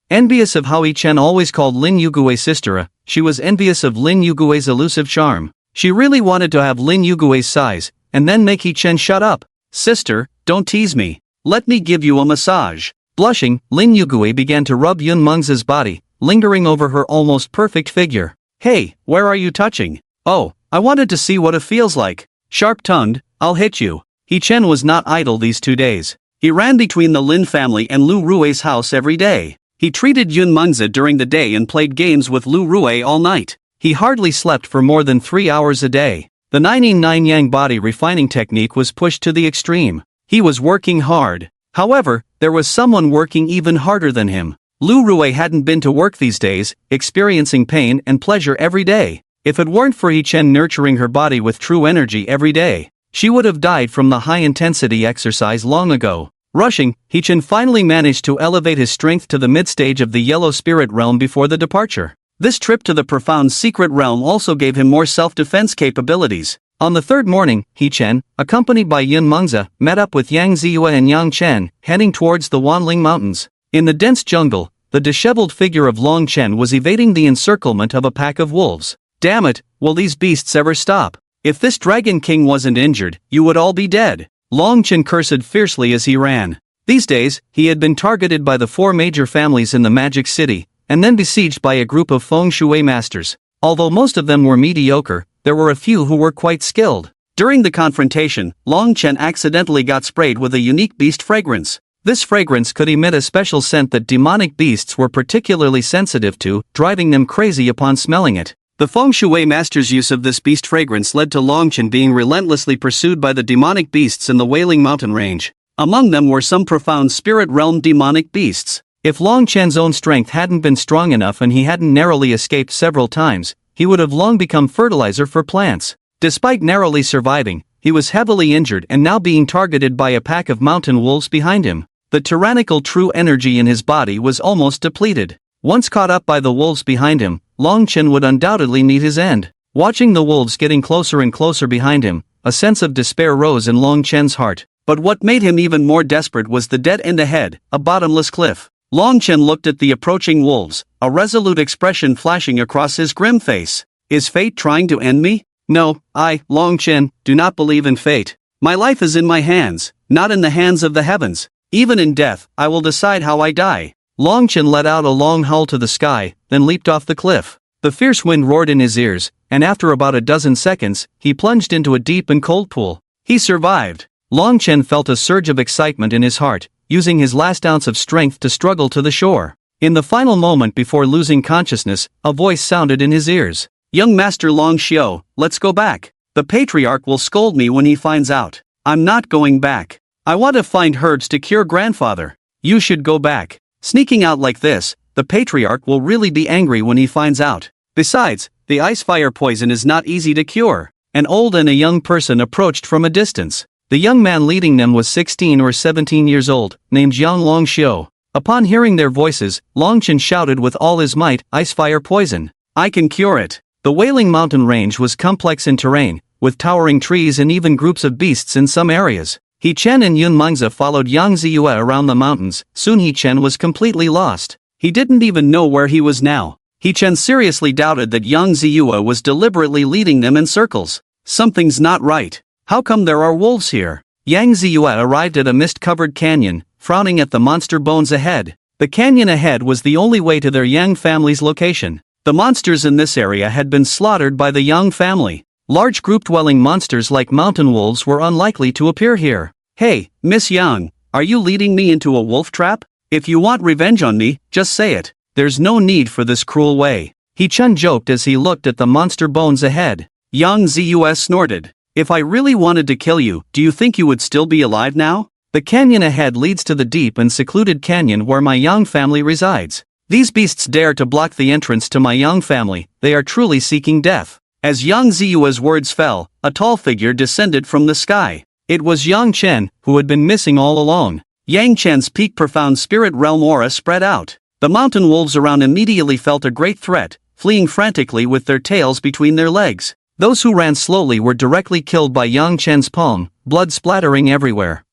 Envious of how He Chen always called Lin Yugue sister, she was envious of Lin Yugue's elusive charm. She really wanted to have Lin Yugue's size, and then make He Chen shut up. Sister, don't tease me. Let me give you a massage. Blushing, Lin Yugue began to rub Yun Mengzi's body, lingering over her almost perfect figure. Hey, where are you touching? Oh, I wanted to see what it feels like. Sharp-tongued, I'll hit you. He Chen was not idle these 2 days. He ran between the Lin family and Lu Rue's house every day. He treated Yun Mengzi during the day and played games with Lu Rue all night. He hardly slept for more than 3 hours a day. The 9-yin yang body refining technique was pushed to the extreme. He was working hard. However, there was someone working even harder than him. Lu Rue hadn't been to work these days, experiencing pain and pleasure every day. If it weren't for He Chen nurturing her body with true energy every day, she would have died from the high-intensity exercise long ago. Rushing, He Chen finally managed to elevate his strength to the mid-stage of the Yellow Spirit Realm before the departure. This trip to the profound secret realm also gave him more self-defense capabilities. On the third morning, He Chen, accompanied by Yun Mengzi, met up with Yang Ziyue and Yang Chen, heading towards the Wanling Mountains. In the dense jungle, the disheveled figure of Long Chen was evading the encirclement of a pack of wolves. Damn it, will these beasts ever stop? If this Dragon King wasn't injured, you would all be dead. Long Chen cursed fiercely as he ran. These days, he had been targeted by the 4 major families in the Magic City, and then besieged by a group of feng shui masters. Although most of them were mediocre, there were a few who were quite skilled. During the confrontation, Long Chen accidentally got sprayed with a unique beast fragrance. This fragrance could emit a special scent that demonic beasts were particularly sensitive to, driving them crazy upon smelling it. The feng shui master's use of this beast fragrance led to Long Chen being relentlessly pursued by the demonic beasts in the Wailing Mountain range. Among them were some profound spirit realm demonic beasts. If Long Chen's own strength hadn't been strong enough and he hadn't narrowly escaped several times, he would have long become fertilizer for plants. Despite narrowly surviving, he was heavily injured and now being targeted by a pack of mountain wolves behind him. The tyrannical true energy in his body was almost depleted. Once caught up by the wolves behind him, Long Chen would undoubtedly meet his end. Watching the wolves getting closer and closer behind him, a sense of despair rose in Long Chen's heart. But what made him even more desperate was the dead end ahead, a bottomless cliff. Long Chen looked at the approaching wolves, a resolute expression flashing across his grim face. Is fate trying to end me? No, I, Long Chen, do not believe in fate. My life is in my hands, not in the hands of the heavens. Even in death, I will decide how I die. Long Chen let out a long howl to the sky, then leaped off the cliff. The fierce wind roared in his ears, and after about a dozen seconds, he plunged into a deep and cold pool. He survived. Long Chen felt a surge of excitement in his heart, using his last ounce of strength to struggle to the shore. In the final moment before losing consciousness, a voice sounded in his ears. Young Master Long Xiao, let's go back. The patriarch will scold me when he finds out. I'm not going back. I want to find herbs to cure grandfather. You should go back. Sneaking out like this, the patriarch will really be angry when he finds out. Besides, the ice fire poison is not easy to cure. An old and a young person approached from a distance. The young man leading them was 16 or 17 years old, named Yang Long Xiao. Upon hearing their voices, Long Chen shouted with all his might, ice fire poison. I can cure it. The Wailing Mountain range was complex in terrain, with towering trees and even groups of beasts in some areas. He Chen and Yun Mengzi followed Yang Ziyue around the mountains. Soon He Chen was completely lost. He didn't even know where he was now. He Chen seriously doubted that Yang Ziyue was deliberately leading them in circles. Something's not right. How come there are wolves here? Yang Ziyue arrived at a mist-covered canyon, frowning at the monster bones ahead. The canyon ahead was the only way to their Yang family's location. The monsters in this area had been slaughtered by the Yang family. Large group-dwelling monsters like mountain wolves were unlikely to appear here. Hey, Miss Yang, are you leading me into a wolf trap? If you want revenge on me, just say it. There's no need for this cruel way. He Chen joked as he looked at the monster bones ahead. Yang Ziyue snorted. If I really wanted to kill you, do you think you would still be alive now? The canyon ahead leads to the deep and secluded canyon where my Yang family resides. These beasts dare to block the entrance to my Yang family. They are truly seeking death. As Yang Ziyue's words fell, a tall figure descended from the sky. It was Yang Chen, who had been missing all along. Yang Chen's peak profound spirit realm aura spread out. The mountain wolves around immediately felt a great threat, fleeing frantically with their tails between their legs. Those who ran slowly were directly killed by Yang Chen's palm, blood splattering everywhere.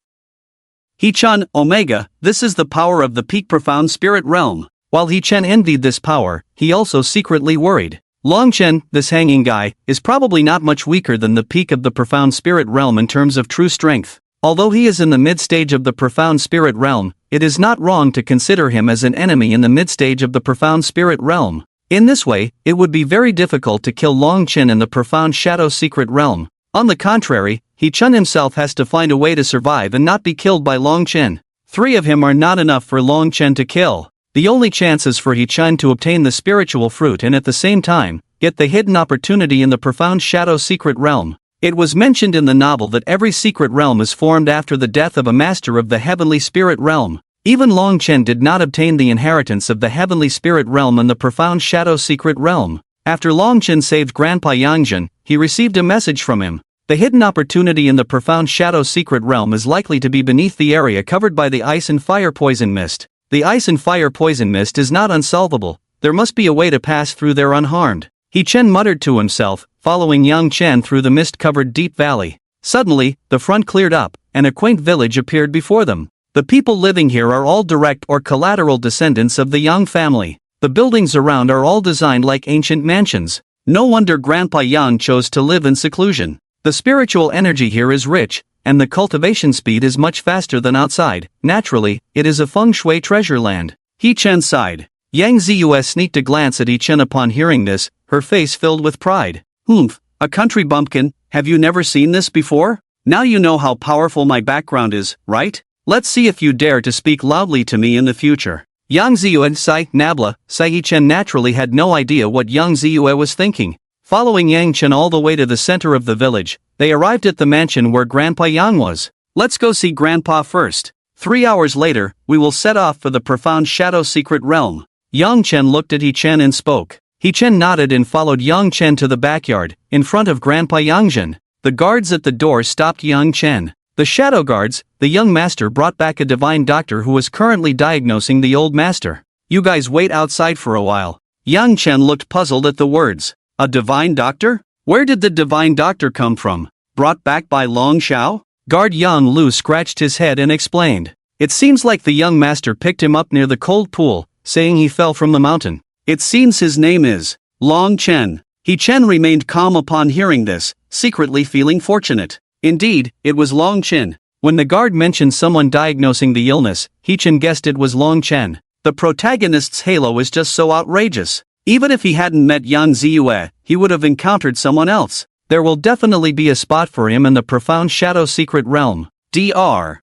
He Chen, Omega, this is the power of the peak profound spirit realm. While He Chen envied this power, he also secretly worried. Long Chen, this hanging guy, is probably not much weaker than the peak of the profound spirit realm in terms of true strength. Although he is in the mid-stage of the profound spirit realm, it is not wrong to consider him as an enemy in the mid-stage of the profound spirit realm. In this way, it would be very difficult to kill Long Chen in the profound shadow secret realm. On the contrary, He Chen himself has to find a way to survive and not be killed by Long Chen. 3 of him are not enough for Long Chen to kill. The only chance is for He Chen to obtain the spiritual fruit and at the same time, get the hidden opportunity in the profound shadow secret realm. It was mentioned in the novel that every secret realm is formed after the death of a master of the heavenly spirit realm. Even Long Chen did not obtain the inheritance of the heavenly spirit realm in the profound shadow secret realm. After Long Chen saved Grandpa Yangzhen, he received a message from him. The hidden opportunity in the profound shadow secret realm is likely to be beneath the area covered by the ice and fire poison mist. The ice and fire poison mist is not unsolvable. There must be a way to pass through there unharmed. He Chen muttered to himself, following Yang Chen through the mist-covered deep valley. Suddenly, the front cleared up, and a quaint village appeared before them. The people living here are all direct or collateral descendants of the Yang family. The buildings around are all designed like ancient mansions. No wonder Grandpa Yang chose to live in seclusion. The spiritual energy here is rich, and the cultivation speed is much faster than outside. Naturally, it is a feng shui treasure land. He Chen sighed. Yang Ziyue sneaked a glance at He Chen upon hearing this, her face filled with pride. Humph, a country bumpkin, have you never seen this before? Now you know how powerful my background is, right? Let's see if you dare to speak loudly to me in the future. Yang Ziyue and Sai Nabla, Sai Chen naturally had no idea what Yang Ziyue was thinking. Following Yang Chen all the way to the center of the village, they arrived at the mansion where Grandpa Yang was. Let's go see Grandpa first. 3 hours later, we will set off for the profound shadow secret realm. Yang Chen looked at He Chen and spoke. He Chen nodded and followed Yang Chen to the backyard, in front of Grandpa Yang Chen. The guards at the door stopped Yang Chen. The shadow guards, the young master brought back a divine doctor who was currently diagnosing the old master. You guys wait outside for a while. Yang Chen looked puzzled at the words. A divine doctor? Where did the divine doctor come from? Brought back by Long Xiao? Guard Yang Lu scratched his head and explained. It seems like the young master picked him up near the cold pool, saying he fell from the mountain. It seems his name is Long Chen. He Chen remained calm upon hearing this, secretly feeling fortunate. Indeed, it was Long Chen. When the guard mentioned someone diagnosing the illness, He Chen guessed it was Long Chen. The protagonist's halo is just so outrageous. Even if he hadn't met Yang Ziyue, he would have encountered someone else. There will definitely be a spot for him in the profound shadow secret realm. Dr.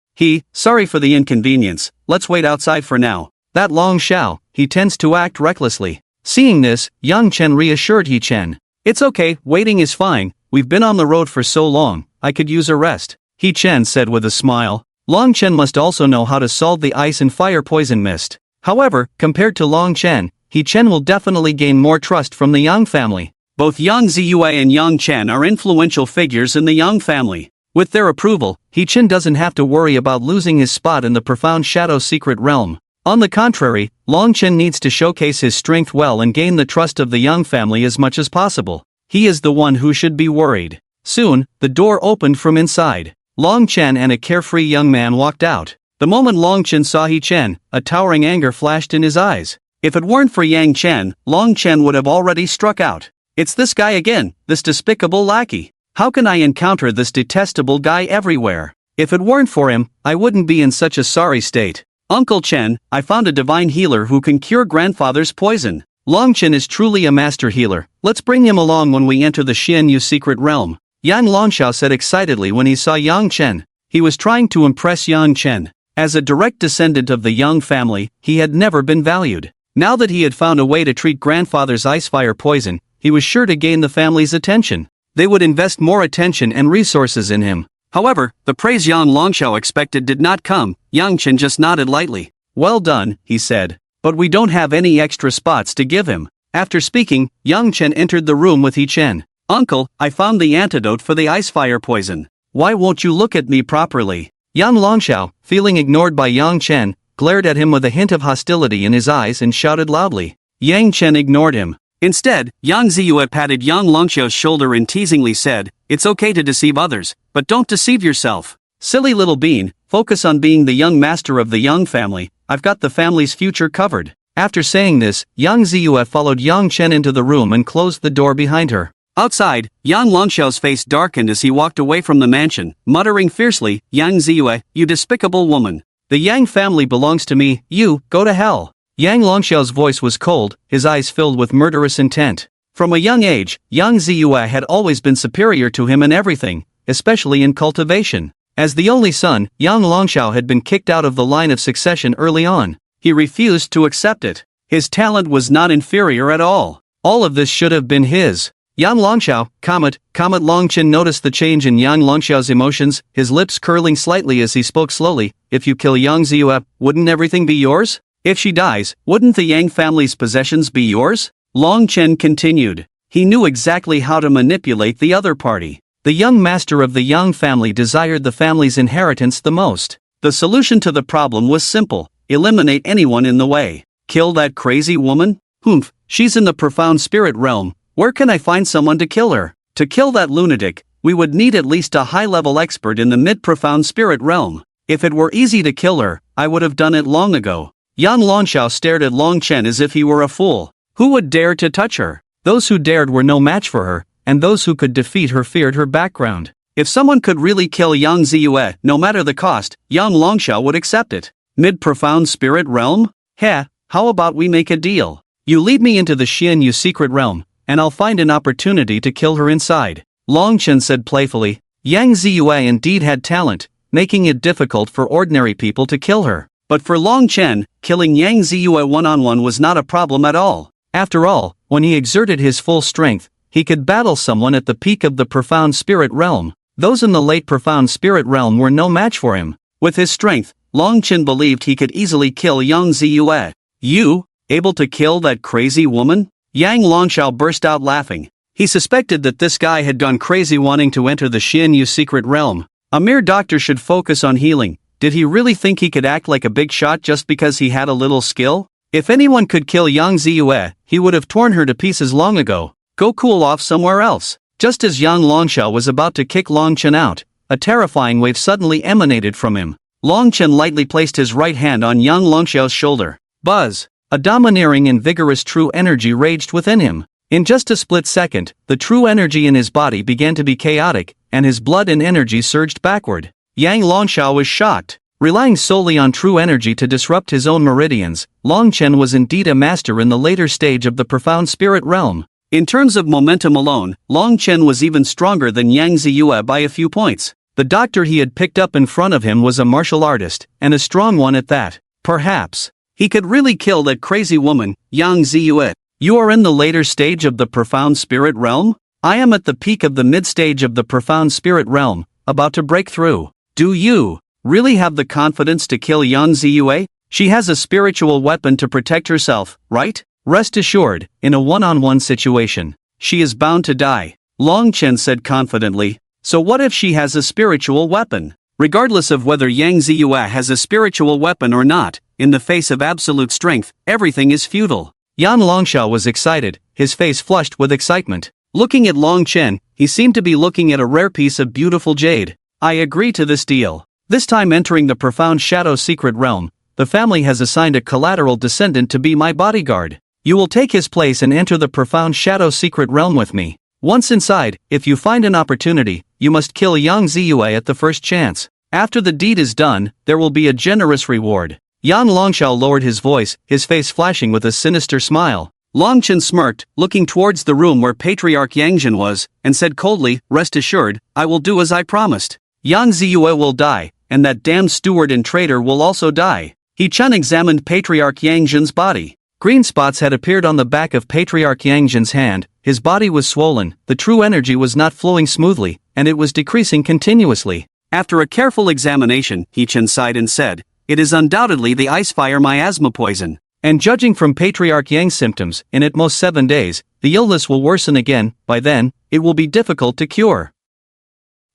Sorry for the inconvenience, let's wait outside for now. That Long Xiao, he tends to act recklessly. Seeing this, Yang Chen reassured He Chen. It's okay, waiting is fine, we've been on the road for so long, I could use a rest. He Chen said with a smile. Long Chen must also know how to solve the ice and fire poison mist. However, compared to Long Chen, He Chen will definitely gain more trust from the Yang family. Both Yang Ziyue and Yang Chen are influential figures in the Yang family. With their approval, He Chen doesn't have to worry about losing his spot in the profound shadow secret realm. On the contrary, Long Chen needs to showcase his strength well and gain the trust of the Yang family as much as possible. He is the one who should be worried. Soon, the door opened from inside. Long Chen and a carefree young man walked out. The moment Long Chen saw He Chen, a towering anger flashed in his eyes. If it weren't for Yang Chen, Long Chen would have already struck out. It's this guy again, this despicable lackey. How can I encounter this detestable guy everywhere? If it weren't for him, I wouldn't be in such a sorry state. Uncle Chen, I found a divine healer who can cure grandfather's poison. Long Chen is truly a master healer. Let's bring him along when we enter the Xianyu secret realm. Yang Longxiao said excitedly when he saw Yang Chen. He was trying to impress Yang Chen. As a direct descendant of the Yang family, he had never been valued. Now that he had found a way to treat grandfather's ice-fire poison, he was sure to gain the family's attention. They would invest more attention and resources in him. However, the praise Yang Longxiao expected did not come. Yang Chen just nodded lightly. Well done, he said. But we don't have any extra spots to give him. After speaking, Yang Chen entered the room with He Chen. Uncle, I found the antidote for the ice-fire poison. Why won't you look at me properly? Yang Longxiao, feeling ignored by Yang Chen, glared at him with a hint of hostility in his eyes and shouted loudly. Yang Chen ignored him. Instead, Yang Ziyue patted Yang Longxiao's shoulder and teasingly said, It's okay to deceive others, but don't deceive yourself. Silly little bean, focus on being the young master of the Yang family, I've got the family's future covered. After saying this, Yang Ziyue followed Yang Chen into the room and closed the door behind her. Outside, Yang Longxiao's face darkened as he walked away from the mansion, muttering fiercely, Yang Ziyue, you despicable woman. The Yang family belongs to me, you, go to hell. Yang Longxiao's voice was cold, his eyes filled with murderous intent. From a young age, Yang Ziyue had always been superior to him in everything, especially in cultivation. As the only son, Yang Longxiao had been kicked out of the line of succession early on. He refused to accept it. His talent was not inferior at all. All of this should have been his. Yang Longxiao, Comet Long Chen noticed the change in Yang Longxiao's emotions, his lips curling slightly as he spoke slowly. If you kill Yang Ziyue, wouldn't everything be yours? If she dies, wouldn't the Yang family's possessions be yours? Long Chen continued. He knew exactly how to manipulate the other party. The young master of the Yang family desired the family's inheritance the most. The solution to the problem was simple. Eliminate anyone in the way. Kill that crazy woman? Humph, she's in the profound spirit realm. Where can I find someone to kill her? To kill that lunatic, we would need at least a high-level expert in the mid-profound spirit realm. If it were easy to kill her, I would have done it long ago. Yang Longxiao stared at Long Chen as if he were a fool. Who would dare to touch her? Those who dared were no match for her, and those who could defeat her feared her background. If someone could really kill Yang Ziyue, no matter the cost, Yang Longxiao would accept it. Mid-profound spirit realm? Heh, how about we make a deal? You lead me into the Xianyu secret realm, and I'll find an opportunity to kill her inside. Longchen said playfully. Yang Ziyue indeed had talent, making it difficult for ordinary people to kill her. But for Longchen, killing Yang Ziyue one-on-one was not a problem at all. After all, when he exerted his full strength, he could battle someone at the peak of the profound spirit realm. Those in the late profound spirit realm were no match for him. With his strength, Longchen believed he could easily kill Yang Ziyue. You, able to kill that crazy woman? Yang Longxiao burst out laughing. He suspected that this guy had gone crazy wanting to enter the Xianyu secret realm. A mere doctor should focus on healing. Did he really think he could act like a big shot just because he had a little skill? If anyone could kill Yang Ziyue, he would have torn her to pieces long ago. Go cool off somewhere else. Just as Yang Longxiao was about to kick Longchen out, a terrifying wave suddenly emanated from him. Longchen lightly placed his right hand on Yang Longxiao's shoulder. Buzz! A domineering and vigorous true energy raged within him. In just a split second, the true energy in his body began to be chaotic, and his blood and energy surged backward. Yang Longxiao was shocked. Relying solely on true energy to disrupt his own meridians, Longchen was indeed a master in the later stage of the profound spirit realm. In terms of momentum alone, Longchen was even stronger than Yang Ziyue by a few points. The doctor he had picked up in front of him was a martial artist, and a strong one at that. Perhaps he could really kill that crazy woman, Yang Ziyue. You are in the later stage of the profound spirit realm? I am at the peak of the mid-stage of the profound spirit realm, about to break through. Do you really have the confidence to kill Yang Ziyue? She has a spiritual weapon to protect herself, right? Rest assured, in a one-on-one situation, she is bound to die. Longchen said confidently. So what if she has a spiritual weapon? Regardless of whether Yang Ziyue has a spiritual weapon or not, in the face of absolute strength, everything is futile. Yang Longxiao was excited, his face flushed with excitement. Looking at Longchen, he seemed to be looking at a rare piece of beautiful jade. I agree to this deal. This time entering the profound shadow secret realm, the family has assigned a collateral descendant to be my bodyguard. You will take his place and enter the profound shadow secret realm with me. Once inside, if you find an opportunity, you must kill Yang Ziyue at the first chance. After the deed is done, there will be a generous reward. Yang Longxiao lowered his voice, his face flashing with a sinister smile. Longchen smirked, looking towards the room where Patriarch Yangjin was, and said coldly, rest assured, I will do as I promised. Yang Ziyue will die, and that damned steward and traitor will also die. He-chan examined Patriarch Yangjin's body. Green spots had appeared on the back of Patriarch Yangjin's hand, his body was swollen, the true energy was not flowing smoothly, and it was decreasing continuously. After a careful examination, He-chan sighed and said, it is undoubtedly the ice-fire miasma poison. And judging from Patriarch Yang's symptoms, in at most 7 days, the illness will worsen again. By then, it will be difficult to cure.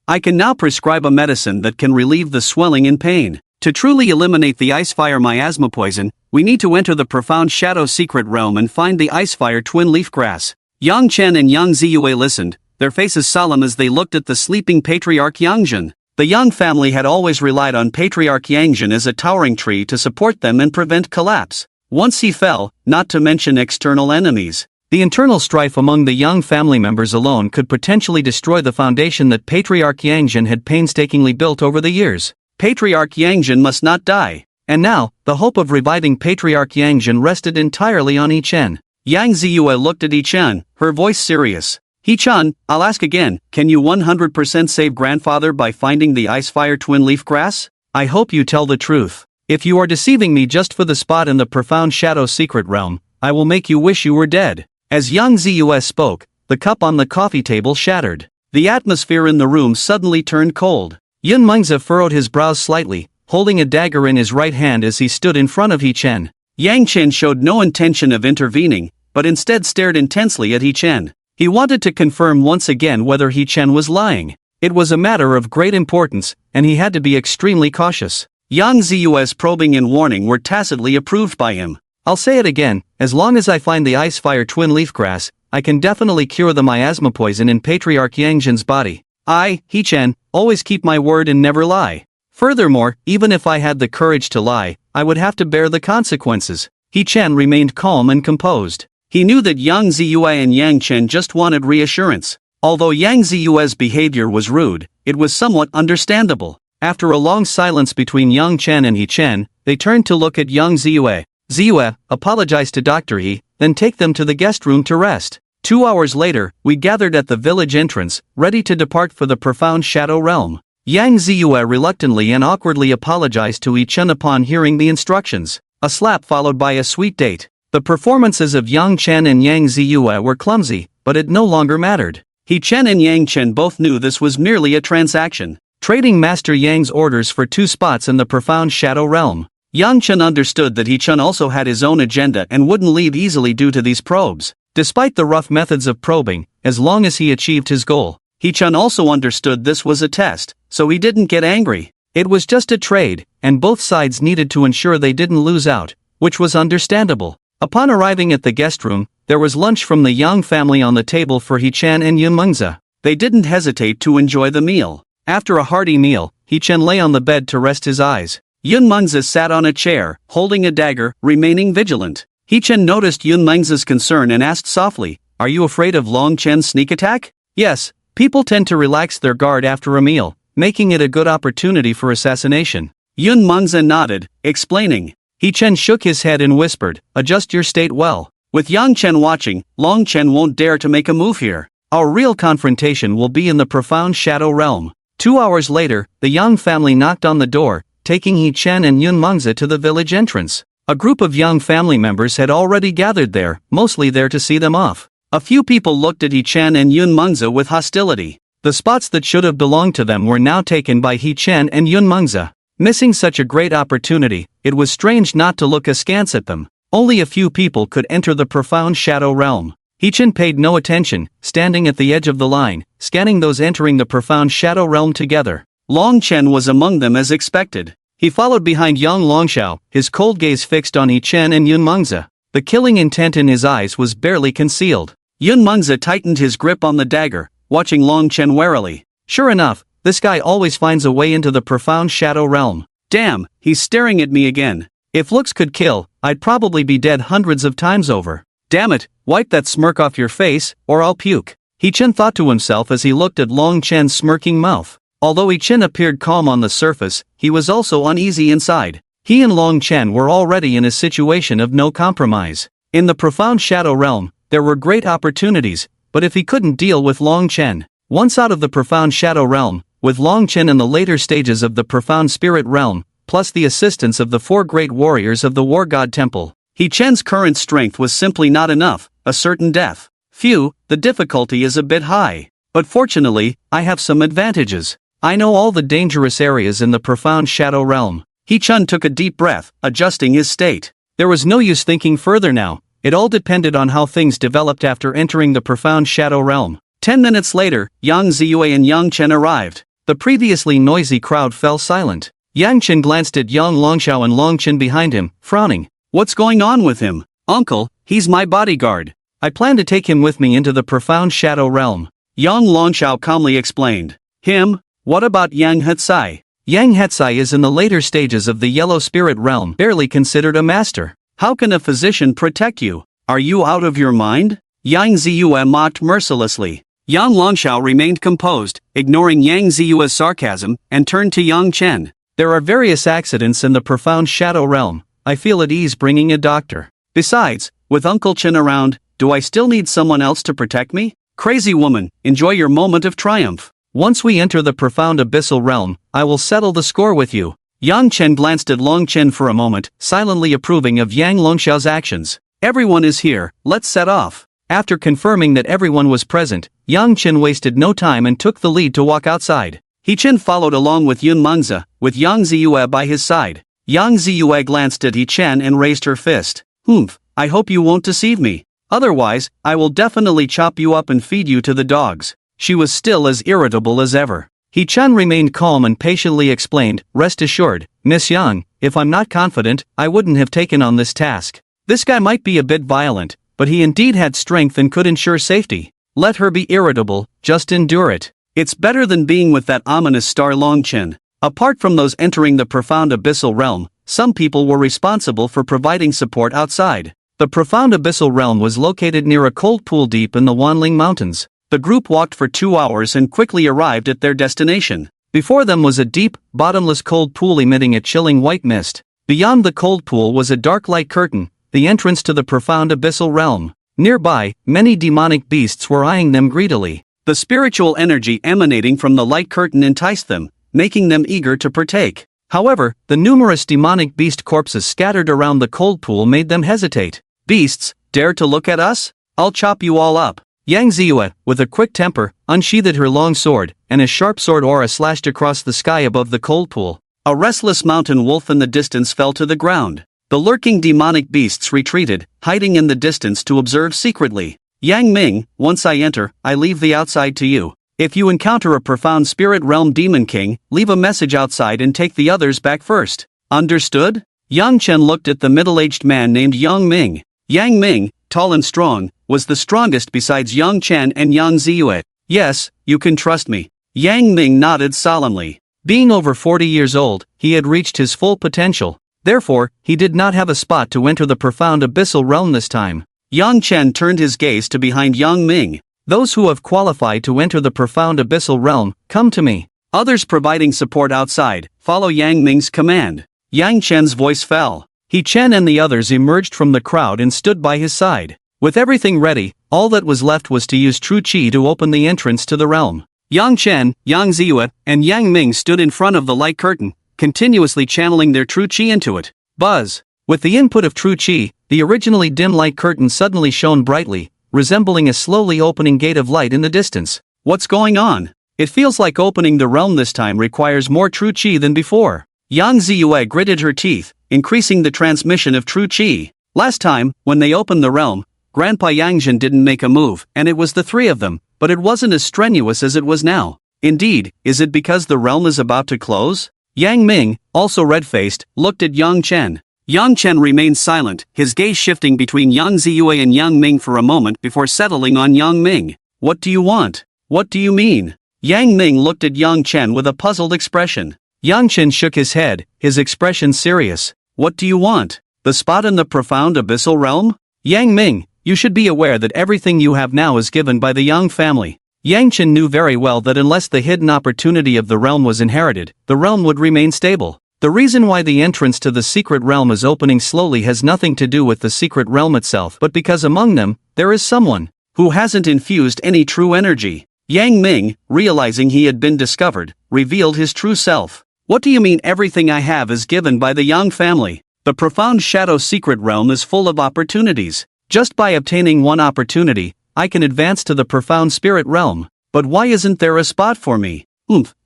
I can now prescribe a medicine that can relieve the swelling and pain. To truly eliminate the ice-fire miasma poison, we need to enter the profound shadow secret realm and find the ice-fire twin leaf grass. Yang Chen and Yang Ziyue listened, their faces solemn as they looked at the sleeping Patriarch Yangjin. The Yang family had always relied on Patriarch Yangjin as a towering tree to support them and prevent collapse. Once he fell, not to mention external enemies, the internal strife among the Yang family members alone could potentially destroy the foundation that Patriarch Yangjin had painstakingly built over the years. Patriarch Yangjin must not die. And now, the hope of reviving Patriarch Yangjin rested entirely on He-chan. Yang Ziyue looked at He-chan, her voice serious. He-chan, I'll ask again, can you 100% save grandfather by finding the ice-fire twin leaf grass? I hope you tell the truth. If you are deceiving me just for the spot in the profound shadow secret realm, I will make you wish you were dead. As Yang Ziyue spoke, the cup on the coffee table shattered. The atmosphere in the room suddenly turned cold. Yun Mengzi furrowed his brows slightly, holding a dagger in his right hand as he stood in front of He-chan. Yang Chen showed no intention of intervening, but instead stared intensely at He-chan. He wanted to confirm once again whether He-chan was lying. It was a matter of great importance, and he had to be extremely cautious. Yang Ziyue's probing and warning were tacitly approved by him. I'll say it again, as long as I find the ice-fire twin leaf grass, I can definitely cure the miasma poison in Patriarch Yangjin's body. I, He-chan, always keep my word and never lie. Furthermore, even if I had the courage to lie, I would have to bear the consequences. He-chan remained calm and composed. He knew that Yang Ziyue and Yang Chen just wanted reassurance. Although Yang Ziyue's behavior was rude, it was somewhat understandable. After a long silence between Yang Chen and He Chen, they turned to look at Yang Ziyue. Ziyue, apologize to Dr. He, then take them to the guest room to rest. 2 hours later, we gathered at the village entrance, ready to depart for the profound shadow realm. Yang Ziyue reluctantly and awkwardly apologized to He Chen upon hearing the instructions. A slap followed by a sweet date. The performances of Yang Chen and Yang Ziyue were clumsy, but it no longer mattered. He Chen and Yang Chen both knew this was merely a transaction. Trading Master Yang's orders for 2 spots in the profound shadow realm. Yang Chen understood that He Chen also had his own agenda and wouldn't leave easily due to these probes. Despite the rough methods of probing, as long as he achieved his goal, He Chen also understood this was a test, so he didn't get angry. It was just a trade, and both sides needed to ensure they didn't lose out, which was understandable. Upon arriving at the guest room, there was lunch from the Yang family on the table for He Chen and Yun Mengzi. They didn't hesitate to enjoy the meal. After a hearty meal, He Chen lay on the bed to rest his eyes. Yun Mengzi sat on a chair, holding a dagger, remaining vigilant. He Chen noticed Yun Mengzi's concern and asked softly, "Are you afraid of Long Chen's sneak attack?" Yes, people tend to relax their guard after a meal, making it a good opportunity for assassination. Yun Mengzi nodded, explaining. He Chen shook his head and whispered, "Adjust your state well. With Yang Chen watching, Long Chen won't dare to make a move here. Our real confrontation will be in the profound shadow realm." 2 hours later, the Yang family knocked on the door, taking He Chen and Yun Mengzi to the village entrance. A group of Yang family members had already gathered there, mostly there to see them off. A few people looked at He Chen and Yun Mengzi with hostility. The spots that should have belonged to them were now taken by He Chen and Yun Mengzi. Missing such a great opportunity, it was strange not to look askance at them. Only a few people could enter the profound shadow realm. He Chen paid no attention, standing at the edge of the line, scanning those entering the profound shadow realm together. Long Chen was among them as expected. He followed behind young Long Xiao, his cold gaze fixed on He Chen and Yun Mengzi. The killing intent in his eyes was barely concealed. Yun Mengzi tightened his grip on the dagger, watching Long Chen warily. Sure enough, this guy always finds a way into the profound shadow realm. Damn, he's staring at me again. If looks could kill, I'd probably be dead hundreds of times over. Damn it, wipe that smirk off your face, or I'll puke. He Chen thought to himself as he looked at Long Chen's smirking mouth. Although He Chen appeared calm on the surface, he was also uneasy inside. He and Long Chen were already in a situation of no compromise. In the profound shadow realm, there were great opportunities, but if he couldn't deal with Long Chen, once out of the profound shadow realm, with Long Chen in the later stages of the profound spirit realm, plus the assistance of the 4 great warriors of the War God Temple, He Chen's current strength was simply not enough, a certain death. Phew, the difficulty is a bit high. But fortunately, I have some advantages. I know all the dangerous areas in the profound shadow realm. He Chen took a deep breath, adjusting his state. There was no use thinking further now. It all depended on how things developed after entering the profound shadow realm. 10 minutes later, Yang Ziyue and Yang Chen arrived. The previously noisy crowd fell silent. Yang Chen glanced at young Long Xiao and Long Chen behind him, frowning. What's going on with him? Uncle, he's my bodyguard. I plan to take him with me into the profound shadow realm. Young Long Xiao calmly explained. Him? What about Yang Hetsai? Yang Hetsai is in the later stages of the yellow spirit realm, barely considered a master. How can a physician protect you? Are you out of your mind? Yang Ziyue mocked mercilessly. Yang Longxiao remained composed, ignoring Yang Ziyue's sarcasm, and turned to Yang Chen. There are various accidents in the profound shadow realm. I feel at ease bringing a doctor. Besides, with Uncle Chen around, do I still need someone else to protect me? Crazy woman, enjoy your moment of triumph. Once we enter the profound abyssal realm, I will settle the score with you. Yang Chen glanced at Long Chen for a moment, silently approving of Yang Longxiao's actions. Everyone is here, let's set off. After confirming that everyone was present, Yang Chen wasted no time and took the lead to walk outside. He Chen followed along with Yun Mengzi, with Yang Ziyue by his side. Yang Ziyue glanced at He Chen and raised her fist. Humph, I hope you won't deceive me. Otherwise, I will definitely chop you up and feed you to the dogs. She was still as irritable as ever. He Chen remained calm and patiently explained, rest assured, Miss Yang, if I'm not confident, I wouldn't have taken on this task. This guy might be a bit violent, but he indeed had strength and could ensure safety. Let her be irritable, just endure it. It's better than being with that ominous star Long Chen. Apart from those entering the profound abyssal realm, some people were responsible for providing support outside. The profound abyssal realm was located near a cold pool deep in the Wanling Mountains. The group walked for 2 hours and quickly arrived at their destination. Before them was a deep, bottomless cold pool emitting a chilling white mist. Beyond the cold pool was a dark light curtain, the entrance to the profound abyssal realm. Nearby, many demonic beasts were eyeing them greedily. The spiritual energy emanating from the light curtain enticed them, making them eager to partake. However, the numerous demonic beast corpses scattered around the cold pool made them hesitate. Beasts, dare to look at us? I'll chop you all up. Yang Ziyu, with a quick temper, unsheathed her long sword, and a sharp sword aura slashed across the sky above the cold pool. A restless mountain wolf in the distance fell to the ground. The lurking demonic beasts retreated, hiding in the distance to observe secretly. Yang Ming, once I enter, I leave the outside to you. If you encounter a profound spirit realm demon king, leave a message outside and take the others back first. Understood? Yang Chen looked at the middle-aged man named Yang Ming. Yang Ming, tall and strong, was the strongest besides Yang Chen and Yang Ziyu. Yes, you can trust me. Yang Ming nodded solemnly. Being over 40 years old, he had reached his full potential. Therefore, he did not have a spot to enter the profound abyssal realm this time. Yang Chen turned his gaze to behind Yang Ming. Those who have qualified to enter the profound abyssal realm, come to me. Others providing support outside, follow Yang Ming's command. Yang Chen's voice fell. He Chen and the others emerged from the crowd and stood by his side. With everything ready, all that was left was to use true qi to open the entrance to the realm. Yang Chen, Yang Ziyu, and Yang Ming stood in front of the light curtain, continuously channeling their true qi into it. Buzz! With the input of true qi, the originally dim light curtain suddenly shone brightly, resembling a slowly opening gate of light in the distance. What's going on? It feels like opening the realm this time requires more true qi than before. Yang Ziyu gritted her teeth, increasing the transmission of true qi. Last time, when they opened the realm, Grandpa Yangjin didn't make a move, and it was the three of them, but it wasn't as strenuous as it was now. Indeed, is it because the realm is about to close? Yang Ming, also red-faced, looked at Yang Chen. Yang Chen remained silent, his gaze shifting between Yang Ziyu and Yang Ming for a moment before settling on Yang Ming. What do you want? What do you mean? Yang Ming looked at Yang Chen with a puzzled expression. Yang Chen shook his head, his expression serious. What do you want? The spot in the profound abyssal realm? Yang Ming, you should be aware that everything you have now is given by the Yang family. Yang Chen knew very well that unless the hidden opportunity of the realm was inherited, the realm would remain stable. The reason why the entrance to the secret realm is opening slowly has nothing to do with the secret realm itself, but because among them, there is someone who hasn't infused any true energy. Yang Ming, realizing he had been discovered, revealed his true self. What do you mean everything I have is given by the Yang family? The profound shadow secret realm is full of opportunities. Just by obtaining one opportunity, I can advance to the profound spirit realm. But why isn't there a spot for me?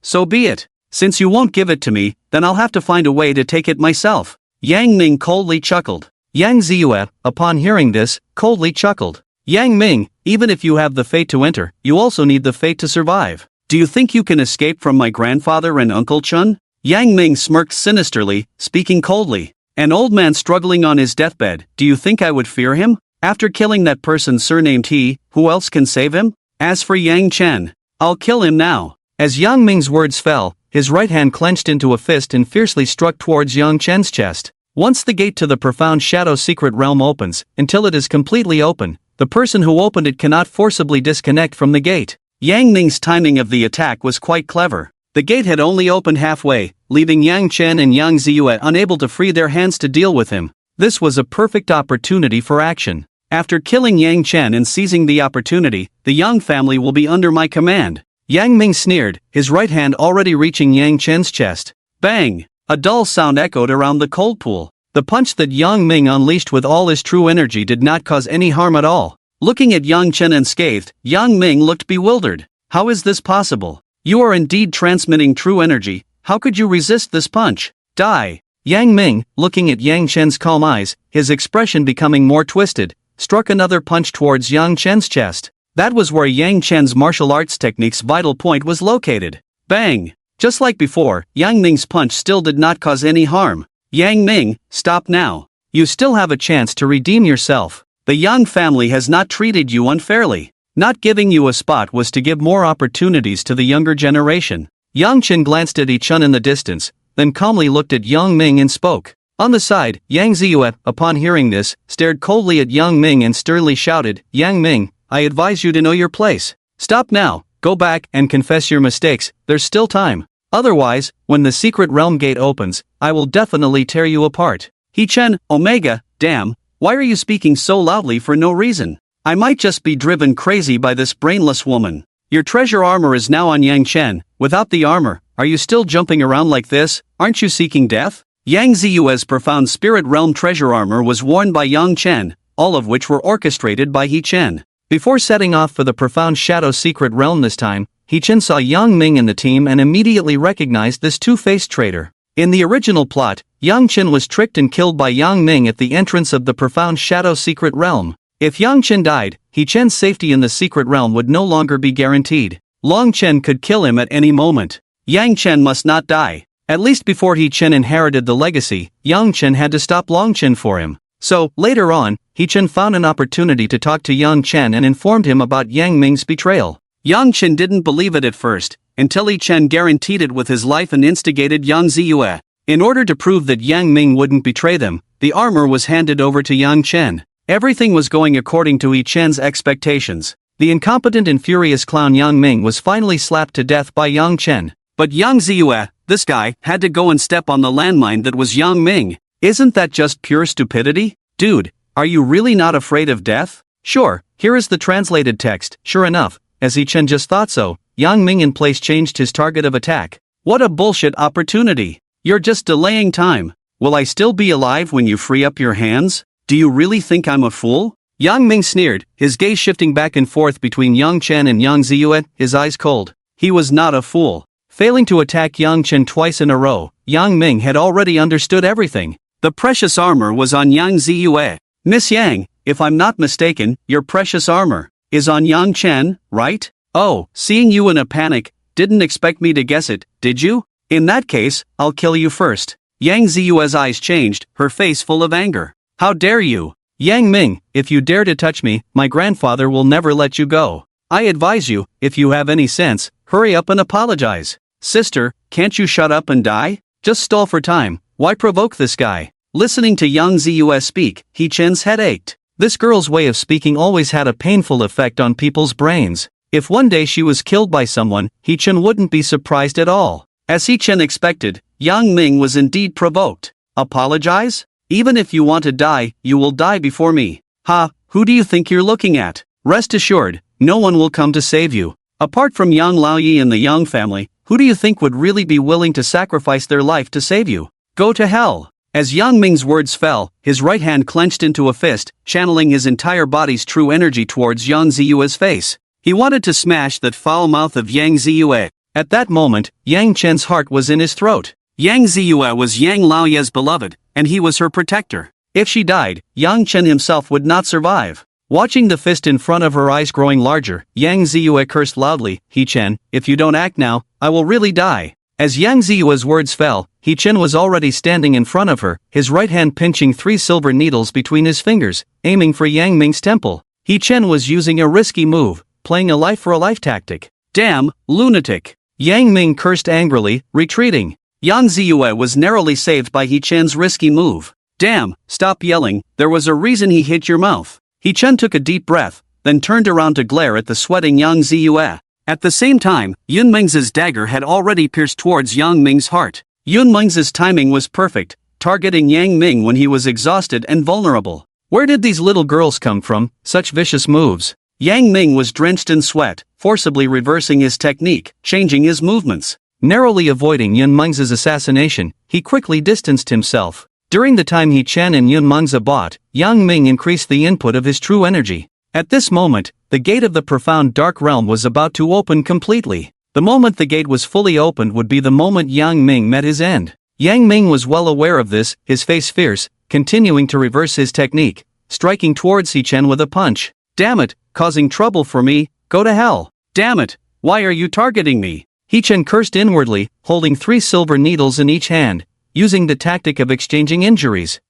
So be it. Since you won't give it to me, then I'll have to find a way to take it myself. Yang Ming coldly chuckled. Yang Ziyu, upon hearing this, coldly chuckled. Yang Ming, even if you have the fate to enter, you also need the fate to survive. Do you think you can escape from my grandfather and Uncle Chun? Yang Ming smirked sinisterly, speaking coldly. An old man struggling on his deathbed, do you think I would fear him? After killing that person surnamed He, who else can save him? As for Yang Chen, I'll kill him now. As Yang Ming's words fell, his right hand clenched into a fist and fiercely struck towards Yang Chen's chest. Once the gate to the profound shadow secret realm opens, until it is completely open, the person who opened it cannot forcibly disconnect from the gate. Yang Ming's timing of the attack was quite clever. The gate had only opened halfway, leaving Yang Chen and Yang Ziyu unable to free their hands to deal with him. This was a perfect opportunity for action. After killing Yang Chen and seizing the opportunity, the Yang family will be under my command. Yang Ming sneered, his right hand already reaching Yang Chen's chest. Bang! A dull sound echoed around the cold pool. The punch that Yang Ming unleashed with all his true energy did not cause any harm at all. Looking at Yang Chen unscathed, Yang Ming looked bewildered. How is this possible? You are indeed transmitting true energy. How could you resist this punch? Die! Yang Ming, looking at Yang Chen's calm eyes, his expression becoming more twisted, struck another punch towards Yang Chen's chest. That was where Yang Chen's martial arts technique's vital point was located. Bang! Just like before, Yang Ming's punch still did not cause any harm. Yang Ming, stop now. You still have a chance to redeem yourself. The Yang family has not treated you unfairly. Not giving you a spot was to give more opportunities to the younger generation. Yang Chen glanced at Chun in the distance, then calmly looked at Yang Ming and spoke. On the side, Yang Ziyu, upon hearing this, stared coldly at Yang Ming and sternly shouted, Yang Ming, I advise you to know your place. Stop now, go back and confess your mistakes, there's still time. Otherwise, when the secret realm gate opens, I will definitely tear you apart. He-Chen, Omega, damn, why are you speaking so loudly for no reason? I might just be driven crazy by this brainless woman. Your treasure armor is now on Yang Chen. Without the armor, are you still jumping around like this? Aren't you seeking death? Yang Ziyue's profound spirit realm treasure armor was worn by Yang Chen, all of which were orchestrated by He-Chen. Before setting off for the profound shadow secret realm this time, He-Chen saw Yang Ming in the team and immediately recognized this two-faced traitor. In the original plot, Yang Chen was tricked and killed by Yang Ming at the entrance of the profound shadow secret realm. If Yang Chen died, He-Chen's safety in the secret realm would no longer be guaranteed. Long Chen could kill him at any moment. Yang Chen must not die. At least before He-Chen inherited the legacy, Yang Chen had to stop Long Chen for him. So, later on, He-Chen found an opportunity to talk to Yang Chen and informed him about Yang Ming's betrayal. Yang Chen didn't believe it at first, until He-Chen guaranteed it with his life and instigated Yang Ziyue. In order to prove that Yang Ming wouldn't betray them, the armor was handed over to Yang Chen. Everything was going according to He-Chen's expectations. The incompetent and furious clown Yang Ming was finally slapped to death by Yang Chen. But Yang Ziyue, this guy, had to go and step on the landmine that was Yang Ming. Isn't that just pure stupidity? Dude, are you really not afraid of death? Sure, here is the translated text. Sure enough, as He-Chen just thought so, Yang Ming in place changed his target of attack. What a bullshit opportunity. You're just delaying time. Will I still be alive when you free up your hands? Do you really think I'm a fool? Yang Ming sneered, his gaze shifting back and forth between Yang Chen and Yang Ziyue, his eyes cold. He was not a fool. Failing to attack Yang Chen twice in a row, Yang Ming had already understood everything. The precious armor was on Yang Ziyue. Miss Yang, if I'm not mistaken, your precious armor is on Yang Chen, right? Oh, seeing you in a panic, didn't expect me to guess it, did you? In that case, I'll kill you first. Yang Ziyue's eyes changed, her face full of anger. How dare you? Yang Ming, if you dare to touch me, my grandfather will never let you go. I advise you, if you have any sense, hurry up and apologize. Sister, can't you shut up and die? Just stall for time, why provoke this guy? Listening to Yang Ziyue speak, He-Chen's head ached. This girl's way of speaking always had a painful effect on people's brains. If one day she was killed by someone, He-Chen wouldn't be surprised at all. As He-Chen expected, Yang Ming was indeed provoked. Apologize? Even if you want to die, you will die before me. Ha, who do you think you're looking at? Rest assured, no one will come to save you. Apart from Yang Laoyi and the Yang family, who do you think would really be willing to sacrifice their life to save you? Go to hell. As Yang Ming's words fell, his right hand clenched into a fist, channeling his entire body's true energy towards Yang Ziyue's face. He wanted to smash that foul mouth of Yang Ziyue. At that moment, Yang Chen's heart was in his throat. Yang Ziyue was Yang Laoye's beloved, and he was her protector. If she died, Yang Chen himself would not survive. Watching the fist in front of her eyes growing larger, Yang Ziyue cursed loudly, He-Chen, if you don't act now, I will really die. As Yang Ziyue's words fell, He-Chen was already standing in front of her, his right hand pinching 3 silver needles between his fingers, aiming for Yang Ming's temple. He-Chen was using a risky move, playing a life-for-a-life tactic. Damn, lunatic. Yang Ming cursed angrily, retreating. Yang Ziyue was narrowly saved by He-Chen's risky move. Damn, stop yelling, there was a reason he hit your mouth. He-Chen took a deep breath, then turned around to glare at the sweating Yang Ziyue. At the same time, Yun Ming's dagger had already pierced towards Yang Ming's heart. Yun Ming's timing was perfect, targeting Yang Ming when he was exhausted and vulnerable. Where did these little girls come from, such vicious moves? Yang Ming was drenched in sweat, forcibly reversing his technique, changing his movements. Narrowly avoiding Yun Ming's assassination, he quickly distanced himself. During the time He-Chen and Yun Ming's bought, Yang Ming increased the input of his true energy. At this moment, the gate of the profound dark realm was about to open completely. The moment the gate was fully opened would be the moment Yang Ming met his end. Yang Ming was well aware of this, his face fierce, continuing to reverse his technique, striking towards He-Chen with a punch. Damn it, causing trouble for me, go to hell. Damn it, why are you targeting me? He-Chen cursed inwardly, holding 3 silver needles in each hand, using the tactic of exchanging injuries.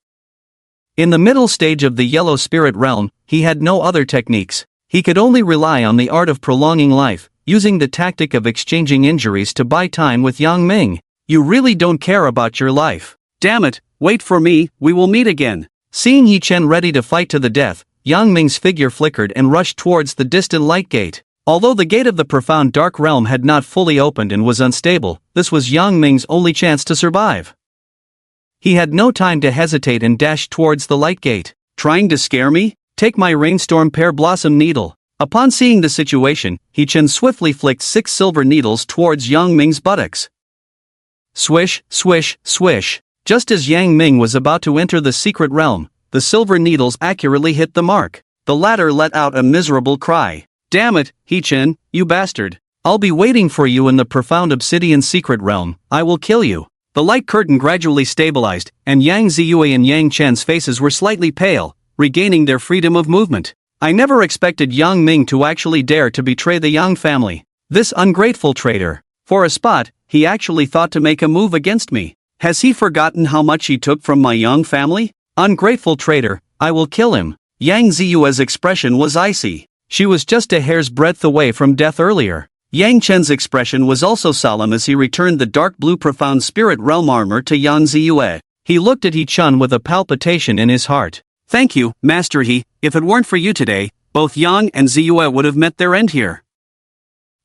In the middle stage of the yellow spirit realm, he had no other techniques. He could only rely on the art of prolonging life, using the tactic of exchanging injuries to buy time with Yang Ming. You really don't care about your life. Damn it, wait for me, we will meet again. Seeing He-Chen ready to fight to the death, Yang Ming's figure flickered and rushed towards the distant light gate. Although the gate of the profound dark realm had not fully opened and was unstable, this was Yang Ming's only chance to survive. He had no time to hesitate and dashed towards the light gate. Trying to scare me? Take my rainstorm pear blossom needle. Upon seeing the situation, He-Chen swiftly flicked 6 silver needles towards Yang Ming's buttocks. Swish, swish, swish. Just as Yang Ming was about to enter the secret realm, the silver needles accurately hit the mark. The latter let out a miserable cry. Damn it, He-Chen, you bastard. I'll be waiting for you in the profound obsidian secret realm. I will kill you. The light curtain gradually stabilized, and Yang Ziyue and Yang Chen's faces were slightly pale, regaining their freedom of movement. I never expected Yang Ming to actually dare to betray the Yang family. This ungrateful traitor. For a spot, he actually thought to make a move against me. Has he forgotten how much he took from my Yang family? Ungrateful traitor, I will kill him. Yang Ziyue's expression was icy. She was just a hair's breadth away from death earlier. Yang Chen's expression was also solemn as he returned the dark blue profound spirit realm armor to Yang Ziyue. He looked at He-Chen with a palpitation in his heart. Thank you, Master He. If it weren't for you today, both Yang and Ziyue would have met their end here.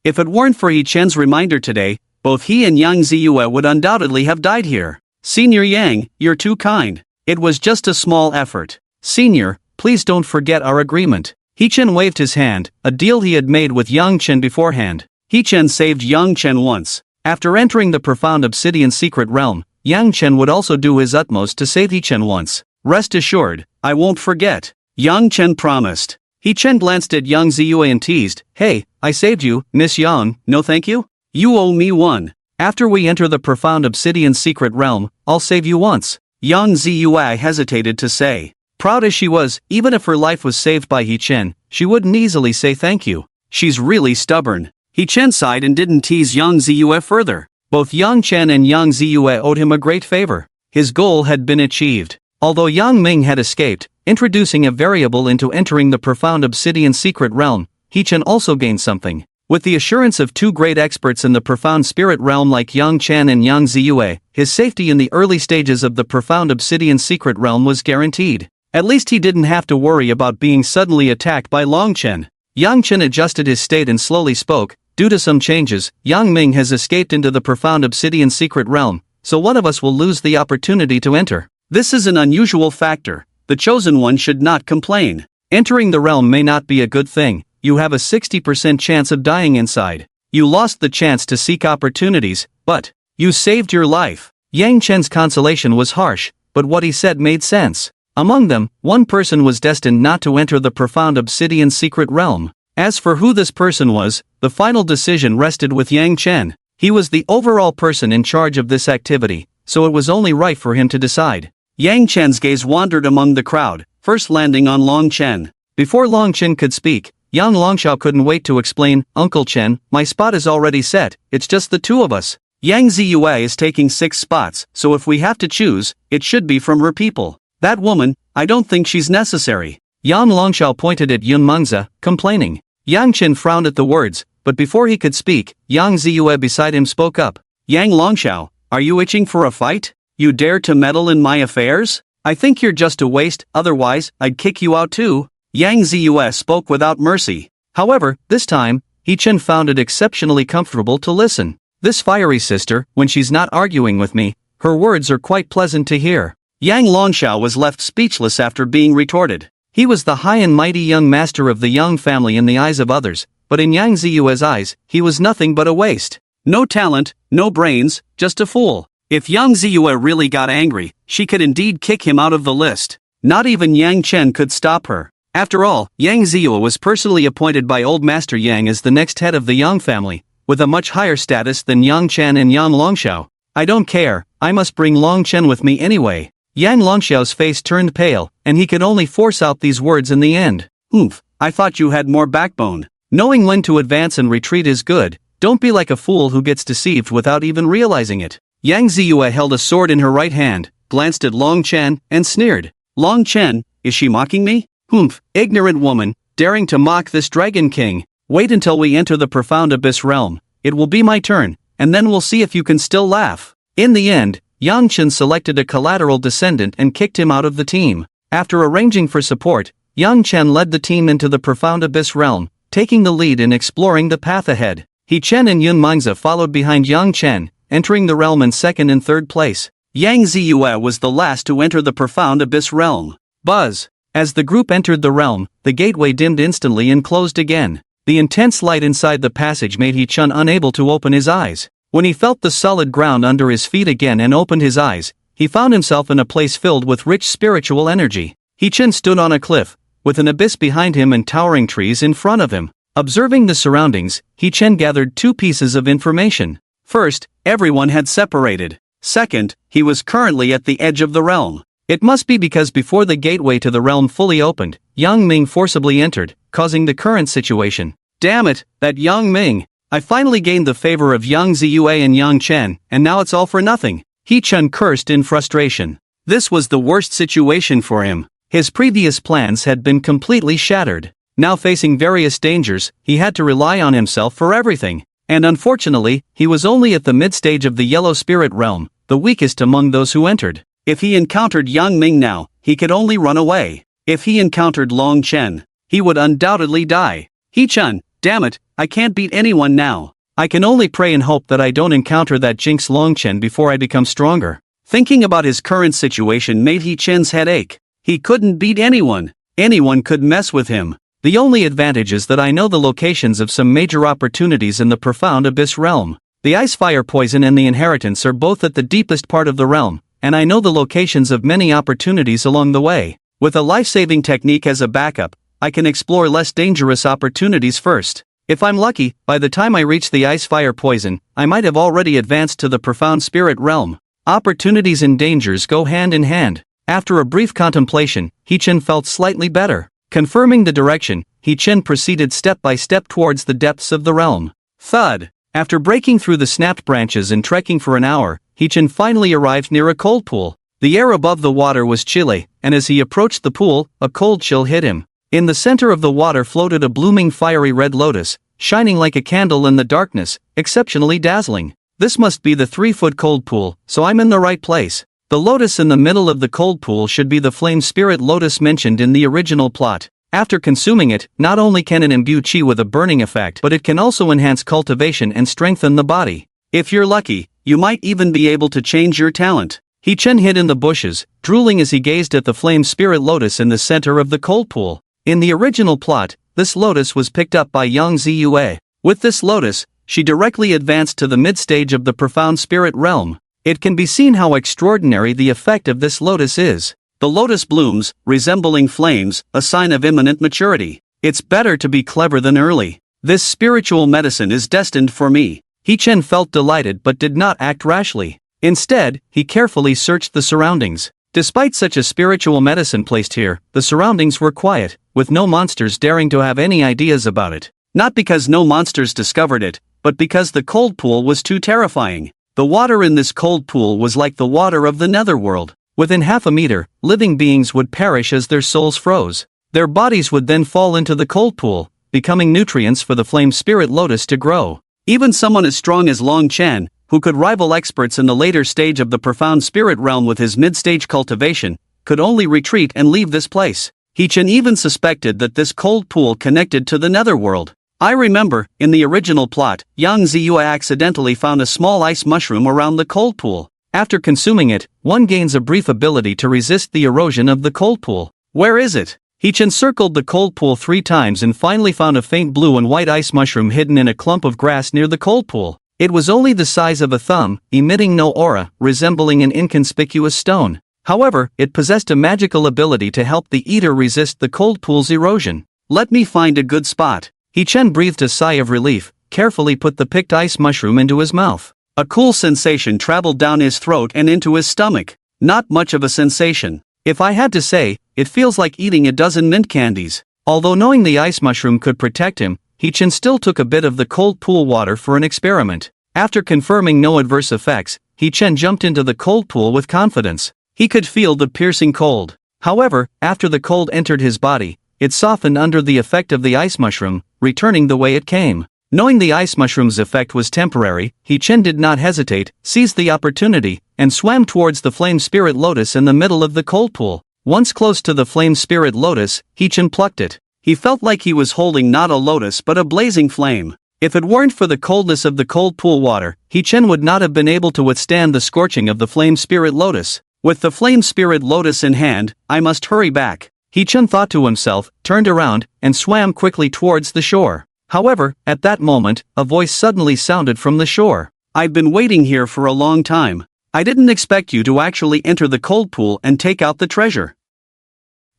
If it weren't for He-Chen's reminder today, both he and Yang Ziyue would undoubtedly have died here. Senior Yang, you're too kind. It was just a small effort. Senior, please don't forget our agreement. He-Chen waved his hand, a deal he had made with Yang Chen beforehand. He-Chen saved Yang Chen once. After entering the profound obsidian secret realm, Yang Chen would also do his utmost to save He-Chen once. Rest assured, I won't forget. Yang Chen promised. He-Chen glanced at Yang Ziyue and teased, Hey, I saved you, Miss Yang, no thank you? You owe me one. After we enter the profound obsidian secret realm, I'll save you once. Yang Ziyue hesitated to say. Proud as she was, even if her life was saved by He-Chen, she wouldn't easily say thank you. She's really stubborn. He-Chen sighed and didn't tease Yang Ziyue further. Both Yang Chen and Yang Ziyue owed him a great favor. His goal had been achieved. Although Yang Ming had escaped, introducing a variable into entering the profound obsidian secret realm, He-Chen also gained something. With the assurance of 2 great experts in the profound spirit realm like Yang Chen and Yang Ziyue, his safety in the early stages of the profound obsidian secret realm was guaranteed. At least he didn't have to worry about being suddenly attacked by Long Chen. Yang Chen adjusted his state and slowly spoke, due to some changes, Yang Ming has escaped into the profound obsidian secret realm, so one of us will lose the opportunity to enter. This is an unusual factor. The chosen one should not complain. Entering the realm may not be a good thing. You have a 60% chance of dying inside. You lost the chance to seek opportunities, but you saved your life. Yang Chen's consolation was harsh, but what he said made sense. Among them, one person was destined not to enter the profound obsidian secret realm. As for who this person was, the final decision rested with Yang Chen. He was the overall person in charge of this activity, so it was only right for him to decide. Yang Chen's gaze wandered among the crowd, first landing on Long Chen. Before Long Chen could speak, Yang Longxiao couldn't wait to explain, Uncle Chen, my spot is already set, it's just the 2 of us. Yang Ziyue is taking 6 spots, so if we have to choose, it should be from her people. That woman, I don't think she's necessary. Yang Longxiao pointed at Yun Mengzi, complaining. Yang Chen frowned at the words, but before he could speak, Yang Ziyue beside him spoke up. Yang Longxiao, are you itching for a fight? You dare to meddle in my affairs? I think you're just a waste, otherwise, I'd kick you out too. Yang Ziyue spoke without mercy. However, this time, He-Chen found it exceptionally comfortable to listen. This fiery sister, when she's not arguing with me, her words are quite pleasant to hear. Yang Longxiao was left speechless after being retorted. He was the high and mighty young master of the Yang family in the eyes of others, but in Yang Ziyue's eyes, he was nothing but a waste. No talent, no brains, just a fool. If Yang Ziyue really got angry, she could indeed kick him out of the list. Not even Yang Chen could stop her. After all, Yang Ziyue was personally appointed by Old Master Yang as the next head of the Yang family, with a much higher status than Yang Chen and Yang Longxiao. I don't care, I must bring Long Chen with me anyway. Yang Longxiao's face turned pale, and he could only force out these words in the end. Oomph, I thought you had more backbone. Knowing when to advance and retreat is good, don't be like a fool who gets deceived without even realizing it. Yang Ziyue held a sword in her right hand, glanced at Long Chen, and sneered. Long Chen, is she mocking me? Humph, ignorant woman, daring to mock this Dragon King. Wait until we enter the profound abyss realm. It will be my turn, and then we'll see if you can still laugh. In the end, Yang Chen selected a collateral descendant and kicked him out of the team. After arranging for support, Yang Chen led the team into the profound abyss realm, taking the lead in exploring the path ahead. He Chen and Yun Mingzi followed behind Yang Chen, entering the realm in second and third place. Yang Ziyue was the last to enter the profound abyss realm. Buzz. As the group entered the realm, the gateway dimmed instantly and closed again. The intense light inside the passage made He Chen unable to open his eyes. When he felt the solid ground under his feet again and opened his eyes, he found himself in a place filled with rich spiritual energy. He Chen stood on a cliff, with an abyss behind him and towering trees in front of him. Observing the surroundings, He Chen gathered two pieces of information. First, everyone had separated. Second, he was currently at the edge of the realm. It must be because before the gateway to the realm fully opened, Yang Ming forcibly entered, causing the current situation. Damn it, that Yang Ming! I finally gained the favor of Yang Ziyue and Yang Chen, and now it's all for nothing. He Chen cursed in frustration. This was the worst situation for him. His previous plans had been completely shattered. Now facing various dangers, he had to rely on himself for everything. And unfortunately, he was only at the mid-stage of the Yellow Spirit realm, the weakest among those who entered. If he encountered Yang Ming now, he could only run away. If he encountered Long Chen, he would undoubtedly die. He Chen, damn it, I can't beat anyone now. I can only pray and hope that I don't encounter that jinx Long Chen before I become stronger. Thinking about his current situation made He Chen's head ache. He couldn't beat anyone. Anyone could mess with him. The only advantage is that I know the locations of some major opportunities in the profound abyss realm. The ice fire poison and the inheritance are both at the deepest part of the realm, and I know the locations of many opportunities along the way. With a life-saving technique as a backup, I can explore less dangerous opportunities first. If I'm lucky, by the time I reach the ice fire poison, I might have already advanced to the profound spirit realm. Opportunities and dangers go hand in hand. After a brief contemplation, He Chen felt slightly better. Confirming the direction, He Chen proceeded step by step towards the depths of the realm. Thud! After breaking through the snapped branches and trekking for an hour, He Chen finally arrived near a cold pool. The air above the water was chilly, and as he approached the pool, a cold chill hit him. In the center of the water floated a blooming fiery red lotus, shining like a candle in the darkness, exceptionally dazzling. This must be the 3-foot cold pool, so I'm in the right place. The lotus in the middle of the cold pool should be the flame spirit lotus mentioned in the original plot. After consuming it, not only can it imbue chi with a burning effect, but it can also enhance cultivation and strengthen the body. If you're lucky, you might even be able to change your talent. He Chen hid in the bushes, drooling as he gazed at the flame spirit lotus in the center of the cold pool. In the original plot, this lotus was picked up by Yang Ziyue. With this lotus, she directly advanced to the mid-stage of the profound spirit realm. It can be seen how extraordinary the effect of this lotus is. The lotus blooms, resembling flames, a sign of imminent maturity. It's better to be clever than early. This spiritual medicine is destined for me. He Chen felt delighted but did not act rashly. Instead, he carefully searched the surroundings. Despite such a spiritual medicine placed here, the surroundings were quiet, with no monsters daring to have any ideas about it. Not because no monsters discovered it, but because the cold pool was too terrifying. The water in this cold pool was like the water of the netherworld. Within half a meter, living beings would perish as their souls froze. Their bodies would then fall into the cold pool, becoming nutrients for the flame spirit lotus to grow. Even someone as strong as Long Chen, who could rival experts in the later stage of the profound spirit realm with his mid-stage cultivation, could only retreat and leave this place. He Chen even suspected that this cold pool connected to the netherworld. I remember, in the original plot, Yang Ziyue accidentally found a small ice mushroom around the cold pool. After consuming it, one gains a brief ability to resist the erosion of the cold pool. Where is it? He Chen circled the cold pool 3 times and finally found a faint blue and white ice mushroom hidden in a clump of grass near the cold pool. It was only the size of a thumb, emitting no aura, resembling an inconspicuous stone. However, it possessed a magical ability to help the eater resist the cold pool's erosion. Let me find a good spot. He Chen breathed a sigh of relief, carefully put the picked ice mushroom into his mouth. A cool sensation traveled down his throat and into his stomach. Not much of a sensation. If I had to say, it feels like eating a dozen mint candies. Although knowing the ice mushroom could protect him, He Chen still took a bit of the cold pool water for an experiment. After confirming no adverse effects, He Chen jumped into the cold pool with confidence. He could feel the piercing cold. However, after the cold entered his body, it softened under the effect of the ice mushroom, returning the way it came. Knowing the ice mushroom's effect was temporary, He Chen did not hesitate, seized the opportunity, and swam towards the flame spirit lotus in the middle of the cold pool. Once close to the flame spirit lotus, He Chen plucked it. He felt like he was holding not a lotus but a blazing flame. If it weren't for the coldness of the cold pool water, He-Chen would not have been able to withstand the scorching of the flame spirit lotus. With the flame spirit lotus in hand, I must hurry back, He-Chen thought to himself, turned around, and swam quickly towards the shore. However, at that moment, a voice suddenly sounded from the shore. I've been waiting here for a long time. I didn't expect you to actually enter the cold pool and take out the treasure.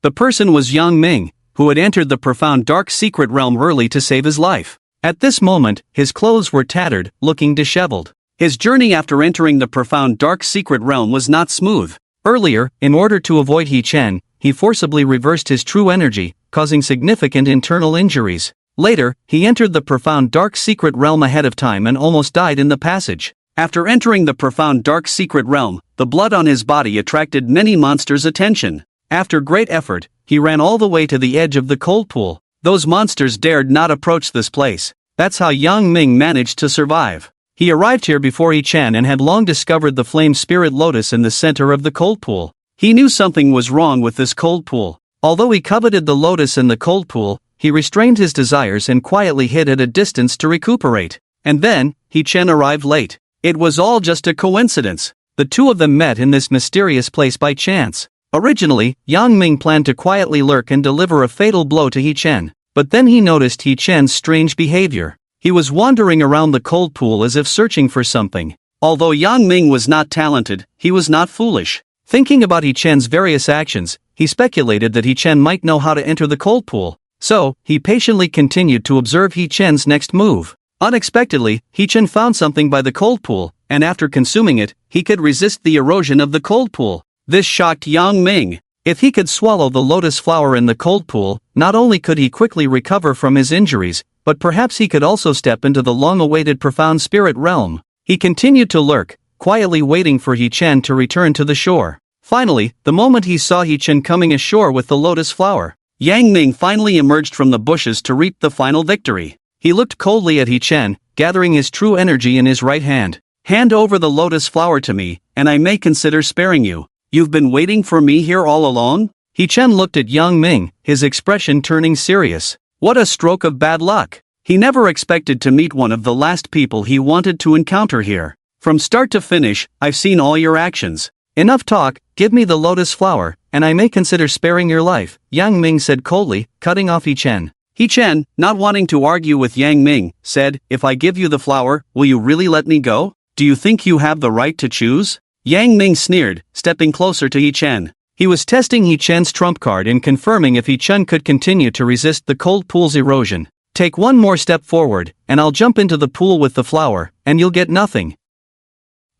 The person was Yang Ming, who had entered the profound dark secret realm early to save his life. At this moment, his clothes were tattered, looking disheveled. His journey after entering the profound dark secret realm was not smooth. Earlier, in order to avoid He-Chen, he forcibly reversed his true energy, causing significant internal injuries. Later, he entered the profound dark secret realm ahead of time and almost died in the passage. After entering the profound dark secret realm, the blood on his body attracted many monsters' attention. After great effort, he ran all the way to the edge of the cold pool. Those monsters dared not approach this place. That's how Yang Ming managed to survive. He arrived here before He-Chen and had long discovered the flame spirit lotus in the center of the cold pool. He knew something was wrong with this cold pool. Although he coveted the lotus in the cold pool, he restrained his desires and quietly hid at a distance to recuperate. And then, He-Chen arrived late. It was all just a coincidence. The two of them met in this mysterious place by chance. Originally, Yang Ming planned to quietly lurk and deliver a fatal blow to He-Chen, but then he noticed He-Chen's strange behavior. He was wandering around the cold pool as if searching for something. Although Yang Ming was not talented, he was not foolish. Thinking about He-Chen's various actions, he speculated that He-Chen might know how to enter the cold pool. So, he patiently continued to observe He-Chen's next move. Unexpectedly, He-Chen found something by the cold pool, and after consuming it, he could resist the erosion of the cold pool. This shocked Yang Ming. If he could swallow the lotus flower in the cold pool, not only could he quickly recover from his injuries, but perhaps he could also step into the long-awaited profound spirit realm. He continued to lurk, quietly waiting for He-Chen to return to the shore. Finally, the moment he saw He-Chen coming ashore with the lotus flower, Yang Ming finally emerged from the bushes to reap the final victory. He looked coldly at He-Chen, gathering his true energy in his right hand. Hand over the lotus flower to me, and I may consider sparing you. You've been waiting for me here all along? He-Chen looked at Yang Ming, his expression turning serious. What a stroke of bad luck. He never expected to meet one of the last people he wanted to encounter here. From start to finish, I've seen all your actions. Enough talk, give me the lotus flower, and I may consider sparing your life, Yang Ming said coldly, cutting off He-Chen. He-Chen, not wanting to argue with Yang Ming, said, if I give you the flower, will you really let me go? Do you think you have the right to choose? Yang Ming sneered, stepping closer to He-Chen. He was testing He-Chen's trump card and confirming if He-Chen could continue to resist the cold pool's erosion. Take one more step forward, and I'll jump into the pool with the flower, and you'll get nothing.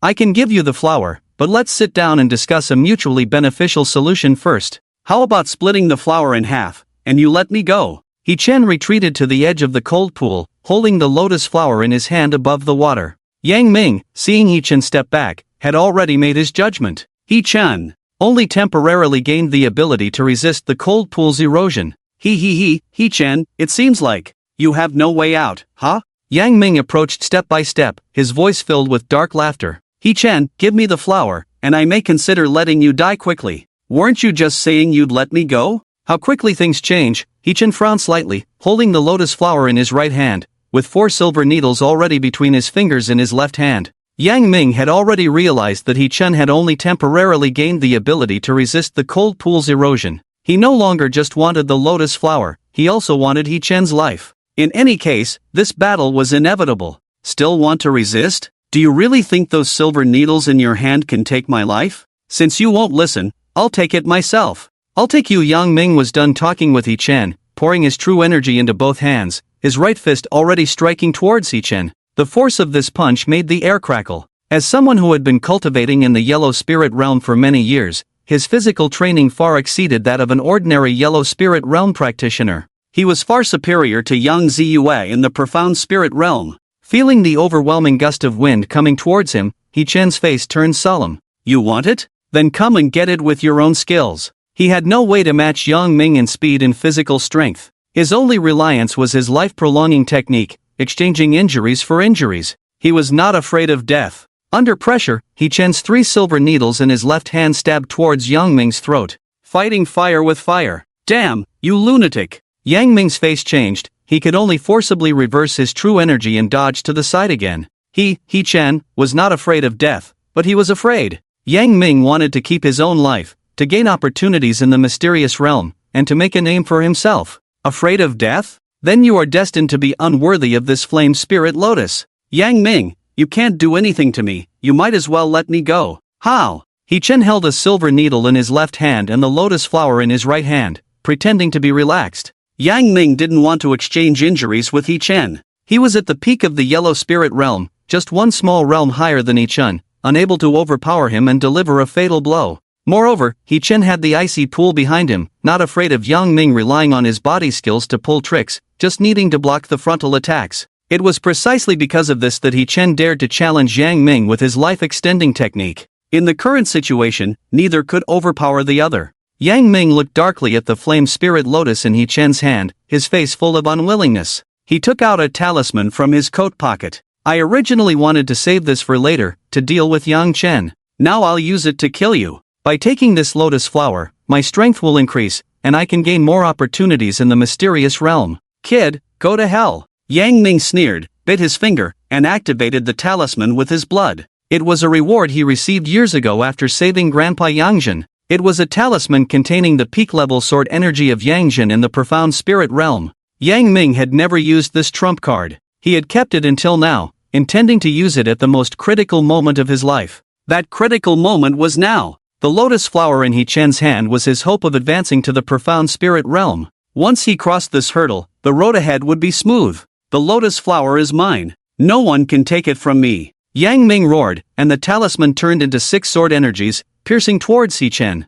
I can give you the flower, but let's sit down and discuss a mutually beneficial solution first. How about splitting the flower in half, and you let me go? He-Chen retreated to the edge of the cold pool, holding the lotus flower in his hand above the water. Yang Ming, seeing He-Chen step back, had already made his judgment. He-Chen only temporarily gained the ability to resist the cold pool's erosion. He-Chen, it seems like you have no way out, huh? Yang Ming approached step by step, his voice filled with dark laughter. He-Chen, give me the flower, and I may consider letting you die quickly. Weren't you just saying you'd let me go? How quickly things change. He-Chen frowned slightly, holding the lotus flower in his right hand, with 4 silver needles already between his fingers in his left hand. Yang Ming had already realized that He-Chen had only temporarily gained the ability to resist the cold pool's erosion. He no longer just wanted the lotus flower, he also wanted He-Chen's life. In any case, this battle was inevitable. Still want to resist? Do you really think those silver needles in your hand can take my life? Since you won't listen, I'll take it myself. I'll take you. Yang Ming was done talking with He-Chen, pouring his true energy into both hands, his right fist already striking towards He-Chen. The force of this punch made the air crackle. As someone who had been cultivating in the yellow spirit realm for many years, his physical training far exceeded that of an ordinary yellow spirit realm practitioner. He was far superior to Yang Ziyue in the profound spirit realm. Feeling the overwhelming gust of wind coming towards him, He-Chen's face turned solemn. You want it? Then come and get it with your own skills. He had no way to match Yang Ming in speed and physical strength. His only reliance was his life-prolonging technique, exchanging injuries for injuries. He was not afraid of death. Under pressure, He-Chen's 3 silver needles in his left hand stabbed towards Yang Ming's throat. Fighting fire with fire. Damn, you lunatic! Yang Ming's face changed. He could only forcibly reverse his true energy and dodge to the side again. He Chen, was not afraid of death, but he was afraid. Yang Ming wanted to keep his own life, to gain opportunities in the mysterious realm, and to make a name for himself. Afraid of death? Then you are destined to be unworthy of this flame spirit lotus. Yang Ming, you can't do anything to me, you might as well let me go. How? Chen held a silver needle in his left hand and the lotus flower in his right hand, pretending to be relaxed. Yang Ming didn't want to exchange injuries with Chen. He was at the peak of the yellow spirit realm, just one small realm higher than Chen, unable to overpower him and deliver a fatal blow. Moreover, Chen had the icy pool behind him, not afraid of Yang Ming relying on his body skills to pull tricks, just needing to block the frontal attacks. It was precisely because of this that Chen dared to challenge Yang Ming with his life-extending technique. In the current situation, neither could overpower the other. Yang Ming looked darkly at the flame spirit lotus in Chen's hand, his face full of unwillingness. He took out a talisman from his coat pocket. I originally wanted to save this for later, to deal with Yang Chen. Now I'll use it to kill you. By taking this lotus flower, my strength will increase, and I can gain more opportunities in the mysterious realm. Kid, go to hell. Yang Ming sneered, bit his finger, and activated the talisman with his blood. It was a reward he received years ago after saving Grandpa Yangjin. It was a talisman containing the peak-level sword energy of Yangjin in the profound spirit realm. Yang Ming had never used this trump card. He had kept it until now, intending to use it at the most critical moment of his life. That critical moment was now. The lotus flower in Chen's hand was his hope of advancing to the profound spirit realm. Once he crossed this hurdle, the road ahead would be smooth. The lotus flower is mine. No one can take it from me. Yang Ming roared, and the talisman turned into 6 sword energies, piercing towards Chen.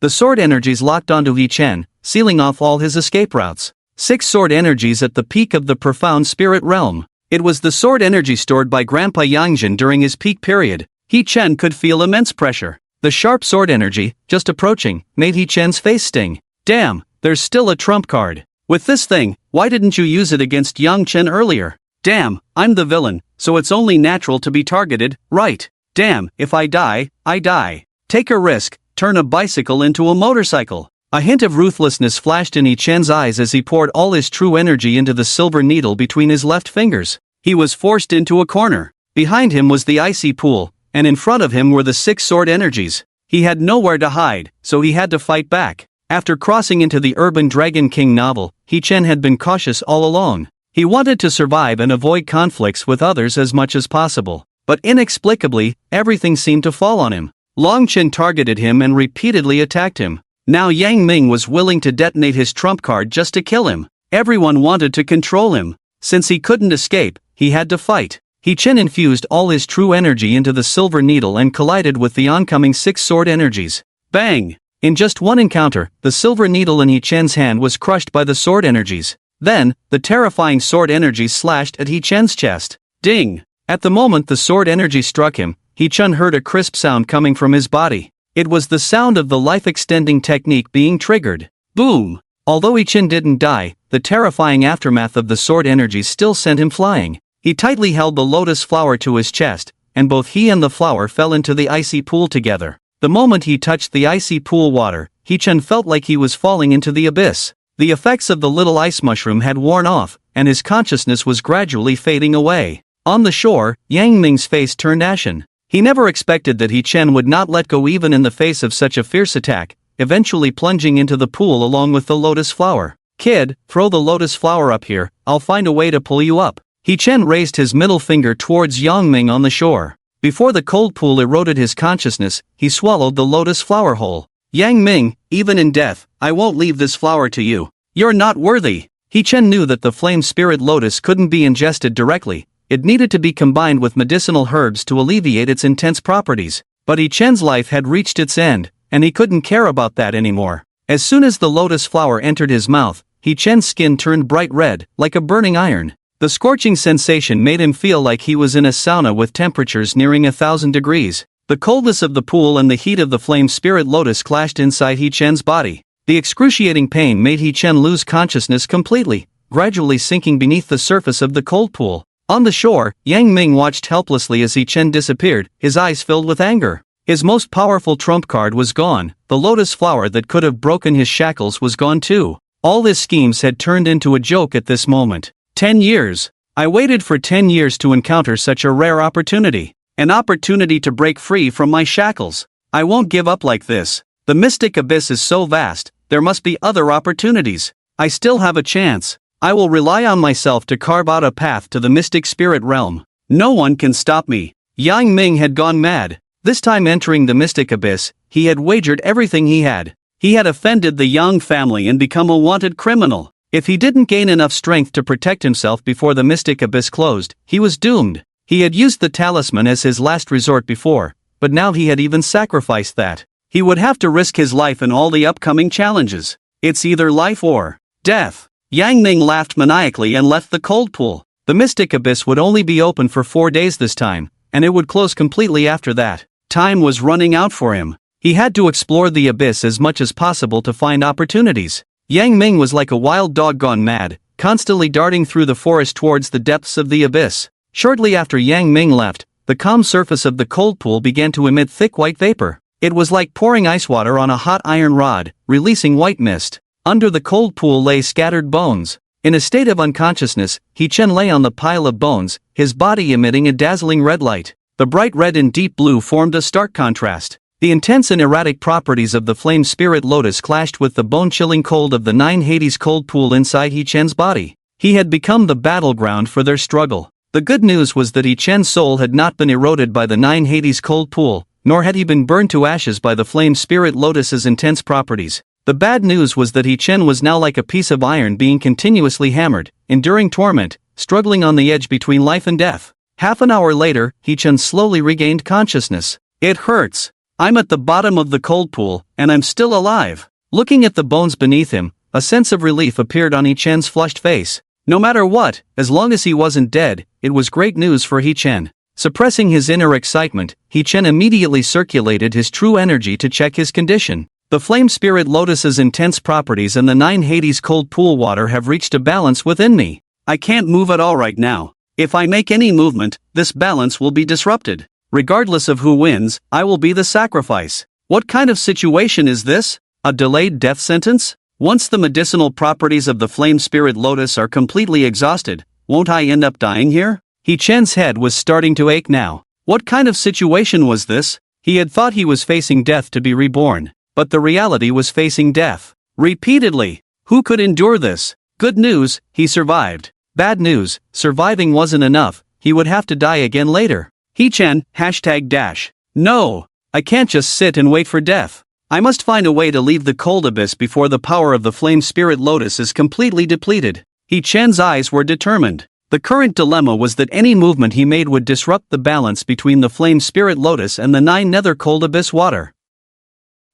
The sword energies locked onto Chen, sealing off all his escape routes. 6 sword energies at the peak of the profound spirit realm. It was the sword energy stored by Grandpa Yangjin during his peak period. Chen could feel immense pressure. The sharp sword energy, just approaching, made Chen's face sting. Damn, there's still a trump card. With this thing, why didn't you use it against Yang Chen earlier? Damn, I'm the villain, so it's only natural to be targeted, right? Damn, if I die, I die. Take a risk, turn a bicycle into a motorcycle. A hint of ruthlessness flashed in Chen's eyes as he poured all his true energy into the silver needle between his left fingers. He was forced into a corner. Behind him was the icy pool, and in front of him were the 6 sword energies. He had nowhere to hide, so he had to fight back. After crossing into the Urban Dragon King novel, Chen had been cautious all along. He wanted to survive and avoid conflicts with others as much as possible. But inexplicably, everything seemed to fall on him. Long Chen targeted him and repeatedly attacked him. Now Yang Ming was willing to detonate his trump card just to kill him. Everyone wanted to control him. Since he couldn't escape, he had to fight. Chen infused all his true energy into the silver needle and collided with the oncoming 6 sword energies. Bang! In just one encounter, the silver needle in Chen's hand was crushed by the sword energies. Then, the terrifying sword energies slashed at Chen's chest. Ding! At the moment the sword energy struck him, Chen heard a crisp sound coming from his body. It was the sound of the life-extending technique being triggered. Boom! Although Chen didn't die, the terrifying aftermath of the sword energies still sent him flying. He tightly held the lotus flower to his chest, and both he and the flower fell into the icy pool together. The moment he touched the icy pool water, Chen felt like he was falling into the abyss. The effects of the little ice mushroom had worn off, and his consciousness was gradually fading away. On the shore, Yang Ming's face turned ashen. He never expected that Chen would not let go even in the face of such a fierce attack, eventually plunging into the pool along with the lotus flower. Kid, throw the lotus flower up here, I'll find a way to pull you up. Chen raised his middle finger towards Yang Ming on the shore. Before the cold pool eroded his consciousness, he swallowed the lotus flower whole. Yang Ming, even in death, I won't leave this flower to you. You're not worthy. Chen knew that the flame spirit lotus couldn't be ingested directly. It needed to be combined with medicinal herbs to alleviate its intense properties. But Chen's life had reached its end, and he couldn't care about that anymore. As soon as the lotus flower entered his mouth, Chen's skin turned bright red, like a burning iron. The scorching sensation made him feel like he was in a sauna with temperatures nearing 1,000 degrees. The coldness of the pool and the heat of the flame spirit lotus clashed inside Chen's body. The excruciating pain made Chen lose consciousness completely, gradually sinking beneath the surface of the cold pool. On the shore, Yang Ming watched helplessly as Chen disappeared, his eyes filled with anger. His most powerful trump card was gone, the lotus flower that could have broken his shackles was gone too. All his schemes had turned into a joke at this moment. 10 years. I waited for 10 years to encounter such a rare opportunity. An opportunity to break free from my shackles. I won't give up like this. The mystic abyss is so vast, there must be other opportunities. I still have a chance. I will rely on myself to carve out a path to the mystic spirit realm. No one can stop me. Yang Ming had gone mad. This time entering the mystic abyss, he had wagered everything he had. He had offended the Yang family and become a wanted criminal. If he didn't gain enough strength to protect himself before the mystic abyss closed, he was doomed. He had used the talisman as his last resort before, but now he had even sacrificed that. He would have to risk his life in all the upcoming challenges. It's either life or death. Yang Ming laughed maniacally and left the cold pool. The mystic abyss would only be open for 4 days this time, and it would close completely after that. Time was running out for him. He had to explore the abyss as much as possible to find opportunities. Yang Ming was like a wild dog gone mad, constantly darting through the forest towards the depths of the abyss. Shortly after Yang Ming left, the calm surface of the cold pool began to emit thick white vapor. It was like pouring ice water on a hot iron rod, releasing white mist. Under the cold pool lay scattered bones. In a state of unconsciousness, He Chen lay on the pile of bones, his body emitting a dazzling red light. The bright red and deep blue formed a stark contrast. The intense and erratic properties of the flame spirit lotus clashed with the bone-chilling cold of the 9 Hades cold pool inside He Chen's body. He had become the battleground for their struggle. The good news was that He Chen's soul had not been eroded by the 9 Hades cold pool, nor had he been burned to ashes by the flame spirit lotus's intense properties. The bad news was that He Chen was now like a piece of iron being continuously hammered, enduring torment, struggling on the edge between life and death. Half an hour later, He Chen slowly regained consciousness. It hurts. I'm at the bottom of the cold pool, and I'm still alive. Looking at the bones beneath him, a sense of relief appeared on He Chen's flushed face. No matter what, as long as he wasn't dead, it was great news for He Chen. Suppressing his inner excitement, He Chen immediately circulated his true energy to check his condition. The flame spirit lotus's intense properties and the 9 Hades cold pool water have reached a balance within me. I can't move at all right now. If I make any movement, this balance will be disrupted. Regardless of who wins, I will be the sacrifice. What kind of situation is this? A delayed death sentence? Once the medicinal properties of the flame spirit lotus are completely exhausted, won't I end up dying here? He Chen's head was starting to ache now. What kind of situation was this? He had thought he was facing death to be reborn, but the reality was facing death. Repeatedly. Who could endure this? Good news, he survived. Bad news, surviving wasn't enough, he would have to die again later. He Chen, #. No, I can't just sit and wait for death. I must find a way to leave the cold abyss before the power of the flame spirit lotus is completely depleted. He Chen's eyes were determined. The current dilemma was that any movement he made would disrupt the balance between the flame spirit lotus and the 9 nether cold abyss water.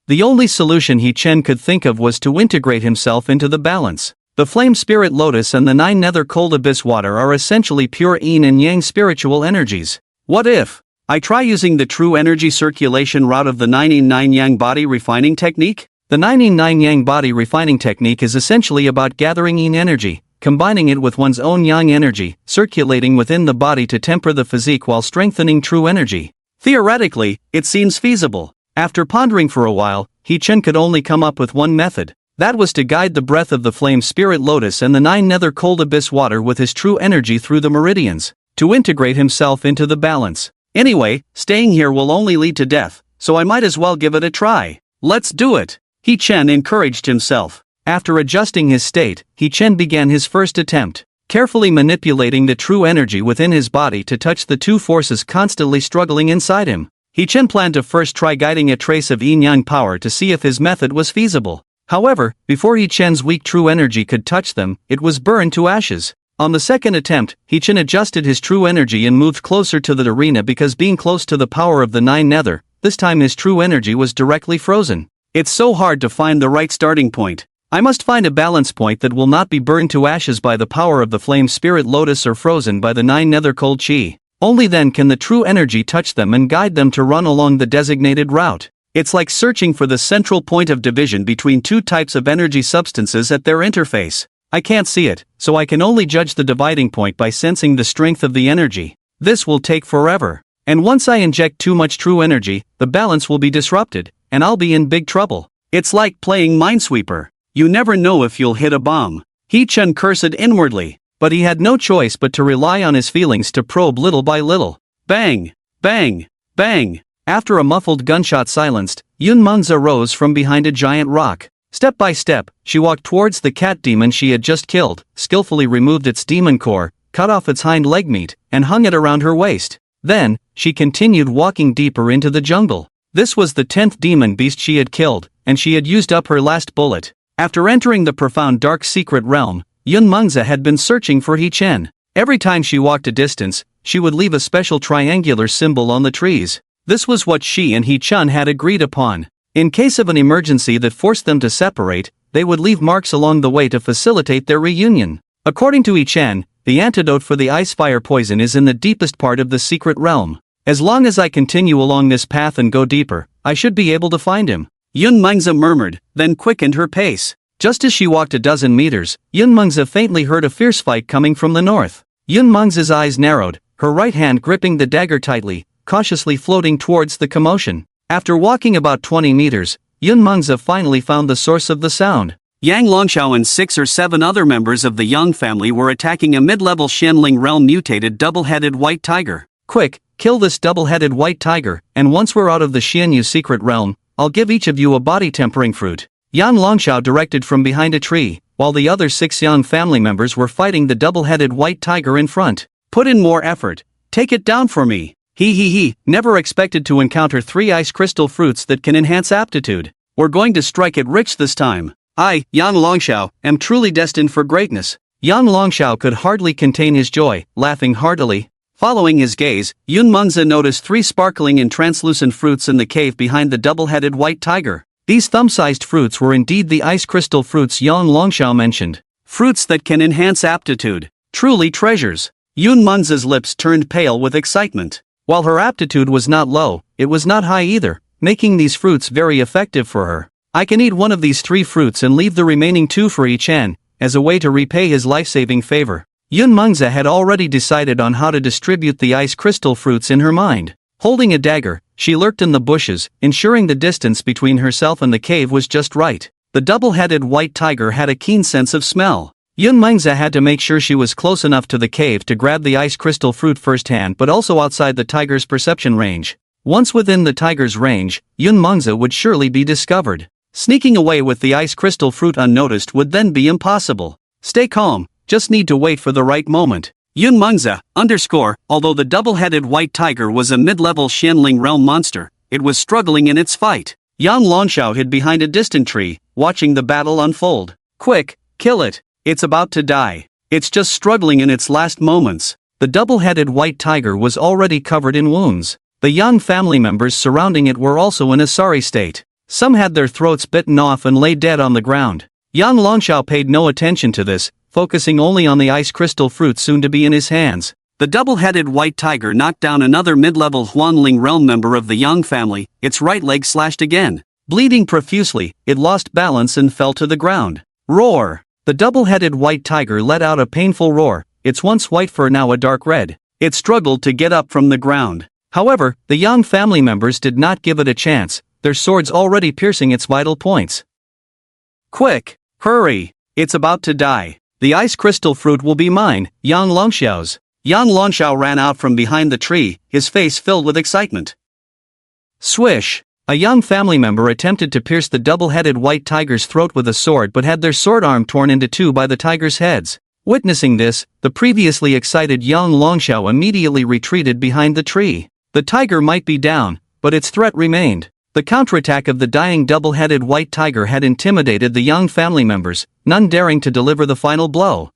The only solution He Chen could think of was to integrate himself into the balance. The flame spirit lotus and the 9 nether cold abyss water are essentially pure yin and yang spiritual energies. What if I try using the true energy circulation route of the 9 yang body refining technique? The 9 yang body refining technique is essentially about gathering yin energy, combining it with one's own yang energy, circulating within the body to temper the physique while strengthening true energy. Theoretically, it seems feasible. After pondering for a while, He Chen could only come up with one method. That was to guide the breath of the flame spirit lotus and the 9 nether cold abyss water with his true energy through the meridians, to integrate himself into the balance. Anyway, staying here will only lead to death, so I might as well give it a try. Let's do it. He Chen encouraged himself. After adjusting his state, He Chen began his first attempt, carefully manipulating the true energy within his body to touch the two forces constantly struggling inside him. He Chen planned to first try guiding a trace of yin-yang power to see if his method was feasible. However, before He Chen's weak true energy could touch them, it was burned to ashes. On the second attempt, He Chen adjusted his true energy and moved closer to the arena because being close to the power of the 9 nether, this time his true energy was directly frozen. It's so hard to find the right starting point. I must find a balance point that will not be burned to ashes by the power of the flame spirit lotus or frozen by the 9 nether cold chi. Only then can the true energy touch them and guide them to run along the designated route. It's like searching for the central point of division between two types of energy substances at their interface. I can't see it, so I can only judge the dividing point by sensing the strength of the energy. This will take forever. And once I inject too much true energy, the balance will be disrupted, and I'll be in big trouble. It's like playing Minesweeper. You never know if you'll hit a bomb. He Chun cursed inwardly, but he had no choice but to rely on his feelings to probe little by little. Bang! Bang! Bang! After a muffled gunshot silenced, Yun Mengzi rose from behind a giant rock. Step by step, she walked towards the cat demon she had just killed, skillfully removed its demon core, cut off its hind leg meat, and hung it around her waist. Then, she continued walking deeper into the jungle. This was the 10th demon beast she had killed, and she had used up her last bullet. After entering the profound dark secret realm, Yun Mengzi had been searching for He Chen. Every time she walked a distance, she would leave a special triangular symbol on the trees. This was what she and He Chen had agreed upon. In case of an emergency that forced them to separate, they would leave marks along the way to facilitate their reunion. According to He Chen, the antidote for the ice fire poison is in the deepest part of the secret realm. As long as I continue along this path and go deeper, I should be able to find him. Yun Mengzi murmured, then quickened her pace. Just as she walked a dozen meters, Yun Mengzi faintly heard a fierce fight coming from the north. Yun Mengzi's eyes narrowed, her right hand gripping the dagger tightly, cautiously floating towards the commotion. After walking about 20 meters, Yun Mengzi finally found the source of the sound. Yang Longxiao and 6 or 7 other members of the Yang family were attacking a mid-level Xianling realm mutated double-headed white tiger. Quick, kill this double-headed white tiger, and once we're out of the Xianyu secret realm, I'll give each of you a body-tempering fruit. Yang Longxiao directed from behind a tree, while the other 6 Yang family members were fighting the double-headed white tiger in front. Put in more effort. Take it down for me. He never expected to encounter 3 ice crystal fruits that can enhance aptitude. We're going to strike it rich this time. I, Yang Longxiao, am truly destined for greatness. Yang Longxiao could hardly contain his joy, laughing heartily. Following his gaze, Yun Mengzi noticed 3 sparkling and translucent fruits in the cave behind the double-headed white tiger. These thumb-sized fruits were indeed the ice crystal fruits Yang Longxiao mentioned. Fruits that can enhance aptitude. Truly treasures. Yun Mengzi's lips turned pale with excitement. While her aptitude was not low, it was not high either, making these fruits very effective for her. I can eat one of these 3 fruits and leave the remaining 2 for He Chen, as a way to repay his life-saving favor. Yun Mengzi had already decided on how to distribute the ice crystal fruits in her mind. Holding a dagger, she lurked in the bushes, ensuring the distance between herself and the cave was just right. The double-headed white tiger had a keen sense of smell. Yun Mengzi had to make sure she was close enough to the cave to grab the ice crystal fruit firsthand but also outside the tiger's perception range. Once within the tiger's range, Yun Mengzi would surely be discovered. Sneaking away with the ice crystal fruit unnoticed would then be impossible. Stay calm, just need to wait for the right moment. Yun Mengzi, although the double-headed white tiger was a mid-level Xianling realm monster, it was struggling in its fight. Yang Longxiao hid behind a distant tree, watching the battle unfold. Quick, kill it. It's about to die. It's just struggling in its last moments. The double-headed white tiger was already covered in wounds. The Yang family members surrounding it were also in a sorry state. Some had their throats bitten off and lay dead on the ground. Yang Longxiao paid no attention to this, focusing only on the ice crystal fruit soon to be in his hands. The double-headed white tiger knocked down another mid-level Huanling realm member of the Yang family, its right leg slashed again. Bleeding profusely, it lost balance and fell to the ground. Roar! The double-headed white tiger let out a painful roar, its once white fur now a dark red. It struggled to get up from the ground. However, the Yang family members did not give it a chance, their swords already piercing its vital points. Quick! Hurry! It's about to die. The ice crystal fruit will be mine, Yang Longxiao's. Yang Longxiao ran out from behind the tree, his face filled with excitement. Swish! A Yang family member attempted to pierce the double-headed white tiger's throat with a sword but had their sword arm torn into 2 by the tiger's heads. Witnessing this, the previously excited Yang Longxiao immediately retreated behind the tree. The tiger might be down, but its threat remained. The counterattack of the dying double-headed white tiger had intimidated the Yang family members, none daring to deliver the final blow.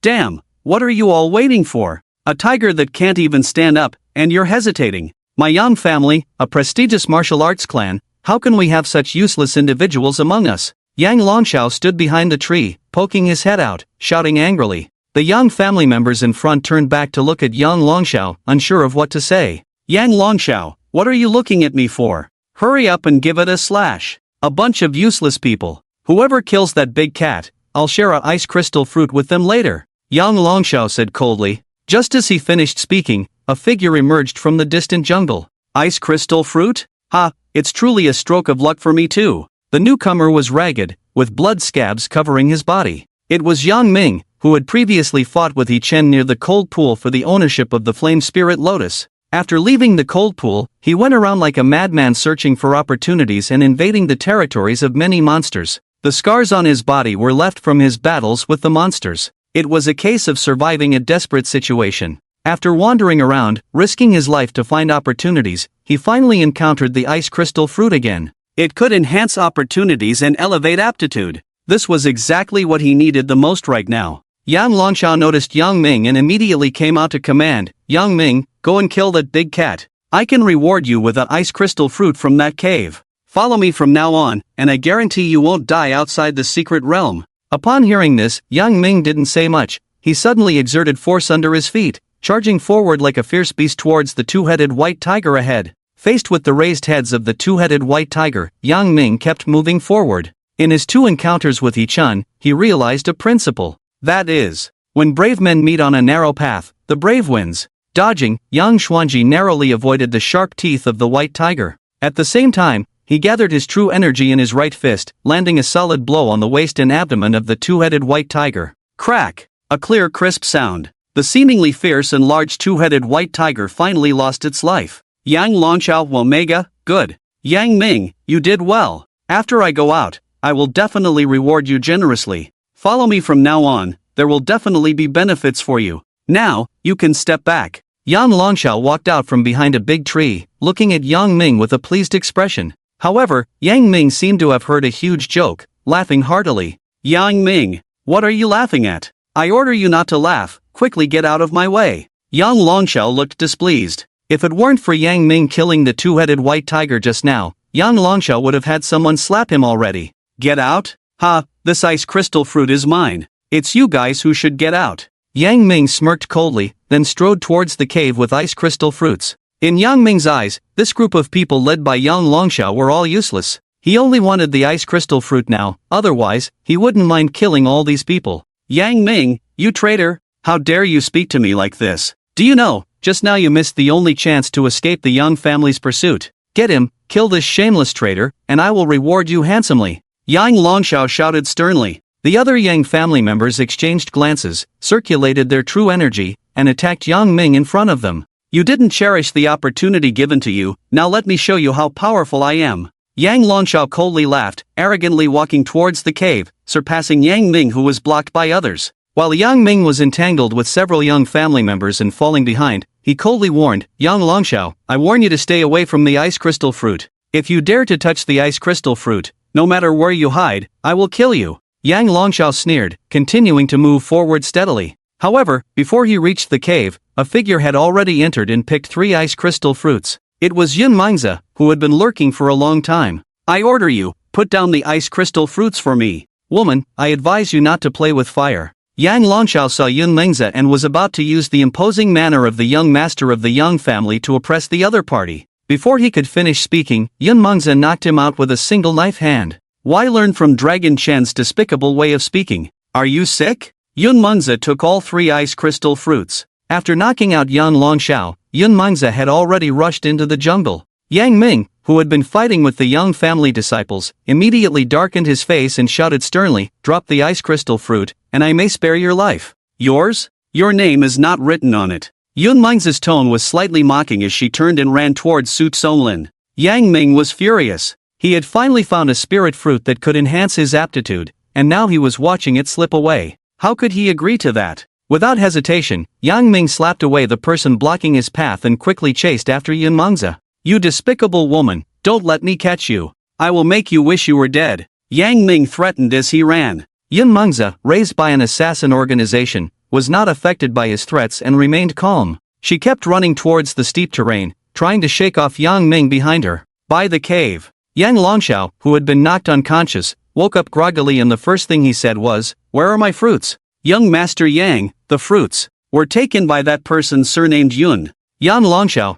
Damn, what are you all waiting for? A tiger that can't even stand up, and you're hesitating. My Yang family, a prestigious martial arts clan, how can we have such useless individuals among us? Yang Longxiao stood behind the tree, poking his head out, shouting angrily. The Yang family members in front turned back to look at Yang Longxiao, unsure of what to say. Yang Longxiao, what are you looking at me for? Hurry up and give it a slash. A bunch of useless people. Whoever kills that big cat, I'll share a ice crystal fruit with them later. Yang Longxiao said coldly. Just as he finished speaking, a figure emerged from the distant jungle. Ice crystal fruit? Ha, it's truly a stroke of luck for me too. The newcomer was ragged, with blood scabs covering his body. It was Yang Ming, who had previously fought with Yi Chen near the cold pool for the ownership of the flame spirit lotus. After leaving the cold pool, he went around like a madman searching for opportunities and invading the territories of many monsters. The scars on his body were left from his battles with the monsters. It was a case of surviving a desperate situation. After wandering around, risking his life to find opportunities, he finally encountered the ice crystal fruit again. It could enhance opportunities and elevate aptitude. This was exactly what he needed the most right now. Yang Longxiao noticed Yang Ming and immediately came out to command, "Yang Ming, go and kill that big cat. I can reward you with an ice crystal fruit from that cave. Follow me from now on, and I guarantee you won't die outside the secret realm." Upon hearing this, Yang Ming didn't say much. He suddenly exerted force under his feet, charging forward like a fierce beast towards the two-headed white tiger ahead. Faced with the raised heads of the two-headed white tiger, Yang Ming kept moving forward. In his 2 encounters with Yi Chen, he realized a principle. That is, when brave men meet on a narrow path, the brave wins. Dodging, Yang Xuanji narrowly avoided the sharp teeth of the white tiger. At the same time, he gathered his true energy in his right fist, landing a solid blow on the waist and abdomen of the two-headed white tiger. Crack! A clear, crisp sound. The seemingly fierce and large two-headed white tiger finally lost its life. Yang Longxiao Womega, good. Yang Ming, you did well. After I go out, I will definitely reward you generously. Follow me from now on, there will definitely be benefits for you. Now, you can step back. Yang Longxiao walked out from behind a big tree, looking at Yang Ming with a pleased expression. However, Yang Ming seemed to have heard a huge joke, laughing heartily. "Yang Ming, what are you laughing at? I order you not to laugh, quickly get out of my way." Yang Longxiao looked displeased. If it weren't for Yang Ming killing the two-headed white tiger just now, Yang Longxiao would have had someone slap him already. "Get out? Ha, this ice crystal fruit is mine. It's you guys who should get out." Yang Ming smirked coldly, then strode towards the cave with ice crystal fruits. In Yang Ming's eyes, this group of people led by Yang Longxiao were all useless. He only wanted the ice crystal fruit now, otherwise, he wouldn't mind killing all these people. "Yang Ming, you traitor, how dare you speak to me like this? Do you know, just now you missed the only chance to escape the Yang family's pursuit. Get him, kill this shameless traitor, and I will reward you handsomely." Yang Longxiao shouted sternly. The other Yang family members exchanged glances, circulated their true energy, and attacked Yang Ming in front of them. "You didn't cherish the opportunity given to you, now let me show you how powerful I am." Yang Longxiao coldly laughed, arrogantly walking towards the cave, surpassing Yang Ming who was blocked by others. While Yang Ming was entangled with several Yang family members and falling behind, he coldly warned, "Yang Longxiao, I warn you to stay away from the ice crystal fruit. If you dare to touch the ice crystal fruit, no matter where you hide, I will kill you." Yang Longxiao sneered, continuing to move forward steadily. However, before he reached the cave, a figure had already entered and picked 3 ice crystal fruits. It was Yun Mingzi, who had been lurking for a long time. "I order you, put down the ice crystal fruits for me. Woman, I advise you not to play with fire." Yang Longxiao saw Yun Mingzi and was about to use the imposing manner of the young master of the Yang family to oppress the other party. Before he could finish speaking, Yun Mingzi knocked him out with a single knife hand. Why learn from Dragon Chen's despicable way of speaking? Are you sick? Yun Mingzi took all 3 ice crystal fruits. After knocking out Yang Longxiao, Yun Mingzi had already rushed into the jungle. Yang Ming, who had been fighting with the Yang family disciples, immediately darkened his face and shouted sternly, "Drop the ice crystal fruit, and I may spare your life." "Yours? Your name is not written on it." Yun Mingzi's tone was slightly mocking as she turned and ran towards Su Tsonglin. Yang Ming was furious. He had finally found a spirit fruit that could enhance his aptitude, and now he was watching it slip away. How could he agree to that? Without hesitation, Yang Ming slapped away the person blocking his path and quickly chased after Yun Mingzi. "You despicable woman, don't let me catch you. I will make you wish you were dead." Yang Ming threatened as he ran. Yun Mingzi, raised by an assassin organization, was not affected by his threats and remained calm. She kept running towards the steep terrain, trying to shake off Yang Ming behind her. By the cave, Yang Longxiao, who had been knocked unconscious, woke up groggily and the first thing he said was, "Where are my fruits?" "Young Master Yang, the fruits were taken by that person surnamed Yun." Yang Longxiao,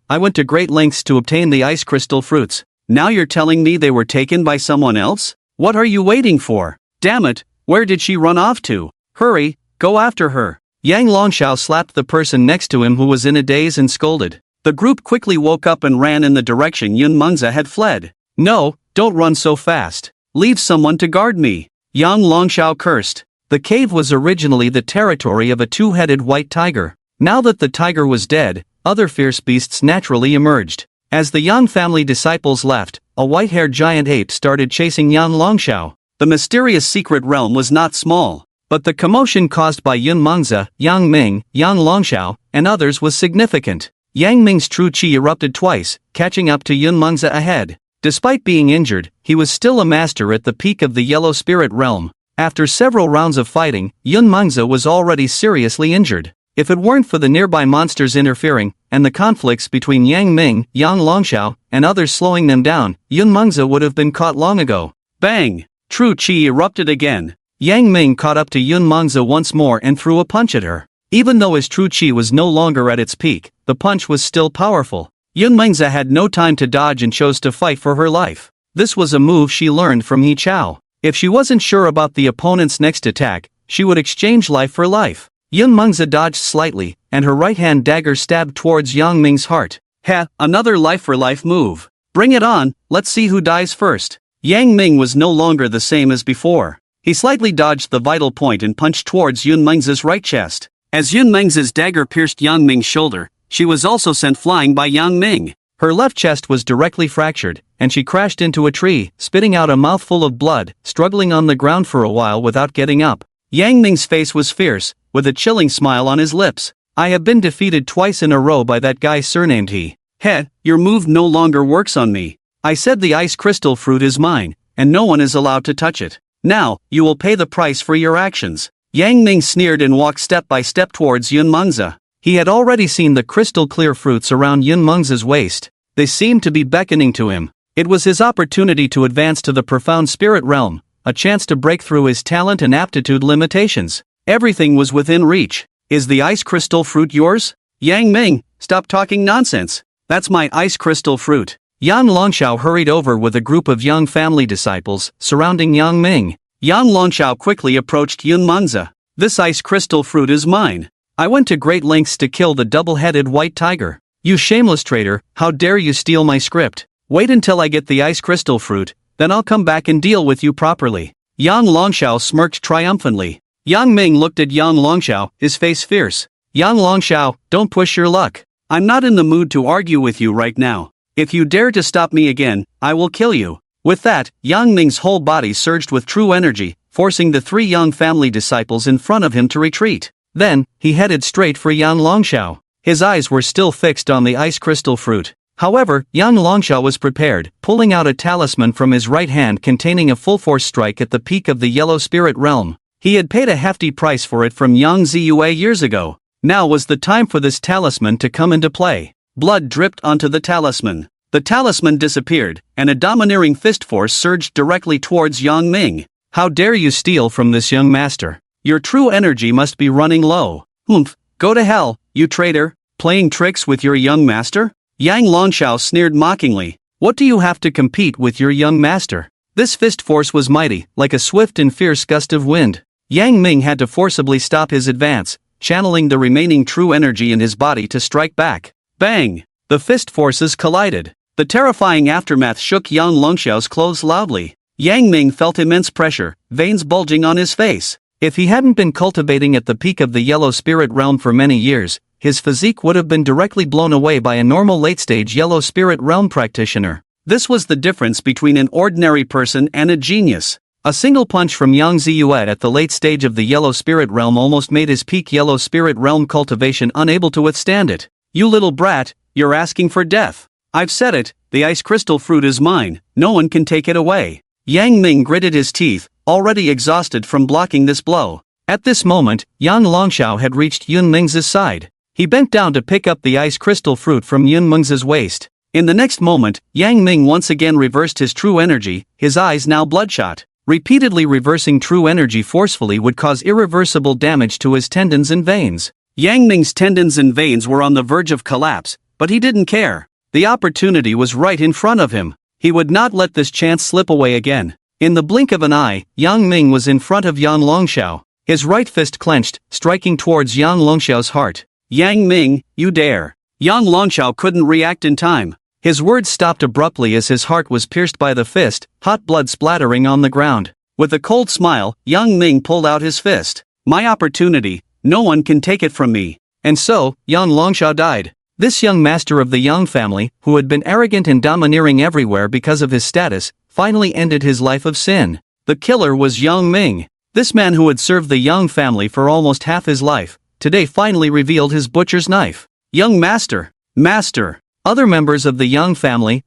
I went to great lengths to obtain the ice crystal fruits. Now you're telling me they were taken by someone else? What are you waiting for? Damn it, where did she run off to? Hurry, go after her. Yang Longxiao slapped the person next to him who was in a daze and scolded. The group quickly woke up and ran in the direction Yun Mingzi had fled. "No, don't run so fast. Leave someone to guard me. Yang Longxiao cursed. The cave was originally the territory of a two-headed white tiger. Now that the tiger was dead, other fierce beasts naturally emerged. As the Yang family disciples left, a white-haired giant ape started chasing Yang Longxiao. The mysterious secret realm was not small, but the commotion caused by Yun Mengzi, Yang Ming, Yang Longxiao, and others was significant. Yang Ming's true qi erupted twice, catching up to Yun Mengzi ahead. Despite being injured, he was still a master at the peak of the Yellow Spirit realm. After several rounds of fighting, Yun Mengzi was already seriously injured. If it weren't for the nearby monsters interfering, and the conflicts between Yang Ming, Yang Longxiao, and others slowing them down, Yun Mengzi would have been caught long ago. Bang! True qi erupted again. Yang Ming caught up to Yun Mengzi once more and threw a punch at her. Even though his true qi was no longer at its peak, the punch was still powerful. Yun Mengzi had no time to dodge and chose to fight for her life. This was a move she learned from Xiao. If she wasn't sure about the opponent's next attack, she would exchange life for life. Yun Mengzi dodged slightly, and her right-hand dagger stabbed towards Yang Ming's heart. Heh, another life-for-life move. Bring it on, let's see who dies first. Yang Ming was no longer the same as before. He slightly dodged the vital point and punched towards Yun Mengzi's right chest. As Yun Mengzi's dagger pierced Yang Ming's shoulder, she was also sent flying by Yang Ming. Her left chest was directly fractured, and she crashed into a tree, spitting out a mouthful of blood, struggling on the ground for a while without getting up. Yang Ming's face was fierce, with a chilling smile on his lips. I have been defeated twice in a row by that guy surnamed he. Heh, your move no longer works on me. I said the ice crystal fruit is mine, and no one is allowed to touch it. Now, you will pay the price for your actions. Yang Ming sneered and walked step by step towards Yun Mengzi. He had already seen the crystal-clear fruits around Yun Mengzi's waist. They seemed to be beckoning to him. It was his opportunity to advance to the profound spirit realm, a chance to break through his talent and aptitude limitations. Everything was within reach. Is the ice crystal fruit yours? Yang Ming, stop talking nonsense. That's my ice crystal fruit. Yang Longxiao hurried over with a group of Yang family disciples, surrounding Yang Ming. Yang Longxiao quickly approached Yun Mengzi. This ice crystal fruit is mine. I went to great lengths to kill the double-headed white tiger. You shameless traitor, how dare you steal my script? Wait until I get the ice crystal fruit, then I'll come back and deal with you properly. Yang Longxiao smirked triumphantly. Yang Ming looked at Yang Longxiao, his face fierce. Yang Longxiao, don't push your luck. I'm not in the mood to argue with you right now. If you dare to stop me again, I will kill you. With that, Yang Ming's whole body surged with true energy, forcing the three Yang family disciples in front of him to retreat. Then, he headed straight for Yang Longxiao. His eyes were still fixed on the ice crystal fruit. However, Yang Longxiao was prepared, pulling out a talisman from his right hand containing a full-force strike at the peak of the Yellow Spirit realm. He had paid a hefty price for it from Yang Ziyue years ago. Now was the time for this talisman to come into play. Blood dripped onto the talisman. The talisman disappeared, and a domineering fist force surged directly towards Yang Ming. How dare you steal from this young master? Your true energy must be running low. Humph, go to hell, you traitor, playing tricks with your young master? Yang Longxiao sneered mockingly. What do you have to compete with your young master? This fist force was mighty, like a swift and fierce gust of wind. Yang Ming had to forcibly stop his advance, channeling the remaining true energy in his body to strike back. Bang! The fist forces collided. The terrifying aftermath shook Yang Longxiao's clothes loudly. Yang Ming felt immense pressure, veins bulging on his face. If he hadn't been cultivating at the peak of the Yellow Spirit realm for many years, his physique would have been directly blown away by a normal late-stage Yellow Spirit realm practitioner. This was the difference between an ordinary person and a genius. A single punch from Yang Ziyue at the late stage of the Yellow Spirit realm almost made his peak Yellow Spirit realm cultivation unable to withstand it. You little brat, you're asking for death. I've said it, the ice crystal fruit is mine, no one can take it away. Yang Ming gritted his teeth, already exhausted from blocking this blow. At this moment, Yang Longxiao had reached Yun Mengzi's side. He bent down to pick up the ice crystal fruit from Yun Mengzi's waist. In the next moment, Yang Ming once again reversed his true energy, his eyes now bloodshot. Repeatedly reversing true energy forcefully would cause irreversible damage to his tendons and veins. Yang Ming's tendons and veins were on the verge of collapse, but he didn't care. The opportunity was right in front of him. He would not let this chance slip away again. In the blink of an eye, Yang Ming was in front of Yang Longxiao. His right fist clenched, striking towards Yang Longxiao's heart. Yang Ming, you dare. Yang Longxiao couldn't react in time. His words stopped abruptly as his heart was pierced by the fist, hot blood splattering on the ground. With a cold smile, Yang Ming pulled out his fist. My opportunity, no one can take it from me. And so, Yang Longxiao died. This young master of the Yang family, who had been arrogant and domineering everywhere because of his status, finally ended his life of sin. The killer was Yang Ming. This man who had served the Yang family for almost half his life, today finally revealed his butcher's knife. Young master. Master. Other members of the Yang family,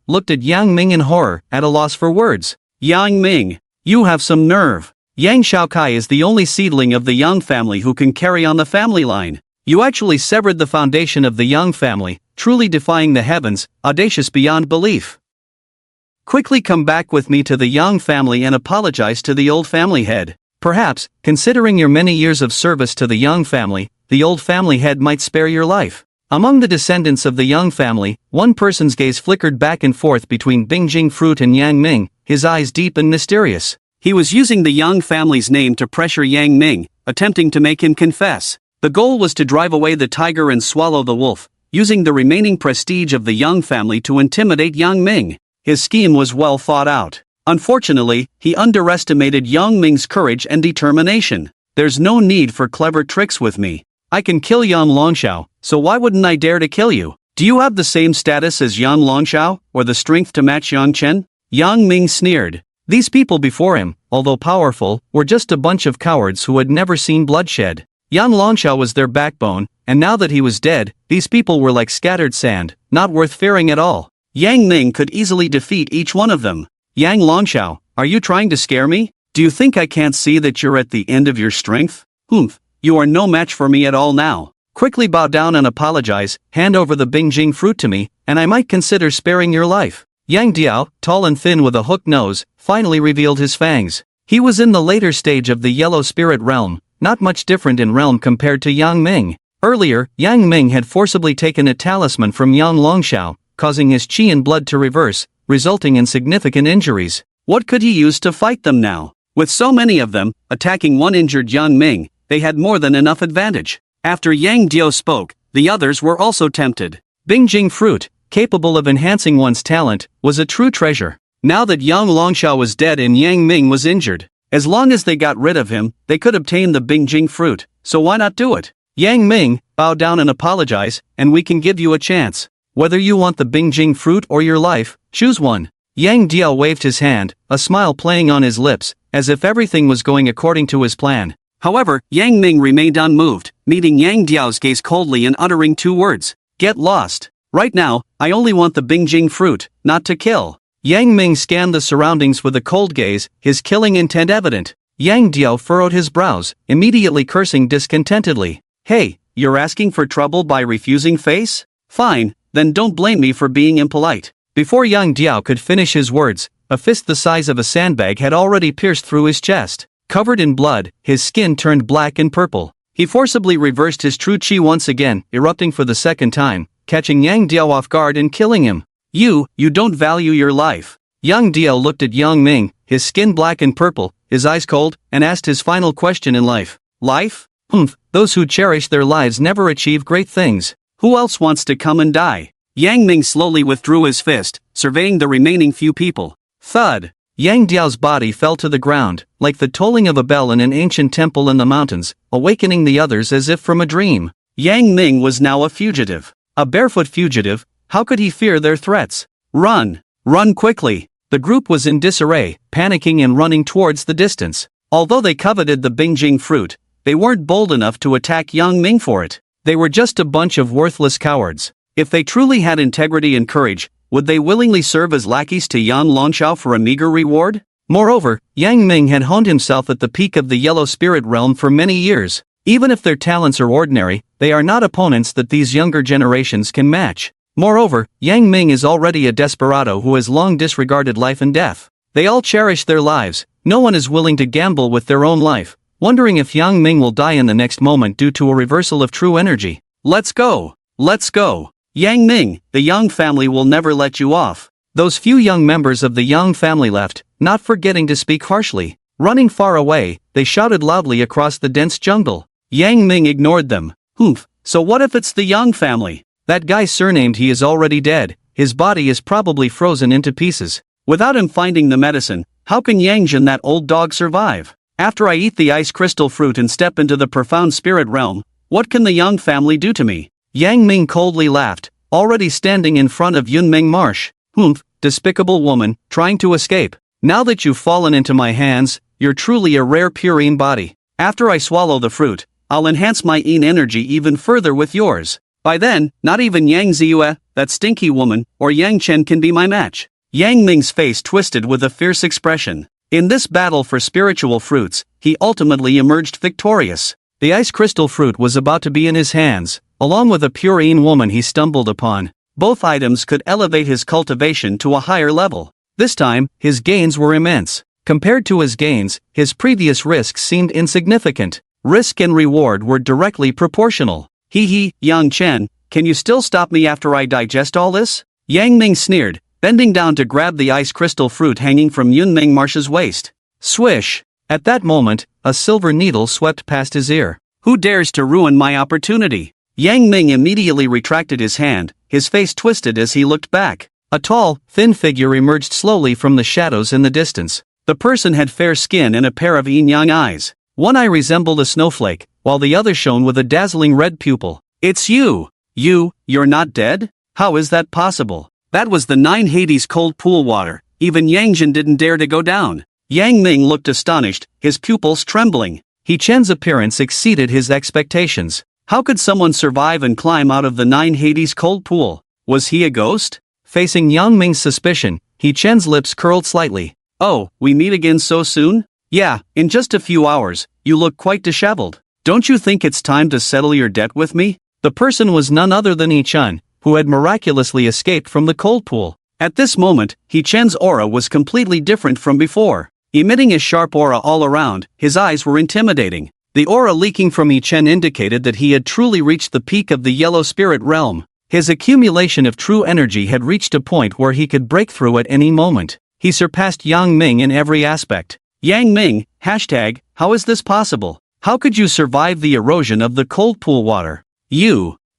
looked at Yang Ming in horror, at a loss for words. Yang Ming, you have some nerve. Yang Xiaokai is the only seedling of the Yang family who can carry on the family line. You actually severed the foundation of the Yang family, truly defying the heavens, audacious beyond belief. Quickly come back with me to the Yang family and apologize to the old family head. Perhaps, considering your many years of service to the Yang family, the old family head might spare your life. Among the descendants of the Yang family, one person's gaze flickered back and forth between Bingjing Fruit and Yang Ming, his eyes deep and mysterious. He was using the Yang family's name to pressure Yang Ming, attempting to make him confess. The goal was to drive away the tiger and swallow the wolf, using the remaining prestige of the Yang family to intimidate Yang Ming. His scheme was well thought out. Unfortunately, he underestimated Yang Ming's courage and determination. There's no need for clever tricks with me. I can kill Yang Longxiao, so why wouldn't I dare to kill you? Do you have the same status as Yang Longxiao, or the strength to match Yang Chen? Yang Ming sneered. These people before him, although powerful, were just a bunch of cowards who had never seen bloodshed. Yang Longxiao was their backbone, and now that he was dead, these people were like scattered sand, not worth fearing at all. Yang Ming could easily defeat each one of them. Yang Longxiao, are you trying to scare me? Do you think I can't see that you're at the end of your strength? Humph. You are no match for me at all now. Quickly bow down and apologize, hand over the Bingjing Fruit to me, and I might consider sparing your life. Yang Diao, tall and thin with a hooked nose, finally revealed his fangs. He was in the later stage of the Yellow Spirit realm, not much different in realm compared to Yang Ming. Earlier, Yang Ming had forcibly taken a talisman from Yang Longxiao, causing his qi and blood to reverse, resulting in significant injuries. What could he use to fight them now? With so many of them, attacking one injured Yang Ming, they had more than enough advantage. After Yang Diao spoke, the others were also tempted. Bingjing Fruit, capable of enhancing one's talent, was a true treasure. Now that Yang Longxiao was dead and Yang Ming was injured, as long as they got rid of him, they could obtain the Bingjing Fruit, so why not do it? Yang Ming, bow down and apologize, and we can give you a chance. Whether you want the Bingjing Fruit or your life, choose one. Yang Diao waved his hand, a smile playing on his lips, as if everything was going according to his plan. However, Yang Ming remained unmoved, meeting Yang Diao's gaze coldly and uttering two words. Get lost. Right now, I only want the Bingjing Fruit, not to kill. Yang Ming scanned the surroundings with a cold gaze, his killing intent evident. Yang Diao furrowed his brows, immediately cursing discontentedly. Hey, you're asking for trouble by refusing face? Fine, then don't blame me for being impolite. Before Yang Diao could finish his words, a fist the size of a sandbag had already pierced through his chest. Covered in blood, his skin turned black and purple. He forcibly reversed his true qi once again, erupting for the second time, catching Yang Diao off guard and killing him. You don't value your life. Yang Diao looked at Yang Ming, his skin black and purple, his eyes cold, and asked his final question in life. Life? Those who cherish their lives never achieve great things. Who else wants to come and die? Yang Ming slowly withdrew his fist, surveying the remaining few people. Thud. Yang Diao's body fell to the ground, like the tolling of a bell in an ancient temple in the mountains, awakening the others as if from a dream. Yang Ming was now a fugitive. A barefoot fugitive. How could he fear their threats? Run! Run quickly! The group was in disarray, panicking and running towards the distance. Although they coveted the Bingjing Fruit, they weren't bold enough to attack Yang Ming for it. They were just a bunch of worthless cowards. If they truly had integrity and courage, would they willingly serve as lackeys to Yang Longxiao for a meager reward? Moreover, Yang Ming had honed himself at the peak of the Yellow Spirit realm for many years. Even if their talents are ordinary, they are not opponents that these younger generations can match. Moreover, Yang Ming is already a desperado who has long disregarded life and death. They all cherish their lives. No one is willing to gamble with their own life, wondering if Yang Ming will die in the next moment due to a reversal of true energy. Let's go! Let's go! Yang Ming, the Yang family will never let you off. Those few young members of the Yang family left, not forgetting to speak harshly. Running far away, they shouted loudly across the dense jungle. Yang Ming ignored them. So what if it's the Yang family? That guy surnamed he is already dead. his body is probably frozen into pieces. Without him finding the medicine, how can Yangjin that old dog survive? After I eat the ice crystal fruit and step into the profound spirit realm, what can the Yang family do to me? Yang Ming coldly laughed, already standing in front of Yun Ming Marsh. Humph, despicable woman, trying to escape. Now that you've fallen into my hands, you're truly a rare purine body. After I swallow the fruit, I'll enhance my Yin energy even further with yours. By then, not even Yang Ziyue, that stinky woman, or Yang Chen can be my match. Yang Ming's face twisted with a fierce expression. In this battle for spiritual fruits, he ultimately emerged victorious. The ice crystal fruit was about to be in his hands, along with a purine woman he stumbled upon. Both items could elevate his cultivation to a higher level. This time, his gains were immense. Compared to his gains, his previous risks seemed insignificant. Risk and reward were directly proportional. Hee, Yang Chen, can you still stop me after I digest all this? Yang Ming sneered, bending down to grab the ice crystal fruit hanging from Yun Ming Marsh's waist. Swish! At that moment, a silver needle swept past his ear. Who dares to ruin my opportunity? Yang Ming immediately retracted his hand, his face twisted as he looked back. A tall, thin figure emerged slowly from the shadows in the distance. The person had fair skin and a pair of yin-yang eyes. One eye resembled a snowflake, while the other shone with a dazzling red pupil. It's you! You're not dead? How is that possible? That was the 9 Hades cold pool water. Even Yangjin didn't dare to go down. Yang Ming looked astonished, his pupils trembling. He Chen's appearance exceeded his expectations. How could someone survive and climb out of the 9 Hades cold pool? Was he a ghost? Facing Yang Ming's suspicion, He Chen's lips curled slightly. Oh, we meet again so soon? Yeah, in just a few hours, you look quite disheveled. Don't you think it's time to settle your debt with me? The person was none other than He Chen, who had miraculously escaped from the cold pool. At this moment, He Chen's aura was completely different from before. Emitting a sharp aura all around, his eyes were intimidating. The aura leaking from He Chen indicated that he had truly reached the peak of the yellow spirit realm. His accumulation of true energy had reached a point where he could break through at any moment. He surpassed Yang Ming in every aspect. Yang Ming, hashtag, how is this possible? How could you survive the erosion of the cold pool water?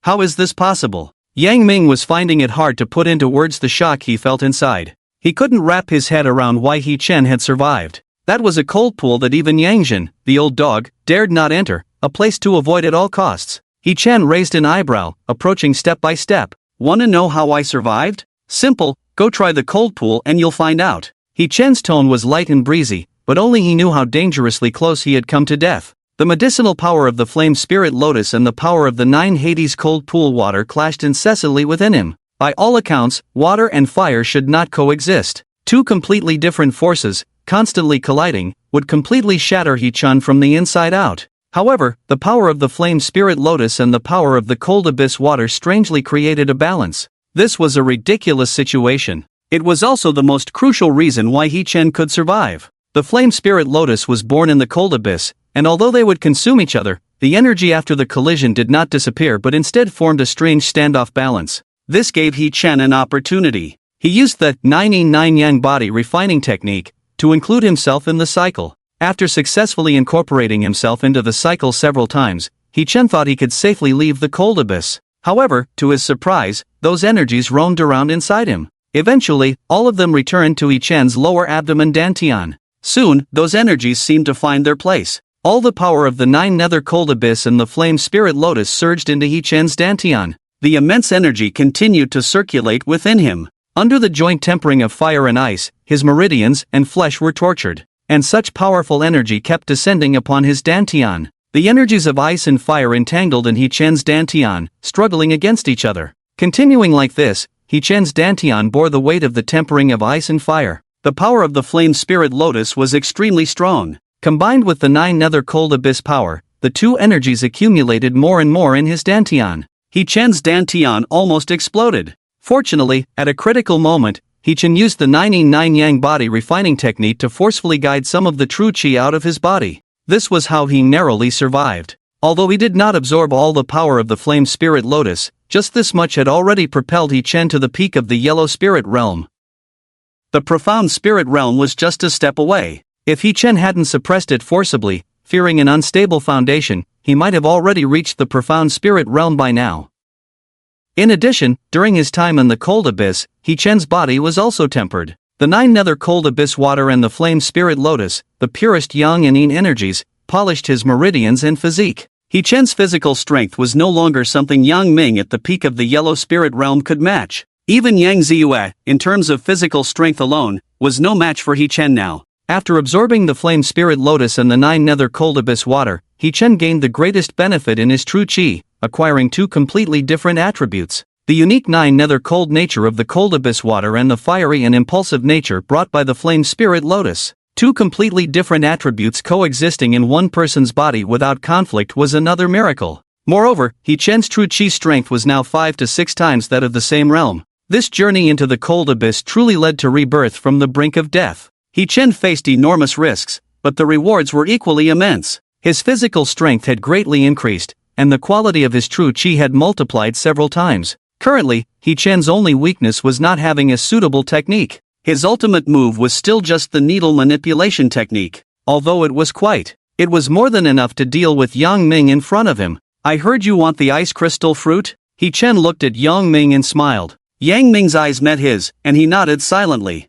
How is this possible? Yang Ming was finding it hard to put into words the shock he felt inside. He couldn't wrap his head around why He Chen had survived. That was a cold pool that even Yangjin, the old dog, dared not enter, a place to avoid at all costs. He Chen raised an eyebrow, approaching step by step. Wanna know how I survived? Simple, go try the cold pool and you'll find out. He Chen's tone was light and breezy, but only he knew how dangerously close he had come to death. The medicinal power of the flame spirit lotus and the power of the 9 Hades cold pool water clashed incessantly within him. By all accounts, water and fire should not coexist. Two completely different forces, constantly colliding, would completely shatter He Chen from the inside out. However, the power of the flame spirit lotus and the power of the cold abyss water strangely created a balance. This was a ridiculous situation. It was also the most crucial reason why He Chen could survive. The flame spirit lotus was born in the cold abyss, and although they would consume each other, the energy after the collision did not disappear but instead formed a strange standoff balance. This gave He Chen an opportunity. He used the 9 Yang body refining technique to include himself in the cycle. After successfully incorporating himself into the cycle several times, He Chen thought he could safely leave the cold abyss. However, to his surprise, those energies roamed around inside him. Eventually, all of them returned to He Chen's lower abdomen dantian. Soon, those energies seemed to find their place. All the power of the 9 nether cold abyss and the flame spirit lotus surged into He Chen's dantian. The immense energy continued to circulate within him. Under the joint tempering of fire and ice, his meridians and flesh were tortured, and such powerful energy kept descending upon his dantian. The energies of ice and fire entangled in He Chen's dantian, struggling against each other. Continuing like this, He Chen's dantian bore the weight of the tempering of ice and fire. The power of the flame spirit lotus was extremely strong. Combined with the 9 nether cold abyss power, the two energies accumulated more and more in his dantian. He Chen's dantian almost exploded. Fortunately, at a critical moment, He Chen used the 9 Yang body refining technique to forcefully guide some of the true qi out of his body. This was how he narrowly survived. Although he did not absorb all the power of the flame spirit lotus, just this much had already propelled He Chen to the peak of the yellow spirit realm. The profound spirit realm was just a step away. If He Chen hadn't suppressed it forcibly, fearing an unstable foundation, he might have already reached the profound spirit realm by now. In addition, during his time in the cold abyss, He Chen's body was also tempered. The 9 nether cold abyss water and the flame spirit lotus, the purest yang and yin energies, polished his meridians and physique. He Chen's physical strength was no longer something Yang Ming at the peak of the yellow spirit realm could match. Even Yang Ziyue, in terms of physical strength alone, was no match for He Chen now. After absorbing the flame spirit lotus and the 9 nether cold abyss water, He Chen gained the greatest benefit in his true qi, acquiring 2 completely different attributes. The unique 9 nether cold nature of the cold abyss water and the fiery and impulsive nature brought by the flame spirit lotus. 2 completely different attributes coexisting in one person's body without conflict was another miracle. Moreover, He Chen's true qi strength was now 5 to 6 times that of the same realm. This journey into the cold abyss truly led to rebirth from the brink of death. He Chen faced enormous risks, but the rewards were equally immense. His physical strength had greatly increased, and the quality of his true qi had multiplied several times. Currently, He Chen's only weakness was not having a suitable technique. His ultimate move was still just the needle manipulation technique, although it was more than enough to deal with Yang Ming in front of him. I heard you want the ice crystal fruit? He Chen looked at Yang Ming and smiled. Yang Ming's eyes met his, and he nodded silently.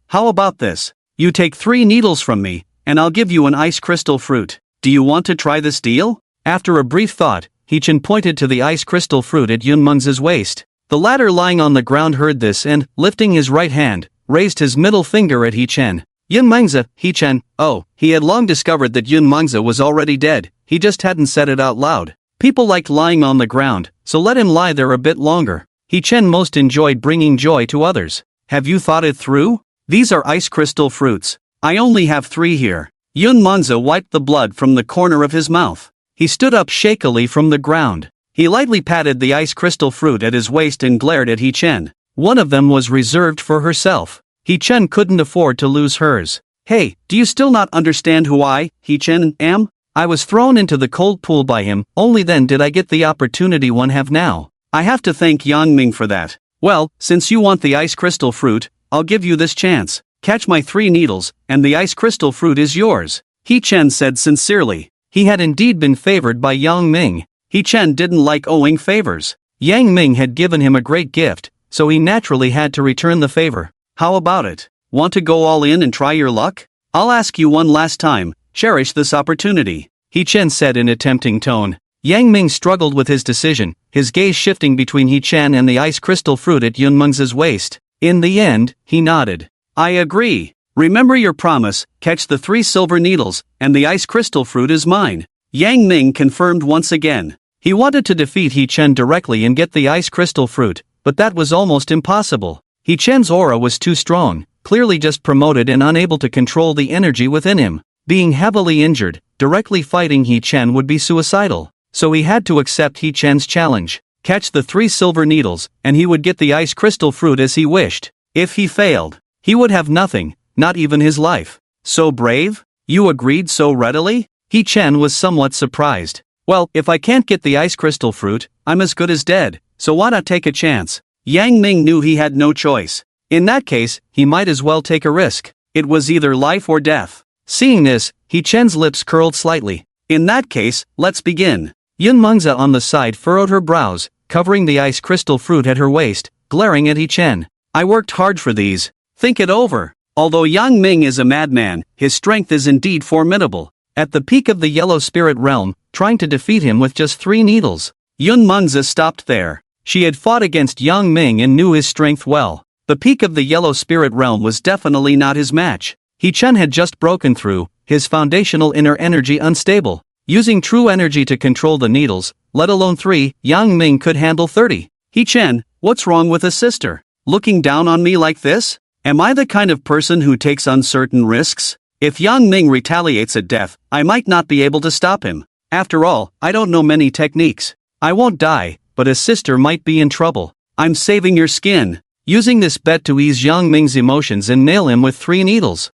How about this? You take 3 needles from me, and I'll give you an ice crystal fruit. Do you want to try this deal? After a brief thought, He Chen pointed to the ice crystal fruit at Yun Meng's waist. The latter lying on the ground heard this and, lifting his right hand, raised his middle finger at He Chen. Yun Mengzi, He Chen, oh, he had long discovered that Yun Mengzi was already dead, he just hadn't said it out loud. People liked lying on the ground, so let him lie there a bit longer. He Chen most enjoyed bringing joy to others. Have you thought it through? These are ice crystal fruits. I only have 3 here. Yun Mengzi wiped the blood from the corner of his mouth. He stood up shakily from the ground. He lightly patted the ice crystal fruit at his waist and glared at He Chen. One of them was reserved for herself. He Chen couldn't afford to lose hers. Hey, do you still not understand who I, He Chen, am? I was thrown into the cold pool by him, only then did I get the opportunity one have now. I have to thank Yang Ming for that. Well, since you want the ice crystal fruit, I'll give you this chance. Catch my 3 needles, and the ice crystal fruit is yours. He Chen said sincerely. He had indeed been favored by Yang Ming. He Chen didn't like owing favors. Yang Ming had given him a great gift, so he naturally had to return the favor. How about it? Want to go all in and try your luck? I'll ask you one last time, cherish this opportunity, He Chen said in a tempting tone. Yang Ming struggled with his decision, his gaze shifting between He Chen and the ice crystal fruit at Yun Meng's waist. In the end, he nodded. I agree. Remember your promise, catch the 3 silver needles, and the ice crystal fruit is mine. Yang Ming confirmed once again. He wanted to defeat He Chen directly and get the ice crystal fruit, but that was almost impossible. He Chen's aura was too strong, clearly just promoted and unable to control the energy within him. Being heavily injured, directly fighting He Chen would be suicidal. So he had to accept He Chen's challenge. Catch the 3 silver needles, and he would get the ice crystal fruit as he wished. If he failed, he would have nothing, not even his life. So brave? You agreed so readily? He Chen was somewhat surprised. Well, if I can't get the ice crystal fruit, I'm as good as dead, so why not take a chance? Yang Ming knew he had no choice. In that case, he might as well take a risk. It was either life or death. Seeing this, He Chen's lips curled slightly. In that case, let's begin. Yun Mengzi on the side furrowed her brows, covering the ice crystal fruit at her waist, glaring at He Chen. I worked hard for these. Think it over. Although Yang Ming is a madman, his strength is indeed formidable. At the peak of the yellow spirit realm, trying to defeat him with just 3 needles. Yun Mengzi stopped there. She had fought against Yang Ming and knew his strength well. The peak of the yellow spirit realm was definitely not his match. He Chen had just broken through, his foundational inner energy unstable. Using true energy to control the needles, let alone 3, Yang Ming could handle 30. He Chen, what's wrong with a sister? Looking down on me like this? Am I the kind of person who takes uncertain risks? If Yang Ming retaliates at death, I might not be able to stop him. After all, I don't know many techniques. I won't die, but a sister might be in trouble. I'm saving your skin. Using this bet to ease Yang Ming's emotions and nail him with 3 needles.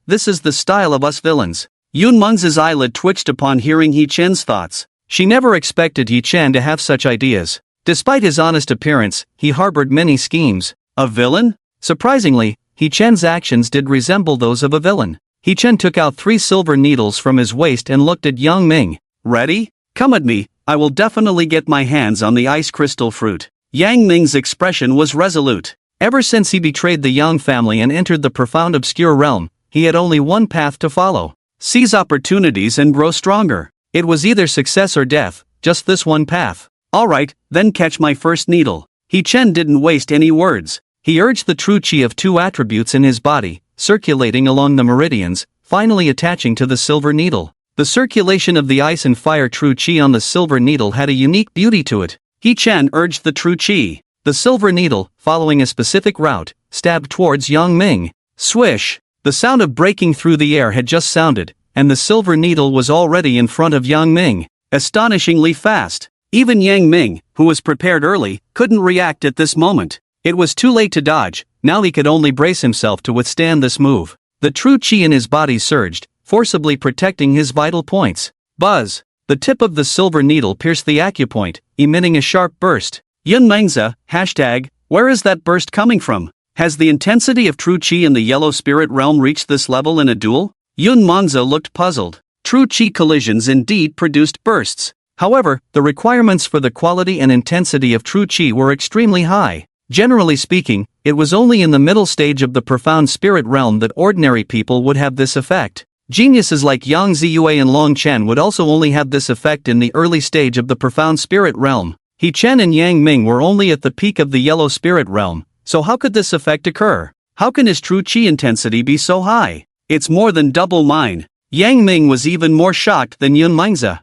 This is the style of us villains. Yun Meng's eyelid twitched upon hearing He Chen's thoughts. She never expected He Chen to have such ideas. Despite his honest appearance, he harbored many schemes. A villain? Surprisingly, He Chen's actions did resemble those of a villain. He Chen took out 3 silver needles from his waist and looked at Yang Ming. Ready? Come at me, I will definitely get my hands on the ice crystal fruit. Yang Ming's expression was resolute. Ever since he betrayed the Yang family and entered the profound obscure realm, he had only one path to follow. Seize opportunities and grow stronger. It was either success or death, just this one path. Alright, then catch my first needle. He Chen didn't waste any words. He urged the true chi of two attributes in his body, circulating along the meridians, finally attaching to the silver needle. The circulation of the ice and fire true chi on the silver needle had a unique beauty to it. He Chen urged the true chi. The silver needle, following a specific route, stabbed towards Yang Ming. Swish! The sound of breaking through the air had just sounded, and the silver needle was already in front of Yang Ming. Astonishingly fast. Even Yang Ming, who was prepared early, couldn't react at this moment. It was too late to dodge, now he could only brace himself to withstand this move. The true chi in his body surged, forcibly protecting his vital points. Buzz! The tip of the silver needle pierced the acupoint, emitting a sharp burst. Yunmengzi, hashtag, where is that burst coming from? Has the intensity of true chi in the yellow spirit realm reached this level in a duel? Yunmengzi looked puzzled. True chi collisions indeed produced bursts. However, the requirements for the quality and intensity of true chi were extremely high. Generally speaking, it was only in the middle stage of the profound spirit realm that ordinary people would have this effect. Geniuses like Yang Ziyue and Long Chen would also only have this effect in the early stage of the profound spirit realm. He Chen and Yang Ming were only at the peak of the yellow spirit realm, so how could this effect occur? How can his true chi intensity be so high? It's more than double mine. Yang Ming was even more shocked than Yunmengzi.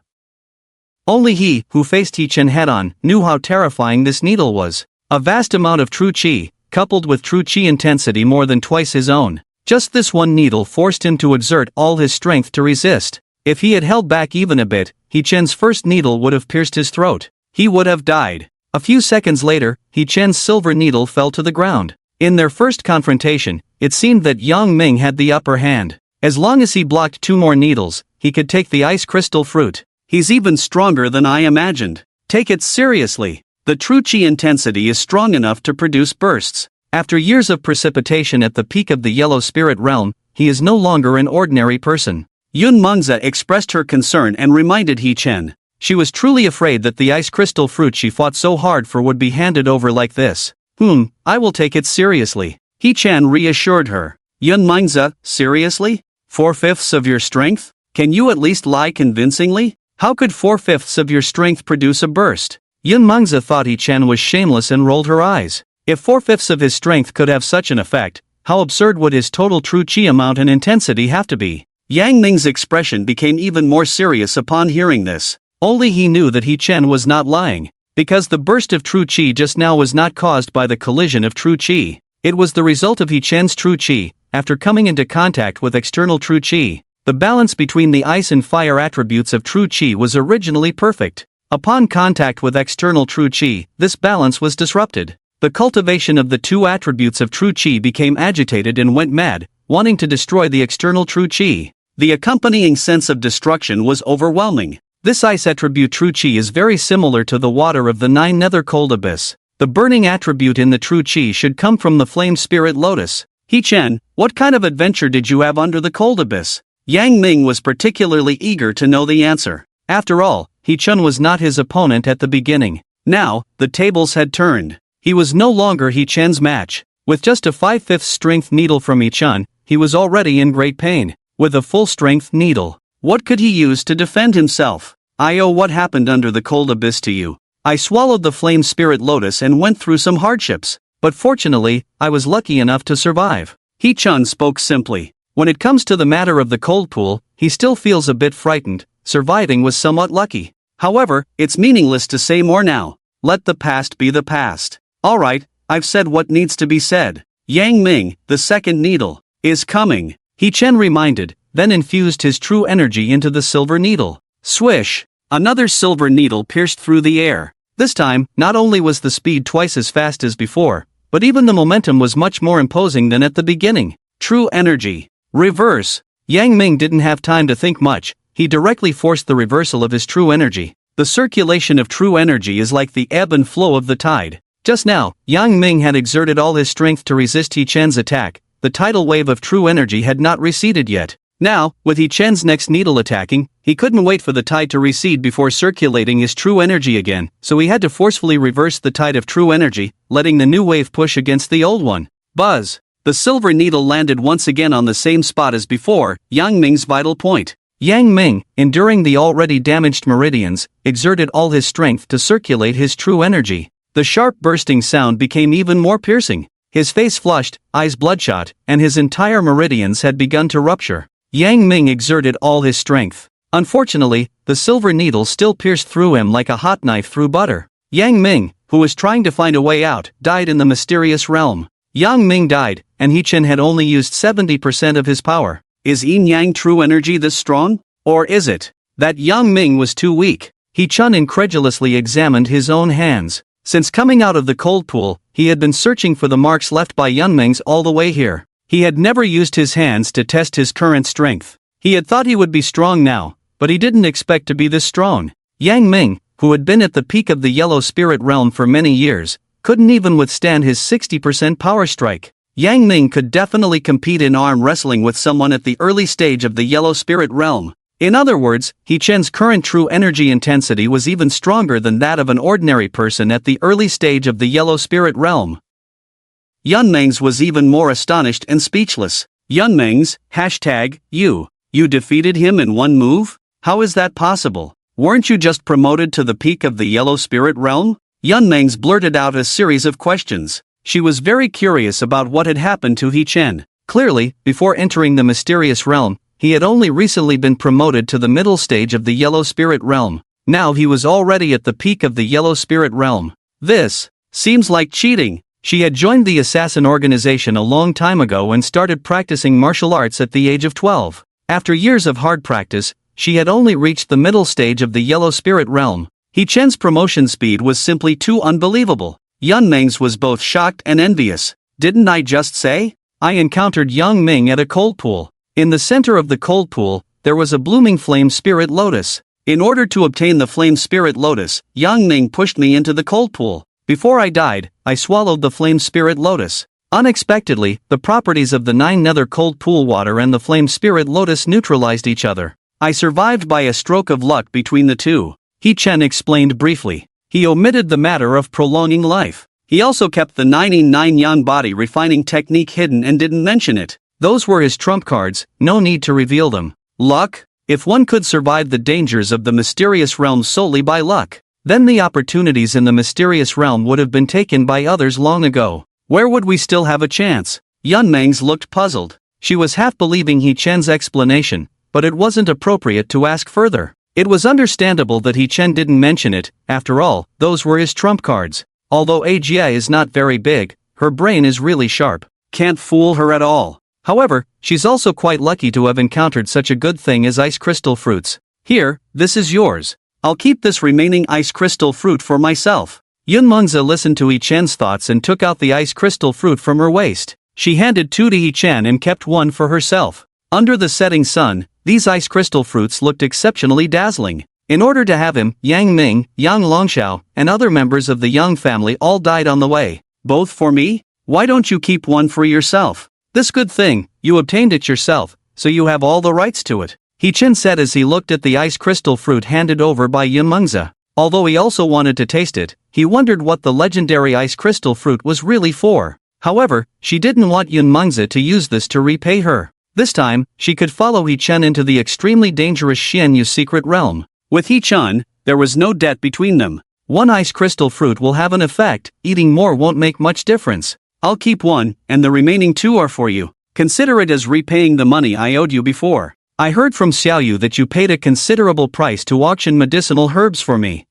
Only he, who faced He Chen head-on, knew how terrifying this needle was. A vast amount of true chi, coupled with true chi intensity more than twice his own. Just this one needle forced him to exert all his strength to resist. If he had held back even a bit, He Chen's first needle would have pierced his throat. He would have died. A few seconds later, He Chen's silver needle fell to the ground. In their first confrontation, it seemed that Yang Ming had the upper hand. As long as he blocked two more needles, he could take the ice crystal fruit. He's even stronger than I imagined. Take it seriously. The true chi intensity is strong enough to produce bursts. After years of precipitation at the peak of the yellow spirit realm, he is no longer an ordinary person. Yunmengzi expressed her concern and reminded He Chen. She was truly afraid that the ice crystal fruit she fought so hard for would be handed over like this. I will take it seriously. He Chen reassured her. Yunmengzi, seriously? 4/5 of your strength? Can you at least lie convincingly? How could 4/5 of your strength produce a burst? Yunmengzi thought He Chen was shameless and rolled her eyes. If 4/5 of his strength could have such an effect, how absurd would his total true chi amount and intensity have to be? Yang Ming's expression became even more serious upon hearing this. Only he knew that He Chen was not lying, because the burst of true chi just now was not caused by the collision of true chi. It was the result of He Chen's true chi, after coming into contact with external true chi. The balance between the ice and fire attributes of true chi was originally perfect. Upon contact with external true chi, this balance was disrupted. The cultivation of the two attributes of true chi became agitated and went mad, wanting to destroy the external true chi. The accompanying sense of destruction was overwhelming. This ice attribute true chi is very similar to the water of the nine nether cold abyss. The burning attribute in the true chi should come from the flame spirit lotus. He Chen, what kind of adventure did you have under the cold abyss? Yang Ming was particularly eager to know the answer. After all, He Chen was not his opponent at the beginning. Now, the tables had turned. He was no longer He Chen's match. With just a 5/5 strength needle from He Chen, he was already in great pain. With a full strength needle, what could he use to defend himself? What happened under the cold abyss to you? I swallowed the flame spirit lotus and went through some hardships, but fortunately, I was lucky enough to survive. He Chen spoke simply. When it comes to the matter of the cold pool, he still feels a bit frightened. Surviving was somewhat lucky. However, it's meaningless to say more now. Let the past be the past. Alright, I've said what needs to be said. Yang Ming, the second needle, is coming. He Chen reminded, then infused his true energy into the silver needle. Swish! Another silver needle pierced through the air. This time, not only was the speed twice as fast as before, but even the momentum was much more imposing than at the beginning. True energy. Reverse. Yang Ming didn't have time to think much. He directly forced the reversal of his true energy. The circulation of true energy is like the ebb and flow of the tide. Just now, Yang Ming had exerted all his strength to resist He Chen's attack. The tidal wave of true energy had not receded yet. Now, with He Chen's next needle attacking, he couldn't wait for the tide to recede before circulating his true energy again, so he had to forcefully reverse the tide of true energy, letting the new wave push against the old one. Buzz! The silver needle landed once again on the same spot as before, Yang Ming's vital point. Yang Ming, enduring the already damaged meridians, exerted all his strength to circulate his true energy. The sharp bursting sound became even more piercing. His face flushed, eyes bloodshot, and his entire meridians had begun to rupture. Yang Ming exerted all his strength. Unfortunately, the silver needle still pierced through him like a hot knife through butter. Yang Ming, who was trying to find a way out, died in the mysterious realm. Yang Ming died, and He Chen had only used 70% of his power. Is Yin Yang true energy this strong? Or is it that Yang Ming was too weak? He Chen incredulously examined his own hands. Since coming out of the cold pool, he had been searching for the marks left by Yang Ming's all the way here. He had never used his hands to test his current strength. He had thought he would be strong now, but he didn't expect to be this strong. Yang Ming, who had been at the peak of the yellow spirit realm for many years, couldn't even withstand his 60% power strike. Yang Ming could definitely compete in arm wrestling with someone at the early stage of the yellow spirit realm. In other words, He Chen's current true energy intensity was even stronger than that of an ordinary person at the early stage of the yellow spirit realm. Yunmeng's was even more astonished and speechless. Yunmeng's, #you defeated him in one move? How is that possible? Weren't you just promoted to the peak of the yellow spirit realm? Yunmeng's blurted out a series of questions. She was very curious about what had happened to He Chen. Clearly, before entering the mysterious realm, he had only recently been promoted to the middle stage of the yellow spirit realm. Now he was already at the peak of the yellow spirit realm. This seems like cheating. She had joined the assassin organization a long time ago and started practicing martial arts at the age of 12. After years of hard practice, she had only reached the middle stage of the yellow spirit realm. He Chen's promotion speed was simply too unbelievable. Yunmeng's was both shocked and envious. Didn't I just say? I encountered Yang Ming at a cold pool. In the center of the cold pool, there was a blooming flame spirit lotus. In order to obtain the flame spirit lotus, Yang Ming pushed me into the cold pool. Before I died, I swallowed the flame spirit lotus. Unexpectedly, the properties of the 9 nether cold pool water and the flame spirit lotus neutralized each other. I survived by a stroke of luck between the two. He Chen explained briefly. He omitted the matter of prolonging life. He also kept the 99 Yan body refining technique hidden and didn't mention it. Those were his trump cards, no need to reveal them. Luck? If one could survive the dangers of the mysterious realm solely by luck, then the opportunities in the mysterious realm would have been taken by others long ago. Where would we still have a chance? Yunmeng's looked puzzled. She was half believing He Chen's explanation, but it wasn't appropriate to ask further. It was understandable that He Chen didn't mention it. After all, those were his trump cards. Although Ajia is not very big, her brain is really sharp. Can't fool her at all. However, she's also quite lucky to have encountered such a good thing as ice crystal fruits. Here, this is yours. I'll keep this remaining ice crystal fruit for myself. Yunmengza listened to He Chen's thoughts and took out the ice crystal fruit from her waist. She handed 2 to He Chen and kept 1 for herself. Under the setting sun, these ice crystal fruits looked exceptionally dazzling. In order to have him, Yang Ming, Yang Longxiao, and other members of the Yang family all died on the way. Both for me? Why don't you keep 1 for yourself? This good thing, you obtained it yourself, so you have all the rights to it. He Chen said as he looked at the ice crystal fruit handed over by Yunmengza. Although he also wanted to taste it, he wondered what the legendary ice crystal fruit was really for. However, she didn't want Yunmengza to use this to repay her. This time, she could follow He Chen into the extremely dangerous Xianyu secret realm. With He Chen, there was no debt between them. 1 ice crystal fruit will have an effect, eating more won't make much difference. I'll keep 1, and the remaining 2 are for you. Consider it as repaying the money I owed you before. I heard from Xiao that you paid a considerable price to auction medicinal herbs for me.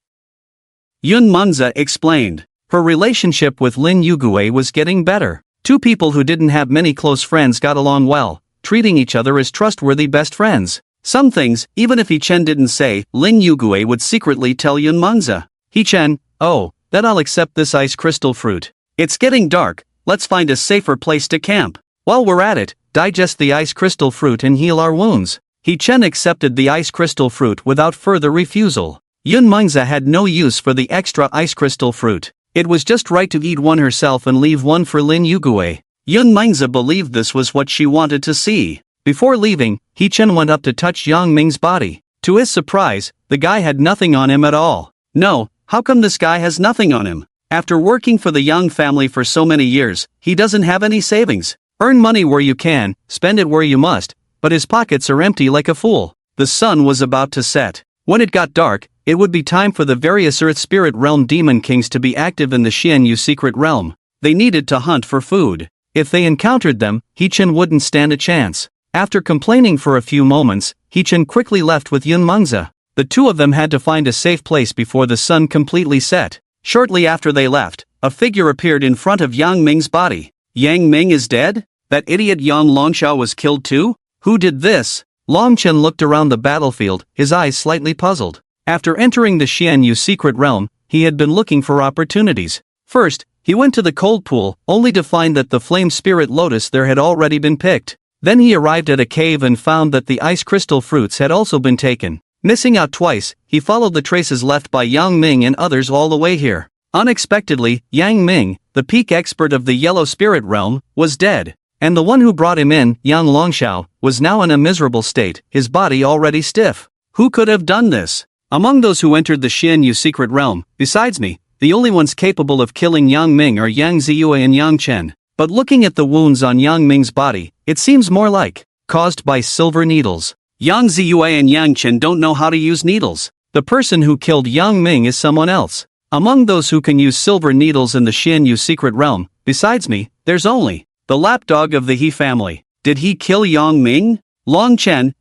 Yunmengza explained. Her relationship with Lin Yugue was getting better. 2 people who didn't have many close friends got along well, treating each other as trustworthy best friends. Some things, even if He Chen didn't say, Lin Yugue would secretly tell Yunmengza. He Chen, oh, then I'll accept this ice crystal fruit. It's getting dark, let's find a safer place to camp. While we're at it, digest the ice crystal fruit and heal our wounds. He Chen accepted the ice crystal fruit without further refusal. Yunmengza had no use for the extra ice crystal fruit. It was just right to eat 1 herself and leave 1 for Lin Yugue. Yunmengza believed this was what she wanted to see. Before leaving, He-Chen went up to touch Yang Ming's body. To his surprise, the guy had nothing on him at all. No, how come this guy has nothing on him? After working for the Yang family for so many years, he doesn't have any savings. Earn money where you can, spend it where you must, but his pockets are empty like a fool. The sun was about to set. When it got dark, it would be time for the various Earth Spirit Realm Demon Kings to be active in the Xianyu secret realm. They needed to hunt for food. If they encountered them, He-Chen wouldn't stand a chance. After complaining for a few moments, He-Chen quickly left with Yun Mengzi. The two of them had to find a safe place before the sun completely set. Shortly after they left, a figure appeared in front of Yang Ming's body. Yang Ming is dead? That idiot Yang Longxiao was killed too? Who did this? Long Chen looked around the battlefield, his eyes slightly puzzled. After entering the Xianyu secret realm, he had been looking for opportunities. First, he went to the cold pool, only to find that the flame spirit lotus there had already been picked. Then he arrived at a cave and found that the ice crystal fruits had also been taken. Missing out twice, he followed the traces left by Yang Ming and others all the way here. Unexpectedly, Yang Ming, the peak expert of the yellow spirit realm, was dead. And the one who brought him in, Yang Longxiao, was now in a miserable state, his body already stiff. Who could have done this? Among those who entered the Xianyu secret realm, besides me, the only ones capable of killing Yang Ming are Yang Ziyue and Yang Chen. But looking at the wounds on Yang Ming's body, it seems more like caused by silver needles. Yang Ziyue and Yang Chen don't know how to use needles. The person who killed Yang Ming is someone else. Among those who can use silver needles in the Xianyu secret realm, besides me, there's only the lapdog of the He family. Did he kill Yang Ming? Long Chen,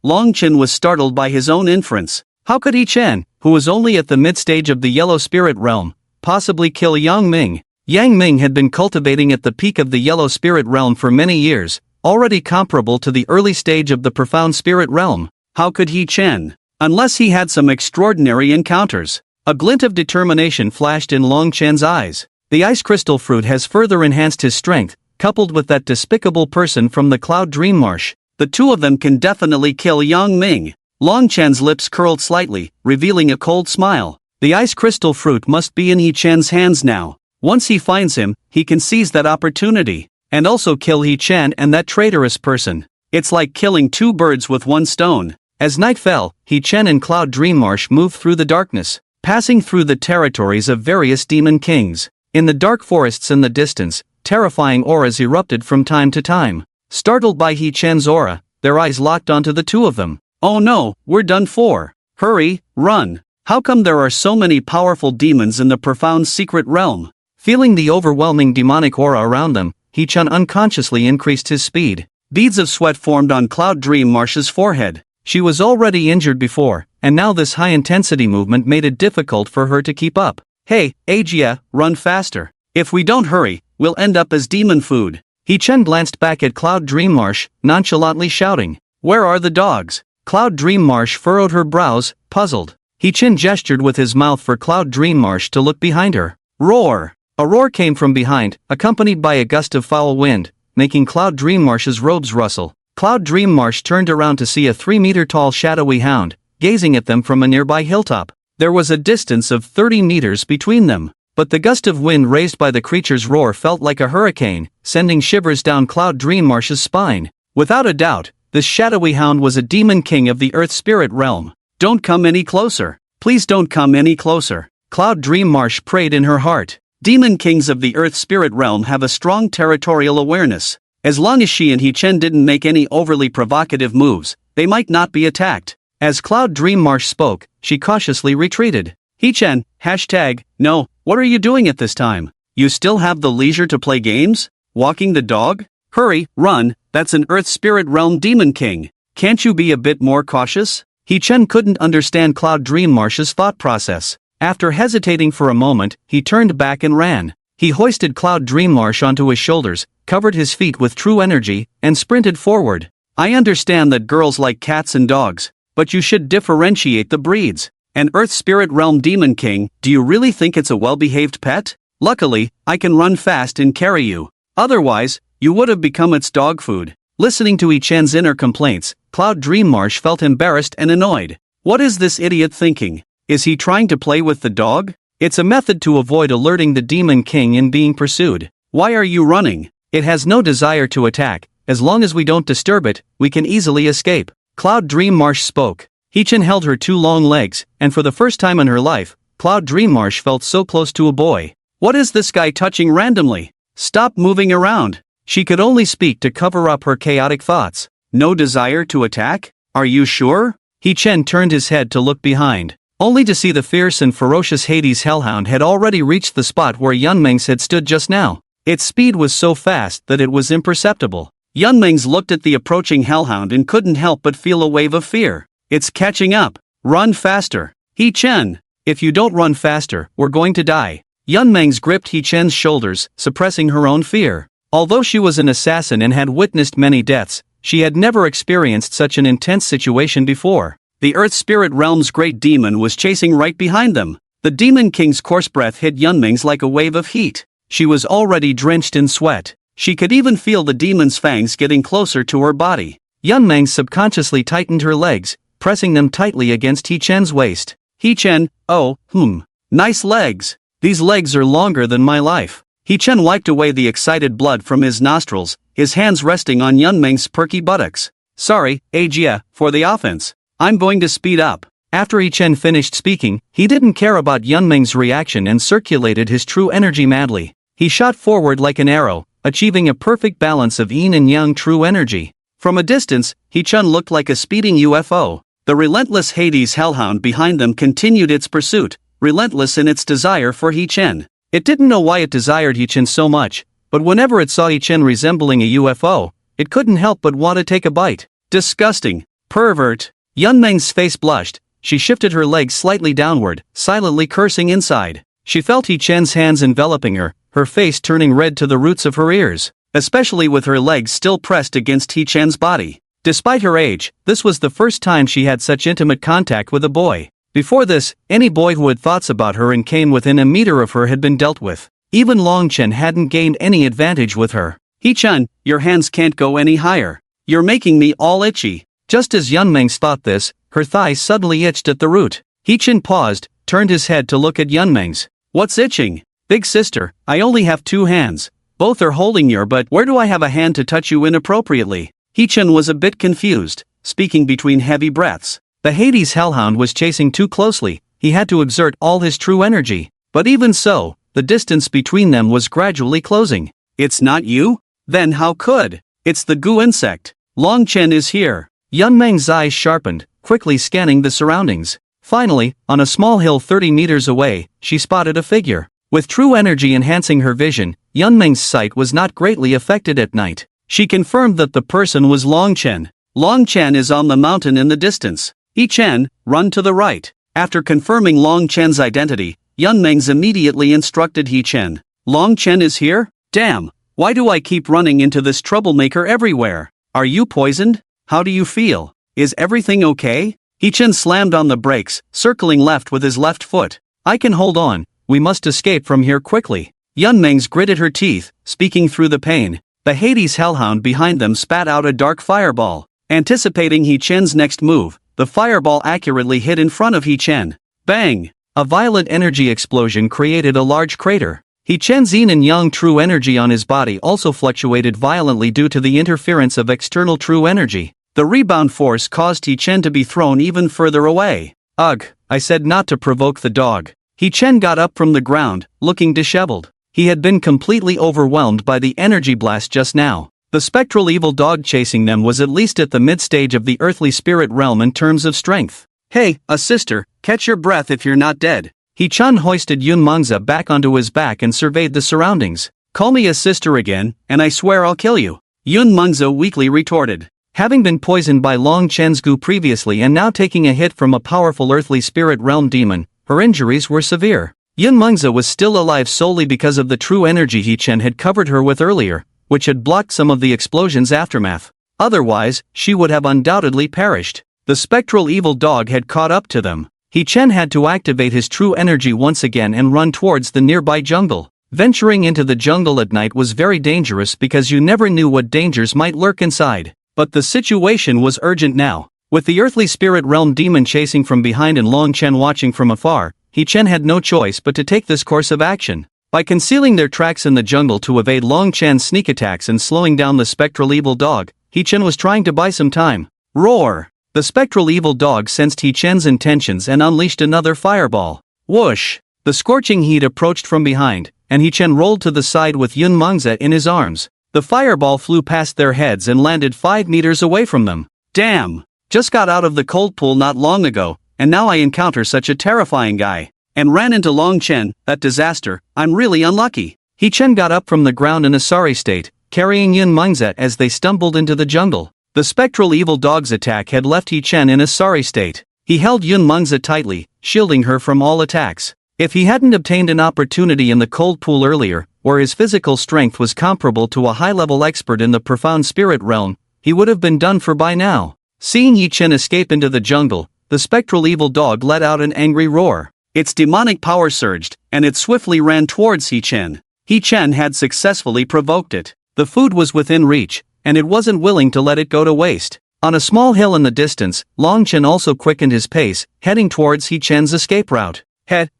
Long Chen was startled by his own inference. How could He Chen, who was only at the mid-stage of the yellow spirit realm, possibly kill Yang Ming? Yang Ming had been cultivating at the peak of the yellow spirit realm for many years, already comparable to the early stage of the profound spirit realm. How could He Chen? Unless he had some extraordinary encounters. A glint of determination flashed in Long Chen's eyes. The ice crystal fruit has further enhanced his strength, coupled with that despicable person from the Cloud Dream Marsh. The two of them can definitely kill Yang Ming. Long Chen's lips curled slightly, revealing a cold smile. The ice crystal fruit must be in He Chen's hands now. Once he finds him, he can seize that opportunity. And also kill He Chen and that traitorous person. It's like killing two birds with one stone. As night fell, He Chen and Cloud Dream Marsh moved through the darkness, passing through the territories of various demon kings. In the dark forests in the distance, terrifying auras erupted from time to time. Startled by He Chen's aura, their eyes locked onto the two of them. Oh no, we're done for. Hurry, run. How come there are so many powerful demons in the profound secret realm? Feeling the overwhelming demonic aura around them, He Chen unconsciously increased his speed. Beads of sweat formed on Cloud Dream Marsh's forehead. She was already injured before, and now this high-intensity movement made it difficult for her to keep up. Hey, Agia, run faster. If we don't hurry, we'll end up as demon food. He Chen glanced back at Cloud Dream Marsh, nonchalantly shouting, "Where are the dogs?" Cloud Dream Marsh furrowed her brows, puzzled. He Chen gestured with his mouth for Cloud Dream Marsh to look behind her. Roar! A roar came from behind, accompanied by a gust of foul wind, making Cloud Dream Marsh's robes rustle. Cloud Dream Marsh turned around to see a 3-meter-tall shadowy hound, gazing at them from a nearby hilltop. There was a distance of 30 meters between them, but the gust of wind raised by the creature's roar felt like a hurricane, sending shivers down Cloud Dream Marsh's spine. Without a doubt, this shadowy hound was a demon king of the Earth Spirit Realm. Don't come any closer. Please don't come any closer. Cloud Dream Marsh prayed in her heart. Demon kings of the Earth Spirit Realm have a strong territorial awareness. As long as she and He Chen didn't make any overly provocative moves, they might not be attacked. As Cloud Dream Marsh spoke, she cautiously retreated. He Chen, no, what are you doing at this time? You still have the leisure to play games? Walking the dog? Hurry, run, that's an Earth Spirit Realm demon king. Can't you be a bit more cautious? He Chen couldn't understand Cloud Dream Marsh's thought process. After hesitating for a moment, he turned back and ran. He hoisted Cloud Dream Marsh onto his shoulders, covered his feet with true energy, and sprinted forward. I understand that girls like cats and dogs, but you should differentiate the breeds. An Earth Spirit Realm Demon King, do you really think it's a well-behaved pet? Luckily, I can run fast and carry you. Otherwise, you would have become its dog food. Listening to He Chen's inner complaints, Cloud Dream Marsh felt embarrassed and annoyed. What is this idiot thinking? Is he trying to play with the dog? It's a method to avoid alerting the Demon King in being pursued. Why are you running? It has no desire to attack, as long as we don't disturb it, we can easily escape. Cloud Dream Marsh spoke. Hee-chan held her two long legs, and for the first time in her life, Cloud Dream Marsh felt so close to a boy. What is this guy touching randomly? Stop moving around. She could only speak to cover up her chaotic thoughts. No desire to attack? Are you sure? Hee-chan turned his head to look behind, only to see the fierce and ferocious Hades hellhound had already reached the spot where Yunmeng's had stood just now. Its speed was so fast that it was imperceptible. Yunmeng's looked at the approaching hellhound and couldn't help but feel a wave of fear. It's catching up. Run faster. Hee-chan. If you don't run faster, we're going to die. Yunmeng's gripped Hee-chan's shoulders, suppressing her own fear. Although she was an assassin and had witnessed many deaths, she had never experienced such an intense situation before. The Earth Spirit Realm's great demon was chasing right behind them. The Demon King's coarse breath hit Yunmeng's like a wave of heat. She was already drenched in sweat. She could even feel the demon's fangs getting closer to her body. Yunmeng subconsciously tightened her legs, pressing them tightly against Hee-chan's waist. Hee-chan, oh, nice legs. These legs are longer than my life. Hee-chan wiped away the excited blood from his nostrils, his hands resting on Yunmeng's perky buttocks. Sorry, Ajia, for the offense. I'm going to speed up. After Hee-chan finished speaking, he didn't care about Yunmeng's reaction and circulated his true energy madly. He shot forward like an arrow, achieving a perfect balance of yin and yang true energy. From a distance, Hee-chan looked like a speeding UFO. The relentless Hades hellhound behind them continued its pursuit, relentless in its desire for Hee-chan. It didn't know why it desired Hee-chan so much, but whenever it saw Hee-chan resembling a UFO, it couldn't help but want to take a bite. Disgusting. Pervert. Yunmeng's face blushed. She shifted her legs slightly downward, silently cursing inside. She felt Hee-chan's hands enveloping her, her face turning red to the roots of her ears, especially with her legs still pressed against Hee-chan's body. Despite her age, this was the first time she had such intimate contact with a boy. Before this, any boy who had thoughts about her and came within a meter of her had been dealt with. Even Longchen hadn't gained any advantage with her. Hee-chan, your hands can't go any higher. You're making me all itchy. Just as Yunmeng thought this, her thighs suddenly itched at the root. Hee-chan paused, turned his head to look at Yunmeng's. What's itching? Big sister, I only have two hands. Both are holding your butt. Where do I have a hand to touch you inappropriately? Hee-chan was a bit confused, speaking between heavy breaths. The Hades hellhound was chasing too closely, he had to exert all his true energy. But even so, the distance between them was gradually closing. It's not you? Then how could? It's the goo insect. Longchen is here. Yunmeng's eyes sharpened, quickly scanning the surroundings. Finally, on a small hill 30 meters away, she spotted a figure. With true energy enhancing her vision, Yunmeng's sight was not greatly affected at night. She confirmed that the person was Longchen. Longchen is on the mountain in the distance. Hee-chan, run to the right. After confirming Longchen's identity, Yunmeng's immediately instructed Hee-chan. Longchen is here? Damn, why do I keep running into this troublemaker everywhere? Are you poisoned? How do you feel? Is everything okay? Hee-chan slammed on the brakes, circling left with his left foot. I can hold on, we must escape from here quickly. Yunmeng's gritted her teeth, speaking through the pain. The Hades hellhound behind them spat out a dark fireball. Anticipating Hee-chan's next move, the fireball accurately hit in front of Hee-chan. Bang! A violent energy explosion created a large crater. Hee-chan's yin and yang true energy on his body also fluctuated violently due to the interference of external true energy. The rebound force caused Hee-chan to be thrown even further away. Ugh, I said not to provoke the dog. Hee-chan got up from the ground, looking disheveled. He had been completely overwhelmed by the energy blast just now. The spectral evil dog chasing them was at least at the mid-stage of the earthly spirit realm in terms of strength. Hey, a sister, catch your breath if you're not dead. Hee-chan hoisted Yunmeng's back onto his back and surveyed the surroundings. Call me a sister again, and I swear I'll kill you. Yunmeng's weakly retorted. Having been poisoned by Longchen's goo previously and now taking a hit from a powerful earthly spirit realm demon, her injuries were severe. Yunmeng's was still alive solely because of the true energy Hee-chan had covered her with earlier, which had blocked some of the explosion's aftermath. Otherwise, she would have undoubtedly perished. The spectral evil dog had caught up to them. Hee-chan had to activate his true energy once again and run towards the nearby jungle. Venturing into the jungle at night was very dangerous because you never knew what dangers might lurk inside. But the situation was urgent now. With the earthly spirit realm demon chasing from behind and Longchen watching from afar, Hee-chan had no choice but to take this course of action. By concealing their tracks in the jungle to evade Long Chen's sneak attacks and slowing down the spectral evil dog, He Chen was trying to buy some time. Roar! The spectral evil dog sensed He Chen's intentions and unleashed another fireball. Whoosh! The scorching heat approached from behind, and He Chen rolled to the side with Yun Mengze in his arms. The fireball flew past their heads and landed 5 meters away from them. Damn! Just got out of the cold pool not long ago, and now I encounter such a terrifying guy. And ran into Long Chen, that disaster, I'm really unlucky. He Chen got up from the ground in a sorry state, carrying Yun Mengze as they stumbled into the jungle. The spectral evil dog's attack had left He Chen in a sorry state. He held Yun Mengze tightly, shielding her from all attacks. If he hadn't obtained an opportunity in the cold pool earlier, where his physical strength was comparable to a high-level expert in the profound spirit realm, he would have been done for by now. Seeing He Chen escape into the jungle, the spectral evil dog let out an angry roar. Its demonic power surged, and it swiftly ran towards He Chen. He Chen had successfully provoked it. The food was within reach, and it wasn't willing to let it go to waste. On a small hill in the distance, Long Chen also quickened his pace, heading towards He Chen's escape route.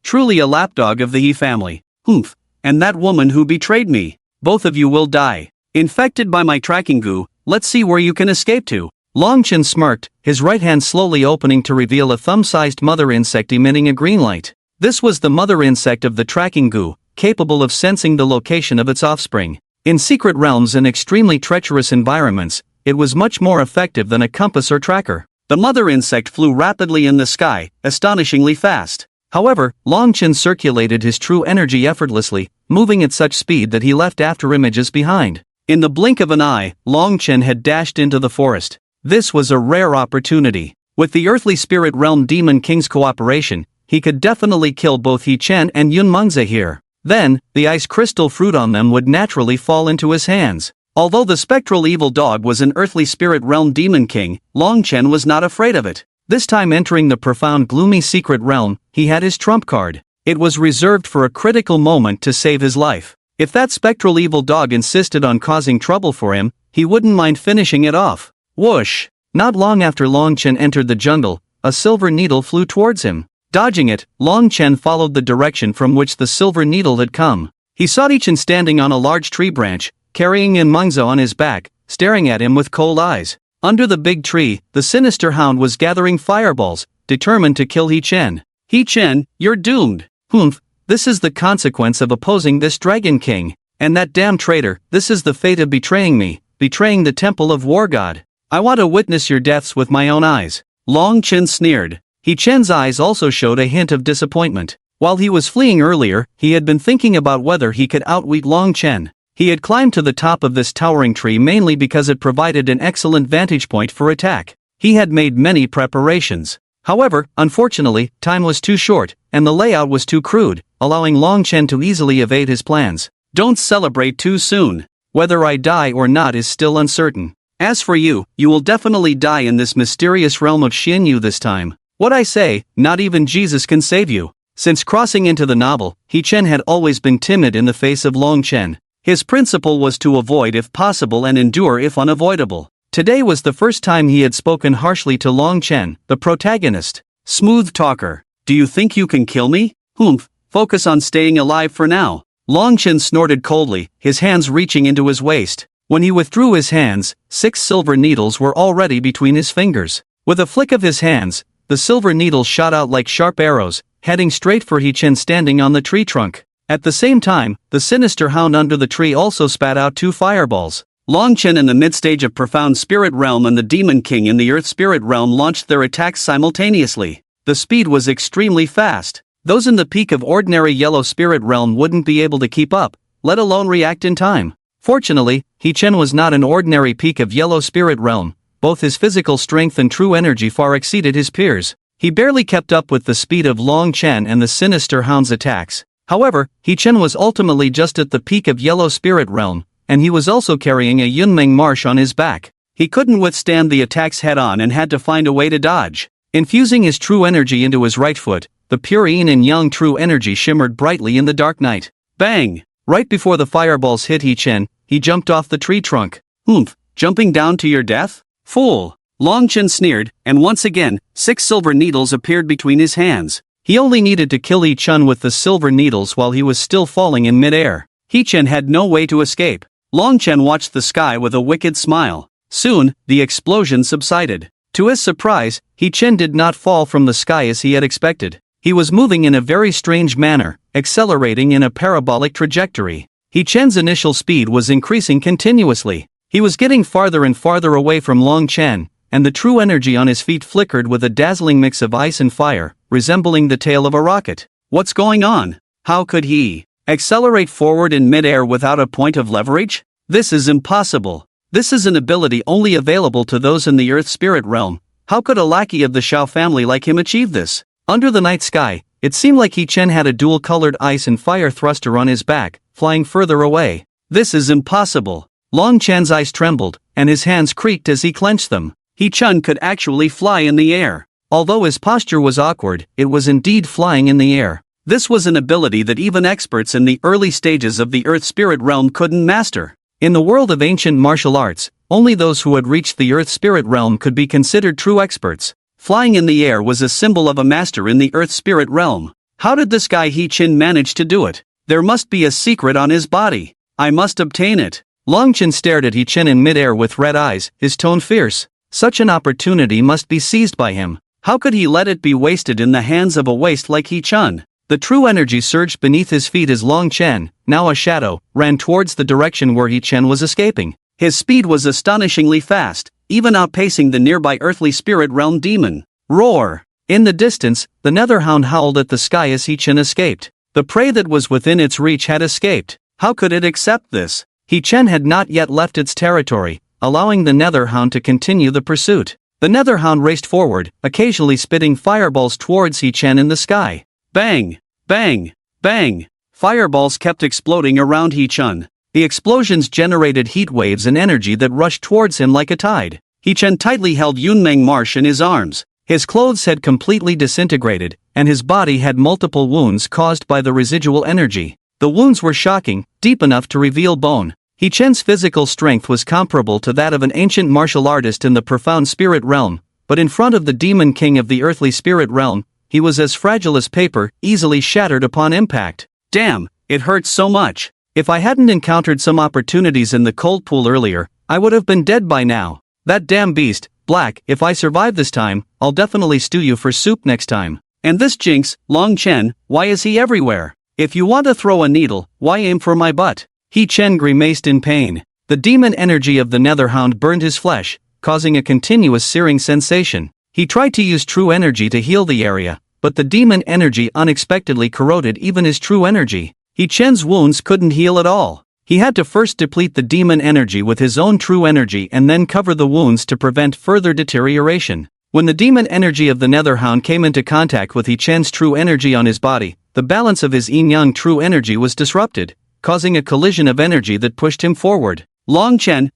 Truly a lapdog of the He family. Humph. And that woman who betrayed me. Both of you will die. Infected by my tracking goo, let's see where you can escape to. Long Chen smirked, his right hand slowly opening to reveal a thumb-sized mother insect emitting a green light. This was the mother insect of the tracking goo, capable of sensing the location of its offspring. In secret realms and extremely treacherous environments, it was much more effective than a compass or tracker. The mother insect flew rapidly in the sky, astonishingly fast. However, Long Chen circulated his true energy effortlessly, moving at such speed that he left after images behind. In the blink of an eye, Long Chen had dashed into the forest. This was a rare opportunity. With the earthly spirit realm demon king's cooperation, he could definitely kill both He Chen and Yun Mengze here. Then, the ice crystal fruit on them would naturally fall into his hands. Although the spectral evil dog was an earthly spirit realm demon king, Long Chen was not afraid of it. This time entering the profound gloomy secret realm, he had his trump card. It was reserved for a critical moment to save his life. If that spectral evil dog insisted on causing trouble for him, he wouldn't mind finishing it off. Whoosh! Not long after Long Chen entered the jungle, a silver needle flew towards him. Dodging it, Long Chen followed the direction from which the silver needle had come. He saw He Chen standing on a large tree branch, carrying Yun Mengze on his back, staring at him with cold eyes. Under the big tree, the sinister hound was gathering fireballs, determined to kill He Chen. He Chen, you're doomed. Humph, this is the consequence of opposing this dragon king. And that damn traitor, this is the fate of betraying me, betraying the temple of War God. I want to witness your deaths with my own eyes. Long Chen sneered. He Chen's eyes also showed a hint of disappointment. While he was fleeing earlier, he had been thinking about whether he could outwit Long Chen. He had climbed to the top of this towering tree mainly because it provided an excellent vantage point for attack. He had made many preparations. However, unfortunately, time was too short, and the layout was too crude, allowing Long Chen to easily evade his plans. Don't celebrate too soon. Whether I die or not is still uncertain. As for you, you will definitely die in this mysterious realm of Xianyu this time. What I say, not even Jesus can save you. Since crossing into the novel, He Chen had always been timid in the face of Long Chen. His principle was to avoid if possible and endure if unavoidable. Today was the first time he had spoken harshly to Long Chen, the protagonist. Smooth talker. Do you think you can kill me? Humph, focus on staying alive for now. Long Chen snorted coldly, his hands reaching into his waist. When he withdrew his hands, 6 silver needles were already between his fingers. With a flick of his hands, the silver needles shot out like sharp arrows, heading straight for He Chen standing on the tree trunk. At the same time, the sinister hound under the tree also spat out 2 fireballs. Long Chen in the mid-stage of Profound Spirit Realm and the Demon King in the Earth Spirit Realm launched their attacks simultaneously. The speed was extremely fast. Those in the peak of ordinary Yellow Spirit Realm wouldn't be able to keep up, let alone react in time. Fortunately, He Chen was not an ordinary peak of Yellow Spirit Realm. Both his physical strength and true energy far exceeded his peers. He barely kept up with the speed of Long Chen and the sinister hound's attacks. However, He Chen was ultimately just at the peak of Yellow Spirit Realm, and he was also carrying a Yunmeng marsh on his back. He couldn't withstand the attacks head-on and had to find a way to dodge. Infusing his true energy into his right foot, the pure yin and yang true energy shimmered brightly in the dark night. Bang! Right before the fireballs hit He Chen, he jumped off the tree trunk. Humph, jumping down to your death? Fool! Long Chen sneered, and once again, 6 silver needles appeared between his hands. He only needed to kill He-Chun with the silver needles while he was still falling in midair. He-Chun had no way to escape. Long Chen watched the sky with a wicked smile. Soon, the explosion subsided. To his surprise, He-Chun did not fall from the sky as he had expected. He was moving in a very strange manner, accelerating in a parabolic trajectory. He-Chun's initial speed was increasing continuously. He was getting farther and farther away from Long Chen, and the true energy on his feet flickered with a dazzling mix of ice and fire, resembling the tail of a rocket. What's going on? How could he accelerate forward in midair without a point of leverage? This is impossible. This is an ability only available to those in the Earth Spirit realm. How could a lackey of the Xiao family like him achieve this? Under the night sky, it seemed like He-Chun had a dual-colored ice and fire thruster on his back, flying further away. This is impossible. Long Chen's eyes trembled, and his hands creaked as he clenched them. He-Chun could actually fly in the air. Although his posture was awkward, it was indeed flying in the air. This was an ability that even experts in the early stages of the Earth Spirit realm couldn't master. In the world of ancient martial arts, only those who had reached the Earth Spirit realm could be considered true experts. Flying in the air was a symbol of a master in the Earth Spirit realm. How did this guy He-Chun manage to do it? There must be a secret on his body. I must obtain it. Long Chen stared at He-Chun in midair with red eyes, his tone fierce. Such an opportunity must be seized by him. How could he let it be wasted in the hands of a waste like He-Chun? The true energy surged beneath his feet as Long Chen, now a shadow, ran towards the direction where He-Chun was escaping. His speed was astonishingly fast, even outpacing the nearby earthly spirit realm demon. Roar! In the distance, the netherhound howled at the sky as He-Chun escaped. The prey that was within its reach had escaped. How could it accept this? He-Chun had not yet left its territory, allowing the netherhound to continue the pursuit. The netherhound raced forward, occasionally spitting fireballs towards He-Chun in the sky. Bang! Bang! Bang! Fireballs kept exploding around He-Chun. The explosions generated heat waves and energy that rushed towards him like a tide. He-Chun tightly held Yunmeng Marsh in his arms. His clothes had completely disintegrated, and his body had multiple wounds caused by the residual energy. The wounds were shocking, deep enough to reveal bone. He-Chun's physical strength was comparable to that of an ancient martial artist in the profound spirit realm, but in front of the demon king of the earthly spirit realm, he was as fragile as paper, easily shattered upon impact. Damn, it hurts so much. If I hadn't encountered some opportunities in the cold pool earlier, I would have been dead by now. That damn beast, Black, if I survive this time, I'll definitely stew you for soup next time. And this jinx, Long Chen, why is he everywhere? If you want to throw a needle, why aim for my butt? He-Chun grimaced in pain. The demon energy of the netherhound burned his flesh, causing a continuous searing sensation. He tried to use true energy to heal the area, but the demon energy unexpectedly corroded even his true energy. He-Chun's wounds couldn't heal at all. He had to first deplete the demon energy with his own true energy and then cover the wounds to prevent further deterioration. When the demon energy of the netherhound came into contact with He-Chun's true energy on his body, the balance of his yin-yang true energy was disrupted, causing a collision of energy that pushed him forward. Long Chen,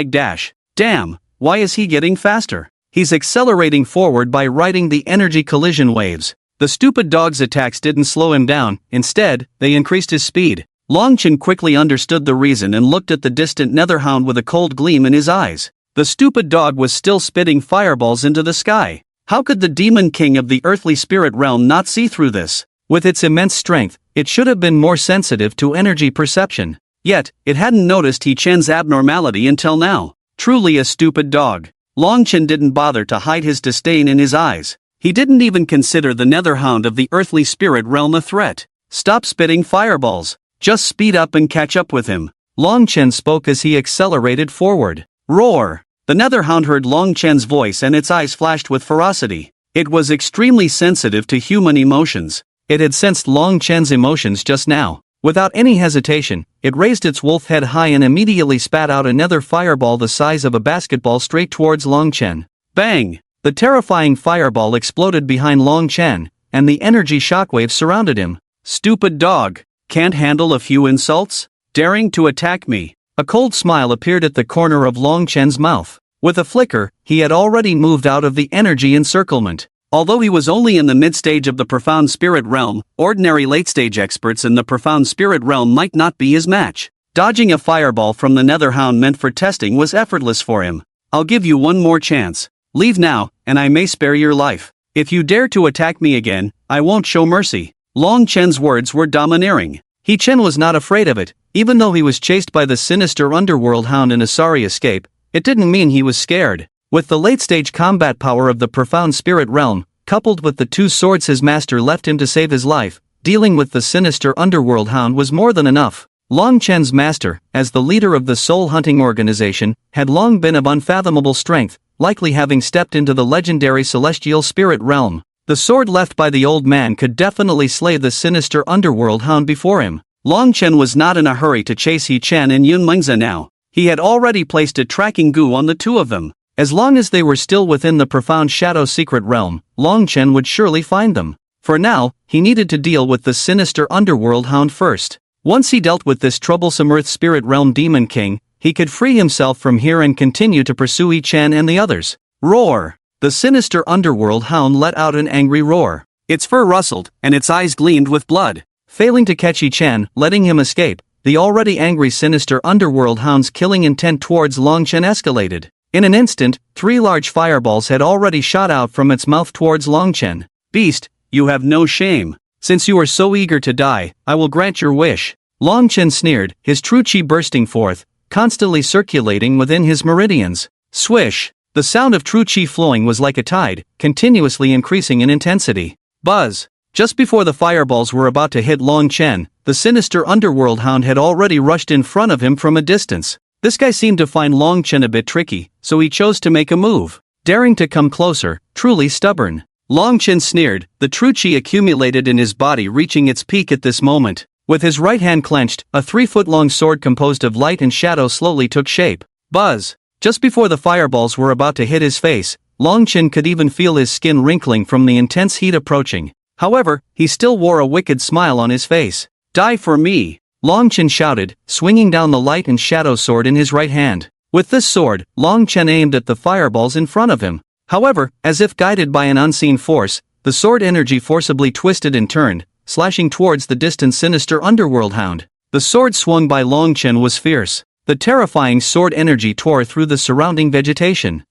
#dash. Damn, why is he getting faster? He's accelerating forward by riding the energy collision waves. The stupid dog's attacks didn't slow him down, instead, they increased his speed. Long Chen quickly understood the reason and looked at the distant netherhound with a cold gleam in his eyes. The stupid dog was still spitting fireballs into the sky. How could the demon king of the earthly spirit realm not see through this? With its immense strength, it should have been more sensitive to energy perception. Yet, it hadn't noticed He-Chun's abnormality until now. Truly a stupid dog. Long Chen didn't bother to hide his disdain in his eyes. He didn't even consider the netherhound of the earthly spirit realm a threat. Stop spitting fireballs. Just speed up and catch up with him. Long Chen spoke as he accelerated forward. Roar! The netherhound heard Long Chen's voice and its eyes flashed with ferocity. It was extremely sensitive to human emotions. It had sensed Long Chen's emotions just now. Without any hesitation, it raised its wolf head high and immediately spat out another fireball the size of a basketball straight towards Long Chen. Bang! The terrifying fireball exploded behind Long Chen, and the energy shockwaves surrounded him. Stupid dog! Can't handle a few insults? Daring to attack me? A cold smile appeared at the corner of Long Chen's mouth. With a flicker, he had already moved out of the energy encirclement. Although he was only in the mid-stage of the profound spirit realm, ordinary late-stage experts in the profound spirit realm might not be his match. Dodging a fireball from the netherhound meant for testing was effortless for him. I'll give you one more chance. Leave now, and I may spare your life. If you dare to attack me again, I won't show mercy. Long Chen's words were domineering. He Chen was not afraid of it, even though he was chased by the sinister underworld hound in a sorry escape, it didn't mean he was scared. With the late-stage combat power of the profound spirit realm, coupled with the 2 swords his master left him to save his life, dealing with the sinister underworld hound was more than enough. Long Chen's master, as the leader of the soul hunting organization, had long been of unfathomable strength, likely having stepped into the legendary celestial spirit realm. The sword left by the old man could definitely slay the sinister underworld hound before him. Long Chen was not in a hurry to chase He Chen and Yun Mengzi now. He had already placed a tracking goo on the 2 of them. As long as they were still within the profound shadow secret realm, Long Chen would surely find them. For now, he needed to deal with the sinister underworld hound first. Once he dealt with this troublesome earth spirit realm demon king, he could free himself from here and continue to pursue He Chen and the others. Roar! The sinister underworld hound let out an angry roar. Its fur rustled, and its eyes gleamed with blood. Failing to catch He Chen, letting him escape, the already angry sinister underworld hound's killing intent towards Long Chen escalated. In an instant, 3 large fireballs had already shot out from its mouth towards Long Chen. Beast, you have no shame. Since you are so eager to die, I will grant your wish. Long Chen sneered, his true chi bursting forth, constantly circulating within his meridians. Swish! The sound of true chi flowing was like a tide, continuously increasing in intensity. Buzz! Just before the fireballs were about to hit Long Chen, the sinister underworld hound had already rushed in front of him from a distance. This guy seemed to find Long Chen a bit tricky, so he chose to make a move. Daring to come closer, truly stubborn. Long Chen sneered, the true chi accumulated in his body reaching its peak at this moment. With his right hand clenched, a 3-foot-long sword composed of light and shadow slowly took shape. Buzz! Just before the fireballs were about to hit his face, Long Chen could even feel his skin wrinkling from the intense heat approaching. However, he still wore a wicked smile on his face. Die for me! Long Chen shouted, swinging down the light and shadow sword in his right hand. With this sword, Long Chen aimed at the fireballs in front of him. However, as if guided by an unseen force, the sword energy forcibly twisted and turned, slashing towards the distant sinister underworld hound. The sword swung by Long Chen was fierce. The terrifying sword energy tore through the surrounding vegetation.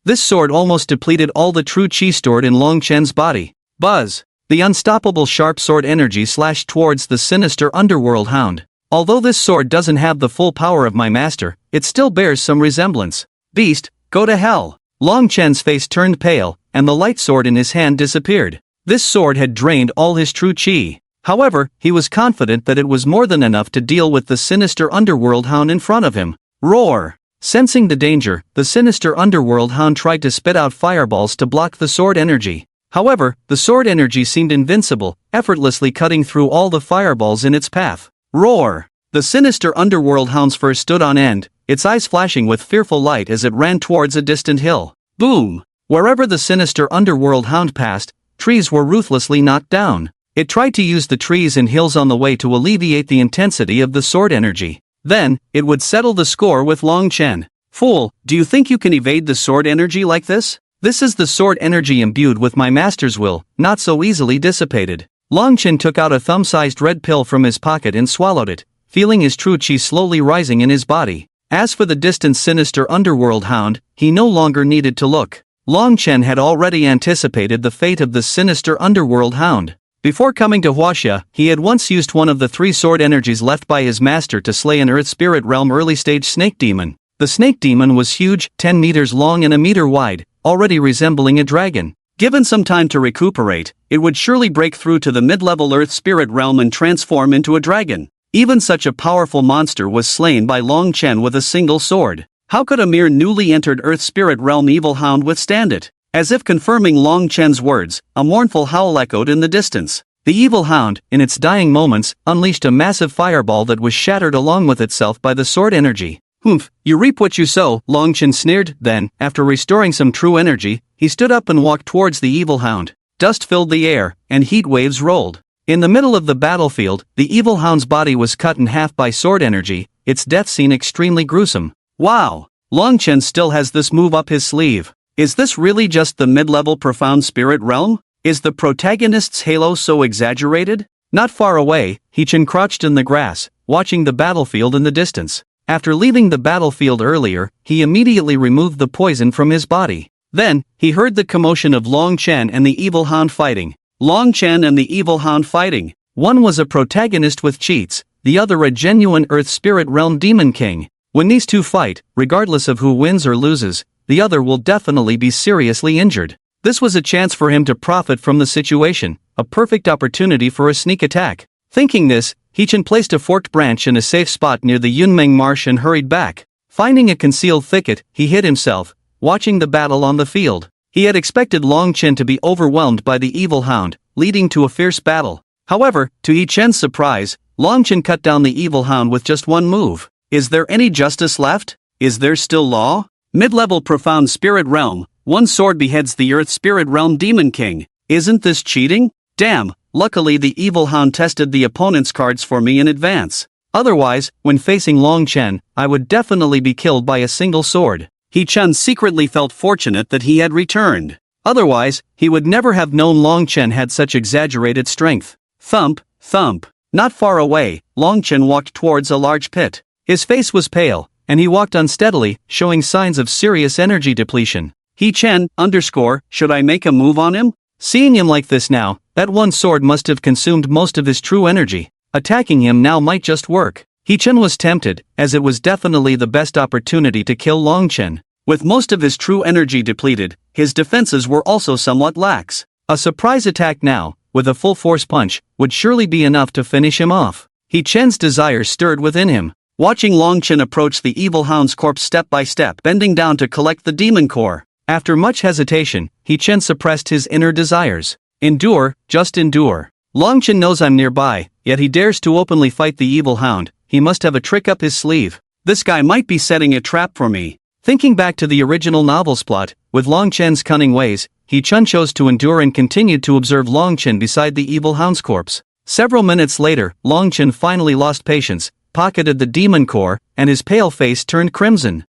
This sword almost depleted all the true chi stored in Long Chen's body. Buzz! The unstoppable sharp sword energy slashed towards the sinister underworld hound. Although this sword doesn't have the full power of my master, it still bears some resemblance. Beast, go to hell! Long Chen's face turned pale, and the light sword in his hand disappeared. This sword had drained all his true chi. However, he was confident that it was more than enough to deal with the sinister underworld hound in front of him. Roar! Sensing the danger, the sinister underworld hound tried to spit out fireballs to block the sword energy. However, the sword energy seemed invincible, effortlessly cutting through all the fireballs in its path. Roar! The sinister underworld hound's fur stood on end, its eyes flashing with fearful light as it ran towards a distant hill. Boom! Wherever the sinister underworld hound passed, trees were ruthlessly knocked down. It tried to use the trees and hills on the way to alleviate the intensity of the sword energy. Then, it would settle the score with Long Chen. Fool, do you think you can evade the sword energy like this? This is the sword energy imbued with my master's will, not so easily dissipated. Long Chen took out a thumb-sized red pill from his pocket and swallowed it, feeling his true chi slowly rising in his body. As for the distant sinister underworld hound, he no longer needed to look. Long Chen had already anticipated the fate of the sinister underworld hound. Before coming to Huaxia, he had once used one of the 3 sword energies left by his master to slay an Earth Spirit Realm early-stage snake demon. The snake demon was huge, 10 meters long and a meter wide, already resembling a dragon. Given some time to recuperate, it would surely break through to the mid-level Earth Spirit Realm and transform into a dragon. Even such a powerful monster was slain by Long Chen with a single sword. How could a mere newly entered Earth Spirit Realm evil hound withstand it? As if confirming Long Chen's words, a mournful howl echoed in the distance. The evil hound, in its dying moments, unleashed a massive fireball that was shattered along with itself by the sword energy. Humph, you reap what you sow, Long Chen sneered. Then, after restoring some true energy, he stood up and walked towards the evil hound. Dust filled the air, and heat waves rolled. In the middle of the battlefield, the evil hound's body was cut in half by sword energy, its death scene extremely gruesome. Wow! Long Chen still has this move up his sleeve. Is this really just the mid-level profound spirit realm? Is the protagonist's halo so exaggerated? Not far away, He Chen crouched in the grass, watching the battlefield in the distance. After leaving the battlefield earlier, he immediately removed the poison from his body. Then, he heard the commotion of Long Chen and the evil hound fighting. Long Chen and the evil hound fighting. One was a protagonist with cheats, the other a genuine Earth Spirit Realm Demon King. When these two fight, regardless of who wins or loses, the other will definitely be seriously injured. This was a chance for him to profit from the situation, a perfect opportunity for a sneak attack. Thinking this, He-chan placed a forked branch in a safe spot near the Yunmeng Marsh and hurried back. Finding a concealed thicket, he hid himself, watching the battle on the field. He had expected Long Chen to be overwhelmed by the evil hound, leading to a fierce battle. However, to He-chan's surprise, Long Chen cut down the evil hound with just one move. Is there any justice left? Is there still law? Mid-level Profound Spirit Realm, one sword beheads the Earth Spirit Realm Demon King. Isn't this cheating? Damn, luckily the evil hound tested the opponent's cards for me in advance. Otherwise, when facing Long Chen, I would definitely be killed by a single sword. He-chan secretly felt fortunate that he had returned. Otherwise, he would never have known Long Chen had such exaggerated strength. Thump, thump. Not far away, Long Chen walked towards a large pit. His face was pale, and he walked unsteadily, showing signs of serious energy depletion. He-chan, should I make a move on him? Seeing him like this now, that one sword must have consumed most of his true energy. Attacking him now might just work. He-chan was tempted, as it was definitely the best opportunity to kill Long Chen. With most of his true energy depleted, his defenses were also somewhat lax. A surprise attack now, with a full force punch, would surely be enough to finish him off. He-chan's desire stirred within him. Watching Long Chen approach the evil hound's corpse step by step, bending down to collect the demon core. After much hesitation, He-chen suppressed his inner desires. Endure, just endure. Long Chen knows I'm nearby, yet he dares to openly fight the evil hound. He must have a trick up his sleeve. This guy might be setting a trap for me. Thinking back to the original novel's plot, with Long Chen's cunning ways, He-chan chose to endure and continued to observe Long Chen beside the evil hound's corpse. Several minutes later, Long Chen finally lost patience, pocketed the demon core, and his pale face turned crimson.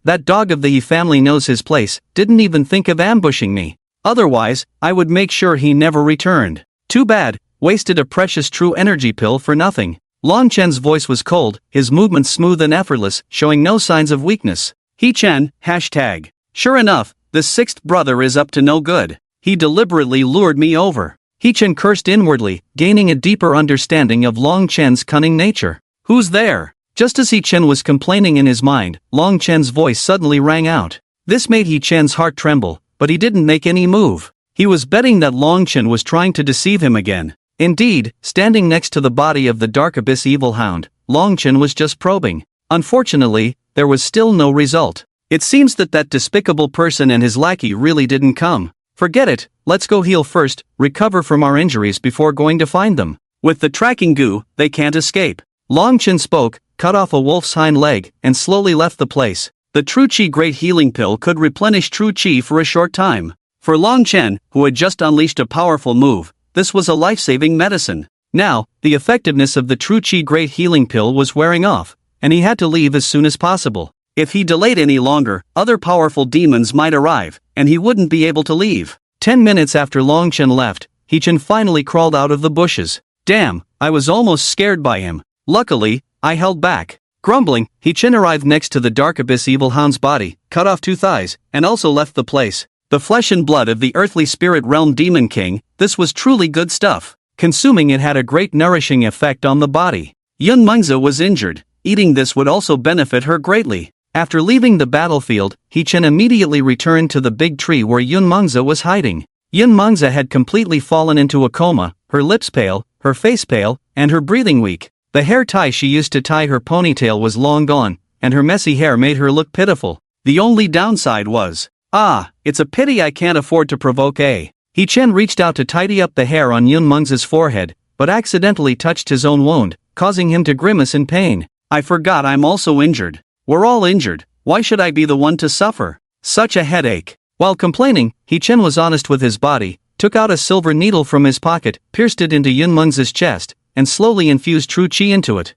That dog of the He family knows his place, didn't even think of ambushing me. Otherwise, I would make sure he never returned. Too bad, wasted a precious true energy pill for nothing. Long Chen's voice was cold, his movements smooth and effortless, showing no signs of weakness. He-chan, hashtag. Sure enough, the sixth brother is up to no good. He deliberately lured me over. He-chan cursed inwardly, gaining a deeper understanding of Long Chen's cunning nature. Who's there? Just as He-chan was complaining in his mind, Long Chen's voice suddenly rang out. This made He-chan's heart tremble, but he didn't make any move. He was betting that Long Chen was trying to deceive him again. Indeed, standing next to the body of the Dark Abyss evil hound, Long Chen was just probing. Unfortunately, there was still no result. It seems that despicable person and his lackey really didn't come. Forget it, let's go heal first, recover from our injuries before going to find them. With the tracking goo, they can't escape. Long Chen spoke, cut off a wolf's hind leg, and slowly left the place. The True Chi Great Healing Pill could replenish True Chi for a short time. For Long Chen, who had just unleashed a powerful move, this was a life-saving medicine. Now, the effectiveness of the True Chi Great Healing Pill was wearing off, and he had to leave as soon as possible. If he delayed any longer, other powerful demons might arrive, and he wouldn't be able to leave. 10 minutes after Long Chen left, He-chan finally crawled out of the bushes. Damn, I was almost scared by him. Luckily, I held back. Grumbling, He-chan arrived next to the Dark Abyss evil hound's body, cut off 2 thighs, and also left the place. The flesh and blood of the earthly spirit realm demon king, this was truly good stuff. Consuming it had a great nourishing effect on the body. Yun Mengzi was injured. Eating this would also benefit her greatly. After leaving the battlefield, He-chan immediately returned to the big tree where Yun Mengzi was hiding. Yun Mengzi had completely fallen into a coma, her lips pale, her face pale, and her breathing weak. The hair tie she used to tie her ponytail was long gone, and her messy hair made her look pitiful. The only downside was, it's a pity I can't afford to provoke a. He-chan reached out to tidy up the hair on Yun Mengzi's forehead, but accidentally touched his own wound, causing him to grimace in pain. I forgot I'm also injured. We're all injured, why should I be the one to suffer? Such a headache. While complaining, He-chan was honest with his body, took out a silver needle from his pocket, pierced it into Yun Mengzi's chest, and slowly infused true chi into it.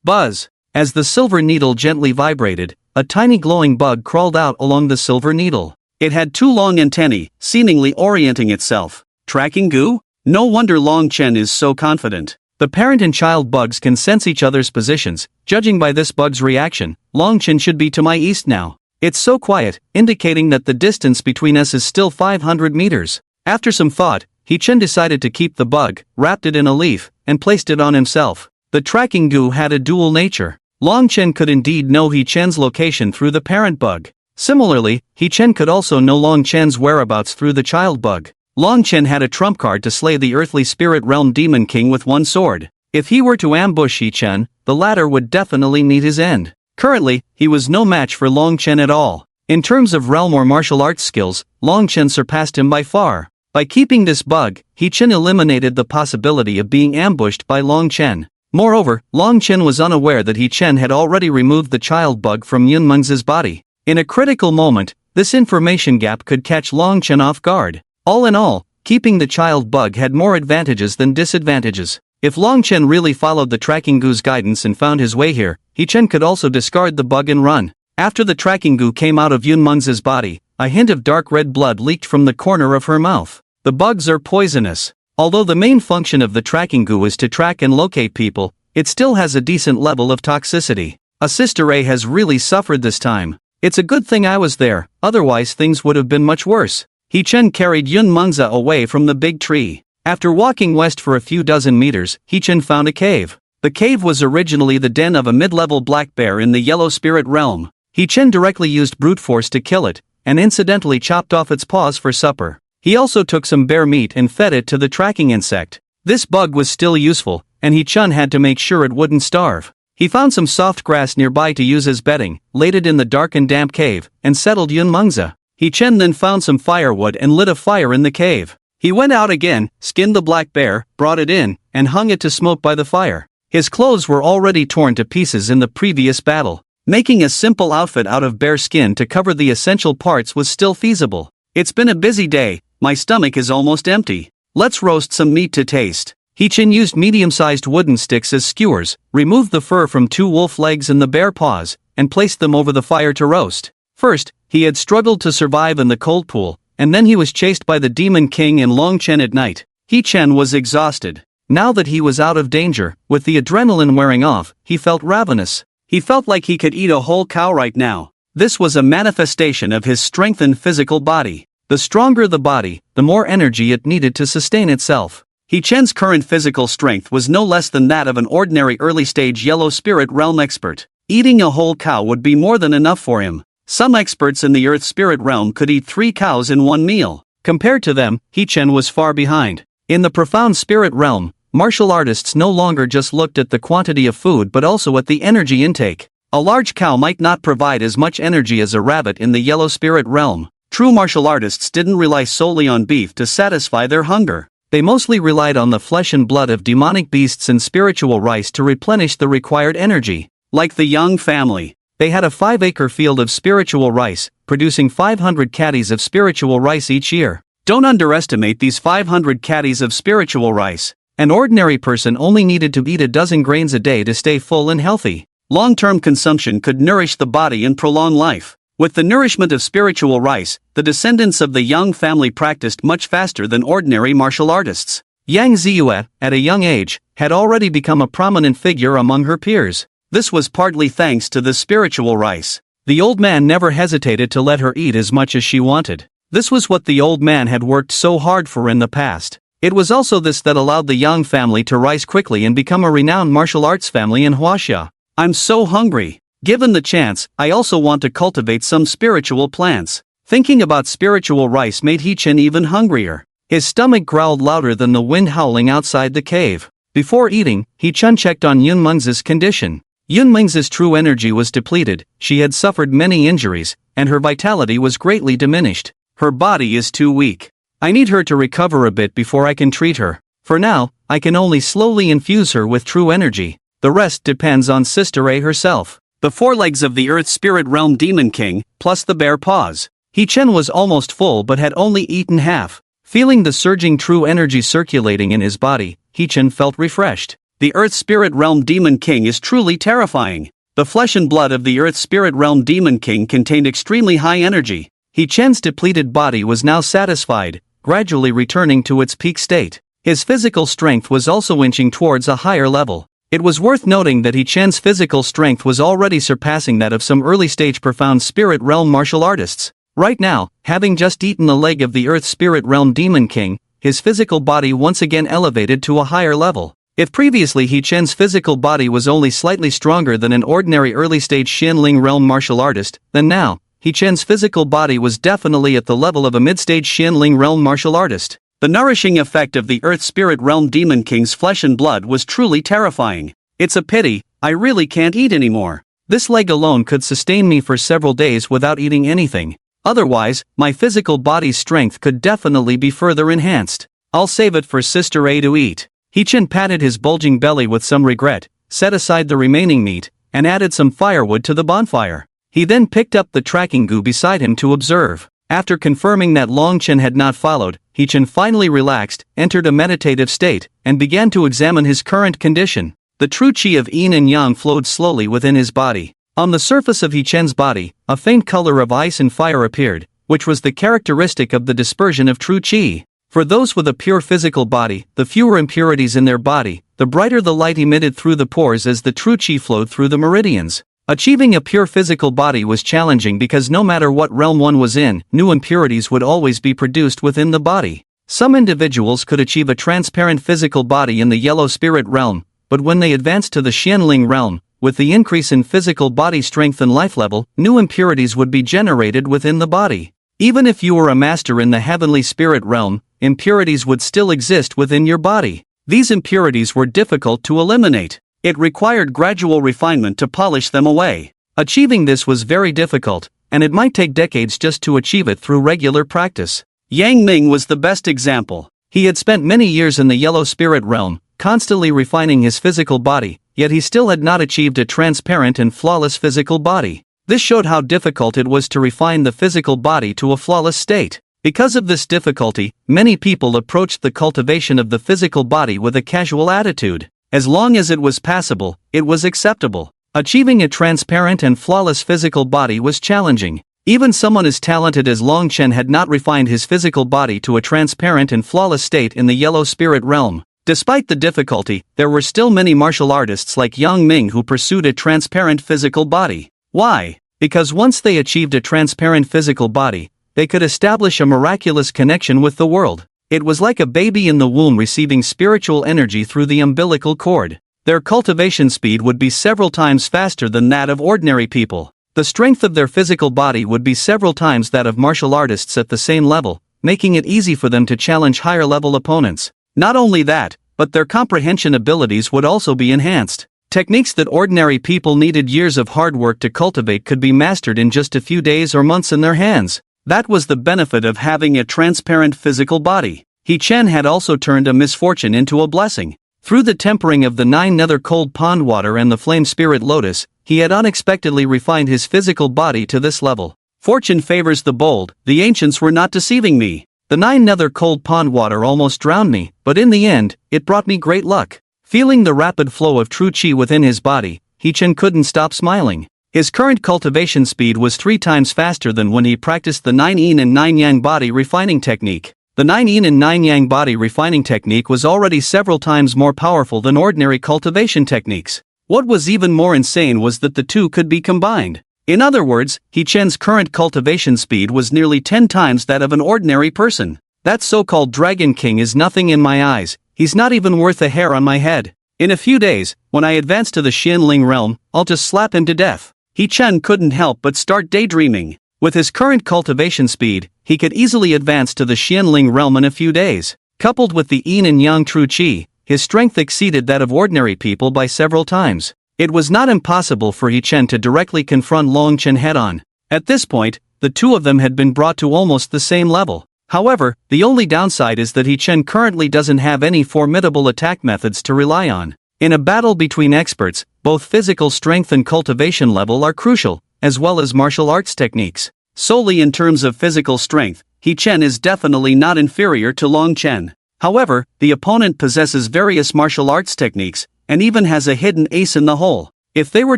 Buzz! As the silver needle gently vibrated, a tiny glowing bug crawled out along the silver needle. It had 2 long antennae, seemingly orienting itself. Tracking goo? No wonder Long Chen is so confident. The parent and child bugs can sense each other's positions. Judging by this bug's reaction, Long Chen should be to my east now. It's so quiet, indicating that the distance between us is still 500 meters. After some thought, He-Chen decided to keep the bug, wrapped it in a leaf, and placed it on himself. The tracking goo had a dual nature. Long Chen could indeed know He-Chen's location through the parent bug. Similarly, He-Chen could also know Long Chen's whereabouts through the child bug. Long Chen had a trump card to slay the earthly spirit realm demon king with one sword. If he were to ambush He-Chen, the latter would definitely meet his end. Currently, he was no match for Long Chen at all. In terms of realm or martial arts skills, Long Chen surpassed him by far. By keeping this bug, He-Chen eliminated the possibility of being ambushed by Long Chen. Moreover, Long Chen was unaware that He-Chen had already removed the child bug from Yunmeng's body. In a critical moment, this information gap could catch Long Chen off guard. All in all, keeping the child bug had more advantages than disadvantages. If Long Chen really followed the tracking goo's guidance and found his way here, He-Chen could also discard the bug and run. After the tracking goo came out of Yunmeng's body, a hint of dark red blood leaked from the corner of her mouth. The bugs are poisonous. Although the main function of the tracking goo is to track and locate people, it still has a decent level of toxicity. A Sister A has really suffered this time. It's a good thing I was there, otherwise things would have been much worse. He-Chen carried Yunmeng's away from the big tree. After walking west for a few dozen meters, He-Chen found a cave. The cave was originally the den of a mid-level black bear in the yellow spirit realm. He-Chen directly used brute force to kill it, and incidentally chopped off its paws for supper. He also took some bear meat and fed it to the tracking insect. This bug was still useful, and He-Chen had to make sure it wouldn't starve. He found some soft grass nearby to use as bedding, laid it in the dark and damp cave, and settled Yunmeng's. He-Chen then found some firewood and lit a fire in the cave. He went out again, skinned the black bear, brought it in, and hung it to smoke by the fire. His clothes were already torn to pieces in the previous battle. Making a simple outfit out of bear skin to cover the essential parts was still feasible. It's been a busy day, my stomach is almost empty. Let's roast some meat to taste. He-Chen used medium-sized wooden sticks as skewers, removed the fur from 2 wolf legs and the bear paws, and placed them over the fire to roast. First, he had struggled to survive in the cold pool, and then he was chased by the Demon King and Long Chen at night. He-Chen was exhausted. Now that he was out of danger, with the adrenaline wearing off, he felt ravenous. He felt like he could eat a whole cow right now. This was a manifestation of his strengthened physical body. The stronger the body, the more energy it needed to sustain itself. He-Chen's current physical strength was no less than that of an ordinary early-stage yellow spirit realm expert. Eating a whole cow would be more than enough for him. Some experts in the Earth Spirit realm could eat 3 cows in one meal. Compared to them, He-Chen was far behind. In the profound spirit realm, martial artists no longer just looked at the quantity of food but also at the energy intake. A large cow might not provide as much energy as a rabbit in the yellow spirit realm. True martial artists didn't rely solely on beef to satisfy their hunger. They mostly relied on the flesh and blood of demonic beasts and spiritual rice to replenish the required energy. Like the Yang family, they had a 5-acre field of spiritual rice, producing 500 caddies of spiritual rice each year. Don't underestimate these 500 caddies of spiritual rice. An ordinary person only needed to eat a dozen grains a day to stay full and healthy. Long-term consumption could nourish the body and prolong life. With the nourishment of spiritual rice, the descendants of the Yang family practiced much faster than ordinary martial artists. Yang Ziyue, at a young age, had already become a prominent figure among her peers. This was partly thanks to the spiritual rice. The old man never hesitated to let her eat as much as she wanted. This was what the old man had worked so hard for in the past. It was also this that allowed the Yang family to rise quickly and become a renowned martial arts family in Huaxia. I'm so hungry. Given the chance, I also want to cultivate some spiritual plants. Thinking about spiritual rice made He-Chen even hungrier. His stomach growled louder than the wind howling outside the cave. Before eating, He-Chen checked on Yunmeng's condition. Yunmeng's true energy was depleted, she had suffered many injuries, and her vitality was greatly diminished. Her body is too weak. I need her to recover a bit before I can treat her. For now, I can only slowly infuse her with true energy. The rest depends on Sister A herself. The 4 legs of the Earth Spirit Realm Demon King, plus the bear paws. He-Chen was almost full but had only eaten half. Feeling the surging true energy circulating in his body, He-Chen felt refreshed. The Earth Spirit Realm Demon King is truly terrifying. The flesh and blood of the Earth Spirit Realm Demon King contained extremely high energy. He-Chen's depleted body was now satisfied, gradually returning to its peak state. His physical strength was also inching towards a higher level. It was worth noting that He Chen's physical strength was already surpassing that of some early-stage profound spirit realm martial artists. Right now, having just eaten a leg of the Earth Spirit Realm Demon King, his physical body once again elevated to a higher level. If previously He Chen's physical body was only slightly stronger than an ordinary early-stage Xianling realm martial artist, then now, He Chen's physical body was definitely at the level of a mid-stage Xianling realm martial artist. The nourishing effect of the Earth Spirit Realm Demon King's flesh and blood was truly terrifying. It's a pity, I really can't eat anymore. This leg alone could sustain me for several days without eating anything. Otherwise, my physical body's strength could definitely be further enhanced. I'll save it for Sister A to eat. He Chen patted his bulging belly with some regret, set aside the remaining meat, and added some firewood to the bonfire. He then picked up the tracking goo beside him to observe. After confirming that Long Chen had not followed, He Chen finally relaxed, entered a meditative state, and began to examine his current condition. The true qi of yin and yang flowed slowly within his body. On the surface of He Chen's body, a faint color of ice and fire appeared, which was the characteristic of the dispersion of true qi. For those with a pure physical body, the fewer impurities in their body, the brighter the light emitted through the pores as the true qi flowed through the meridians. Achieving a pure physical body was challenging because no matter what realm one was in, new impurities would always be produced within the body. Some individuals could achieve a transparent physical body in the yellow spirit realm, but when they advanced to the Xianling realm, with the increase in physical body strength and life level, new impurities would be generated within the body. Even if you were a master in the heavenly spirit realm, impurities would still exist within your body. These impurities were difficult to eliminate. It required gradual refinement to polish them away. Achieving this was very difficult, and it might take decades just to achieve it through regular practice. Yang Ming was the best example. He had spent many years in the yellow spirit realm, constantly refining his physical body, yet he still had not achieved a transparent and flawless physical body. This showed how difficult it was to refine the physical body to a flawless state. Because of this difficulty, many people approached the cultivation of the physical body with a casual attitude. As long as it was passable, it was acceptable. Achieving a transparent and flawless physical body was challenging. Even someone as talented as Long Chen had not refined his physical body to a transparent and flawless state in the yellow spirit realm. Despite the difficulty, there were still many martial artists like Yang Ming who pursued a transparent physical body. Why? Because once they achieved a transparent physical body, they could establish a miraculous connection with the world. It was like a baby in the womb receiving spiritual energy through the umbilical cord. Their cultivation speed would be several times faster than that of ordinary people. The strength of their physical body would be several times that of martial artists at the same level, making it easy for them to challenge higher-level opponents. Not only that, but their comprehension abilities would also be enhanced. Techniques that ordinary people needed years of hard work to cultivate could be mastered in just a few days or months in their hands. That was the benefit of having a transparent physical body. He Chen had also turned a misfortune into a blessing. Through the tempering of the 9 nether cold pond water and the flame spirit lotus, he had unexpectedly refined his physical body to this level. Fortune favors the bold, the ancients were not deceiving me. The 9 nether cold pond water almost drowned me, but in the end, it brought me great luck. Feeling the rapid flow of true qi within his body, He Chen couldn't stop smiling. His current cultivation speed was 3 times faster than when he practiced the 9 yin and 9 yang body refining technique. The 9 yin and 9 yang body refining technique was already several times more powerful than ordinary cultivation techniques. What was even more insane was that the two could be combined. In other words, He Chen's current cultivation speed was nearly 10 times that of an ordinary person. That so-called Dragon King is nothing in my eyes, he's not even worth a hair on my head. In a few days, when I advance to the Xianling realm, I'll just slap him to death. He Chen couldn't help but start daydreaming. With his current cultivation speed, he could easily advance to the Xianling realm in a few days. Coupled with the yin and yang true qi, his strength exceeded that of ordinary people by several times. It was not impossible for He Chen to directly confront Long Chen head-on. At this point, the two of them had been brought to almost the same level. However, the only downside is that He Chen currently doesn't have any formidable attack methods to rely on. In a battle between experts, both physical strength and cultivation level are crucial, as well as martial arts techniques. Solely in terms of physical strength, He Chen is definitely not inferior to Long Chen. However, the opponent possesses various martial arts techniques, and even has a hidden ace in the hole. If they were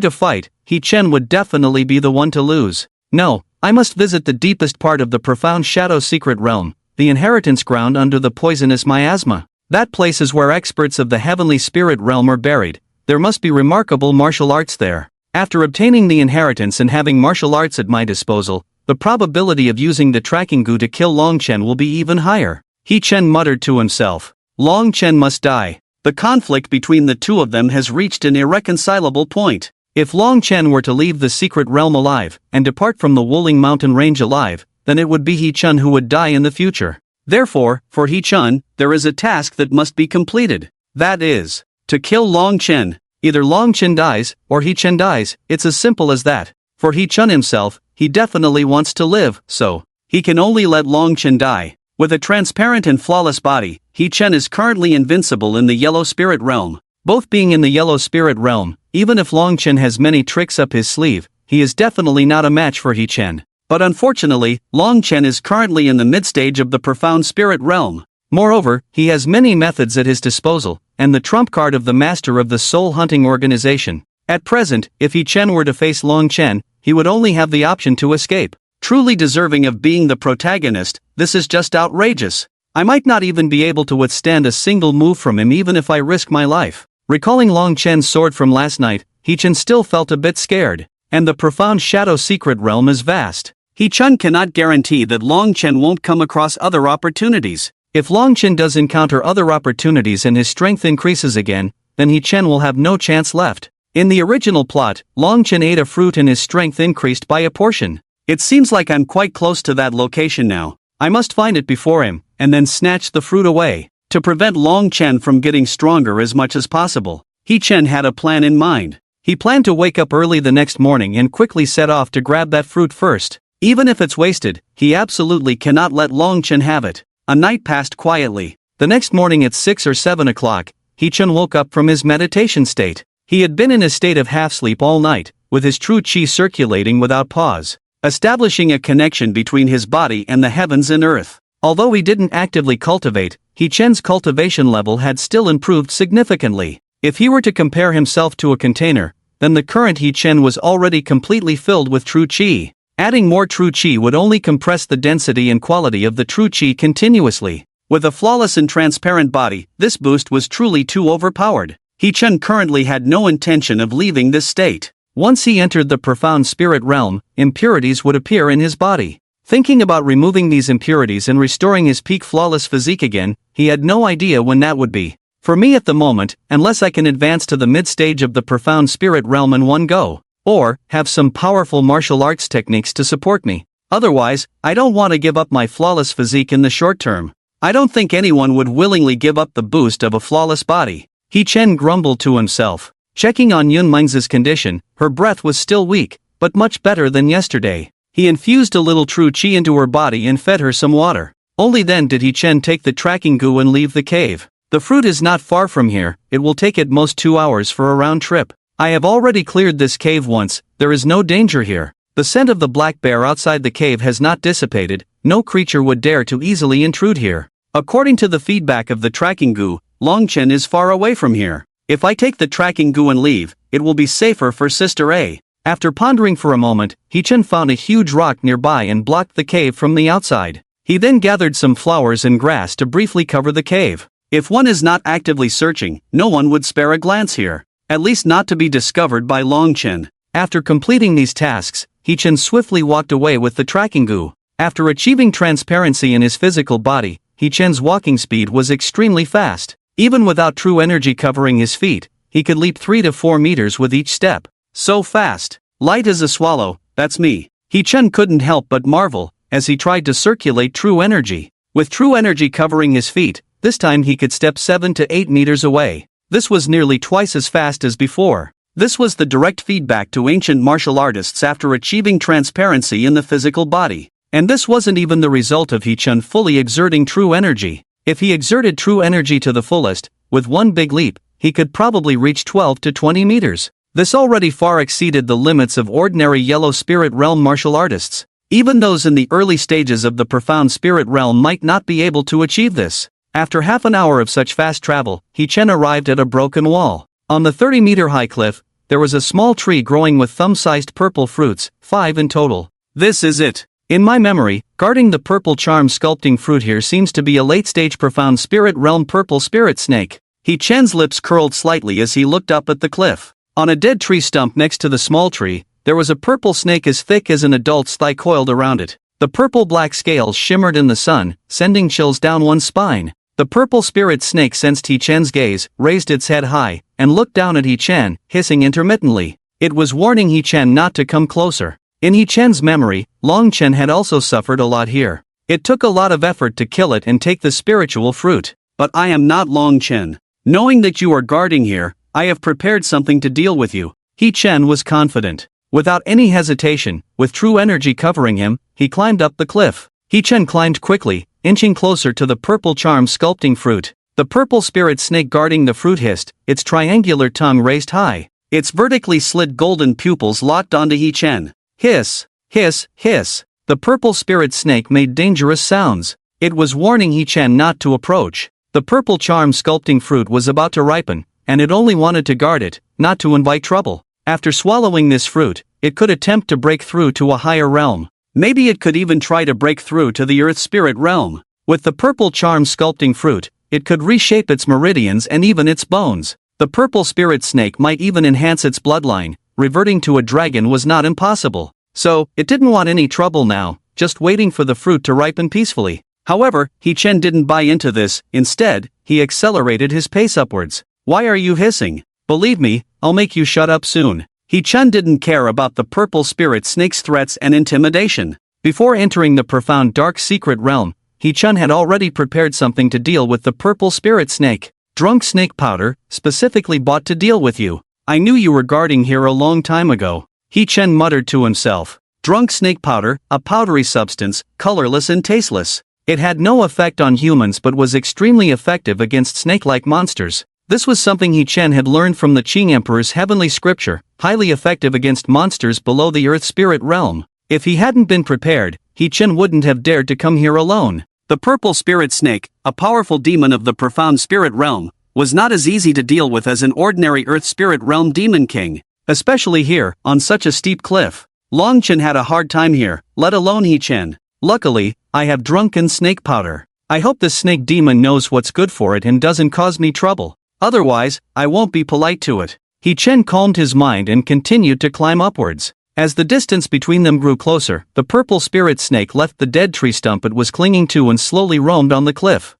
to fight, He Chen would definitely be the one to lose. No, I must visit the deepest part of the profound shadow secret realm, the inheritance ground under the poisonous miasma. That place is where experts of the heavenly spirit realm are buried. there must be remarkable martial arts there. After obtaining the inheritance and having martial arts at my disposal, the probability of using the tracking goo to kill Long Chen will be even higher. He Chen muttered to himself. Long Chen must die. The conflict between the two of them has reached an irreconcilable point. If Long Chen were to leave the secret realm alive, and depart from the Wuling mountain range alive, then it would be He Chun who would die in the future. Therefore, for He Chun, there is a task that must be completed. That is, to kill Long Chen. Either Long Chen dies, or He Chen dies, it's as simple as that. For He Chun himself, he definitely wants to live, so he can only let Long Chen die. With a transparent and flawless body, He Chen is currently invincible in the Yellow Spirit realm. Both being in the Yellow Spirit realm, even if Long Chen has many tricks up his sleeve, he is definitely not a match for He Chen. But unfortunately, Long Chen is currently in the mid-stage of the Profound Spirit realm. Moreover, he has many methods at his disposal, and the trump card of the master of the soul hunting organization. At present, if He Chen were to face Long Chen, he would only have the option to escape. Truly deserving of being the protagonist, this is just outrageous. I might not even be able to withstand a single move from him even if I risk my life. Recalling Long Chen's sword from last night, He Chen still felt a bit scared. And the profound shadow secret realm is vast. He Chen cannot guarantee that Long Chen won't come across other opportunities. If Long Chen does encounter other opportunities and his strength increases again, then He Chen will have no chance left. In the original plot, Long Chen ate a fruit and his strength increased by a portion. It seems like I'm quite close to that location now. I must find it before him, and then snatch the fruit away, to prevent Long Chen from getting stronger as much as possible. He Chen had a plan in mind. He planned to wake up early the next morning and quickly set off to grab that fruit first. Even if it's wasted, he absolutely cannot let Long Chen have it. A night passed quietly. The next morning at 6 or 7 o'clock, He Chen woke up from his meditation state. He had been in a state of half-sleep all night, with his true chi circulating without pause, establishing a connection between his body and the heavens and earth. Although he didn't actively cultivate, He Chen's cultivation level had still improved significantly. If he were to compare himself to a container, then the current He Chen was already completely filled with true chi. Adding more true chi would only compress the density and quality of the true chi continuously. With a flawless and transparent body, this boost was truly too overpowered. He Chen currently had no intention of leaving this state. Once he entered the profound spirit realm, impurities would appear in his body. Thinking about removing these impurities and restoring his peak flawless physique again, he had no idea when that would be. For me at the moment, unless I can advance to the mid-stage of the profound spirit realm in one go, or have some powerful martial arts techniques to support me. Otherwise, I don't want to give up my flawless physique in the short term. I don't think anyone would willingly give up the boost of a flawless body. He Chen grumbled to himself. Checking on Yun Ming's condition, her breath was still weak, but much better than yesterday. He infused a little true chi into her body and fed her some water. Only then did He Chen take the tracking goo and leave the cave. The fruit is not far from here, it will take at most 2 hours for a round trip. I have already cleared this cave once, there is no danger here. The scent of the black bear outside the cave has not dissipated, no creature would dare to easily intrude here. According to the feedback of the tracking goo, Long Chen is far away from here. If I take the tracking goo and leave, it will be safer for Sister A. After pondering for a moment, He Chen found a huge rock nearby and blocked the cave from the outside. He then gathered some flowers and grass to briefly cover the cave. If one is not actively searching, no one would spare a glance here. At least not to be discovered by Long Chen. After completing these tasks, He Chen swiftly walked away with the tracking goo. After achieving transparency in his physical body, He Chen's walking speed was extremely fast. Even without true energy covering his feet, he could leap 3 to 4 meters with each step. So fast. Light as a swallow, that's me. He Chen couldn't help but marvel, as he tried to circulate true energy. With true energy covering his feet, this time he could step 7 to 8 meters away. This was nearly twice as fast as before. This was the direct feedback to ancient martial artists after achieving transparency in the physical body. And this wasn't even the result of He Chen fully exerting true energy. If he exerted true energy to the fullest, with one big leap, he could probably reach 12 to 20 meters. This already far exceeded the limits of ordinary Yellow Spirit Realm martial artists. Even those in the early stages of the Profound Spirit Realm might not be able to achieve this. After half an hour of such fast travel, He Chen arrived at a broken wall. On the 30-meter-high cliff, there was a small tree growing with thumb-sized purple fruits, 5 in total. This is it. In my memory, guarding the purple charm sculpting fruit here seems to be a late-stage Profound Spirit Realm purple spirit snake. He Chen's lips curled slightly as he looked up at the cliff. On a dead tree stump next to the small tree, there was a purple snake as thick as an adult's thigh coiled around it. The purple-black scales shimmered in the sun, sending chills down one's spine. The purple spirit snake sensed He Chen's gaze, raised its head high, and looked down at He Chen, hissing intermittently. It was warning He Chen not to come closer. In He Chen's memory, Long Chen had also suffered a lot here. It took a lot of effort to kill it and take the spiritual fruit. But I am not Long Chen. Knowing that you are guarding here, I have prepared something to deal with you. He Chen was confident. Without any hesitation, with true energy covering him, he climbed up the cliff. He Chen climbed quickly, inching closer to the purple charm sculpting fruit. The purple spirit snake guarding the fruit hissed, its triangular tongue raised high. Its vertically slit golden pupils locked onto He Chen. Hiss, hiss, hiss. The purple spirit snake made dangerous sounds. It was warning He Chen not to approach. The purple charm sculpting fruit was about to ripen, and it only wanted to guard it, not to invite trouble. After swallowing this fruit, it could attempt to break through to a higher realm. Maybe it could even try to break through to the earth spirit realm. With the purple charm sculpting fruit, it could reshape its meridians and even its bones. The purple spirit snake might even enhance its bloodline. Reverting to a dragon was not impossible. So, it didn't want any trouble now, just waiting for the fruit to ripen peacefully. However, He Chen didn't buy into this. Instead, he accelerated his pace upwards. Why are you hissing? Believe me, I'll make you shut up soon. He Chen didn't care about the purple spirit snake's threats and intimidation. Before entering the profound dark secret realm, He Chen had already prepared something to deal with the purple spirit snake. Drunk snake powder, specifically bought to deal with you. I knew you were guarding here a long time ago. He Chen muttered to himself. Drunk snake powder, a powdery substance, colorless and tasteless. It had no effect on humans but was extremely effective against snake-like monsters. This was something He Chen had learned from the Qing Emperor's heavenly scripture, highly effective against monsters below the earth spirit realm. If he hadn't been prepared, He Chen wouldn't have dared to come here alone. The purple spirit snake, a powerful demon of the profound spirit realm, was not as easy to deal with as an ordinary earth spirit realm demon king. Especially here, on such a steep cliff. Long Chen had a hard time here, let alone He Chen. Luckily, I have drunken snake powder. I hope this snake demon knows what's good for it and doesn't cause me trouble. Otherwise, I won't be polite to it. He Chen calmed his mind and continued to climb upwards. As the distance between them grew closer, the purple spirit snake left the dead tree stump it was clinging to and slowly roamed on the cliff.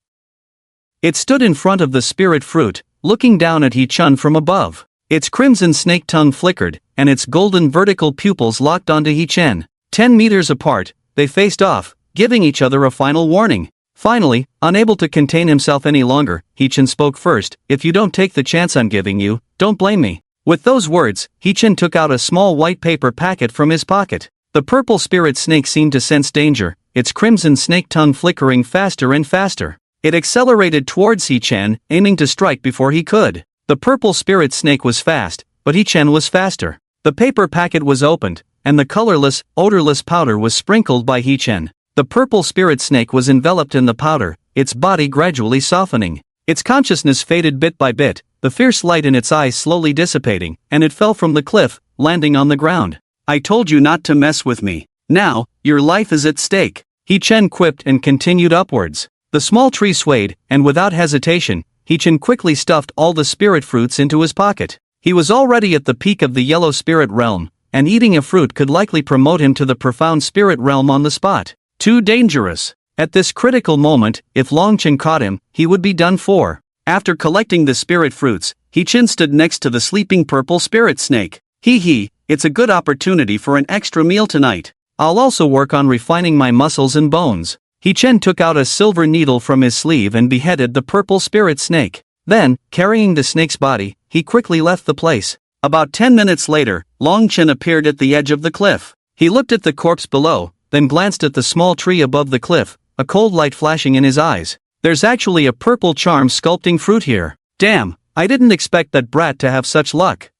It stood in front of the spirit fruit, looking down at He Chen from above. Its crimson snake tongue flickered, and its golden vertical pupils locked onto He Chen. 10 meters apart, they faced off, giving each other a final warning. Finally, unable to contain himself any longer, He Chen spoke first. If you don't take the chance I'm giving you, don't blame me. With those words, He Chen took out a small white paper packet from his pocket. The purple spirit snake seemed to sense danger, its crimson snake tongue flickering faster and faster. It accelerated towards He Chen, aiming to strike before he could. The purple spirit snake was fast, but He Chen was faster. The paper packet was opened, and the colorless, odorless powder was sprinkled by He Chen. The purple spirit snake was enveloped in the powder, its body gradually softening. Its consciousness faded bit by bit, the fierce light in its eyes slowly dissipating, and it fell from the cliff, landing on the ground. I told you not to mess with me. Now, your life is at stake. He Chen quipped and continued upwards. The small tree swayed, and without hesitation, He Chen quickly stuffed all the spirit fruits into his pocket. He was already at the peak of the yellow spirit realm, and eating a fruit could likely promote him to the profound spirit realm on the spot. Too dangerous. At this critical moment, if Long Chen caught him, he would be done for. After collecting the spirit fruits, He Chen stood next to the sleeping purple spirit snake. It's a good opportunity for an extra meal tonight. I'll also work on refining my muscles and bones. He Chen took out a silver needle from his sleeve and beheaded the purple spirit snake. Then, carrying the snake's body, he quickly left the place. About 10 minutes later, Long Chen appeared at the edge of the cliff. He looked at the corpse below, then glanced at the small tree above the cliff, a cold light flashing in his eyes. There's actually a purple charm sculpting fruit here. Damn, I didn't expect that brat to have such luck.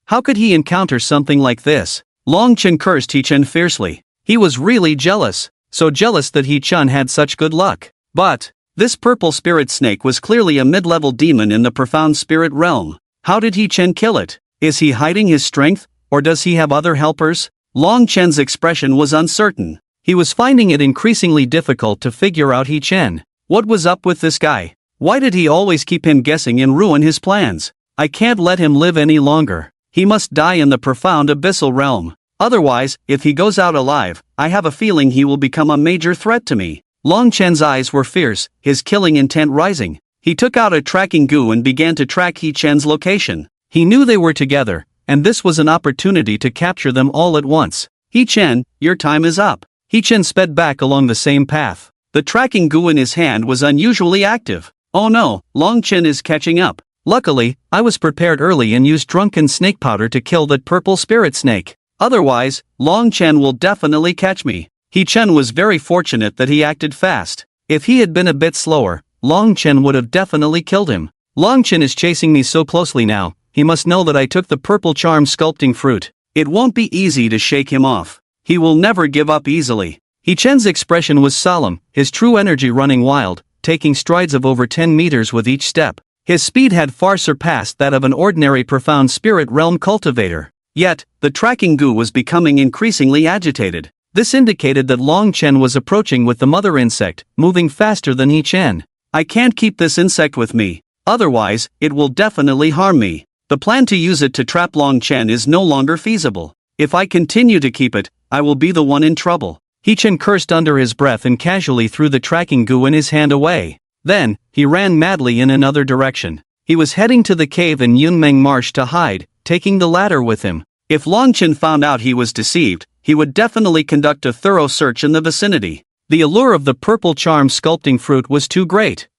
How could he encounter something like this? Long Chen cursed He Chen fiercely. He was really jealous. So jealous that He Chen had such good luck. But this purple spirit snake was clearly a mid-level demon in the profound spirit realm. How did He Chen kill it? Is he hiding his strength, or does he have other helpers? Long Chen's expression was uncertain. He was finding it increasingly difficult to figure out He Chen. What was up with this guy? Why did he always keep him guessing and ruin his plans? I can't let him live any longer. He must die in the profound abyssal realm. Otherwise, if he goes out alive, I have a feeling he will become a major threat to me. Long Chen's eyes were fierce, his killing intent rising. He took out a tracking goo and began to track He Chen's location. He knew they were together, and this was an opportunity to capture them all at once. He Chen, your time is up. He Chen sped back along the same path. The tracking goo in his hand was unusually active. Oh no, Long Chen is catching up. Luckily, I was prepared early and used drunken snake powder to kill that purple spirit snake. Otherwise, Long Chen will definitely catch me. He Chen was very fortunate that he acted fast. If he had been a bit slower, Long Chen would have definitely killed him. Long Chen is chasing me so closely now, he must know that I took the purple charm sculpting fruit. It won't be easy to shake him off. He will never give up easily. He Chen's expression was solemn, his true energy running wild, taking strides of over 10 meters with each step. His speed had far surpassed that of an ordinary profound spirit realm cultivator. Yet, the tracking goo was becoming increasingly agitated. This indicated that Long Chen was approaching with the mother insect, moving faster than He Chen. I can't keep this insect with me. Otherwise, it will definitely harm me. The plan to use it to trap Long Chen is no longer feasible. If I continue to keep it, I will be the one in trouble. He Chen cursed under his breath and casually threw the tracking goo in his hand away. Then, he ran madly in another direction. He was heading to the cave in Yunmeng Marsh to hide, taking the ladder with him. If Long Chen found out he was deceived, he would definitely conduct a thorough search in the vicinity. The allure of the purple charm sculpting fruit was too great.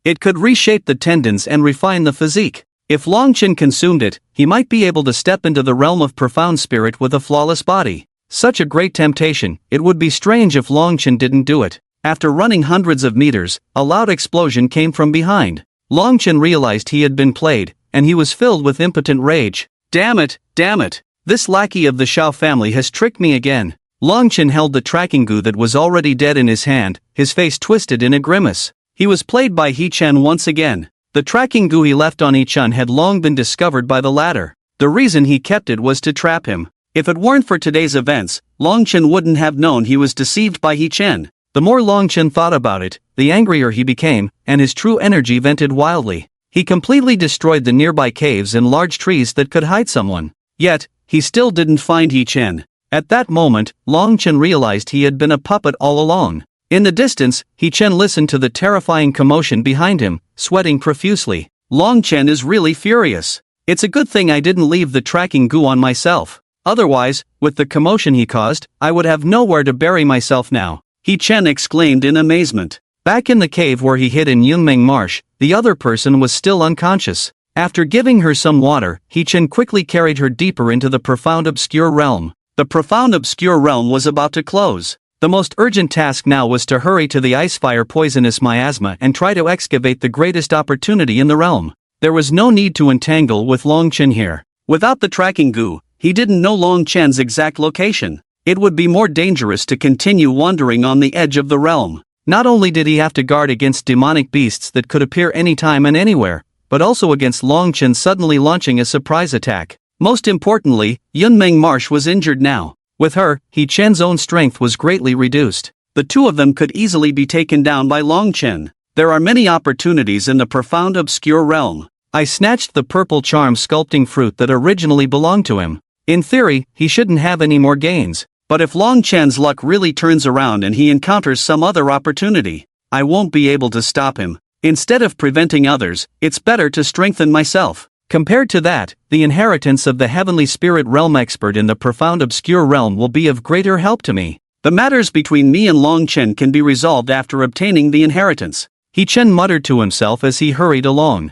It could reshape the tendons and refine the physique. If Long Chen consumed it, he might be able to step into the realm of profound spirit with a flawless body. Such a great temptation, it would be strange if Long Chen didn't do it. After running hundreds of meters, a loud explosion came from behind. Long Chen realized he had been played, and he was filled with impotent rage. Damn it, damn it. This lackey of the Xiao family has tricked me again. Long Chen held the tracking goo that was already dead in his hand, his face twisted in a grimace. He was played by He Chen once again. The tracking goo he left on He Chen had long been discovered by the latter. The reason he kept it was to trap him. If it weren't for today's events, Long Chen wouldn't have known he was deceived by He Chen. The more Long Chen thought about it, the angrier he became, and his true energy vented wildly. He completely destroyed the nearby caves and large trees that could hide someone. Yet, he still didn't find He Chen. At that moment, Long Chen realized he had been a puppet all along. In the distance, He Chen listened to the terrifying commotion behind him, sweating profusely. Long Chen is really furious. It's a good thing I didn't leave the tracking goo on myself. Otherwise, with the commotion he caused, I would have nowhere to bury myself now. He Chen exclaimed in amazement. Back in the cave where he hid in Yunmeng Marsh, the other person was still unconscious. After giving her some water, He Chen quickly carried her deeper into the profound obscure realm. The profound obscure realm was about to close. The most urgent task now was to hurry to the icefire poisonous miasma and try to excavate the greatest opportunity in the realm. There was no need to entangle with Long Chen here. Without the tracking goo, he didn't know Long Chen's exact location. It would be more dangerous to continue wandering on the edge of the realm. Not only did he have to guard against demonic beasts that could appear anytime and anywhere, but also against Long Chen suddenly launching a surprise attack. Most importantly, Yunmeng Marsh was injured now. With her, He Chen's own strength was greatly reduced. The two of them could easily be taken down by Long Chen. There are many opportunities in the profound obscure realm. I snatched the purple charm sculpting fruit that originally belonged to him. In theory, he shouldn't have any more gains. But if Long Chen's luck really turns around and he encounters some other opportunity, I won't be able to stop him. Instead of preventing others, it's better to strengthen myself. Compared to that, the inheritance of the heavenly spirit realm expert in the profound obscure realm will be of greater help to me. The matters between me and Long Chen can be resolved after obtaining the inheritance. He Chen muttered to himself as he hurried along.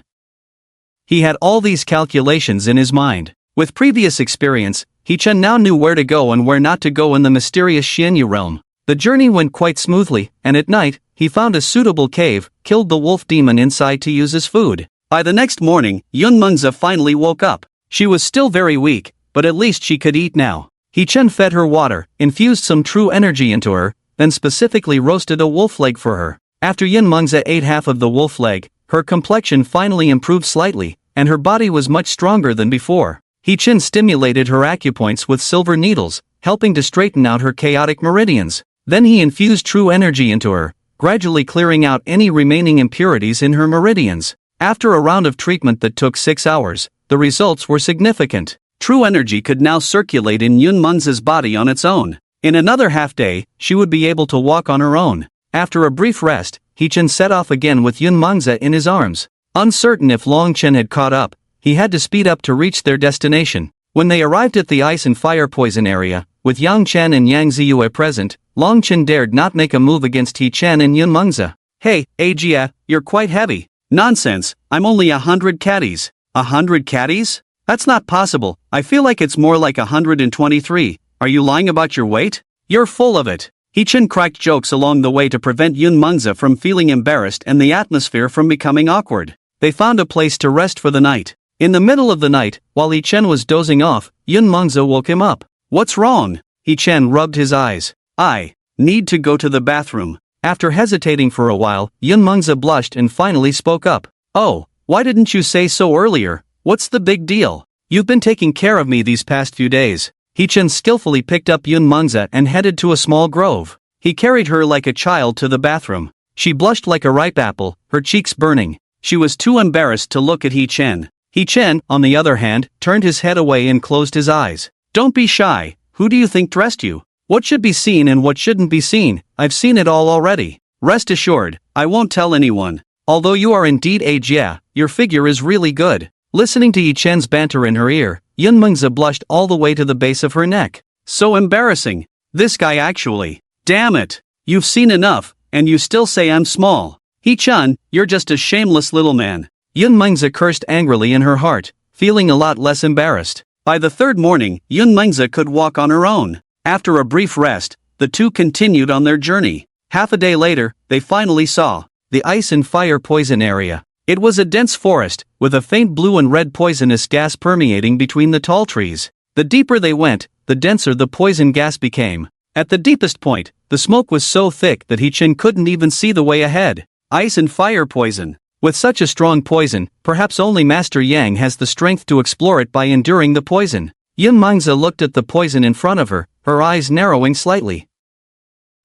He had all these calculations in his mind. With previous experience, He Chen now knew where to go and where not to go in the mysterious Xianyu realm. The journey went quite smoothly, and at night, he found a suitable cave, killed the wolf demon inside to use as food. By the next morning, Yun Mengzi finally woke up. She was still very weak, but at least she could eat now. He Chen fed her water, infused some true energy into her, then specifically roasted a wolf leg for her. After Yun Mengzi ate half of the wolf leg, her complexion finally improved slightly, and her body was much stronger than before. He Chen stimulated her acupoints with silver needles, helping to straighten out her chaotic meridians. Then he infused true energy into her, gradually clearing out any remaining impurities in her meridians. After a round of treatment that took 6 hours, the results were significant. True energy could now circulate in Yun Mengze's body on its own. In another half-day, she would be able to walk on her own. After a brief rest, He-Chen set off again with Yun Mengze in his arms. Uncertain if Long Chen had caught up, he had to speed up to reach their destination. When they arrived at the ice and fire poison area, with Yang Chen and Yang Ziyue present, Long Chen dared not make a move against He-Chen and Yun Mengze. "Hey, Ajia, you're quite heavy." "Nonsense, I'm only 100 caddies." "100 caddies? That's not possible, I feel like it's more like 123. Are you lying about your weight?" "You're full of it." He-Chen cracked jokes along the way to prevent Yun Mengze from feeling embarrassed and the atmosphere from becoming awkward. They found a place to rest for the night. In the middle of the night, while He-Chen was dozing off, Yun Mengze woke him up. "What's wrong?" He-Chen rubbed his eyes. "I need to go to the bathroom." After hesitating for a while, Yun Mengze blushed and finally spoke up. "Oh, why didn't you say so earlier? What's the big deal? You've been taking care of me these past few days." He-Chen skillfully picked up Yun Mengze and headed to a small grove. He carried her like a child to the bathroom. She blushed like a ripe apple, her cheeks burning. She was too embarrassed to look at He-Chen. He-Chen, on the other hand, turned his head away and closed his eyes. "Don't be shy. Who do you think dressed you? What should be seen and what shouldn't be seen, I've seen it all already. Rest assured, I won't tell anyone. Although you are indeed a Jia, your figure is really good." Listening to Yi-Chen's banter in her ear, Yun Mengze blushed all the way to the base of her neck. "So embarrassing. This guy actually. Damn it. You've seen enough, and you still say I'm small. He-Chen, you're just a shameless little man." Yun Mengze cursed angrily in her heart, feeling a lot less embarrassed. By the third morning, Yun Mengze could walk on her own. After a brief rest, the two continued on their journey. Half a day later, they finally saw the ice and fire poison area. It was a dense forest, with a faint blue and red poisonous gas permeating between the tall trees. The deeper they went, the denser the poison gas became. At the deepest point, the smoke was so thick that He-Chen couldn't even see the way ahead. Ice and fire poison. With such a strong poison, perhaps only Master Yang has the strength to explore it by enduring the poison. Yun Mengze looked at the poison in front of her, her eyes narrowing slightly.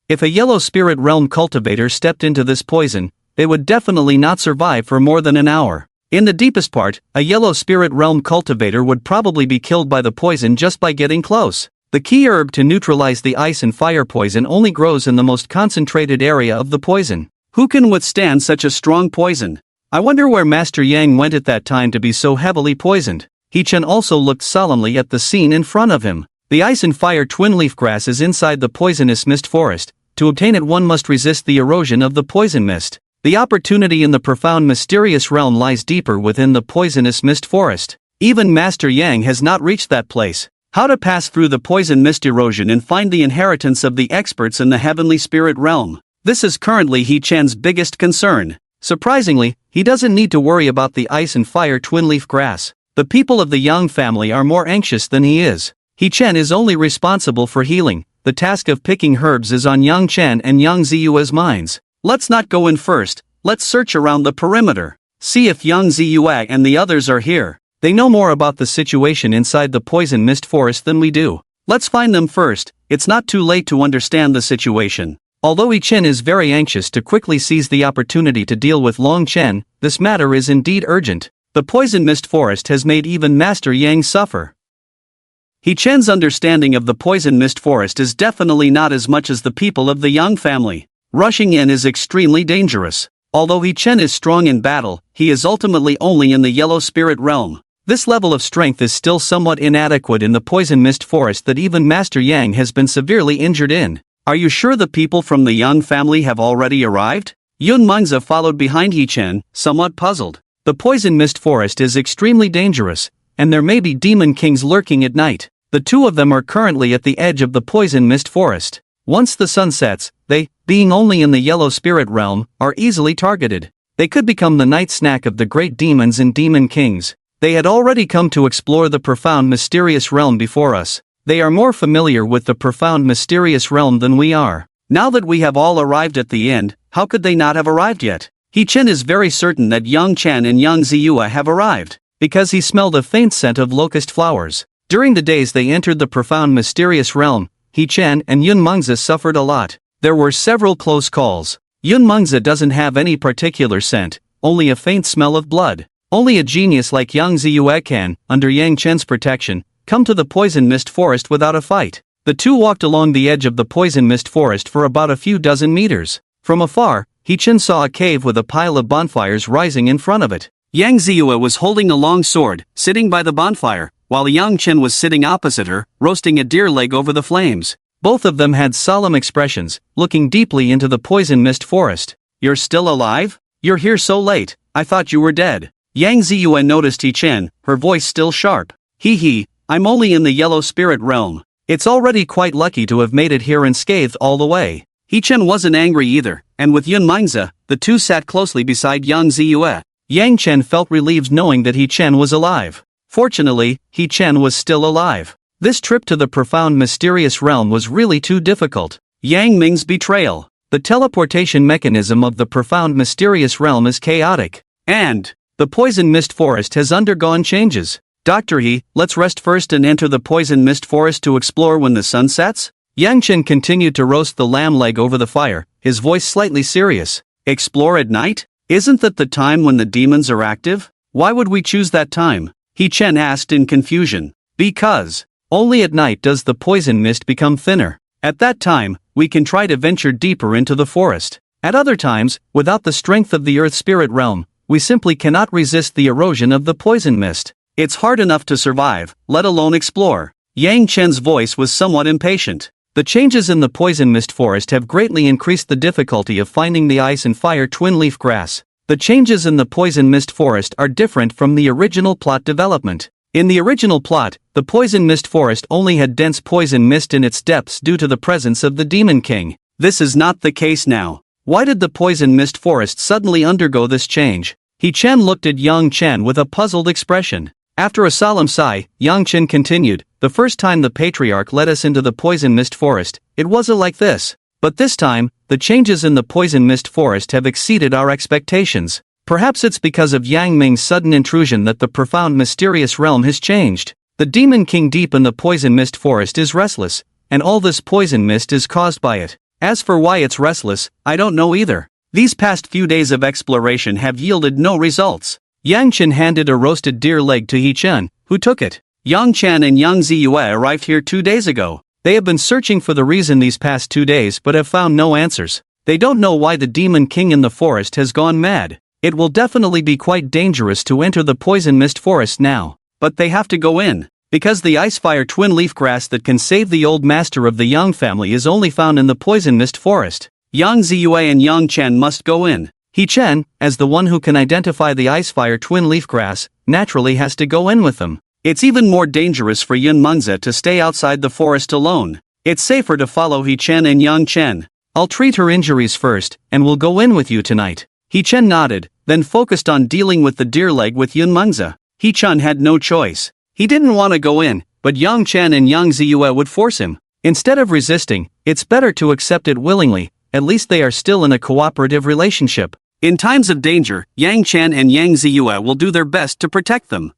If a yellow spirit realm cultivator stepped into this poison, they would definitely not survive for more than an hour. In the deepest part, a yellow spirit realm cultivator would probably be killed by the poison just by getting close. The key herb to neutralize the ice and fire poison only grows in the most concentrated area of the poison. Who can withstand such a strong poison? I wonder where Master Yang went at that time to be so heavily poisoned. He-Chen also looked solemnly at the scene in front of him. The ice and fire twin leaf grass is inside the poisonous mist forest. To obtain it, one must resist the erosion of the poison mist. The opportunity in the profound mysterious realm lies deeper within the poisonous mist forest. Even Master Yang has not reached that place. How to pass through the poison mist erosion and find the inheritance of the experts in the heavenly spirit realm. This is currently He-Chen's biggest concern. Surprisingly, he doesn't need to worry about the ice and fire twin leaf grass. The people of the Yang family are more anxious than he is. He-Chen is only responsible for healing. The task of picking herbs is on Yang Chen and Yang Ziyue's minds. Let's not go in first, let's search around the perimeter. See if Yang Ziyue and the others are here. They know more about the situation inside the poison mist forest than we do. Let's find them first, it's not too late to understand the situation. Although He-Chen is very anxious to quickly seize the opportunity to deal with Long Chen, this matter is indeed urgent. The poison mist forest has made even Master Yang suffer. He-Chen's understanding of the poison mist forest is definitely not as much as the people of the Yang family. Rushing in is extremely dangerous. Although He-Chen is strong in battle, he is ultimately only in the yellow spirit realm. This level of strength is still somewhat inadequate in the poison mist forest that even Master Yang has been severely injured in. Are you sure the people from the Yang family have already arrived? Yun Mengze followed behind He-Chen, somewhat puzzled. The poison mist forest is extremely dangerous, and there may be demon kings lurking at night. The two of them are currently at the edge of the poison mist forest. Once the sun sets, they, being only in the yellow spirit realm, are easily targeted. They could become the night snack of the great demons and demon kings. They had already come to explore the profound mysterious realm before us. They are more familiar with the profound mysterious realm than we are. Now that we have all arrived at the end, how could they not have arrived yet? He-Chen is very certain that Yang Chen and Yang Ziyue have arrived, because he smelled a faint scent of locust flowers. During the days they entered the profound mysterious realm, He-Chen and Yun Mengze suffered a lot. There were several close calls. Yunmengzi doesn't have any particular scent, only a faint smell of blood. Only a genius like Yang Ziyue can, under Yang Chen's protection, come to the poison mist forest without a fight. The two walked along the edge of the poison mist forest for about a few dozen meters. From afar, He Chen saw a cave with a pile of bonfires rising in front of it. Yang Ziyue was holding a long sword, sitting by the bonfire, while Yang Chen was sitting opposite her, roasting a deer leg over the flames. Both of them had solemn expressions, looking deeply into the poison mist forest. "You're still alive? You're here so late, I thought you were dead." Yang Ziyue noticed He Chen, her voice still sharp. "Hee, I'm only in the yellow spirit realm. It's already quite lucky to have made it here unscathed all the way." He Chen wasn't angry either, and with Yunmengzi, the two sat closely beside Yang Ziyue. Yang Chen felt relieved knowing that He Chen was alive. Fortunately, He Chen was still alive. This trip to the profound mysterious realm was really too difficult. Yang Ming's betrayal. The teleportation mechanism of the profound mysterious realm is chaotic. And the poison mist forest has undergone changes. "Dr. He, let's rest first and enter the poison mist forest to explore when the sun sets?" Yang Chen continued to roast the lamb leg over the fire, his voice slightly serious. "Explore at night? Isn't that the time when the demons are active? Why would we choose that time?" He Chen asked in confusion. "Because only at night does the poison mist become thinner. At that time, we can try to venture deeper into the forest. At other times, without the strength of the earth spirit realm, we simply cannot resist the erosion of the poison mist. It's hard enough to survive, let alone explore." Yang Chen's voice was somewhat impatient. The changes in the poison mist forest have greatly increased the difficulty of finding the ice and fire twin leaf grass. The changes in the poison mist forest are different from the original plot development. In the original plot, the poison mist forest only had dense poison mist in its depths due to the presence of the Demon King. This is not the case now. Why did the poison mist forest suddenly undergo this change? He Chen looked at Yang Chen with a puzzled expression. After a solemn sigh, Yang Chen continued, "The first time the patriarch led us into the poison mist forest, it wasn't like this. But this time, the changes in the poison mist forest have exceeded our expectations. Perhaps it's because of Yang Ming's sudden intrusion that the profound mysterious realm has changed. The Demon King deep in the poison mist forest is restless, and all this poison mist is caused by it. As for why it's restless, I don't know either. These past few days of exploration have yielded no results." Yang Chen handed a roasted deer leg to He Chen, who took it. "Yang Chen and Yang Ziyue arrived here 2 days ago. They have been searching for the reason these past 2 days but have found no answers. They don't know why the Demon King in the forest has gone mad. It will definitely be quite dangerous to enter the poison mist forest now. But they have to go in, because the icefire twin leaf grass that can save the old master of the Yang family is only found in the poison mist forest. Yang Ziyue and Yang Chen must go in. He Chen, as the one who can identify the icefire twin leaf grass, naturally has to go in with them. It's even more dangerous for Yunmengzi to stay outside the forest alone. It's safer to follow He Chen and Yang Chen. I'll treat her injuries first, and we'll go in with you tonight." He Chen nodded, then focused on dealing with the deer leg with Yunmengzi. He Chen had no choice. He didn't want to go in, but Yang Chen and Yang Ziyue would force him. Instead of resisting, it's better to accept it willingly, at least they are still in a cooperative relationship. In times of danger, Yang Chen and Yang Ziyue will do their best to protect them.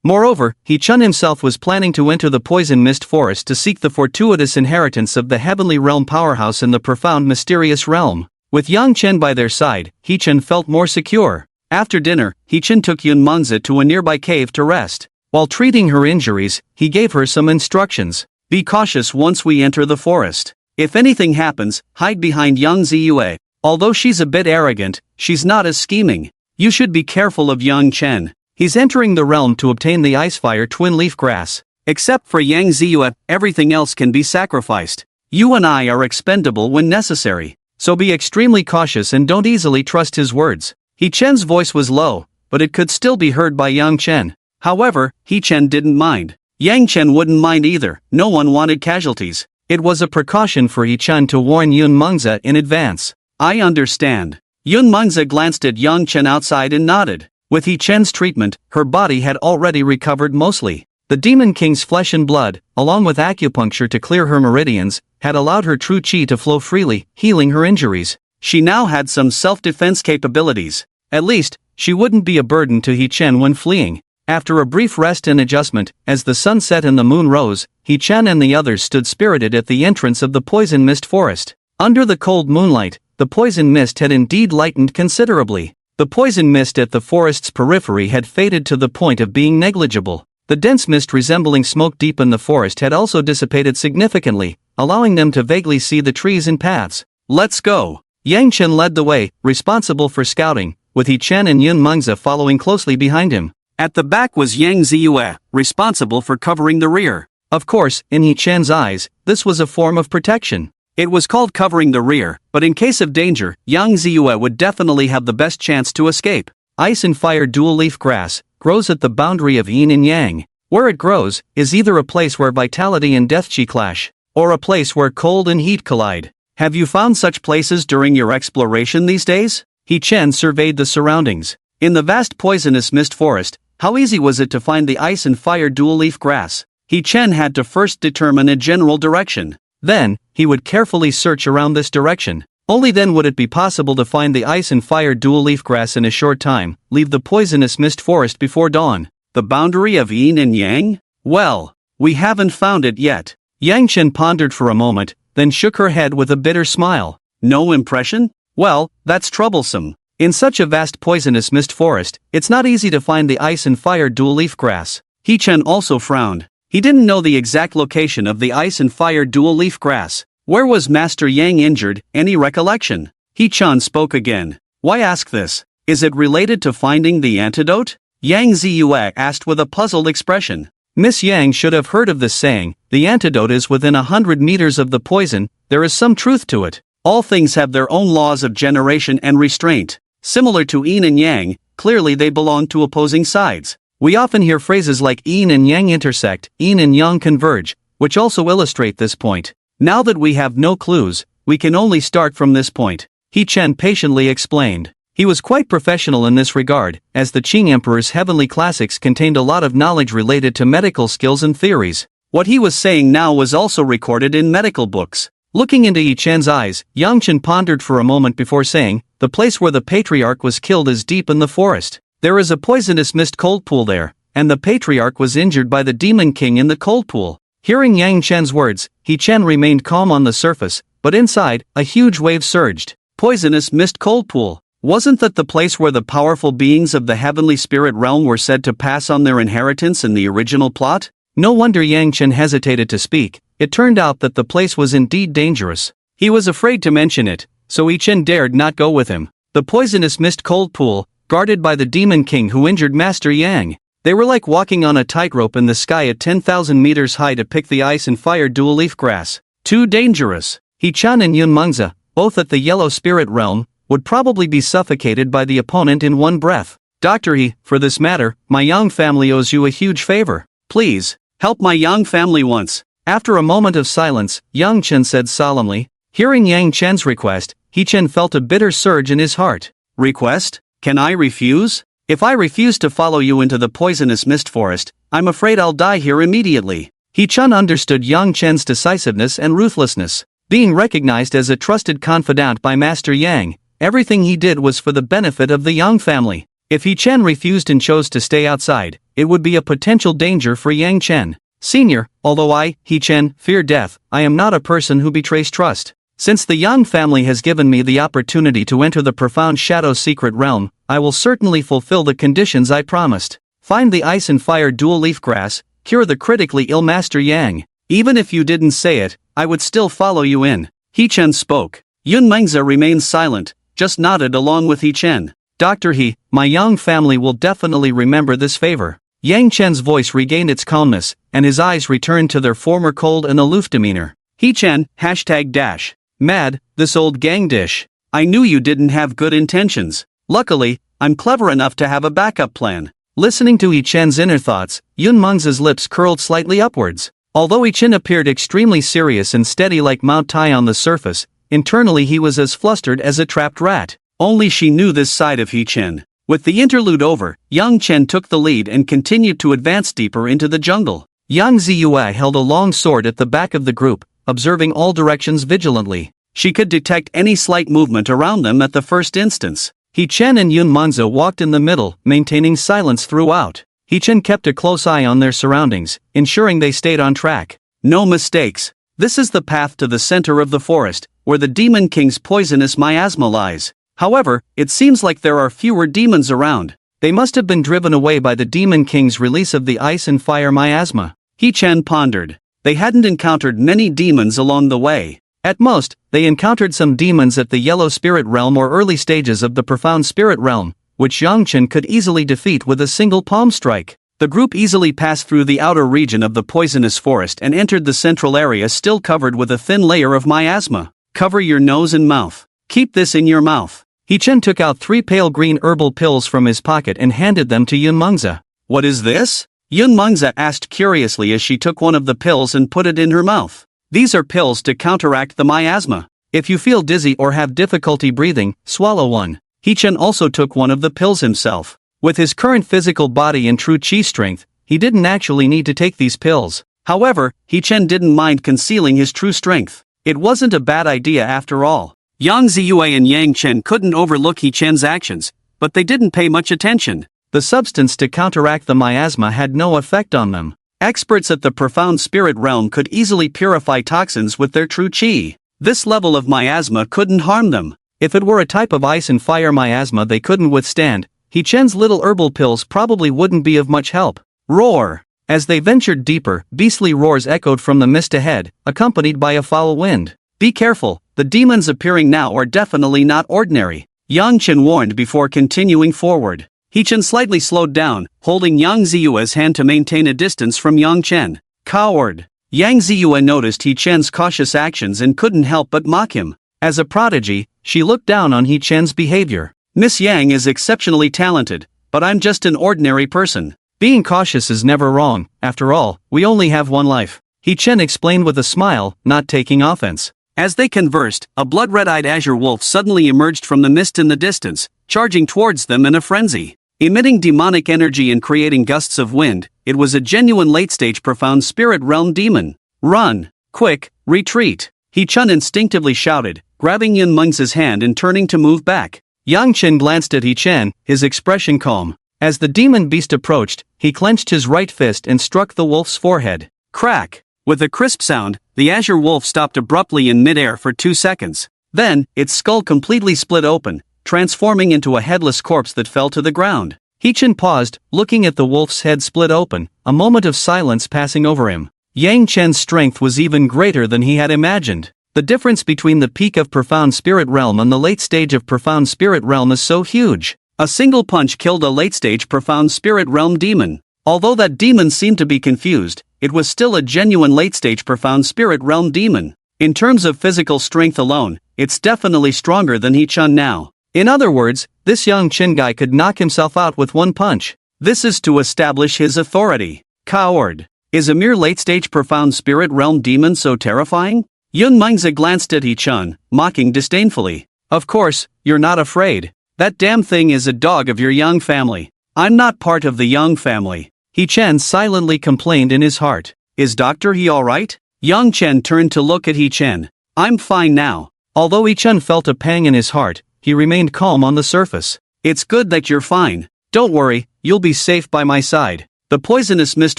Moreover, He Chen himself was planning to enter the poison mist forest to seek the fortuitous inheritance of the heavenly realm powerhouse in the profound mysterious realm. With Yang Chen by their side, He Chen felt more secure. After dinner, He Chen took Yunmengzi to a nearby cave to rest. While treating her injuries, he gave her some instructions. "Be cautious once we enter the forest. If anything happens, hide behind Yang Ziyue. Although she's a bit arrogant, she's not as scheming. You should be careful of Yang Chen. He's entering the realm to obtain the icefire twin leaf grass. Except for Yang Ziyue, everything else can be sacrificed. You and I are expendable when necessary. So be extremely cautious and don't easily trust his words." He Chen's voice was low, but it could still be heard by Yang Chen. However, He Chen didn't mind. Yang Chen wouldn't mind either. No one wanted casualties. It was a precaution for He Chen to warn Yunmengzi in advance. "I understand." Yunmengzi glanced at Yang Chen outside and nodded. With He Chen's treatment, her body had already recovered mostly. The Demon King's flesh and blood, along with acupuncture to clear her meridians, had allowed her true qi to flow freely, healing her injuries. She now had some self-defense capabilities. At least, she wouldn't be a burden to He Chen when fleeing. After a brief rest and adjustment, as the sun set and the moon rose, He Chen and the others stood spirited at the entrance of the poison mist forest. Under the cold moonlight, the poison mist had indeed lightened considerably. The poison mist at the forest's periphery had faded to the point of being negligible. The dense mist resembling smoke deep in the forest had also dissipated significantly, allowing them to vaguely see the trees and paths. Let's go! Yang Chen led the way, responsible for scouting, with He Chen and Yun Mengzi following closely behind him. At the back was Yang Ziyue, responsible for covering the rear. Of course, in He Chen's eyes, this was a form of protection. It was called covering the rear, but in case of danger, Yang Ziyue would definitely have the best chance to escape. Ice and fire dual-leaf grass grows at the boundary of yin and yang. Where it grows is either a place where vitality and death chi clash, or a place where cold and heat collide. Have you found such places during your exploration these days? He Chen surveyed the surroundings. In the vast poisonous mist forest, how easy was it to find the ice and fire dual-leaf grass? He Chen had to first determine a general direction. Then, he would carefully search around this direction. Only then would it be possible to find the ice and fire dual-leaf grass in a short time, leave the poisonous mist forest before dawn. The boundary of yin and yang? Well, we haven't found it yet. Yang Chen pondered for a moment, then shook her head with a bitter smile. No impression? Well, that's troublesome. In such a vast poisonous mist forest, it's not easy to find the ice and fire dual-leaf grass. He Chen also frowned. He didn't know the exact location of the ice and fire dual-leaf grass. Where was Master Yang injured? Any recollection? He Chen spoke again. Why ask this? Is it related to finding the antidote? Yang Ziyue asked with a puzzled expression. Miss Yang should have heard of this saying, the antidote is within 100 meters of the poison. There is some truth to it. All things have their own laws of generation and restraint. Similar to yin and yang, clearly they belong to opposing sides. We often hear phrases like yin and yang intersect, yin and yang converge, which also illustrate this point. Now that we have no clues, we can only start from this point. He Chen patiently explained. He was quite professional in this regard, as the Qing Emperor's heavenly classics contained a lot of knowledge related to medical skills and theories. What he was saying now was also recorded in medical books. Looking into Yi Chen's eyes, Yang Chen pondered for a moment before saying, the place where the patriarch was killed is deep in the forest. There is a poisonous mist cold pool there, and the patriarch was injured by the demon king in the cold pool. Hearing Yang Chen's words, He Chen remained calm on the surface, but inside, a huge wave surged. Poisonous mist cold pool. Wasn't that the place where the powerful beings of the heavenly spirit realm were said to pass on their inheritance in the original plot? No wonder Yang Chen hesitated to speak. It turned out that the place was indeed dangerous. He was afraid to mention it, so Yi Chen dared not go with him. The poisonous mist cold pool, guarded by the demon king who injured Master Yang. They were like walking on a tightrope in the sky at 10,000 meters high to pick the ice and fire dual-leaf grass. Too dangerous. He Chen and Yun Mengzi, both at the yellow spirit realm, would probably be suffocated by the opponent in one breath. Dr. He, for this matter, my Yang family owes you a huge favor. Please, help my Yang family once. After a moment of silence, Yang Chen said solemnly. Hearing Yang Chen's request, He Chen felt a bitter surge in his heart. Request? Can I refuse? If I refuse to follow you into the poisonous mist forest, I'm afraid I'll die here immediately. He Chen understood Yang Chen's decisiveness and ruthlessness. Being recognized as a trusted confidant by Master Yang, everything he did was for the benefit of the Yang family. If He Chen refused and chose to stay outside, it would be a potential danger for Yang Chen. Senior, although I, He Chen, fear death, I am not a person who betrays trust. Since the Yang family has given me the opportunity to enter the profound shadow secret realm, I will certainly fulfill the conditions I promised. Find the ice and fire dual-leaf grass, cure the critically ill Master Yang. Even if you didn't say it, I would still follow you in. He Chen spoke. Yun Mengzi remained silent, just nodded along with He Chen. Dr. He, my Yang family will definitely remember this favor. Yang Chen's voice regained its calmness, and his eyes returned to their former cold and aloof demeanor. He Chen, #. Mad, this old gang dish. I knew you didn't have good intentions. Luckily, I'm clever enough to have a backup plan. Listening to Yi Chen's inner thoughts, Yun Mengzi's lips curled slightly upwards. Although Yi Chen appeared extremely serious and steady like Mount Tai on the surface, internally he was as flustered as a trapped rat. Only she knew this side of Yi Chen. With the interlude over, Yang Chen took the lead and continued to advance deeper into the jungle. Yang Ziyue held a long sword at the back of the group, observing all directions vigilantly. She could detect any slight movement around them at the first instance. He Chen and Yun Mengzi walked in the middle, maintaining silence throughout. He Chen kept a close eye on their surroundings, ensuring they stayed on track. No mistakes. This is the path to the center of the forest, where the Demon King's poisonous miasma lies. However, it seems like there are fewer demons around. They must have been driven away by the Demon King's release of the ice and fire miasma. He-chan pondered. They hadn't encountered many demons along the way. At most, they encountered some demons at the Yellow Spirit Realm or early stages of the Profound Spirit Realm, which Yang-chen could easily defeat with a single palm strike. The group easily passed through the outer region of the poisonous forest and entered the central area still covered with a thin layer of miasma. Cover your nose and mouth. Keep this in your mouth. He-chen took out 3 pale green herbal pills from his pocket and handed them to Yun Mengzi. What is this? Yun Mengzi asked curiously as she took one of the pills and put it in her mouth. These are pills to counteract the miasma. If you feel dizzy or have difficulty breathing, swallow one. He-chen also took one of the pills himself. With his current physical body and true chi strength, he didn't actually need to take these pills. However, He-chen didn't mind concealing his true strength. It wasn't a bad idea after all. Yang Ziyue and Yang Chen couldn't overlook He-chen's actions, but they didn't pay much attention. The substance to counteract the miasma had no effect on them. Experts at the Profound Spirit Realm could easily purify toxins with their true chi. This level of miasma couldn't harm them. If it were a type of ice and fire miasma they couldn't withstand, He-chen's little herbal pills probably wouldn't be of much help. Roar! As they ventured deeper, beastly roars echoed from the mist ahead, accompanied by a foul wind. Be careful, the demons appearing now are definitely not ordinary, Yang-chen warned before continuing forward. He-chen slightly slowed down, holding Yang Ziyue's hand to maintain a distance from Yang-chen. Coward! Yang Ziyue noticed He-chen's cautious actions and couldn't help but mock him. As a prodigy, she looked down on He-chen's behavior. Miss Yang is exceptionally talented, but I'm just an ordinary person. Being cautious is never wrong, after all, we only have one life. He-chen explained with a smile, not taking offense. As they conversed, a blood-red-eyed azure wolf suddenly emerged from the mist in the distance, charging towards them in a frenzy. Emitting demonic energy and creating gusts of wind, it was a genuine late-stage Profound Spirit Realm demon. Run! Quick, retreat! He-chen instinctively shouted, grabbing Yun Mengzi's hand and turning to move back. Yang-chen glanced at He-chen, his expression calm. As the demon beast approached, he clenched his right fist and struck the wolf's forehead. Crack! With a crisp sound, the azure wolf stopped abruptly in midair for 2 seconds. Then, its skull completely split open, transforming into a headless corpse that fell to the ground. He-chen paused, looking at the wolf's head split open, a moment of silence passing over him. Yang-chen's strength was even greater than he had imagined. The difference between the peak of Profound Spirit Realm and the late stage of Profound Spirit Realm is so huge. A single punch killed a late-stage Profound Spirit Realm demon. Although that demon seemed to be confused, it was still a genuine late-stage Profound Spirit Realm demon. In terms of physical strength alone, it's definitely stronger than He-chen now. In other words, this young Chin guy could knock himself out with one punch. This is to establish his authority. Coward. Is a mere late-stage Profound Spirit Realm demon so terrifying? Yun Mengzi glanced at He-chen, mocking disdainfully. Of course, you're not afraid. That damn thing is a dog of your Yang family. I'm not part of the Yang family. He-chen silently complained in his heart. Is Dr. He alright? Yang Chen turned to look at He-chen. I'm fine now. Although He-chen felt a pang in his heart, he remained calm on the surface. It's good that you're fine. Don't worry, you'll be safe by my side. The poisonous mist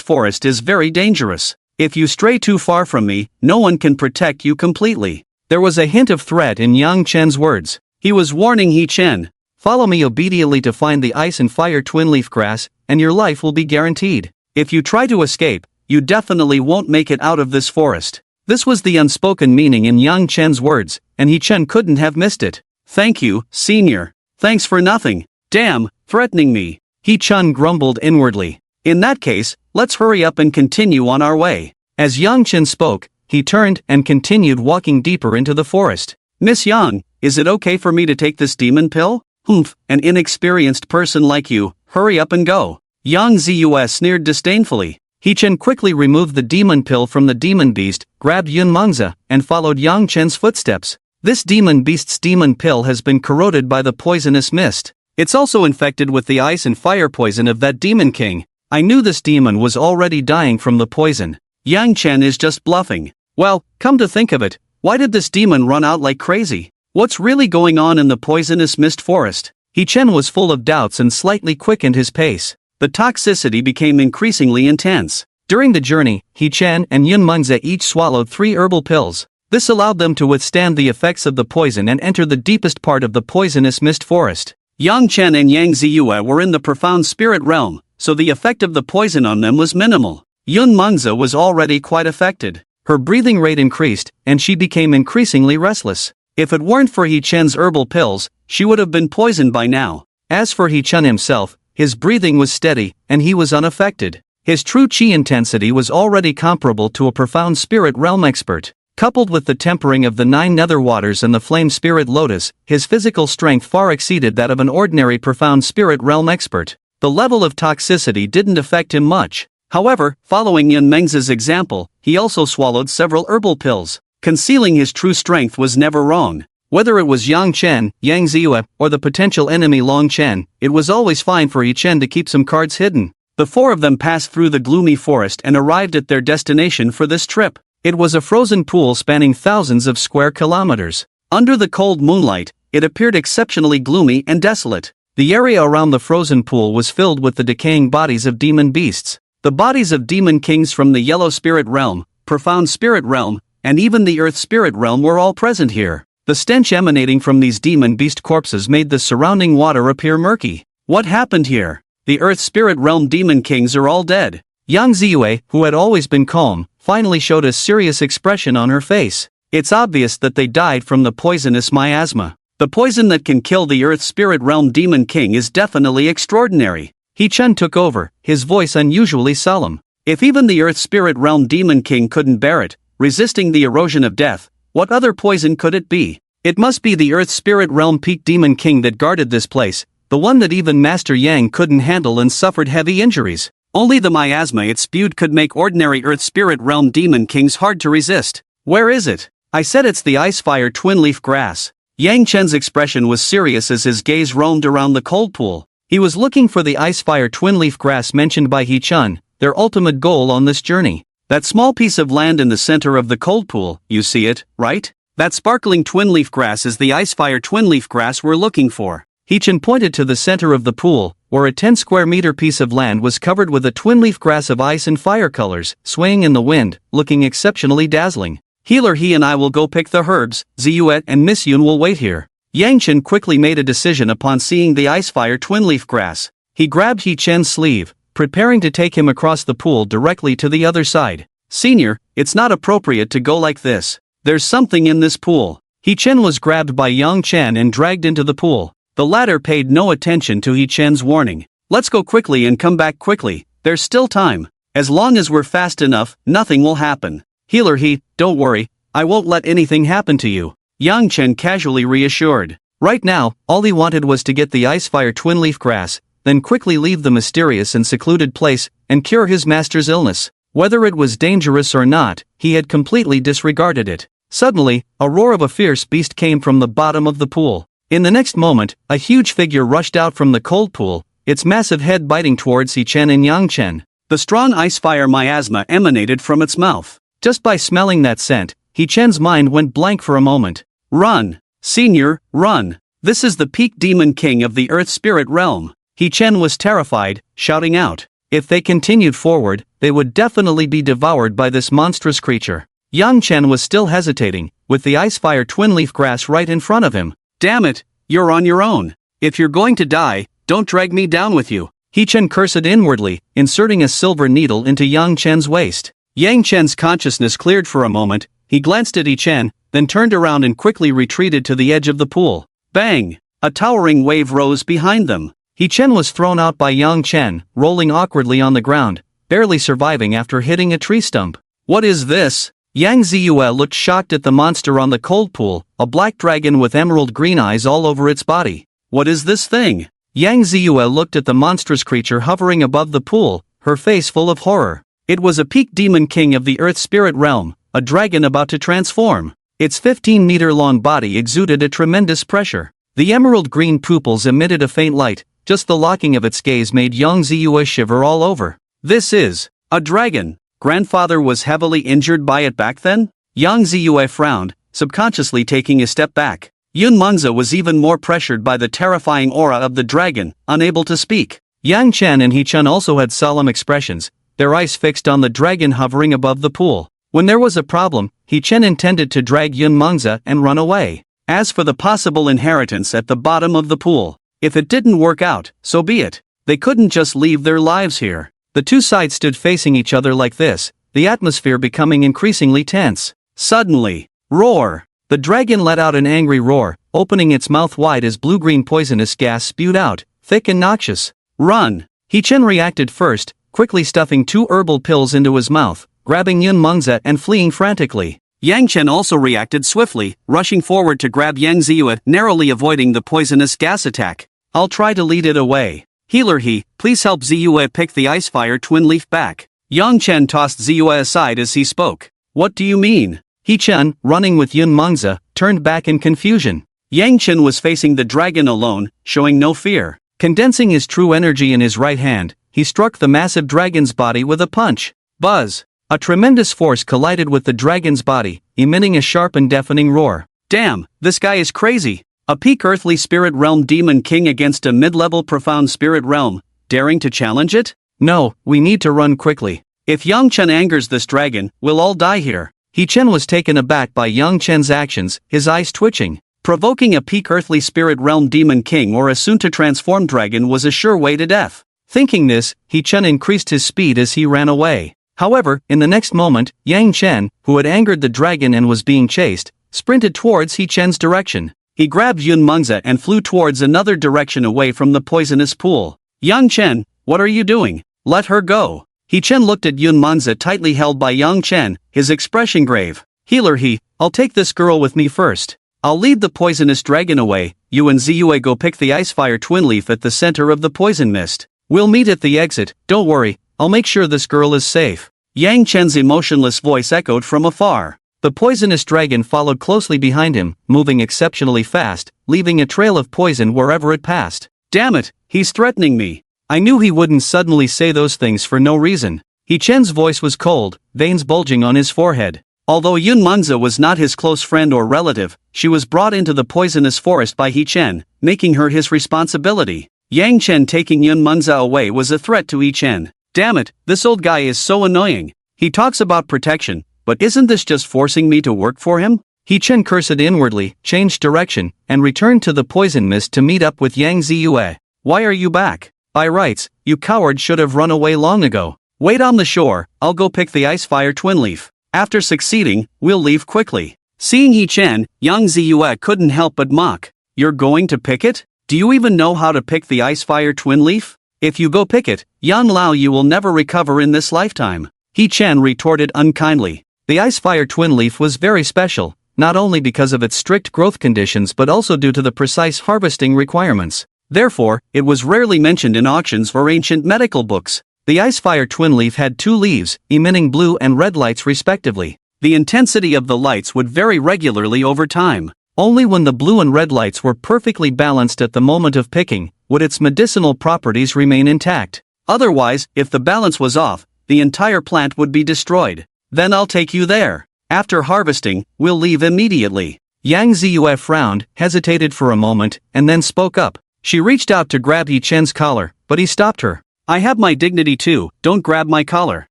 forest is very dangerous. If you stray too far from me, no one can protect you completely. There was a hint of threat in Yang Chen's words. He was warning He-chen. Follow me obediently to find the ice and fire twin leaf grass, and your life will be guaranteed. If you try to escape, you definitely won't make it out of this forest. This was the unspoken meaning in Yang Chen's words, and He-chen couldn't have missed it. Thank you, senior. Thanks for nothing. Damn, threatening me. He-chen grumbled inwardly. In that case, let's hurry up and continue on our way. As Yang Chen spoke, he turned and continued walking deeper into the forest. Miss Yang, is it okay for me to take this demon pill? Humph, an inexperienced person like you, hurry up and go. Yang Ziyue sneered disdainfully. He-chen quickly removed the demon pill from the demon beast, grabbed Yun Mengzi, and followed Yang Chen's footsteps. This demon beast's demon pill has been corroded by the poisonous mist. It's also infected with the ice and fire poison of that demon king. I knew this demon was already dying from the poison. Yang Chen is just bluffing. Well, come to think of it, why did this demon run out like crazy? What's really going on in the poisonous mist forest? He-chen was full of doubts and slightly quickened his pace. The toxicity became increasingly intense. During the journey, He-chan and Yun-mengze each swallowed 3 herbal pills. This allowed them to withstand the effects of the poison and enter the deepest part of the poisonous mist forest. Yang-chen and Yang Ziyue were in the profound spirit realm, so the effect of the poison on them was minimal. Yun-mengze was already quite affected. Her breathing rate increased, and she became increasingly restless. If it weren't for He-chan's herbal pills, she would have been poisoned by now. As for He-chan himself, his breathing was steady, and he was unaffected. His true chi intensity was already comparable to a profound spirit realm expert. Coupled with the tempering of the 9 nether waters and the flame spirit lotus, his physical strength far exceeded that of an ordinary profound spirit realm expert. The level of toxicity didn't affect him much. However, following Yun-mengze's example, he also swallowed several herbal pills. Concealing his true strength was never wrong. Whether it was Yang Chen, Yang Ziyue, or the potential enemy Long Chen, it was always fine for Yi Chen to keep some cards hidden. The 4 of them passed through the gloomy forest and arrived at their destination for this trip. It was a frozen pool spanning thousands of square kilometers. Under the cold moonlight, it appeared exceptionally gloomy and desolate. The area around the frozen pool was filled with the decaying bodies of demon beasts. The bodies of demon kings from the Yellow Spirit Realm, Profound Spirit Realm, and even the Earth Spirit Realm were all present here. The stench emanating from these demon beast corpses made the surrounding water appear murky. What happened here? The Earth Spirit Realm demon kings are all dead. Yang Ziyue, who had always been calm, finally showed a serious expression on her face. It's obvious that they died from the poisonous miasma. The poison that can kill the Earth Spirit Realm demon king is definitely extraordinary. He-chan took over, his voice unusually solemn. If even the Earth Spirit Realm demon king couldn't bear it, resisting the erosion of death, what other poison could it be? It must be the Earth Spirit Realm peak demon king that guarded this place, the one that even Master Yang couldn't handle and suffered heavy injuries. Only the miasma it spewed could make ordinary Earth Spirit Realm demon kings hard to resist. Where is it? I said it's the Icefire Twin Leaf Grass. Yang Chen's expression was serious as his gaze roamed around the cold pool. He was looking for the Icefire Twin Leaf Grass mentioned by He-chan, their ultimate goal on this journey. That small piece of land in the center of the cold pool, you see it, right? That sparkling twin leaf grass is the Icefire Twin Leaf Grass we're looking for. He-chan pointed to the center of the pool, where a 10 square meter piece of land was covered with a twin leaf grass of ice and fire colors, swaying in the wind, looking exceptionally dazzling. Healer He and I will go pick the herbs, Ziyue and Miss Yun will wait here. Yang Chen quickly made a decision upon seeing the Icefire Twin Leaf Grass. He grabbed He-chan's sleeve, preparing to take him across the pool directly to the other side. Senior, it's not appropriate to go like this. There's something in this pool. He-chen was grabbed by Yang Chen and dragged into the pool. The latter paid no attention to He-chen's warning. Let's go quickly and come back quickly, there's still time. As long as we're fast enough, nothing will happen. Healer He, don't worry, I won't let anything happen to you. Yang Chen casually reassured. Right now, all he wanted was to get the Icefire Twin Leaf Grass, then quickly leave the mysterious and secluded place, and cure his master's illness. Whether it was dangerous or not, he had completely disregarded it. Suddenly, a roar of a fierce beast came from the bottom of the pool. In the next moment, a huge figure rushed out from the cold pool, its massive head biting towards He-chen and Yang Chen. The strong icefire miasma emanated from its mouth. Just by smelling that scent, He-chen's mind went blank for a moment. Run! Senior, run! This is the peak demon king of the Earth Spirit Realm. He-chen was terrified, shouting out. If they continued forward, they would definitely be devoured by this monstrous creature. Yang Chen was still hesitating, with the Icefire Twin Leaf Grass right in front of him. Damn it, you're on your own. If you're going to die, don't drag me down with you. He-chen cursed inwardly, inserting a silver needle into Yang Chen's waist. Yang Chen's consciousness cleared for a moment, he glanced at He-chen, then turned around and quickly retreated to the edge of the pool. Bang! A towering wave rose behind them. He-chen was thrown out by Yang Chen, rolling awkwardly on the ground, barely surviving after hitting a tree stump. What is this? Yang Ziyue looked shocked at the monster on the cold pool, a black dragon with emerald green eyes all over its body. What is this thing? Yang Ziyue looked at the monstrous creature hovering above the pool, her face full of horror. It was a peak demon king of the Earth Spirit Realm, a dragon about to transform. Its 15-meter-long body exuded a tremendous pressure. The emerald green pupils emitted a faint light, just the locking of its gaze made Yang Ziyue shiver all over. This is a dragon. Grandfather was heavily injured by it back then? Yang Ziyue frowned, subconsciously taking a step back. Yun-mengze was even more pressured by the terrifying aura of the dragon, unable to speak. Yang Chen and He-chen also had solemn expressions, their eyes fixed on the dragon hovering above the pool. When there was a problem, He-Chen intended to drag Yun Mengzi and run away. As for the possible inheritance at the bottom of the pool, if it didn't work out, so be it. They couldn't just leave their lives here. The two sides stood facing each other like this, the atmosphere becoming increasingly tense. Suddenly, roar! The dragon let out an angry roar, opening its mouth wide as blue-green poisonous gas spewed out, thick and noxious. Run! He-Chen reacted first, quickly stuffing 2 herbal pills into his mouth, grabbing Yun Mengzi and fleeing frantically. Yang Chen also reacted swiftly, rushing forward to grab Yang Ziyue, narrowly avoiding the poisonous gas attack. I'll try to lead it away. Healer please help Ziyue pick the Ice Fire Twin Leaf back. Yang Chen tossed Ziyue aside as he spoke. What do you mean? He-Chen, running with Yun Mengzi, turned back in confusion. Yang Chen was facing the dragon alone, showing no fear. Condensing his true energy in his right hand, he struck the massive dragon's body with a punch. Buzz! A tremendous force collided with the dragon's body, emitting a sharp and deafening roar. Damn, this guy is crazy. A peak earthly spirit realm demon king against a mid-level profound spirit realm, daring to challenge it? No, we need to run quickly. If Yang Chen angers this dragon, we'll all die here. He-Chen was taken aback by Yang Chen's actions, his eyes twitching. Provoking a peak earthly spirit realm demon king or a soon-to-transform dragon was a sure way to death. Thinking this, He-Chen increased his speed as he ran away. However, in the next moment, Yang Chen, who had angered the dragon and was being chased, sprinted towards He-Chen's direction. He grabbed Yun Mengzi and flew towards another direction away from the poisonous pool. Yang Chen, what are you doing? Let her go. He-Chen looked at Yun Mengzi tightly held by Yang Chen, his expression grave. Healer I'll take this girl with me first. I'll lead the poisonous dragon away, you and Ziyue go pick the Ice Fire Twin Leaf at the center of the poison mist. We'll meet at the exit, don't worry, I'll make sure this girl is safe. Yang Chen's emotionless voice echoed from afar. The poisonous dragon followed closely behind him, moving exceptionally fast, leaving a trail of poison wherever it passed. Damn it, he's threatening me. I knew he wouldn't suddenly say those things for no reason. He-Chen's voice was cold, veins bulging on his forehead. Although Yun Mengzi was not his close friend or relative, she was brought into the poisonous forest by He-Chen, making her his responsibility. Yang Chen taking Yun Mengzi away was a threat to He-Chen. Damn it, this old guy is so annoying. He talks about protection, but isn't this just forcing me to work for him? He-Chen cursed inwardly, changed direction, and returned to the poison mist to meet up with Yang Ziyue. Why are you back? By rights, you coward should have run away long ago. Wait on the shore, I'll go pick the Ice Fire Twin Leaf. After succeeding, we'll leave quickly. Seeing He-Chen, Yang Ziyue couldn't help but mock. You're going to pick it? Do you even know how to pick the Ice Fire Twin Leaf? If you go pick it, Yan Lao you will never recover in this lifetime. He-Chen retorted unkindly. The Ice Fire Twin Leaf was very special, not only because of its strict growth conditions but also due to the precise harvesting requirements. Therefore, it was rarely mentioned in auctions or ancient medical books. The Ice Fire Twin Leaf had 2 leaves, emitting blue and red lights respectively. The intensity of the lights would vary regularly over time. Only when the blue and red lights were perfectly balanced at the moment of picking, would its medicinal properties remain intact. Otherwise, if the balance was off, the entire plant would be destroyed. Then I'll take you there. After harvesting, we'll leave immediately. Yang Ziyue frowned, hesitated for a moment, and then spoke up. She reached out to grab He-Chen's collar, but he stopped her. I have my dignity too, don't grab my collar.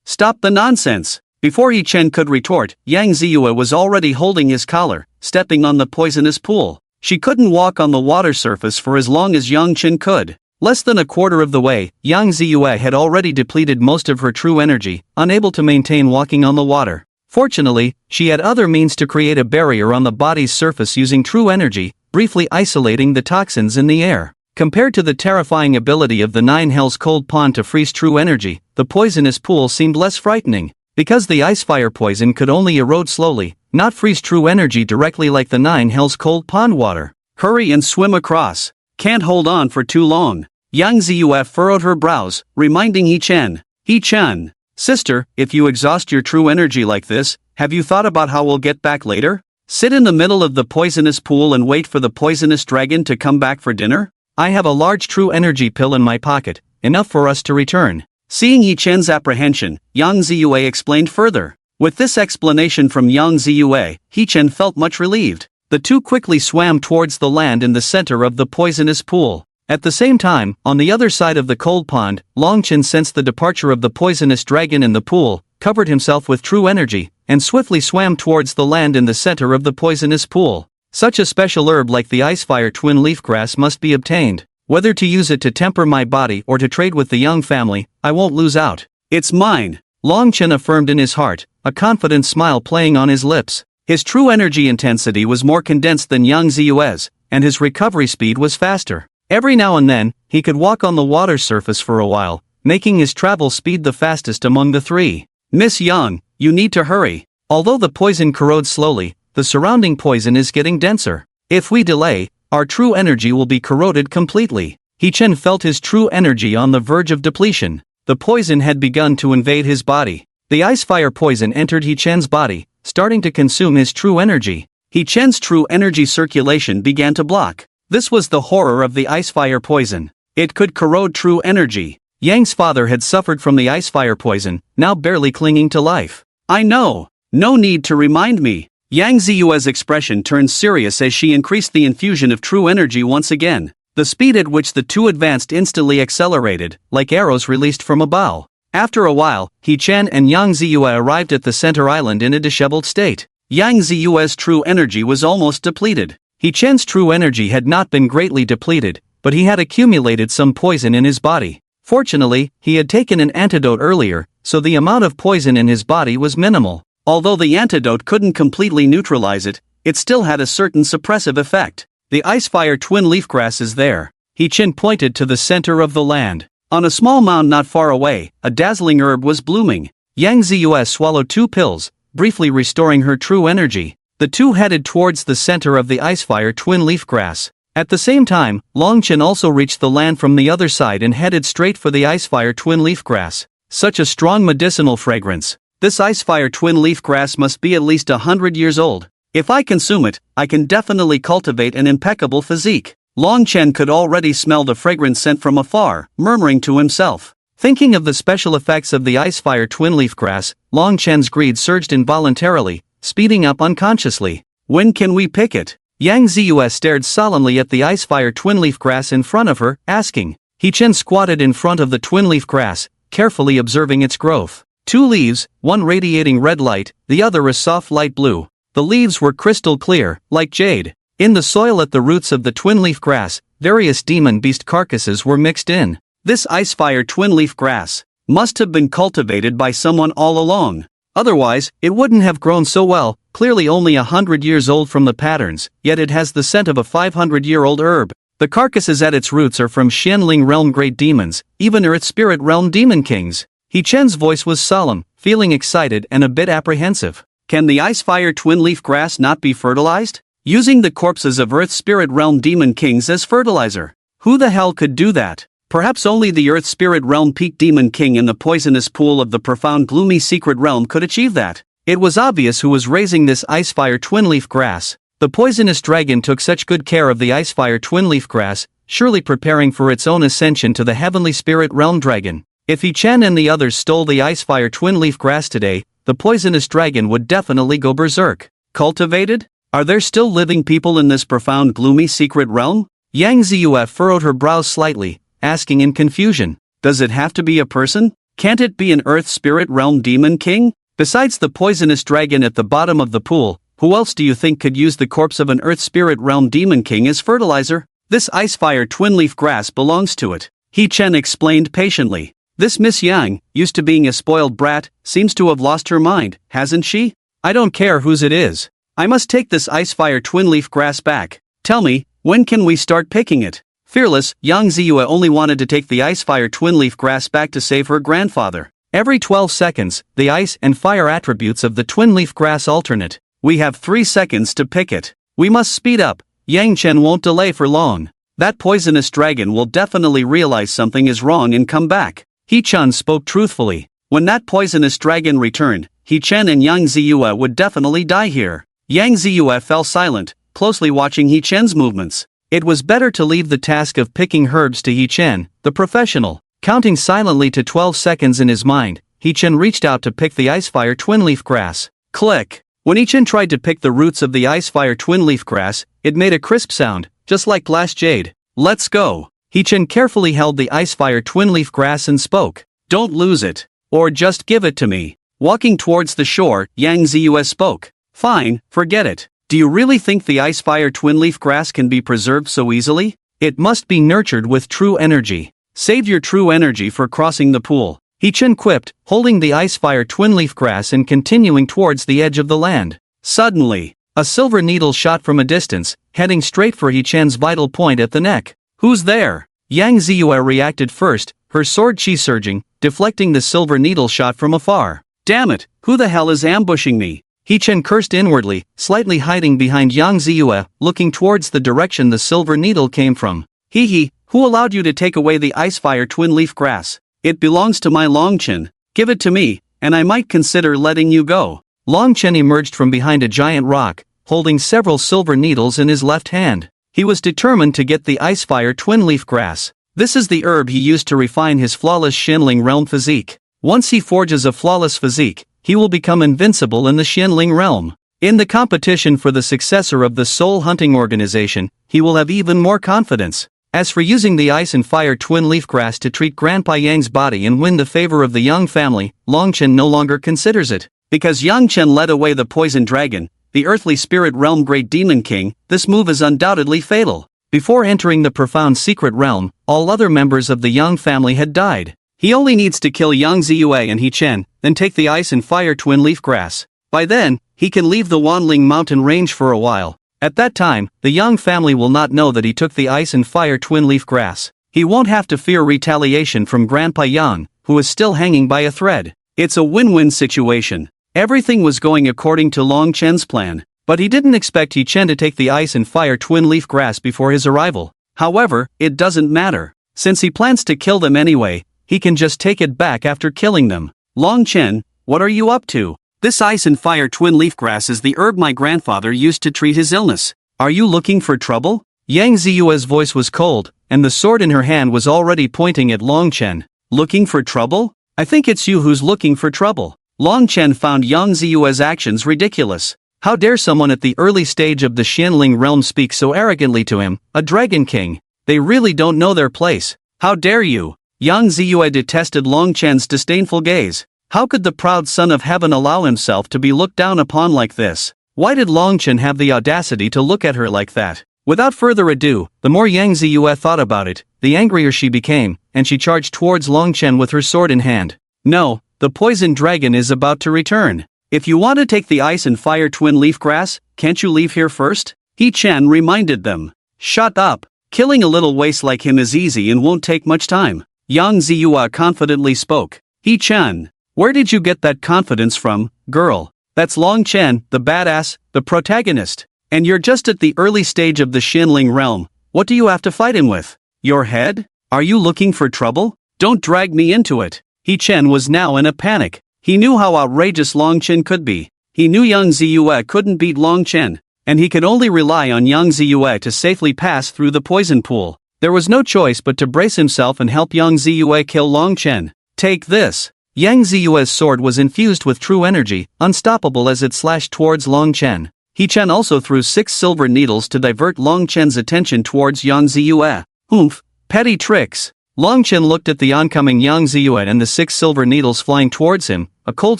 Stop the nonsense. Before He-Chen could retort, Yang Ziyue was already holding his collar, stepping on the poisonous pool. She couldn't walk on the water surface for as long as Yang Chen could. Less than a quarter of the way, Yang Ziyue had already depleted most of her true energy, unable to maintain walking on the water. Fortunately, she had other means to create a barrier on the body's surface using true energy, briefly isolating the toxins in the air. Compared to the terrifying ability of the Nine Hells Cold Pond to freeze true energy, the poisonous pool seemed less frightening. Because the ice fire poison could only erode slowly, not freeze true energy directly like the Nine Hells Cold Pond water. Hurry and swim across. Can't hold on for too long. Yang Ziyue furrowed her brows, reminding He-Chen. He-Chen, sister, if you exhaust your true energy like this, have you thought about how we'll get back later? Sit in the middle of the poisonous pool and wait for the poisonous dragon to come back for dinner? I have a large true energy pill in my pocket, enough for us to return. Seeing He-Chen's apprehension, Yang Ziyue explained further. With this explanation from Yang Ziyue, He-Chen felt much relieved. The two quickly swam towards the land in the center of the poisonous pool. At the same time, on the other side of the cold pond, Longchen sensed the departure of the poisonous dragon in the pool, covered himself with true energy, and swiftly swam towards the land in the center of the poisonous pool. Such a special herb like the icefire twin leafgrass must be obtained. Whether to use it to temper my body or to trade with the young family, I won't lose out. It's mine, Longchen affirmed in his heart, a confident smile playing on his lips. His true energy intensity was more condensed than Yang Ziyue's, and his recovery speed was faster. Every now and then, he could walk on the water surface for a while, making his travel speed the fastest among the three. Miss Yang, you need to hurry. Although the poison corrodes slowly, the surrounding poison is getting denser. If we delay, our true energy will be corroded completely. He-Chen felt his true energy on the verge of depletion. The poison had begun to invade his body. The icefire poison entered He-Chen's body, starting to consume his true energy. He-Chen's true energy circulation began to block. This was the horror of the icefire poison. It could corrode true energy. Yang's father had suffered from the icefire poison, now barely clinging to life. I know. No need to remind me. Yang Ziyue's expression turned serious as she increased the infusion of true energy once again. The speed at which the two advanced instantly accelerated, like arrows released from a bow. After a while, He-Chen and Yang Ziyue arrived at the center island in a disheveled state. Yang Ziyue's true energy was almost depleted. He-Chen's true energy had not been greatly depleted, but he had accumulated some poison in his body. Fortunately, he had taken an antidote earlier, so the amount of poison in his body was minimal. Although the antidote couldn't completely neutralize it, it still had a certain suppressive effect. The icefire twin leafgrass is there. He-Chen pointed to the center of the land. On a small mound not far away, a dazzling herb was blooming. Yang Ziyue swallowed 2 pills, briefly restoring her true energy. The two headed towards the center of the icefire twin leafgrass. At the same time, Longchen also reached the land from the other side and headed straight for the icefire twin leafgrass. Such a strong medicinal fragrance. This icefire twin leafgrass must be at least 100 years old. If I consume it, I can definitely cultivate an impeccable physique. Longchen could already smell the fragrance scent from afar, murmuring to himself. Thinking of the special effects of the icefire twin leafgrass, Longchen's greed surged involuntarily, speeding up unconsciously. When can we pick it? Yang Ziyue stared solemnly at the icefire twin leafgrass in front of her, asking. He-Chen squatted in front of the twin leafgrass, carefully observing its growth. 2 leaves, one radiating red light, the other a soft light blue. The leaves were crystal clear, like jade. In the soil at the roots of the twin leaf grass, various demon beast carcasses were mixed in. This icefire twin leaf grass must have been cultivated by someone all along. Otherwise, it wouldn't have grown so well, clearly only 100 years old from the patterns, yet it has the scent of a 500-year-old herb. The carcasses at its roots are from Xianling realm great demons, even Earth spirit realm demon kings. He-Chen's voice was solemn, feeling excited and a bit apprehensive. Can the icefire twin leaf grass not be fertilized? Using the corpses of Earth spirit realm demon kings as fertilizer. Who the hell could do that? Perhaps only the Earth Spirit Realm Peak Demon King in the poisonous pool of the profound gloomy secret realm could achieve that. It was obvious who was raising this icefire twin-leaf grass. The poisonous dragon took such good care of the icefire twin-leaf grass, surely preparing for its own ascension to the heavenly spirit realm dragon. If He-Chen and the others stole the icefire twin-leaf grass today, the poisonous dragon would definitely go berserk. Cultivated? Are there still living people in this profound gloomy secret realm? Yang Ziyue furrowed her brows slightly, asking in confusion. Does it have to be a person? Can't it be an Earth Spirit Realm Demon King? Besides the poisonous dragon at the bottom of the pool, who else do you think could use the corpse of an Earth Spirit Realm Demon King as fertilizer? This icefire twin-leaf grass belongs to it. He-Chen explained patiently. This Miss Yang, used to being a spoiled brat, seems to have lost her mind, hasn't she? I don't care whose it is. I must take this icefire twin-leaf grass back. Tell me, when can we start picking it? Fearless, Yang Ziyue only wanted to take the icefire twin-leaf grass back to save her grandfather. Every 12 seconds, the ice and fire attributes of the twin-leaf grass alternate. We have 3 seconds to pick it. We must speed up. Yang Chen won't delay for long. That poisonous dragon will definitely realize something is wrong and come back. He-Chen spoke truthfully. When that poisonous dragon returned, He-Chen and Yang Ziyue would definitely die here. Yang Ziyue fell silent, closely watching He-Chen's movements. It was better to leave the task of picking herbs to He-Chen, the professional. Counting silently to 12 seconds in his mind, He-Chen reached out to pick the icefire twin-leaf grass. Click! When He-Chen tried to pick the roots of the icefire twin-leaf grass, it made a crisp sound, just like glass jade. Let's go! He Chen carefully held the icefire twin-leaf grass and spoke. Don't lose it. Or just give it to me. Walking towards the shore, Yang Ziyue spoke. Fine, forget it. Do you really think the icefire twin-leaf grass can be preserved so easily? It must be nurtured with true energy. Save your true energy for crossing the pool. He Chen quipped, holding the icefire twin-leaf grass and continuing towards the edge of the land. Suddenly, a silver needle shot from a distance, heading straight for He Chen's vital point at the neck. Who's there? Yang Ziyue reacted first, her sword chi surging, deflecting the silver needle shot from afar. Damn it, who the hell is ambushing me? He Chen cursed inwardly, slightly hiding behind Yang Ziyue, looking towards the direction the silver needle came from. Hee, who allowed you to take away the icefire twin-leaf grass? It belongs to my Longchen. Give it to me, and I might consider letting you go. Longchen emerged from behind a giant rock, holding several silver needles in his left hand. He was determined to get the icefire twin-leaf grass. This is the herb he used to refine his flawless Xianling realm physique. Once he forges a flawless physique, he will become invincible in the Xianling realm. In the competition for the successor of the soul hunting organization, he will have even more confidence. As for using the ice and fire twin-leaf grass to treat Grandpa Yang's body and win the favor of the Yang family, Longchen no longer considers it. Because Yang Chen led away the poison dragon, the earthly spirit realm great demon king, this move is undoubtedly fatal. Before entering the profound secret realm, all other members of the Yang family had died. He only needs to kill Yang Ziyue and He Chen, then take the ice and fire twin-leaf grass. By then, he can leave the Wanling mountain range for a while. At that time, the Yang family will not know that he took the ice and fire twin-leaf grass. He won't have to fear retaliation from Grandpa Yang, who is still hanging by a thread. It's a win-win situation. Everything was going according to Long Chen's plan, but he didn't expect He Chen to take the ice and fire twin-leaf grass before his arrival. However, it doesn't matter. Since he plans to kill them anyway, he can just take it back after killing them. Long Chen, what are you up to? This ice and fire twin-leaf grass is the herb my grandfather used to treat his illness. Are you looking for trouble? Yang Ziyue's voice was cold, and the sword in her hand was already pointing at Long Chen. Looking for trouble? I think it's you who's looking for trouble. Long Chen found Yang Ziyue's actions ridiculous. How dare someone at the early stage of the Xianling realm speak so arrogantly to him, a dragon king? They really don't know their place. How dare you? Yang Ziyue detested Long Chen's disdainful gaze. How could the proud son of heaven allow himself to be looked down upon like this? Why did Long Chen have the audacity to look at her like that? Without further ado, the more Yang Ziyue thought about it, the angrier she became, and she charged towards Long Chen with her sword in hand. No, the poison dragon is about to return. If you want to take the ice and fire twin-leaf grass, can't you leave here first? He Chen reminded them. Shut up. Killing a little waste like him is easy and won't take much time. Yang Ziyue confidently spoke. He Chen, where did you get that confidence from, girl? That's Long Chen, the badass, the protagonist. And you're just at the early stage of the Xianling realm. What do you have to fight him with? Your head? Are you looking for trouble? Don't drag me into it. He Chen was now in a panic. He knew how outrageous Long Chen could be. He knew Yang Ziyue couldn't beat Long Chen, and he could only rely on Yang Ziyue to safely pass through the poison pool. There was no choice but to brace himself and help Yang Ziyue kill Long Chen. Take this. Yang Ziyue's sword was infused with true energy, unstoppable as it slashed towards Long Chen. He Chen also threw 6 silver needles to divert Long Chen's attention towards Yang Ziyue. Oomph, petty tricks. Long Chen looked at the oncoming Yang Ziyue and the 6 silver needles flying towards him, a cold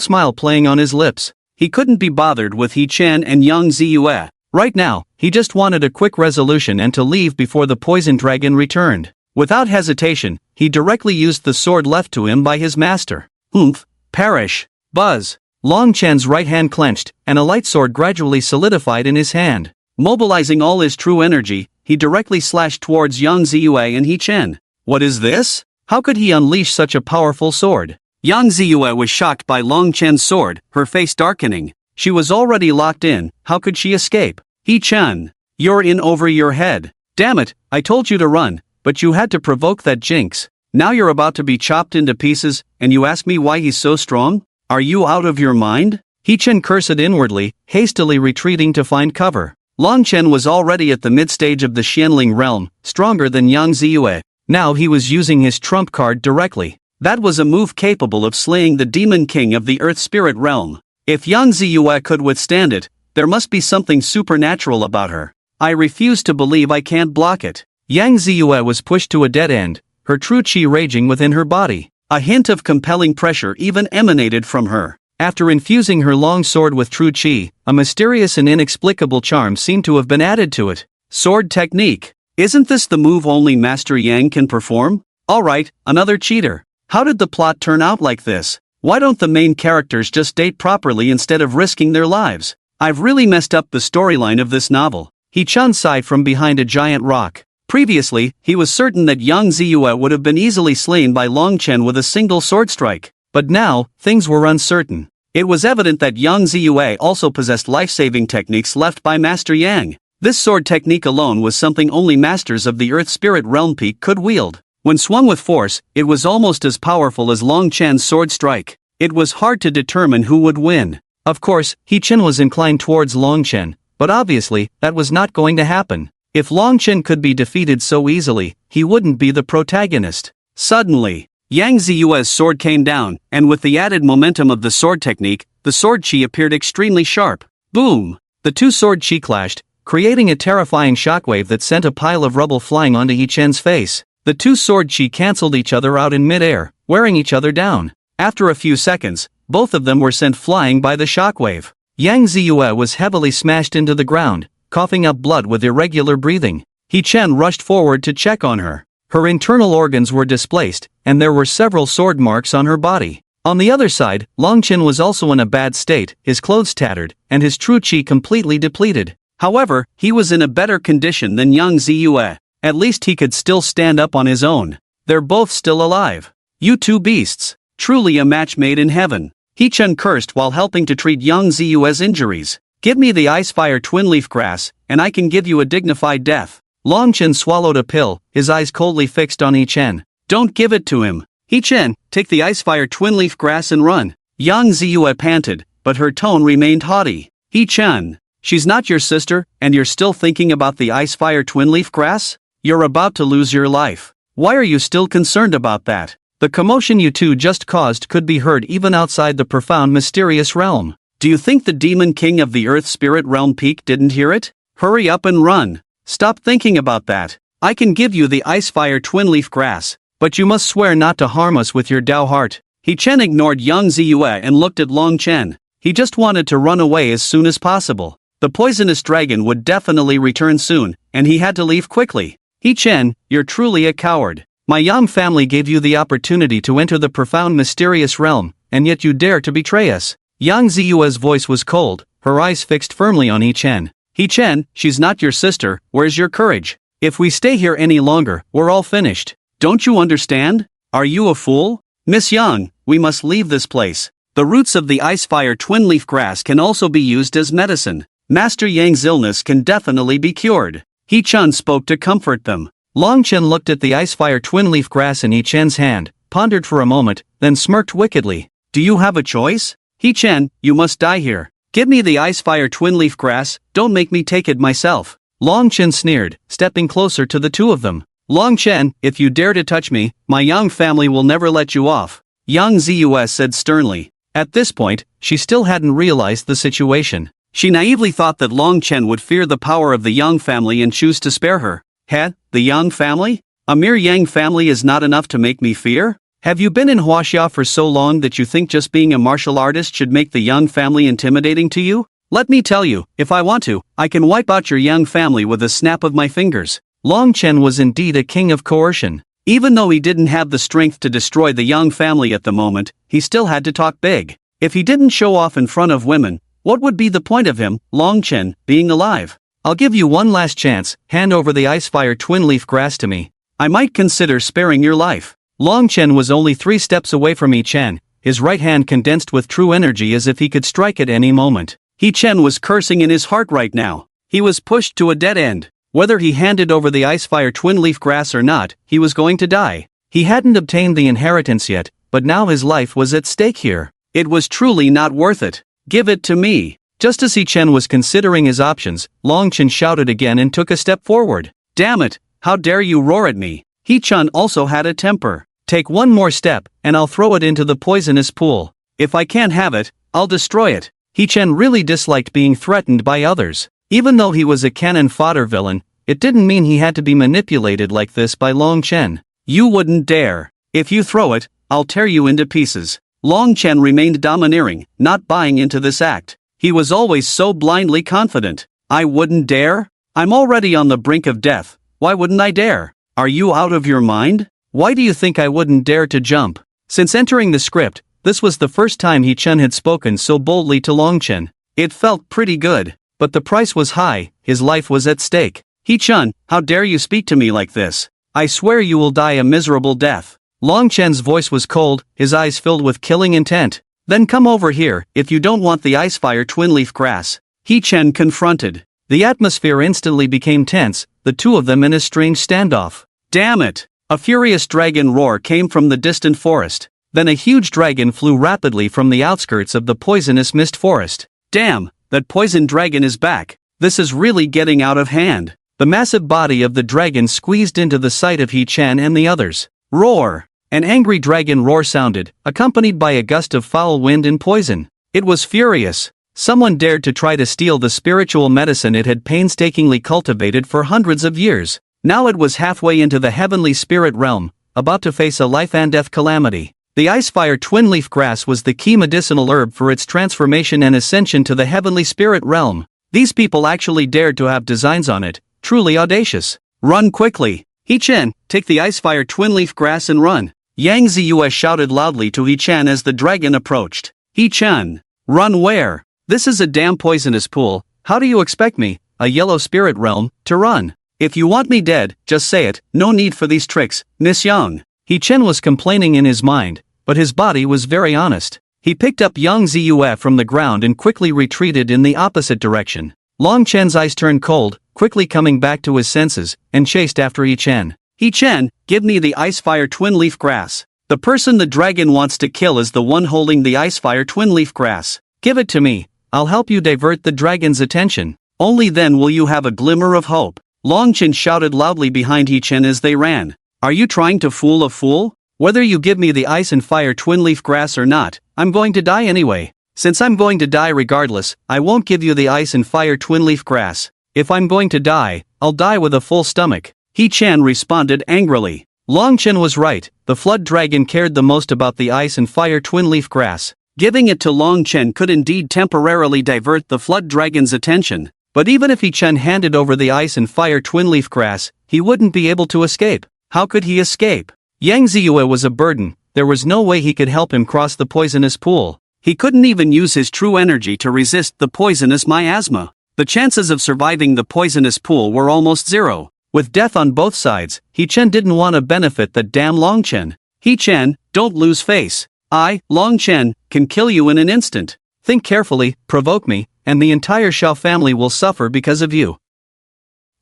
smile playing on his lips. He couldn't be bothered with He Chen and Yang Ziyue. Right now, he just wanted a quick resolution and to leave before the poison dragon returned. Without hesitation, he directly used the sword left to him by his master. Oomph, perish, buzz. Long Chen's right hand clenched, and a light sword gradually solidified in his hand. Mobilizing all his true energy, he directly slashed towards Yang Ziyue and He Chen. What is this? How could he unleash such a powerful sword? Yang Ziyue was shocked by Long Chen's sword, her face darkening. She was already locked in, how could she escape? He Chen, you're in over your head. Damn it, I told you to run, but you had to provoke that jinx. Now you're about to be chopped into pieces, and you ask me why he's so strong? Are you out of your mind? He Chen cursed inwardly, hastily retreating to find cover. Long Chen was already at the mid-stage of the Xianling realm, stronger than Yang Ziyue. Now he was using his trump card directly. That was a move capable of slaying the demon king of the earth spirit realm. If Yang Ziyue could withstand it, there must be something supernatural about her. I refuse to believe I can't block it. Yang Ziyue was pushed to a dead end, her true qi raging within her body. A hint of compelling pressure even emanated from her. After infusing her long sword with true qi, a mysterious and inexplicable charm seemed to have been added to it. Sword technique. Isn't this the move only Master Yang can perform? Alright, another cheater. How did the plot turn out like this? Why don't the main characters just date properly instead of risking their lives? I've really messed up the storyline of this novel. He-chan sighed from behind a giant rock. Previously, he was certain that Yang Ziyue would have been easily slain by Long Chen with a single sword strike. But now, things were uncertain. It was evident that Yang Ziyue also possessed life-saving techniques left by Master Yang. This sword technique alone was something only masters of the Earth Spirit Realm Peak could wield. When swung with force, it was almost as powerful as Long Chen's sword strike. It was hard to determine who would win. Of course, He-chan was inclined towards Long Chen, but obviously, that was not going to happen. If Long Chen could be defeated so easily, he wouldn't be the protagonist. Suddenly, Yang Ziyue's sword came down, and with the added momentum of the sword technique, the sword chi appeared extremely sharp. Boom! The two sword chi clashed, creating a terrifying shockwave that sent a pile of rubble flying onto He-chan's face. The two sword chi cancelled each other out in mid-air, wearing each other down. After a few seconds, both of them were sent flying by the shockwave. Yang Ziyue was heavily smashed into the ground, coughing up blood with irregular breathing. He-chan rushed forward to check on her. Her internal organs were displaced, and there were several sword marks on her body. On the other side, Long Chen was also in a bad state, his clothes tattered, and his true qi completely depleted. However, he was in a better condition than Yang Ziyue. At least he could still stand up on his own. They're both still alive. You two beasts. Truly a match made in heaven. He-chan cursed while helping to treat Yang Ziyue's injuries. Give me the ice-fire twin-leaf grass, and I can give you a dignified death. Long Chen swallowed a pill, his eyes coldly fixed on He-chan. Don't give it to him. He-chan, take the ice-fire twin-leaf grass and run. Yang Ziyue panted, but her tone remained haughty. He-chan, she's not your sister, and you're still thinking about the ice-fire twin-leaf grass? You're about to lose your life. Why are you still concerned about that? The commotion you two just caused could be heard even outside the profound mysterious realm. Do you think the Demon King of the Earth Spirit Realm Peak didn't hear it? Hurry up and run. Stop thinking about that. I can give you the ice-fire twin-leaf grass, but you must swear not to harm us with your Dao heart. He-chan ignored Yang Ziyue and looked at Long Chen. He just wanted to run away as soon as possible. The poisonous dragon would definitely return soon, and he had to leave quickly. He-chan, you're truly a coward. My Yang family gave you the opportunity to enter the profound mysterious realm, and yet you dare to betray us. Yang Ziyue's voice was cold, her eyes fixed firmly on He-chan. He-chan, she's not your sister, where's your courage? If we stay here any longer, we're all finished. Don't you understand? Are you a fool? Miss Yang, we must leave this place. The roots of the ice-fire twin-leaf grass can also be used as medicine. Master Yang's illness can definitely be cured. He-chan spoke to comfort them. Long Chen looked at the ice-fire twin-leaf grass in He-chan's hand, pondered for a moment, then smirked wickedly. Do you have a choice? He-chan, you must die here. Give me the ice-fire twin-leaf grass, don't make me take it myself. Long Chen sneered, stepping closer to the two of them. Long Chen, if you dare to touch me, my Yang family will never let you off. Yang Ziyue said sternly. At this point, she still hadn't realized the situation. She naively thought that Long Chen would fear the power of the Yang family and choose to spare her. The Yang family? A mere Yang family is not enough to make me fear? Have you been in Huaxia for so long that you think just being a martial artist should make the Yang family intimidating to you? Let me tell you, if I want to, I can wipe out your Yang family with a snap of my fingers. Long Chen was indeed a king of coercion. Even though he didn't have the strength to destroy the Yang family at the moment, he still had to talk big. If he didn't show off in front of women, what would be the point of him, Long Chen, being alive? I'll give you one last chance, hand over the ice-fire twin-leaf grass to me. I might consider sparing your life. Long Chen was only 3 steps away from He-chan, his right hand condensed with true energy as if he could strike at any moment. He-chan was cursing in his heart right now. He was pushed to a dead end. Whether he handed over the ice-fire twin-leaf grass or not, he was going to die. He hadn't obtained the inheritance yet, but now his life was at stake here. It was truly not worth it. Give it to me. Just as He-chan was considering his options, Long Chen shouted again and took a step forward. Damn it, how dare you roar at me? He-chan also had a temper. Take one more step, and I'll throw it into the poisonous pool. If I can't have it, I'll destroy it. He-chan really disliked being threatened by others. Even though he was a cannon fodder villain, it didn't mean he had to be manipulated like this by Long Chen. You wouldn't dare. If you throw it, I'll tear you into pieces. Long Chen remained domineering, not buying into this act. He was always so blindly confident. I wouldn't dare? I'm already on the brink of death, why wouldn't I dare? Are you out of your mind? Why do you think I wouldn't dare to jump? Since entering the script, this was the first time He-Chen had spoken so boldly to Long Chen. It felt pretty good, but the price was high, his life was at stake. He-Chen, how dare you speak to me like this? I swear you will die a miserable death. Long Chen's voice was cold, his eyes filled with killing intent. Then come over here, if you don't want the icefire twin-leaf grass. He-Chen confronted. The atmosphere instantly became tense, the two of them in a strange standoff. Damn it! A furious dragon roar came from the distant forest. Then a huge dragon flew rapidly from the outskirts of the poisonous mist forest. Damn, that poison dragon is back. This is really getting out of hand. The massive body of the dragon squeezed into the sight of He-Chen and the others. Roar! An angry dragon roar sounded, accompanied by a gust of foul wind and poison. It was furious. Someone dared to try to steal the spiritual medicine it had painstakingly cultivated for hundreds of years. Now it was halfway into the heavenly spirit realm, about to face a life and death calamity. The icefire twin-leaf grass was the key medicinal herb for its transformation and ascension to the heavenly spirit realm. These people actually dared to have designs on it, truly audacious. Run quickly! He-Chen, take the icefire twin-leaf grass and run! Yang Ziyue shouted loudly to He-Chen as the dragon approached. He-Chen! Run where? This is a damn poisonous pool, how do you expect me, a yellow spirit realm, to run? If you want me dead, just say it, no need for these tricks, Miss Yang. He-Chen was complaining in his mind, but his body was very honest. He picked up Yang Ziyue from the ground and quickly retreated in the opposite direction. Long Chen's eyes turned cold, quickly coming back to his senses, and chased after He-Chen. He-Chen, give me the icefire twin-leaf grass. The person the dragon wants to kill is the one holding the icefire twin-leaf grass. Give it to me. I'll help you divert the dragon's attention. Only then will you have a glimmer of hope. Long Chen shouted loudly behind He-Chen as they ran. Are you trying to fool a fool? Whether you give me the ice and fire twin-leaf grass or not, I'm going to die anyway. Since I'm going to die regardless, I won't give you the ice and fire twin-leaf grass. If I'm going to die, I'll die with a full stomach. He-Chen responded angrily. Long Chen was right, the flood dragon cared the most about the ice and fire twin-leaf grass. Giving it to Long Chen could indeed temporarily divert the flood dragon's attention, but even if He-Chen handed over the ice and fire twin-leaf grass, he wouldn't be able to escape. How could he escape? Yang Ziyue was a burden, there was no way he could help him cross the poisonous pool. He couldn't even use his true energy to resist the poisonous miasma. The chances of surviving the poisonous pool were almost zero. With death on both sides, He-Chen didn't want to benefit the damn Long Chen. He-Chen, don't lose face. I, Long Chen, can kill you in an instant. Think carefully, provoke me, and the entire Xiao family will suffer because of you.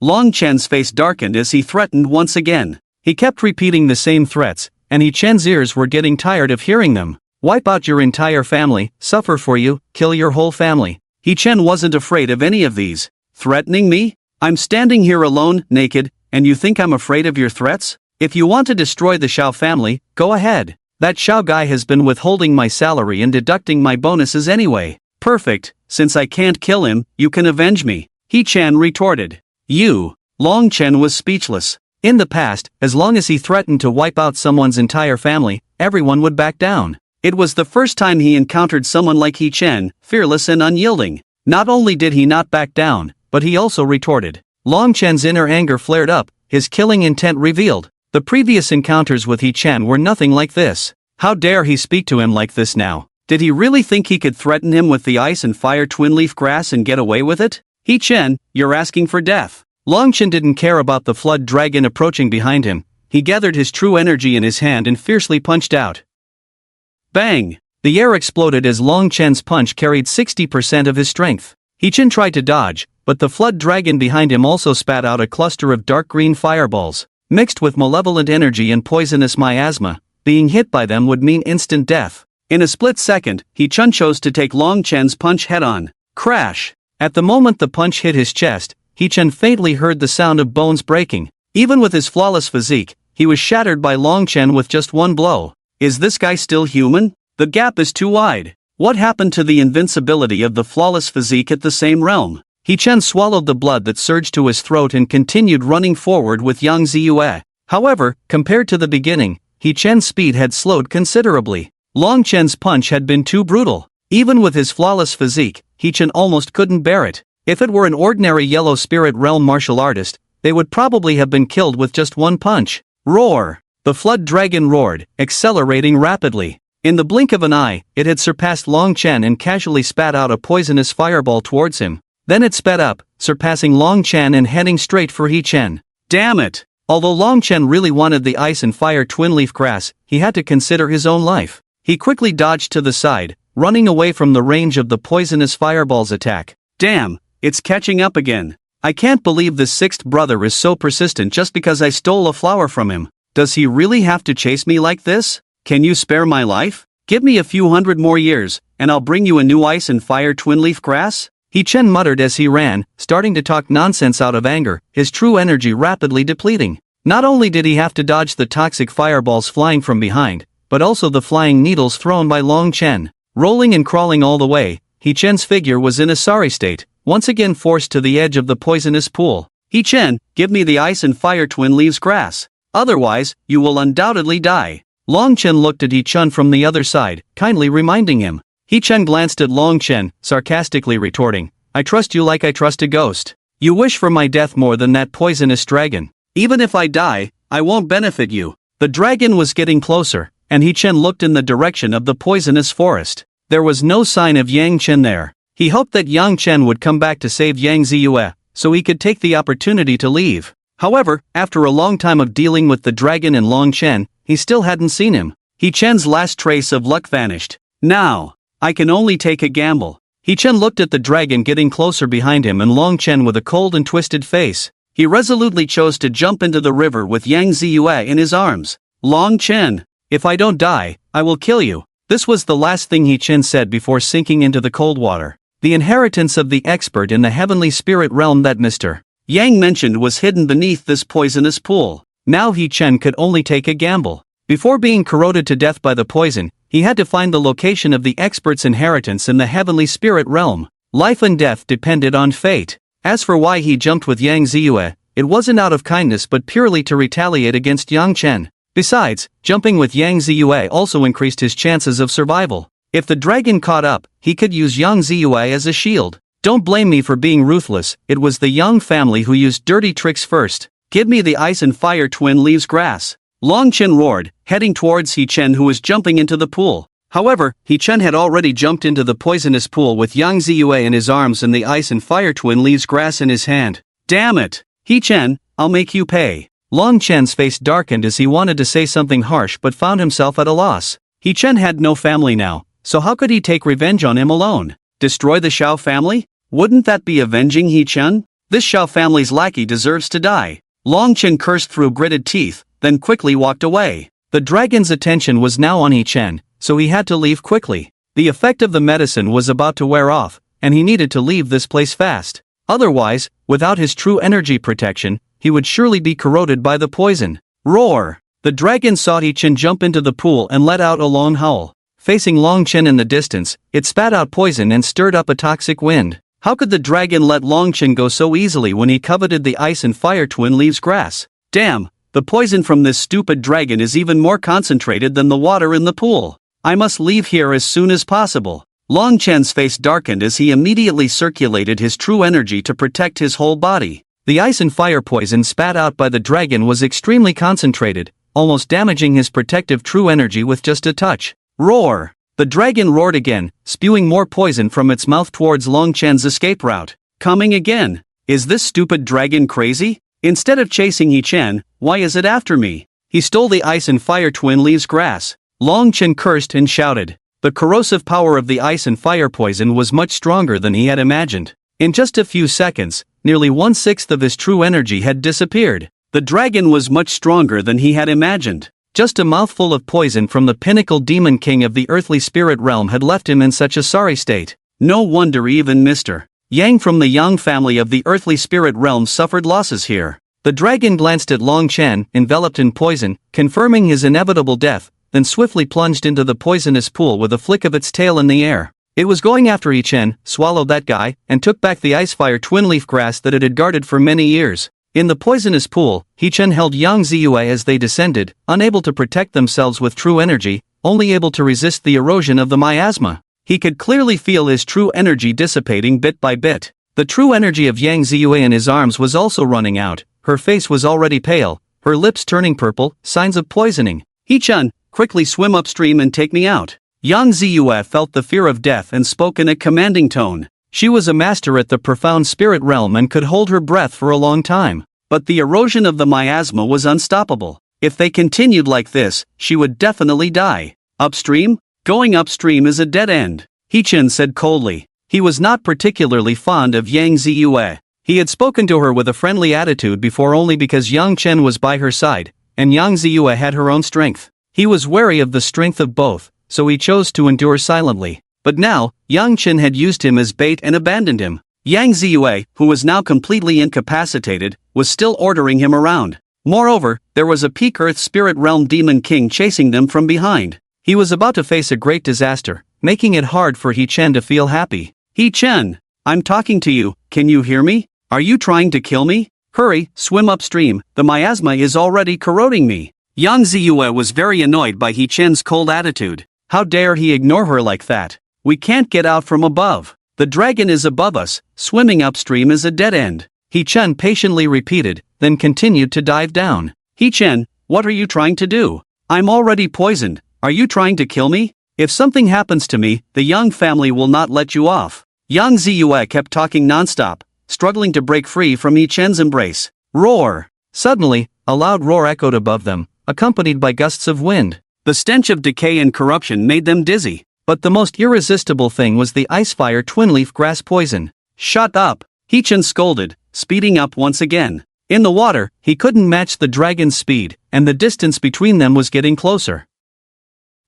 Long Chen's face darkened as he threatened once again. He kept repeating the same threats, and He-Chen's ears were getting tired of hearing them. Wipe out your entire family, suffer for you, kill your whole family. He-Chen wasn't afraid of any of these. Threatening me? I'm standing here alone, naked, and you think I'm afraid of your threats? If you want to destroy the Xiao family, go ahead. That Xiao guy has been withholding my salary and deducting my bonuses anyway. Perfect, since I can't kill him, you can avenge me. He-Chen retorted. You. Long Chen was speechless. In the past, as long as he threatened to wipe out someone's entire family, everyone would back down. It was the first time he encountered someone like He-Chen, fearless and unyielding. Not only did he not back down, but he also retorted. Long Chen's inner anger flared up, his killing intent revealed. The previous encounters with He-Chen were nothing like this. How dare he speak to him like this now? Did he really think he could threaten him with the ice and fire twin-leaf grass and get away with it? He-Chen, you're asking for death. Long Chen didn't care about the flood dragon approaching behind him. He gathered his true energy in his hand and fiercely punched out. Bang! The air exploded as Long Chen's punch carried 60% of his strength. He-Chen tried to dodge, but the flood dragon behind him also spat out a cluster of dark green fireballs. Mixed with malevolent energy and poisonous miasma, being hit by them would mean instant death. In a split second, He-Chen chose to take Long Chen's punch head-on. Crash! At the moment the punch hit his chest, He-Chen faintly heard the sound of bones breaking. Even with his flawless physique, he was shattered by Long Chen with just one blow. Is this guy still human? The gap is too wide. What happened to the invincibility of the flawless physique at the same realm? He Chen swallowed the blood that surged to his throat and continued running forward with Yang Ziyue. However, compared to the beginning, He Chen's speed had slowed considerably. Long Chen's punch had been too brutal. Even with his flawless physique, He Chen almost couldn't bear it. If it were an ordinary Yellow Spirit Realm martial artist, they would probably have been killed with just one punch. Roar! The flood dragon roared, accelerating rapidly. In the blink of an eye, it had surpassed Long Chen and casually spat out a poisonous fireball towards him. Then it sped up, surpassing Long Chen and heading straight for He Chen. Damn it! Although Long Chen really wanted the ice and fire twin leaf grass, he had to consider his own life. He quickly dodged to the side, running away from the range of the poisonous fireball's attack. Damn, it's catching up again. I can't believe this sixth brother is so persistent just because I stole a flower from him. Does he really have to chase me like this? Can you spare my life? Give me a few hundred more years, and I'll bring you a new ice and fire twin leaf grass? He Chen muttered as he ran, starting to talk nonsense out of anger, his true energy rapidly depleting. Not only did he have to dodge the toxic fireballs flying from behind, but also the flying needles thrown by Long Chen. Rolling and crawling all the way, He Chen's figure was in a sorry state, once again forced to the edge of the poisonous pool. He Chen, give me the ice and fire twin leaves grass. Otherwise, you will undoubtedly die. Long Chen looked at He Chen from the other side, kindly reminding him. He Chen glanced at Long Chen, sarcastically retorting, I trust you like I trust a ghost. You wish for my death more than that poisonous dragon. Even if I die, I won't benefit you. The dragon was getting closer, and He Chen looked in the direction of the poisonous forest. There was no sign of Yang Chen there. He hoped that Yang Chen would come back to save Yang Ziyue, so he could take the opportunity to leave. However, after a long time of dealing with the dragon and Long Chen, he still hadn't seen him. He Chen's last trace of luck vanished. Now, I can only take a gamble. He Chen looked at the dragon getting closer behind him and Long Chen with a cold and twisted face. He resolutely chose to jump into the river with Yang Ziyue in his arms. Long Chen, if I don't die, I will kill you. This was the last thing He Chen said before sinking into the cold water. The inheritance of the expert in the heavenly spirit realm that Mr. Yang mentioned was hidden beneath this poisonous pool. Now He Chen could only take a gamble. Before being corroded to death by the poison, he had to find the location of the expert's inheritance in the heavenly spirit realm. Life and death depended on fate. As for why he jumped with Yang Ziyue, it wasn't out of kindness but purely to retaliate against Yang Chen. Besides, jumping with Yang Ziyue also increased his chances of survival. If the dragon caught up, he could use Yang Ziyue as a shield. Don't blame me for being ruthless, it was the Yang family who used dirty tricks first. Give me the ice and fire twin leaves grass. Long Chen roared, heading towards He Chen who was jumping into the pool. However, He Chen had already jumped into the poisonous pool with Yang Ziyue in his arms and the ice and fire twin leaves grass in his hand. Damn it! He Chen, I'll make you pay. Long Chen's face darkened as he wanted to say something harsh but found himself at a loss. He Chen had no family now, so how could he take revenge on him alone? Destroy the Xiao family? Wouldn't that be avenging He Chen? This Xiao family's lackey deserves to die. Long Chen cursed through gritted teeth, then quickly walked away. The dragon's attention was now on He Chen, so he had to leave quickly. The effect of the medicine was about to wear off, and he needed to leave this place fast. Otherwise, without his true energy protection, he would surely be corroded by the poison. Roar! The dragon saw He Chen jump into the pool and let out a long howl. Facing Long Chen in the distance, it spat out poison and stirred up a toxic wind. How could the dragon let Long Chen go so easily when he coveted the ice and fire twin leaves grass? Damn! The poison from this stupid dragon is even more concentrated than the water in the pool. I must leave here as soon as possible. Long Chen's face darkened as he immediately circulated his true energy to protect his whole body. The ice and fire poison spat out by the dragon was extremely concentrated, almost damaging his protective true energy with just a touch. Roar! The dragon roared again, spewing more poison from its mouth towards Long Chen's escape route. Coming again! Is this stupid dragon crazy? Instead of chasing He Chen, why is it after me? He stole the ice and fire twin leaves grass. Long Chen cursed and shouted. The corrosive power of the ice and fire poison was much stronger than he had imagined. In just a few seconds, nearly 1/6 of his true energy had disappeared. The dragon was much stronger than he had imagined. Just a mouthful of poison from the pinnacle demon king of the earthly spirit realm had left him in such a sorry state. No wonder even Mr. Yang from the Yang family of the earthly spirit realm suffered losses here. The dragon glanced at Long Chen, enveloped in poison, confirming his inevitable death, then swiftly plunged into the poisonous pool with a flick of its tail in the air. It was going after He-Chen, swallowed that guy, and took back the icefire twin-leaf grass that it had guarded for many years. In the poisonous pool, He-Chen held Yang Ziyue as they descended, unable to protect themselves with true energy, only able to resist the erosion of the miasma. He could clearly feel his true energy dissipating bit by bit. The true energy of Yang Ziyue in his arms was also running out. Her face was already pale, her lips turning purple, signs of poisoning. He-Chen, quickly swim upstream and take me out. Yang Ziyue felt the fear of death and spoke in a commanding tone. She was a master at the profound spirit realm and could hold her breath for a long time. But the erosion of the miasma was unstoppable. If they continued like this, she would definitely die. Upstream? Going upstream is a dead end, He-Chen said coldly. He was not particularly fond of Yang Ziyue. He had spoken to her with a friendly attitude before only because Yang Chen was by her side, and Yang Ziyue had her own strength. He was wary of the strength of both, so he chose to endure silently. But now, Yang Chen had used him as bait and abandoned him. Yang Ziyue, who was now completely incapacitated, was still ordering him around. Moreover, there was a peak Earth Spirit Realm Demon King chasing them from behind. He was about to face a great disaster, making it hard for He-Chen to feel happy. He-Chen, I'm talking to you, can you hear me? Are you trying to kill me? Hurry, swim upstream, the miasma is already corroding me. Yang Ziyue was very annoyed by He-Chen's cold attitude. How dare he ignore her like that? We can't get out from above. The dragon is above us, swimming upstream is a dead end. He-Chen patiently repeated, then continued to dive down. He-Chen, what are you trying to do? I'm already poisoned, are you trying to kill me? If something happens to me, the Yang family will not let you off. Yang Ziyue kept talking nonstop, struggling to break free from He-Chen's embrace. Roar! Suddenly, a loud roar echoed above them, accompanied by gusts of wind. The stench of decay and corruption made them dizzy. But the most irresistible thing was the icefire twin-leaf grass poison. Shut up! He-Chen scolded, speeding up once again. In the water, he couldn't match the dragon's speed, and the distance between them was getting closer.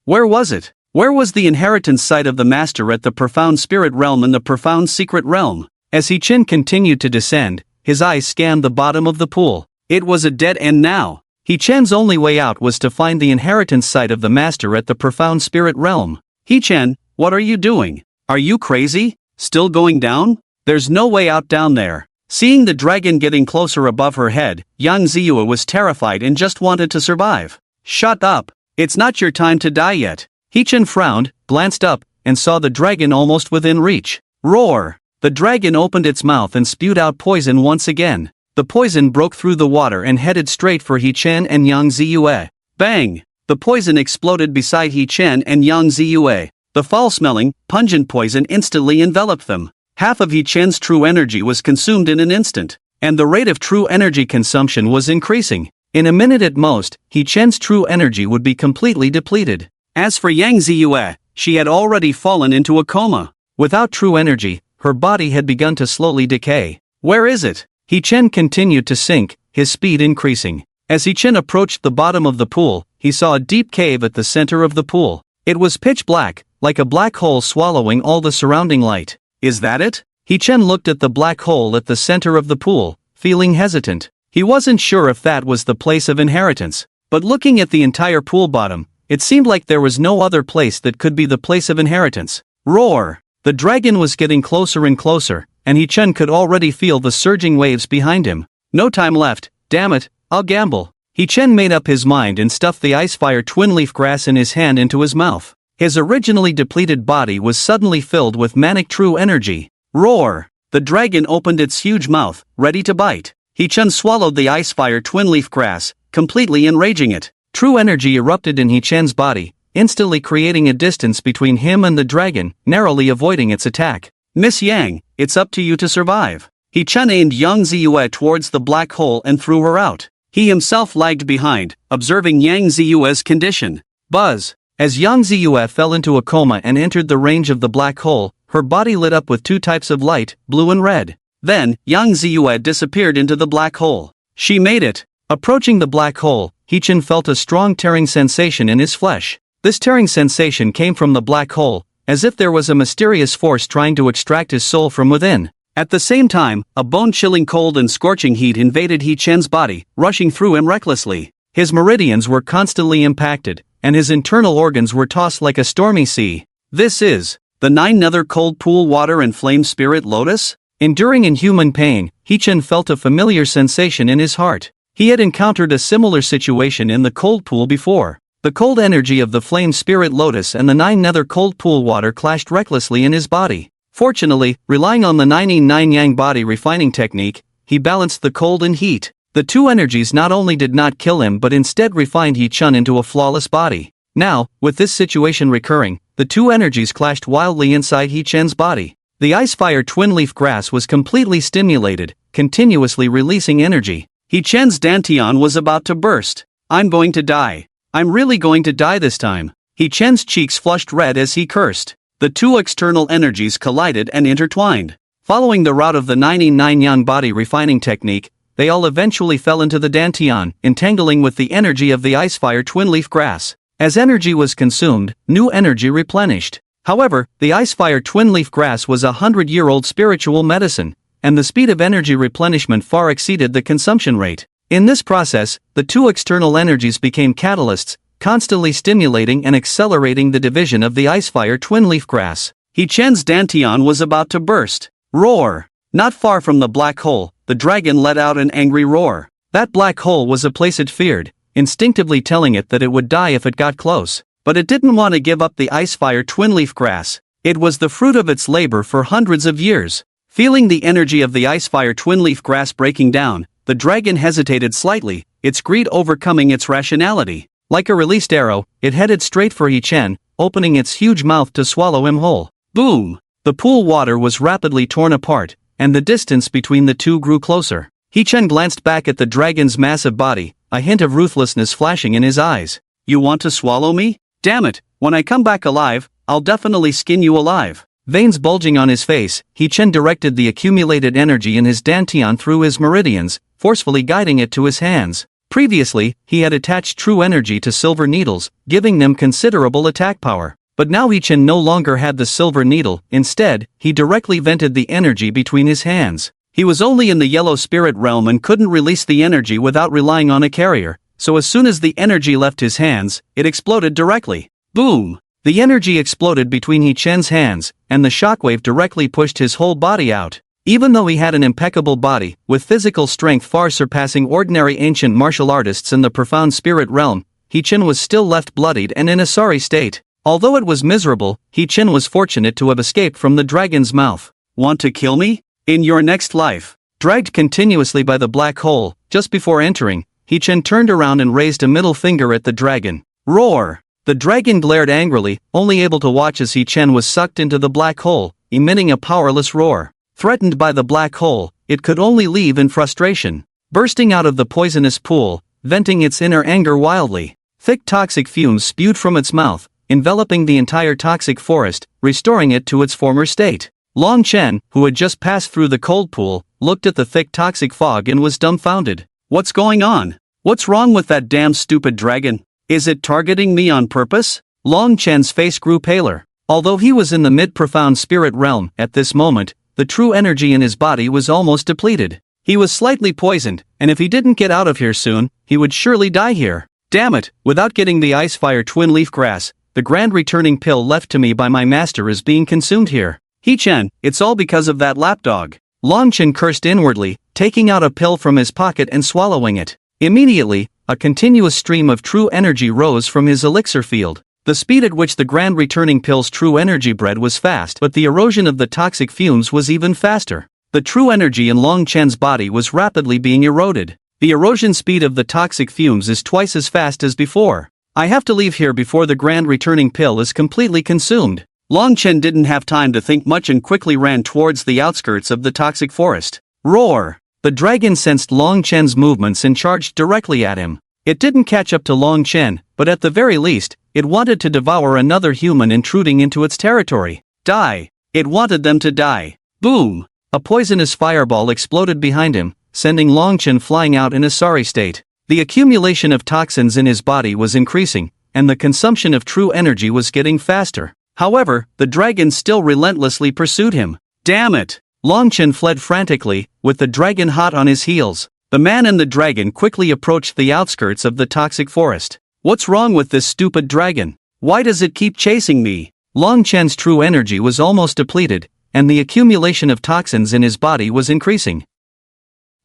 Where was it? Where was the inheritance site of the master at the profound spirit realm and the profound secret realm? As He-Chen continued to descend, his eyes scanned the bottom of the pool. It was a dead end now. He-Chen's only way out was to find the inheritance site of the master at the profound spirit realm. He-Chen, what are you doing? Are you crazy? Still going down? There's no way out down there. Seeing the dragon getting closer above her head, Yang Ziyue was terrified and just wanted to survive. Shut up! It's not your time to die yet. He-Chen frowned, glanced up, and saw the dragon almost within reach. Roar! The dragon opened its mouth and spewed out poison once again. The poison broke through the water and headed straight for He-Chen and Yang Ziyue. Bang! The poison exploded beside He-Chen and Yang Ziyue. The foul-smelling, pungent poison instantly enveloped them. Half of He-Chen's true energy was consumed in an instant, and the rate of true energy consumption was increasing. In a minute at most, He-Chen's true energy would be completely depleted. As for Yang Ziyue, she had already fallen into a coma. Without true energy, her body had begun to slowly decay. Where is it? He-Chen continued to sink, his speed increasing. As He-Chen approached the bottom of the pool, he saw a deep cave at the center of the pool. It was pitch black, like a black hole swallowing all the surrounding light. Is that it? He-Chen looked at the black hole at the center of the pool, feeling hesitant. He wasn't sure if that was the place of inheritance, but looking at the entire pool bottom, it seemed like there was no other place that could be the place of inheritance. Roar! The dragon was getting closer and closer, and He-Chen could already feel the surging waves behind him. No time left, damn it, I'll gamble. He-Chen made up his mind and stuffed the icefire twin-leaf grass in his hand into his mouth. His originally depleted body was suddenly filled with manic true energy. Roar! The dragon opened its huge mouth, ready to bite. He-Chen swallowed the icefire twin-leaf grass, completely enraging it. True energy erupted in He-Chen's body, instantly creating a distance between him and the dragon, narrowly avoiding its attack. Miss Yang, it's up to you to survive. He-Chen aimed Yang Ziyue towards the black hole and threw her out. He himself lagged behind, observing Yang Ziyue's condition. Buzz! As Yang Ziyue fell into a coma and entered the range of the black hole, her body lit up with two types of light, blue and red. Then, Yang Ziyue disappeared into the black hole. She made it. Approaching the black hole, He-Chen felt a strong tearing sensation in his flesh. This tearing sensation came from the black hole, as if there was a mysterious force trying to extract his soul from within. At the same time, a bone-chilling cold and scorching heat invaded He-Chen's body, rushing through him recklessly. His meridians were constantly impacted, and his internal organs were tossed like a stormy sea. This is The 9 nether cold pool water and flame spirit lotus? Enduring inhuman pain, He-Chen felt a familiar sensation in his heart. He had encountered a similar situation in the cold pool before. The cold energy of the flame spirit lotus and the 9 nether cold pool water clashed recklessly in his body. Fortunately, relying on the 9 yang body refining technique, he balanced the cold and heat. The two energies not only did not kill him but instead refined He-Chen into a flawless body. Now, with this situation recurring, the two energies clashed wildly inside He-Chen's body. The ice-fire twin-leaf grass was completely stimulated, continuously releasing energy. He-Chen's dantian was about to burst. I'm going to die. I'm really going to die this time. He-Chen's cheeks flushed red as he cursed. The two external energies collided and intertwined. Following the route of the 9 yang body refining technique, they all eventually fell into the dantian, entangling with the energy of the ice-fire twin-leaf grass. As energy was consumed, new energy replenished. However, the ice-fire twin-leaf grass was a 100-year-old spiritual medicine, and the speed of energy replenishment far exceeded the consumption rate. In this process, the two external energies became catalysts, constantly stimulating and accelerating the division of the ice-fire twin-leaf grass. He-Chen's dantian was about to burst. Roar! Not far from the black hole, the dragon let out an angry roar. That black hole was a place it feared, instinctively telling it that it would die if it got close. But it didn't want to give up the ice-fire twin-leaf grass. It was the fruit of its labor for hundreds of years. Feeling the energy of the ice-fire twin-leaf grass breaking down, the dragon hesitated slightly, its greed overcoming its rationality. Like a released arrow, it headed straight for He-Chen, opening its huge mouth to swallow him whole. Boom! The pool water was rapidly torn apart, and the distance between the two grew closer. He-Chen glanced back at the dragon's massive body, a hint of ruthlessness flashing in his eyes. You want to swallow me? Damn it, when I come back alive, I'll definitely skin you alive. Veins bulging on his face, He-Chen directed the accumulated energy in his dantian through his meridians, forcefully guiding it to his hands. Previously, he had attached true energy to silver needles, giving them considerable attack power. But now He-Chen no longer had the silver needle, instead, he directly vented the energy between his hands. He was only in the yellow spirit realm and couldn't release the energy without relying on a carrier, so as soon as the energy left his hands, it exploded directly. Boom! The energy exploded between He-Chen's hands, and the shockwave directly pushed his whole body out. Even though he had an impeccable body, with physical strength far surpassing ordinary ancient martial artists in the profound spirit realm, He-Chen was still left bloodied and in a sorry state. Although it was miserable, He-Chen was fortunate to have escaped from the dragon's mouth. Want to kill me? In your next life. Dragged continuously by the black hole, just before entering, He-Chen turned around and raised a middle finger at the dragon. Roar! The dragon glared angrily, only able to watch as He-Chen was sucked into the black hole, emitting a powerless roar. Threatened by the black hole, it could only leave in frustration. Bursting out of the poisonous pool, venting its inner anger wildly. Thick toxic fumes spewed from its mouth, enveloping the entire toxic forest, restoring it to its former state. Long Chen, who had just passed through the cold pool, looked at the thick toxic fog and was dumbfounded. What's going on? What's wrong with that damn stupid dragon? Is it targeting me on purpose? Long Chen's face grew paler. Although he was in the mid-profound spirit realm, at this moment, the true energy in his body was almost depleted. He was slightly poisoned, and if he didn't get out of here soon, he would surely die here. Damn it, without getting the ice-fire twin-leaf grass, the grand returning pill left to me by my master is being consumed here. He-Chen, it's all because of that lapdog. Long Chen cursed inwardly, taking out a pill from his pocket and swallowing it. Immediately, a continuous stream of true energy rose from his elixir field. The speed at which the grand returning pill's true energy bred was fast, but the erosion of the toxic fumes was even faster. The true energy in Long Chen's body was rapidly being eroded. The erosion speed of the toxic fumes is twice as fast as before. I have to leave here before the grand returning pill is completely consumed. Long Chen didn't have time to think much and quickly ran towards the outskirts of the toxic forest. Roar! The dragon sensed Long Chen's movements and charged directly at him. It didn't catch up to Long Chen, but at the very least, it wanted to devour another human intruding into its territory. Die! It wanted them to die. Boom! A poisonous fireball exploded behind him, sending Long Chen flying out in a sorry state. The accumulation of toxins in his body was increasing, and the consumption of true energy was getting faster. However, the dragon still relentlessly pursued him. Damn it! Long Chen fled frantically, with the dragon hot on his heels. The man and the dragon quickly approached the outskirts of the toxic forest. What's wrong with this stupid dragon? Why does it keep chasing me? Long Chen's true energy was almost depleted, and the accumulation of toxins in his body was increasing.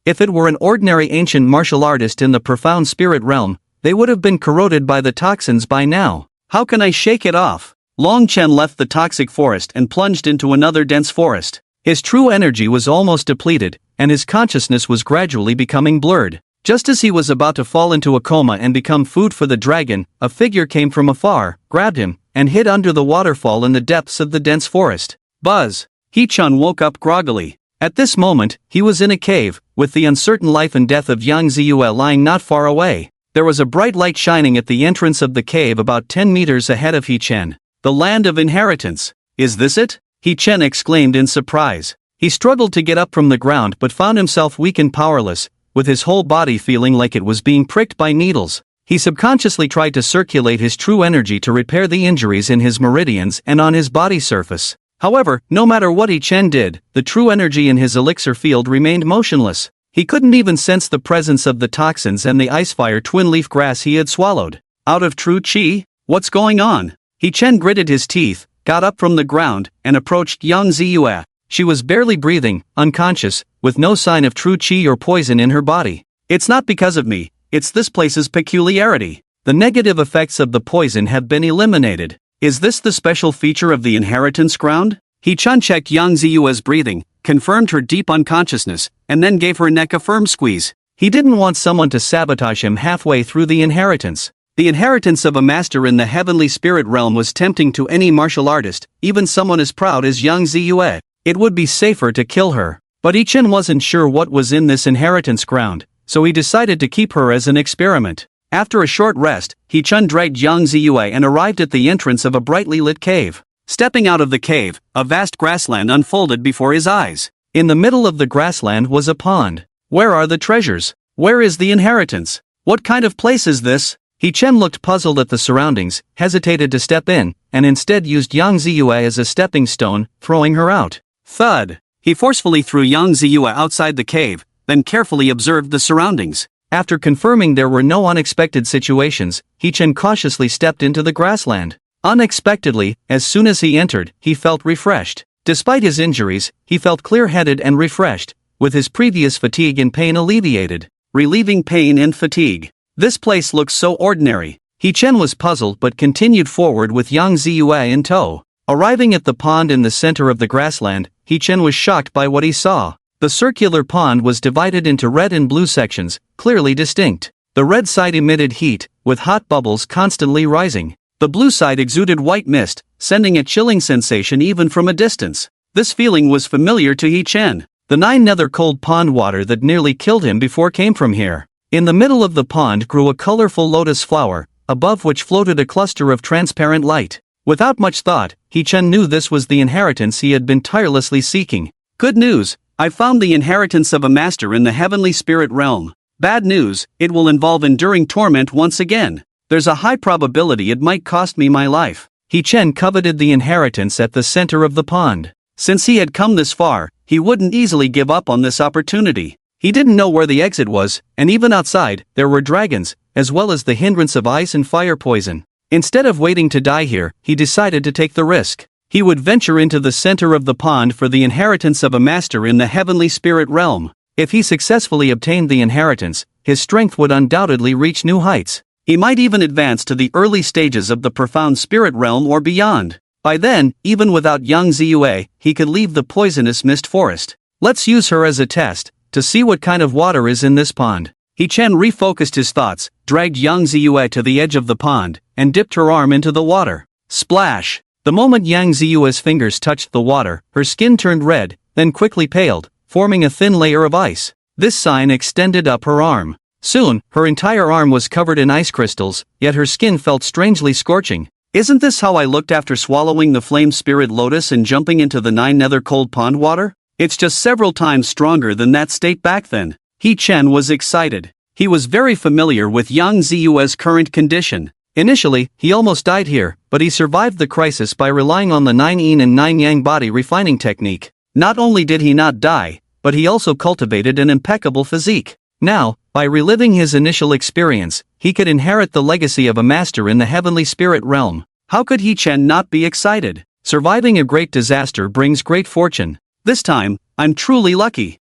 If it were an ordinary ancient martial artist in the profound spirit realm, they would have been corroded by the toxins by now. How can I shake it off? Long Chen left the toxic forest and plunged into another dense forest. His true energy was almost depleted, and his consciousness was gradually becoming blurred. Just as he was about to fall into a coma and become food for the dragon, a figure came from afar, grabbed him, and hid under the waterfall in the depths of the dense forest. Buzz! He-chun woke up groggily. At this moment, he was in a cave, with the uncertain life and death of Yang Ziyue lying not far away. There was a bright light shining at the entrance of the cave about 10 meters ahead of He-chen. The land of inheritance. Is this it? He-chen exclaimed in surprise. He struggled to get up from the ground but found himself weak and powerless, with his whole body feeling like it was being pricked by needles. He subconsciously tried to circulate his true energy to repair the injuries in his meridians and on his body surface. However, no matter what He-chen did, the true energy in his elixir field remained motionless. He couldn't even sense the presence of the toxins and the icefire twin-leaf grass he had swallowed. Out of true chi? What's going on? He-chen gritted his teeth, got up from the ground, and approached Yang Ziyue. She was barely breathing, unconscious, with no sign of true chi or poison in her body. It's not because of me, it's this place's peculiarity. The negative effects of the poison have been eliminated. Is this the special feature of the inheritance ground? He-chen checked Yang Ziyue's breathing, confirmed her deep unconsciousness, and then gave her neck a firm squeeze. He didn't want someone to sabotage him halfway through the inheritance. The inheritance of a master in the heavenly spirit realm was tempting to any martial artist, even someone as proud as Yang Ziyue. It would be safer to kill her. But He-chen wasn't sure what was in this inheritance ground, so he decided to keep her as an experiment. After a short rest, He-chen dragged Yang Ziyue and arrived at the entrance of a brightly lit cave. Stepping out of the cave, a vast grassland unfolded before his eyes. In the middle of the grassland was a pond. Where are the treasures? Where is the inheritance? What kind of place is this? He-chen looked puzzled at the surroundings, hesitated to step in, and instead used Yang Ziyue as a stepping stone, throwing her out. Thud! He forcefully threw Yang Ziyue outside the cave, then carefully observed the surroundings. After confirming there were no unexpected situations, He-chen cautiously stepped into the grassland. Unexpectedly, as soon as he entered, he felt refreshed. Despite his injuries, he felt clear-headed and refreshed, with his previous fatigue and pain alleviated. Relieving pain and fatigue. This place looks so ordinary. He-chen was puzzled but continued forward with Yang Ziyue in tow. Arriving at the pond in the center of the grassland, He-chen was shocked by what he saw. The circular pond was divided into red and blue sections, clearly distinct. The red side emitted heat, with hot bubbles constantly rising. The blue side exuded white mist, sending a chilling sensation even from a distance. This feeling was familiar to He-chen. The 9 nether cold pond water that nearly killed him before came from here. In the middle of the pond grew a colorful lotus flower, above which floated a cluster of transparent light. Without much thought, He-chen knew this was the inheritance he had been tirelessly seeking. Good news, I found the inheritance of a master in the heavenly spirit realm. Bad news, it will involve enduring torment once again. There's a high probability it might cost me my life. He-chen coveted the inheritance at the center of the pond. Since he had come this far, he wouldn't easily give up on this opportunity. He didn't know where the exit was, and even outside, there were dragons, as well as the hindrance of ice and fire poison. Instead of waiting to die here, he decided to take the risk. He would venture into the center of the pond for the inheritance of a master in the heavenly spirit realm. If he successfully obtained the inheritance, his strength would undoubtedly reach new heights. He might even advance to the early stages of the profound spirit realm or beyond. By then, even without Yang Ziyue, he could leave the poisonous mist forest. Let's use her as a test, to see what kind of water is in this pond. He-chen refocused his thoughts, dragged Yang Ziyue to the edge of the pond, and dipped her arm into the water. Splash! The moment Yang Ziyue's fingers touched the water, her skin turned red, then quickly paled, forming a thin layer of ice. This sign extended up her arm. Soon, her entire arm was covered in ice crystals, yet her skin felt strangely scorching. Isn't this how I looked after swallowing the flame spirit lotus and jumping into the 9 nether cold pond water? It's just several times stronger than that state back then. He-chen was excited. He was very familiar with Yang Ziyue's current condition. Initially, he almost died here, but he survived the crisis by relying on the 9 yin and 9 yang body refining technique. Not only did he not die, but he also cultivated an impeccable physique. Now, by reliving his initial experience, he could inherit the legacy of a master in the heavenly spirit realm. How could He Chen not be excited? Surviving a great disaster brings great fortune. This time, I'm truly lucky.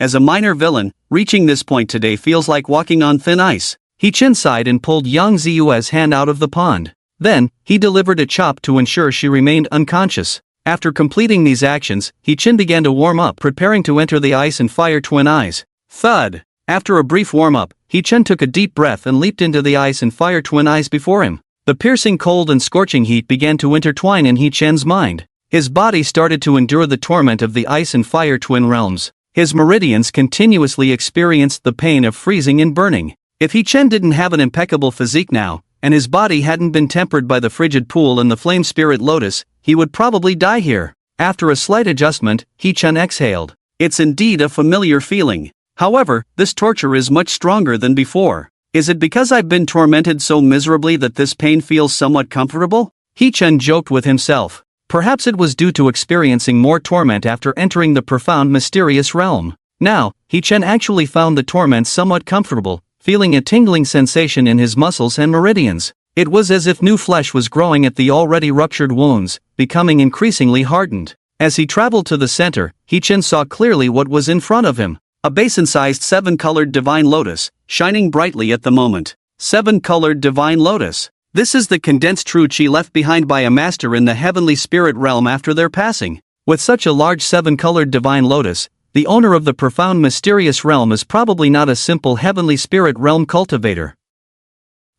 As a minor villain, reaching this point today feels like walking on thin ice. He Chen sighed and pulled Yang Ziyue's hand out of the pond. Then, he delivered a chop to ensure she remained unconscious. After completing these actions, He Chen began to warm up, preparing to enter the ice and fire twin eyes. Thud! After a brief warm-up, He Chen took a deep breath and leaped into the ice and fire twin eyes before him. The piercing cold and scorching heat began to intertwine in He Chen's mind. His body started to endure the torment of the ice and fire twin realms. His meridians continuously experienced the pain of freezing and burning. If He Chen didn't have an impeccable physique now, and his body hadn't been tempered by the frigid pool and the flame spirit lotus, he would probably die here. After a slight adjustment, He Chen exhaled. It's indeed a familiar feeling. However, this torture is much stronger than before. Is it because I've been tormented so miserably that this pain feels somewhat comfortable? He Chen joked with himself. Perhaps it was due to experiencing more torment after entering the profound mysterious realm. Now, He Chen actually found the torment somewhat comfortable, feeling a tingling sensation in his muscles and meridians. It was as if new flesh was growing at the already ruptured wounds, becoming increasingly hardened. As he traveled to the center, He Chen saw clearly what was in front of him. A basin-sized 7-colored divine lotus, shining brightly at the moment. 7-colored divine lotus. This is the condensed true chi left behind by a master in the heavenly spirit realm after their passing. With such a large 7-colored divine lotus, the owner of the profound mysterious realm is probably not a simple heavenly spirit realm cultivator.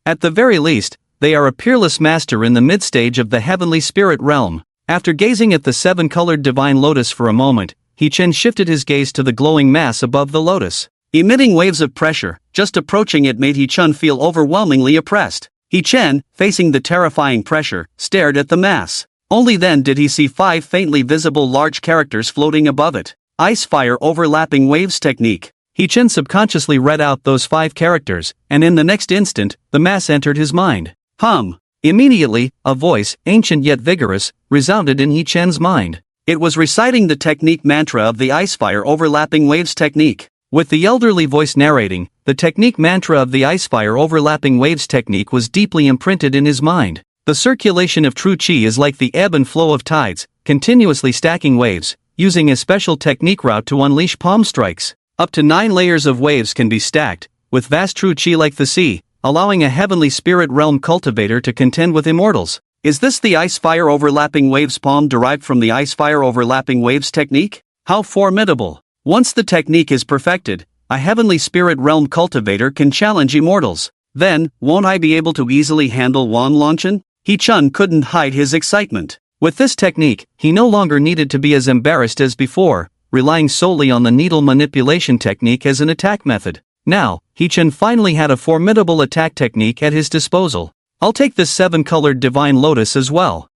At the very least, they are a peerless master in the mid-stage of the heavenly spirit realm. After gazing at the 7-colored divine lotus for a moment, He Chen shifted his gaze to the glowing mass above the lotus. Emitting waves of pressure, just approaching it made He Chen feel overwhelmingly oppressed. He Chen, facing the terrifying pressure, stared at the mass. Only then did he see 5 faintly visible large characters floating above it. Ice-fire overlapping waves technique. He Chen subconsciously read out those 5 characters, and in the next instant, the mass entered his mind. Immediately, a voice, ancient yet vigorous, resounded in He Chen's mind. It was reciting the technique mantra of the ice-fire overlapping waves technique. With the elderly voice narrating, the technique mantra of the ice-fire overlapping waves technique was deeply imprinted in his mind. The circulation of true chi is like the ebb and flow of tides, continuously stacking waves, using a special technique route to unleash palm strikes. Up to 9 layers of waves can be stacked, with vast true chi like the sea, allowing a heavenly spirit realm cultivator to contend with immortals. Is this the ice-fire overlapping waves palm derived from the ice-fire overlapping waves technique? How formidable! Once the technique is perfected, a heavenly spirit realm cultivator can challenge immortals. Then, won't I be able to easily handle Wan Longchen? He Chen couldn't hide his excitement. With this technique, he no longer needed to be as embarrassed as before, relying solely on the needle manipulation technique as an attack method. Now, He Chen finally had a formidable attack technique at his disposal. I'll take this 7-colored divine lotus as well.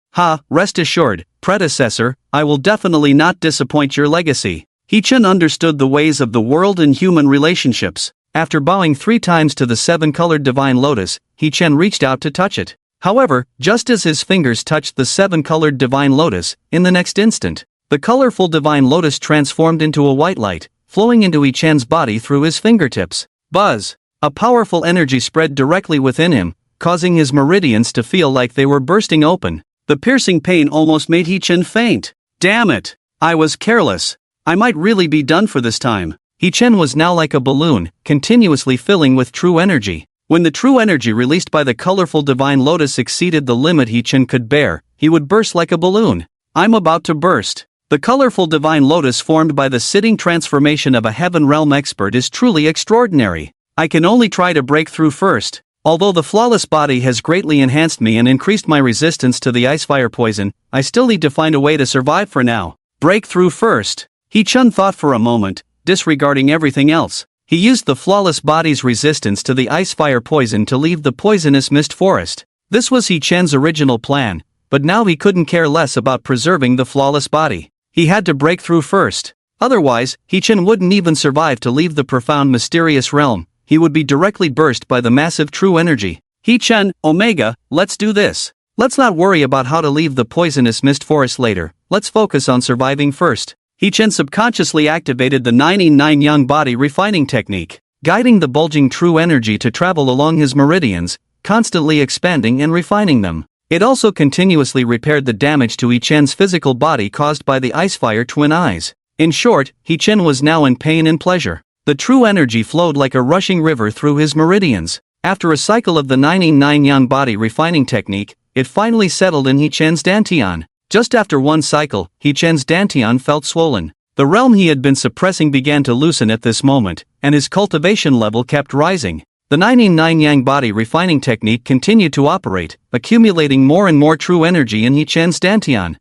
Rest assured, predecessor, I will definitely not disappoint your legacy. He Chen understood the ways of the world and human relationships. After bowing 3 times to the 7-colored divine lotus, He Chen reached out to touch it. However, just as his fingers touched the 7-colored divine lotus, in the next instant, the colorful divine lotus transformed into a white light, flowing into He Chen's body through his fingertips. Buzz! A powerful energy spread directly within him, causing his meridians to feel like they were bursting open. The piercing pain almost made He Chen faint. Damn it! I was careless. I might really be done for this time. He Chen was now like a balloon, continuously filling with true energy. When the true energy released by the colorful divine lotus exceeded the limit He Chen could bear, he would burst like a balloon. I'm about to burst. The colorful divine lotus formed by the sitting transformation of a heaven realm expert is truly extraordinary. I can only try to break through first. Although the flawless body has greatly enhanced me and increased my resistance to the ice-fire poison, I still need to find a way to survive for now. Break through first. He Chen thought for a moment, disregarding everything else. He used the flawless body's resistance to the ice-fire poison to leave the poisonous mist forest. This was He Chen's original plan, but now he couldn't care less about preserving the flawless body. He had to break through first. Otherwise, He Chen wouldn't even survive to leave the profound mysterious realm. He would be directly burst by the massive true energy. He Chen, Omega, let's do this. Let's not worry about how to leave the poisonous mist forest later. Let's focus on surviving first. He Chen subconsciously activated the 99 Yang body refining technique, guiding the bulging true energy to travel along his meridians, constantly expanding and refining them. It also continuously repaired the damage to He-Chen's physical body caused by the Icefire twin eyes. In short, He-Chen was now in pain and pleasure. The true energy flowed like a rushing river through his meridians. After a cycle of the 99 yang body refining technique, it finally settled in He-Chen's dantian. Just after one cycle, He-Chen's dantian felt swollen. The realm he had been suppressing began to loosen at this moment, and his cultivation level kept rising. The 99 yang body refining technique continued to operate, accumulating more and more true energy in He-Chen's dantian.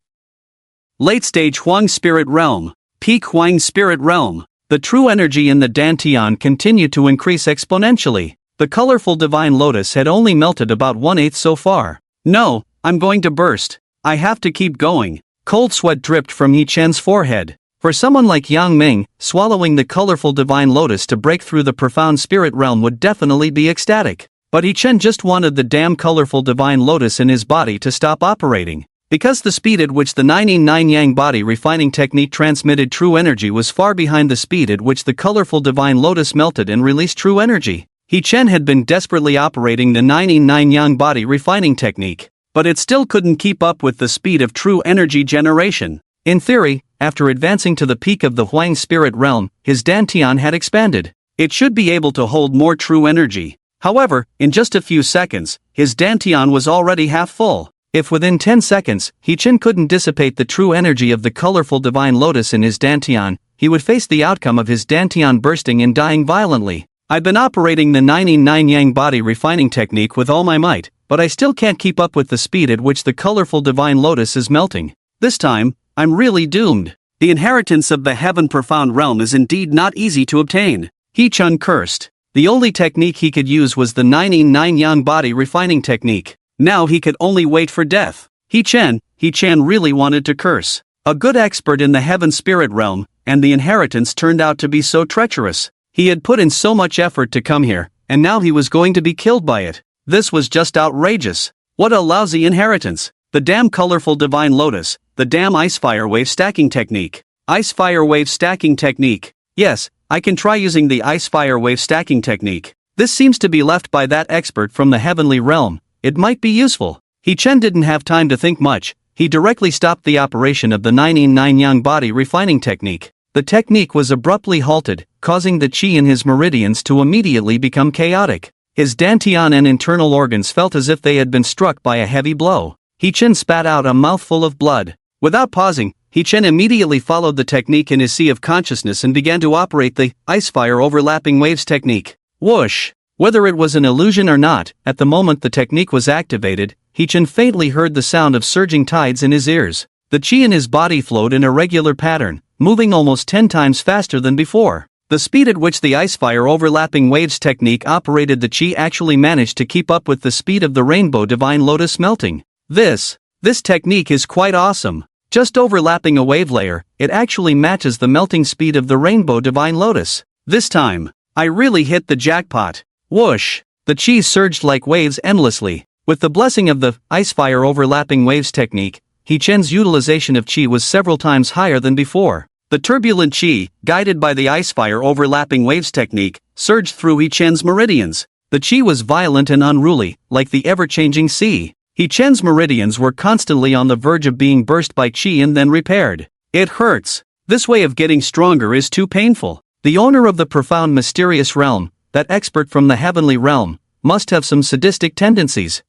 Late stage Huang Spirit Realm. Peak Huang Spirit Realm. The true energy in the dantian continued to increase exponentially. The colorful divine lotus had only melted about 1/8 so far. No, I'm going to burst. I have to keep going. Cold sweat dripped from He-Chen's forehead. For someone like Yang Ming, swallowing the colorful divine lotus to break through the profound spirit realm would definitely be ecstatic. But He-Chen just wanted the damn colorful divine lotus in his body to stop operating. Because the speed at which the 99 yang body refining technique transmitted true energy was far behind the speed at which the colorful divine lotus melted and released true energy. He-Chen had been desperately operating the 99 yang body refining technique, but it still couldn't keep up with the speed of true energy generation. In theory, after advancing to the peak of the Huang spirit realm, his dantian had expanded. It should be able to hold more true energy. However, in just a few seconds, his dantian was already half full. If within 10 seconds, He-Chen couldn't dissipate the true energy of the colorful divine lotus in his dantian, he would face the outcome of his dantian bursting and dying violently. I've been operating the 99 yang body refining technique with all my might, but I still can't keep up with the speed at which the colorful divine lotus is melting. This time, I'm really doomed. The inheritance of the heaven profound realm is indeed not easy to obtain. He-Chen cursed. The only technique he could use was the 99 yang body refining technique. Now he could only wait for death. He-Chen really wanted to curse. A good expert in the heaven spirit realm, and the inheritance turned out to be so treacherous. He had put in so much effort to come here, and now he was going to be killed by it. This was just outrageous. What a lousy inheritance. The damn colorful divine lotus, the damn ice fire wave stacking technique. Ice fire wave stacking technique. Yes, I can try using the ice fire wave stacking technique. This seems to be left by that expert from the heavenly realm. It might be useful. He-Chen didn't have time to think much. He directly stopped the operation of the 99 yang body refining technique. The technique was abruptly halted, causing the chi in his meridians to immediately become chaotic. His dantian and internal organs felt as if they had been struck by a heavy blow. He-Chen spat out a mouthful of blood. Without pausing, He-Chen immediately followed the technique in his sea of consciousness and began to operate the icefire overlapping waves technique. Whoosh! Whether it was an illusion or not, at the moment the technique was activated, He-Chen faintly heard the sound of surging tides in his ears. The chi in his body flowed in a regular pattern, moving almost 10 times faster than before. The speed at which the icefire overlapping waves technique operated the chi actually managed to keep up with the speed of the rainbow divine lotus melting. This technique is quite awesome. Just overlapping a wave layer, it actually matches the melting speed of the rainbow divine lotus. This time, I really hit the jackpot. Whoosh! The chi surged like waves endlessly. With the blessing of the icefire overlapping waves technique, He-Chen's utilization of chi was several times higher than before. The turbulent chi, guided by the icefire overlapping waves technique, surged through He-Chen's meridians. The chi was violent and unruly, like the ever-changing sea. He-Chen's meridians were constantly on the verge of being burst by chi and then repaired. It hurts. This way of getting stronger is too painful. The owner of the profound mysterious realm, that expert from the heavenly realm, must have some sadistic tendencies.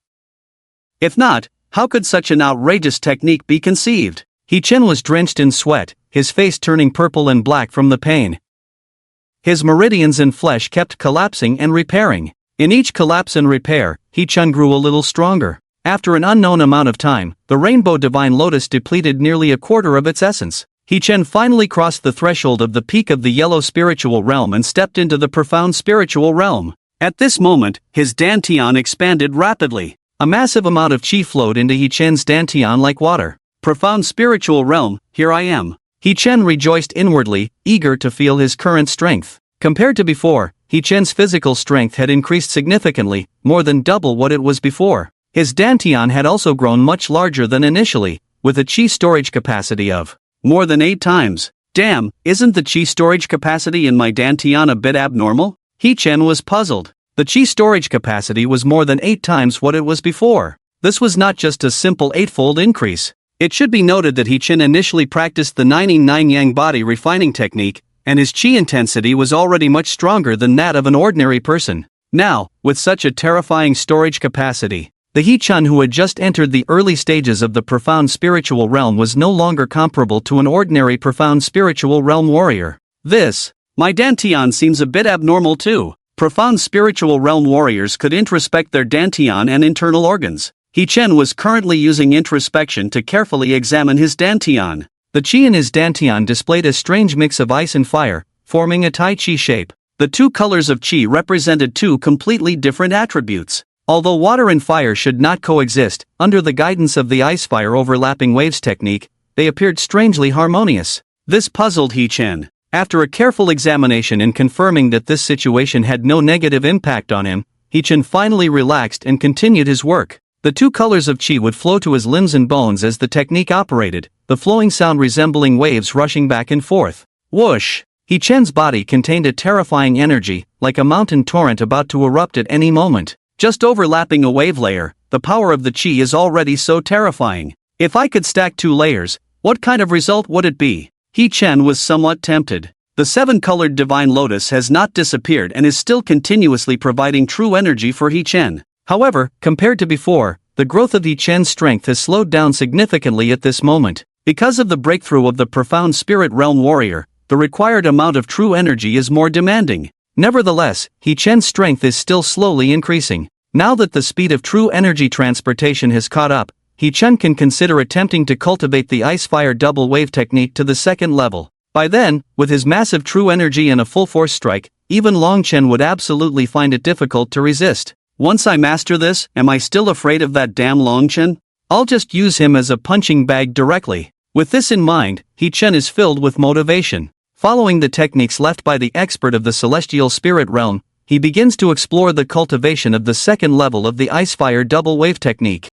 If not, how could such an outrageous technique be conceived? He-Chen was drenched in sweat, his face turning purple and black from the pain. His meridians and flesh kept collapsing and repairing. In each collapse and repair, He-Chen grew a little stronger. After an unknown amount of time, the rainbow divine lotus depleted nearly a quarter of its essence. He-Chen finally crossed the threshold of the peak of the yellow spiritual realm and stepped into the profound spiritual realm. At this moment, his dantian expanded rapidly. A massive amount of chi flowed into He-Chen's dantian like water. Profound spiritual realm, here I am. He-Chen rejoiced inwardly, eager to feel his current strength. Compared to before, He-Chen's physical strength had increased significantly, more than double what it was before. His dantian had also grown much larger than initially, with a chi storage capacity of more than 8 times. Damn, isn't the chi storage capacity in my dantian a bit abnormal? He-Chen was puzzled. The chi storage capacity was more than 8 times what it was before. This was not just a simple 8-fold increase. It should be noted that He-Chin initially practiced the 9 Yang body refining technique, and his chi intensity was already much stronger than that of an ordinary person. Now, with such a terrifying storage capacity, the He-Chan who had just entered the early stages of the profound spiritual realm was no longer comparable to an ordinary profound spiritual realm warrior. My Dantian seems a bit abnormal too. Profound spiritual realm warriors could introspect their Dantian and internal organs. He-Chen was currently using introspection to carefully examine his Dantian. The chi in his Dantian displayed a strange mix of ice and fire, forming a Tai Chi shape. The two colors of chi represented two completely different attributes. Although water and fire should not coexist, under the guidance of the ice-fire overlapping waves technique, they appeared strangely harmonious. This puzzled He-Chen. After a careful examination and confirming that this situation had no negative impact on him, He-Chen finally relaxed and continued his work. The two colors of chi would flow to his limbs and bones as the technique operated, the flowing sound resembling waves rushing back and forth. Whoosh! He-Chen's body contained a terrifying energy, like a mountain torrent about to erupt at any moment. Just overlapping a wave layer, the power of the chi is already so terrifying. If I could stack 2 layers, what kind of result would it be? He-Chen was somewhat tempted. The 7-colored divine lotus has not disappeared and is still continuously providing true energy for He-Chen. However, compared to before, the growth of He-Chen's strength has slowed down significantly at this moment. Because of the breakthrough of the profound spirit realm warrior, the required amount of true energy is more demanding. Nevertheless, He-Chen's strength is still slowly increasing. Now that the speed of true energy transportation has caught up, He-Chen can consider attempting to cultivate the ice-fire double wave technique to the 2nd level. By then, with his massive true energy and a full force strike, even Long Chen would absolutely find it difficult to resist. Once I master this, am I still afraid of that damn Long Chen? I'll just use him as a punching bag directly. With this in mind, He-Chen is filled with motivation. Following the techniques left by the expert of the celestial spirit realm, he begins to explore the cultivation of the 2nd level of the ice-fire double wave technique.